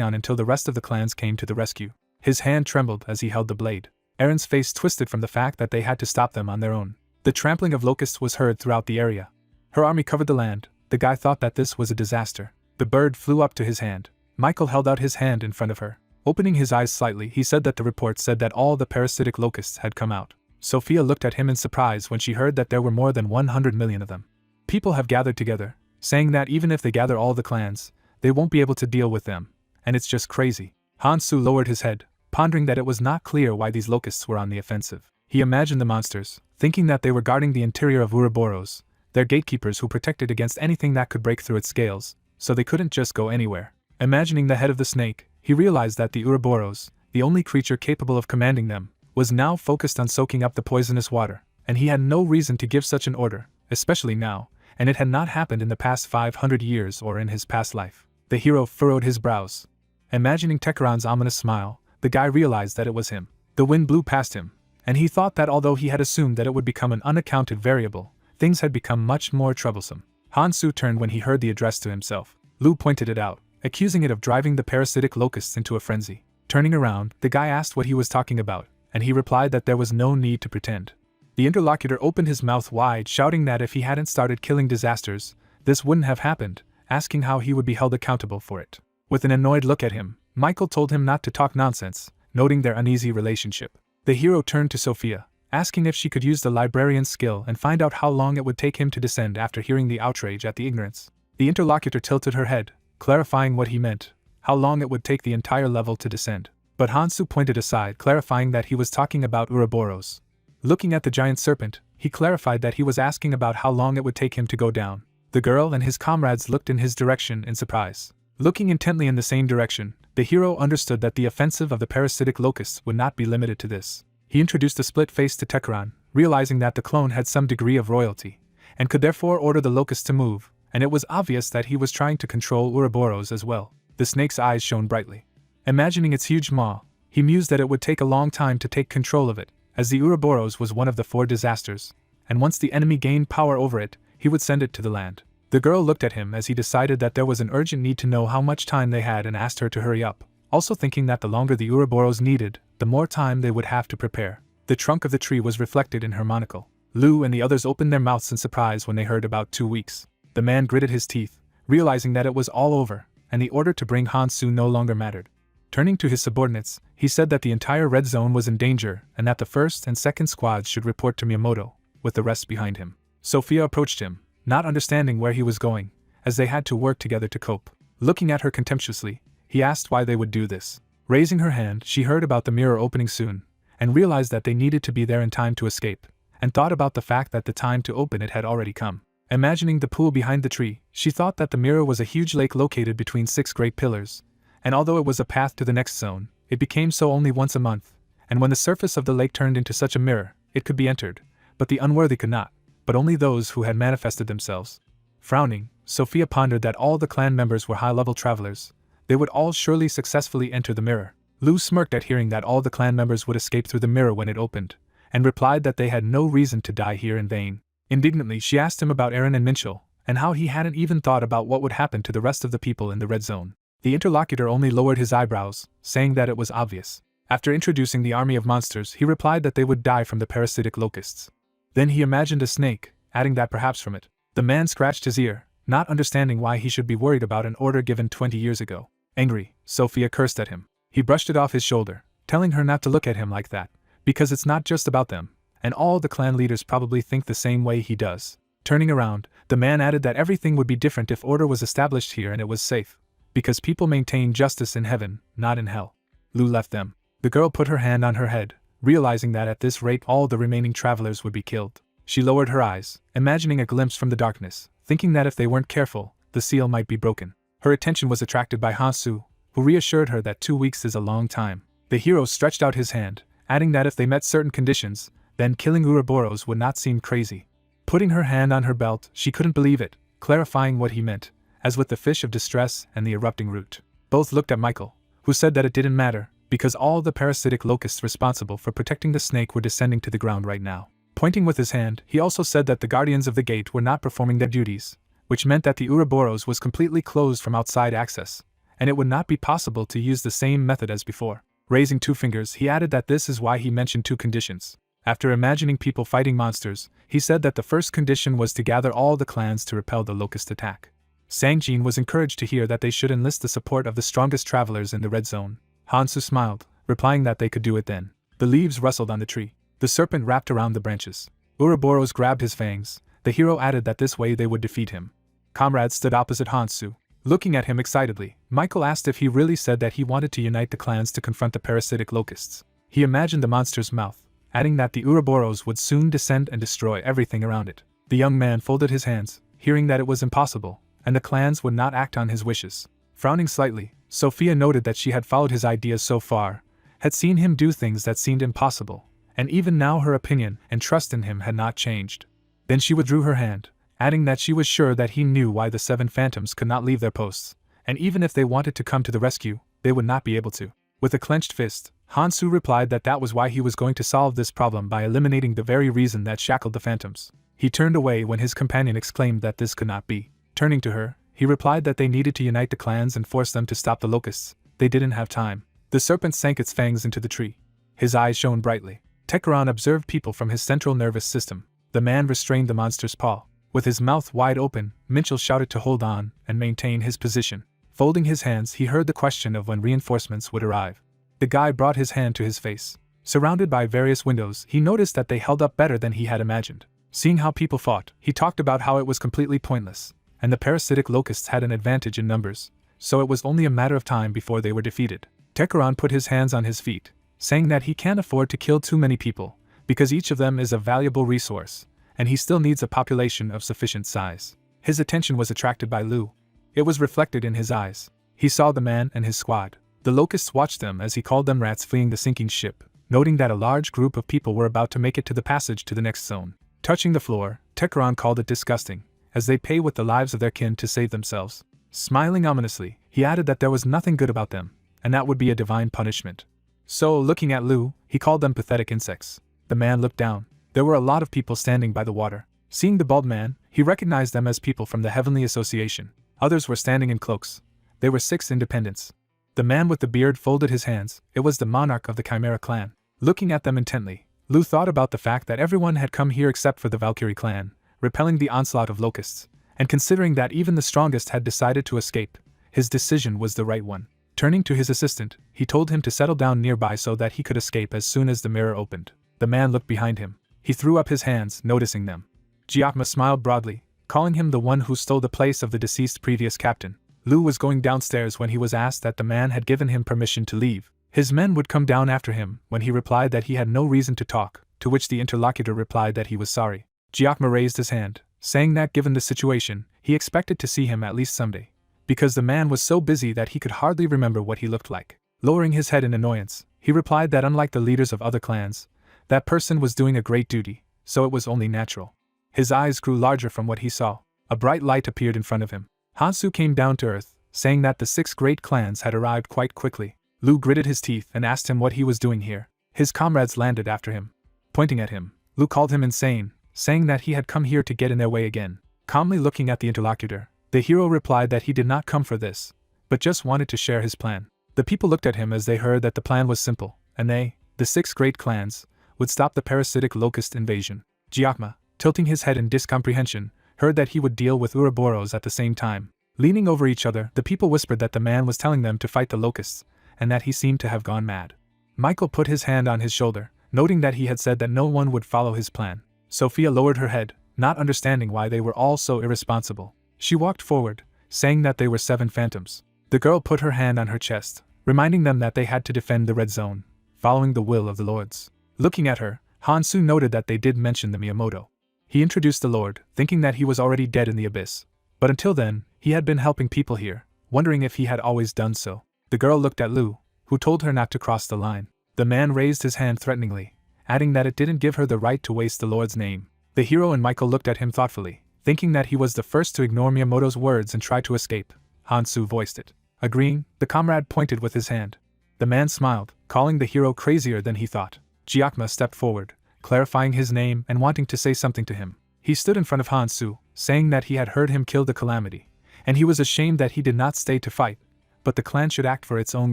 [SPEAKER 1] on until the rest of the clans came to the rescue. His hand trembled as he held the blade. Aaron's face twisted from the fact that they had to stop them on their own. The trampling of locusts was heard throughout the area. Her army covered the land. The guy thought that this was a disaster. The bird flew up to his hand. Michael held out his hand in front of her. Opening his eyes slightly, he said that the report said that all the parasitic locusts had come out. Sophia looked at him in surprise when she heard that there were more than 100 million of them. People have gathered together, saying that even if they gather all the clans, they won't be able to deal with them, and it's just crazy. Hansu lowered his head, pondering that it was not clear why these locusts were on the offensive. He imagined the monsters, thinking that they were guarding the interior of Ouroboros, their gatekeepers who protected against anything that could break through its scales, so they couldn't just go anywhere. Imagining the head of the snake, he realized that the Ouroboros, the only creature capable of commanding them, was now focused on soaking up the poisonous water, and he had no reason to give such an order, especially now, and it had not happened in the past 500 years or in his past life. The hero furrowed his brows. Imagining Tekeron's ominous smile, the guy realized that it was him. The wind blew past him, and he thought that although he had assumed that it would become an unaccounted variable, things had become much more troublesome. Hansu turned when he heard the address to himself. Lu pointed it out, accusing it of driving the parasitic locusts into a frenzy. Turning around, the guy asked what he was talking about, and he replied that there was no need to pretend. The interlocutor opened his mouth wide, shouting that if he hadn't started killing disasters, this wouldn't have happened, asking how he would be held accountable for it. With an annoyed look at him, Michael told him not to talk nonsense, noting their uneasy relationship. The hero turned to Sophia, asking if she could use the librarian's skill and find out how long it would take him to descend after hearing the outrage at the ignorance. The interlocutor tilted her head, clarifying what he meant, how long it would take the entire level to descend. But Hansu pointed aside, clarifying that he was talking about Ouroboros. Looking at the giant serpent, he clarified that he was asking about how long it would take him to go down. The girl and his comrades looked in his direction in surprise. Looking intently in the same direction, the hero understood that the offensive of the parasitic locusts would not be limited to this. He introduced a split face to Tekeron, realizing that the clone had some degree of royalty, and could therefore order the locusts to move, and it was obvious that he was trying to control Ouroboros as well. The snake's eyes shone brightly. Imagining its huge maw, he mused that it would take a long time to take control of it, as the Ouroboros was one of the 4 disasters, and once the enemy gained power over it, he would send it to the land. The girl looked at him as he decided that there was an urgent need to know how much time they had and asked her to hurry up, also thinking that the longer the Ouroboros needed, the more time they would have to prepare. The trunk of the tree was reflected in her monocle. Lu and the others opened their mouths in surprise when they heard about 2 weeks. The man gritted his teeth, realizing that it was all over, and the order to bring Hansu no longer mattered. Turning to his subordinates, he said that the entire red zone was in danger and that the first and second squads should report to Miyamoto, with the rest behind him. Sophia approached him, not understanding where he was going, as they had to work together to cope. Looking at her contemptuously, he asked why they would do this. Raising her hand, she heard about the mirror opening soon, and realized that they needed to be there in time to escape, and thought about the fact that the time to open it had already come. Imagining the pool behind the tree, she thought that the mirror was a huge lake located between 6 great pillars, and although it was a path to the next zone, it became so only once a month, and when the surface of the lake turned into such a mirror, it could be entered, but the unworthy could not, but only those who had manifested themselves. Frowning, Sophia pondered that all the clan members were high-level travelers. They would all surely successfully enter the mirror. Lu smirked at hearing that all the clan members would escape through the mirror when it opened, and replied that they had no reason to die here in vain. Indignantly, she asked him about Eren and Minchel, and how he hadn't even thought about what would happen to the rest of the people in the red zone. The interlocutor only lowered his eyebrows, saying that it was obvious. After introducing the army of monsters, he replied that they would die from the parasitic locusts. Then he imagined a snake, adding that perhaps from it. The man scratched his ear, not understanding why he should be worried about an order given 20 years ago. Angry, Sophia cursed at him. He brushed it off his shoulder, telling her not to look at him like that, because it's not just about them, and all the clan leaders probably think the same way he does. Turning around, the man added that everything would be different if order was established here and it was safe, because people maintain justice in heaven, not in hell. Lu left them. The girl put her hand on her head, realizing that at this rate all the remaining travelers would be killed. She lowered her eyes, imagining a glimpse from the darkness, thinking that if they weren't careful, the seal might be broken. Her attention was attracted by Hansu, who reassured her that 2 weeks is a long time. The hero stretched out his hand, adding that if they met certain conditions, then killing Ouroboros would not seem crazy. Putting her hand on her belt, she couldn't believe it, clarifying what he meant, as with the fish of distress and the erupting root. Both looked at Michael, who said that it didn't matter, because all the parasitic locusts responsible for protecting the snake were descending to the ground right now. Pointing with his hand, he also said that the guardians of the gate were not performing their duties, which meant that the Ouroboros was completely closed from outside access, and it would not be possible to use the same method as before. Raising 2 fingers, he added that this is why he mentioned 2 conditions. After imagining people fighting monsters, he said that the first condition was to gather all the clans to repel the locust attack. Sangjin was encouraged to hear that they should enlist the support of the strongest travelers in the red zone. Hansu smiled, replying that they could do it then. The leaves rustled on the tree. The serpent wrapped around the branches. Ouroboros grabbed his fangs. The hero added that this way they would defeat him. Comrades stood opposite Hansu. Looking at him excitedly, Michael asked if he really said that he wanted to unite the clans to confront the parasitic locusts. He imagined the monster's mouth, adding that the Ouroboros would soon descend and destroy everything around it. The young man folded his hands, hearing that it was impossible, and the clans would not act on his wishes. Frowning slightly, Sophia noted that she had followed his ideas so far, had seen him do things that seemed impossible, and even now her opinion and trust in him had not changed. Then she withdrew her hand, adding that she was sure that he knew why the 7 phantoms could not leave their posts, and even if they wanted to come to the rescue, they would not be able to. With a clenched fist, Hansu replied that that was why he was going to solve this problem by eliminating the very reason that shackled the phantoms. He turned away when his companion exclaimed that this could not be. Turning to her, he replied that they needed to unite the clans and force them to stop the locusts. They didn't have time. The serpent sank its fangs into the tree. His eyes shone brightly. Tekeron observed people from his central nervous system. The man restrained the monster's paw. With his mouth wide open, Minchel shouted to hold on and maintain his position. Folding his hands, he heard the question of when reinforcements would arrive. The guy brought his hand to his face. Surrounded by various windows, he noticed that they held up better than he had imagined. Seeing how people fought, he talked about how it was completely pointless, and the parasitic locusts had an advantage in numbers, so it was only a matter of time before they were defeated. Tekeron put his hands on his feet, saying that he can't afford to kill too many people, because each of them is a valuable resource, and he still needs a population of sufficient size. His attention was attracted by Lu. It was reflected in his eyes. He saw the man and his squad. The locusts watched them as he called them rats fleeing the sinking ship, noting that a large group of people were about to make it to the passage to the next zone. Touching the floor, Tekeron called it disgusting, as they pay with the lives of their kin to save themselves. Smiling ominously, he added that there was nothing good about them, and that would be a divine punishment. So, looking at Lu, he called them pathetic insects. The man looked down. There were a lot of people standing by the water. Seeing the bald man, he recognized them as people from the Heavenly Association. Others were standing in cloaks. They were 6 independents. The man with the beard folded his hands. It was the monarch of the Chimera clan. Looking at them intently, Lu thought about the fact that everyone had come here except for the Valkyrie clan, repelling the onslaught of locusts, and considering that even the strongest had decided to escape, his decision was the right one. Turning to his assistant, he told him to settle down nearby so that he could escape as soon as the mirror opened. The man looked behind him. He threw up his hands, noticing them. Giacomo smiled broadly, calling him the one who stole the place of the deceased previous captain. Lu was going downstairs when he was asked that the man had given him permission to leave. His men would come down after him when he replied that he had no reason to talk, to which the interlocutor replied that he was sorry. Giacomo raised his hand, saying that given the situation, he expected to see him at least someday, because the man was so busy that he could hardly remember what he looked like. Lowering his head in annoyance, he replied that unlike the leaders of other clans, that person was doing a great duty, so it was only natural. His eyes grew larger from what he saw. A bright light appeared in front of him. Hansu came down to earth, saying that the 6 great clans had arrived quite quickly. Lu gritted his teeth and asked him what he was doing here. His comrades landed after him. Pointing at him, Lu called him insane, saying that he had come here to get in their way again. Calmly looking at the interlocutor, the hero replied that he did not come for this, but just wanted to share his plan. The people looked at him as they heard that the plan was simple, and they, the 6 great clans, would stop the parasitic locust invasion. Giacomo, tilting his head in discomprehension, heard that he would deal with Ouroboros at the same time. Leaning over each other, the people whispered that the man was telling them to fight the locusts, and that he seemed to have gone mad. Michael put his hand on his shoulder, noting that he had said that no one would follow his plan. Sophia lowered her head, not understanding why they were all so irresponsible. She walked forward, saying that they were 7 phantoms. The girl put her hand on her chest, reminding them that they had to defend the red zone, following the will of the lords. Looking at her, Hansu noted that they did mention the Miyamoto. He introduced the lord, thinking that he was already dead in the abyss. But until then, he had been helping people here, wondering if he had always done so. The girl looked at Lu, who told her not to cross the line. The man raised his hand threateningly, adding that it didn't give her the right to waste the lord's name. The hero and Michael looked at him thoughtfully, thinking that he was the first to ignore Miyamoto's words and try to escape. Hansu voiced it. Agreeing, the comrade pointed with his hand. The man smiled, calling the hero crazier than he thought. Giacomo stepped forward, clarifying his name and wanting to say something to him. He stood in front of Hansu, saying that he had heard him kill the Calamity, and he was ashamed that he did not stay to fight, but the clan should act for its own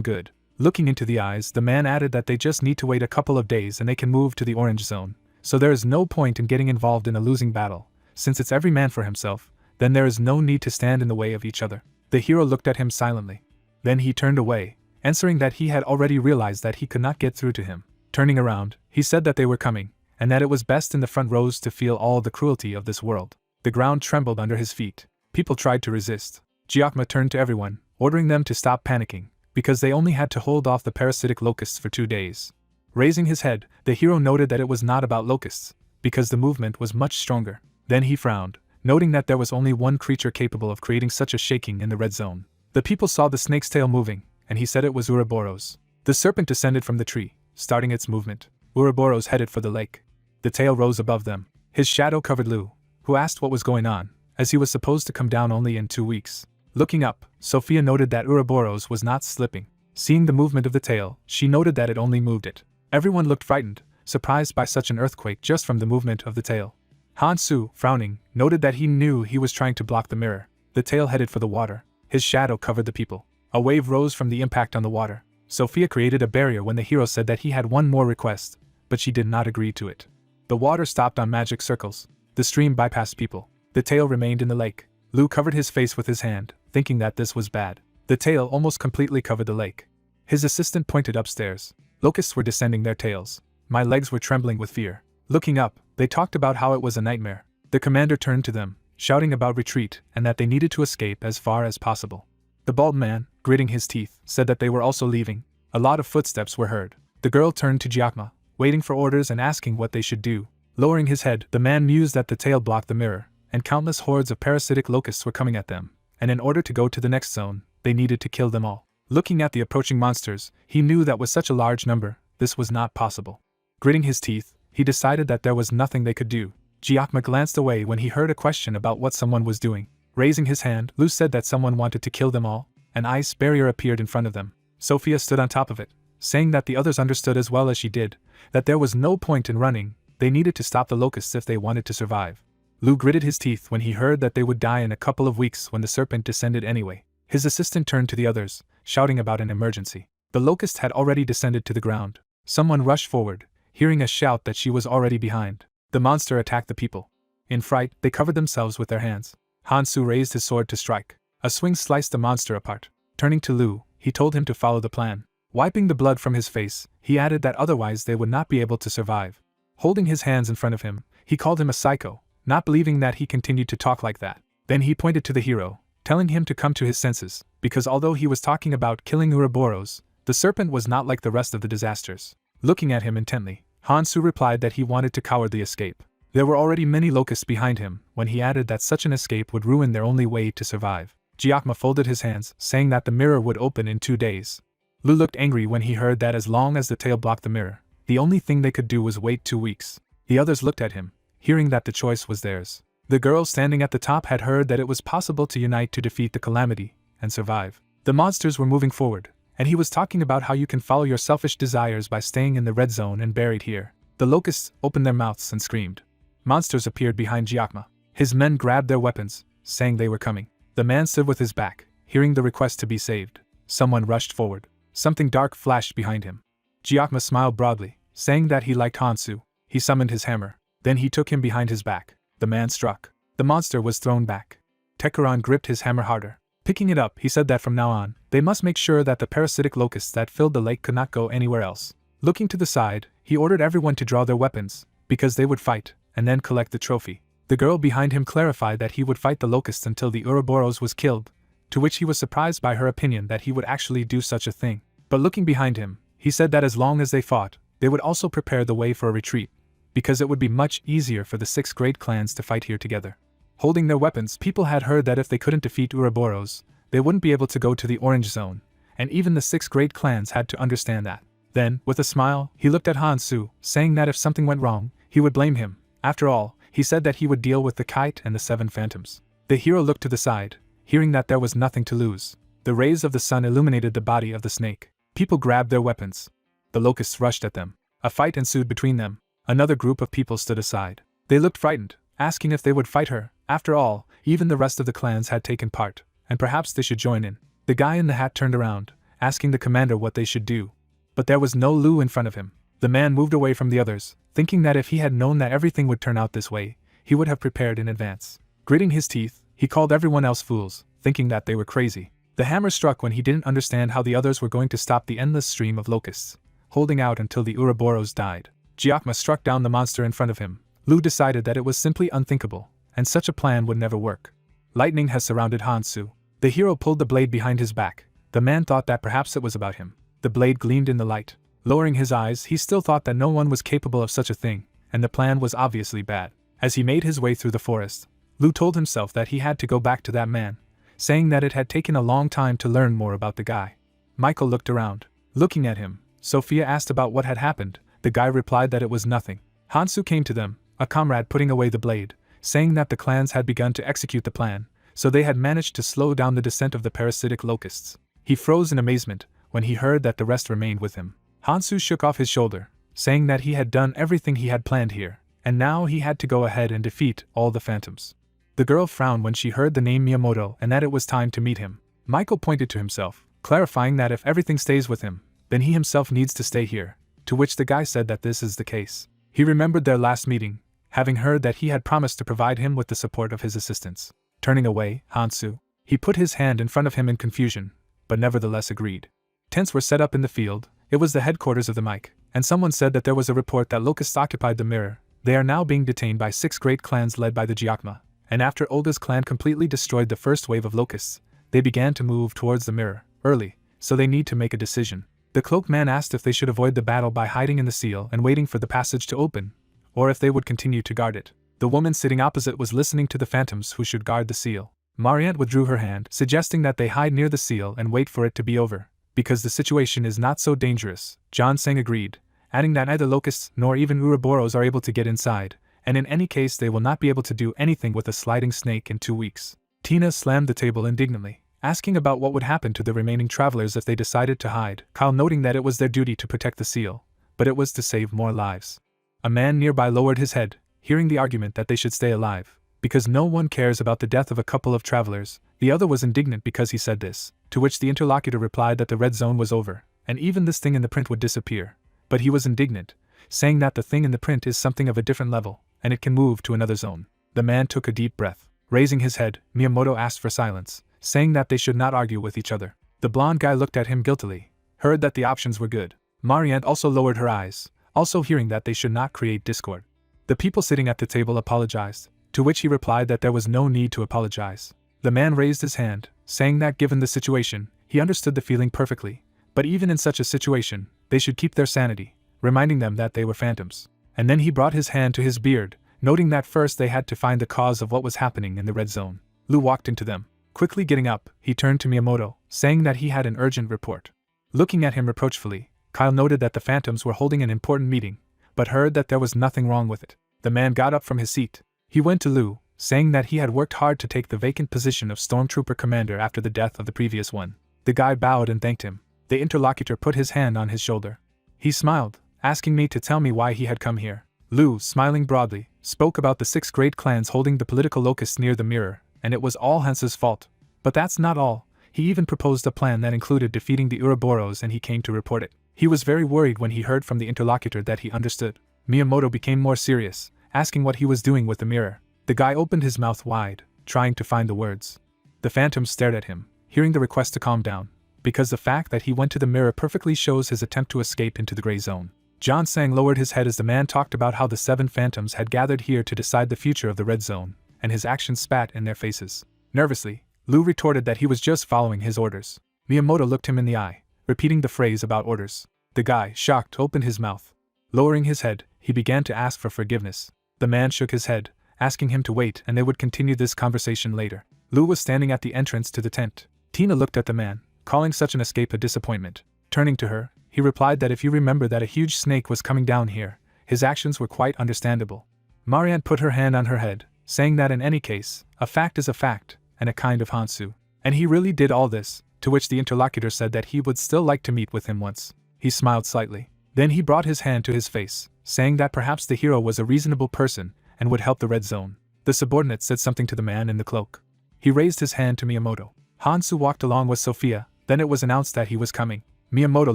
[SPEAKER 1] good. Looking into the eyes, the man added that they just need to wait a couple of days and they can move to the orange zone, so there is no point in getting involved in a losing battle. Since it's every man for himself, then there is no need to stand in the way of each other. The hero looked at him silently. Then he turned away, answering that he had already realized that he could not get through to him. Turning around, he said that they were coming, and that it was best in the front rows to feel all the cruelty of this world. The ground trembled under his feet. People tried to resist. Giacomo turned to everyone, ordering them to stop panicking, because they only had to hold off the parasitic locusts for 2 days. Raising his head, the hero noted that it was not about locusts, because the movement was much stronger. Then he frowned, noting that there was only one creature capable of creating such a shaking in the red zone. The people saw the snake's tail moving, and he said it was Ouroboros. The serpent descended from the tree, starting its movement. Ouroboros headed for the lake. The tail rose above them. His shadow covered Lu, who asked what was going on, as he was supposed to come down only in 2 weeks. Looking up, Sophia noted that Ouroboros was not slipping. Seeing the movement of the tail, she noted that it only moved it. Everyone looked frightened, surprised by such an earthquake just from the movement of the tail. Hansu, frowning, noted that he knew he was trying to block the mirror. The tail headed for the water. His shadow covered the people. A wave rose from the impact on the water. Sophia created a barrier when the hero said that he had one more request, but she did not agree to it. The water stopped on magic circles. The stream bypassed people. The tail remained in the lake. Lu covered his face with his hand, thinking that this was bad. The tail almost completely covered the lake. His assistant pointed upstairs. Locusts were descending their tails. My legs were trembling with fear. Looking up, they talked about how it was a nightmare. The commander turned to them, shouting about retreat and that they needed to escape as far as possible. The bald man, gritting his teeth, said that they were also leaving. A lot of footsteps were heard. The girl turned to Giacomo, waiting for orders and asking what they should do. Lowering his head, the man mused that the tail blocked the mirror, and countless hordes of parasitic locusts were coming at them, and in order to go to the next zone, they needed to kill them all. Looking at the approaching monsters, he knew that with such a large number, this was not possible. Gritting his teeth, he decided that there was nothing they could do. Giacomo glanced away when he heard a question about what someone was doing. Raising his hand, Lu said that someone wanted to kill them all. An ice barrier appeared in front of them. Sophia stood on top of it, saying that the others understood as well as she did, that there was no point in running, they needed to stop the locusts if they wanted to survive. Lu gritted his teeth when he heard that they would die in a couple of weeks when the serpent descended anyway. His assistant turned to the others, shouting about an emergency. The locust had already descended to the ground. Someone rushed forward, hearing a shout that she was already behind. The monster attacked the people. In fright, they covered themselves with their hands. Hansu raised his sword to strike. A swing sliced the monster apart. Turning to Lu, he told him to follow the plan. Wiping the blood from his face, he added that otherwise they would not be able to survive. Holding his hands in front of him, he called him a psycho, not believing that he continued to talk like that. Then he pointed to the hero, telling him to come to his senses, because although he was talking about killing Ouroboros, the serpent was not like the rest of the disasters. Looking at him intently, Hansu replied that he wanted to cowardly escape. There were already many locusts behind him when he added that such an escape would ruin their only way to survive. Gyakma folded his hands, saying that the mirror would open in 2 days. Lu looked angry when he heard that as long as the tail blocked the mirror, the only thing they could do was wait 2 weeks. The others looked at him, hearing that the choice was theirs. The girl standing at the top had heard that it was possible to unite to defeat the calamity and survive. The monsters were moving forward, and he was talking about how you can follow your selfish desires by staying in the red zone and buried here. The locusts opened their mouths and screamed. Monsters appeared behind Gyakma. His men grabbed their weapons, saying they were coming. The man stood with his back, hearing the request to be saved. Someone rushed forward. Something dark flashed behind him. Gyakma smiled broadly, saying that he liked Hansu. He summoned his hammer. Then he took him behind his back. The man struck. The monster was thrown back. Tekuran gripped his hammer harder. Picking it up, he said that from now on, they must make sure that the parasitic locusts that filled the lake could not go anywhere else. Looking to the side, he ordered everyone to draw their weapons, because they would fight, and then collect the trophy. The girl behind him clarified that he would fight the locusts until the Ouroboros was killed, to which he was surprised by her opinion that he would actually do such a thing. But looking behind him, he said that as long as they fought, they would also prepare the way for a retreat, because it would be much easier for the 6 great clans to fight here together. Holding their weapons, people had heard that if they couldn't defeat Ouroboros, they wouldn't be able to go to the Orange Zone, and even the 6 great clans had to understand that. Then, with a smile, he looked at Hansu, saying that if something went wrong, he would blame him. After all, he said that he would deal with the kite and the 7 phantoms. The hero looked to the side, hearing that there was nothing to lose. The rays of the sun illuminated the body of the snake. People grabbed their weapons. The locusts rushed at them. A fight ensued between them. Another group of people stood aside. They looked frightened, asking if they would fight her. After all, even the rest of the clans had taken part, and perhaps they should join in. The guy in the hat turned around, asking the commander what they should do. But there was no Lu in front of him. The man moved away from the others, thinking that if he had known that everything would turn out this way, he would have prepared in advance. Gritting his teeth, he called everyone else fools, thinking that they were crazy. The hammer struck when he didn't understand how the others were going to stop the endless stream of locusts, holding out until the Ouroboros died. Gyakma struck down the monster in front of him. Lu decided that it was simply unthinkable, and such a plan would never work. Lightning has surrounded Hansu. The hero pulled the blade behind his back. The man thought that perhaps it was about him. The blade gleamed in the light. Lowering his eyes, he still thought that no one was capable of such a thing, and the plan was obviously bad. As he made his way through the forest, Lu told himself that he had to go back to that man, saying that it had taken a long time to learn more about the guy. Michael looked around. Looking at him, Sophia asked about what had happened. The guy replied that it was nothing. Hansu came to them, a comrade putting away the blade, saying that the clans had begun to execute the plan, so they had managed to slow down the descent of the parasitic locusts. He froze in amazement when he heard that the rest remained with him. Hansu shook off his shoulder, saying that he had done everything he had planned here, and now he had to go ahead and defeat all the phantoms. The girl frowned when she heard the name Miyamoto and that it was time to meet him. Michael pointed to himself, clarifying that if everything stays with him, then he himself needs to stay here, to which the guy said that this is the case. He remembered their last meeting, having heard that he had promised to provide him with the support of his assistants. Turning away, Hansu, he put his hand in front of him in confusion, but nevertheless agreed. Tents were set up in the field. It was the headquarters of the Mike, and someone said that there was a report that locusts occupied the mirror. They are now being detained by 6 great clans led by the Gyakma, and after Olga's clan completely destroyed the first wave of locusts, they began to move towards the mirror, early, so they need to make a decision. The cloaked man asked if they should avoid the battle by hiding in the seal and waiting for the passage to open, or if they would continue to guard it. The woman sitting opposite was listening to the phantoms who should guard the seal. Mariette withdrew her hand, suggesting that they hide near the seal and wait for it to be over, because the situation is not so dangerous. John Sang agreed, adding that neither locusts nor even Ouroboros are able to get inside, and in any case they will not be able to do anything with a sliding snake in 2 weeks. Tina slammed the table indignantly, asking about what would happen to the remaining travelers if they decided to hide, Kyle noting that it was their duty to protect the seal, but it was to save more lives. A man nearby lowered his head, hearing the argument that they should stay alive, because no one cares about the death of a couple of travelers. The other was indignant because he said this, to which the interlocutor replied that the red zone was over, and even this thing in the print would disappear. But he was indignant, saying that the thing in the print is something of a different level, and it can move to another zone. The man took a deep breath. Raising his head, Miyamoto asked for silence, saying that they should not argue with each other. The blonde guy looked at him guiltily, heard that the options were good. Marianne also lowered her eyes, also hearing that they should not create discord. The people sitting at the table apologized, to which he replied that there was no need to apologize. The man raised his hand, saying that given the situation, he understood the feeling perfectly, but even in such a situation, they should keep their sanity, reminding them that they were phantoms. And then he brought his hand to his beard, noting that first they had to find the cause of what was happening in the red zone. Lu walked into them. Quickly getting up, he turned to Miyamoto, saying that he had an urgent report. Looking at him reproachfully, Kyle noted that the phantoms were holding an important meeting, but heard that there was nothing wrong with it. The man got up from his seat. He went to Lu, saying that he had worked hard to take the vacant position of Stormtrooper Commander after the death of the previous one. The guy bowed and thanked him. The interlocutor put his hand on his shoulder. He smiled, asking me to tell me why he had come here. Lu, smiling broadly, spoke about the 6 great clans holding the political locust near the mirror, and it was all Hansa's fault. But that's not all. He even proposed a plan that included defeating the Ouroboros, and he came to report it. He was very worried when he heard from the interlocutor that he understood. Miyamoto became more serious, asking what he was doing with the mirror. The guy opened his mouth wide, trying to find the words. The phantom stared at him, hearing the request to calm down, because the fact that he went to the mirror perfectly shows his attempt to escape into the gray zone. John Sang lowered his head as the man talked about how the 7 phantoms had gathered here to decide the future of the red zone, and his actions spat in their faces. Nervously, Lu retorted that he was just following his orders. Miyamoto looked him in the eye, repeating the phrase about orders. The guy, shocked, opened his mouth. Lowering his head, he began to ask for forgiveness. The man shook his head, asking him to wait and they would continue this conversation later. Lu was standing at the entrance to the tent. Tina looked at the man, calling such an escape a disappointment. Turning to her, he replied that if you remember that a huge snake was coming down here, his actions were quite understandable. Marianne put her hand on her head, saying that in any case, a fact is a fact, and a kind of Hansu. And he really did all this, to which the interlocutor said that he would still like to meet with him once. He smiled slightly. Then he brought his hand to his face, saying that perhaps the hero was a reasonable person and would help the red zone. The subordinate said something to the man in the cloak. He raised his hand to Miyamoto. Hansu walked along with Sophia, then it was announced that he was coming. Miyamoto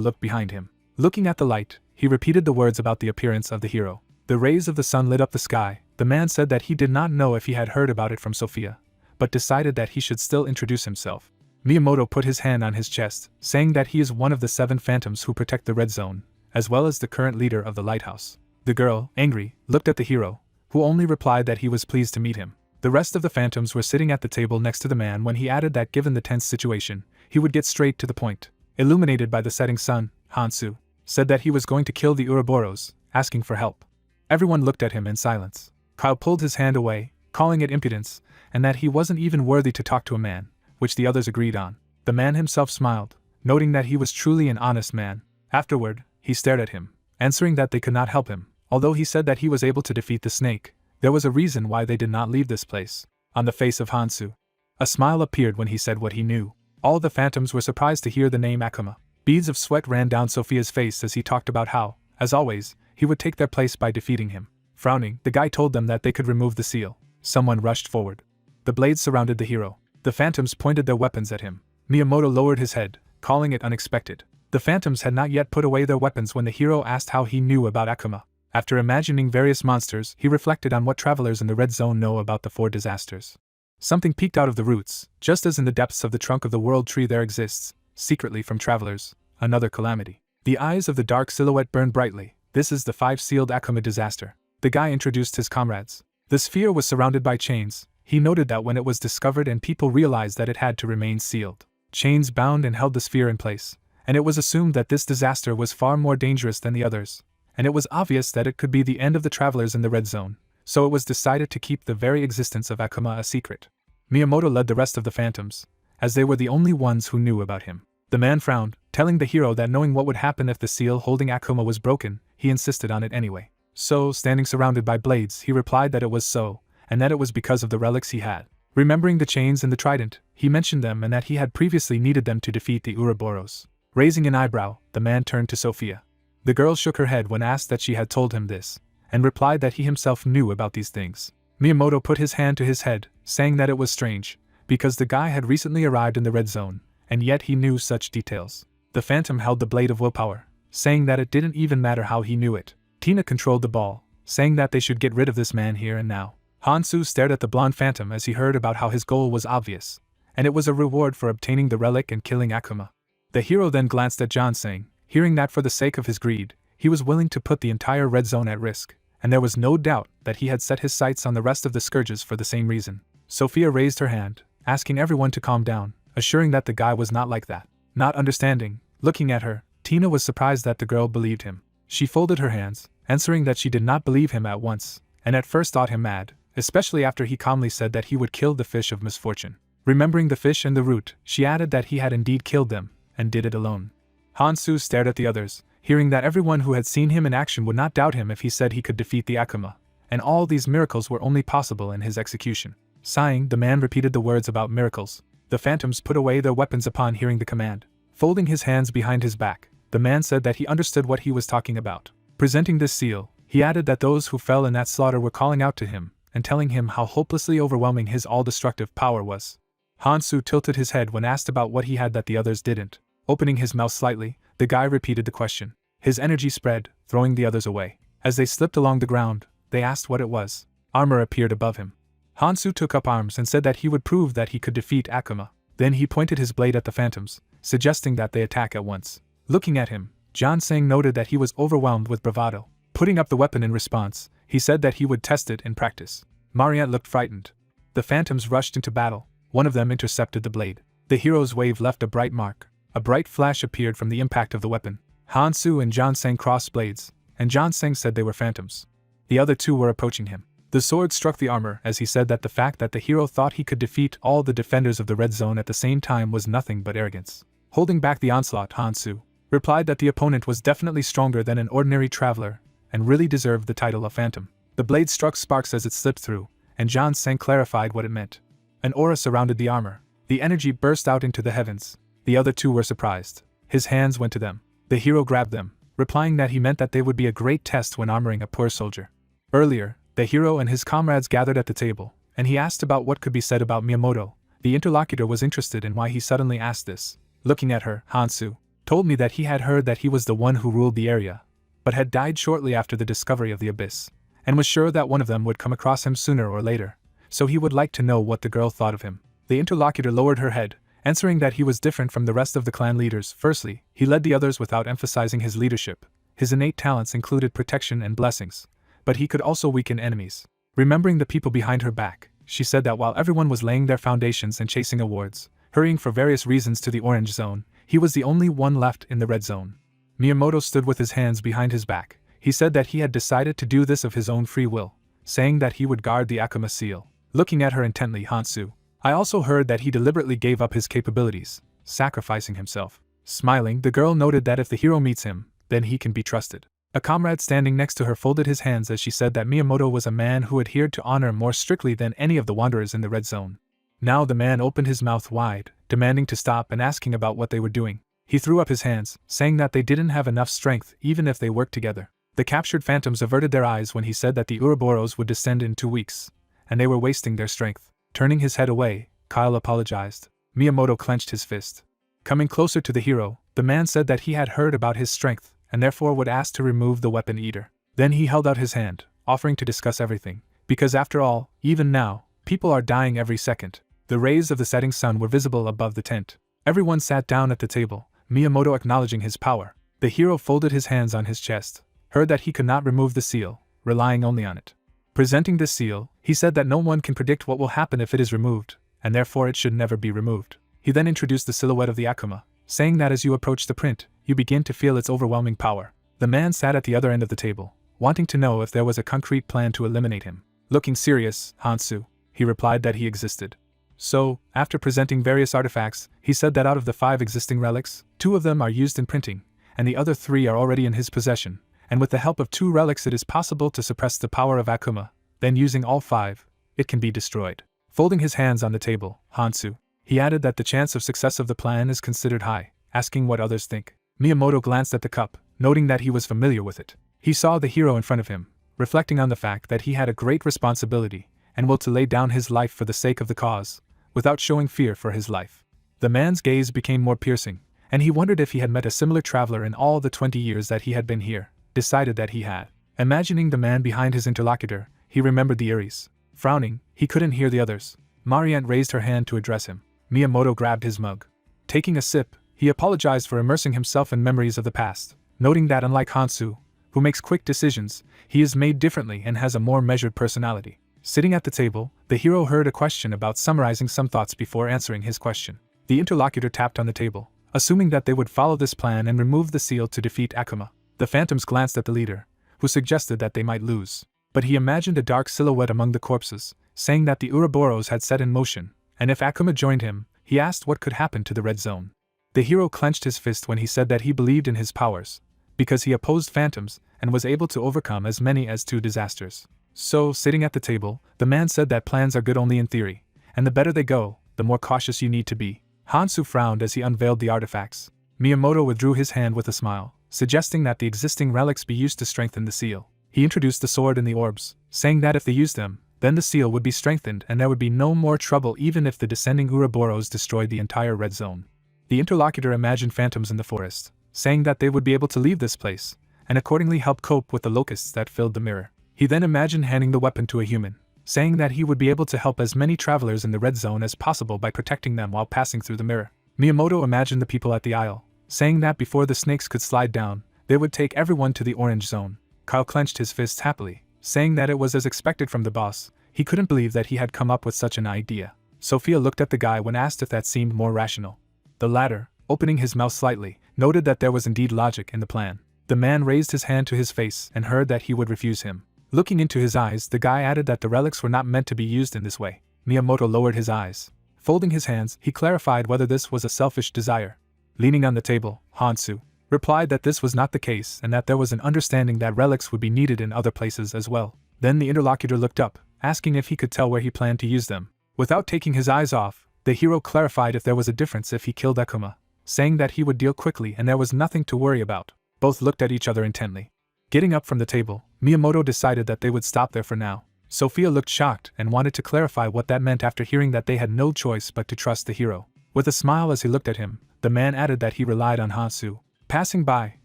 [SPEAKER 1] looked behind him. Looking at the light, he repeated the words about the appearance of the hero. The rays of the sun lit up the sky. The man said that he did not know if he had heard about it from Sophia, but decided that he should still introduce himself. Miyamoto put his hand on his chest, saying that he is one of the 7 phantoms who protect the red zone, as well as the current leader of the lighthouse. The girl, angry, looked at the hero, who only replied that he was pleased to meet him. The rest of the phantoms were sitting at the table next to the man when he added that given the tense situation, he would get straight to the point. Illuminated by the setting sun, Hansu said that he was going to kill the Ouroboros, asking for help. Everyone looked at him in silence. Kyle pulled his hand away, calling it impudence, and that he wasn't even worthy to talk to a man, which the others agreed on. The man himself smiled, noting that he was truly an honest man. Afterward, he stared at him, answering that they could not help him. Although he said that he was able to defeat the snake, there was a reason why they did not leave this place. On the face of Hansu, a smile appeared when he said what he knew. All the phantoms were surprised to hear the name Akuma. Beads of sweat ran down Sophia's face as he talked about how, as always, he would take their place by defeating him. Frowning, the guy told them that they could remove the seal. Someone rushed forward. The blades surrounded the hero. The phantoms pointed their weapons at him. Miyamoto lowered his head, calling it unexpected. The phantoms had not yet put away their weapons when the hero asked how he knew about Akuma. After imagining various monsters, he reflected on what travelers in the red zone know about the 4 disasters. Something peeked out of the roots, just as in the depths of the trunk of the world tree there exists, secretly from travelers, another calamity. The eyes of the dark silhouette burned brightly. This is the 5-sealed Akuma disaster. The guy introduced his comrades. The sphere was surrounded by chains. He noted that when it was discovered and people realized that it had to remain sealed. Chains bound and held the sphere in place, and it was assumed that this disaster was far more dangerous than the others, and it was obvious that it could be the end of the travelers in the red zone, so it was decided to keep the very existence of Akuma a secret. Miyamoto led the rest of the phantoms, as they were the only ones who knew about him. The man frowned, telling the hero that knowing what would happen if the seal holding Akuma was broken, he insisted on it anyway. So, standing surrounded by blades, he replied that it was so, and that it was because of the relics he had. Remembering the chains and the trident, he mentioned them and that he had previously needed them to defeat the Ouroboros. Raising an eyebrow, the man turned to Sophia. The girl shook her head when asked that she had told him this, and replied that he himself knew about these things. Miyamoto put his hand to his head, saying that it was strange, because the guy had recently arrived in the red zone, and yet he knew such details. The phantom held the blade of willpower, saying that it didn't even matter how he knew it. Tina controlled the ball, saying that they should get rid of this man here and now. Hansu stared at the blonde phantom as he heard about how his goal was obvious, and it was a reward for obtaining the relic and killing Akuma. The hero then glanced at Janseng, hearing that for the sake of his greed, he was willing to put the entire red zone at risk, and there was no doubt that he had set his sights on the rest of the scourges for the same reason. Sophia raised her hand, asking everyone to calm down, assuring that the guy was not like that. Not understanding, looking at her, Tina was surprised that the girl believed him. She folded her hands, answering that she did not believe him at once, and at first thought him mad, especially after he calmly said that he would kill the fish of misfortune. Remembering the fish and the root, she added that he had indeed killed them, and did it alone. Hansu stared at the others, hearing that everyone who had seen him in action would not doubt him if he said he could defeat the Akuma, and all these miracles were only possible in his execution. Sighing, the man repeated the words about miracles. The phantoms put away their weapons upon hearing the command. Folding his hands behind his back, the man said that he understood what he was talking about. Presenting this seal, he added that those who fell in that slaughter were calling out to him, and telling him how hopelessly overwhelming his all-destructive power was. Hansu tilted his head when asked about what he had that the others didn't. Opening his mouth slightly, the guy repeated the question. His energy spread, throwing the others away. As they slipped along the ground, they asked what it was. Armor appeared above him. Hansu took up arms and said that he would prove that he could defeat Akuma. Then he pointed his blade at the phantoms, suggesting that they attack at once. Looking at him, Janseng noted that he was overwhelmed with bravado. Putting up the weapon in response, he said that he would test it in practice. Mariette looked frightened. The phantoms rushed into battle. One of them intercepted the blade. The hero's wave left a bright mark. A bright flash appeared from the impact of the weapon. Hansu and Janseng crossed blades, and Janseng said they were phantoms. The other two were approaching him. The sword struck the armor as he said that the fact that the hero thought he could defeat all the defenders of the red zone at the same time was nothing but arrogance. Holding back the onslaught, Hansu replied that the opponent was definitely stronger than an ordinary traveler, and really deserved the title of phantom. The blade struck sparks as it slipped through, and Janseng clarified what it meant. An aura surrounded the armor. The energy burst out into the heavens. The other two were surprised. His hands went to them. The hero grabbed them, replying that he meant that they would be a great test when armoring a poor soldier. Earlier, the hero and his comrades gathered at the table, and he asked about what could be said about Miyamoto. The interlocutor was interested in why he suddenly asked this. Looking at her, Hansu told me that he had heard that he was the one who ruled the area, but had died shortly after the discovery of the abyss, and was sure that one of them would come across him sooner or later, so he would like to know what the girl thought of him. The interlocutor lowered her head, answering that he was different from the rest of the clan leaders. Firstly, he led the others without emphasizing his leadership. His innate talents included protection and blessings, but he could also weaken enemies. Remembering the people behind her back, she said that while everyone was laying their foundations and chasing awards, hurrying for various reasons to the orange zone, he was the only one left in the red zone. Miyamoto stood with his hands behind his back. He said that he had decided to do this of his own free will, saying that he would guard the Akuma seal. Looking at her intently, Hansu, I also heard that he deliberately gave up his capabilities, sacrificing himself. Smiling, the girl noted that if the hero meets him, then he can be trusted. A comrade standing next to her folded his hands as she said that Miyamoto was a man who adhered to honor more strictly than any of the wanderers in the red zone. Now the man opened his mouth wide, demanding to stop and asking about what they were doing. He threw up his hands, saying that they didn't have enough strength even if they worked together. The captured phantoms averted their eyes when he said that the Ouroboros would descend in 2 weeks, and they were wasting their strength. Turning his head away, Kyle apologized. Miyamoto clenched his fist. Coming closer to the hero, the man said that he had heard about his strength, and therefore would ask to remove the weapon eater. Then he held out his hand, offering to discuss everything, because after all, even now, people are dying every second. The rays of the setting sun were visible above the tent. Everyone sat down at the table, Miyamoto acknowledging his power. The hero folded his hands on his chest, heard that he could not remove the seal, relying only on it. Presenting this seal, he said that no one can predict what will happen if it is removed, and therefore it should never be removed. He then introduced the silhouette of the Akuma, saying that as you approach the print, you begin to feel its overwhelming power. The man sat at the other end of the table, wanting to know if there was a concrete plan to eliminate him. Looking serious, Hansu, he replied that he existed. So, after presenting various artifacts, he said that out of the 5 existing relics, 2 of them are used in printing, and the other 3 are already in his possession, and with the help of 2 relics it is possible to suppress the power of Akuma, then using all 5, it can be destroyed. Folding his hands on the table, Hansu, he added that the chance of success of the plan is considered high, asking what others think. Miyamoto glanced at the cup, noting that he was familiar with it. He saw the hero in front of him, reflecting on the fact that he had a great responsibility, and will to lay down his life for the sake of the cause, without showing fear for his life. The man's gaze became more piercing, and he wondered if he had met a similar traveler in all the 20 years that he had been here. Decided that he had. Imagining the man behind his interlocutor, he remembered the Aries. Frowning, he couldn't hear the others. Mariette raised her hand to address him. Miyamoto grabbed his mug. Taking a sip, He apologized for immersing himself in memories of the past, noting that unlike Hansu, who makes quick decisions, he is made differently and has a more measured personality. Sitting at the table, the hero heard a question about summarizing some thoughts before answering his question. The interlocutor tapped on the table, assuming that they would follow this plan and remove the seal to defeat Akuma. The phantoms glanced at the leader, who suggested that they might lose. But he imagined a dark silhouette among the corpses, saying that the Ouroboros had set in motion, and if Akuma joined him, he asked what could happen to the red zone. The hero clenched his fist when he said that he believed in his powers, because he opposed phantoms and was able to overcome as many as 2 disasters. So, sitting at the table, the man said that plans are good only in theory, and the better they go, the more cautious you need to be. Hansu frowned as he unveiled the artifacts. Miyamoto withdrew his hand with a smile, suggesting that the existing relics be used to strengthen the seal. He introduced the sword and the orbs, saying that if they used them, then the seal would be strengthened and there would be no more trouble even if the descending Ouroboros destroyed the entire red zone. The interlocutor imagined phantoms in the forest, saying that they would be able to leave this place, and accordingly help cope with the locusts that filled the mirror. He then imagined handing the weapon to a human, saying that he would be able to help as many travelers in the red zone as possible by protecting them while passing through the mirror. Miyamoto imagined the people at the aisle, saying that before the snakes could slide down, they would take everyone to the orange zone. Kyle clenched his fists happily, saying that it was as expected from the boss. He couldn't believe that he had come up with such an idea. Sophia looked at the guy when asked if that seemed more rational. The latter, opening his mouth slightly, noted that there was indeed logic in the plan. The man raised his hand to his face and heard that he would refuse him. Looking into his eyes, the guy added that the relics were not meant to be used in this way. Miyamoto lowered his eyes. Folding his hands, he clarified whether this was a selfish desire. Leaning on the table, Hansu replied that this was not the case and that there was an understanding that relics would be needed in other places as well. Then the interlocutor looked up, asking if he could tell where he planned to use them. Without taking his eyes off, the hero clarified if there was a difference if he killed Akuma, saying that he would deal quickly and there was nothing to worry about. Both looked at each other intently. Getting up from the table, Miyamoto decided that they would stop there for now. Sophia looked shocked and wanted to clarify what that meant after hearing that they had no choice but to trust the hero. With a smile as he looked at him, the man added that he relied on Hansu. Passing by,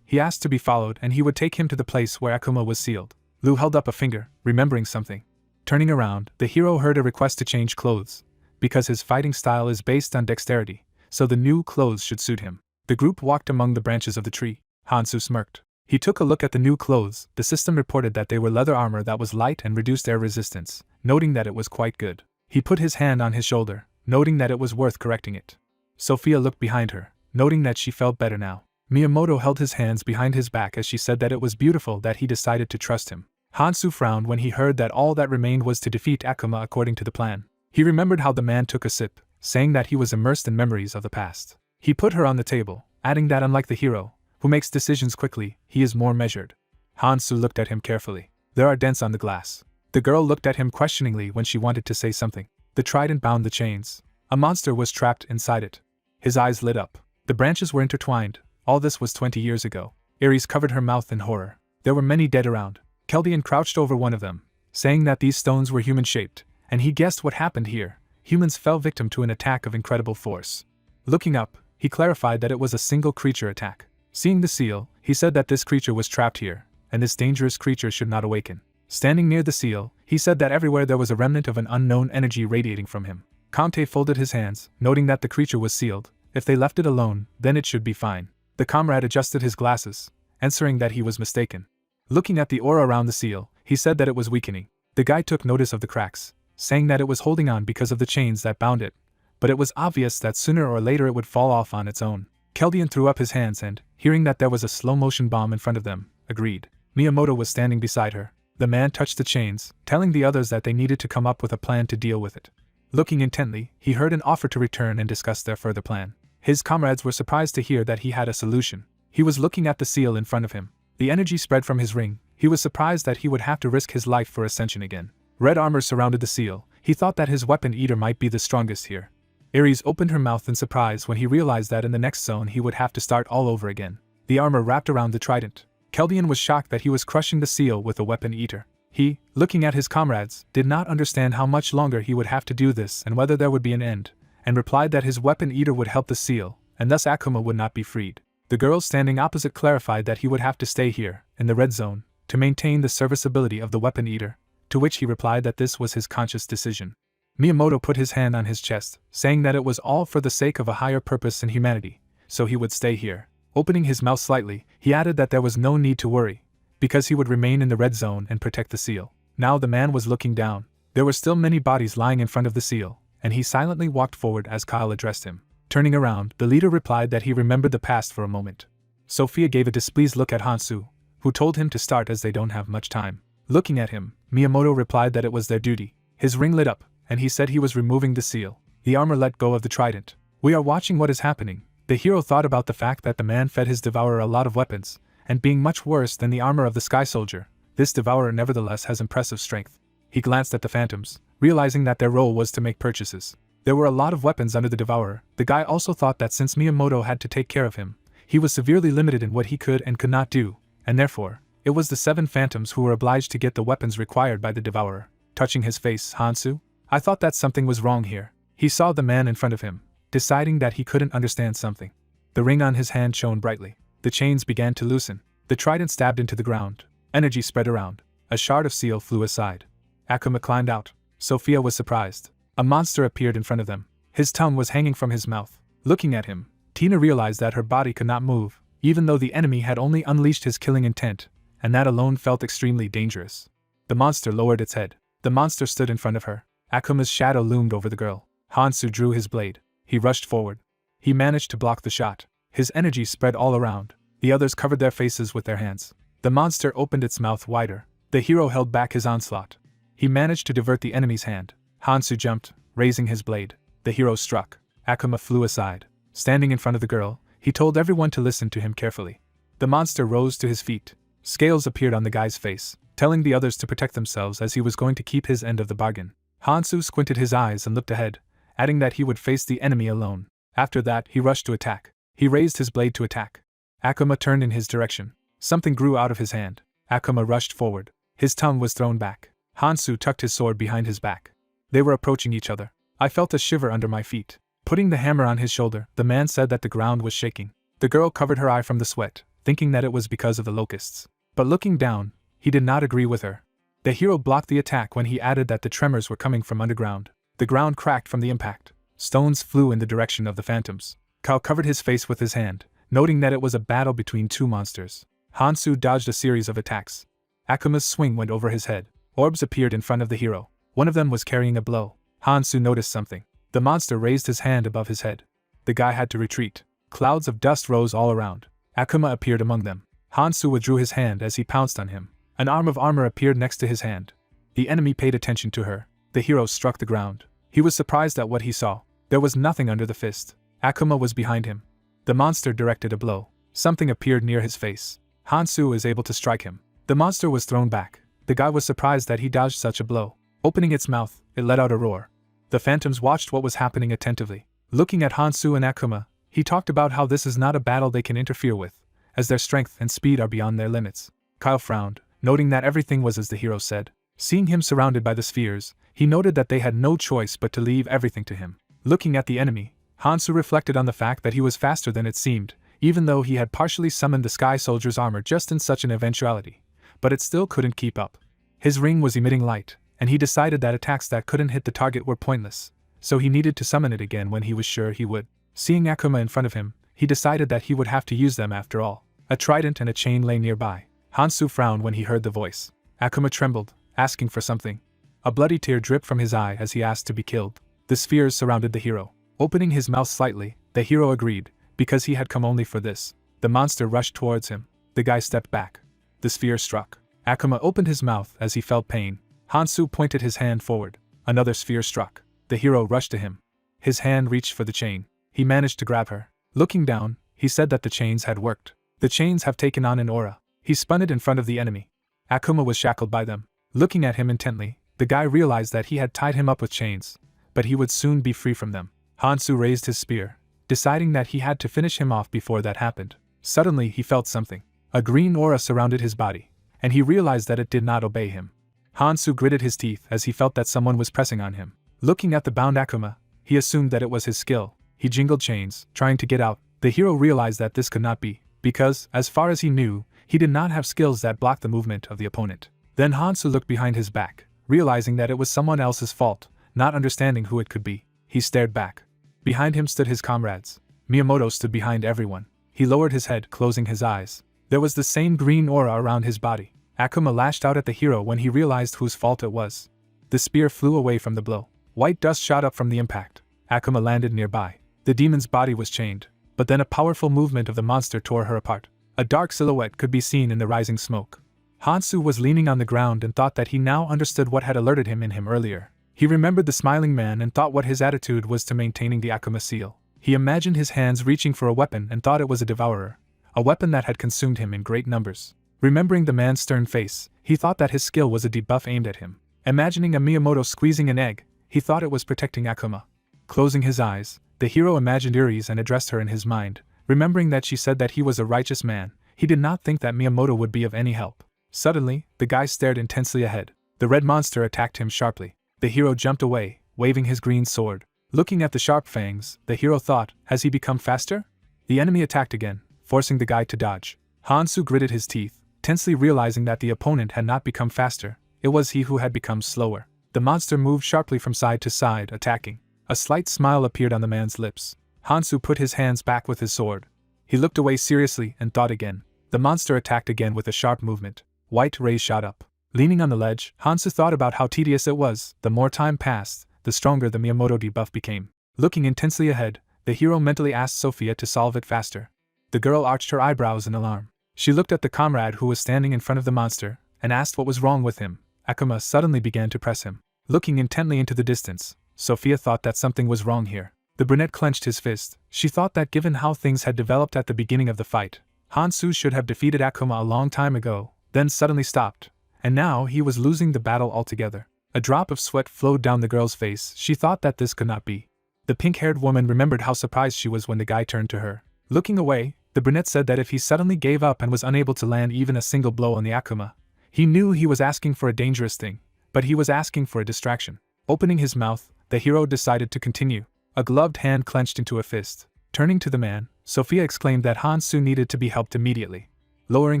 [SPEAKER 1] he asked to be followed and he would take him to the place where Akuma was sealed. Lu held up a finger, remembering something. Turning around, the hero heard a request to change clothes, because his fighting style is based on dexterity, so the new clothes should suit him. The group walked among the branches of the tree. Hansu smirked. He took a look at the new clothes. The system reported that they were leather armor that was light and reduced air resistance, noting that it was quite good. He put his hand on his shoulder, noting that it was worth correcting it. Sophia looked behind her, noting that she felt better now. Miyamoto held his hands behind his back as she said that it was beautiful that he decided to trust him. Hansu frowned when he heard that all that remained was to defeat Akuma according to the plan. He remembered how the man took a sip, saying that he was immersed in memories of the past. He put her on the table, adding that unlike the hero, who makes decisions quickly, he is more measured. Hansu looked at him carefully. There are dents on the glass. The girl looked at him questioningly when she wanted to say something. The trident bound the chains. A monster was trapped inside it. His eyes lit up. The branches were intertwined. All this was 20 years ago. Ares covered her mouth in horror. There were many dead around. Keldian crouched over one of them, saying that these stones were human-shaped, and he guessed what happened here. Humans fell victim to an attack of incredible force. Looking up, he clarified that it was a single creature attack. Seeing the seal, he said that this creature was trapped here, and this dangerous creature should not awaken. Standing near the seal, he said that everywhere there was a remnant of an unknown energy radiating from him. Conte folded his hands, noting that the creature was sealed. If they left it alone, then it should be fine. The comrade adjusted his glasses, answering that he was mistaken. Looking at the aura around the seal, he said that it was weakening. The guy took notice of the cracks, saying that it was holding on because of the chains that bound it, but it was obvious that sooner or later it would fall off on its own. Keldian threw up his hands and, hearing that there was a slow-motion bomb in front of them, agreed. Miyamoto was standing beside her. The man touched the chains, telling the others that they needed to come up with a plan to deal with it. Looking intently, he heard an offer to return and discuss their further plan. His comrades were surprised to hear that he had a solution. He was looking at the seal in front of him. The energy spread from his ring. He was surprised that he would have to risk his life for ascension again. Red armor surrounded the seal. He thought that his weapon eater might be the strongest here. Ares opened her mouth in surprise when he realized that in the next zone he would have to start all over again. The armor wrapped around the trident. Keldian was shocked that he was crushing the seal with a weapon eater. He, looking at his comrades, did not understand how much longer he would have to do this and whether there would be an end, and replied that his weapon eater would help the seal, and thus Akuma would not be freed. The girl standing opposite clarified that he would have to stay here, in the red zone, to maintain the serviceability of the weapon eater, to which he replied that this was his conscious decision. Miyamoto put his hand on his chest, saying that it was all for the sake of a higher purpose in humanity, so he would stay here. Opening his mouth slightly, he added that there was no need to worry, because he would remain in the red zone and protect the seal. Now the man was looking down. There were still many bodies lying in front of the seal, and he silently walked forward as Kyle addressed him. Turning around, the leader replied that he remembered the past for a moment. Sophia gave a displeased look at Hansu, who told him to start as they don't have much time. Looking at him, Miyamoto replied that it was their duty. His ring lit up, and he said he was removing the seal. The armor let go of the trident. We are watching what is happening. The hero thought about the fact that the man fed his devourer a lot of weapons, and being much worse than the armor of the Sky Soldier, this devourer nevertheless has impressive strength. He glanced at the phantoms, realizing that their role was to make purchases. There were a lot of weapons under the devourer. The guy also thought that since Miyamoto had to take care of him, he was severely limited in what he could and could not do, and therefore, it was the 7 phantoms who were obliged to get the weapons required by the devourer. Touching his face, Hansu, I thought that something was wrong here. He saw the man in front of him, deciding that he couldn't understand something. The ring on his hand shone brightly. The chains began to loosen. The trident stabbed into the ground. Energy spread around. A shard of seal flew aside. Akuma climbed out. Sophia was surprised. A monster appeared in front of them. His tongue was hanging from his mouth. Looking at him, Tina realized that her body could not move, even though the enemy had only unleashed his killing intent, and that alone felt extremely dangerous. The monster lowered its head. The monster stood in front of her. Akuma's shadow loomed over the girl. Hansu drew his blade. He rushed forward. He managed to block the shot. His energy spread all around. The others covered their faces with their hands. The monster opened its mouth wider. The hero held back his onslaught. He managed to divert the enemy's hand. Hansu jumped, raising his blade. The hero struck. Akuma flew aside. Standing in front of the girl, he told everyone to listen to him carefully. The monster rose to his feet. Scales appeared on the guy's face, telling the others to protect themselves as he was going to keep his end of the bargain. Hansu squinted his eyes and looked ahead, adding that he would face the enemy alone. After that, he rushed to attack. He raised his blade to attack. Akuma turned in his direction. Something grew out of his hand. Akuma rushed forward. His tongue was thrown back. Hansu tucked his sword behind his back. They were approaching each other. I felt a shiver under my feet. Putting the hammer on his shoulder, the man said that the ground was shaking. The girl covered her eye from the sweat, thinking that it was because of the locusts. But looking down, he did not agree with her. The hero blocked the attack when he added that the tremors were coming from underground. The ground cracked from the impact. Stones flew in the direction of the phantoms. Kao covered his face with his hand, noting that it was a battle between 2 monsters. Hansu dodged a series of attacks. Akuma's swing went over his head. Orbs appeared in front of the hero. One of them was carrying a blow. Hansu noticed something. The monster raised his hand above his head. The guy had to retreat. Clouds of dust rose all around. Akuma appeared among them. Hansu withdrew his hand as he pounced on him. An arm of armor appeared next to his hand. The enemy paid attention to her. The hero struck the ground. He was surprised at what he saw. There was nothing under the fist. Akuma was behind him. The monster directed a blow. Something appeared near his face. Hansu was able to strike him. The monster was thrown back. The guy was surprised that he dodged such a blow. Opening its mouth, it let out a roar. The phantoms watched what was happening attentively. Looking at Hansu and Akuma, he talked about how this is not a battle they can interfere with, as their strength and speed are beyond their limits. Kyle frowned, noting that everything was as the hero said. Seeing him surrounded by the spheres, he noted that they had no choice but to leave everything to him. Looking at the enemy, Hansu reflected on the fact that he was faster than it seemed, even though he had partially summoned the Sky Soldier's armor just in such an eventuality. But it still couldn't keep up. His ring was emitting light, and he decided that attacks that couldn't hit the target were pointless, so he needed to summon it again when he was sure he would. Seeing Akuma in front of him, he decided that he would have to use them after all. A trident and a chain lay nearby. Hansu frowned when he heard the voice. Akuma trembled, asking for something. A bloody tear dripped from his eye as he asked to be killed. The spheres surrounded the hero. Opening his mouth slightly, the hero agreed, because he had come only for this. The monster rushed towards him. The guy stepped back. The sphere struck. Akuma opened his mouth as he felt pain. Hansu pointed his hand forward. Another sphere struck. The hero rushed to him. His hand reached for the chain. He managed to grab her. Looking down, he said that the chains had worked. The chains have taken on an aura. He spun it in front of the enemy. Akuma was shackled by them. Looking at him intently, the guy realized that he had tied him up with chains, but he would soon be free from them. Hansu raised his spear, deciding that he had to finish him off before that happened. Suddenly he felt something. A green aura surrounded his body, and he realized that it did not obey him. Hansu gritted his teeth as he felt that someone was pressing on him. Looking at the bound Akuma, he assumed that it was his skill. He jingled chains, trying to get out. The hero realized that this could not be, because, as far as he knew, he did not have skills that blocked the movement of the opponent. Then Hansu looked behind his back, realizing that it was someone else's fault, not understanding who it could be. He stared back. Behind him stood his comrades. Miyamoto stood behind everyone. He lowered his head, closing his eyes. There was the same green aura around his body. Akuma lashed out at the hero when he realized whose fault it was. The spear flew away from the blow. White dust shot up from the impact. Akuma landed nearby. The demon's body was chained, but then a powerful movement of the monster tore her apart. A dark silhouette could be seen in the rising smoke. Hansu was leaning on the ground and thought that he now understood what had alerted him earlier. He remembered the smiling man and thought what his attitude was to maintaining the Akuma seal. He imagined his hands reaching for a weapon and thought it was a devourer, a weapon that had consumed him in great numbers. Remembering the man's stern face, he thought that his skill was a debuff aimed at him. Imagining a Miyamoto squeezing an egg, he thought it was protecting Akuma. Closing his eyes, the hero imagined Iris and addressed her in his mind. Remembering that she said that he was a righteous man, he did not think that Miyamoto would be of any help. Suddenly, the guy stared intensely ahead. The red monster attacked him sharply. The hero jumped away, waving his green sword. Looking at the sharp fangs, the hero thought, has he become faster? The enemy attacked again, forcing the guy to dodge. Hansu gritted his teeth, tensely realizing that the opponent had not become faster, it was he who had become slower. The monster moved sharply from side to side, attacking. A slight smile appeared on the man's lips. Hansu put his hands back with his sword. He looked away seriously and thought again. The monster attacked again with a sharp movement. White rays shot up. Leaning on the ledge, Hansu thought about how tedious it was. The more time passed, the stronger the Miyamoto debuff became. Looking intensely ahead, the hero mentally asked Sophia to solve it faster. The girl arched her eyebrows in alarm. She looked at the comrade who was standing in front of the monster, and asked what was wrong with him. Akuma suddenly began to press him. Looking intently into the distance, Sophia thought that something was wrong here. The brunette clenched his fist. She thought that given how things had developed at the beginning of the fight, Hansu should have defeated Akuma a long time ago, then suddenly stopped, and now he was losing the battle altogether. A drop of sweat flowed down the girl's face. She thought that this could not be. The pink-haired woman remembered how surprised she was when the guy turned to her. Looking away, the brunette said that if he suddenly gave up and was unable to land even a single blow on the Akuma, he knew he was asking for a dangerous thing, but he was asking for a distraction. Opening his mouth, the hero decided to continue. A gloved hand clenched into a fist. Turning to the man, Sophia exclaimed that Hansu needed to be helped immediately. Lowering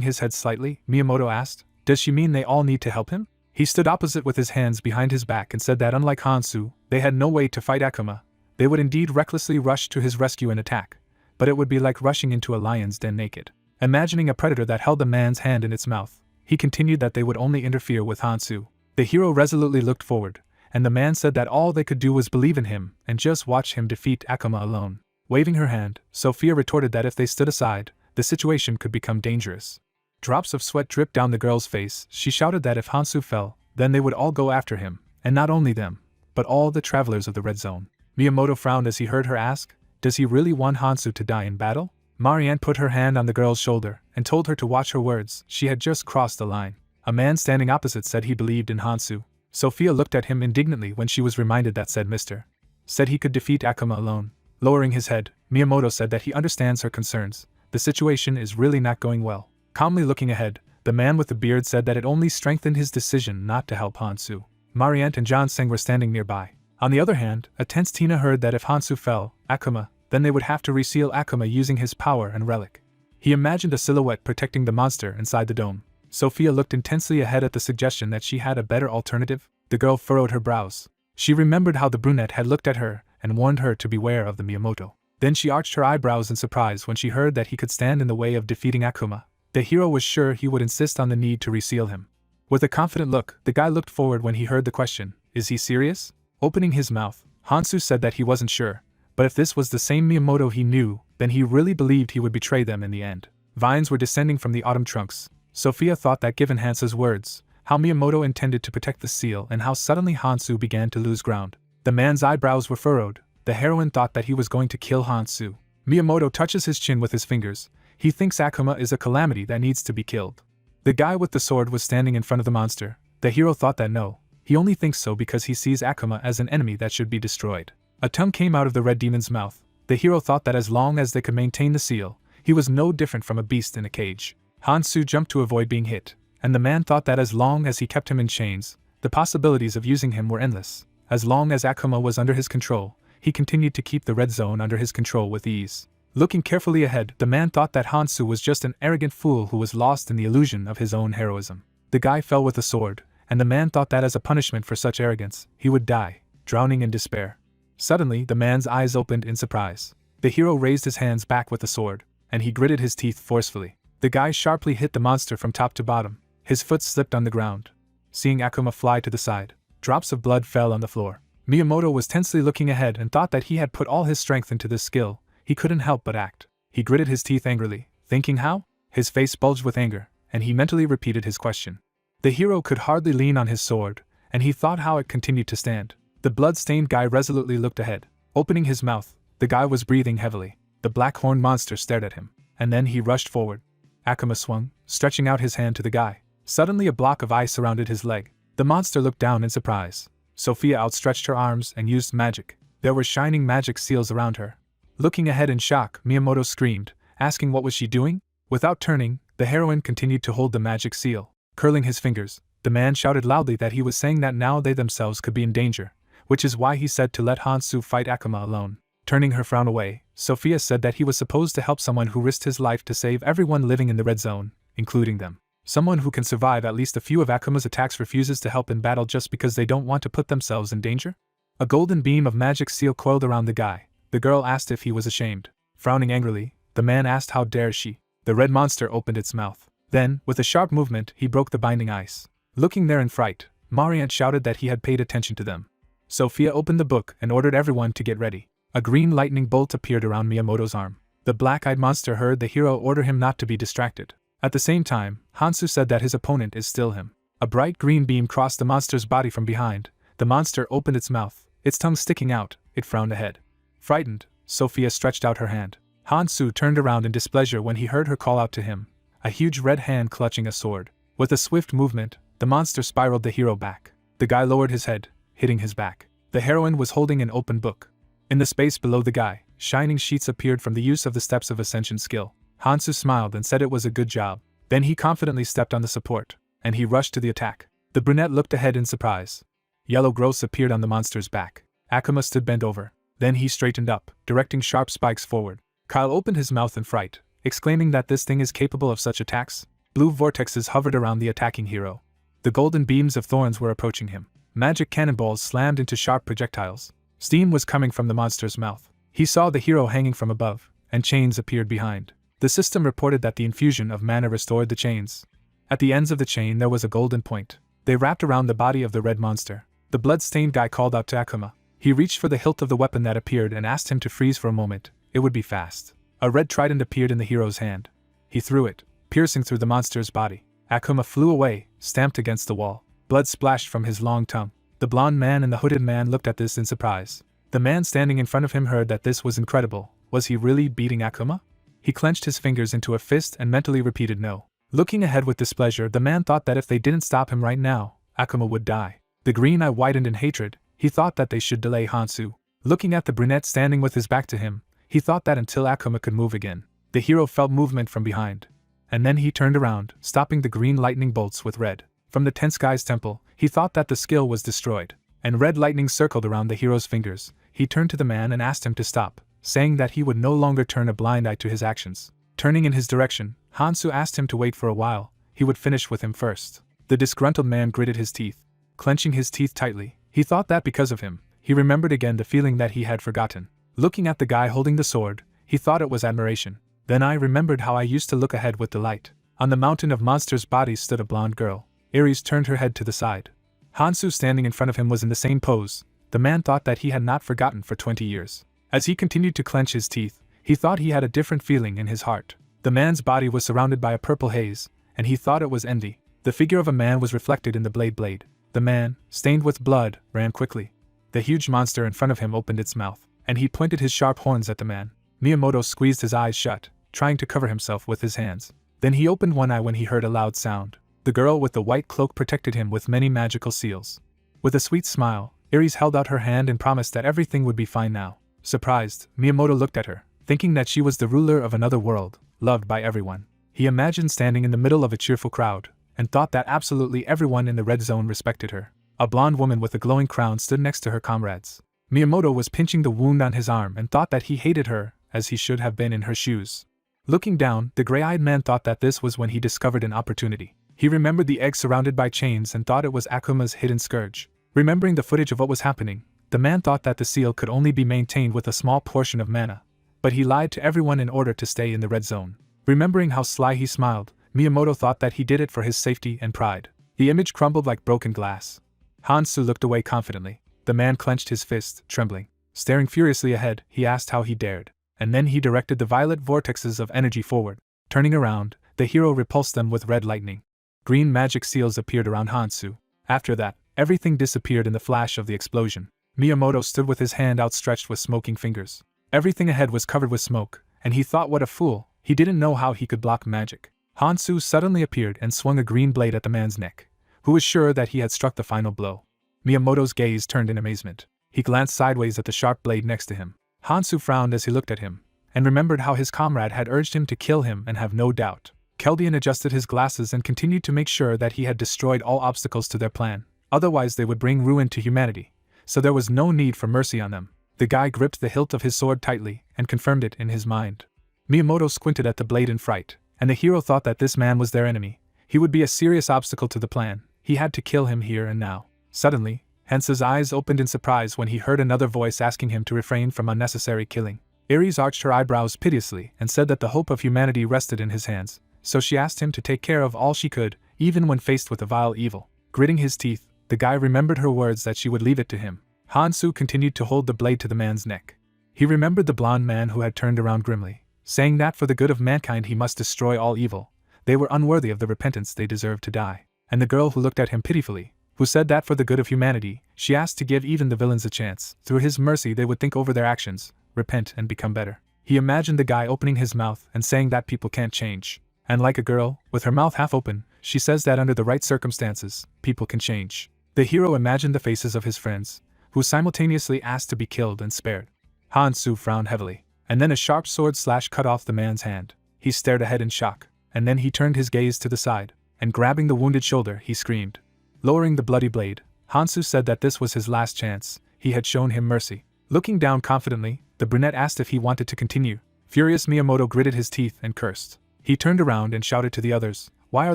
[SPEAKER 1] his head slightly, Miyamoto asked, "Does she mean they all need to help him?" He stood opposite with his hands behind his back and said that unlike Hansu, they had no way to fight Akuma. They would indeed recklessly rush to his rescue and attack, but it would be like rushing into a lion's den naked. Imagining a predator that held a man's hand in its mouth, he continued that they would only interfere with Hansu. The hero resolutely looked forward, and the man said that all they could do was believe in him and just watch him defeat Akuma alone. Waving her hand, Sophia retorted that if they stood aside, the situation could become dangerous. Drops of sweat dripped down the girl's face. She shouted that if Hansu fell, then they would all go after him, and not only them, but all the travelers of the Red Zone. Miyamoto frowned as he heard her ask, "Does he really want Hansu to die in battle?" Marianne put her hand on the girl's shoulder and told her to watch her words. She had just crossed the line. A man standing opposite said he believed in Hansu. Sophia looked at him indignantly when she was reminded that said Mr. said he could defeat Akuma alone. Lowering his head, Miyamoto said that he understands her concerns. The situation is really not going well. Calmly looking ahead, the man with the beard said that it only strengthened his decision not to help Hansu. Marianne and John Seng were standing nearby. On the other hand, a tense Tina heard that if Hansu fell, Akuma, then they would have to reseal Akuma using his power and relic. He imagined a silhouette protecting the monster inside the dome. Sophia looked intensely ahead at the suggestion that she had a better alternative. The girl furrowed her brows. She remembered how the brunette had looked at her and warned her to beware of the Miyamoto. Then she arched her eyebrows in surprise when she heard that he could stand in the way of defeating Akuma. The hero was sure he would insist on the need to reseal him. With a confident look, the guy looked forward when he heard the question, "Is he serious?" Opening his mouth, Hansu said that he wasn't sure, but if this was the same Miyamoto he knew, then he really believed he would betray them in the end. Vines were descending from the autumn trunks. Sophia thought that given Hansu's words, how Miyamoto intended to protect the seal and how suddenly Hansu began to lose ground. The man's eyebrows were furrowed. The heroine thought that he was going to kill Hansu. Miyamoto touches his chin with his fingers. He thinks Akuma is a calamity that needs to be killed. The guy with the sword was standing in front of the monster. The hero thought that no, he only thinks so because he sees Akuma as an enemy that should be destroyed. A tongue came out of the red demon's mouth. The hero thought that as long as they could maintain the seal, he was no different from a beast in a cage. Hansu jumped to avoid being hit, and the man thought that as long as he kept him in chains, the possibilities of using him were endless. As long as Akuma was under his control, he continued to keep the red zone under his control with ease. Looking carefully ahead, the man thought that Hansu was just an arrogant fool who was lost in the illusion of his own heroism. The guy fell with a sword, and the man thought that as a punishment for such arrogance, he would die, drowning in despair. Suddenly, the man's eyes opened in surprise. The hero raised his hands back with the sword, and he gritted his teeth forcefully. The guy sharply hit the monster from top to bottom. His foot slipped on the ground. Seeing Akuma fly to the side, drops of blood fell on the floor. Miyamoto was tensely looking ahead and thought that he had put all his strength into this skill. He couldn't help but act. He gritted his teeth angrily, thinking how? His face bulged with anger, and he mentally repeated his question. The hero could hardly lean on his sword, and he thought how it continued to stand. The blood-stained guy resolutely looked ahead. Opening his mouth, the guy was breathing heavily. The black-horned monster stared at him, and then he rushed forward. Akuma swung, stretching out his hand to the guy. Suddenly a block of ice surrounded his leg. The monster looked down in surprise. Sophia outstretched her arms and used magic. There were shining magic seals around her. Looking ahead in shock, Miyamoto screamed, asking what was she doing? Without turning, the heroine continued to hold the magic seal. Curling his fingers, the man shouted loudly that he was saying that now they themselves could be in danger, which is why he said to let Hansu fight Akuma alone. Turning her frown away, Sophia said that he was supposed to help someone who risked his life to save everyone living in the red zone, including them. Someone who can survive at least a few of Akuma's attacks refuses to help in battle just because they don't want to put themselves in danger? A golden beam of magic seal coiled around the guy. The girl asked if he was ashamed. Frowning angrily, the man asked how dare she. The red monster opened its mouth. Then, with a sharp movement, he broke the binding ice. Looking there in fright, Mariant shouted that he had paid attention to them. Sophia opened the book and ordered everyone to get ready. A green lightning bolt appeared around Miyamoto's arm. The black-eyed monster heard the hero order him not to be distracted. At the same time, Hansu said that his opponent is still him. A bright green beam crossed the monster's body from behind. The monster opened its mouth, its tongue sticking out. It frowned ahead. Frightened, Sophia stretched out her hand. Hansu turned around in displeasure when he heard her call out to him, a huge red hand clutching a sword. With a swift movement, the monster spiraled the hero back. The guy lowered his head, hitting his back. The heroine was holding an open book. In the space below the guy, shining sheets appeared from the use of the steps of ascension skill. Hansu smiled and said it was a good job. Then he confidently stepped on the support, and he rushed to the attack. The brunette looked ahead in surprise. Yellow growths appeared on the monster's back. Akuma stood bent over. Then he straightened up, directing sharp spikes forward. Kyle opened his mouth in fright, exclaiming that this thing is capable of such attacks. Blue vortexes hovered around the attacking hero. The golden beams of thorns were approaching him. Magic cannonballs slammed into sharp projectiles. Steam was coming from the monster's mouth. He saw the hero hanging from above, and chains appeared behind. The system reported that the infusion of mana restored the chains. At the ends of the chain there was a golden point. They wrapped around the body of the red monster. The blood-stained guy called out to Akuma. He reached for the hilt of the weapon that appeared and asked him to freeze for a moment. It would be fast. A red trident appeared in the hero's hand. He threw it, piercing through the monster's body. Akuma flew away, stamped against the wall. Blood splashed from his long tongue. The blond man and the hooded man looked at this in surprise. The man standing in front of him heard that this was incredible. Was he really beating Akuma? He clenched his fingers into a fist and mentally repeated no. Looking ahead with displeasure, the man thought that if they didn't stop him right now, Akuma would die. The green eye widened in hatred. He thought that they should delay Hansu. Looking at the brunette standing with his back to him, he thought that until Akuma could move again. The hero felt movement from behind. And then he turned around, stopping the green lightning bolts with red. From the tense guy's temple, he thought that the skill was destroyed, and red lightning circled around the hero's fingers. He turned to the man and asked him to stop, saying that he would no longer turn a blind eye to his actions. Turning in his direction, Hansu asked him to wait for a while. He would finish with him first. The disgruntled man gritted his teeth. Clenching his teeth tightly, he thought that because of him, he remembered again the feeling that he had forgotten. Looking at the guy holding the sword, he thought it was admiration. Then I remembered how I used to look ahead with delight. On the mountain of monsters' bodies stood a blonde girl. Ares turned her head to the side. Hansu standing in front of him was in the same pose. The man thought that he had not forgotten for 20 years. As he continued to clench his teeth, he thought he had a different feeling in his heart. The man's body was surrounded by a purple haze, and he thought it was envy. The figure of a man was reflected in the blade. The man, stained with blood, ran quickly. The huge monster in front of him opened its mouth, and he pointed his sharp horns at the man. Miyamoto squeezed his eyes shut, trying to cover himself with his hands. Then he opened one eye when he heard a loud sound. The girl with the white cloak protected him with many magical seals. With a sweet smile, Ares held out her hand and promised that everything would be fine now. Surprised, Miyamoto looked at her, thinking that she was the ruler of another world, loved by everyone. He imagined standing in the middle of a cheerful crowd, and thought that absolutely everyone in the red zone respected her. A blonde woman with a glowing crown stood next to her comrades. Miyamoto was pinching the wound on his arm and thought that he hated her, as he should have been in her shoes. Looking down, the gray-eyed man thought that this was when he discovered an opportunity. He remembered the egg surrounded by chains and thought it was Akuma's hidden scourge. Remembering the footage of what was happening, the man thought that the seal could only be maintained with a small portion of mana. but he lied to everyone in order to stay in the red zone. Remembering how sly he smiled, Miyamoto thought that he did it for his safety and pride. The image crumbled like broken glass. Hansu looked away confidently. The man clenched his fist, trembling. Staring furiously ahead, he asked how he dared. And then he directed the violet vortexes of energy forward. Turning around, the hero repulsed them with red lightning. Green magic seals appeared around Hansu. After that, everything disappeared in the flash of the explosion. Miyamoto stood with his hand outstretched with smoking fingers. Everything ahead was covered with smoke, and he thought what a fool, he didn't know how he could block magic. Hansu suddenly appeared and swung a green blade at the man's neck, who was sure that he had struck the final blow. Miyamoto's gaze turned in amazement. He glanced sideways at the sharp blade next to him. Hansu frowned as he looked at him, and remembered how his comrade had urged him to kill him and have no doubt. Keldian adjusted his glasses and continued to make sure that he had destroyed all obstacles to their plan, otherwise they would bring ruin to humanity, so there was no need for mercy on them. The guy gripped the hilt of his sword tightly and confirmed it in his mind. Miyamoto squinted at the blade in fright, and the hero thought that this man was their enemy. He would be a serious obstacle to the plan. He had to kill him here and now. Suddenly, Hansu's eyes opened in surprise when he heard another voice asking him to refrain from unnecessary killing. Ares arched her eyebrows piteously and said that the hope of humanity rested in his hands, so she asked him to take care of all she could, even when faced with a vile evil. Gritting his teeth, the guy remembered her words that she would leave it to him. Hansu continued to hold the blade to the man's neck. He remembered the blonde man who had turned around grimly, saying that for the good of mankind he must destroy all evil. They were unworthy of the repentance they deserved to die. And the girl who looked at him pitifully, who said that for the good of humanity, she asked to give even the villains a chance. Through his mercy they would think over their actions, repent and become better. He imagined the guy opening his mouth and saying that people can't change. And like a girl, with her mouth half open, she says that under the right circumstances, people can change. The hero imagined the faces of his friends, who simultaneously asked to be killed and spared. Hansu frowned heavily, and then a sharp sword slash cut off the man's hand. He stared ahead in shock, and then he turned his gaze to the side, and grabbing the wounded shoulder, he screamed. Lowering the bloody blade, Hansu said that this was his last chance. He had shown him mercy. Looking down confidently, the brunette asked if he wanted to continue. Furious Miyamoto gritted his teeth and cursed. He turned around and shouted to the others, "Why are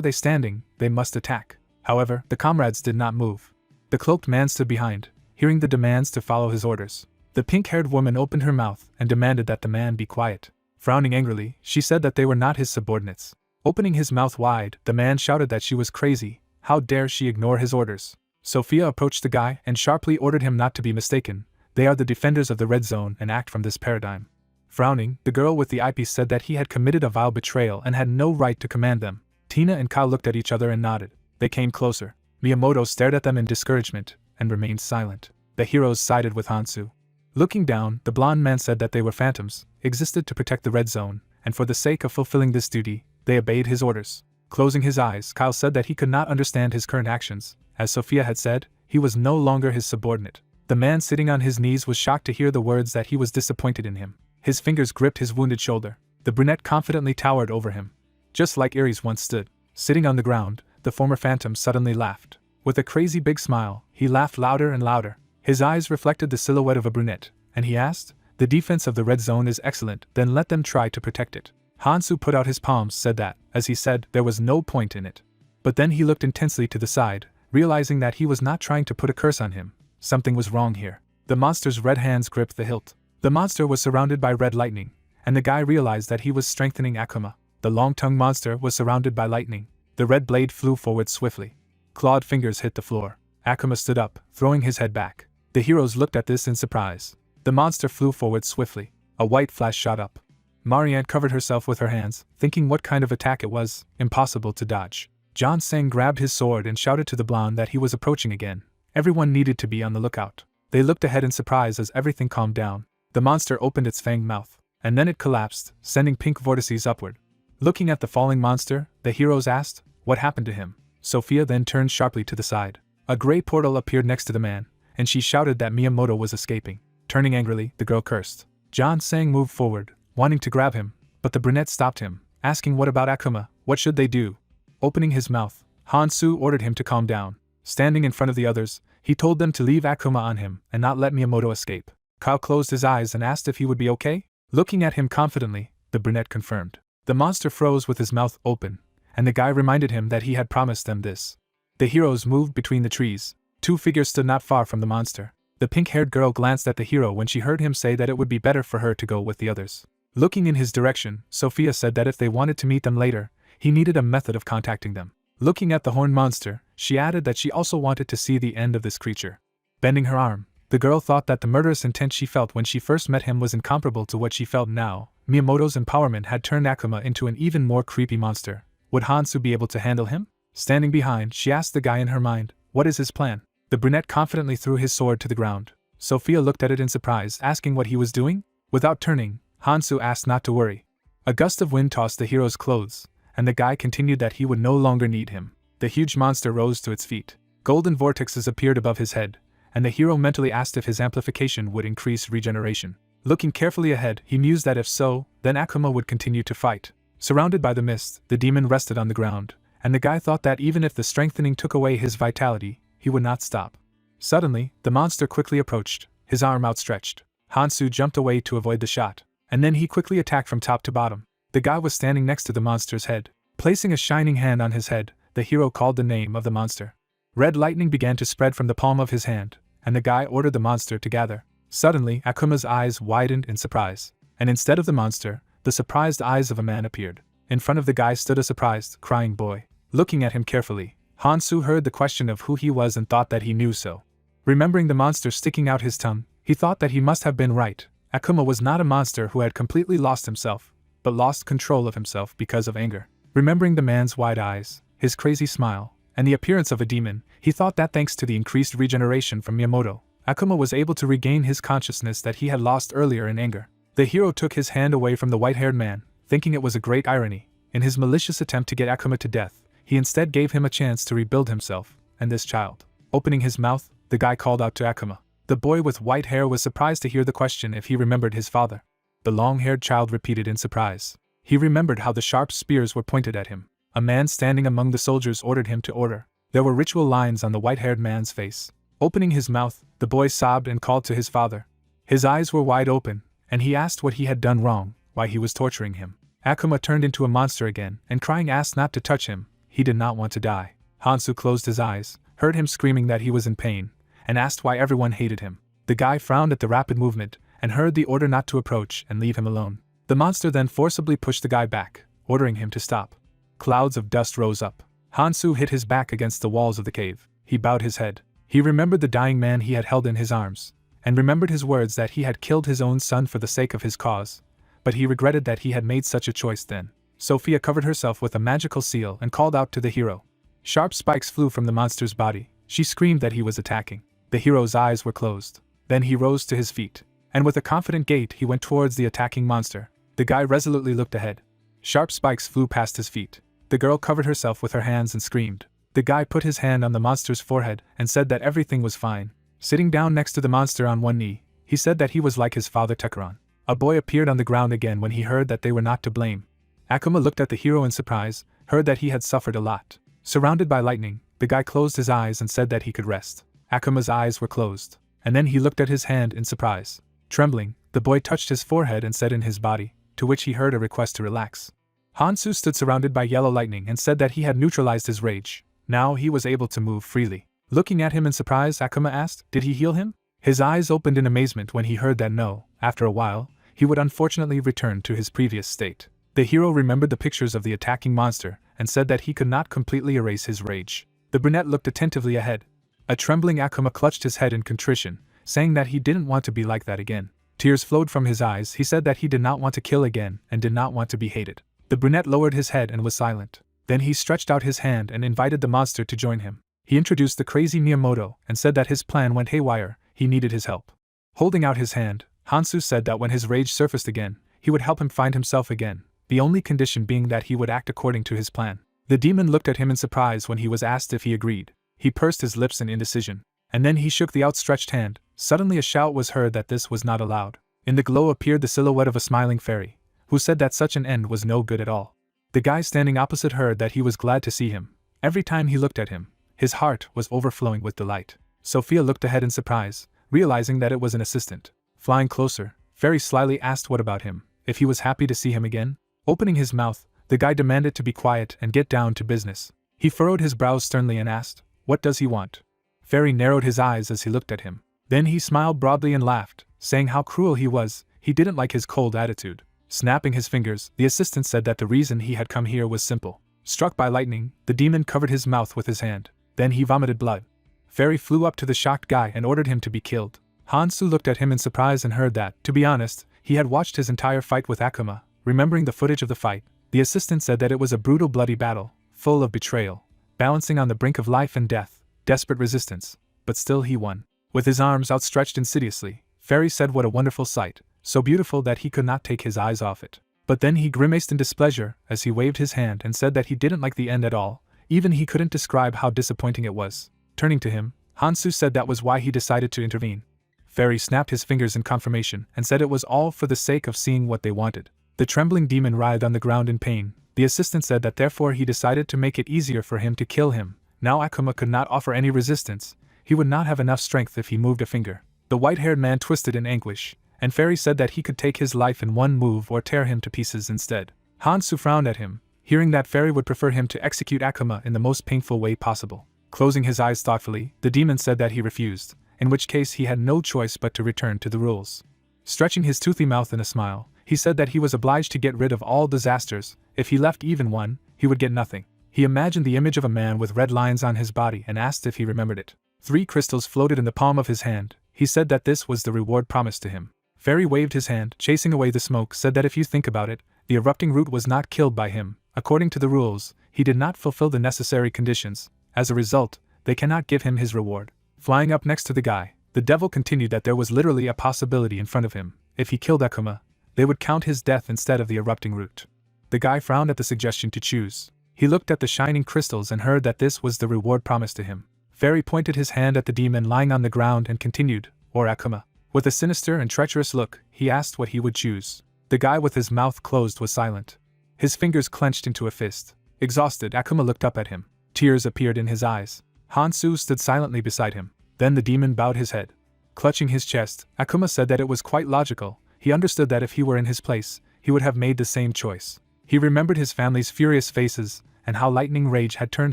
[SPEAKER 1] they standing? They must attack." However, the comrades did not move. The cloaked man stood behind, hearing the demands to follow his orders. The pink-haired woman opened her mouth and demanded that the man be quiet. Frowning angrily, she said that they were not his subordinates. Opening his mouth wide, the man shouted that she was crazy. How dare she ignore his orders? Sophia approached the guy and sharply ordered him not to be mistaken. They are the defenders of the red zone and act from this paradigm. Frowning, the girl with the eyepiece said that he had committed a vile betrayal and had no right to command them. Tina and Kyle looked at each other and nodded. They came closer. Miyamoto stared at them in discouragement and remained silent. The heroes sided with Hansu. Looking down, the blonde man said that they were phantoms, existed to protect the red zone, and for the sake of fulfilling this duty, they obeyed his orders. Closing his eyes, Kyle said that he could not understand his current actions. As Sophia had said, he was no longer his subordinate. The man sitting on his knees was shocked to hear the words that he was disappointed in him. His fingers gripped his wounded shoulder. The brunette confidently towered over him. Just like Ares once stood. Sitting on the ground, the former phantom suddenly laughed. With a crazy big smile, he laughed louder and louder. His eyes reflected the silhouette of a brunette, and he asked, "The defense of the red zone is excellent, then let them try to protect it." Hansu put out his palms, said that, as he said, there was no point in it. But then he looked intensely to the side, realizing that he was not trying to put a curse on him. Something was wrong here. The monster's red hands gripped the hilt. The monster was surrounded by red lightning, and the guy realized that he was strengthening Akuma. The long-tongued monster was surrounded by lightning. The red blade flew forward swiftly. Clawed fingers hit the floor. Akuma stood up, throwing his head back. The heroes looked at this in surprise. The monster flew forward swiftly. A white flash shot up. Marianne covered herself with her hands, thinking what kind of attack it was, impossible to dodge. John Sang grabbed his sword and shouted to the blonde that he was approaching again. Everyone needed to be on the lookout. They looked ahead in surprise as everything calmed down. The monster opened its fanged mouth, and then it collapsed, sending pink vortices upward. Looking at the falling monster, the heroes asked, "What happened to him?" Sophia then turned sharply to the side. A gray portal appeared next to the man, and she shouted that Miyamoto was escaping. Turning angrily, the girl cursed. John Sang moved forward, wanting to grab him, but the brunette stopped him, asking what about Akuma, what should they do? Opening his mouth, Hansu ordered him to calm down. Standing in front of the others, he told them to leave Akuma on him and not let Miyamoto escape. Kyle closed his eyes and asked if he would be okay. Looking at him confidently, the brunette confirmed. The monster froze with his mouth open, and the guy reminded him that he had promised them this. The heroes moved between the trees. Two figures stood not far from the monster. The pink-haired girl glanced at the hero when she heard him say that it would be better for her to go with the others. Looking in his direction, Sophia said that if they wanted to meet them later, he needed a method of contacting them. Looking at the horned monster, she added that she also wanted to see the end of this creature. Bending her arm, the girl thought that the murderous intent she felt when she first met him was incomparable to what she felt now. Miyamoto's empowerment had turned Akuma into an even more creepy monster. Would Hansu be able to handle him? Standing behind, she asked the guy in her mind, what is his plan? The brunette confidently threw his sword to the ground. Sophia looked at it in surprise, asking what he was doing. Without turning, Hansu asked not to worry. A gust of wind tossed the hero's clothes, and the guy continued that he would no longer need him. The huge monster rose to its feet. Golden vortexes appeared above his head, and the hero mentally asked if his amplification would increase regeneration. Looking carefully ahead, he mused that if so, then Akuma would continue to fight. Surrounded by the mist, the demon rested on the ground, and the guy thought that even if the strengthening took away his vitality, he would not stop. Suddenly, the monster quickly approached, his arm outstretched. Hansu jumped away to avoid the shot, and then he quickly attacked from top to bottom. The guy was standing next to the monster's head. Placing a shining hand on his head, the hero called the name of the monster. Red lightning began to spread from the palm of his hand, and the guy ordered the monster to gather. Suddenly, Akuma's eyes widened in surprise, and instead of the monster, the surprised eyes of a man appeared. In front of the guy stood a surprised, crying boy. Looking at him carefully, Hansu heard the question of who he was and thought that he knew so. Remembering the monster sticking out his tongue, he thought that he must have been right. Akuma was not a monster who had completely lost himself, but lost control of himself because of anger. Remembering the man's wide eyes, his crazy smile, and the appearance of a demon, he thought that thanks to the increased regeneration from Miyamoto, Akuma was able to regain his consciousness that he had lost earlier in anger. The hero took his hand away from the white-haired man, thinking it was a great irony. In his malicious attempt to get Akuma to death, he instead gave him a chance to rebuild himself, and this child. Opening his mouth, the guy called out to Akuma. The boy with white hair was surprised to hear the question if he remembered his father. The long-haired child repeated in surprise. He remembered how the sharp spears were pointed at him. A man standing among the soldiers ordered him to order. There were ritual lines on the white-haired man's face. Opening his mouth, the boy sobbed and called to his father. His eyes were wide open, and he asked what he had done wrong, why he was torturing him. Akuma turned into a monster again, and crying asked not to touch him. He did not want to die. Hansu closed his eyes, heard him screaming that he was in pain, and asked why everyone hated him. The guy frowned at the rapid movement, and heard the order not to approach and leave him alone. The monster then forcibly pushed the guy back, ordering him to stop. Clouds of dust rose up. Hansu hit his back against the walls of the cave. He bowed his head. He remembered the dying man he had held in his arms, and remembered his words that he had killed his own son for the sake of his cause, but he regretted that he had made such a choice then. Sophia covered herself with a magical seal and called out to the hero. Sharp spikes flew from the monster's body. She screamed that he was attacking. The hero's eyes were closed. Then he rose to his feet, and with a confident gait he went towards the attacking monster. The guy resolutely looked ahead. Sharp spikes flew past his feet. The girl covered herself with her hands and screamed. The guy put his hand on the monster's forehead and said that everything was fine. Sitting down next to the monster on one knee, he said that he was like his father Tekuran. A boy appeared on the ground again when he heard that they were not to blame. Akuma looked at the hero in surprise, heard that he had suffered a lot. Surrounded by lightning, the guy closed his eyes and said that he could rest. Akuma's eyes were closed, and then he looked at his hand in surprise. Trembling, the boy touched his forehead and said in his body, to which he heard a request to relax. Hansu stood surrounded by yellow lightning and said that he had neutralized his rage. Now he was able to move freely. Looking at him in surprise, Akuma asked, did he heal him? His eyes opened in amazement when he heard that no, after a while, he would unfortunately return to his previous state. The hero remembered the pictures of the attacking monster and said that he could not completely erase his rage. The brunette looked attentively ahead. A trembling Akuma clutched his head in contrition, saying that he didn't want to be like that again. Tears flowed from his eyes. He said that he did not want to kill again and did not want to be hated. The brunette lowered his head and was silent. Then he stretched out his hand and invited the monster to join him. He introduced the crazy Miyamoto and said that his plan went haywire, he needed his help. Holding out his hand, Hansu said that when his rage surfaced again, he would help him find himself again, the only condition being that he would act according to his plan. The demon looked at him in surprise when he was asked if he agreed. He pursed his lips in indecision, and then he shook the outstretched hand. Suddenly a shout was heard that this was not allowed. In the glow appeared the silhouette of a smiling fairy, who said that such an end was no good at all. The guy standing opposite heard that he was glad to see him. Every time he looked at him, his heart was overflowing with delight. Sophia looked ahead in surprise, realizing that it was an assistant. Flying closer, Fairy slyly asked what about him, if he was happy to see him again. Opening his mouth, the guy demanded to be quiet and get down to business. He furrowed his brows sternly and asked, what does he want? Fairy narrowed his eyes as he looked at him. Then he smiled broadly and laughed, saying how cruel he was. He didn't like his cold attitude. Snapping his fingers, the assistant said that the reason he had come here was simple. Struck by lightning, the demon covered his mouth with his hand. Then he vomited blood. Fairy flew up to the shocked guy and ordered him to be killed. Hansu looked at him in surprise and heard that, to be honest, he had watched his entire fight with Akuma. Remembering the footage of the fight, the assistant said that it was a brutal, bloody battle, full of betrayal, balancing on the brink of life and death, desperate resistance, but still he won. With his arms outstretched insidiously, Fairy said what a wonderful sight, so beautiful that he could not take his eyes off it. But then he grimaced in displeasure as he waved his hand and said that he didn't like the end at all, even he couldn't describe how disappointing it was. Turning to him, Hansu said that was why he decided to intervene. Fairy snapped his fingers in confirmation and said it was all for the sake of seeing what they wanted. The trembling demon writhed on the ground in pain. The assistant said that therefore he decided to make it easier for him to kill him. Now Akuma could not offer any resistance. He would not have enough strength if he moved a finger. The white-haired man twisted in anguish, and Fairy said that he could take his life in one move or tear him to pieces instead. Hansu frowned at him, hearing that Fairy would prefer him to execute Akuma in the most painful way possible. Closing his eyes thoughtfully, the demon said that he refused, in which case he had no choice but to return to the rules. Stretching his toothy mouth in a smile, he said that he was obliged to get rid of all disasters. If he left even one, he would get nothing. He imagined the image of a man with red lines on his body and asked if he remembered it. 3 crystals floated in the palm of his hand. He said that this was the reward promised to him. Fairy waved his hand, chasing away the smoke, said that if you think about it, the erupting root was not killed by him. According to the rules, he did not fulfill the necessary conditions. As a result, they cannot give him his reward. Flying up next to the guy, the devil continued that there was literally a possibility in front of him. If he killed Akuma, they would count his death instead of the erupting root. The guy frowned at the suggestion to choose. He looked at the shining crystals and heard that this was the reward promised to him. Fairy pointed his hand at the demon lying on the ground and continued, or Akuma. With a sinister and treacherous look, he asked what he would choose. The guy with his mouth closed was silent. His fingers clenched into a fist. Exhausted, Akuma looked up at him. Tears appeared in his eyes. Hansu stood silently beside him. Then the demon bowed his head. Clutching his chest, Akuma said that it was quite logical. He understood that if he were in his place, he would have made the same choice. He remembered his family's furious faces and how lightning rage had turned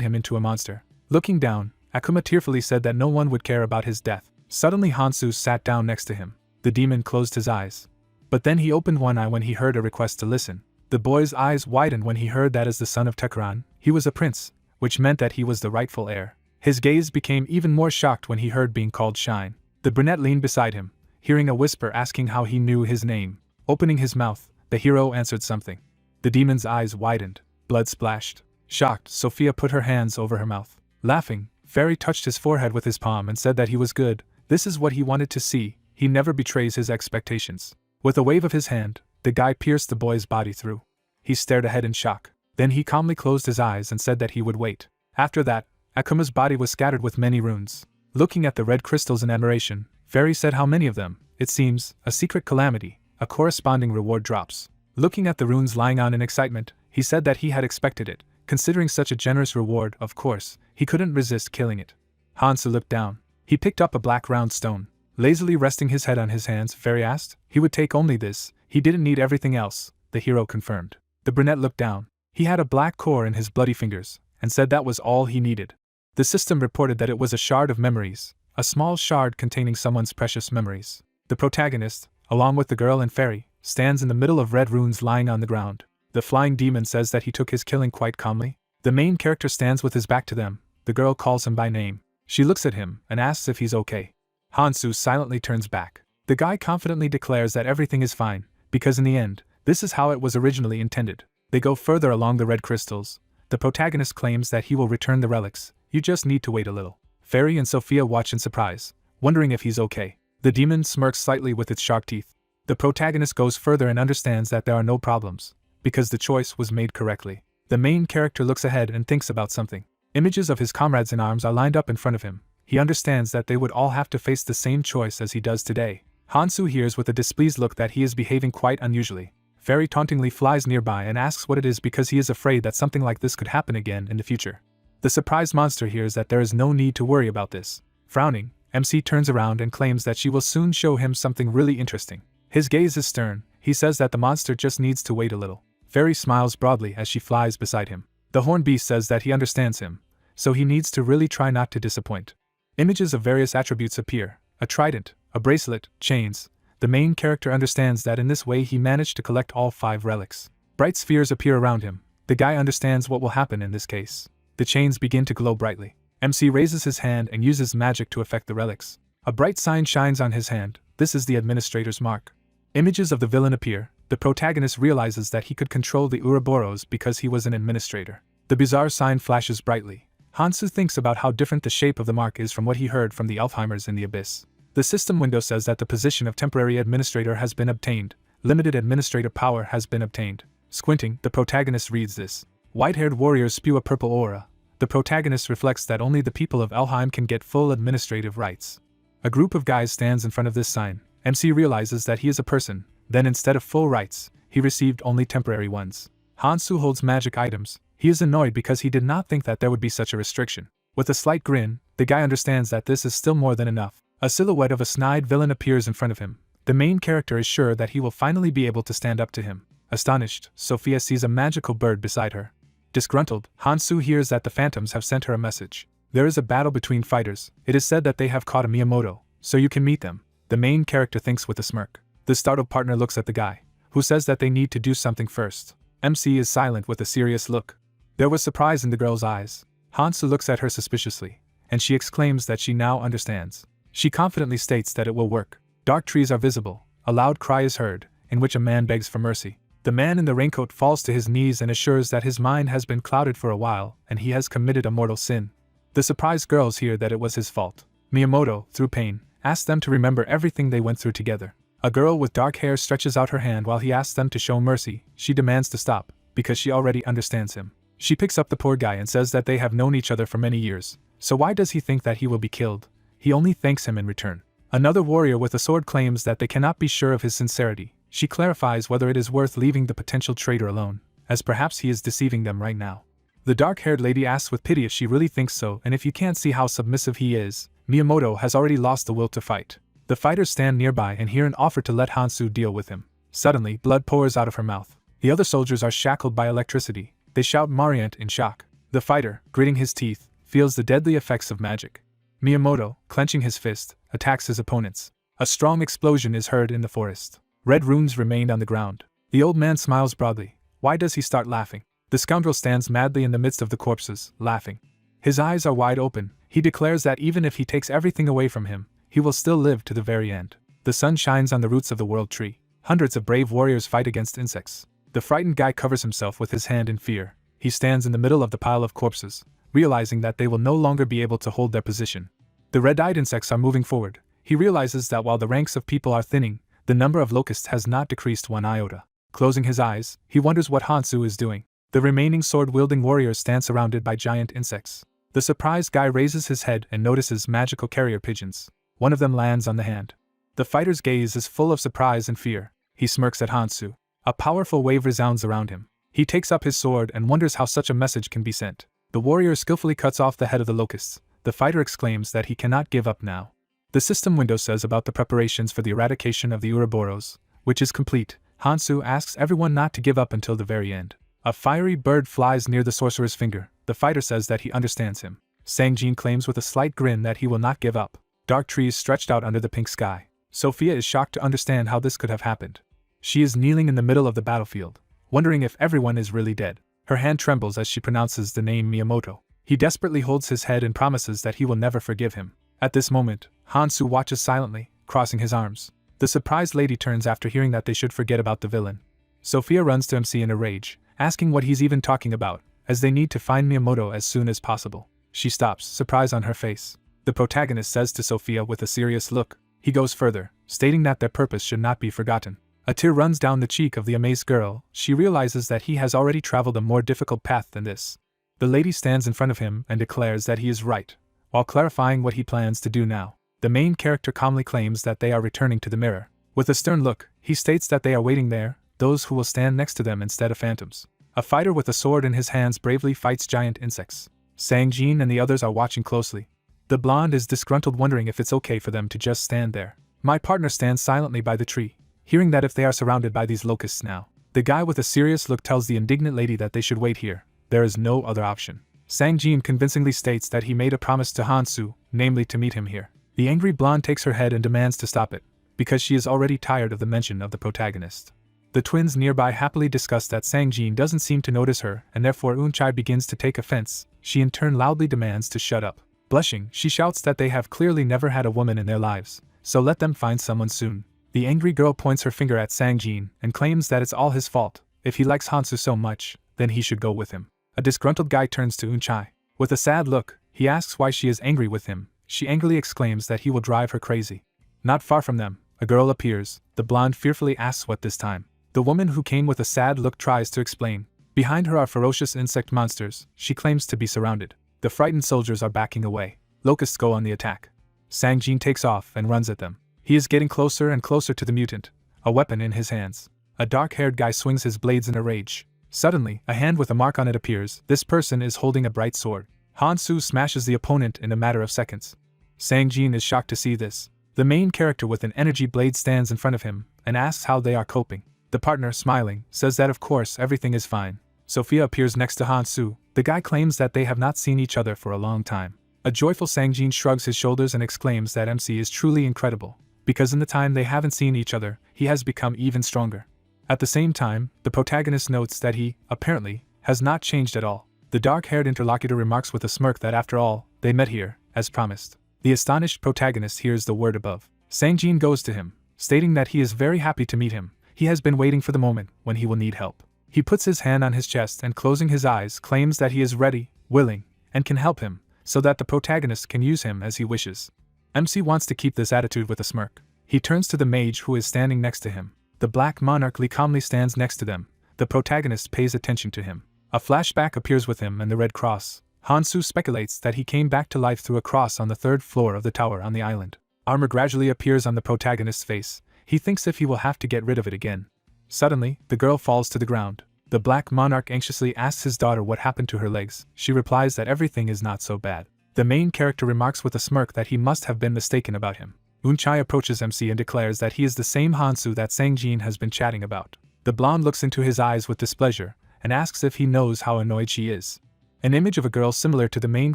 [SPEAKER 1] him into a monster. Looking down, Akuma tearfully said that no one would care about his death. Suddenly Hansu sat down next to him. The demon closed his eyes. But then he opened one eye when he heard a request to listen. The boy's eyes widened when he heard that as the son of Tekuran, he was a prince, which meant that he was the rightful heir. His gaze became even more shocked when he heard being called Shine. The brunette leaned beside him, hearing a whisper asking how he knew his name. Opening his mouth, the hero answered something. The demon's eyes widened. Blood splashed. Shocked, Sophia put her hands over her mouth. Laughing, Fairy touched his forehead with his palm and said that he was good. This is what he wanted to see. He never betrays his expectations. With a wave of his hand, the guy pierced the boy's body through. He stared ahead in shock. Then he calmly closed his eyes and said that he would wait. After that, Akuma's body was scattered with many runes. Looking at the red crystals in admiration, Fairy said how many of them, it seems, a secret calamity, a corresponding reward drops. Looking at the runes lying on in excitement, he said that he had expected it. Considering such a generous reward, of course, he couldn't resist killing it. Hansu looked down. He picked up a black round stone. Lazily resting his head on his hands, Fairy asked. He would take only this. He didn't need everything else, the hero confirmed. The brunette looked down. He had a black core in his bloody fingers, and said that was all he needed. The system reported that it was a shard of memories, a small shard containing someone's precious memories. The protagonist, along with the girl and Fairy, stands in the middle of red runes lying on the ground. The flying demon says that he took his killing quite calmly. The main character stands with his back to them. The girl calls him by name. She looks at him and asks if he's okay. Hansu silently turns back. The guy confidently declares that everything is fine, because in the end, this is how it was originally intended. They go further along the red crystals. The protagonist claims that he will return the relics. You just need to wait a little. Fairy and Sophia watch in surprise, wondering if he's okay. The demon smirks slightly with its sharp teeth. The protagonist goes further and understands that there are no problems, because the choice was made correctly. The main character looks ahead and thinks about something. Images of his comrades in arms are lined up in front of him. He understands that they would all have to face the same choice as he does today. Hansu hears with a displeased look that he is behaving quite unusually. Fairy tauntingly flies nearby and asks what it is because he is afraid that something like this could happen again in the future. The surprised monster hears that there is no need to worry about this. Frowning, MC turns around and claims that she will soon show him something really interesting. His gaze is stern. He says that the monster just needs to wait a little. Fairy smiles broadly as she flies beside him. The horned beast says that he understands him, so he needs to really try not to disappoint. Images of various attributes appear: a trident, a bracelet, chains. the main character understands that in this way he managed to collect all 5 relics. Bright spheres appear around him. The guy understands what will happen in this case. The chains begin to glow brightly. MC raises his hand and uses magic to affect the relics. A bright sign shines on his hand. This is the administrator's mark. Images of the villain appear. The protagonist realizes that he could control the Ouroboros because he was an administrator. The bizarre sign flashes brightly. Hansu thinks about how different the shape of the mark is from what he heard from the Alfheimers in the abyss. The system window says that the position of temporary administrator has been obtained. Limited administrator power has been obtained. Squinting, the protagonist reads this. White-haired warriors spew a purple aura. The protagonist reflects that only the people of Elheim can get full administrative rights. A group of guys stands in front of this sign. MC realizes that he is a person, then instead of full rights, he received only temporary ones. Hansu holds magic items. He is annoyed because he did not think that there would be such a restriction. With a slight grin, the guy understands that this is still more than enough. A silhouette of a snide villain appears in front of him. The main character is sure that he will finally be able to stand up to him. Astonished, Sophia sees a magical bird beside her. Disgruntled, Hansu hears that the phantoms have sent her a message. There is a battle between fighters. It is said that they have caught a Miyamoto, so you can meet them. The main character thinks with a smirk. The startled partner looks at the guy, who says that they need to do something first. MC is silent with a serious look. There was surprise in the girl's eyes. Hansu looks at her suspiciously, and she exclaims that she now understands. She confidently states that it will work. Dark trees are visible. A loud cry is heard, in which a man begs for mercy. The man in the raincoat falls to his knees and assures that his mind has been clouded for a while and he has committed a mortal sin. The surprised girls hear that it was his fault. Miyamoto, through pain, asks them to remember everything they went through together. A girl with dark hair stretches out her hand while he asks them to show mercy. She demands to stop, because she already understands him. She picks up the poor guy and says that they have known each other for many years, so why does he think that he will be killed? He only thanks him in return. Another warrior with a sword claims that they cannot be sure of his sincerity. She clarifies whether it is worth leaving the potential traitor alone, as perhaps he is deceiving them right now. The dark-haired lady asks with pity if she really thinks so, and if you can't see how submissive he is. Miyamoto has already lost the will to fight. The fighters stand nearby and hear an offer to let Hansu deal with him. Suddenly, blood pours out of her mouth. The other soldiers are shackled by electricity. They shout Mariant in shock. The fighter, gritting his teeth, feels the deadly effects of magic. Miyamoto, clenching his fist, attacks his opponents. A strong explosion is heard in the forest. Red runes remain on the ground. The old man smiles broadly. Why does he start laughing? The scoundrel stands madly in the midst of the corpses, laughing. His eyes are wide open. He declares that even if he takes everything away from him, he will still live to the very end. The sun shines on the roots of the world tree. Hundreds of brave warriors fight against insects. The frightened guy covers himself with his hand in fear. He stands in the middle of the pile of corpses, realizing that they will no longer be able to hold their position. The red-eyed insects are moving forward. He realizes that while the ranks of people are thinning, the number of locusts has not decreased one iota. Closing his eyes, he wonders what Hansu is doing. The remaining sword-wielding warriors stand surrounded by giant insects. The surprised guy raises his head and notices magical carrier pigeons. One of them lands on the hand. The fighter's gaze is full of surprise and fear. He smirks at Hansu. A powerful wave resounds around him. He takes up his sword and wonders how such a message can be sent. The warrior skillfully cuts off the head of the locusts. The fighter exclaims that he cannot give up now. The system window says about the preparations for the eradication of the Ouroboros, which is complete. Hansu asks everyone not to give up until the very end. A fiery bird flies near the sorcerer's finger. The fighter says that he understands him. Sangjin claims with a slight grin that he will not give up. Dark trees stretched out under the pink sky. Sophia is shocked to understand how this could have happened. She is kneeling in the middle of the battlefield, wondering if everyone is really dead. Her hand trembles as she pronounces the name Miyamoto. He desperately holds his head and promises that he will never forgive him. At this moment, Hansu watches silently, crossing his arms. The surprised lady turns after hearing that they should forget about the villain. Sophia runs to MC in a rage, asking what he's even talking about, as they need to find Miyamoto as soon as possible. She stops, surprise on her face. The protagonist says to Sophia with a serious look. He goes further, stating that their purpose should not be forgotten. A tear runs down the cheek of the amazed girl. She realizes that he has already traveled a more difficult path than this. The lady stands in front of him and declares that he is right, while clarifying what he plans to do now. The main character calmly claims that they are returning to the mirror. With a stern look, he states that they are waiting there, those who will stand next to them instead of phantoms. A fighter with a sword in his hands bravely fights giant insects. Sangjin and the others are watching closely. The blonde is disgruntled, wondering if it's okay for them to just stand there. My partner stands silently by the tree, hearing that if they are surrounded by these locusts now. The guy with a serious look tells the indignant lady that they should wait here. There is no other option. Sangjin convincingly states that he made a promise to Hansu, namely to meet him here. The angry blonde takes her head and demands to stop it. because she is already tired of the mention of the protagonist. The twins nearby happily discuss that Sang-jin doesn't seem to notice her, and therefore Eun-chae begins to take offense. She in turn loudly demands to shut up. Blushing, she shouts that they have clearly never had a woman in their lives, so let them find someone soon. The angry girl points her finger at Sang-jin and claims that it's all his fault. If he likes Hansu so much, then he should go with him. A disgruntled guy turns to Eun-chae. With a sad look, he asks why she is angry with him. She angrily exclaims that he will drive her crazy. Not far from them, a girl appears. The blonde fearfully asks what this time. The woman who came with a sad look tries to explain. Behind her are ferocious insect monsters. She claims to be surrounded. The frightened soldiers are backing away. Locusts go on the attack. Sang-jin takes off and runs at them. He is getting closer and closer to the mutant, a weapon in his hands. A dark-haired guy swings his blades in a rage. Suddenly, a hand with a mark on it appears. This person is holding a bright sword. Hansu smashes the opponent in a matter of seconds. Sang-jin is shocked to see this. The main character with an energy blade stands in front of him and asks how they are coping. The partner, smiling, says that of course everything is fine. Sophia appears next to Hansu. The guy claims that they have not seen each other for a long time. A joyful Sang-jin shrugs his shoulders and exclaims that MC is truly incredible, because in the time they haven't seen each other, he has become even stronger. At the same time, the protagonist notes that he, apparently, has not changed at all. The dark-haired interlocutor remarks with a smirk that after all, they met here, as promised. The astonished protagonist hears the word above. Sang-jin goes to him, stating that he is very happy to meet him. He has been waiting for the moment when he will need help. He puts his hand on his chest and closing his eyes claims that he is ready, willing, and can help him, so that the protagonist can use him as he wishes. MC wants to keep this attitude with a smirk. He turns to the mage who is standing next to him. The black monarch calmly stands next to them. The protagonist pays attention to him. A flashback appears with him and the red cross. Hansu speculates that he came back to life through a cross on the third floor of the tower on the island. Armor gradually appears on the protagonist's face. He thinks if he will have to get rid of it again. Suddenly, the girl falls to the ground. The black monarch anxiously asks his daughter what happened to her legs. She replies that everything is not so bad. The main character remarks with a smirk that he must have been mistaken about him. Eun-chae approaches MC and declares that he is the same Hansu that Sang-jin has been chatting about. The blonde looks into his eyes with displeasure and asks if he knows how annoyed she is. An image of a girl similar to the main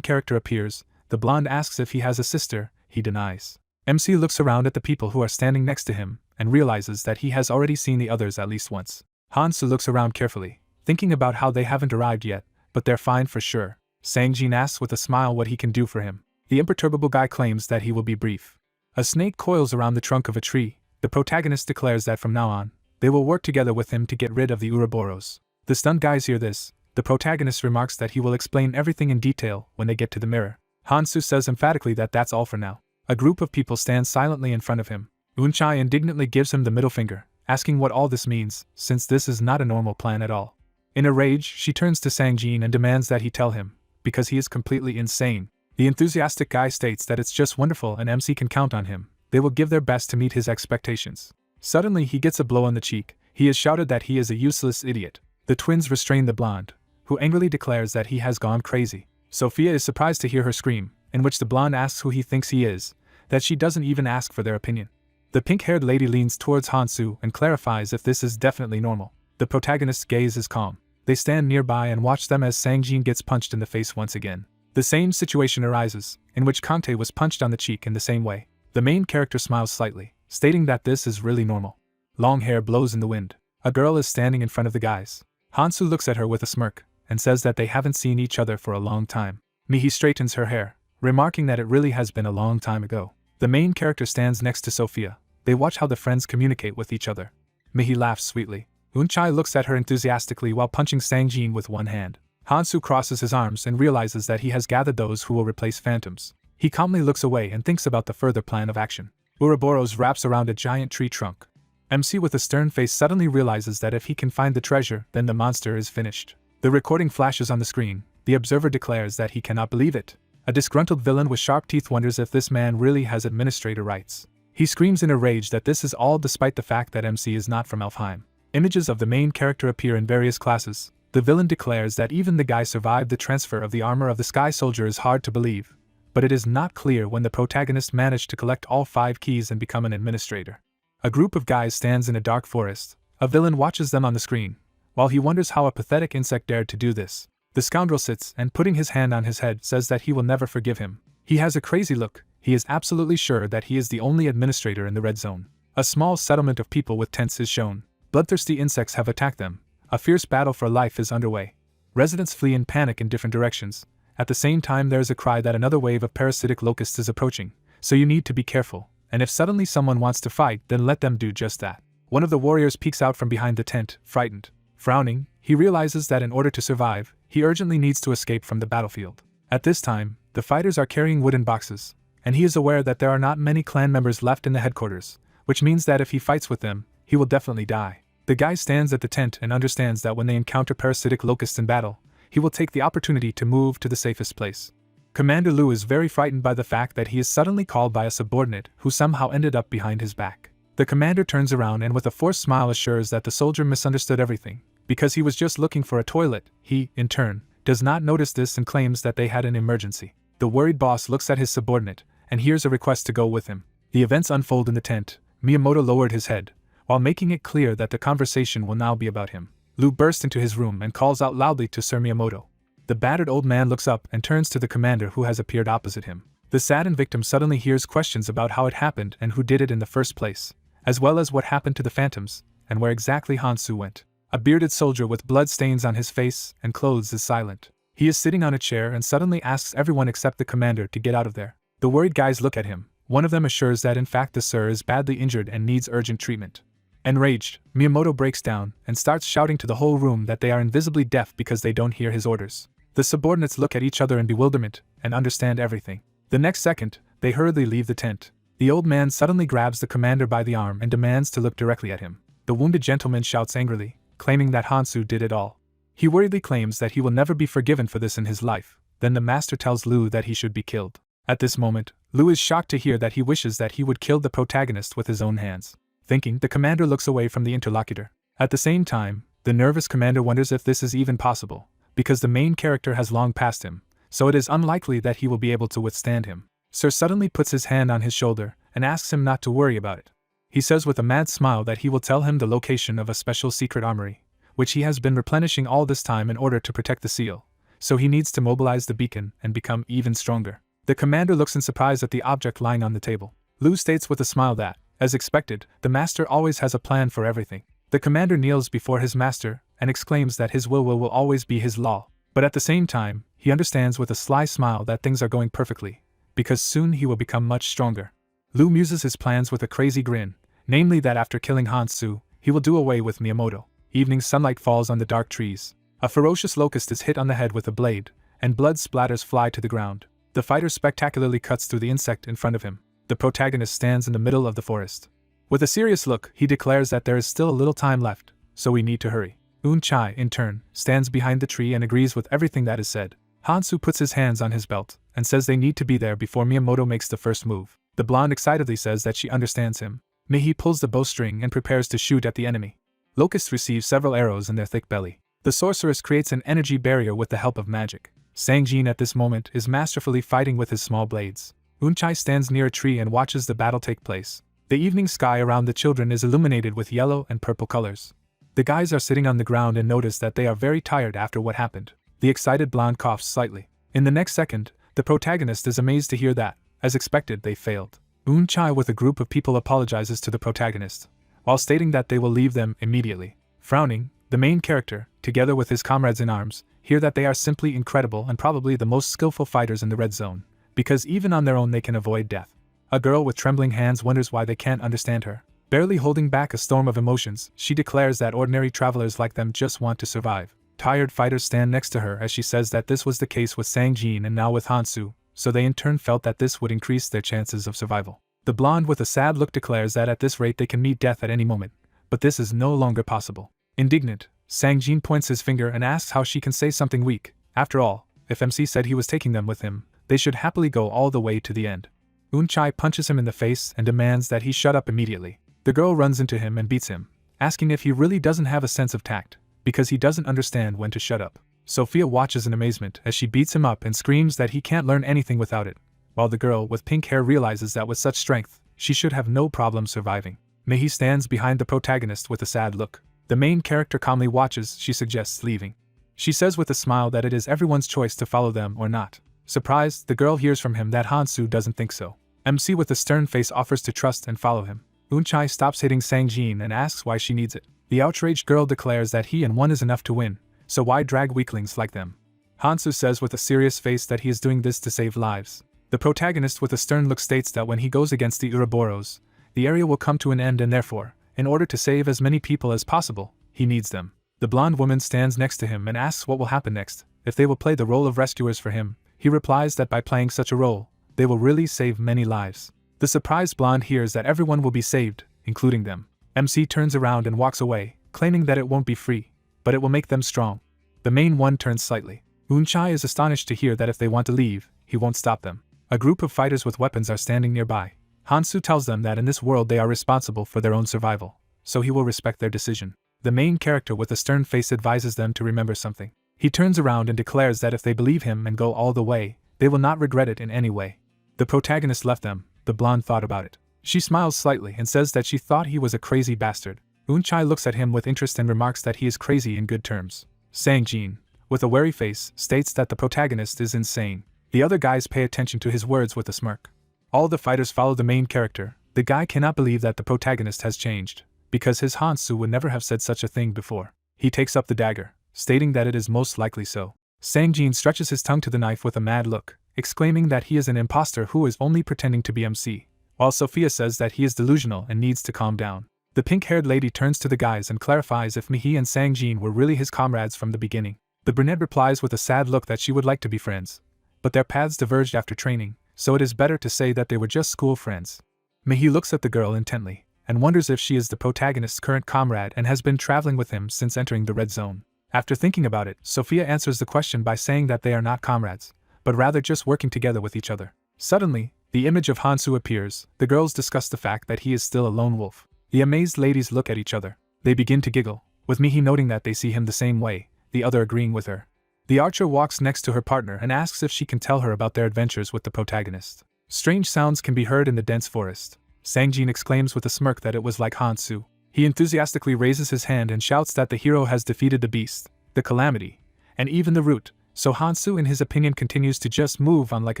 [SPEAKER 1] character appears. The blonde asks if he has a sister. He denies. MC looks around at the people who are standing next to him and realizes that he has already seen the others at least once. Hansu looks around carefully, thinking about how they haven't arrived yet, but they're fine for sure. Sang-jin asks with a smile what he can do for him. The imperturbable guy claims that he will be brief. A snake coils around the trunk of a tree. The protagonist declares that from now on, they will work together with him to get rid of the Ouroboros. The stunned guys hear this. The protagonist remarks that he will explain everything in detail when they get to the mirror. Hansu says emphatically that that's all for now. A group of people stand silently in front of him. Eun-chae indignantly gives him the middle finger, asking what all this means, since this is not a normal plan at all. In a rage, she turns to Sang-jin and demands that he tell him, because he is completely insane. The enthusiastic guy states that it's just wonderful and MC can count on him. They will give their best to meet his expectations. Suddenly he gets a blow on the cheek. He is shouted that he is a useless idiot. The twins restrain the blonde, who angrily declares that he has gone crazy. Sophia is surprised to hear her scream, in which the blonde asks who he thinks he is, that she doesn't even ask for their opinion. The pink-haired lady leans towards Hansu and clarifies if this is definitely normal. The protagonist's gaze is calm. They stand nearby and watch them as Sang-jin gets punched in the face once again. The same situation arises, in which Kante was punched on the cheek in the same way. The main character smiles slightly, stating that this is really normal. Long hair blows in the wind. A girl is standing in front of the guys. Hansu looks at her with a smirk, and says that they haven't seen each other for a long time. Mihi straightens her hair, remarking that it really has been a long time ago. The main character stands next to Sophia. They watch how the friends communicate with each other. Mihi laughs sweetly. Eun-chae looks at her enthusiastically while punching Sang-jin with one hand. Hansu crosses his arms and realizes that he has gathered those who will replace phantoms. He calmly looks away and thinks about the further plan of action. Ouroboros wraps around a giant tree trunk. MC with a stern face suddenly realizes that if he can find the treasure, then the monster is finished. The recording flashes on the screen. The observer declares that he cannot believe it. A disgruntled villain with sharp teeth wonders if this man really has administrator rights. He screams in a rage that this is all despite the fact that MC is not from Elfheim. Images of the main character appear in various classes. The villain declares that even the guy survived the transfer of the armor of the Sky Soldier is hard to believe, but it is not clear when the protagonist managed to collect all 5 keys and become an administrator. A group of guys stands in a dark forest. A villain watches them on the screen, while he wonders how a pathetic insect dared to do this. The scoundrel sits and, putting his hand on his head, says that he will never forgive him. He has a crazy look. He is absolutely sure that he is the only administrator in the red zone. A small settlement of people with tents is shown. Bloodthirsty insects have attacked them. A fierce battle for life is underway. Residents flee in panic in different directions. At the same time, there is a cry that another wave of parasitic locusts is approaching, so you need to be careful, and if suddenly someone wants to fight, then let them do just that. One of the warriors peeks out from behind the tent, frightened. Frowning, he realizes that in order to survive, he urgently needs to escape from the battlefield. At this time, the fighters are carrying wooden boxes, and he is aware that there are not many clan members left in the headquarters, which means that if he fights with them, he will definitely die. The guy stands at the tent and understands that when they encounter parasitic locusts in battle, he will take the opportunity to move to the safest place. Commander Lu is very frightened by the fact that he is suddenly called by a subordinate who somehow ended up behind his back. The commander turns around and with a forced smile assures that the soldier misunderstood everything, because he was just looking for a toilet. He, in turn, does not notice this and claims that they had an emergency. The worried boss looks at his subordinate and hears a request to go with him. The events unfold in the tent. Miyamoto lowered his head, while making it clear that the conversation will now be about him. Lu bursts into his room and calls out loudly to Sir Miyamoto. The battered old man looks up and turns to the commander who has appeared opposite him. The saddened victim suddenly hears questions about how it happened and who did it in the first place, as well as what happened to the phantoms, and where exactly Hansu went. A bearded soldier with blood stains on his face and clothes is silent. He is sitting on a chair and suddenly asks everyone except the commander to get out of there. The worried guys look at him. One of them assures that in fact the sir is badly injured and needs urgent treatment. Enraged, Miyamoto breaks down and starts shouting to the whole room that they are invisibly deaf because they don't hear his orders. The subordinates look at each other in bewilderment and understand everything. The next second, they hurriedly leave the tent. The old man suddenly grabs the commander by the arm and demands to look directly at him. The wounded gentleman shouts angrily, claiming that Hansu did it all. He worriedly claims that he will never be forgiven for this in his life. Then the master tells Lu that he should be killed. At this moment, Lu is shocked to hear that he wishes that he would kill the protagonist with his own hands. Thinking, the commander looks away from the interlocutor. At the same time, the nervous commander wonders if this is even possible, because the main character has long passed him, so it is unlikely that he will be able to withstand him. Sir suddenly puts his hand on his shoulder and asks him not to worry about it. He says with a mad smile that he will tell him the location of a special secret armory, which he has been replenishing all this time in order to protect the seal, so he needs to mobilize the beacon and become even stronger. The commander looks in surprise at the object lying on the table. Lu states with a smile that, as expected, the master always has a plan for everything. The commander kneels before his master and exclaims that his will always be his law, but at the same time, he understands with a sly smile that things are going perfectly, because soon he will become much stronger. Lu muses his plans with a crazy grin, namely that after killing Hansu, he will do away with Miyamoto. Evening sunlight falls on the dark trees. A ferocious locust is hit on the head with a blade, and blood splatters fly to the ground. The fighter spectacularly cuts through the insect in front of him. The protagonist stands in the middle of the forest. With a serious look, he declares that there is still a little time left, so we need to hurry. Un-Chai, in turn, stands behind the tree and agrees with everything that is said. Hansu puts his hands on his belt and says they need to be there before Miyamoto makes the first move. The blonde excitedly says that she understands him. Mihi pulls the bowstring and prepares to shoot at the enemy. Locusts receive several arrows in their thick belly. The sorceress creates an energy barrier with the help of magic. Sangjin at this moment is masterfully fighting with his small blades. Un-Chai stands near a tree and watches the battle take place. The evening sky around the children is illuminated with yellow and purple colors. The guys are sitting on the ground and notice that they are very tired after what happened. The excited blonde coughs slightly. In the next second, the protagonist is amazed to hear that, as expected, they failed. Un-Chai with a group of people apologizes to the protagonist, while stating that they will leave them immediately. Frowning, the main character, together with his comrades in arms, hear that they are simply incredible and probably the most skillful fighters in the red zone, because even on their own they can avoid death. A girl with trembling hands wonders why they can't understand her. Barely holding back a storm of emotions, she declares that ordinary travelers like them just want to survive. Tired fighters stand next to her as she says that this was the case with Sangjin and now with Hansu, so they in turn felt that this would increase their chances of survival. The blonde with a sad look declares that at this rate they can meet death at any moment, but this is no longer possible. Indignant, Sangjin points his finger and asks how she can say something weak. After all, if MC said he was taking them with him, they should happily go all the way to the end. Un-Chai punches him in the face and demands that he shut up immediately. The girl runs into him and beats him, asking if he really doesn't have a sense of tact, because he doesn't understand when to shut up. Sophia watches in amazement as she beats him up and screams that he can't learn anything without it, while the girl with pink hair realizes that with such strength, she should have no problem surviving. Mehi stands behind the protagonist with a sad look. The main character calmly watches. She suggests leaving. She says with a smile that it is everyone's choice to follow them or not. Surprised, the girl hears from him that Hansu doesn't think so. MC with a stern face offers to trust and follow him. Eunchai stops hitting Sang-jin and asks why she needs it. The outraged girl declares that he and one is enough to win, so why drag weaklings like them? Hansu says with a serious face that he is doing this to save lives. The protagonist with a stern look states that when he goes against the Ouroboros, the area will come to an end and therefore, in order to save as many people as possible, he needs them. The blonde woman stands next to him and asks what will happen next, if they will play the role of rescuers for him. He replies that by playing such a role, they will really save many lives. The surprised blonde hears that everyone will be saved, including them. MC turns around and walks away, claiming that it won't be free, but it will make them strong. The main one turns slightly. Eunchai is astonished to hear that if they want to leave, he won't stop them. A group of fighters with weapons are standing nearby. Hansu tells them that in this world they are responsible for their own survival, so he will respect their decision. The main character with a stern face advises them to remember something. He turns around and declares that if they believe him and go all the way, they will not regret it in any way. The protagonist left them. The blonde thought about it. She smiles slightly and says that she thought he was a crazy bastard. Eunchai looks at him with interest and remarks that he is crazy in good terms. Sang-jin, with a wary face, states that the protagonist is insane. The other guys pay attention to his words with a smirk. All the fighters follow the main character. The guy cannot believe that the protagonist has changed, because his Hansu would never have said such a thing before. He takes up the dagger, stating that it is most likely so. Sang-jin stretches his tongue to the knife with a mad look, exclaiming that he is an imposter who is only pretending to be MC, while Sophia says that he is delusional and needs to calm down. The pink-haired lady turns to the guys and clarifies if Mihi and Sang-jin were really his comrades from the beginning. The brunette replies with a sad look that she would like to be friends, but their paths diverged after training, so it is better to say that they were just school friends. Mihi looks at the girl intently, and wonders if she is the protagonist's current comrade and has been traveling with him since entering the red zone. After thinking about it, Sophia answers the question by saying that they are not comrades, but rather just working together with each other. Suddenly, the image of Hansu appears. The girls discuss the fact that he is still a lone wolf. The amazed ladies look at each other. They begin to giggle, with Mihi noting that they see him the same way, the other agreeing with her. The archer walks next to her partner and asks if she can tell her about their adventures with the protagonist. Strange sounds can be heard in the dense forest. Sang-jin exclaims with a smirk that it was like Hansu. He enthusiastically raises his hand and shouts that the hero has defeated the beast, the calamity, and even the root, so Hansu in his opinion continues to just move on like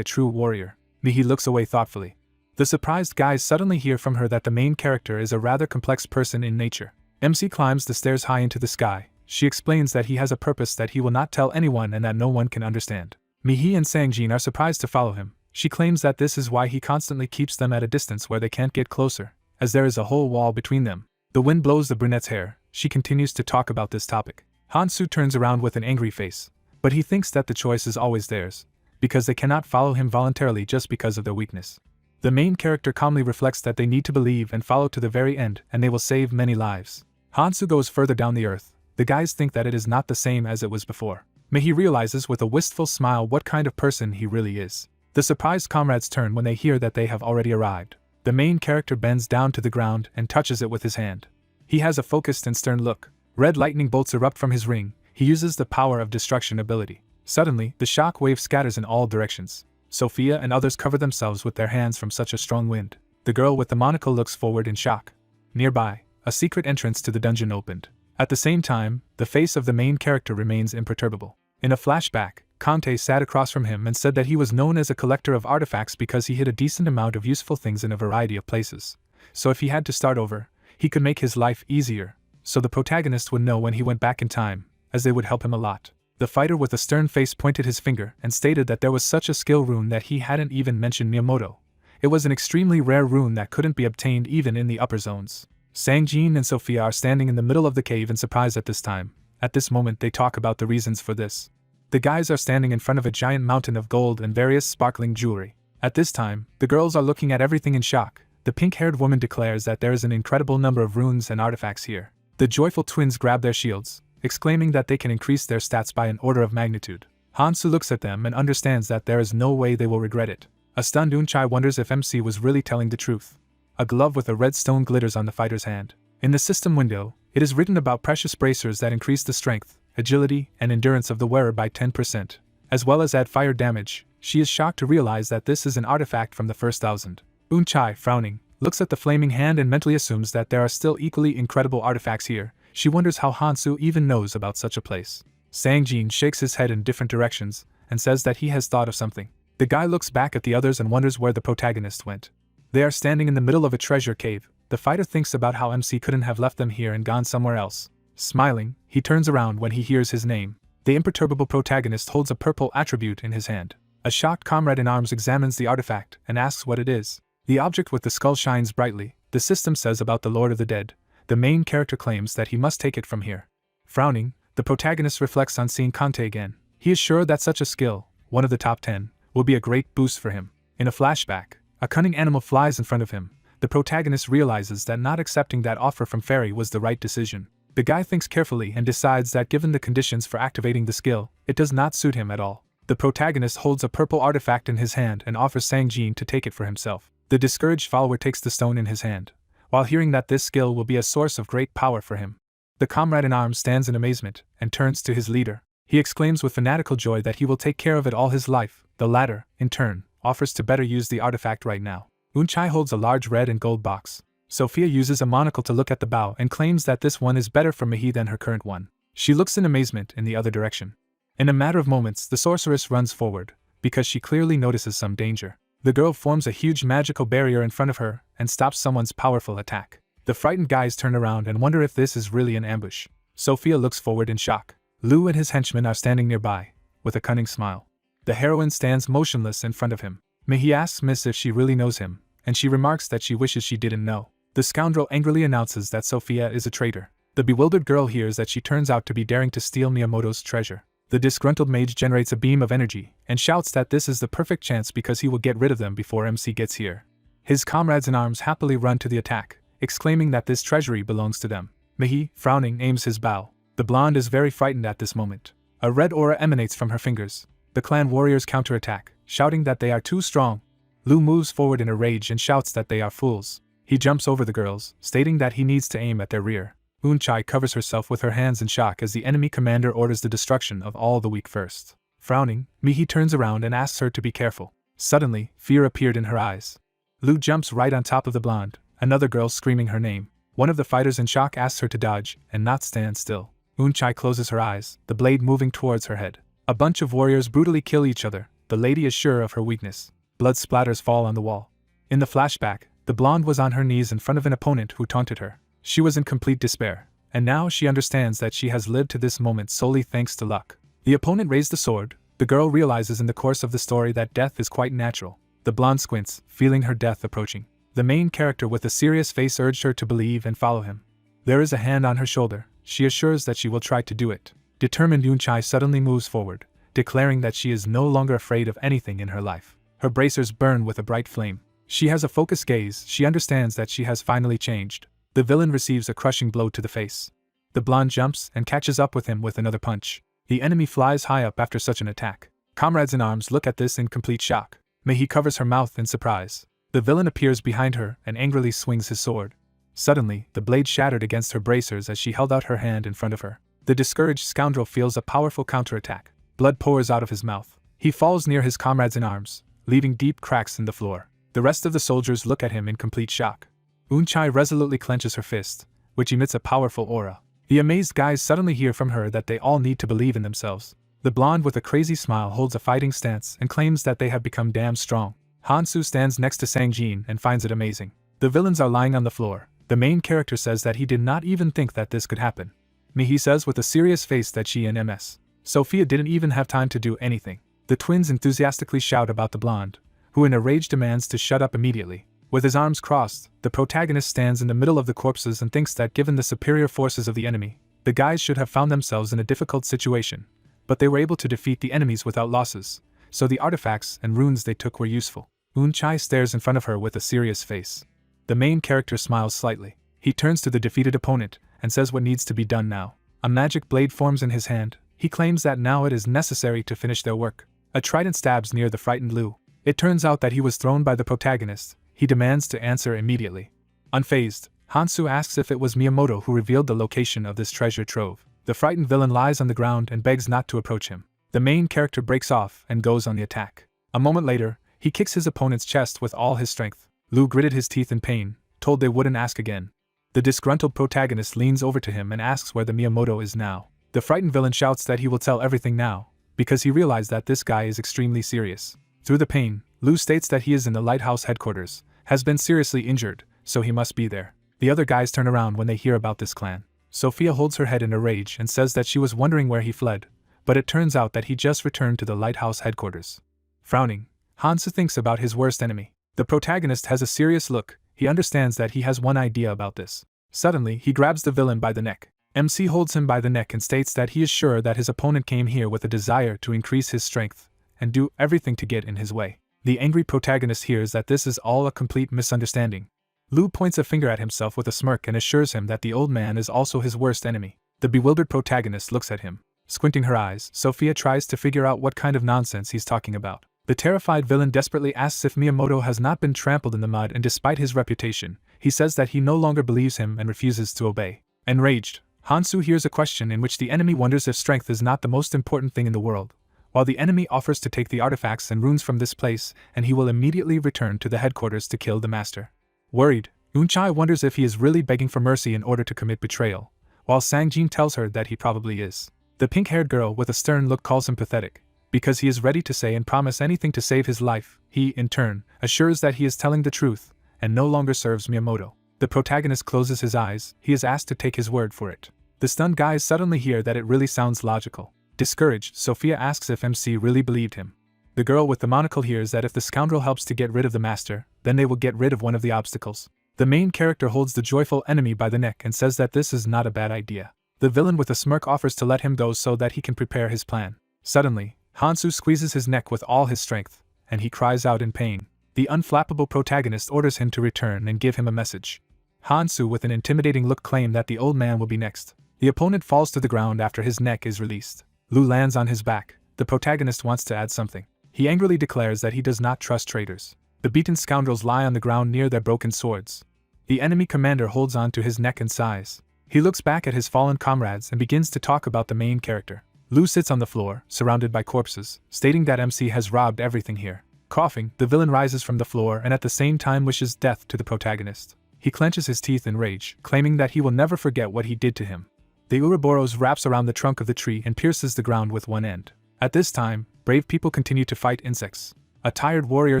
[SPEAKER 1] a true warrior. Mihi looks away thoughtfully. The surprised guys suddenly hear from her that the main character is a rather complex person in nature. MC climbs the stairs high into the sky. She explains that he has a purpose that he will not tell anyone and that no one can understand. Mihi and Sang-jin are surprised to follow him. She claims that this is why he constantly keeps them at a distance where they can't get closer, as there is a whole wall between them. The wind blows the brunette's hair. She continues to talk about this topic. Hansu turns around with an angry face, but he thinks that the choice is always theirs, because they cannot follow him voluntarily just because of their weakness. The main character calmly reflects that they need to believe and follow to the very end, and they will save many lives. Hansu goes further down the earth. The guys think that it is not the same as it was before. Mihi realizes with a wistful smile what kind of person he really is. The surprised comrades turn when they hear that they have already arrived. The main character bends down to the ground and touches it with his hand. He has a focused and stern look. Red lightning bolts erupt from his ring. He uses the power of destruction ability. Suddenly, the shock wave scatters in all directions. Sophia and others cover themselves with their hands from such a strong wind. The girl with the monocle looks forward in shock. Nearby, a secret entrance to the dungeon opened. At the same time, the face of the main character remains imperturbable. In a flashback, Kante sat across from him and said that he was known as a collector of artifacts because he hid a decent amount of useful things in a variety of places. So if he had to start over, he could make his life easier, so the protagonist would know when he went back in time, as they would help him a lot. The fighter with a stern face pointed his finger and stated that there was such a skill rune that he hadn't even mentioned Miyamoto. It was an extremely rare rune that couldn't be obtained even in the upper zones. Sang-jin and Sophia are standing in the middle of the cave in surprise at this time. At this moment they talk about the reasons for this. The guys are standing in front of a giant mountain of gold and various sparkling jewelry. At this time, the girls are looking at everything in shock. The pink-haired woman declares that there is an incredible number of runes and artifacts here. The joyful twins grab their shields, exclaiming that they can increase their stats by an order of magnitude. Hansu looks at them and understands that there is no way they will regret it. A stunned Eunchai wonders if MC was really telling the truth. A glove with a red stone glitters on the fighter's hand. In the system window, it is written about precious bracers that increase the strength, agility, and endurance of the wearer by 10%, as well as add fire damage. She is shocked to realize that this is an artifact from the first 1000. Eunchai, frowning, looks at the flaming hand and mentally assumes that there are still equally incredible artifacts here. She wonders how Hansu even knows about such a place. Sang-jin shakes his head in different directions and says that he has thought of something. The guy looks back at the others and wonders where the protagonist went. They are standing in the middle of a treasure cave. the fighter thinks about how MC couldn't have left them here and gone somewhere else. Smiling, he turns around when he hears his name. The imperturbable protagonist holds a purple attribute in his hand. A shocked comrade in arms examines the artifact and asks what it is. The object with the skull shines brightly. The system says about the Lord of the Dead. The main character claims that he must take it from here. Frowning, the protagonist reflects on seeing Kante again. He is sure that such a skill, one of the top 10, will be a great boost for him. In a flashback, a cunning animal flies in front of him. The protagonist realizes that not accepting that offer from Fairy was the right decision. The guy thinks carefully and decides that given the conditions for activating the skill, it does not suit him at all. The protagonist holds a purple artifact in his hand and offers Sang-jin to take it for himself. The discouraged follower takes the stone in his hand, while hearing that this skill will be a source of great power for him. The comrade in arms stands in amazement and turns to his leader. He exclaims with fanatical joy that he will take care of it all his life. The latter, in turn, offers to better use the artifact right now. Unchai holds a large red and gold box. Sophia uses a monocle to look at the bow and claims that this one is better for Mihi than her current one. She looks in amazement in the other direction. In a matter of moments, the sorceress runs forward, because she clearly notices some danger. The girl forms a huge magical barrier in front of her and stops someone's powerful attack. The frightened guys turn around and wonder if this is really an ambush. Sophia looks forward in shock. Lu and his henchmen are standing nearby, with a cunning smile. The heroine stands motionless in front of him. Mihi asks Miss if she really knows him, and she remarks that she wishes she didn't know. The scoundrel angrily announces that Sophia is a traitor. The bewildered girl hears that she turns out to be daring to steal Miyamoto's treasure. The disgruntled mage generates a beam of energy and shouts that this is the perfect chance because he will get rid of them before MC gets here. His comrades in arms happily run to the attack, exclaiming that this treasury belongs to them. Mihi, frowning, aims his bow. The blonde is very frightened at this moment. A red aura emanates from her fingers. The clan warriors counterattack, shouting that they are too strong. Lu moves forward in a rage and shouts that they are fools. He jumps over the girls, stating that he needs to aim at their rear. Unchai covers herself with her hands in shock as the enemy commander orders the destruction of all the weak first. Frowning, Mihi turns around and asks her to be careful. Suddenly, fear appeared in her eyes. Lu jumps right on top of the blonde, another girl screaming her name. One of the fighters in shock asks her to dodge and not stand still. Unchai closes her eyes, the blade moving towards her head. A bunch of warriors brutally kill each other. The lady is sure of her weakness. Blood splatters fall on the wall. In the flashback, the blonde was on her knees in front of an opponent who taunted her. She was in complete despair, and now she understands that she has lived to this moment solely thanks to luck. The opponent raised the sword. The girl realizes in the course of the story that death is quite natural. The blonde squints, feeling her death approaching. The main character with a serious face urged her to believe and follow him. There is a hand on her shoulder. She assures that she will try to do it. Determined, Unchai suddenly moves forward, declaring that she is no longer afraid of anything in her life. Her bracers burn with a bright flame. She has a focused gaze. She understands that she has finally changed. The villain receives a crushing blow to the face. The blonde jumps and catches up with him with another punch. The enemy flies high up after such an attack. Comrades in arms look at this in complete shock. Mihi covers her mouth in surprise. The villain appears behind her and angrily swings his sword. Suddenly, the blade shattered against her bracers as she held out her hand in front of her. The discouraged scoundrel feels a powerful counterattack. Blood pours out of his mouth. He falls near his comrades in arms, leaving deep cracks in the floor. The rest of the soldiers look at him in complete shock. Unchai resolutely clenches her fist, which emits a powerful aura. The amazed guys suddenly hear from her that they all need to believe in themselves. The blonde with a crazy smile holds a fighting stance and claims that they have become damn strong. Hansu stands next to Sang-jin and finds it amazing. The villains are lying on the floor. The main character says that he did not even think that this could happen. Mihi says with a serious face that she and Ms. Sophia didn't even have time to do anything. The twins enthusiastically shout about the blonde, who in a rage demands to shut up immediately. With his arms crossed, the protagonist stands in the middle of the corpses and thinks that given the superior forces of the enemy, the guys should have found themselves in a difficult situation, but they were able to defeat the enemies without losses, so the artifacts and runes they took were useful. Unchai stares in front of her with a serious face. The main character smiles slightly. He turns to the defeated opponent and says what needs to be done now. A magic blade forms in his hand. He claims that now it is necessary to finish their work. A trident stabs near the frightened Lu. It turns out that he was thrown by the protagonist. He demands to answer immediately. Unfazed, Hansu asks if it was Miyamoto who revealed the location of this treasure trove. The frightened villain lies on the ground and begs not to approach him. The main character breaks off and goes on the attack. A moment later, he kicks his opponent's chest with all his strength. Lu gritted his teeth in pain, told they wouldn't ask again. The disgruntled protagonist leans over to him and asks where the Miyamoto is now. The frightened villain shouts that he will tell everything now, because he realized that this guy is extremely serious. Through the pain, Lu states that he is in the lighthouse headquarters, has been seriously injured, so he must be there. The other guys turn around when they hear about this clan. Sophia holds her head in a rage and says that she was wondering where he fled, but it turns out that he just returned to the lighthouse headquarters. Frowning, Hansu thinks about his worst enemy. The protagonist has a serious look. He understands that he has one idea about this. Suddenly, he grabs the villain by the neck. MC holds him by the neck and states that he is sure that his opponent came here with a desire to increase his strength and do everything to get in his way. The angry protagonist hears that this is all a complete misunderstanding. Lu points a finger at himself with a smirk and assures him that the old man is also his worst enemy. The bewildered protagonist looks at him. Squinting her eyes, Sophia tries to figure out what kind of nonsense he's talking about. The terrified villain desperately asks if Miyamoto has not been trampled in the mud, and despite his reputation, he says that he no longer believes him and refuses to obey. Enraged, Hansu hears a question in which the enemy wonders if strength is not the most important thing in the world, while the enemy offers to take the artifacts and runes from this place, and he will immediately return to the headquarters to kill the master. Worried, Eunchae wonders if he is really begging for mercy in order to commit betrayal, while Sangjin tells her that he probably is. The pink-haired girl with a stern look calls him pathetic. Because he is ready to say and promise anything to save his life, he, in turn, assures that he is telling the truth, and no longer serves Miyamoto. The protagonist closes his eyes. He is asked to take his word for it. The stunned guys suddenly hear that it really sounds logical. Discouraged, Sophia asks if MC really believed him. The girl with the monocle hears that if the scoundrel helps to get rid of the master, then they will get rid of one of the obstacles. The main character holds the joyful enemy by the neck and says that this is not a bad idea. The villain with a smirk offers to let him go so that he can prepare his plan. Suddenly, Hansu squeezes his neck with all his strength, and he cries out in pain. The unflappable protagonist orders him to return and give him a message. Hansu with an intimidating look claims that the old man will be next. The opponent falls to the ground after his neck is released. Lu lands on his back. The protagonist wants to add something. He angrily declares that he does not trust traitors. The beaten scoundrels lie on the ground near their broken swords. The enemy commander holds on to his neck and sighs. He looks back at his fallen comrades and begins to talk about the main character. Lu sits on the floor, surrounded by corpses, stating that MC has robbed everything here. Coughing, the villain rises from the floor and at the same time wishes death to the protagonist. He clenches his teeth in rage, claiming that he will never forget what he did to him. The Ouroboros wraps around the trunk of the tree and pierces the ground with one end. At this time, brave people continue to fight insects. A tired warrior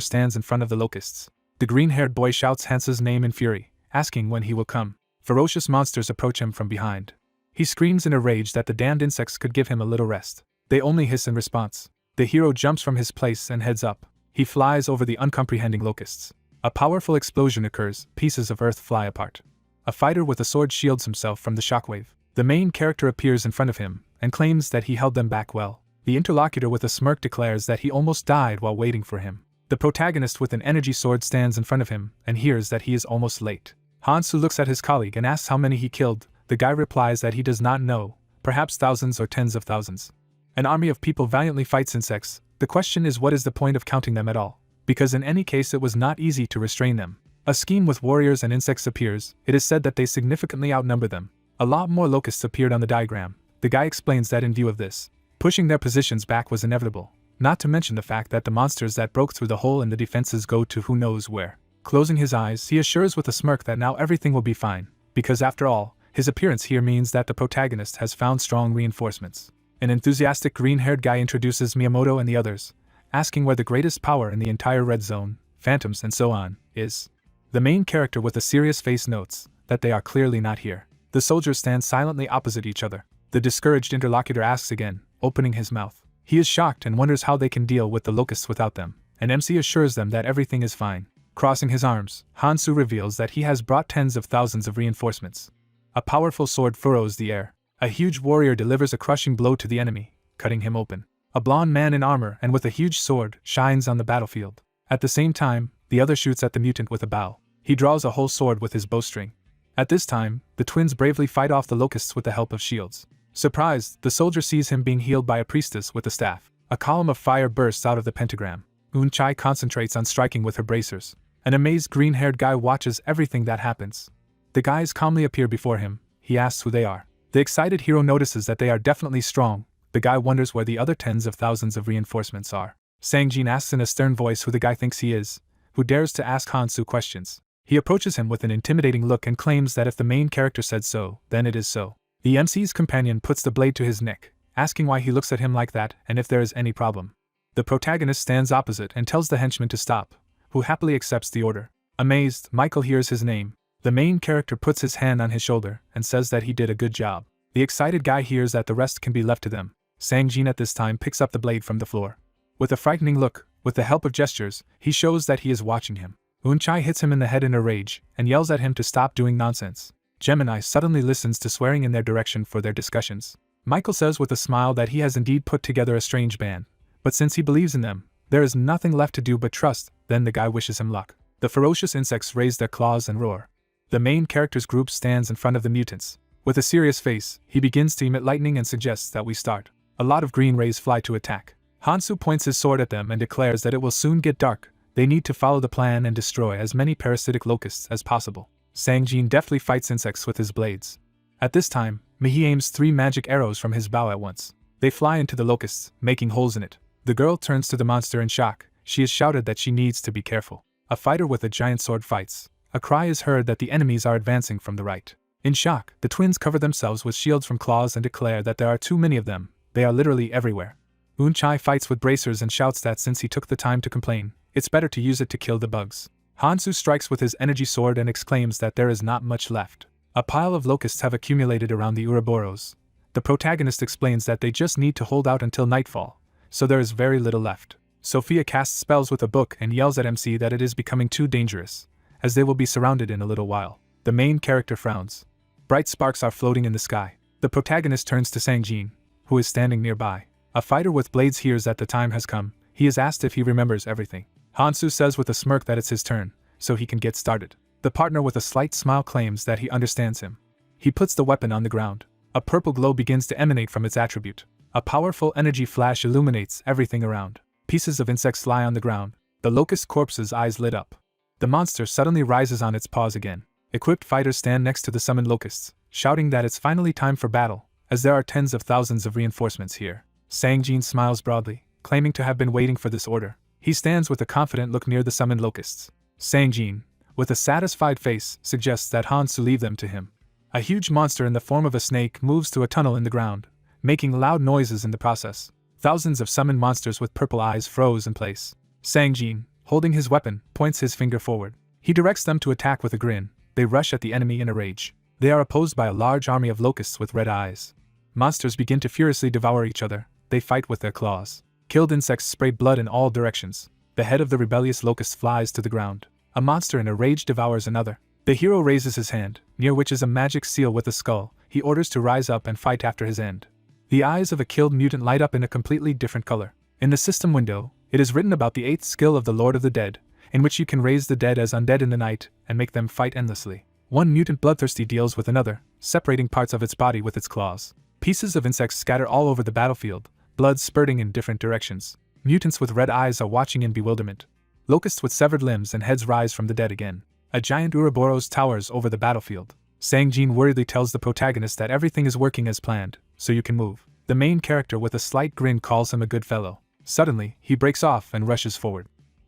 [SPEAKER 1] stands in front of the locusts. The green-haired boy shouts Hansu's name in fury, asking when he will come. Ferocious monsters approach him from behind. He screams in a rage that the damned insects could give him a little rest. They only hiss in response. The hero jumps from his place and heads up. He flies over the uncomprehending locusts. A powerful explosion occurs, pieces of earth fly apart. A fighter with a sword shields himself from the shockwave. The main character appears in front of him, and claims that he held them back well. The interlocutor with a smirk declares that he almost died while waiting for him. The protagonist with an energy sword stands in front of him, and hears that he is almost late. Hansu looks at his colleague and asks how many he killed. The guy replies that he does not know, perhaps thousands or tens of thousands. An army of people valiantly fights insects. The question is, what is the point of counting them at all? Because in any case it was not easy to restrain them. A scheme with warriors and insects appears. It is said that they significantly outnumber them. A lot more locusts appeared on the diagram. The guy explains that in view of this, pushing their positions back was inevitable, not to mention the fact that the monsters that broke through the hole in the defenses go to who knows where. Closing his eyes, he assures with a smirk that now everything will be fine, because after all, his appearance here means that the protagonist has found strong reinforcements. An enthusiastic green-haired guy introduces Miyamoto and the others, asking where the greatest power in the entire red zone, phantoms and so on, is. The main character with a serious face notes that they are clearly not here. The soldiers stand silently opposite each other. The discouraged interlocutor asks again, opening his mouth. He is shocked and wonders how they can deal with the locusts without them, and MC assures them that everything is fine. Crossing his arms, Hansu reveals that he has brought tens of thousands of reinforcements. A powerful sword furrows the air. A huge warrior delivers a crushing blow to the enemy, cutting him open. A blond man in armor and with a huge sword shines on the battlefield. At the same time, the other shoots at the mutant with a bow. He draws a whole sword with his bowstring. At this time, the twins bravely fight off the locusts with the help of shields. Surprised, the soldier sees him being healed by a priestess with a staff. A column of fire bursts out of the pentagram. Eunchae concentrates on striking with her bracers. An amazed green-haired guy watches everything that happens. The guys calmly appear before him. He asks who they are. The excited hero notices that they are definitely strong. The guy wonders where the other tens of thousands of reinforcements are. Sangjin asks in a stern voice who the guy thinks he is, who dares to ask Hansu questions. He approaches him with an intimidating look and claims that if the main character said so, then it is so. The MC's companion puts the blade to his neck, asking why he looks at him like that and if there is any problem. The protagonist stands opposite and tells the henchman to stop, who happily accepts the order. Amazed, Michael hears his name. The main character puts his hand on his shoulder and says that he did a good job. The excited guy hears that the rest can be left to them. Sang-jin at this time picks up the blade from the floor. With a frightening look, with the help of gestures, he shows that he is watching him. Eun-chae hits him in the head in a rage and yells at him to stop doing nonsense. Gemini suddenly listens to swearing in their direction for their discussions. Michael says with a smile that he has indeed put together a strange band, but since he believes in them, there is nothing left to do but trust. Then the guy wishes him luck. The ferocious insects raise their claws and roar. The main character's group stands in front of the mutants. With a serious face, he begins to emit lightning and suggests that we start. A lot of green rays fly to attack. Hansu points his sword at them and declares that it will soon get dark. They need to follow the plan and destroy as many parasitic locusts as possible. Sang-jin deftly fights insects with his blades. At this time, Mihi aims 3 magic arrows from his bow at once. They fly into the locusts, making holes in it. The girl turns to the monster in shock. She is shouted that she needs to be careful. A fighter with a giant sword fights. A cry is heard that the enemies are advancing from the right. In shock, the twins cover themselves with shields from claws and declare that there are too many of them. They are literally everywhere. Eun-chae fights with bracers and shouts that since he took the time to complain, it's better to use it to kill the bugs. Hansu strikes with his energy sword and exclaims that there is not much left. A pile of locusts have accumulated around the Ouroboros. The protagonist explains that they just need to hold out until nightfall, so there is very little left. Sophia casts spells with a book and yells at MC that it is becoming too dangerous, as they will be surrounded in a little while. The main character frowns. Bright sparks are floating in the sky. The protagonist turns to Sang-jin, who is standing nearby. A fighter with blades hears that the time has come. He is asked if he remembers everything. Hansu says with a smirk that it's his turn, so he can get started. The partner with a slight smile claims that he understands him. He puts the weapon on the ground. A purple glow begins to emanate from its attribute. A powerful energy flash illuminates everything around. Pieces of insects lie on the ground. The locust corpse's eyes lit up. The monster suddenly rises on its paws again. Equipped fighters stand next to the summoned locusts, shouting that it's finally time for battle, as there are tens of thousands of reinforcements here. Sang-jin smiles broadly, claiming to have been waiting for this order. He stands with a confident look near the summoned locusts. Sang-jin, with a satisfied face, suggests that Hansu leave them to him. A huge monster in the form of a snake moves through a tunnel in the ground, making loud noises in the process. Thousands of summoned monsters with purple eyes froze in place. Sang-jin, holding his weapon, points his finger forward. He directs them to attack with a grin. They rush at the enemy in a rage. They are opposed by a large army of locusts with red eyes. Monsters begin to furiously devour each other. They fight with their claws. Killed insects spray blood in all directions. The head of the rebellious locust flies to the ground. A monster in a rage devours another. The hero raises his hand, near which is a magic seal with a skull. He orders to rise up and fight after his end. The eyes of a killed mutant light up in a completely different color. In the system window, it is written about the 8th skill of the Lord of the Dead, in which you can raise the dead as undead in the night and make them fight endlessly. One mutant bloodthirsty deals with another, separating parts of its body with its claws. Pieces of insects scatter all over the battlefield, blood spurting in different directions. Mutants with red eyes are watching in bewilderment. Locusts with severed limbs and heads rise from the dead again. A giant Ouroboros towers over the battlefield. Sang-jin worriedly tells the protagonist that everything is working as planned, so you can move. The main character with a slight grin calls him a good fellow. Suddenly, he breaks off and rushes forward.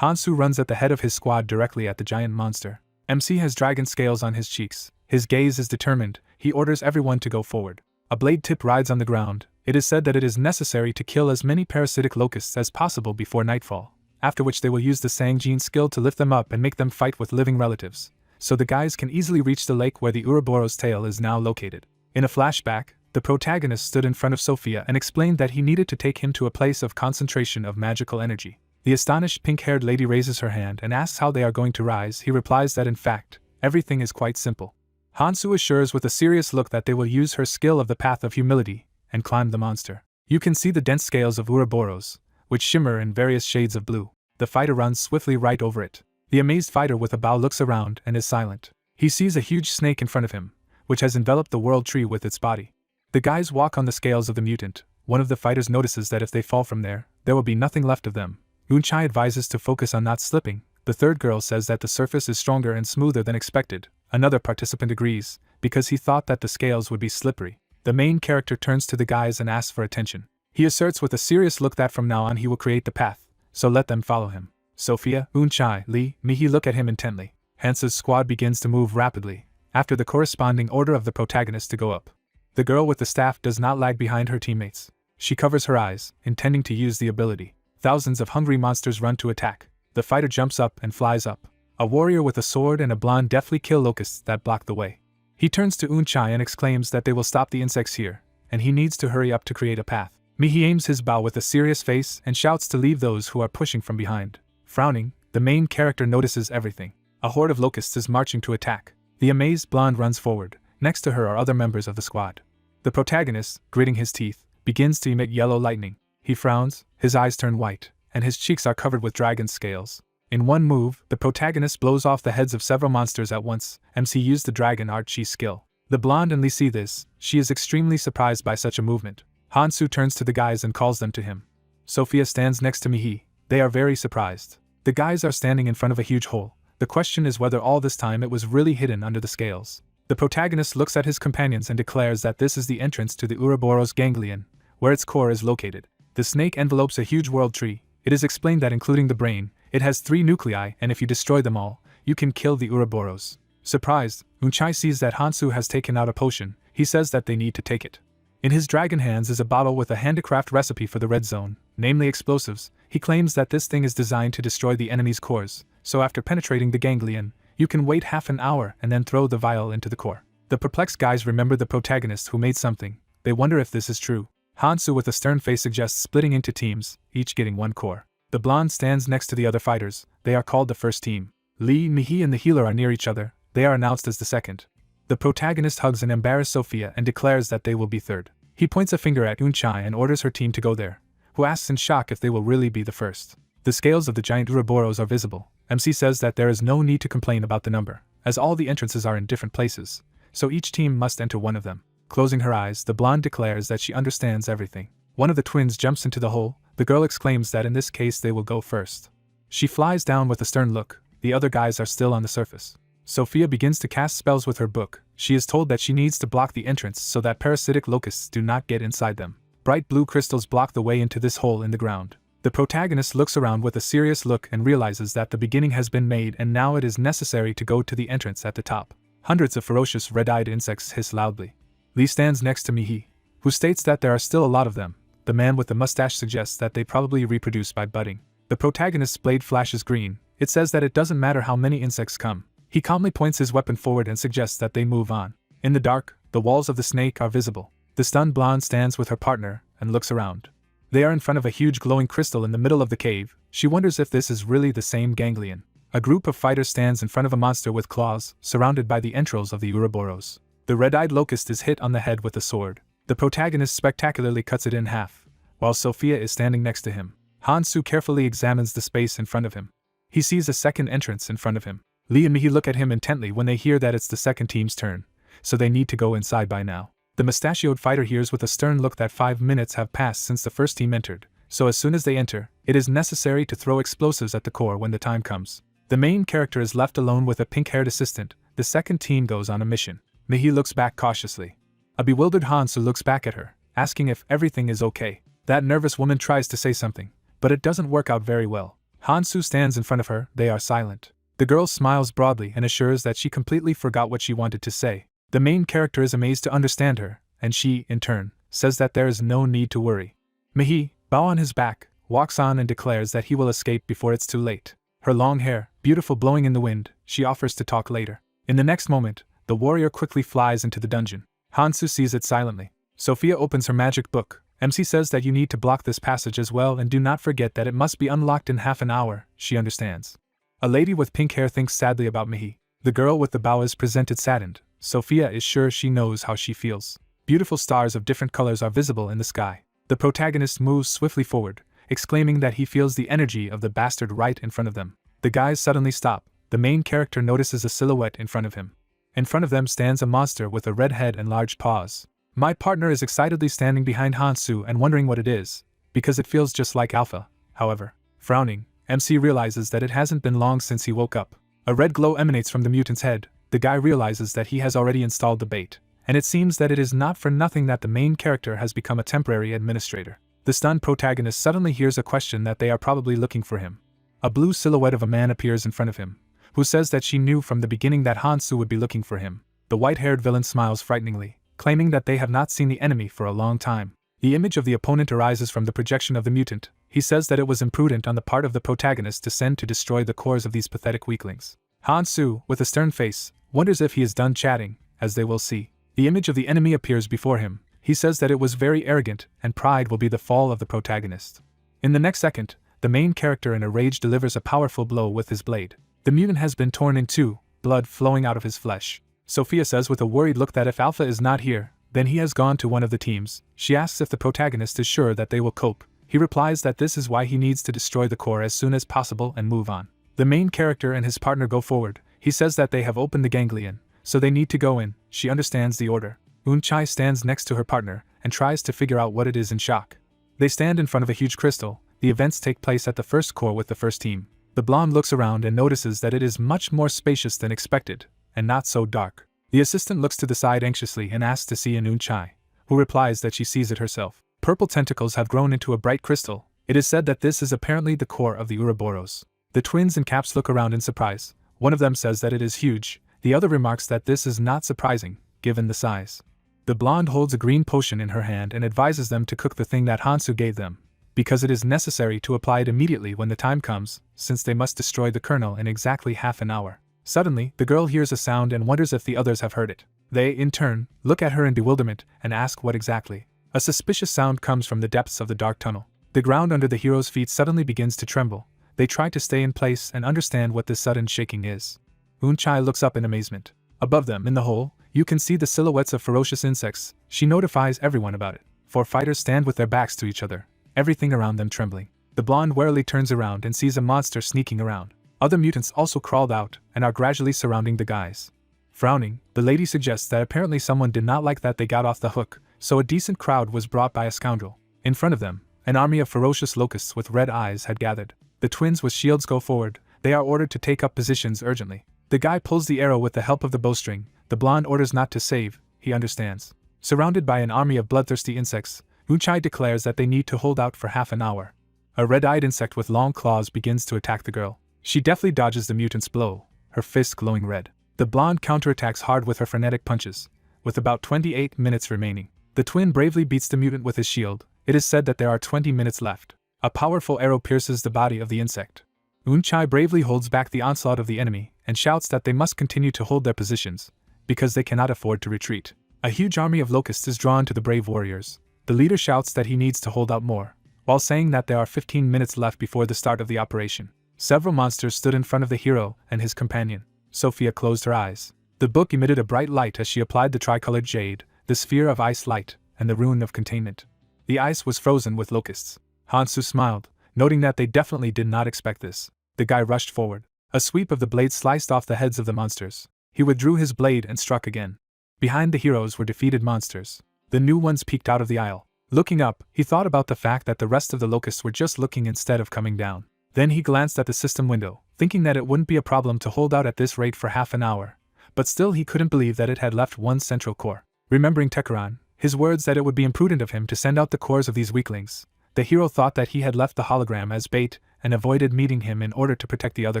[SPEAKER 1] Hansu runs at the head of his squad directly at the giant monster. MC has dragon scales on his cheeks. His gaze is determined. He orders everyone to go forward. A blade tip rides on the ground. It is said that it is necessary to kill as many parasitic locusts as possible before nightfall, after which they will use the Sang-jin skill to lift them up and make them fight with living relatives, so the guys can easily reach the lake where the Ouroboros tail is now located. In a flashback, the protagonist stood in front of Sophia and explained that he needed to take him to a place of concentration of magical energy. The astonished pink-haired lady raises her hand and asks how they are going to rise. He replies that in fact, everything is quite simple. Hansu assures with a serious look that they will use her skill of the Path of Humility and climb the monster. You can see the dense scales of Ouroboros, which shimmer in various shades of blue. The fighter runs swiftly right over it. The amazed fighter with a bow looks around and is silent. He sees a huge snake in front of him, which has enveloped the world tree with its body. The guys walk on the scales of the mutant. One of the fighters notices that if they fall from there will be nothing left of them. Eun-chae advises to focus on not slipping. The third girl says that the surface is stronger and smoother than expected. Another participant agrees, because he thought that the scales would be slippery. The main character turns to the guys and asks for attention. He asserts with a serious look that from now on he will create the path, so let them follow him. Sophia, Eun-chae, Lee, Mihi look at him intently. Hansu's squad begins to move rapidly, after the corresponding order of the protagonist to go up. The girl with the staff does not lag behind her teammates. She covers her eyes, intending to use the ability. Thousands of hungry monsters run to attack. The fighter jumps up and flies up. A warrior with a sword and a blonde deftly kill locusts that block the way. He turns to Unchai and exclaims that they will stop the insects here, and he needs to hurry up to create a path. Mihi aims his bow with a serious face and shouts to leave those who are pushing from behind. Frowning, the main character notices everything. A horde of locusts is marching to attack. The amazed blonde runs forward. Next to her are other members of the squad. The protagonist, gritting his teeth, begins to emit yellow lightning. He frowns, his eyes turn white, and his cheeks are covered with dragon scales. In one move, the protagonist blows off the heads of several monsters at once. MC used the dragon archery skill. The blonde and Lee see this. She is extremely surprised by such a movement. Hansu turns to the guys and calls them to him. Sophia stands next to Mihi. They are very surprised. The guys are standing in front of a huge hole. The question is whether all this time it was really hidden under the scales. The protagonist looks at his companions and declares that this is the entrance to the Ouroboros ganglion, where its core is located. The snake envelopes a huge world tree. It is explained that including the brain, it has 3 nuclei, and if you destroy them all, you can kill the Ouroboros. Surprised, Unchai sees that Hansu has taken out a potion. He says that they need to take it. In his dragon hands is a bottle with a handicraft recipe for the red zone, namely explosives. He claims that this thing is designed to destroy the enemy's cores, so after penetrating the ganglion, you can wait half an hour and then throw the vial into the core. The perplexed guys remember the protagonist who made something. They wonder if this is true. Hansu with a stern face suggests splitting into teams, each getting 1 core. The blonde stands next to the other fighters. They are called the first team. Lee, Mihi and the healer are near each other. They are announced as the second. The protagonist hugs an embarrassed Sophia and declares that they will be third. He points a finger at Unchai and orders her team to go there, who asks in shock if they will really be the first. The scales of the giant Ouroboros are visible. MC says that there is no need to complain about the number, as all the entrances are in different places, so each team must enter one of them. Closing her eyes, the blonde declares that she understands everything. One of the twins jumps into the hole. The girl exclaims that in this case they will go first. She flies down with a stern look. The other guys are still on the surface. Sophia begins to cast spells with her book. She is told that she needs to block the entrance so that parasitic locusts do not get inside them. Bright blue crystals block the way into this hole in the ground. The protagonist looks around with a serious look and realizes that the beginning has been made and now it is necessary to go to the entrance at the top. Hundreds of ferocious red-eyed insects hiss loudly. Lee stands next to Mihi, who states that there are still a lot of them. The man with the mustache suggests that they probably reproduce by budding. The protagonist's blade flashes green. It says that it doesn't matter how many insects come. He calmly points his weapon forward and suggests that they move on. In the dark, the walls of the snake are visible. The stunned blonde stands with her partner and looks around. They are in front of a huge glowing crystal in the middle of the cave. She wonders if this is really the same ganglion. A group of fighters stands in front of a monster with claws, surrounded by the entrails of the Ouroboros. The red-eyed locust is hit on the head with a sword. The protagonist spectacularly cuts it in half, while Sophia is standing next to him. Hansu carefully examines the space in front of him. He sees a second entrance in front of him. Lee and Mihi look at him intently when they hear that it's the second team's turn, so they need to go inside by now. The mustachioed fighter hears with a stern look that 5 minutes have passed since the first team entered, so as soon as they enter, it is necessary to throw explosives at the core when the time comes. The main character is left alone with a pink-haired assistant. The second team goes on a mission. Mihi looks back cautiously. A bewildered Hansu looks back at her, asking if everything is okay. That nervous woman tries to say something, but it doesn't work out very well. Hansu stands in front of her. They are silent. The girl smiles broadly and assures that she completely forgot what she wanted to say. The main character is amazed to understand her, and she, in turn, says that there is no need to worry. Mihi, bow on his back, walks on and declares that he will escape before it's too late. Her long hair, beautiful blowing in the wind, she offers to talk later. In the next moment, the warrior quickly flies into the dungeon. Hansu sees it silently. Sophia opens her magic book. MC says that you need to block this passage as well and do not forget that it must be unlocked in half an hour. She understands. A lady with pink hair thinks sadly about Mihi. The girl with the bow is presented saddened. Sophia is sure she knows how she feels. Beautiful stars of different colors are visible in the sky. The protagonist moves swiftly forward, exclaiming that he feels the energy of the bastard right in front of them. The guys suddenly stop. The main character notices a silhouette in front of him. In front of them stands a monster with a red head and large paws. My partner is excitedly standing behind Hansu and wondering what it is, because it feels just like Alpha. However, frowning, MC realizes that it hasn't been long since he woke up. A red glow emanates from the mutant's head. The guy realizes that he has already installed the bait, and it seems that it is not for nothing that the main character has become a temporary administrator. The stunned protagonist suddenly hears a question that they are probably looking for him. A blue silhouette of a man appears in front of him, who says that she knew from the beginning that Hansu would be looking for him. The white-haired villain smiles frighteningly, claiming that they have not seen the enemy for a long time. The image of the opponent arises from the projection of the mutant. He says that it was imprudent on the part of the protagonist to send to destroy the cores of these pathetic weaklings. Hansu, with a stern face, wonders if he is done chatting, as they will see. The image of the enemy appears before him. He says that it was very arrogant, and pride will be the fall of the protagonist. In the next second, the main character in a rage delivers a powerful blow with his blade. The mutant has been torn in two, blood flowing out of his flesh. Sophia says with a worried look that if Alpha is not here, then he has gone to one of the teams. She asks if the protagonist is sure that they will cope. He replies that this is why he needs to destroy the core as soon as possible and move on. The main character and his partner go forward. He says that they have opened the ganglion, so they need to go in. She understands the order. Eun-chae stands next to her partner and tries to figure out what it is in shock. They stand in front of a huge crystal. The events take place at the first core with the first team. The blonde looks around and notices that it is much more spacious than expected, and not so dark. The assistant looks to the side anxiously and asks to see Eun-chae, who replies that she sees it herself. Purple tentacles have grown into a bright crystal. It is said that this is apparently the core of the Ouroboros. The twins and Caps look around in surprise. One of them says that it is huge. The other remarks that this is not surprising, given the size. The blonde holds a green potion in her hand and advises them to cook the thing that Hansu gave them, because it is necessary to apply it immediately when the time comes, since they must destroy the kernel in exactly half an hour. Suddenly, the girl hears a sound and wonders if the others have heard it. They, in turn, look at her in bewilderment and ask what exactly. A suspicious sound comes from the depths of the dark tunnel. The ground under the hero's feet suddenly begins to tremble. They try to stay in place and understand what this sudden shaking is. Eun-chae looks up in amazement. Above them, in the hole, you can see the silhouettes of ferocious insects. She notifies everyone about it. 4 fighters stand with their backs to each other, everything around them trembling. The blonde warily turns around and sees a monster sneaking around. Other mutants also crawled out and are gradually surrounding the guys. Frowning, the lady suggests that apparently someone did not like that they got off the hook, so a decent crowd was brought by a scoundrel. In front of them, an army of ferocious locusts with red eyes had gathered. The twins with shields go forward. They are ordered to take up positions urgently. The guy pulls the arrow with the help of the bowstring. The blonde orders not to save, he understands. Surrounded by an army of bloodthirsty insects, Eun-chae declares that they need to hold out for half an hour. A red-eyed insect with long claws begins to attack the girl. She deftly dodges the mutant's blow, her fist glowing red. The blonde counterattacks hard with her frenetic punches. With about 28 minutes remaining, the twin bravely beats the mutant with his shield. It is said that there are 20 minutes left. A powerful arrow pierces the body of the insect. Eun-chae bravely holds back the onslaught of the enemy and shouts that they must continue to hold their positions, because they cannot afford to retreat. A huge army of locusts is drawn to the brave warriors. The leader shouts that he needs to hold out more, while saying that there are 15 minutes left before the start of the operation. Several monsters stood in front of the hero and his companion. Sophia closed her eyes. The book emitted a bright light as she applied the tricolored jade, the sphere of ice light, and the rune of containment. The ice was frozen with locusts. Hansu smiled, noting that they definitely did not expect this. The guy rushed forward. A sweep of the blade sliced off the heads of the monsters. He withdrew his blade and struck again. Behind the heroes were defeated monsters. The new ones peeked out of the aisle. Looking up, he thought about the fact that the rest of the locusts were just looking instead of coming down. Then he glanced at the system window, thinking that it wouldn't be a problem to hold out at this rate for half an hour. But still he couldn't believe that it had left one central core. Remembering Tekaran, his words that it would be imprudent of him to send out the cores of these weaklings, the hero thought that he had left the hologram as bait and avoided meeting him in order to protect the other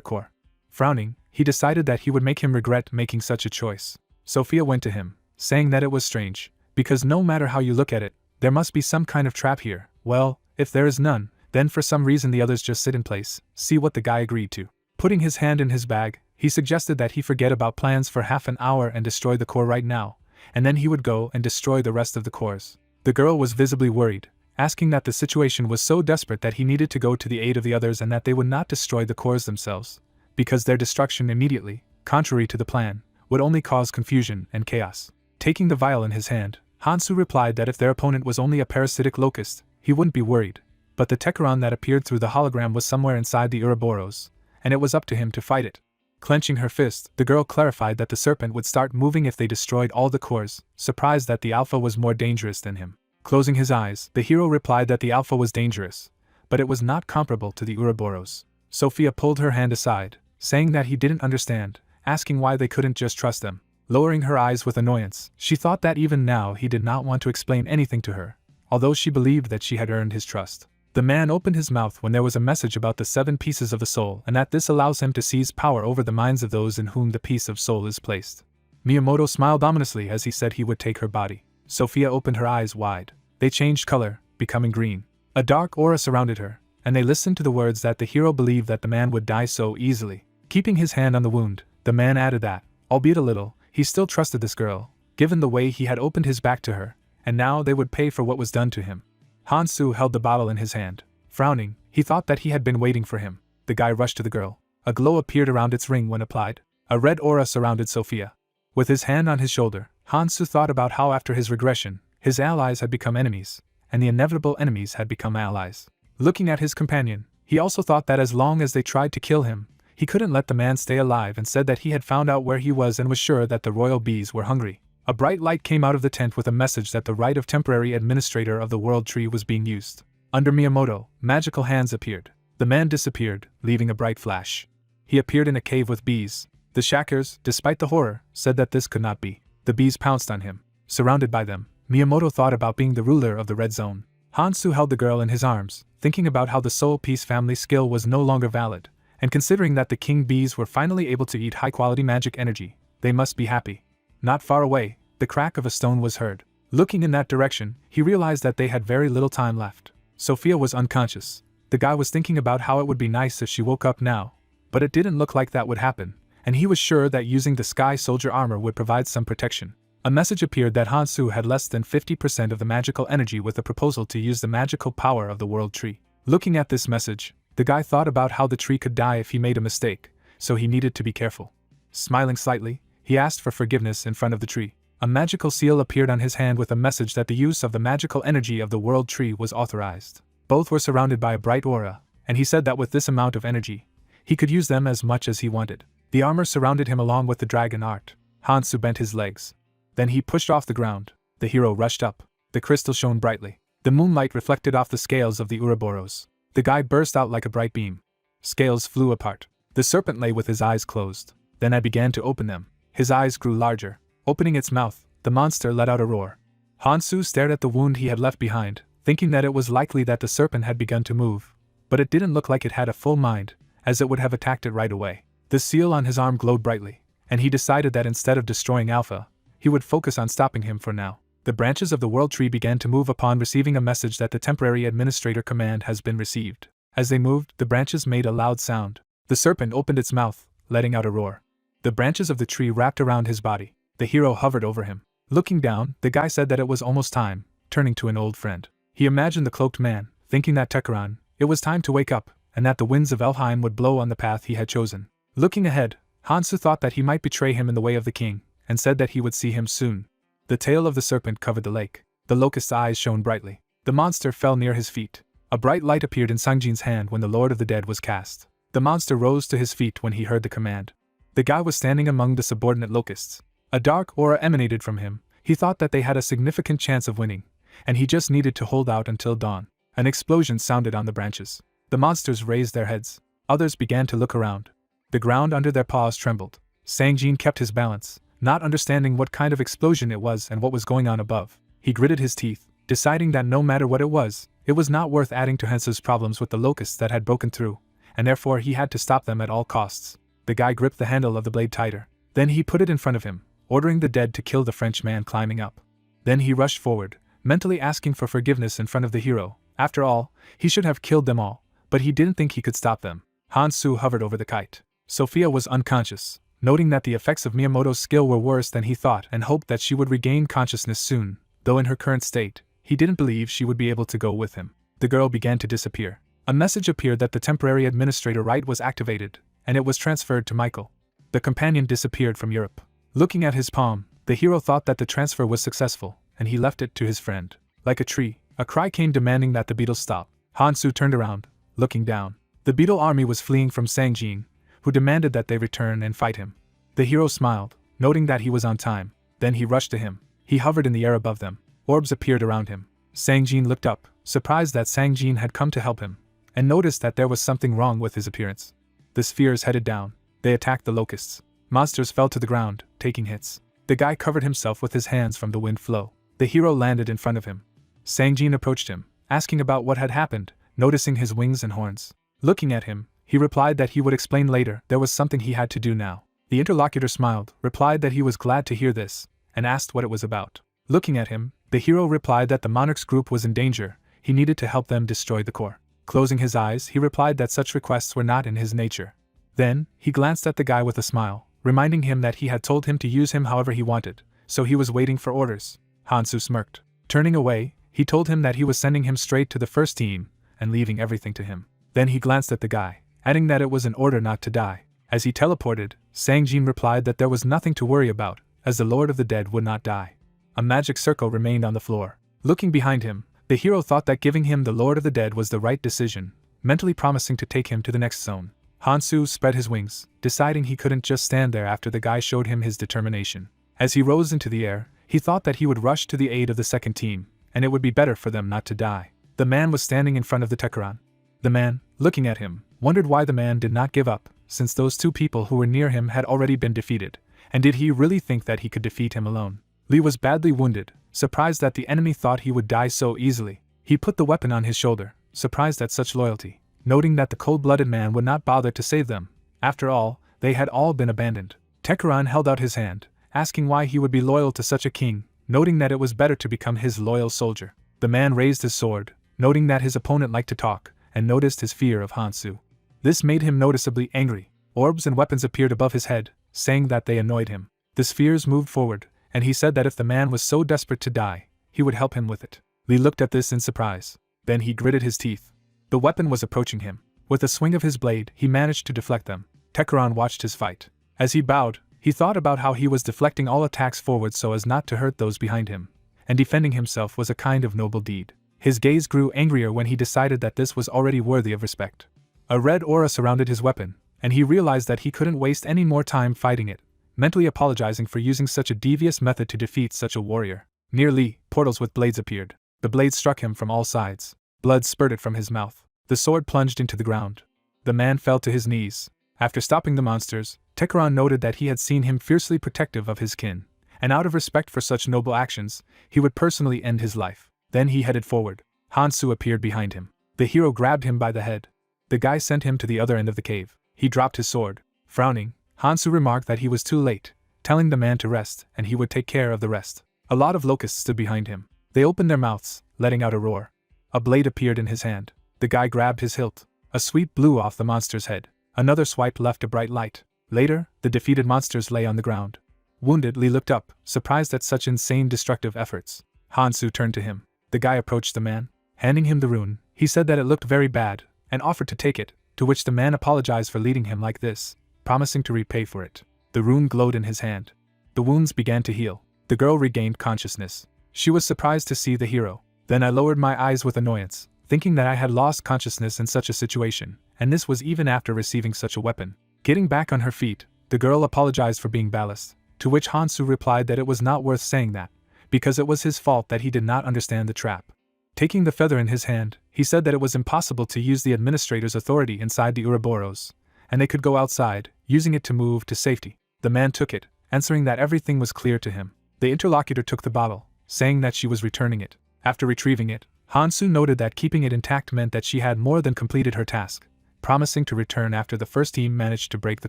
[SPEAKER 1] core. Frowning, he decided that he would make him regret making such a choice. Sophia went to him, saying that it was strange, because no matter how you look at it, there must be some kind of trap here. Well, if there is none, then for some reason the others just sit in place. See what the guy agreed to. Putting his hand in his bag, he suggested that he forget about plans for half an hour and destroy the core right now, and then he would go and destroy the rest of the cores. The girl was visibly worried, asking that the situation was so desperate that he needed to go to the aid of the others and that they would not destroy the cores themselves, because their destruction immediately, contrary to the plan, would only cause confusion and chaos. Taking the vial in his hand, Hansu replied that if their opponent was only a parasitic locust, he wouldn't be worried, but the Tekaran that appeared through the hologram was somewhere inside the Ouroboros, and it was up to him to fight it. Clenching her fist, the girl clarified that the serpent would start moving if they destroyed all the cores, surprised that the Alpha was more dangerous than him. Closing his eyes, the hero replied that the Alpha was dangerous, but it was not comparable to the Ouroboros. Sophia pulled her hand aside, saying that he didn't understand, asking why they couldn't just trust them. Lowering her eyes with annoyance, she thought that even now he did not want to explain anything to her, although she believed that she had earned his trust. The man opened his mouth when there was a message about the 7 pieces of the soul and that this allows him to seize power over the minds of those in whom the piece of soul is placed. Miyamoto smiled ominously as he said he would take her body. Sophia opened her eyes wide. They changed color, becoming green. A dark aura surrounded her, and they listened to the words that the hero believed that the man would die so easily. Keeping his hand on the wound, The man added that, albeit a little, he still trusted this girl, given the way he had opened his back to her, and now they would pay for what was done to him. Hansu held the bottle in his hand. Frowning, he thought that he had been waiting for him. The guy rushed to the girl. A glow appeared around its ring when applied. A red aura surrounded Sophia. With his hand on his shoulder, Hansu thought about how after his regression, his allies had become enemies, and the inevitable enemies had become allies. Looking at his companion, he also thought that as long as they tried to kill him, he couldn't let the man stay alive, and said that he had found out where he was and was sure that the royal bees were hungry. A bright light came out of the tent with a message that the right of temporary administrator of the world tree was being used. Under Miyamoto, magical hands appeared. The man disappeared, leaving a bright flash. He appeared in a cave with bees. The Shackers, despite the horror, said that this could not be. The bees pounced on him. Surrounded by them, Miyamoto thought about being the ruler of the red zone. Hansu held the girl in his arms, thinking about how the Soul Peace family skill was no longer valid, and considering that the king bees were finally able to eat high-quality magic energy, they must be happy. Not far away, the crack of a stone was heard. Looking in that direction, he realized that they had very little time left. Sophia was unconscious. The guy was thinking about how it would be nice if she woke up now, but it didn't look like that would happen, and he was sure that using the Sky Soldier armor would provide some protection. A message appeared that Hansu had less than 50% of the magical energy with a proposal to use the magical power of the world tree. Looking at this message, the guy thought about how the tree could die if he made a mistake, so he needed to be careful. Smiling slightly, he asked for forgiveness in front of the tree. A magical seal appeared on his hand with a message that the use of the magical energy of the world tree was authorized. Both were surrounded by a bright aura, and he said that with this amount of energy, he could use them as much as he wanted. The armor surrounded him along with the dragon art. Hansu bent his legs. Then he pushed off the ground. The hero rushed up. The crystal shone brightly. The moonlight reflected off the scales of the Ouroboros. The guy burst out like a bright beam. Scales flew apart. The serpent lay with his eyes closed. Then I began to open them. His eyes grew larger. Opening its mouth, the monster let out a roar. Hansu stared at the wound he had left behind, thinking that it was likely that the serpent had begun to move. But it didn't look like it had a full mind, as it would have attacked it right away. The seal on his arm glowed brightly, and he decided that instead of destroying Alpha, he would focus on stopping him for now. The branches of the world tree began to move upon receiving a message that the temporary administrator command has been received. As they moved, the branches made a loud sound. The serpent opened its mouth, letting out a roar. The branches of the tree wrapped around his body. The hero hovered over him. Looking down, the guy said that it was almost time, turning to an old friend. He imagined the cloaked man, thinking that Tekaran, it was time to wake up, and that the winds of Elheim would blow on the path he had chosen. Looking ahead, Hansu thought that he might betray him in the way of the king, and said that he would see him soon. The tail of the serpent covered the lake. The locust's eyes shone brightly. The monster fell near his feet. A bright light appeared in Sangjin's hand when the Lord of the Dead was cast. The monster rose to his feet when he heard the command. The guy was standing among the subordinate locusts. A dark aura emanated from him. He thought that they had a significant chance of winning, and he just needed to hold out until dawn. An explosion sounded on the branches. The monsters raised their heads. Others began to look around. The ground under their paws trembled. Sangjin kept his balance, not understanding what kind of explosion it was and what was going on above. He gritted his teeth, deciding that no matter what it was not worth adding to Hansu's problems with the locusts that had broken through, and therefore he had to stop them at all costs. The guy gripped the handle of the blade tighter. Then he put it in front of him, ordering the dead to kill the French man climbing up. Then he rushed forward, mentally asking for forgiveness in front of the hero. After all, he should have killed them all, but he didn't think he could stop them. Hansu hovered over the kite. Sophia was unconscious, noting that the effects of Miyamoto's skill were worse than he thought and hoped that she would regain consciousness soon, though in her current state, he didn't believe she would be able to go with him. The girl began to disappear. A message appeared that the temporary administrator right was activated, and it was transferred to Michael. The companion disappeared from Europe. Looking at his palm, the hero thought that the transfer was successful, and he left it to his friend. Like a tree, a cry came demanding that the beetles stop. Hansu turned around, looking down. The beetle army was fleeing from Sangjin, who demanded that they return and fight him. The hero smiled, noting that he was on time. Then he rushed to him. He hovered in the air above them. Orbs appeared around him. Sangjin looked up, surprised that Sangjin had come to help him, and noticed that there was something wrong with his appearance. The spheres headed down. They attacked the locusts. Monsters fell to the ground, taking hits. The guy covered himself with his hands from the wind flow. The hero landed in front of him. Sangjin approached him, asking about what had happened, noticing his wings and horns. Looking at him, he replied that he would explain later. There was something he had to do now. The interlocutor smiled, replied that he was glad to hear this, and asked what it was about. Looking at him, the hero replied that the monarch's group was in danger. He needed to help them destroy the core. Closing his eyes, he replied that such requests were not in his nature. Then, he glanced at the guy with a smile, reminding him that he had told him to use him however he wanted, so he was waiting for orders. Hansu smirked. Turning away, he told him that he was sending him straight to the first team, and leaving everything to him. Then he glanced at the guy, adding that it was an order not to die. As he teleported, Sangjin replied that there was nothing to worry about, as the Lord of the Dead would not die. A magic circle remained on the floor. Looking behind him, the hero thought that giving him the Lord of the Dead was the right decision, mentally promising to take him to the next zone. Hansu spread his wings, deciding he couldn't just stand there after the guy showed him his determination. As he rose into the air, he thought that he would rush to the aid of the second team, and it would be better for them not to die. The man was standing in front of the Tekaran. The man, looking at him, wondered why the man did not give up, since those two people who were near him had already been defeated, and did he really think that he could defeat him alone? Lee was badly wounded, surprised that the enemy thought he would die so easily. He put the weapon on his shoulder, surprised at such loyalty, noting that the cold-blooded man would not bother to save them. After all, they had all been abandoned. Tekaran held out his hand, asking why he would be loyal to such a king, noting that it was better to become his loyal soldier. The man raised his sword, noting that his opponent liked to talk, and noticed his fear of Hansu. This made him noticeably angry. Orbs and weapons appeared above his head, saying that they annoyed him. The spheres moved forward, and he said that if the man was so desperate to die, he would help him with it. Lee looked at this in surprise. Then he gritted his teeth. The weapon was approaching him. With a swing of his blade, he managed to deflect them. Tekaran watched his fight. As he bowed, he thought about how he was deflecting all attacks forward so as not to hurt those behind him, and defending himself was a kind of noble deed. His gaze grew angrier when he decided that this was already worthy of respect. A red aura surrounded his weapon, and he realized that he couldn't waste any more time fighting it, mentally apologizing for using such a devious method to defeat such a warrior. Near Lee, portals with blades appeared. The blades struck him from all sides. Blood spurted from his mouth. The sword plunged into the ground. The man fell to his knees. After stopping the monsters, Tekaran noted that he had seen him fiercely protective of his kin, and out of respect for such noble actions, he would personally end his life. Then he headed forward. Hansu appeared behind him. The hero grabbed him by the head. The guy sent him to the other end of the cave. He dropped his sword. Frowning, Hansu remarked that he was too late, telling the man to rest and he would take care of the rest. A lot of locusts stood behind him. They opened their mouths, letting out a roar. A blade appeared in his hand. The guy grabbed his hilt. A sweep blew off the monster's head. Another swipe left a bright light. Later, the defeated monsters lay on the ground. Wounded, Lee looked up, surprised at such insane destructive efforts. Hansu turned to him. The guy approached the man. Handing him the rune, he said that it looked very bad, and offered to take it, to which the man apologized for leading him like this, promising to repay for it. The rune glowed in his hand. The wounds began to heal. The girl regained consciousness. She was surprised to see the hero. Then I lowered my eyes with annoyance, thinking that I had lost consciousness in such a situation, and this was even after receiving such a weapon. Getting back on her feet, the girl apologized for being ballast, to which Hansu replied that it was not worth saying that, because it was his fault that he did not understand the trap. Taking the feather in his hand, he said that it was impossible to use the administrator's authority inside the Ouroboros, and they could go outside, using it to move to safety. The man took it, answering that everything was clear to him. The interlocutor took the bottle, saying that she was returning it. After retrieving it, Hansu noted that keeping it intact meant that she had more than completed her task, promising to return after the first team managed to break the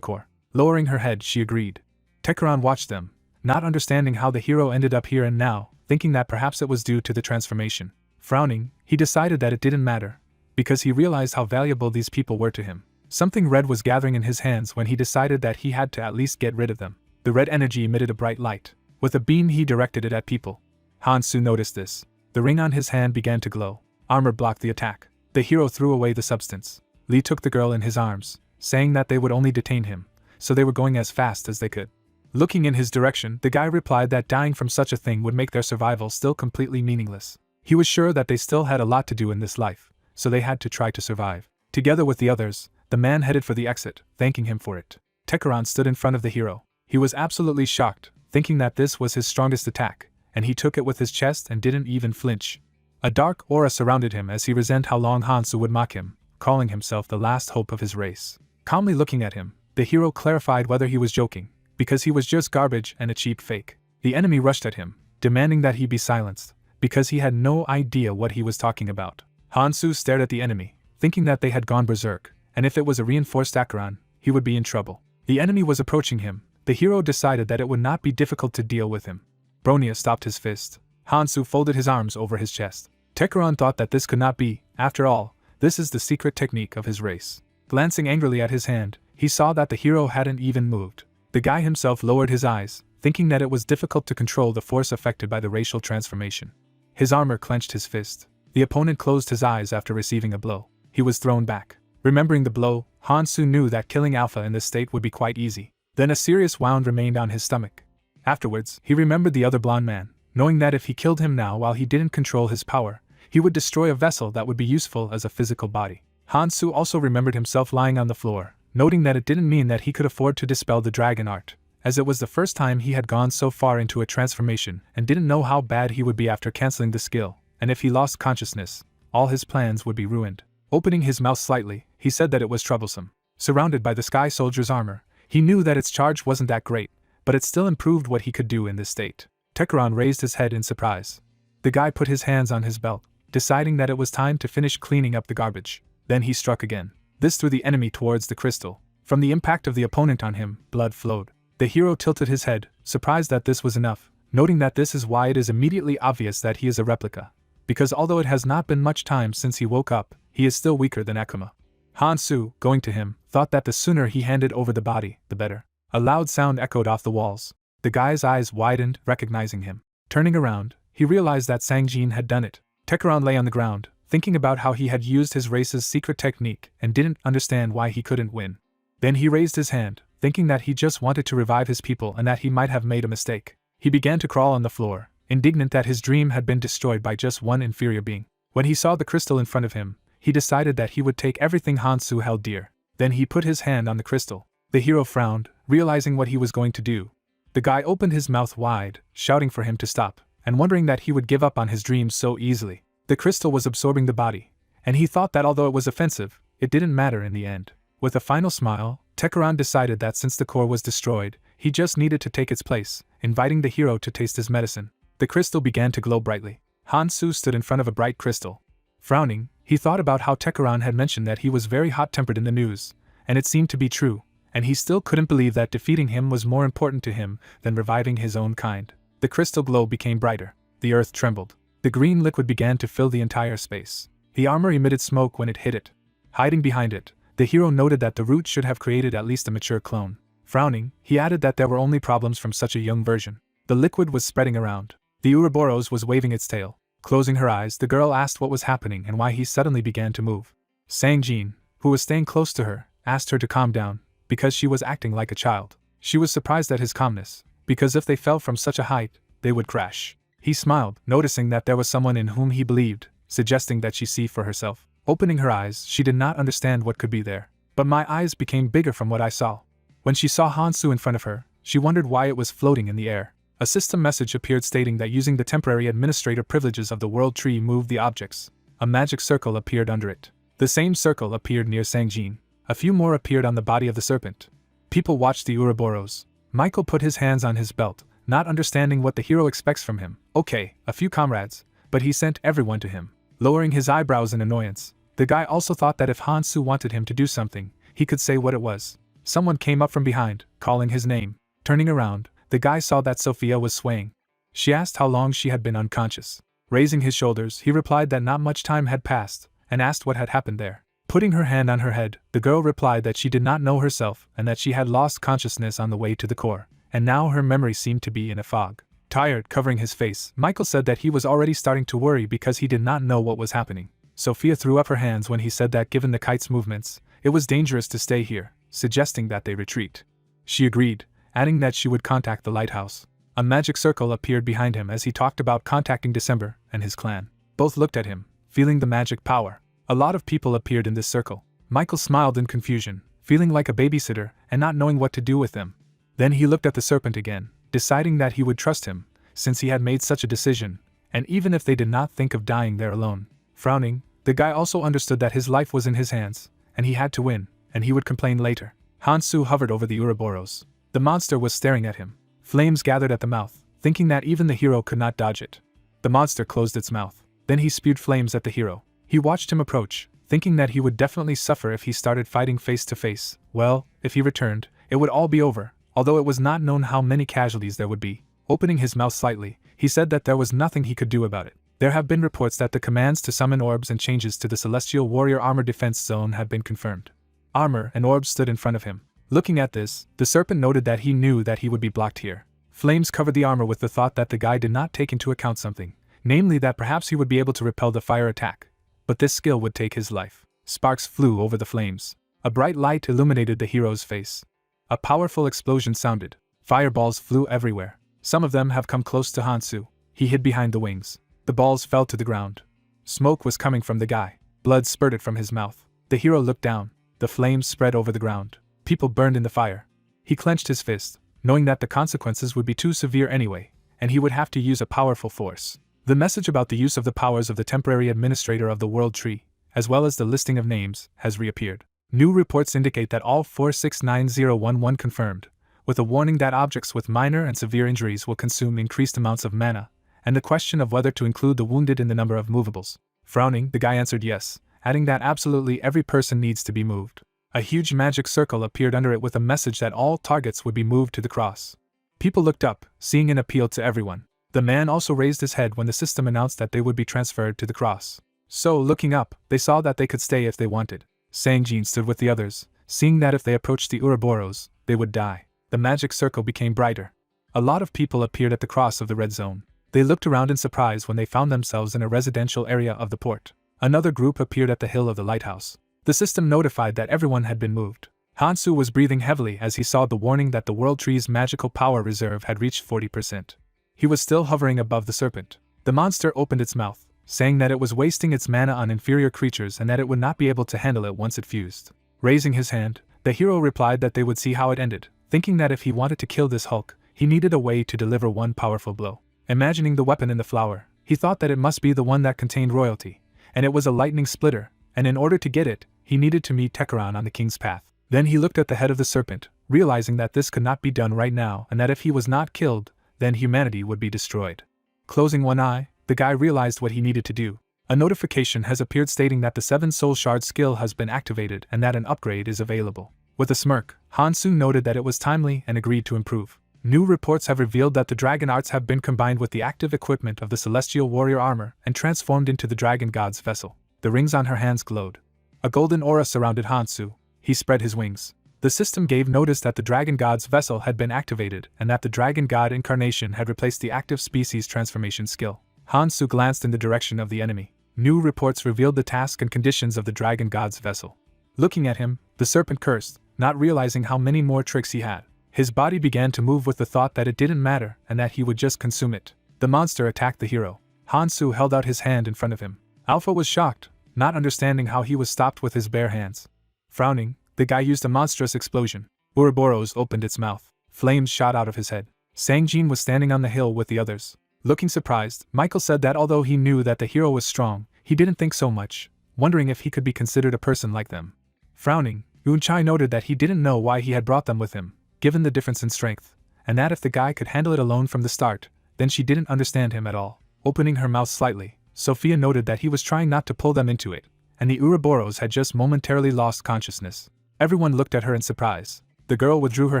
[SPEAKER 1] core. Lowering her head, she agreed. Tekaran watched them, not understanding how the hero ended up here and now, thinking that perhaps it was due to the transformation. Frowning, he decided that it didn't matter, because he realized how valuable these people were to him. Something red was gathering in his hands when he decided that he had to at least get rid of them. The red energy emitted a bright light. With a beam he directed it at people. Hansu noticed this. The ring on his hand began to glow. Armor blocked the attack. The hero threw away the substance. Lee took the girl in his arms, saying that they would only detain him, so they were going as fast as they could. Looking in his direction, the guy replied that dying from such a thing would make their survival still completely meaningless. He was sure that they still had a lot to do in this life, so they had to try to survive. Together with the others, the man headed for the exit, thanking him for it. Tekaran stood in front of the hero. He was absolutely shocked, thinking that this was his strongest attack, and he took it with his chest and didn't even flinch. A dark aura surrounded him as he resented how long Hansu would mock him, calling himself the last hope of his race. Calmly looking at him, the hero clarified whether he was joking, because he was just garbage and a cheap fake. The enemy rushed at him, demanding that he be silenced, because he had no idea what he was talking about. Hansu stared at the enemy, thinking that they had gone berserk, and if it was a reinforced Akaran, he would be in trouble. The enemy was approaching him. The hero decided that it would not be difficult to deal with him. Bronia stopped his fist. Hansu folded his arms over his chest. Tekaran thought that this could not be. After all, this is the secret technique of his race. Glancing angrily at his hand, he saw that the hero hadn't even moved. The guy himself lowered his eyes, thinking that it was difficult to control the force affected by the racial transformation. His armor clenched his fist. The opponent closed his eyes after receiving a blow. He was thrown back. Remembering the blow, Hansu knew that killing Alpha in this state would be quite easy. Then a serious wound remained on his stomach. Afterwards, he remembered the other blonde man, knowing that if he killed him now while he didn't control his power, he would destroy a vessel that would be useful as a physical body. Hansu also remembered himself lying on the floor, noting that it didn't mean that he could afford to dispel the dragon art, as it was the first time he had gone so far into a transformation and didn't know how bad he would be after canceling the skill, and if he lost consciousness, all his plans would be ruined. Opening his mouth slightly, he said that it was troublesome. Surrounded by the Sky Soldier's armor, he knew that its charge wasn't that great, but it still improved what he could do in this state. Tekaran raised his head in surprise. The guy put his hands on his belt, deciding that it was time to finish cleaning up the garbage. Then he struck again. This threw the enemy towards the crystal. From the impact of the opponent on him, blood flowed. The hero tilted his head, surprised that this was enough, noting that this is why it is immediately obvious that he is a replica. Because although it has not been much time since he woke up, he is still weaker than Akuma. Hansu, going to him, thought that the sooner he handed over the body, the better. A loud sound echoed off the walls. The guy's eyes widened, recognizing him. Turning around, he realized that Sangjin had done it. Tekaran lay on the ground, thinking about how he had used his race's secret technique and didn't understand why he couldn't win. Then he raised his hand, thinking that he just wanted to revive his people and that he might have made a mistake. He began to crawl on the floor, indignant that his dream had been destroyed by just one inferior being. When he saw the crystal in front of him, he decided that he would take everything Hansu held dear. Then he put his hand on the crystal. The hero frowned, realizing what he was going to do. The guy opened his mouth wide, shouting for him to stop, and wondering that he would give up on his dreams so easily. The crystal was absorbing the body, and he thought that although it was offensive, it didn't matter in the end. With a final smile, Tekaran decided that since the core was destroyed, he just needed to take its place, inviting the hero to taste his medicine. The crystal began to glow brightly. Hansu stood in front of a bright crystal. Frowning, he thought about how Tekaran had mentioned that he was very hot-tempered in the news, and it seemed to be true, and he still couldn't believe that defeating him was more important to him than reviving his own kind. The crystal glow became brighter. The earth trembled. The green liquid began to fill the entire space. The armor emitted smoke when it hit it. Hiding behind it, the hero noted that the root should have created at least a mature clone. Frowning, he added that there were only problems from such a young version. The liquid was spreading around. The Ouroboros was waving its tail. Closing her eyes, the girl asked what was happening and why he suddenly began to move. Sangjin, who was staying close to her, asked her to calm down, because she was acting like a child. She was surprised at his calmness, because if they fell from such a height, they would crash. He smiled, noticing that there was someone in whom he believed, suggesting that she see for herself. Opening her eyes, she did not understand what could be there. But my eyes became bigger from what I saw. When she saw Hansu in front of her, she wondered why it was floating in the air. A system message appeared stating that using the temporary administrator privileges of the world tree moved the objects. A magic circle appeared under it. The same circle appeared near Sangjin. A few more appeared on the body of the serpent. People watched the Ouroboros. Michael put his hands on his belt, not understanding what the hero expects from him. Okay, a few comrades, but he sent everyone to him. Lowering his eyebrows in annoyance, the guy also thought that if Hansu wanted him to do something, he could say what it was. Someone came up from behind, calling his name. Turning around, the guy saw that Sophia was swaying. She asked how long she had been unconscious. Raising his shoulders, he replied that not much time had passed, and asked what had happened there. Putting her hand on her head, the girl replied that she did not know herself and that she had lost consciousness on the way to the core, and now her memory seemed to be in a fog. Tired, covering his face, Michael said that he was already starting to worry because he did not know what was happening. Sophia threw up her hands when he said that given the kite's movements, it was dangerous to stay here, suggesting that they retreat. She agreed, adding that she would contact the lighthouse. A magic circle appeared behind him as he talked about contacting December and his clan. Both looked at him, feeling the magic power. A lot of people appeared in this circle. Michael smiled in confusion, feeling like a babysitter and not knowing what to do with them. Then he looked at the serpent again, deciding that he would trust him, since he had made such a decision, and even if they did not think of dying there alone. Frowning, the guy also understood that his life was in his hands, and he had to win, and he would complain later. Hansu hovered over the Ouroboros. The monster was staring at him. Flames gathered at the mouth, thinking that even the hero could not dodge it. The monster closed its mouth. Then he spewed flames at the hero. He watched him approach, thinking that he would definitely suffer if he started fighting face to face. Well, if he returned, it would all be over, although it was not known how many casualties there would be. Opening his mouth slightly, he said that there was nothing he could do about it. There have been reports that the commands to summon orbs and changes to the Celestial Warrior Armor Defense Zone have been confirmed. Armor and orbs stood in front of him. Looking at this, the serpent noted that he knew that he would be blocked here. Flames covered the armor with the thought that the guy did not take into account something, namely that perhaps he would be able to repel the fire attack. But this skill would take his life. Sparks flew over the flames. A bright light illuminated the hero's face. A powerful explosion sounded. Fireballs flew everywhere. Some of them have come close to Hansu. He hid behind the wings. The balls fell to the ground. Smoke was coming from the guy. Blood spurted from his mouth. The hero looked down. The flames spread over the ground. People burned in the fire. He clenched his fist, knowing that the consequences would be too severe anyway, and he would have to use a powerful force. The message about the use of the powers of the temporary administrator of the World Tree, as well as the listing of names, has reappeared. New reports indicate that all 469011 confirmed, with a warning that objects with minor and severe injuries will consume increased amounts of mana, and the question of whether to include the wounded in the number of movables. Frowning, the guy answered yes, adding that absolutely every person needs to be moved. A huge magic circle appeared under it with a message that all targets would be moved to the cross. People looked up, seeing an appeal to everyone. The man also raised his head when the system announced that they would be transferred to the cross. So, looking up, they saw that they could stay if they wanted. Sangjin stood with the others, seeing that if they approached the Ouroboros, they would die. The magic circle became brighter. A lot of people appeared at the cross of the red zone. They looked around in surprise when they found themselves in a residential area of the port. Another group appeared at the hill of the lighthouse. The system notified that everyone had been moved. Hansu was breathing heavily as he saw the warning that the World Tree's magical power reserve had reached 40%. He was still hovering above the serpent. The monster opened its mouth, saying that it was wasting its mana on inferior creatures and that it would not be able to handle it once it fused. Raising his hand, the hero replied that they would see how it ended, thinking that if he wanted to kill this Hulk, he needed a way to deliver one powerful blow. Imagining the weapon in the flower, he thought that it must be the one that contained royalty, and it was a lightning splitter, and in order to get it, he needed to meet Tekaran on the king's path. Then he looked at the head of the serpent, realizing that this could not be done right now and that if he was not killed, then humanity would be destroyed. Closing one eye, the guy realized what he needed to do. A notification has appeared stating that the 7 Soul Shard skill has been activated and that an upgrade is available. With a smirk, Hansu noted that it was timely and agreed to improve. New reports have revealed that the dragon arts have been combined with the active equipment of the celestial warrior armor and transformed into the dragon god's vessel. The rings on her hands glowed. A golden aura surrounded Hansu. He spread his wings. The system gave notice that the dragon god's vessel had been activated and that the dragon god incarnation had replaced the active species transformation skill. Hansu glanced in the direction of the enemy. New reports revealed the task and conditions of the dragon god's vessel. Looking at him, the serpent cursed, not realizing how many more tricks he had. His body began to move with the thought that it didn't matter and that he would just consume it. The monster attacked the hero. Hansu held out his hand in front of him. Alpha was shocked, not understanding how he was stopped with his bare hands. Frowning, the guy used a monstrous explosion. Ouroboros opened its mouth. Flames shot out of his head. Sangjin was standing on the hill with the others. Looking surprised, Michael said that although he knew that the hero was strong, he didn't think so much, wondering if he could be considered a person like them. Frowning, Eunchai noted that he didn't know why he had brought them with him, given the difference in strength, and that if the guy could handle it alone from the start, then she didn't understand him at all. Opening her mouth slightly, Sophia noted that he was trying not to pull them into it, and the Ouroboros had just momentarily lost consciousness. Everyone looked at her in surprise. The girl withdrew her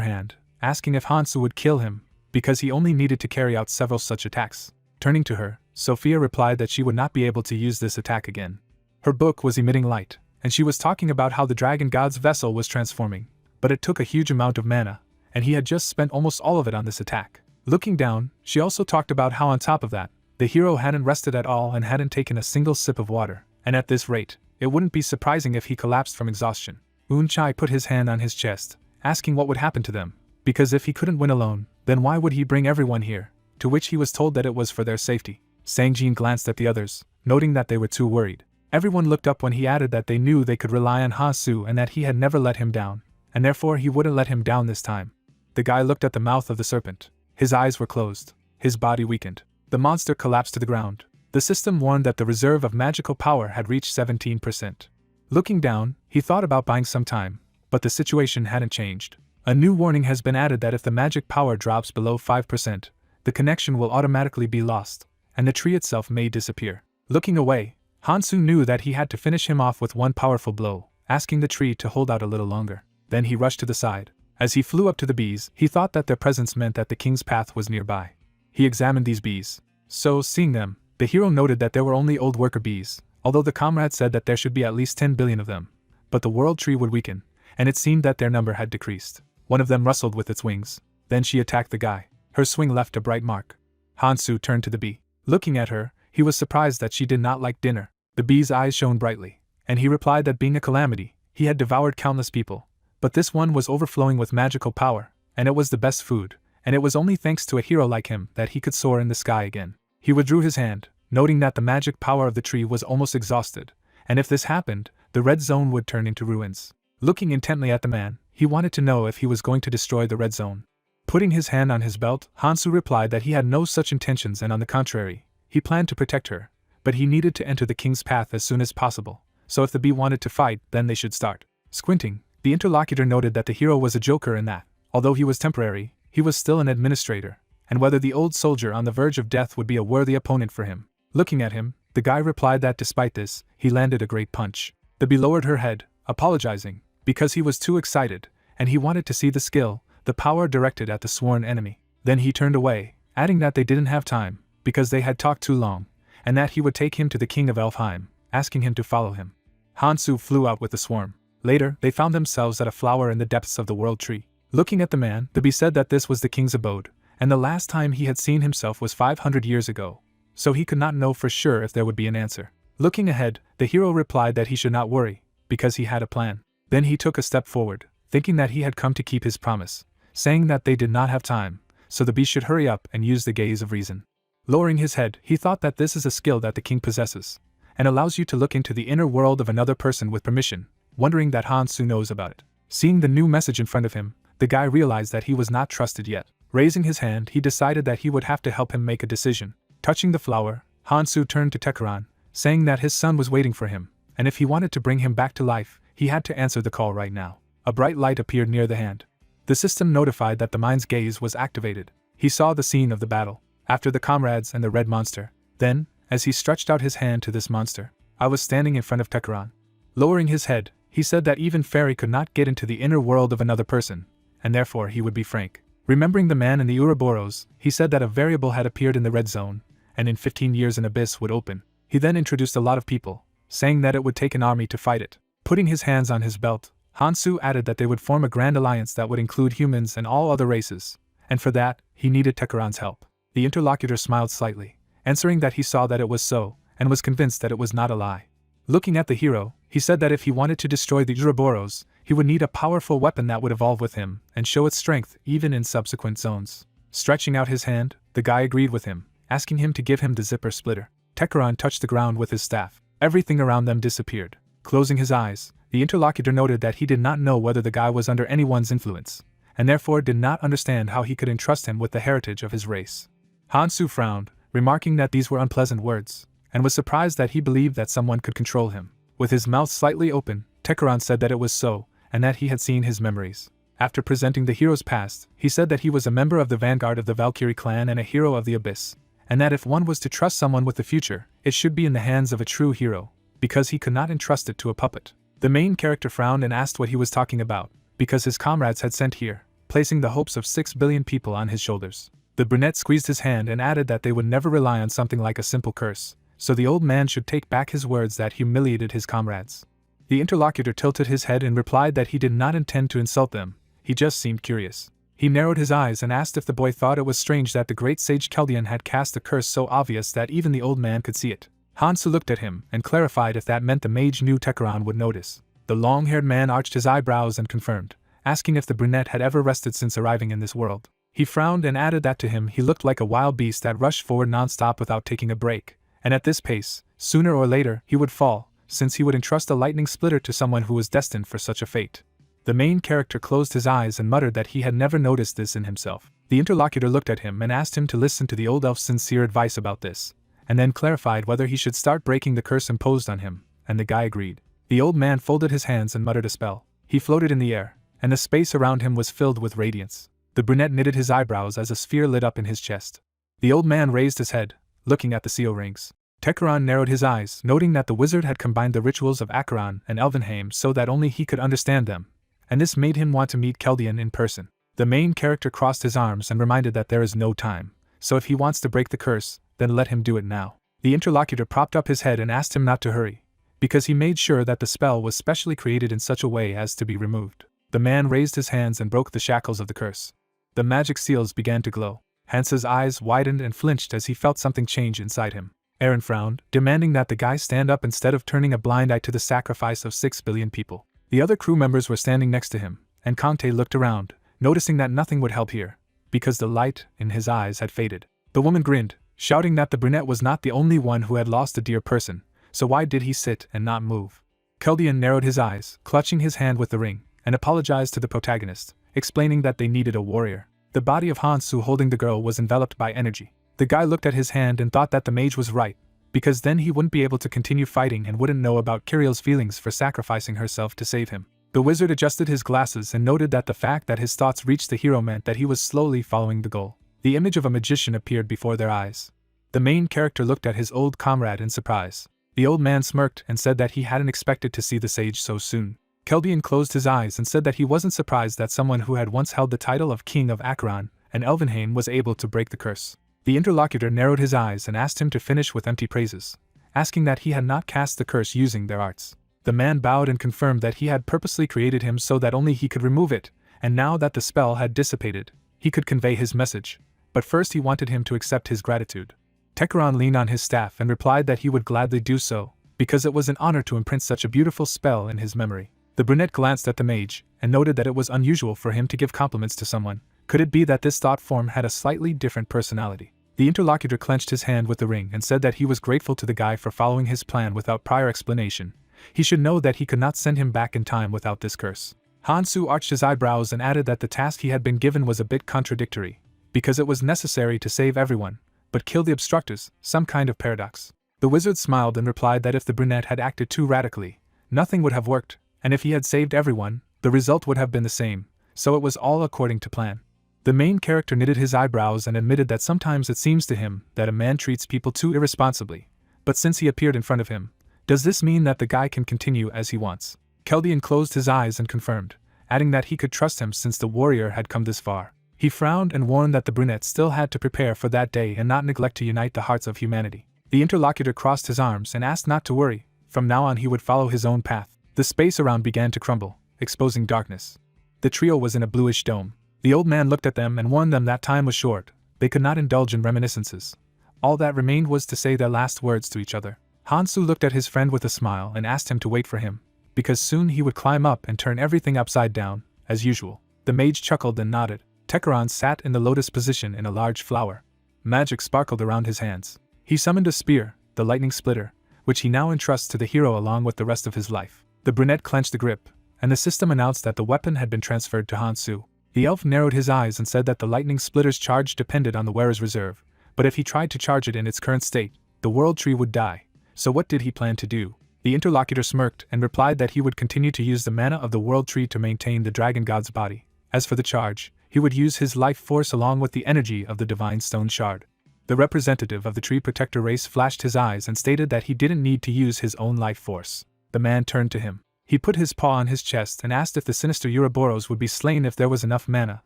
[SPEAKER 1] hand, asking if Hansu would kill him, because he only needed to carry out several such attacks. Turning to her, Sophia replied that she would not be able to use this attack again. Her book was emitting light, and she was talking about how the dragon god's vessel was transforming, but it took a huge amount of mana, and he had just spent almost all of it on this attack. Looking down, she also talked about how on top of that, the hero hadn't rested at all and hadn't taken a single sip of water, and at this rate, it wouldn't be surprising if he collapsed from exhaustion. Eunchai put his hand on his chest, asking what would happen to them, because if he couldn't win alone, then why would he bring everyone here, to which he was told that it was for their safety. Sangjin glanced at the others, noting that they were too worried. Everyone looked up when he added that they knew they could rely on Hansu and that he had never let him down, and therefore he wouldn't let him down this time. The guy looked at the mouth of the serpent. His eyes were closed. His body weakened. The monster collapsed to the ground. The system warned that the reserve of magical power had reached 17%. Looking down, he thought about buying some time, but the situation hadn't changed. A new warning has been added that if the magic power drops below 5%, the connection will automatically be lost, and the tree itself may disappear. Looking away, Hansu knew that he had to finish him off with one powerful blow, asking the tree to hold out a little longer. Then he rushed to the side. As he flew up to the bees, he thought that their presence meant that the king's path was nearby. He examined these bees. So, seeing them, the hero noted that there were only old worker bees, although the comrade said that there should be at least 10 billion of them. But the world tree would weaken, and it seemed that their number had decreased. One of them rustled with its wings. Then she attacked the guy. Her swing left a bright mark. Hansu turned to the bee. Looking at her, he was surprised that she did not like dinner. The bee's eyes shone brightly, and he replied that being a calamity, he had devoured countless people. But this one was overflowing with magical power, and it was the best food, and it was only thanks to a hero like him that he could soar in the sky again. He withdrew his hand, noting that the magic power of the tree was almost exhausted, and if this happened, the red zone would turn into ruins. Looking intently at the man, he wanted to know if he was going to destroy the red zone. Putting his hand on his belt, Hansu replied that he had no such intentions and on the contrary, he planned to protect her, but he needed to enter the king's path as soon as possible, so if the bee wanted to fight, then they should start. Squinting, the interlocutor noted that the hero was a joker in that, although he was temporary, he was still an administrator, and whether the old soldier on the verge of death would be a worthy opponent for him. Looking at him, the guy replied that despite this, he landed a great punch. The bee lowered her head, apologizing, because he was too excited, and he wanted to see the skill, the power directed at the sworn enemy. Then he turned away, adding that they didn't have time, because they had talked too long, and that he would take him to the king of Elfheim, asking him to follow him. Hansu flew out with the swarm. Later, they found themselves at a flower in the depths of the world tree. Looking at the man, the bee said that this was the king's abode, and the last time he had seen himself was 500 years ago, so he could not know for sure if there would be an answer. Looking ahead, the hero replied that he should not worry, because he had a plan. Then he took a step forward, thinking that he had come to keep his promise, saying that they did not have time, so the bee should hurry up and use the gaze of reason. Lowering his head, he thought that this is a skill that the king possesses, and allows you to look into the inner world of another person with permission, wondering that Hansu knows about it. Seeing the new message in front of him, the guy realized that he was not trusted yet. Raising his hand, he decided that he would have to help him make a decision. Touching the flower, Hansu turned to Tekaran, saying that his son was waiting for him, and if he wanted to bring him back to life, he had to answer the call right now. A bright light appeared near the hand. The system notified that the mind's gaze was activated. He saw the scene of the battle, after the comrades and the red monster. Then, as he stretched out his hand to this monster, I was standing in front of Tekaran. Lowering his head, he said that even fairy could not get into the inner world of another person, and therefore he would be frank. Remembering the man in the Ouroboros, he said that a variable had appeared in the red zone, and in 15 years an abyss would open. He then introduced a lot of people, saying that it would take an army to fight it. Putting his hands on his belt, Hansu added that they would form a grand alliance that would include humans and all other races, and for that, he needed Tekaran's help. The interlocutor smiled slightly, answering that he saw that it was so, and was convinced that it was not a lie. Looking at the hero, he said that if he wanted to destroy the Ouroboros, he would need a powerful weapon that would evolve with him and show its strength even in subsequent zones. Stretching out his hand, the guy agreed with him, asking him to give him the zipper splitter. Tekaran touched the ground with his staff. Everything around them disappeared. Closing his eyes, the interlocutor noted that he did not know whether the guy was under anyone's influence, and therefore did not understand how he could entrust him with the heritage of his race. Hansu frowned, remarking that these were unpleasant words, and was surprised that he believed that someone could control him. With his mouth slightly open, Tekaran said that it was so, and that he had seen his memories. After presenting the hero's past, he said that he was a member of the vanguard of the Valkyrie clan and a hero of the Abyss, and that if one was to trust someone with the future, it should be in the hands of a true hero, because he could not entrust it to a puppet. The main character frowned and asked what he was talking about, because his comrades had sent here, placing the hopes of 6 billion people on his shoulders. The brunette squeezed his hand and added that they would never rely on something like a simple curse, so the old man should take back his words that humiliated his comrades. The interlocutor tilted his head and replied that he did not intend to insult them, he just seemed curious. He narrowed his eyes and asked if the boy thought it was strange that the great sage Keldian had cast a curse so obvious that even the old man could see it. Hansu looked at him and clarified if that meant the mage knew Tekaran would notice. The long-haired man arched his eyebrows and confirmed, asking if the brunette had ever rested since arriving in this world. He frowned and added that to him he looked like a wild beast that rushed forward non-stop without taking a break, and at this pace, sooner or later, he would fall, since he would entrust a lightning splitter to someone who was destined for such a fate. The main character closed his eyes and muttered that he had never noticed this in himself. The interlocutor looked at him and asked him to listen to the old elf's sincere advice about this, and then clarified whether he should start breaking the curse imposed on him, and the guy agreed. The old man folded his hands and muttered a spell. He floated in the air, and the space around him was filled with radiance. The brunette knitted his eyebrows as a sphere lit up in his chest. The old man raised his head, looking at the seal rings. Tekaran narrowed his eyes, noting that the wizard had combined the rituals of Acheron and Elvenheim so that only he could understand them, and this made him want to meet Keldian in person. The main character crossed his arms and reminded that there is no time, so if he wants to break the curse, then let him do it now. The interlocutor propped up his head and asked him not to hurry, because he made sure that the spell was specially created in such a way as to be removed. The man raised his hands and broke the shackles of the curse. The magic seals began to glow. Hansa's eyes widened and flinched as he felt something change inside him. Aaron frowned, demanding that the guy stand up instead of turning a blind eye to the sacrifice of 6 billion people. The other crew members were standing next to him, and Conte looked around, noticing that nothing would help here, because the light in his eyes had faded. The woman grinned, shouting that the brunette was not the only one who had lost a dear person, so why did he sit and not move? Keldian narrowed his eyes, clutching his hand with the ring, and apologized to the protagonist, explaining that they needed a warrior. The body of Hansu holding the girl was enveloped by energy. The guy looked at his hand and thought that the mage was right, because then he wouldn't be able to continue fighting and wouldn't know about Kiriel's feelings for sacrificing herself to save him. The wizard adjusted his glasses and noted that the fact that his thoughts reached the hero meant that he was slowly following the goal. The image of a magician appeared before their eyes. The main character looked at his old comrade in surprise. The old man smirked and said that he hadn't expected to see the sage so soon. Keldian closed his eyes and said that he wasn't surprised that someone who had once held the title of King of Acheron and Elvenhain was able to break the curse. The interlocutor narrowed his eyes and asked him to finish with empty praises, asking that he had not cast the curse using their arts. The man bowed and confirmed that he had purposely created him so that only he could remove it, and now that the spell had dissipated, he could convey his message, but first he wanted him to accept his gratitude. Tekeron leaned on his staff and replied that he would gladly do so, because it was an honor to imprint such a beautiful spell in his memory. The brunette glanced at the mage, and noted that it was unusual for him to give compliments to someone. Could it be that this thought form had a slightly different personality? The interlocutor clenched his hand with the ring and said that he was grateful to the guy for following his plan without prior explanation. He should know that he could not send him back in time without this curse. Hansu arched his eyebrows and added that the task he had been given was a bit contradictory, because it was necessary to save everyone, but kill the obstructors, some kind of paradox. The wizard smiled and replied that if the brunette had acted too radically, nothing would have worked, and if he had saved everyone, the result would have been the same, so it was all according to plan. The main character knitted his eyebrows and admitted that sometimes it seems to him that a man treats people too irresponsibly, but since he appeared in front of him, does this mean that the guy can continue as he wants? Keldian closed his eyes and confirmed, adding that he could trust him since the warrior had come this far. He frowned and warned that the brunette still had to prepare for that day and not neglect to unite the hearts of humanity. The interlocutor crossed his arms and asked not to worry, from now on he would follow his own path. The space around began to crumble, exposing darkness. The trio was in a bluish dome. The old man looked at them and warned them that time was short, they could not indulge in reminiscences. All that remained was to say their last words to each other. Hansu looked at his friend with a smile and asked him to wait for him, because soon he would climb up and turn everything upside down, as usual. The mage chuckled and nodded. Tekeron sat in the lotus position in a large flower. Magic sparkled around his hands. He summoned a spear, the lightning splitter, which he now entrusts to the hero along with the rest of his life. The brunette clenched the grip, and the system announced that the weapon had been transferred to Hansu. The elf narrowed his eyes and said that the lightning splitter's charge depended on the wearer's reserve, but if he tried to charge it in its current state, the world tree would die. So what did he plan to do? The interlocutor smirked and replied that he would continue to use the mana of the world tree to maintain the dragon god's body. As for the charge, he would use his life force along with the energy of the divine stone shard. The representative of the tree protector race flashed his eyes and stated that he didn't need to use his own life force. The man turned to him. He put his paw on his chest and asked if the sinister Ouroboros would be slain if there was enough mana,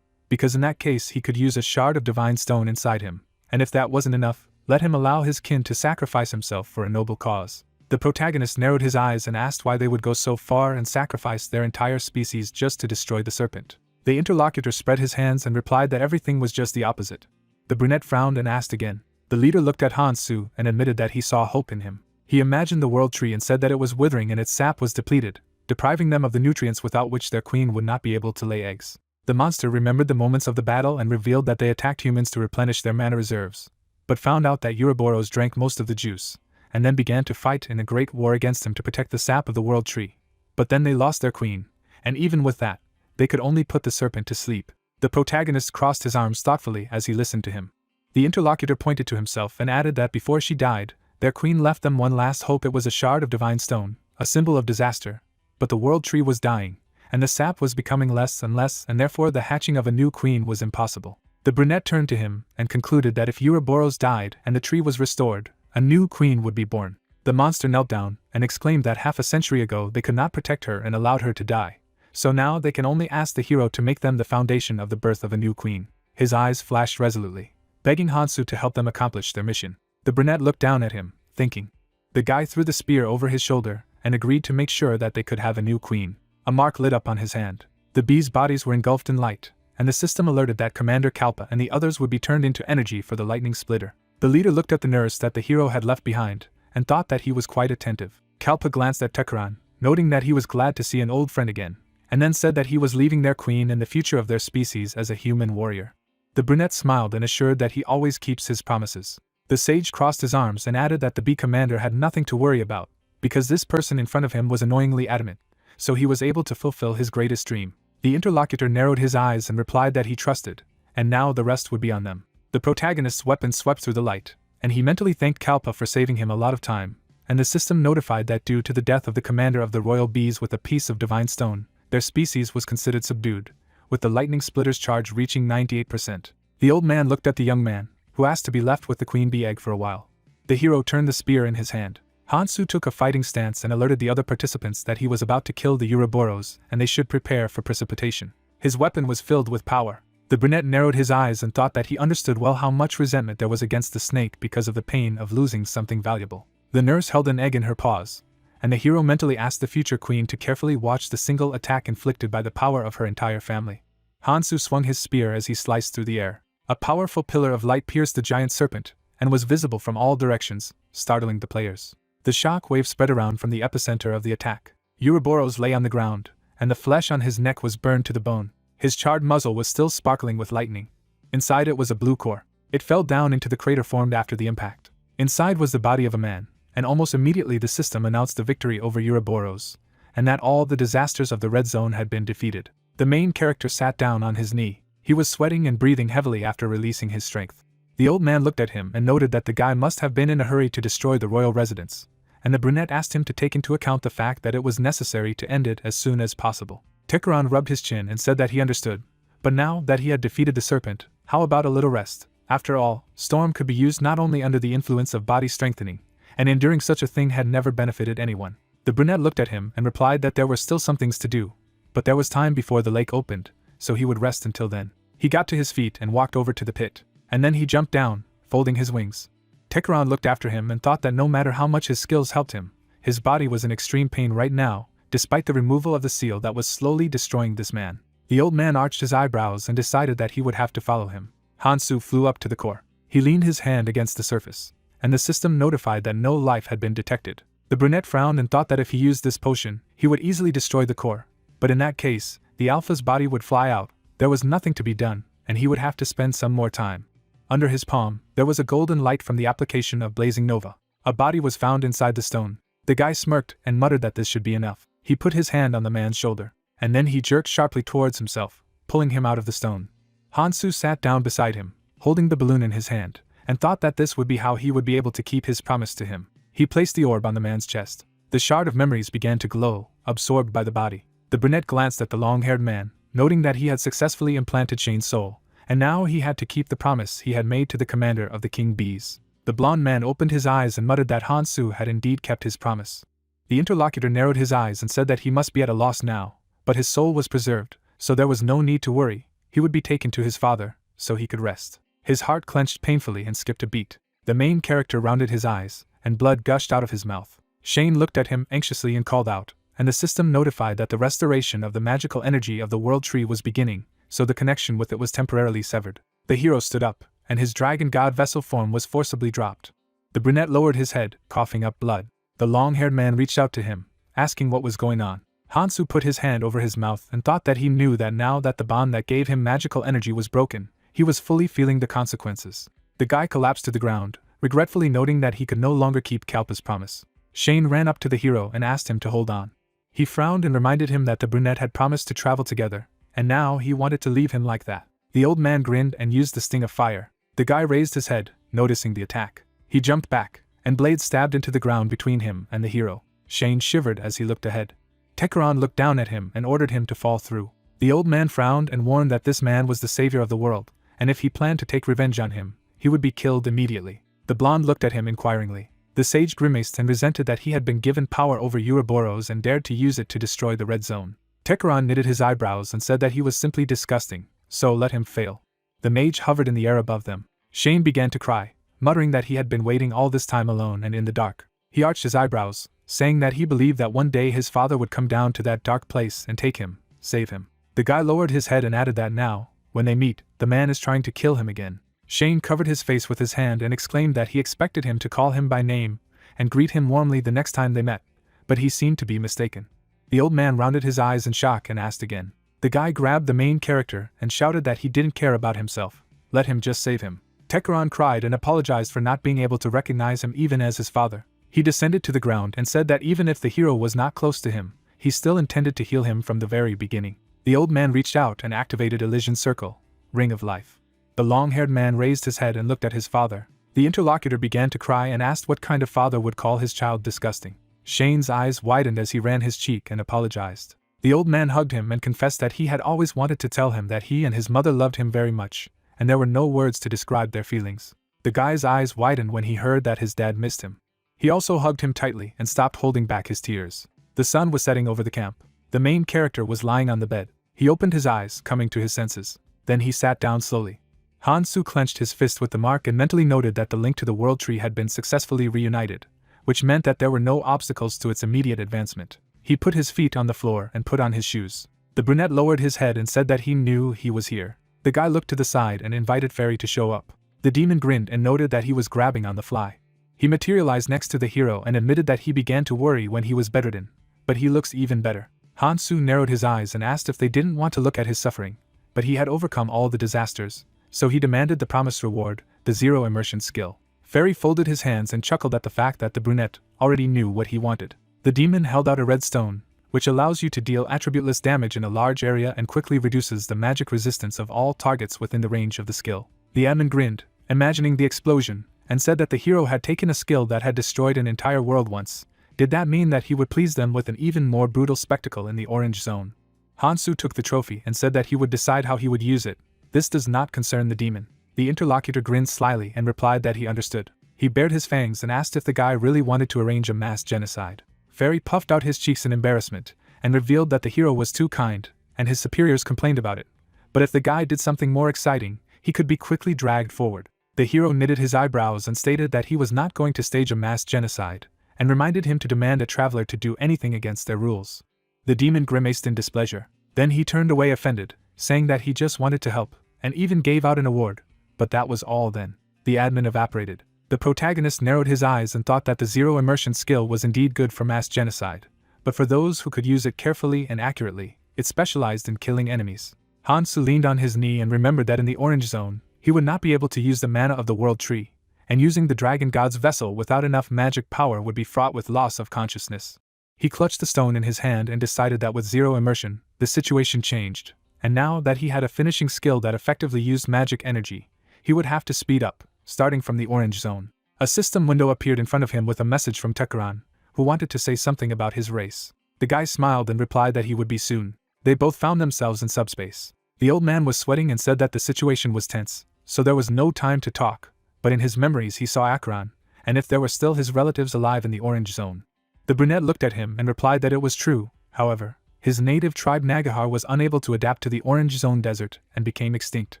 [SPEAKER 1] because in that case he could use a shard of divine stone inside him, and if that wasn't enough, let him allow his kin to sacrifice himself for a noble cause. The protagonist narrowed his eyes and asked why they would go so far and sacrifice their entire species just to destroy the serpent. The interlocutor spread his hands and replied that everything was just the opposite. The brunette frowned and asked again. The leader looked at Hansu and admitted that he saw hope in him. He imagined the world tree and said that it was withering and its sap was depleted, depriving them of the nutrients without which their queen would not be able to lay eggs. The monster remembered the moments of the battle and revealed that they attacked humans to replenish their mana reserves, but found out that Ouroboros drank most of the juice, and then began to fight in a great war against him to protect the sap of the world tree. But then they lost their queen, and even with that, they could only put the serpent to sleep. The protagonist crossed his arms thoughtfully as he listened to him. The interlocutor pointed to himself and added that before she died, their queen left them one last hope. It was a shard of divine stone, a symbol of disaster, but the world tree was dying, and the sap was becoming less and less, and therefore the hatching of a new queen was impossible. The brunette turned to him and concluded that if Ouroboros died and the tree was restored, a new queen would be born. The monster knelt down and exclaimed that half a century ago they could not protect her and allowed her to die, so now they can only ask the hero to make them the foundation of the birth of a new queen. His eyes flashed resolutely, begging Hansu to help them accomplish their mission. The brunette looked down at him, thinking. The guy threw the spear over his shoulder and agreed to make sure that they could have a new queen. A mark lit up on his hand. The bees' bodies were engulfed in light, and the system alerted that Commander Kalpa and the others would be turned into energy for the lightning splitter. The leader looked at the nurse that the hero had left behind, and thought that he was quite attentive. Kalpa glanced at Tekaran, noting that he was glad to see an old friend again, and then said that he was leaving their queen and the future of their species as a human warrior. The brunette smiled and assured that he always keeps his promises. The sage crossed his arms and added that the bee commander had nothing to worry about, because this person in front of him was annoyingly adamant, so he was able to fulfill his greatest dream. The interlocutor narrowed his eyes and replied that he trusted, and now the rest would be on them. The protagonist's weapon swept through the light, and he mentally thanked Kalpa for saving him a lot of time, and the system notified that due to the death of the commander of the royal bees with a piece of divine stone, their species was considered subdued, with the lightning splitter's charge reaching 98%. The old man looked at the young man, who asked to be left with the queen bee egg for a while. The hero turned the spear in his hand. Hansu took a fighting stance and alerted the other participants that he was about to kill the Ouroboros and they should prepare for precipitation. His weapon was filled with power. The brunette narrowed his eyes and thought that he understood well how much resentment there was against the snake because of the pain of losing something valuable. The nurse held an egg in her paws, and the hero mentally asked the future queen to carefully watch the single attack inflicted by the power of her entire family. Hansu swung his spear as he sliced through the air. A powerful pillar of light pierced the giant serpent, and was visible from all directions, startling the players. The shock wave spread around from the epicenter of the attack. Ouroboros lay on the ground, and the flesh on his neck was burned to the bone. His charred muzzle was still sparkling with lightning. Inside it was a blue core. It fell down into the crater formed after the impact. Inside was the body of a man, and almost immediately the system announced the victory over Ouroboros, and that all the disasters of the red zone had been defeated. The main character sat down on his knee. He was sweating and breathing heavily after releasing his strength. The old man looked at him and noted that the guy must have been in a hurry to destroy the royal residence, and the brunette asked him to take into account the fact that it was necessary to end it as soon as possible. Tekaran rubbed his chin and said that he understood, but now that he had defeated the serpent, how about a little rest? After all, storm could be used not only under the influence of body strengthening, and enduring such a thing had never benefited anyone. The brunette looked at him and replied that there were still some things to do, but there was time before the lake opened, so he would rest until then. He got to his feet and walked over to the pit, and then he jumped down, folding his wings. Tekaran looked after him and thought that no matter how much his skills helped him, his body was in extreme pain right now, despite the removal of the seal that was slowly destroying this man. The old man arched his eyebrows and decided that he would have to follow him. Hansu flew up to the core. He leaned his hand against the surface, and the system notified that no life had been detected. The brunette frowned and thought that if he used this potion, he would easily destroy the core, but in that case, the alpha's body would fly out. There was nothing to be done, and he would have to spend some more time. Under his palm, there was a golden light from the application of blazing nova. A body was found inside the stone. The guy smirked and muttered that this should be enough. He put his hand on the man's shoulder, and then he jerked sharply towards himself, pulling him out of the stone. Hansu sat down beside him, holding the balloon in his hand, and thought that this would be how he would be able to keep his promise to him. He placed the orb on the man's chest. The shard of memories began to glow, absorbed by the body. The brunette glanced at the long-haired man, noting that he had successfully implanted Shane's soul, and now he had to keep the promise he had made to the commander of the king bees. The blond man opened his eyes and muttered that Hansu had indeed kept his promise. The interlocutor narrowed his eyes and said that he must be at a loss now, but his soul was preserved, so there was no need to worry. He would be taken to his father, so he could rest. His heart clenched painfully and skipped a beat. The main character rounded his eyes, and blood gushed out of his mouth. Shane looked at him anxiously and called out, and the system notified that the restoration of the magical energy of the world tree was beginning, so the connection with it was temporarily severed. The hero stood up, and his dragon god vessel form was forcibly dropped. The brunette lowered his head, coughing up blood. The long-haired man reached out to him, asking what was going on. Hansu put his hand over his mouth and thought that he knew that now that the bond that gave him magical energy was broken, he was fully feeling the consequences. The guy collapsed to the ground, regretfully noting that he could no longer keep Kalpa's promise. Shane ran up to the hero and asked him to hold on. He frowned and reminded him that the brunette had promised to travel together, and now he wanted to leave him like that. The old man grinned and used the sting of fire. The guy raised his head, noticing the attack. He jumped back, and blades stabbed into the ground between him and the hero. Shane shivered as he looked ahead. Tekaran looked down at him and ordered him to fall through. The old man frowned and warned that this man was the savior of the world, and if he planned to take revenge on him, he would be killed immediately. The blonde looked at him inquiringly. The sage grimaced and resented that he had been given power over Ouroboros and dared to use it to destroy the red zone. Tekaran knitted his eyebrows and said that he was simply disgusting, so let him fail. The mage hovered in the air above them. Shane began to cry, muttering that he had been waiting all this time alone and in the dark. He arched his eyebrows, saying that he believed that one day his father would come down to that dark place and take him, save him. The guy lowered his head and added that now, when they meet, the man is trying to kill him again. Shane covered his face with his hand and exclaimed that he expected him to call him by name and greet him warmly the next time they met, but he seemed to be mistaken. The old man rounded his eyes in shock and asked again. The guy grabbed the main character and shouted that he didn't care about himself. Let him just save him. Tekaran cried and apologized for not being able to recognize him even as his father. He descended to the ground and said that even if the hero was not close to him, he still intended to heal him from the very beginning. The old man reached out and activated Elysian Circle, Ring of Life. The long-haired man raised his head and looked at his father. The interlocutor began to cry and asked what kind of father would call his child disgusting. Shane's eyes widened as he ran his cheek and apologized. The old man hugged him and confessed that he had always wanted to tell him that he and his mother loved him very much, and there were no words to describe their feelings. The guy's eyes widened when he heard that his dad missed him. He also hugged him tightly and stopped holding back his tears. The sun was setting over the camp. The main character was lying on the bed. He opened his eyes, coming to his senses. Then he sat down slowly. Hansu clenched his fist with the mark and mentally noted that the link to the world tree had been successfully reunited, which meant that there were no obstacles to its immediate advancement. He put his feet on the floor and put on his shoes. The brunette lowered his head and said that he knew he was here. The guy looked to the side and invited Fairy to show up. The demon grinned and noted that he was grabbing on the fly. He materialized next to the hero and admitted that he began to worry when he was bedridden. But he looks even better. Hansu narrowed his eyes and asked if they didn't want to look at his suffering, but he had overcome all the disasters, so he demanded the promised reward, the zero immersion skill. Fairy folded his hands and chuckled at the fact that the brunette already knew what he wanted. The demon held out a red stone, which allows you to deal attributeless damage in a large area and quickly reduces the magic resistance of all targets within the range of the skill. The admin grinned, imagining the explosion, and said that the hero had taken a skill that had destroyed an entire world once. Did that mean that he would please them with an even more brutal spectacle in the orange zone? Hansu took the trophy and said that he would decide how he would use it. This does not concern the demon. The interlocutor grinned slyly and replied that he understood. He bared his fangs and asked if the guy really wanted to arrange a mass genocide. Fairy puffed out his cheeks in embarrassment and revealed that the hero was too kind, and his superiors complained about it. But if the guy did something more exciting, he could be quickly dragged forward. The hero knitted his eyebrows and stated that he was not going to stage a mass genocide, and reminded him to demand a traveler to do anything against their rules. The demon grimaced in displeasure. Then he turned away offended, saying that he just wanted to help, and even gave out an award. But that was all then. The admin evaporated. The protagonist narrowed his eyes and thought that the zero immersion skill was indeed good for mass genocide, but for those who could use it carefully and accurately, it specialized in killing enemies. Hansu leaned on his knee and remembered that in the orange zone, he would not be able to use the mana of the world tree, and using the dragon god's vessel without enough magic power would be fraught with loss of consciousness. He clutched the stone in his hand and decided that with zero immersion, the situation changed, and now that he had a finishing skill that effectively used magic energy, he would have to speed up, starting from the orange zone. A system window appeared in front of him with a message from Tekaran, who wanted to say something about his race. The guy smiled and replied that he would be soon. They both found themselves in subspace. The old man was sweating and said that the situation was tense, so there was no time to talk, but in his memories he saw Akron, and if there were still his relatives alive in the orange zone. The brunette looked at him and replied that it was true. However, his native tribe Nagahar was unable to adapt to the orange zone desert and became extinct.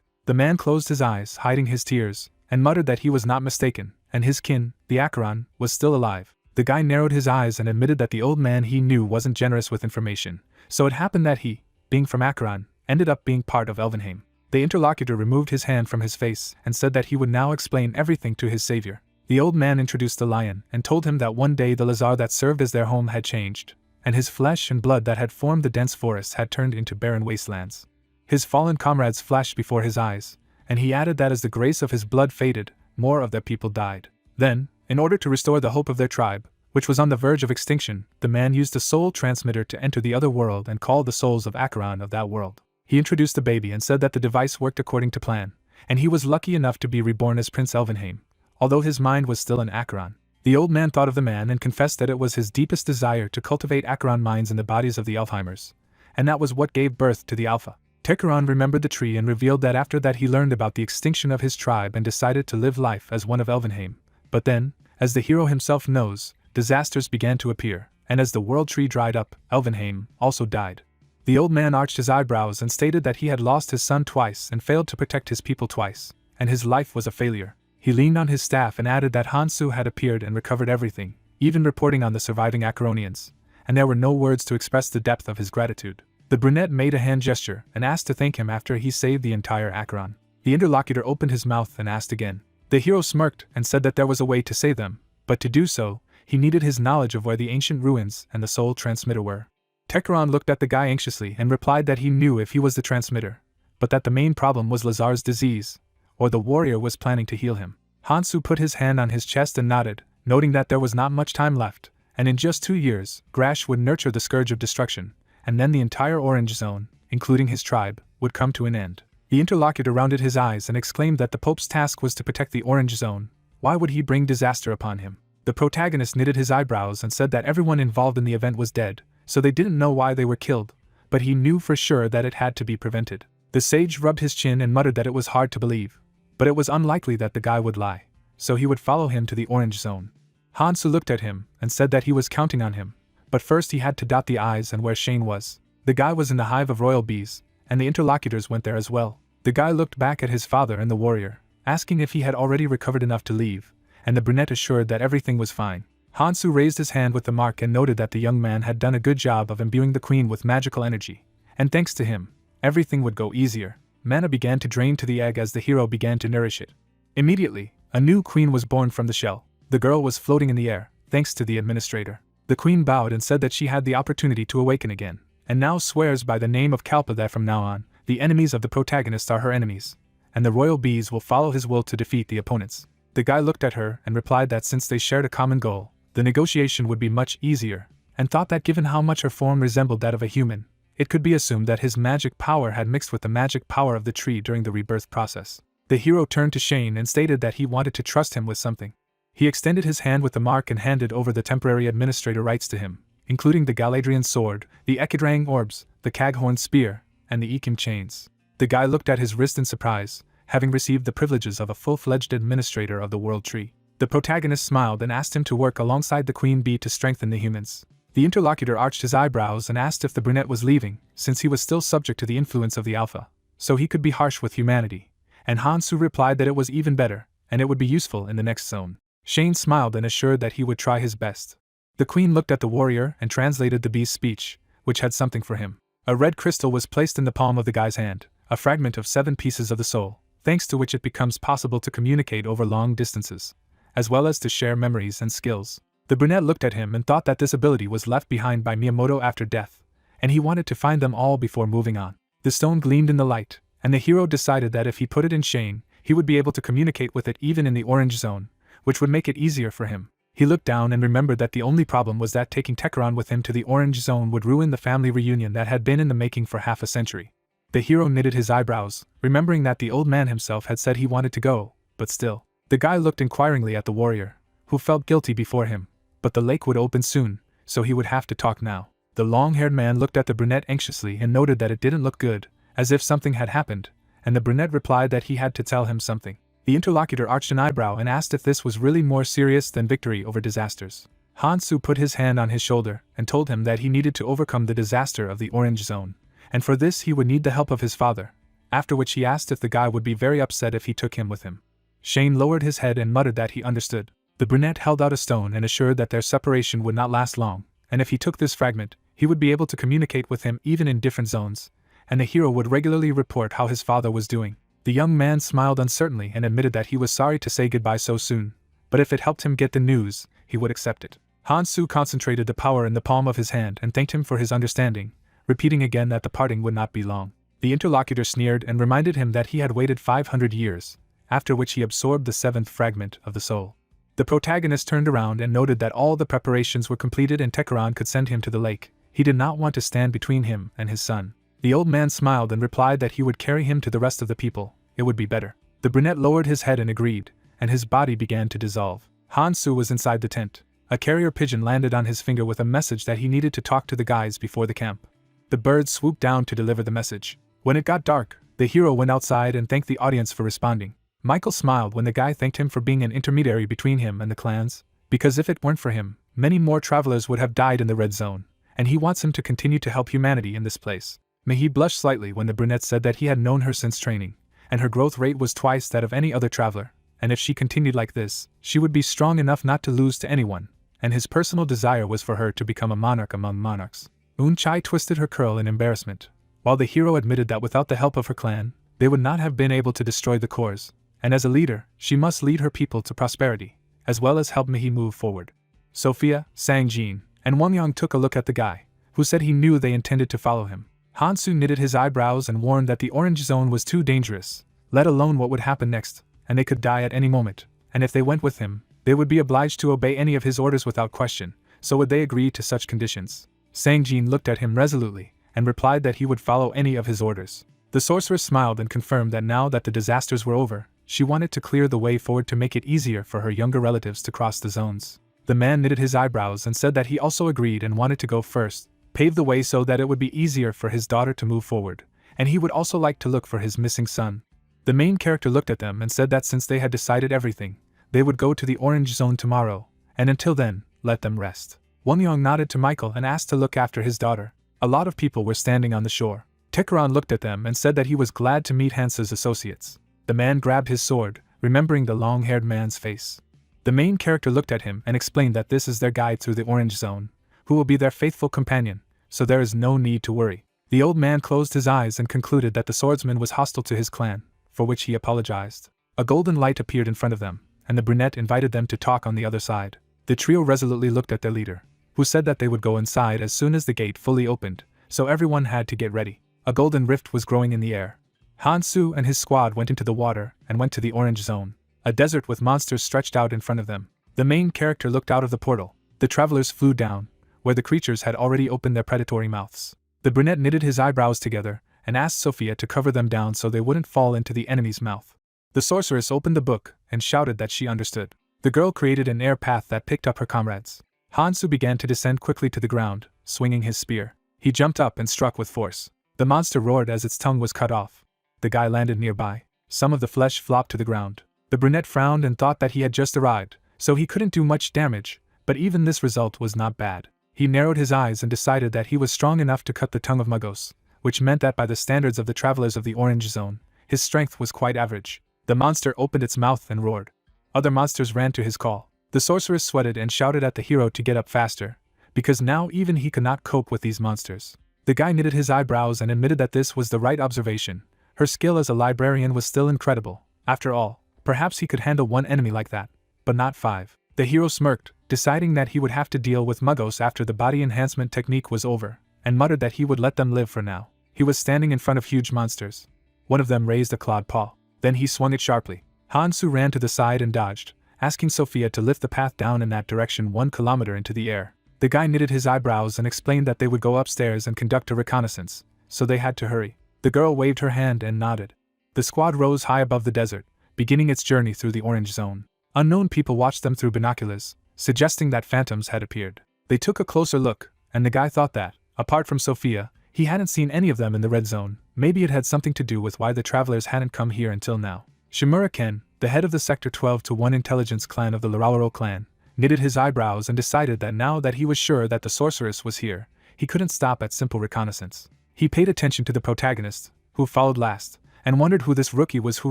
[SPEAKER 1] The man closed his eyes, hiding his tears, and muttered that he was not mistaken, and his kin, the Akron, was still alive. The guy narrowed his eyes and admitted that the old man he knew wasn't generous with information, so it happened that he, being from Akron, ended up being part of Elvenheim. The interlocutor removed his hand from his face and said that he would now explain everything to his savior. The old man introduced the lion and told him that one day the Lazar that served as their home had changed, and his flesh and blood that had formed the dense forests had turned into barren wastelands. His fallen comrades flashed before his eyes, and he added that as the grace of his blood faded, more of their people died. Then, in order to restore the hope of their tribe, which was on the verge of extinction, the man used a soul transmitter to enter the other world and call the souls of Acheron of that world. He introduced the baby and said that the device worked according to plan, and he was lucky enough to be reborn as Prince Elvenheim, although his mind was still in Acheron. The old man thought of the man and confessed that it was his deepest desire to cultivate Acheron minds in the bodies of the Elfheimers, and that was what gave birth to the Alpha. Tekaran remembered the tree and revealed that after that he learned about the extinction of his tribe and decided to live life as one of Elvenheim. But then, as the hero himself knows, disasters began to appear, and as the world tree dried up, Elvenheim also died. The old man arched his eyebrows and stated that he had lost his son twice and failed to protect his people twice, and his life was a failure. He leaned on his staff and added that Hansu had appeared and recovered everything, even reporting on the surviving Acheronians, and there were no words to express the depth of his gratitude. The brunette made a hand gesture and asked to thank him after he saved the entire Acheron. The interlocutor opened his mouth and asked again. The hero smirked and said that there was a way to save them, but to do so, he needed his knowledge of where the ancient ruins and the soul transmitter were. Acheron looked at the guy anxiously and replied that he knew if he was the transmitter, but that the main problem was Lazar's disease, or the warrior was planning to heal him. Hansu put his hand on his chest and nodded, noting that there was not much time left, and in just 2 years, Grash would nurture the scourge of destruction, and then the entire Orange Zone, including his tribe, would come to an end. The interlocutor rounded his eyes and exclaimed that the Pope's task was to protect the Orange Zone. Why would he bring disaster upon him? The protagonist knitted his eyebrows and said that everyone involved in the event was dead, so they didn't know why they were killed, but he knew for sure that it had to be prevented. The sage rubbed his chin and muttered that it was hard to believe, but it was unlikely that the guy would lie, so he would follow him to the Orange Zone. Hansu looked at him and said that he was counting on him, but first he had to dot the I's and where Shane was. The guy was in the hive of royal bees, and the interlocutors went there as well. The guy looked back at his father and the warrior, asking if he had already recovered enough to leave, and the brunette assured that everything was fine. Hansu raised his hand with the mark and noted that the young man had done a good job of imbuing the queen with magical energy, and thanks to him, everything would go easier. Mana began to drain to the egg as the hero began to nourish it. Immediately, a new queen was born from the shell. The girl was floating in the air, thanks to the administrator. The queen bowed and said that she had the opportunity to awaken again, and now swears by the name of Kalpa that from now on, the enemies of the protagonist are her enemies, and the royal bees will follow his will to defeat the opponents. The guy looked at her and replied that since they shared a common goal, the negotiation would be much easier, and thought that given how much her form resembled that of a human, it could be assumed that his magic power had mixed with the magic power of the tree during the rebirth process. The hero turned to Shane and stated that he wanted to trust him with something. He extended his hand with the mark and handed over the temporary administrator rights to him, including the Galadrian sword, the Ekidrang orbs, the Caghorn spear, and the Ekim chains. The guy looked at his wrist in surprise, having received the privileges of a full-fledged administrator of the world tree. The protagonist smiled and asked him to work alongside the queen bee to strengthen the humans. The interlocutor arched his eyebrows and asked if the brunette was leaving, since he was still subject to the influence of the alpha, so he could be harsh with humanity, and Hansu replied that it was even better, and it would be useful in the next zone. Shane smiled and assured that he would try his best. The queen looked at the warrior and translated the bee's speech, which had something for him. A red crystal was placed in the palm of the guy's hand, a fragment of 7 pieces of the soul, thanks to which it becomes possible to communicate over long distances, as well as to share memories and skills. The brunette looked at him and thought that this ability was left behind by Miyamoto after death, and he wanted to find them all before moving on. The stone gleamed in the light, and the hero decided that if he put it in Shane, he would be able to communicate with it even in the Orange Zone, which would make it easier for him. He looked down and remembered that the only problem was that taking Techeron with him to the Orange Zone would ruin the family reunion that had been in the making for half a century. The hero knitted his eyebrows, remembering that the old man himself had said he wanted to go, but still. The guy looked inquiringly at the warrior, who felt guilty before him, but the lake would open soon, so he would have to talk now. The long-haired man looked at the brunette anxiously and noted that it didn't look good, as if something had happened, and the brunette replied that he had to tell him something. The interlocutor arched an eyebrow and asked if this was really more serious than victory over disasters. Hansu put his hand on his shoulder and told him that he needed to overcome the disaster of the Orange Zone, and for this he would need the help of his father, after which he asked if the guy would be very upset if he took him with him. Shane lowered his head and muttered that he understood. The brunette held out a stone and assured that their separation would not last long, and if he took this fragment, he would be able to communicate with him even in different zones, and the hero would regularly report how his father was doing. The young man smiled uncertainly and admitted that he was sorry to say goodbye so soon, but if it helped him get the news, he would accept it. Hansu concentrated the power in the palm of his hand and thanked him for his understanding, repeating again that the parting would not be long. The interlocutor sneered and reminded him that he had waited 500 years, after which he absorbed the 7th fragment of the soul. The protagonist turned around and noted that all the preparations were completed and Techeron could send him to the lake. He did not want to stand between him and his son. The old man smiled and replied that he would carry him to the rest of the people. It would be better. The brunette lowered his head and agreed, and his body began to dissolve. Hansu was inside the tent. A carrier pigeon landed on his finger with a message that he needed to talk to the guys before the camp. The bird swooped down to deliver the message. When it got dark, the hero went outside and thanked the audience for responding. Michael smiled when the guy thanked him for being an intermediary between him and the clans, because if it weren't for him, many more travelers would have died in the Red Zone, and he wants him to continue to help humanity in this place. He blushed slightly when the brunette said that he had known her since training, and her growth rate was twice that of any other traveler, and if she continued like this, she would be strong enough not to lose to anyone, and his personal desire was for her to become a monarch among monarchs. Chai twisted her curl in embarrassment, while the hero admitted that without the help of her clan, they would not have been able to destroy the cores, and as a leader, she must lead her people to prosperity, as well as help Mihi move forward. Sophia, Sang Jin, and Wang Yang took a look at the guy, who said he knew they intended to follow him. Hansu knitted his eyebrows and warned that the orange zone was too dangerous, let alone what would happen next, and they could die at any moment, and if they went with him, they would be obliged to obey any of his orders without question, so would they agree to such conditions? Sang Jin looked at him resolutely, and replied that he would follow any of his orders. The sorceress smiled and confirmed that now that the disasters were over, she wanted to clear the way forward to make it easier for her younger relatives to cross the zones. The man knitted his eyebrows and said that he also agreed and wanted to go first, pave the way so that it would be easier for his daughter to move forward, and he would also like to look for his missing son. The main character looked at them and said that since they had decided everything, they would go to the orange zone tomorrow, and until then, let them rest. Wang Yang nodded to Michael and asked to look after his daughter. A lot of people were standing on the shore. Tekaran looked at them and said that he was glad to meet Hansa's associates. The man grabbed his sword, remembering the long-haired man's face. The main character looked at him and explained that this is their guide through the orange zone, who will be their faithful companion, so there is no need to worry. The old man closed his eyes and concluded that the swordsman was hostile to his clan, for which he apologized. A golden light appeared in front of them, and the brunette invited them to talk on the other side. The trio resolutely looked at their leader, who said that they would go inside as soon as the gate fully opened, so everyone had to get ready. A golden rift was growing in the air. Hansu and his squad went into the water and went to the orange zone. A desert with monsters stretched out in front of them. The main character looked out of the portal. The travelers flew down, where the creatures had already opened their predatory mouths. The brunette knitted his eyebrows together and asked Sophia to cover them down so they wouldn't fall into the enemy's mouth. The sorceress opened the book and shouted that she understood. The girl created an air path that picked up her comrades. Hansu began to descend quickly to the ground, swinging his spear. He jumped up and struck with force. The monster roared as its tongue was cut off. The guy landed nearby. Some of the flesh flopped to the ground. The brunette frowned and thought that he had just arrived, so he couldn't do much damage, but even this result was not bad. He narrowed his eyes and decided that he was strong enough to cut the tongue of Magos, which meant that by the standards of the travelers of the orange zone, his strength was quite average. The monster opened its mouth and roared. Other monsters ran to his call. The sorceress sweated and shouted at the hero to get up faster, because now even he could not cope with these monsters. The guy knitted his eyebrows and admitted that this was the right observation. Her skill as a librarian was still incredible. After all, perhaps he could handle one enemy like that, but not 5. The hero smirked, deciding that he would have to deal with Muggos after the body enhancement technique was over, and muttered that he would let them live for now. He was standing in front of huge monsters. One of them raised a clawed paw. Then he swung it sharply. Hansu ran to the side and dodged, asking Sophia to lift the path down in that direction 1 kilometer into the air. The guy knitted his eyebrows and explained that they would go upstairs and conduct a reconnaissance, so they had to hurry. The girl waved her hand and nodded. The squad rose high above the desert, beginning its journey through the orange zone. Unknown people watched them through binoculars, suggesting that phantoms had appeared. They took a closer look, and the guy thought that, apart from Sophia, he hadn't seen any of them in the red zone. Maybe it had something to do with why the travelers hadn't come here until now. Shimura Ken, the head of the Sector 12-1 intelligence clan of the Lararo clan, knitted his eyebrows and decided that now that he was sure that the sorceress was here, he couldn't stop at simple reconnaissance. He paid attention to the protagonist, who followed last, and wondered who this rookie was who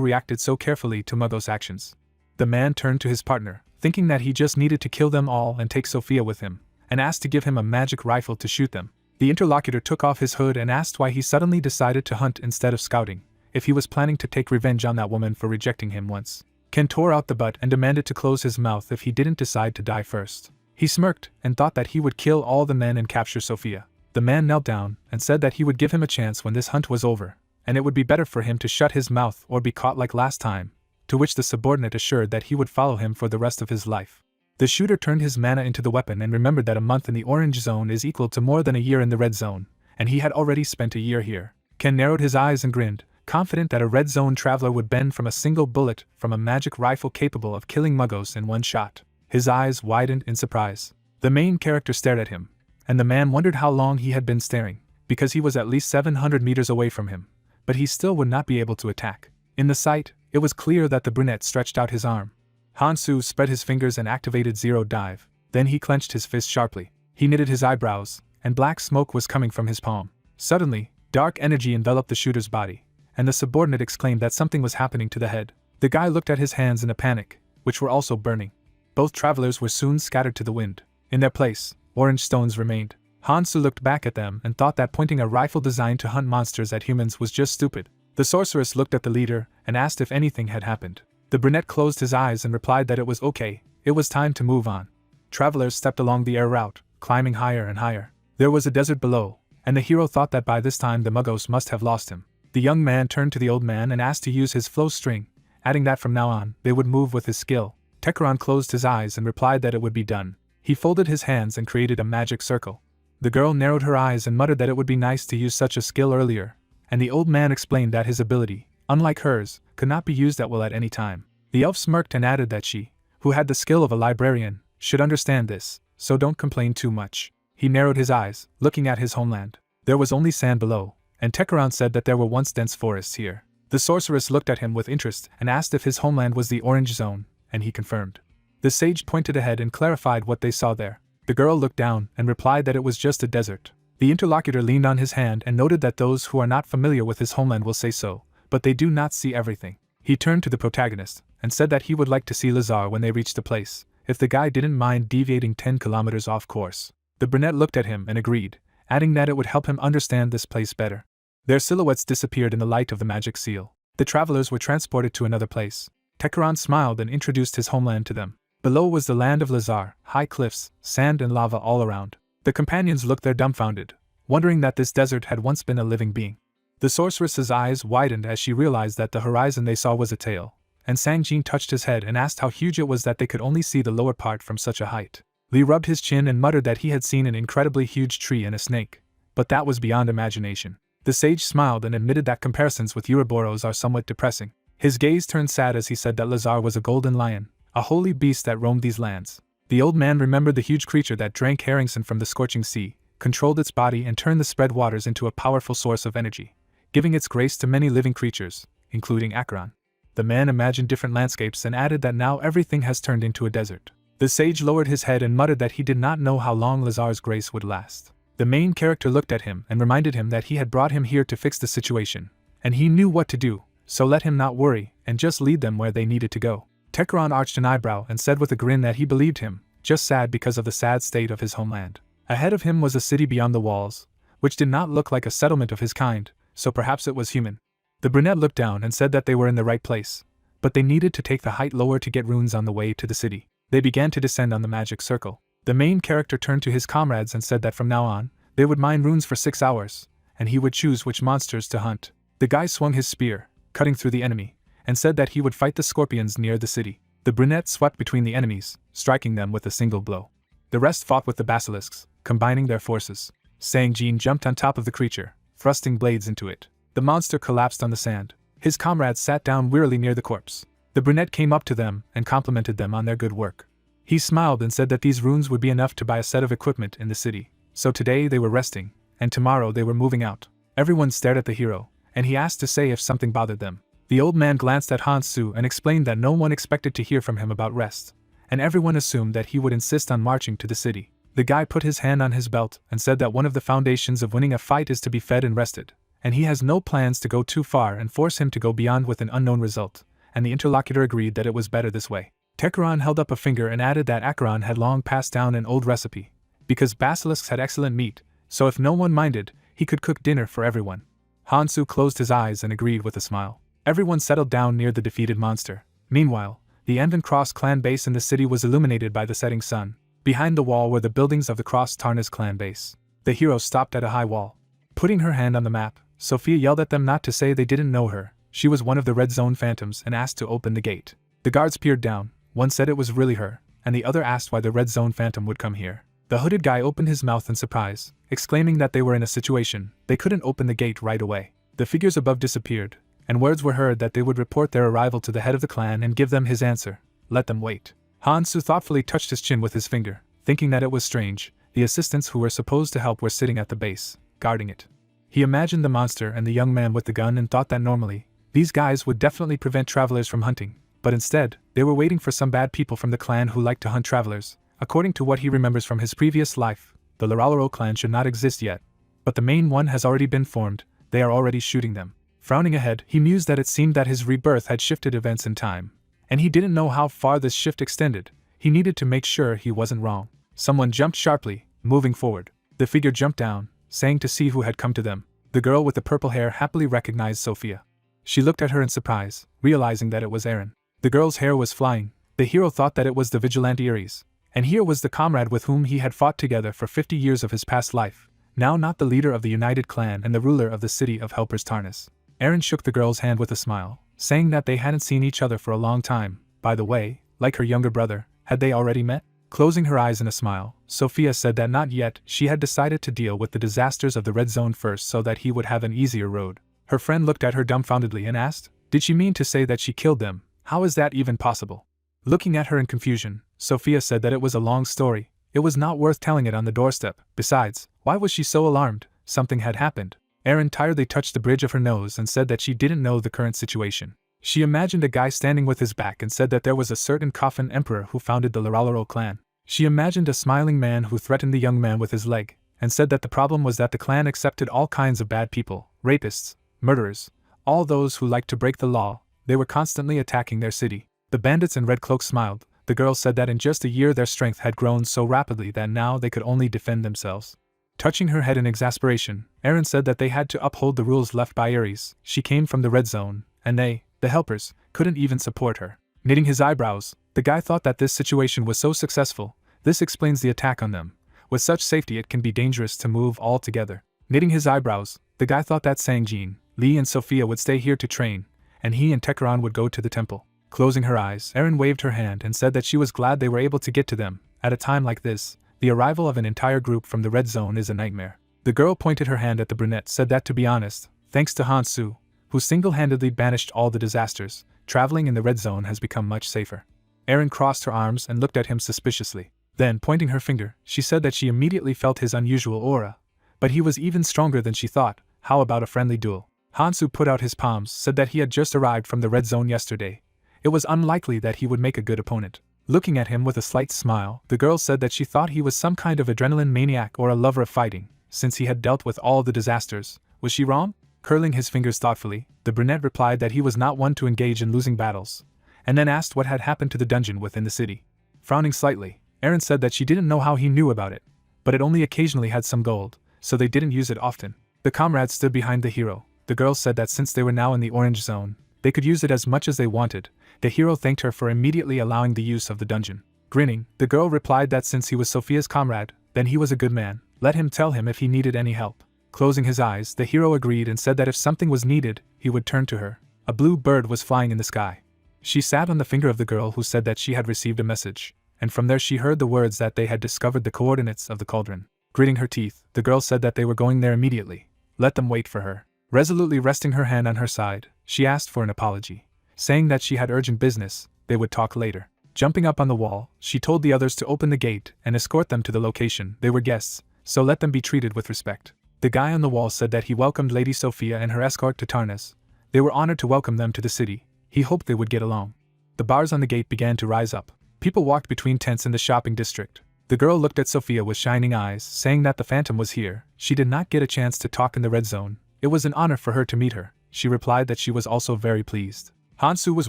[SPEAKER 1] reacted so carefully to Muggos' actions. The man turned to his partner, thinking that he just needed to kill them all and take Sophia with him, and asked to give him a magic rifle to shoot them. The interlocutor took off his hood and asked why he suddenly decided to hunt instead of scouting, if he was planning to take revenge on that woman for rejecting him once. Ken tore out the butt and demanded to close his mouth if he didn't decide to die first. He smirked and thought that he would kill all the men and capture Sophia. The man knelt down and said that he would give him a chance when this hunt was over, and it would be better for him to shut his mouth or be caught like last time, to which the subordinate assured that he would follow him for the rest of his life. The shooter turned his mana into the weapon and remembered that a month in the orange zone is equal to more than a year in the red zone, and he had already spent a year here. Ken narrowed his eyes and grinned, confident that a red zone traveler would bend from a single bullet from a magic rifle capable of killing Muggos in one shot. His eyes widened in surprise. The main character stared at him, and the man wondered how long he had been staring, because he was at least 700 meters away from him, but he still would not be able to attack. In the sight, it was clear that the brunette stretched out his arm. Hansu spread his fingers and activated Zero Dive. Then he clenched his fist sharply. He knitted his eyebrows, and black smoke was coming from his palm. Suddenly, dark energy enveloped the shooter's body, and the subordinate exclaimed that something was happening to the head. The guy looked at his hands in a panic, which were also burning. Both travelers were soon scattered to the wind. In their place, orange stones remained. Hansu looked back at them and thought that pointing a rifle designed to hunt monsters at humans was just stupid. The sorceress looked at the leader and asked if anything had happened. The brunette closed his eyes and replied that it was okay, it was time to move on. Travelers stepped along the air route, climbing higher and higher. There was a desert below, and the hero thought that by this time the muggos must have lost him. The young man turned to the old man and asked to use his flow string, adding that from now on, they would move with his skill. Tekeron closed his eyes and replied that it would be done. He folded his hands and created a magic circle. The girl narrowed her eyes and muttered that it would be nice to use such a skill earlier, and the old man explained that his ability, unlike hers, could not be used at will at any time. The elf smirked and added that she, who had the skill of a librarian, should understand this, so don't complain too much. He narrowed his eyes, looking at his homeland. There was only sand below, and Tekeron said that there were once dense forests here. The sorceress looked at him with interest and asked if his homeland was the orange zone, and he confirmed. The sage pointed ahead and clarified what they saw there. The girl looked down and replied that it was just a desert. The interlocutor leaned on his hand and noted that those who are not familiar with his homeland will say so, but they do not see everything. He turned to the protagonist and said that he would like to see Lazar when they reached the place, if the guy didn't mind deviating 10 kilometers off course. The brunette looked at him and agreed, adding that it would help him understand this place better. Their silhouettes disappeared in the light of the magic seal. The travelers were transported to another place. Tekeron smiled and introduced his homeland to them. Below was the land of Lazar, high cliffs, sand and lava all around. The companions looked there dumbfounded, wondering that this desert had once been a living being. The sorceress's eyes widened as she realized that the horizon they saw was a tail, and Sangjin touched his head and asked how huge it was that they could only see the lower part from such a height. Li rubbed his chin and muttered that he had seen an incredibly huge tree and a snake, but that was beyond imagination. The sage smiled and admitted that comparisons with Ouroboros are somewhat depressing. His gaze turned sad as he said that Lazar was a golden lion, a holy beast that roamed these lands. The old man remembered the huge creature that drank herringson from the scorching sea, controlled its body and turned the spread waters into a powerful source of energy, giving its grace to many living creatures, including Acheron. The man imagined different landscapes and added that now everything has turned into a desert. The sage lowered his head and muttered that he did not know how long Lazar's grace would last. The main character looked at him and reminded him that he had brought him here to fix the situation, and he knew what to do, so let him not worry and just lead them where they needed to go. Tekeron arched an eyebrow and said with a grin that he believed him, just sad because of the sad state of his homeland. Ahead of him was a city beyond the walls, which did not look like a settlement of his kind, so perhaps it was human. The brunette looked down and said that they were in the right place, but they needed to take the height lower to get runes on the way to the city. They began to descend on the magic circle. The main character turned to his comrades and said that from now on, they would mine runes for 6 hours, and he would choose which monsters to hunt. The guy swung his spear, cutting through the enemy, and said that he would fight the scorpions near the city. The brunette swept between the enemies, striking them with a single blow. The rest fought with the basilisks, combining their forces. Sangjin jumped on top of the creature, thrusting blades into it. The monster collapsed on the sand. His comrades sat down wearily near the corpse. The brunette came up to them and complimented them on their good work. He smiled and said that these runes would be enough to buy a set of equipment in the city. So today they were resting, and tomorrow they were moving out. Everyone stared at the hero, and he asked to say if something bothered them. The old man glanced at Hansu and explained that no one expected to hear from him about rest, and everyone assumed that he would insist on marching to the city. The guy put his hand on his belt and said that one of the foundations of winning a fight is to be fed and rested, and he has no plans to go too far and force him to go beyond with an unknown result, and the interlocutor agreed that it was better this way. Tekeron held up a finger and added that Acheron had long passed down an old recipe, because basilisks had excellent meat, so if no one minded, he could cook dinner for everyone. Hansu closed his eyes and agreed with a smile. Everyone settled down near the defeated monster. Meanwhile, the Anvan Cross clan base in the city was illuminated by the setting sun. Behind the wall were the buildings of the Cross Tarnas clan base. The hero stopped at a high wall. Putting her hand on the map, Sophia yelled at them not to say they didn't know her. She was one of the Red Zone Phantoms and asked to open the gate. The guards peered down. One said it was really her, and the other asked why the Red Zone Phantom would come here. The hooded guy opened his mouth in surprise, exclaiming that they were in a situation they couldn't open the gate right away. The figures above disappeared, and words were heard that they would report their arrival to the head of the clan and give them his answer. Let them wait. Hansu thoughtfully touched his chin with his finger, thinking that it was strange. The assistants who were supposed to help were sitting at the base, guarding it. He imagined the monster and the young man with the gun and thought that normally, these guys would definitely prevent travelers from hunting, but instead, they were waiting for some bad people from the clan who liked to hunt travelers. According to what he remembers from his previous life, the Laralaro clan should not exist yet, but the main one has already been formed. They are already shooting them. Frowning ahead, he mused that it seemed that his rebirth had shifted events in time, and he didn't know how far this shift extended. He needed to make sure he wasn't wrong. Someone jumped sharply, moving forward. The figure jumped down, saying to see who had come to them. The girl with the purple hair happily recognized Sophia. She looked at her in surprise, realizing that it was Eren. The girl's hair was flying. The hero thought that it was the vigilante Ares. And here was the comrade with whom he had fought together for 50 years of his past life, now not the leader of the United Clan and the ruler of the city of Helpers Tarnus. Eren shook the girl's hand with a smile, saying that they hadn't seen each other for a long time. By the way, like her younger brother, had they already met? Closing her eyes in a smile, Sophia said that not yet. She had decided to deal with the disasters of the Red Zone first so that he would have an easier road. Her friend looked at her dumbfoundedly and asked, "Did she mean to say that she killed them? How is that even possible?" Looking at her in confusion, Sophia said that it was a long story. It was not worth telling it on the doorstep. Besides, why was she so alarmed? Something had happened. Eren tiredly touched the bridge of her nose and said that she didn't know the current situation. She imagined a guy standing with his back and said that there was a certain coffin emperor who founded the Laralaro clan. She imagined a smiling man who threatened the young man with his leg, and said that the problem was that the clan accepted all kinds of bad people, rapists, murderers, all those who liked to break the law. They were constantly attacking their city. The bandits in red cloaks smiled. The girl said that in just a year their strength had grown so rapidly that now they could only defend themselves. Touching her head in exasperation, Eren said that they had to uphold the rules left by Ares. She came from the Red Zone, and they, the helpers, couldn't even support her. Knitting his eyebrows, the guy thought that this situation was so successful. This explains the attack on them. With such safety it can be dangerous to move all together. Knitting his eyebrows, the guy thought that Sangjin, Lee and Sophia would stay here to train, and he and Tekaran would go to the temple. Closing her eyes, Eren waved her hand and said that she was glad they were able to get to them. At a time like this, the arrival of an entire group from the Red Zone is a nightmare. The girl pointed her hand at the brunette, said that to be honest, thanks to Hansu, who single-handedly banished all the disasters, traveling in the Red Zone has become much safer. Eren crossed her arms and looked at him suspiciously. Then, pointing her finger, she said that she immediately felt his unusual aura. But he was even stronger than she thought. How about a friendly duel? Hansu put out his palms, said that he had just arrived from the Red Zone yesterday. It was unlikely that he would make a good opponent. Looking at him with a slight smile, the girl said that she thought he was some kind of adrenaline maniac or a lover of fighting, since he had dealt with all the disasters. Was she wrong? Curling his fingers thoughtfully, the brunette replied that he was not one to engage in losing battles, and then asked what had happened to the dungeon within the city. Frowning slightly, Eren said that she didn't know how he knew about it, but it only occasionally had some gold, so they didn't use it often. The comrades stood behind the hero. The girl said that since they were now in the orange zone, they could use it as much as they wanted. The hero thanked her for immediately allowing the use of the dungeon. Grinning, the girl replied that since he was Sophia's comrade, then he was a good man. Let him tell him if he needed any help. Closing his eyes, the hero agreed and said that if something was needed, he would turn to her. A blue bird was flying in the sky. She sat on the finger of the girl who said that she had received a message, and from there she heard the words that they had discovered the coordinates of the cauldron. Gritting her teeth, the girl said that they were going there immediately. Let them wait for her. Resolutely resting her hand on her side, she asked for an apology, saying that she had urgent business. They would talk later. Jumping up on the wall, she told the others to open the gate and escort them to the location. They were guests, so let them be treated with respect. The guy on the wall said that he welcomed Lady Sophia and her escort to Tarnus. They were honored to welcome them to the city. He hoped they would get along. The bars on the gate began to rise up. People walked between tents in the shopping district. The girl looked at Sophia with shining eyes, saying that the Phantom was here. She did not get a chance to talk in the Red Zone. It was an honor for her to meet her. She replied that she was also very pleased. Hansu was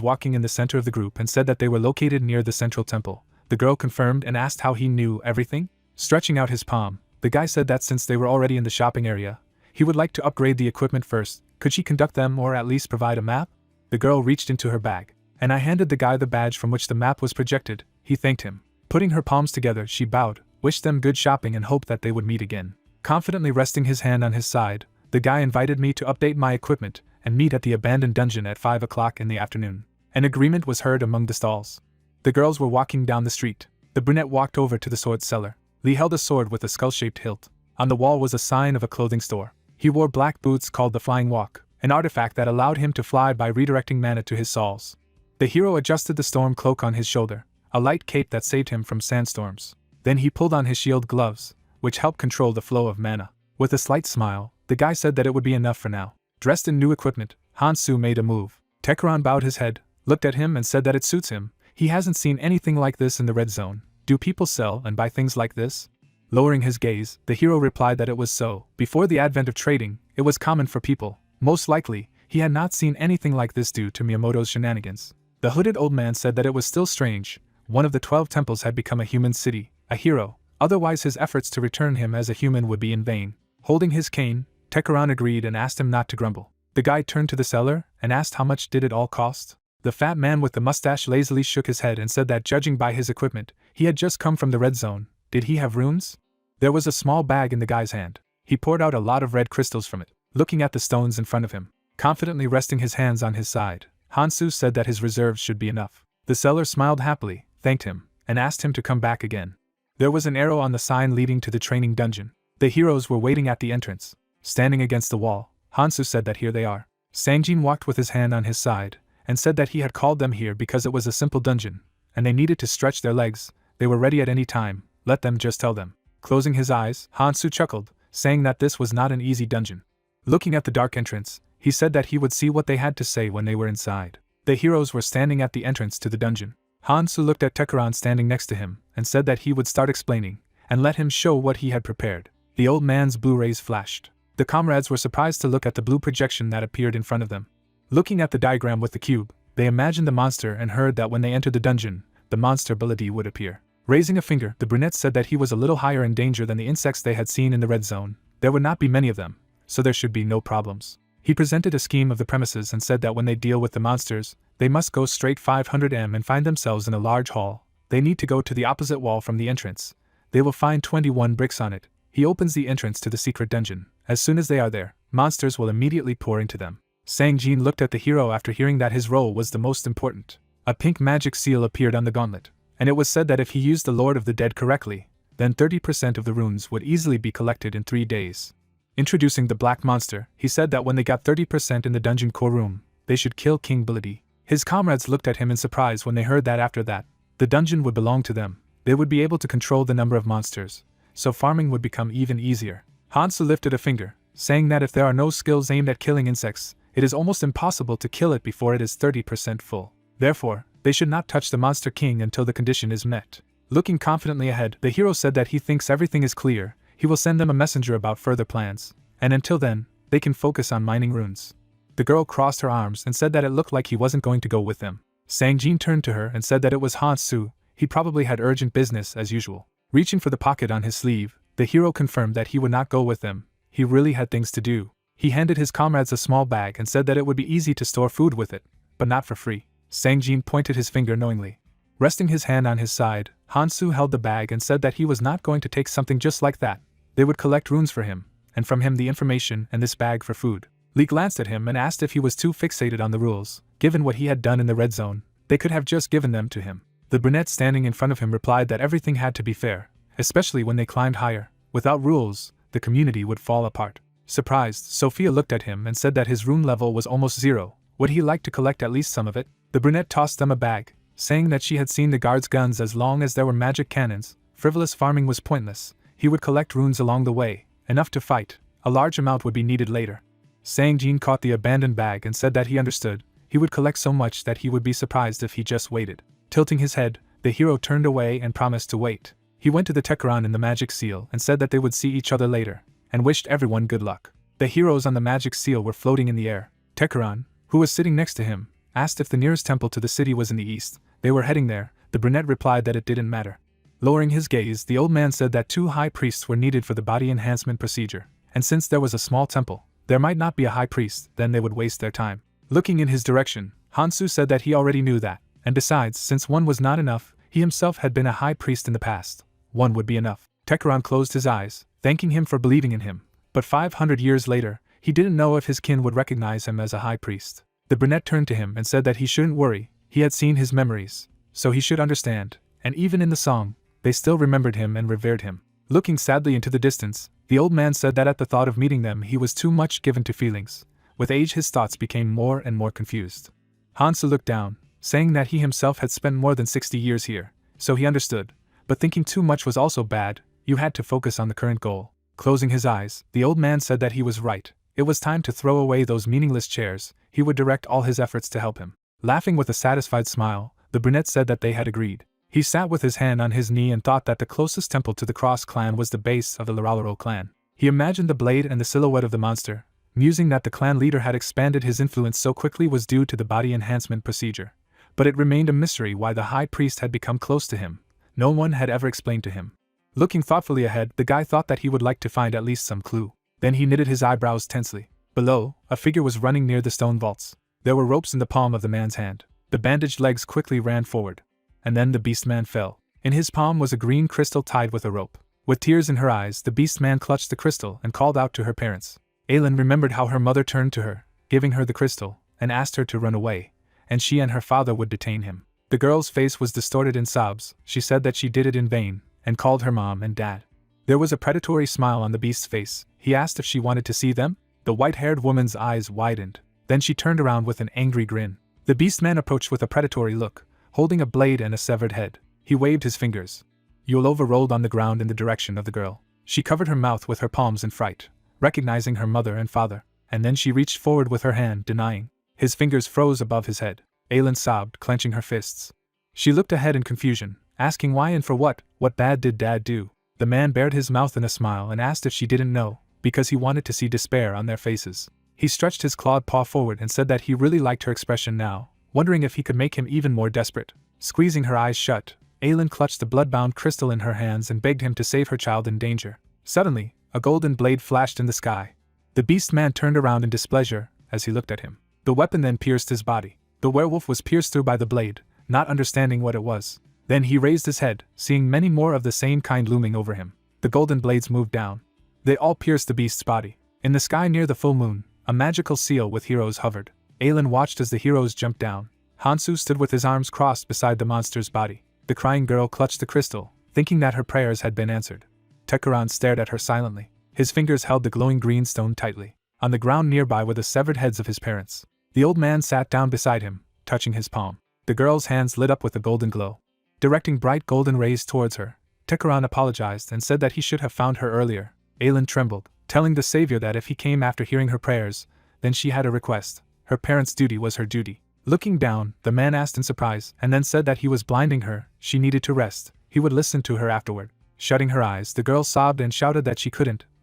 [SPEAKER 1] walking in the center of the group and said that they were located near the central temple. The girl confirmed and asked how he knew everything. Stretching out his palm, the guy said that since they were already in the shopping area, he would like to upgrade the equipment first. Could she conduct them or at least provide a map? The girl reached into her bag, and I handed the guy the badge from which the map was projected. He thanked him. Putting her palms together, she bowed, wished them good shopping and hoped that they would meet again. Confidently resting his hand on his side, the guy invited me to update my equipment and meet at the abandoned dungeon at 5 o'clock in the afternoon. An agreement was heard among the stalls. The girls were walking down the street. The brunette walked over to the sword seller. Lee held a sword with a skull-shaped hilt. On the wall was a sign of a clothing store. He wore black boots called the Flying Walk, an artifact that allowed him to fly by redirecting mana to his souls. The hero adjusted the storm cloak on his shoulder, a light cape that saved him from sandstorms. Then he pulled on his shield gloves, which helped control the flow of mana. With a slight smile, the guy said that it would be enough for now. Dressed in new equipment, Hansu made a move. Tekaran bowed his head, looked at him and said that it suits him. He hasn't seen anything like this in the Red Zone. Do people sell and buy things like this? Lowering his gaze, the hero replied that it was so. Before the advent of trading, it was common for people. Most likely, he had not seen anything like this due to Miyamoto's shenanigans. The hooded old man said that it was still strange. One of the 12 temples had become a human city. A hero, Otherwise his efforts to return him as a human would be in vain. Holding his cane, Tekaran agreed and asked him not to grumble. The guide turned to the seller and asked how much did it all cost. The fat man with the mustache lazily shook his head and said that judging by his equipment, he had just come from the red zone. Did he have runes? There was a small bag in the guy's hand. He poured out a lot of red crystals from it, looking at the stones in front of him. Confidently resting his hands on his side, Hansu said that his reserves should be enough. The seller smiled happily, thanked him, and asked him to come back again. There was an arrow on the sign leading to the training dungeon. The heroes were waiting at the entrance. Standing against the wall, Hansu said that here they are. Sangjin walked with his hand on his side, and said that he had called them here because it was a simple dungeon, and they needed to stretch their legs. They were ready at any time, let them just tell them. Closing his eyes, Hansu chuckled, saying that this was not an easy dungeon. Looking at the dark entrance, he said that he would see what they had to say when they were inside. The heroes were standing at the entrance to the dungeon. Hansu looked at Tekaran standing next to him, and said that he would start explaining, and let him show what he had prepared. The old man's blue rays flashed. The comrades were surprised to look at the blue projection that appeared in front of them. Looking at the diagram with the cube, they imagined the monster and heard that when they entered the dungeon, the monster ability would appear. Raising a finger, the brunette said that he was a little higher in danger than the insects they had seen in the red zone. There would not be many of them, so there should be no problems. He presented a scheme of the premises and said that when they deal with the monsters, they must go straight 500 m and find themselves in a large hall. They need to go to the opposite wall from the entrance. They will find 21 bricks on it. He opens the entrance to the secret dungeon. As soon as they are there, monsters will immediately pour into them. Sangjin looked at the hero after hearing that his role was the most important. A pink magic seal appeared on the gauntlet, and it was said that if he used the Lord of the Dead correctly, then 30% of the runes would easily be collected in 3 days. Introducing the black monster, he said that when they got 30% in the dungeon core room, they should kill King Bility. His comrades looked at him in surprise when they heard that after that, the dungeon would belong to them. They would be able to control the number of monsters, so farming would become even easier. Hansu lifted a finger, saying that if there are no skills aimed at killing insects, it is almost impossible to kill it before it is 30% full. Therefore, they should not touch the Monster King until the condition is met. Looking confidently ahead, the hero said that he thinks everything is clear. He will send them a messenger about further plans, and until then, they can focus on mining runes. The girl crossed her arms and said that it looked like he wasn't going to go with them. Sangjin turned to her and said that it was Hansu. He probably had urgent business as usual. Reaching for the pocket on his sleeve, the hero confirmed that he would not go with them. He really had things to do. He handed his comrades a small bag and said that it would be easy to store food with it, but not for free. Sangjin pointed his finger knowingly. Resting his hand on his side, Hansu held the bag and said that he was not going to take something just like that. They would collect runes for him, and from him the information and this bag for food. Lee glanced at him and asked if he was too fixated on the rules. Given what he had done in the red zone, they could have just given them to him. The brunette standing in front of him replied that everything had to be fair, especially when they climbed higher. Without rules, the community would fall apart. Surprised, Sophia looked at him and said that his rune level was almost 0. Would he like to collect at least some of it? The brunette tossed them a bag, saying that she had seen the guards' guns as long as there were magic cannons. Frivolous farming was pointless. He would collect runes along the way, enough to fight. A large amount would be needed later. Sangjin caught the abandoned bag and said that he understood. He would collect so much that he would be surprised if he just waited. Tilting his head, the hero turned away and promised to wait. He went to the Tekaran in the magic seal and said that they would see each other later, and wished everyone good luck. The heroes on the magic seal were floating in the air. Tekaran, who was sitting next to him, asked if the nearest temple to the city was in the east. They were heading there. The brunette replied that it didn't matter. Lowering his gaze, the old man said that 2 high priests were needed for the body enhancement procedure, and since there was a small temple, there might not be a high priest, then they would waste their time. Looking in his direction, Hansu said that he already knew that, and besides, since one was not enough, he himself had been a high priest in the past. One would be enough. Tekaran closed his eyes, thanking him for believing in him, but 500 years later, he didn't know if his kin would recognize him as a high priest. The brunette turned to him and said that he shouldn't worry. He had seen his memories, so he should understand, and even in the song, they still remembered him and revered him. Looking sadly into the distance, the old man said that at the thought of meeting them he was too much given to feelings. With age his thoughts became more and more confused. Hansu looked down, saying that he himself had spent more than 60 years here, so he understood, but thinking too much was also bad. You had to focus on the current goal. Closing his eyes, the old man said that he was right. It was time to throw away those meaningless chairs. He would direct all his efforts to help him. Laughing with a satisfied smile, the brunette said that they had agreed. He sat with his hand on his knee and thought that the closest temple to the Cross clan was the base of the Laralaro clan. He imagined the blade and the silhouette of the monster, musing that the clan leader had expanded his influence so quickly was due to the body enhancement procedure. But it remained a mystery why the high priest had become close to him. No one had ever explained to him. Looking thoughtfully ahead, the guy thought that he would like to find at least some clue. Then he knitted his eyebrows tensely. Below, a figure was running near the stone vaults. There were ropes in the palm of the man's hand. The bandaged legs quickly ran forward. And then the beast man fell. In his palm was a green crystal tied with a rope. With tears in her eyes, the beast man clutched the crystal and called out to her parents. Aylin remembered how her mother turned to her, giving her the crystal, and asked her to run away, and she and her father would detain him. The girl's face was distorted in sobs. She said that she did it in vain, and called her mom and dad. There was a predatory smile on the beast's face. He asked if she wanted to see them. The white-haired woman's eyes widened. Then she turned around with an angry grin. The beast man approached with a predatory look, holding a blade and a severed head. He waved his fingers. Yulova rolled on the ground in the direction of the girl. She covered her mouth with her palms in fright, recognizing her mother and father, and then she reached forward with her hand, denying. His fingers froze above his head. Aylin sobbed, clenching her fists. She looked ahead in confusion, asking why and for what bad did Dad do? The man bared his mouth in a smile and asked if she didn't know, because he wanted to see despair on their faces. He stretched his clawed paw forward and said that he really liked her expression now, wondering if he could make him even more desperate. Squeezing her eyes shut, Aylin clutched the blood-bound crystal in her hands and begged him to save her child in danger. Suddenly, a golden blade flashed in the sky. The beast man turned around in displeasure as he looked at him. The weapon then pierced his body. The werewolf was pierced through by the blade, not understanding what it was. Then he raised his head, seeing many more of the same kind looming over him. The golden blades moved down. They all pierced the beast's body. In the sky near the full moon, a magical seal with heroes hovered. Aylin watched as the heroes jumped down. Hansu stood with his arms crossed beside the monster's body. The crying girl clutched the crystal, thinking that her prayers had been answered. Tekaran stared at her silently. His fingers held the glowing green stone tightly. On the ground nearby were the severed heads of his parents. The old man sat down beside him, touching his palm. The girl's hands lit up with a golden glow. Directing bright golden rays towards her, Tekaran apologized and said that he should have found her earlier. Aylin trembled, telling the savior that if he came after hearing her prayers, then she had a request. Her parents' duty was her duty. Looking down, the man asked in surprise, and then said that he was blinding her. She needed to rest. He would listen to her afterward. Shutting her eyes, the girl sobbed and shouted that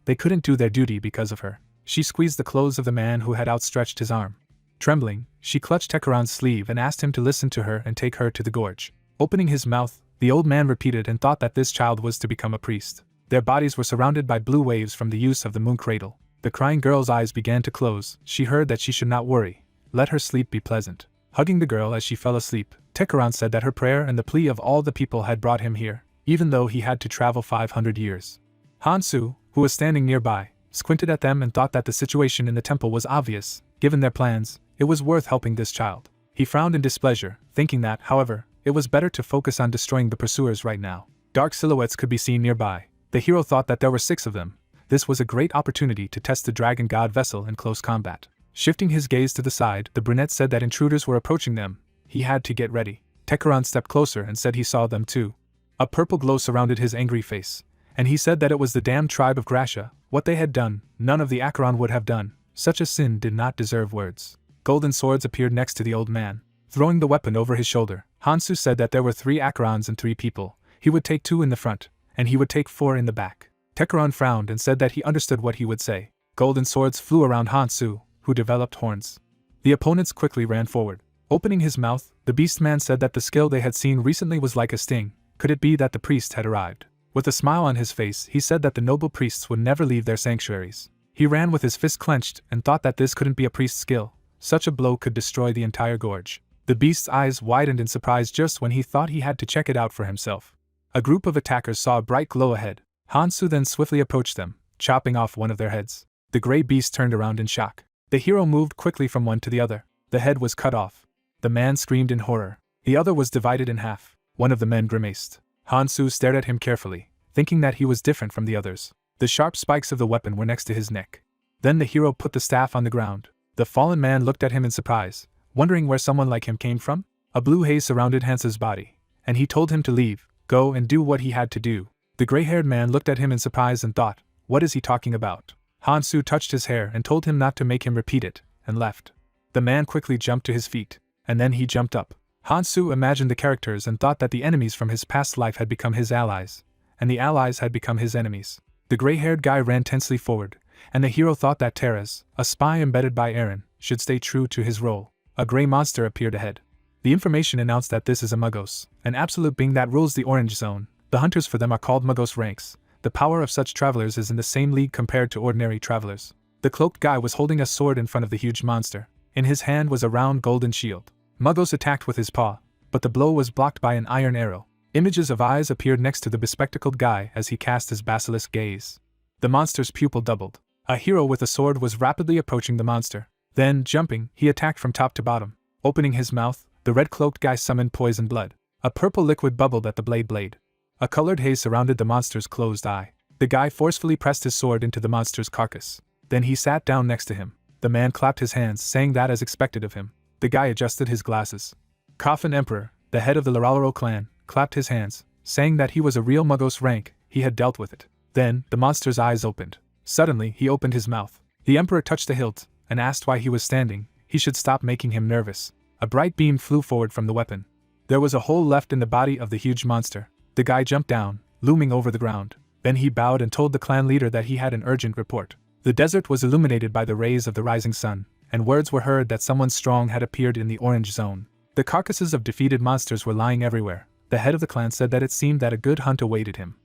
[SPEAKER 1] they couldn't do their duty because of her. She squeezed the clothes of the man who had outstretched his arm. Trembling, she clutched Tekaran's sleeve and asked him to listen to her and take her to the gorge. Opening his mouth, the old man repeated and thought that this child was to become a priest. Their bodies were surrounded by blue waves from the use of the moon cradle. The crying girl's eyes began to close. She heard that she should not worry. Let her sleep be pleasant. Hugging the girl as she fell asleep, Tekaran said that her prayer and the plea of all the people had brought him here, even though he had to travel 500 years. Hansu, who was standing nearby, squinted at them and thought that the situation in the temple was obvious. Given their plans, it was worth helping this child. He frowned in displeasure, thinking that, however, it was better to focus on destroying the pursuers right now. Dark silhouettes could be seen nearby. The hero thought that there were 6 of them. This was a great opportunity to test the dragon god vessel in close combat. Shifting his gaze to the side, the brunette said that intruders were approaching them. He had to get ready. Tekaran stepped closer and said he saw them too. A purple glow surrounded his angry face, and he said that it was the damned tribe of Gracia. What they had done, none of the Acheron would have done. Such a sin did not deserve words. Golden swords appeared next to the old man. Throwing the weapon over his shoulder, Hansu said that there were 3 Acherons and 3 people. He would take 2 in the front, and he would take 4 in the back. Tekaran frowned and said that he understood what he would say. Golden swords flew around Hansu, who developed horns. The opponents quickly ran forward. Opening his mouth, the beast man said that the skill they had seen recently was like a sting. Could it be that the priest had arrived? With a smile on his face, he said that the noble priests would never leave their sanctuaries. He ran with his fist clenched and thought that this couldn't be a priest's skill. Such a blow could destroy the entire gorge. The beast's eyes widened in surprise just when he thought he had to check it out for himself. A group of attackers saw a bright glow ahead. Hansu then swiftly approached them, chopping off one of their heads. The gray beast turned around in shock. The hero moved quickly from one to the other. The head was cut off. The man screamed in horror. The other was divided in half. One of the men grimaced. Hansu stared at him carefully, thinking that he was different from the others. The sharp spikes of the weapon were next to his neck. Then the hero put the staff on the ground. The fallen man looked at him in surprise, wondering where someone like him came from. A blue haze surrounded Hansu's body, and he told him to leave, go and do what he had to do. The gray-haired man looked at him in surprise and thought, what is he talking about? Hansu touched his hair and told him not to make him repeat it, and left. The man quickly jumped to his feet, and then he jumped up. Hansu imagined the characters and thought that the enemies from his past life had become his allies, and the allies had become his enemies. The gray-haired guy ran tensely forward, and the hero thought that Teres, a spy embedded by Eren, should stay true to his role. A gray monster appeared ahead. The information announced that this is a Magos, an absolute being that rules the Orange Zone, The hunters for them are called Magos ranks. The power of such travelers is in the same league compared to ordinary travelers. The cloaked guy was holding a sword in front of the huge monster. In his hand was a round golden shield. Magos attacked with his paw, but the blow was blocked by an iron arrow. Images of eyes appeared next to the bespectacled guy as he cast his basilisk gaze. The monster's pupil doubled. A hero with a sword was rapidly approaching the monster. Then, jumping, he attacked from top to bottom. Opening his mouth, the red-cloaked guy summoned poison blood. A purple liquid bubbled at the blade. A colored haze surrounded the monster's closed eye. The guy forcefully pressed his sword into the monster's carcass. Then he sat down next to him. The man clapped his hands, saying that as expected of him. The guy adjusted his glasses. Coffin Emperor, the head of the Laralaro clan, clapped his hands, saying that he was a real Magos rank, he had dealt with it. Then, the monster's eyes opened. Suddenly, he opened his mouth. The Emperor touched the hilt, and asked why he was standing. He should stop making him nervous. A bright beam flew forward from the weapon. There was a hole left in the body of the huge monster. The guy jumped down, looming over the ground. Then he bowed and told the clan leader that he had an urgent report. The desert was illuminated by the rays of the rising sun, and words were heard that someone strong had appeared in the orange zone. The carcasses of defeated monsters were lying everywhere. The head of the clan said that it seemed that a good hunt awaited him.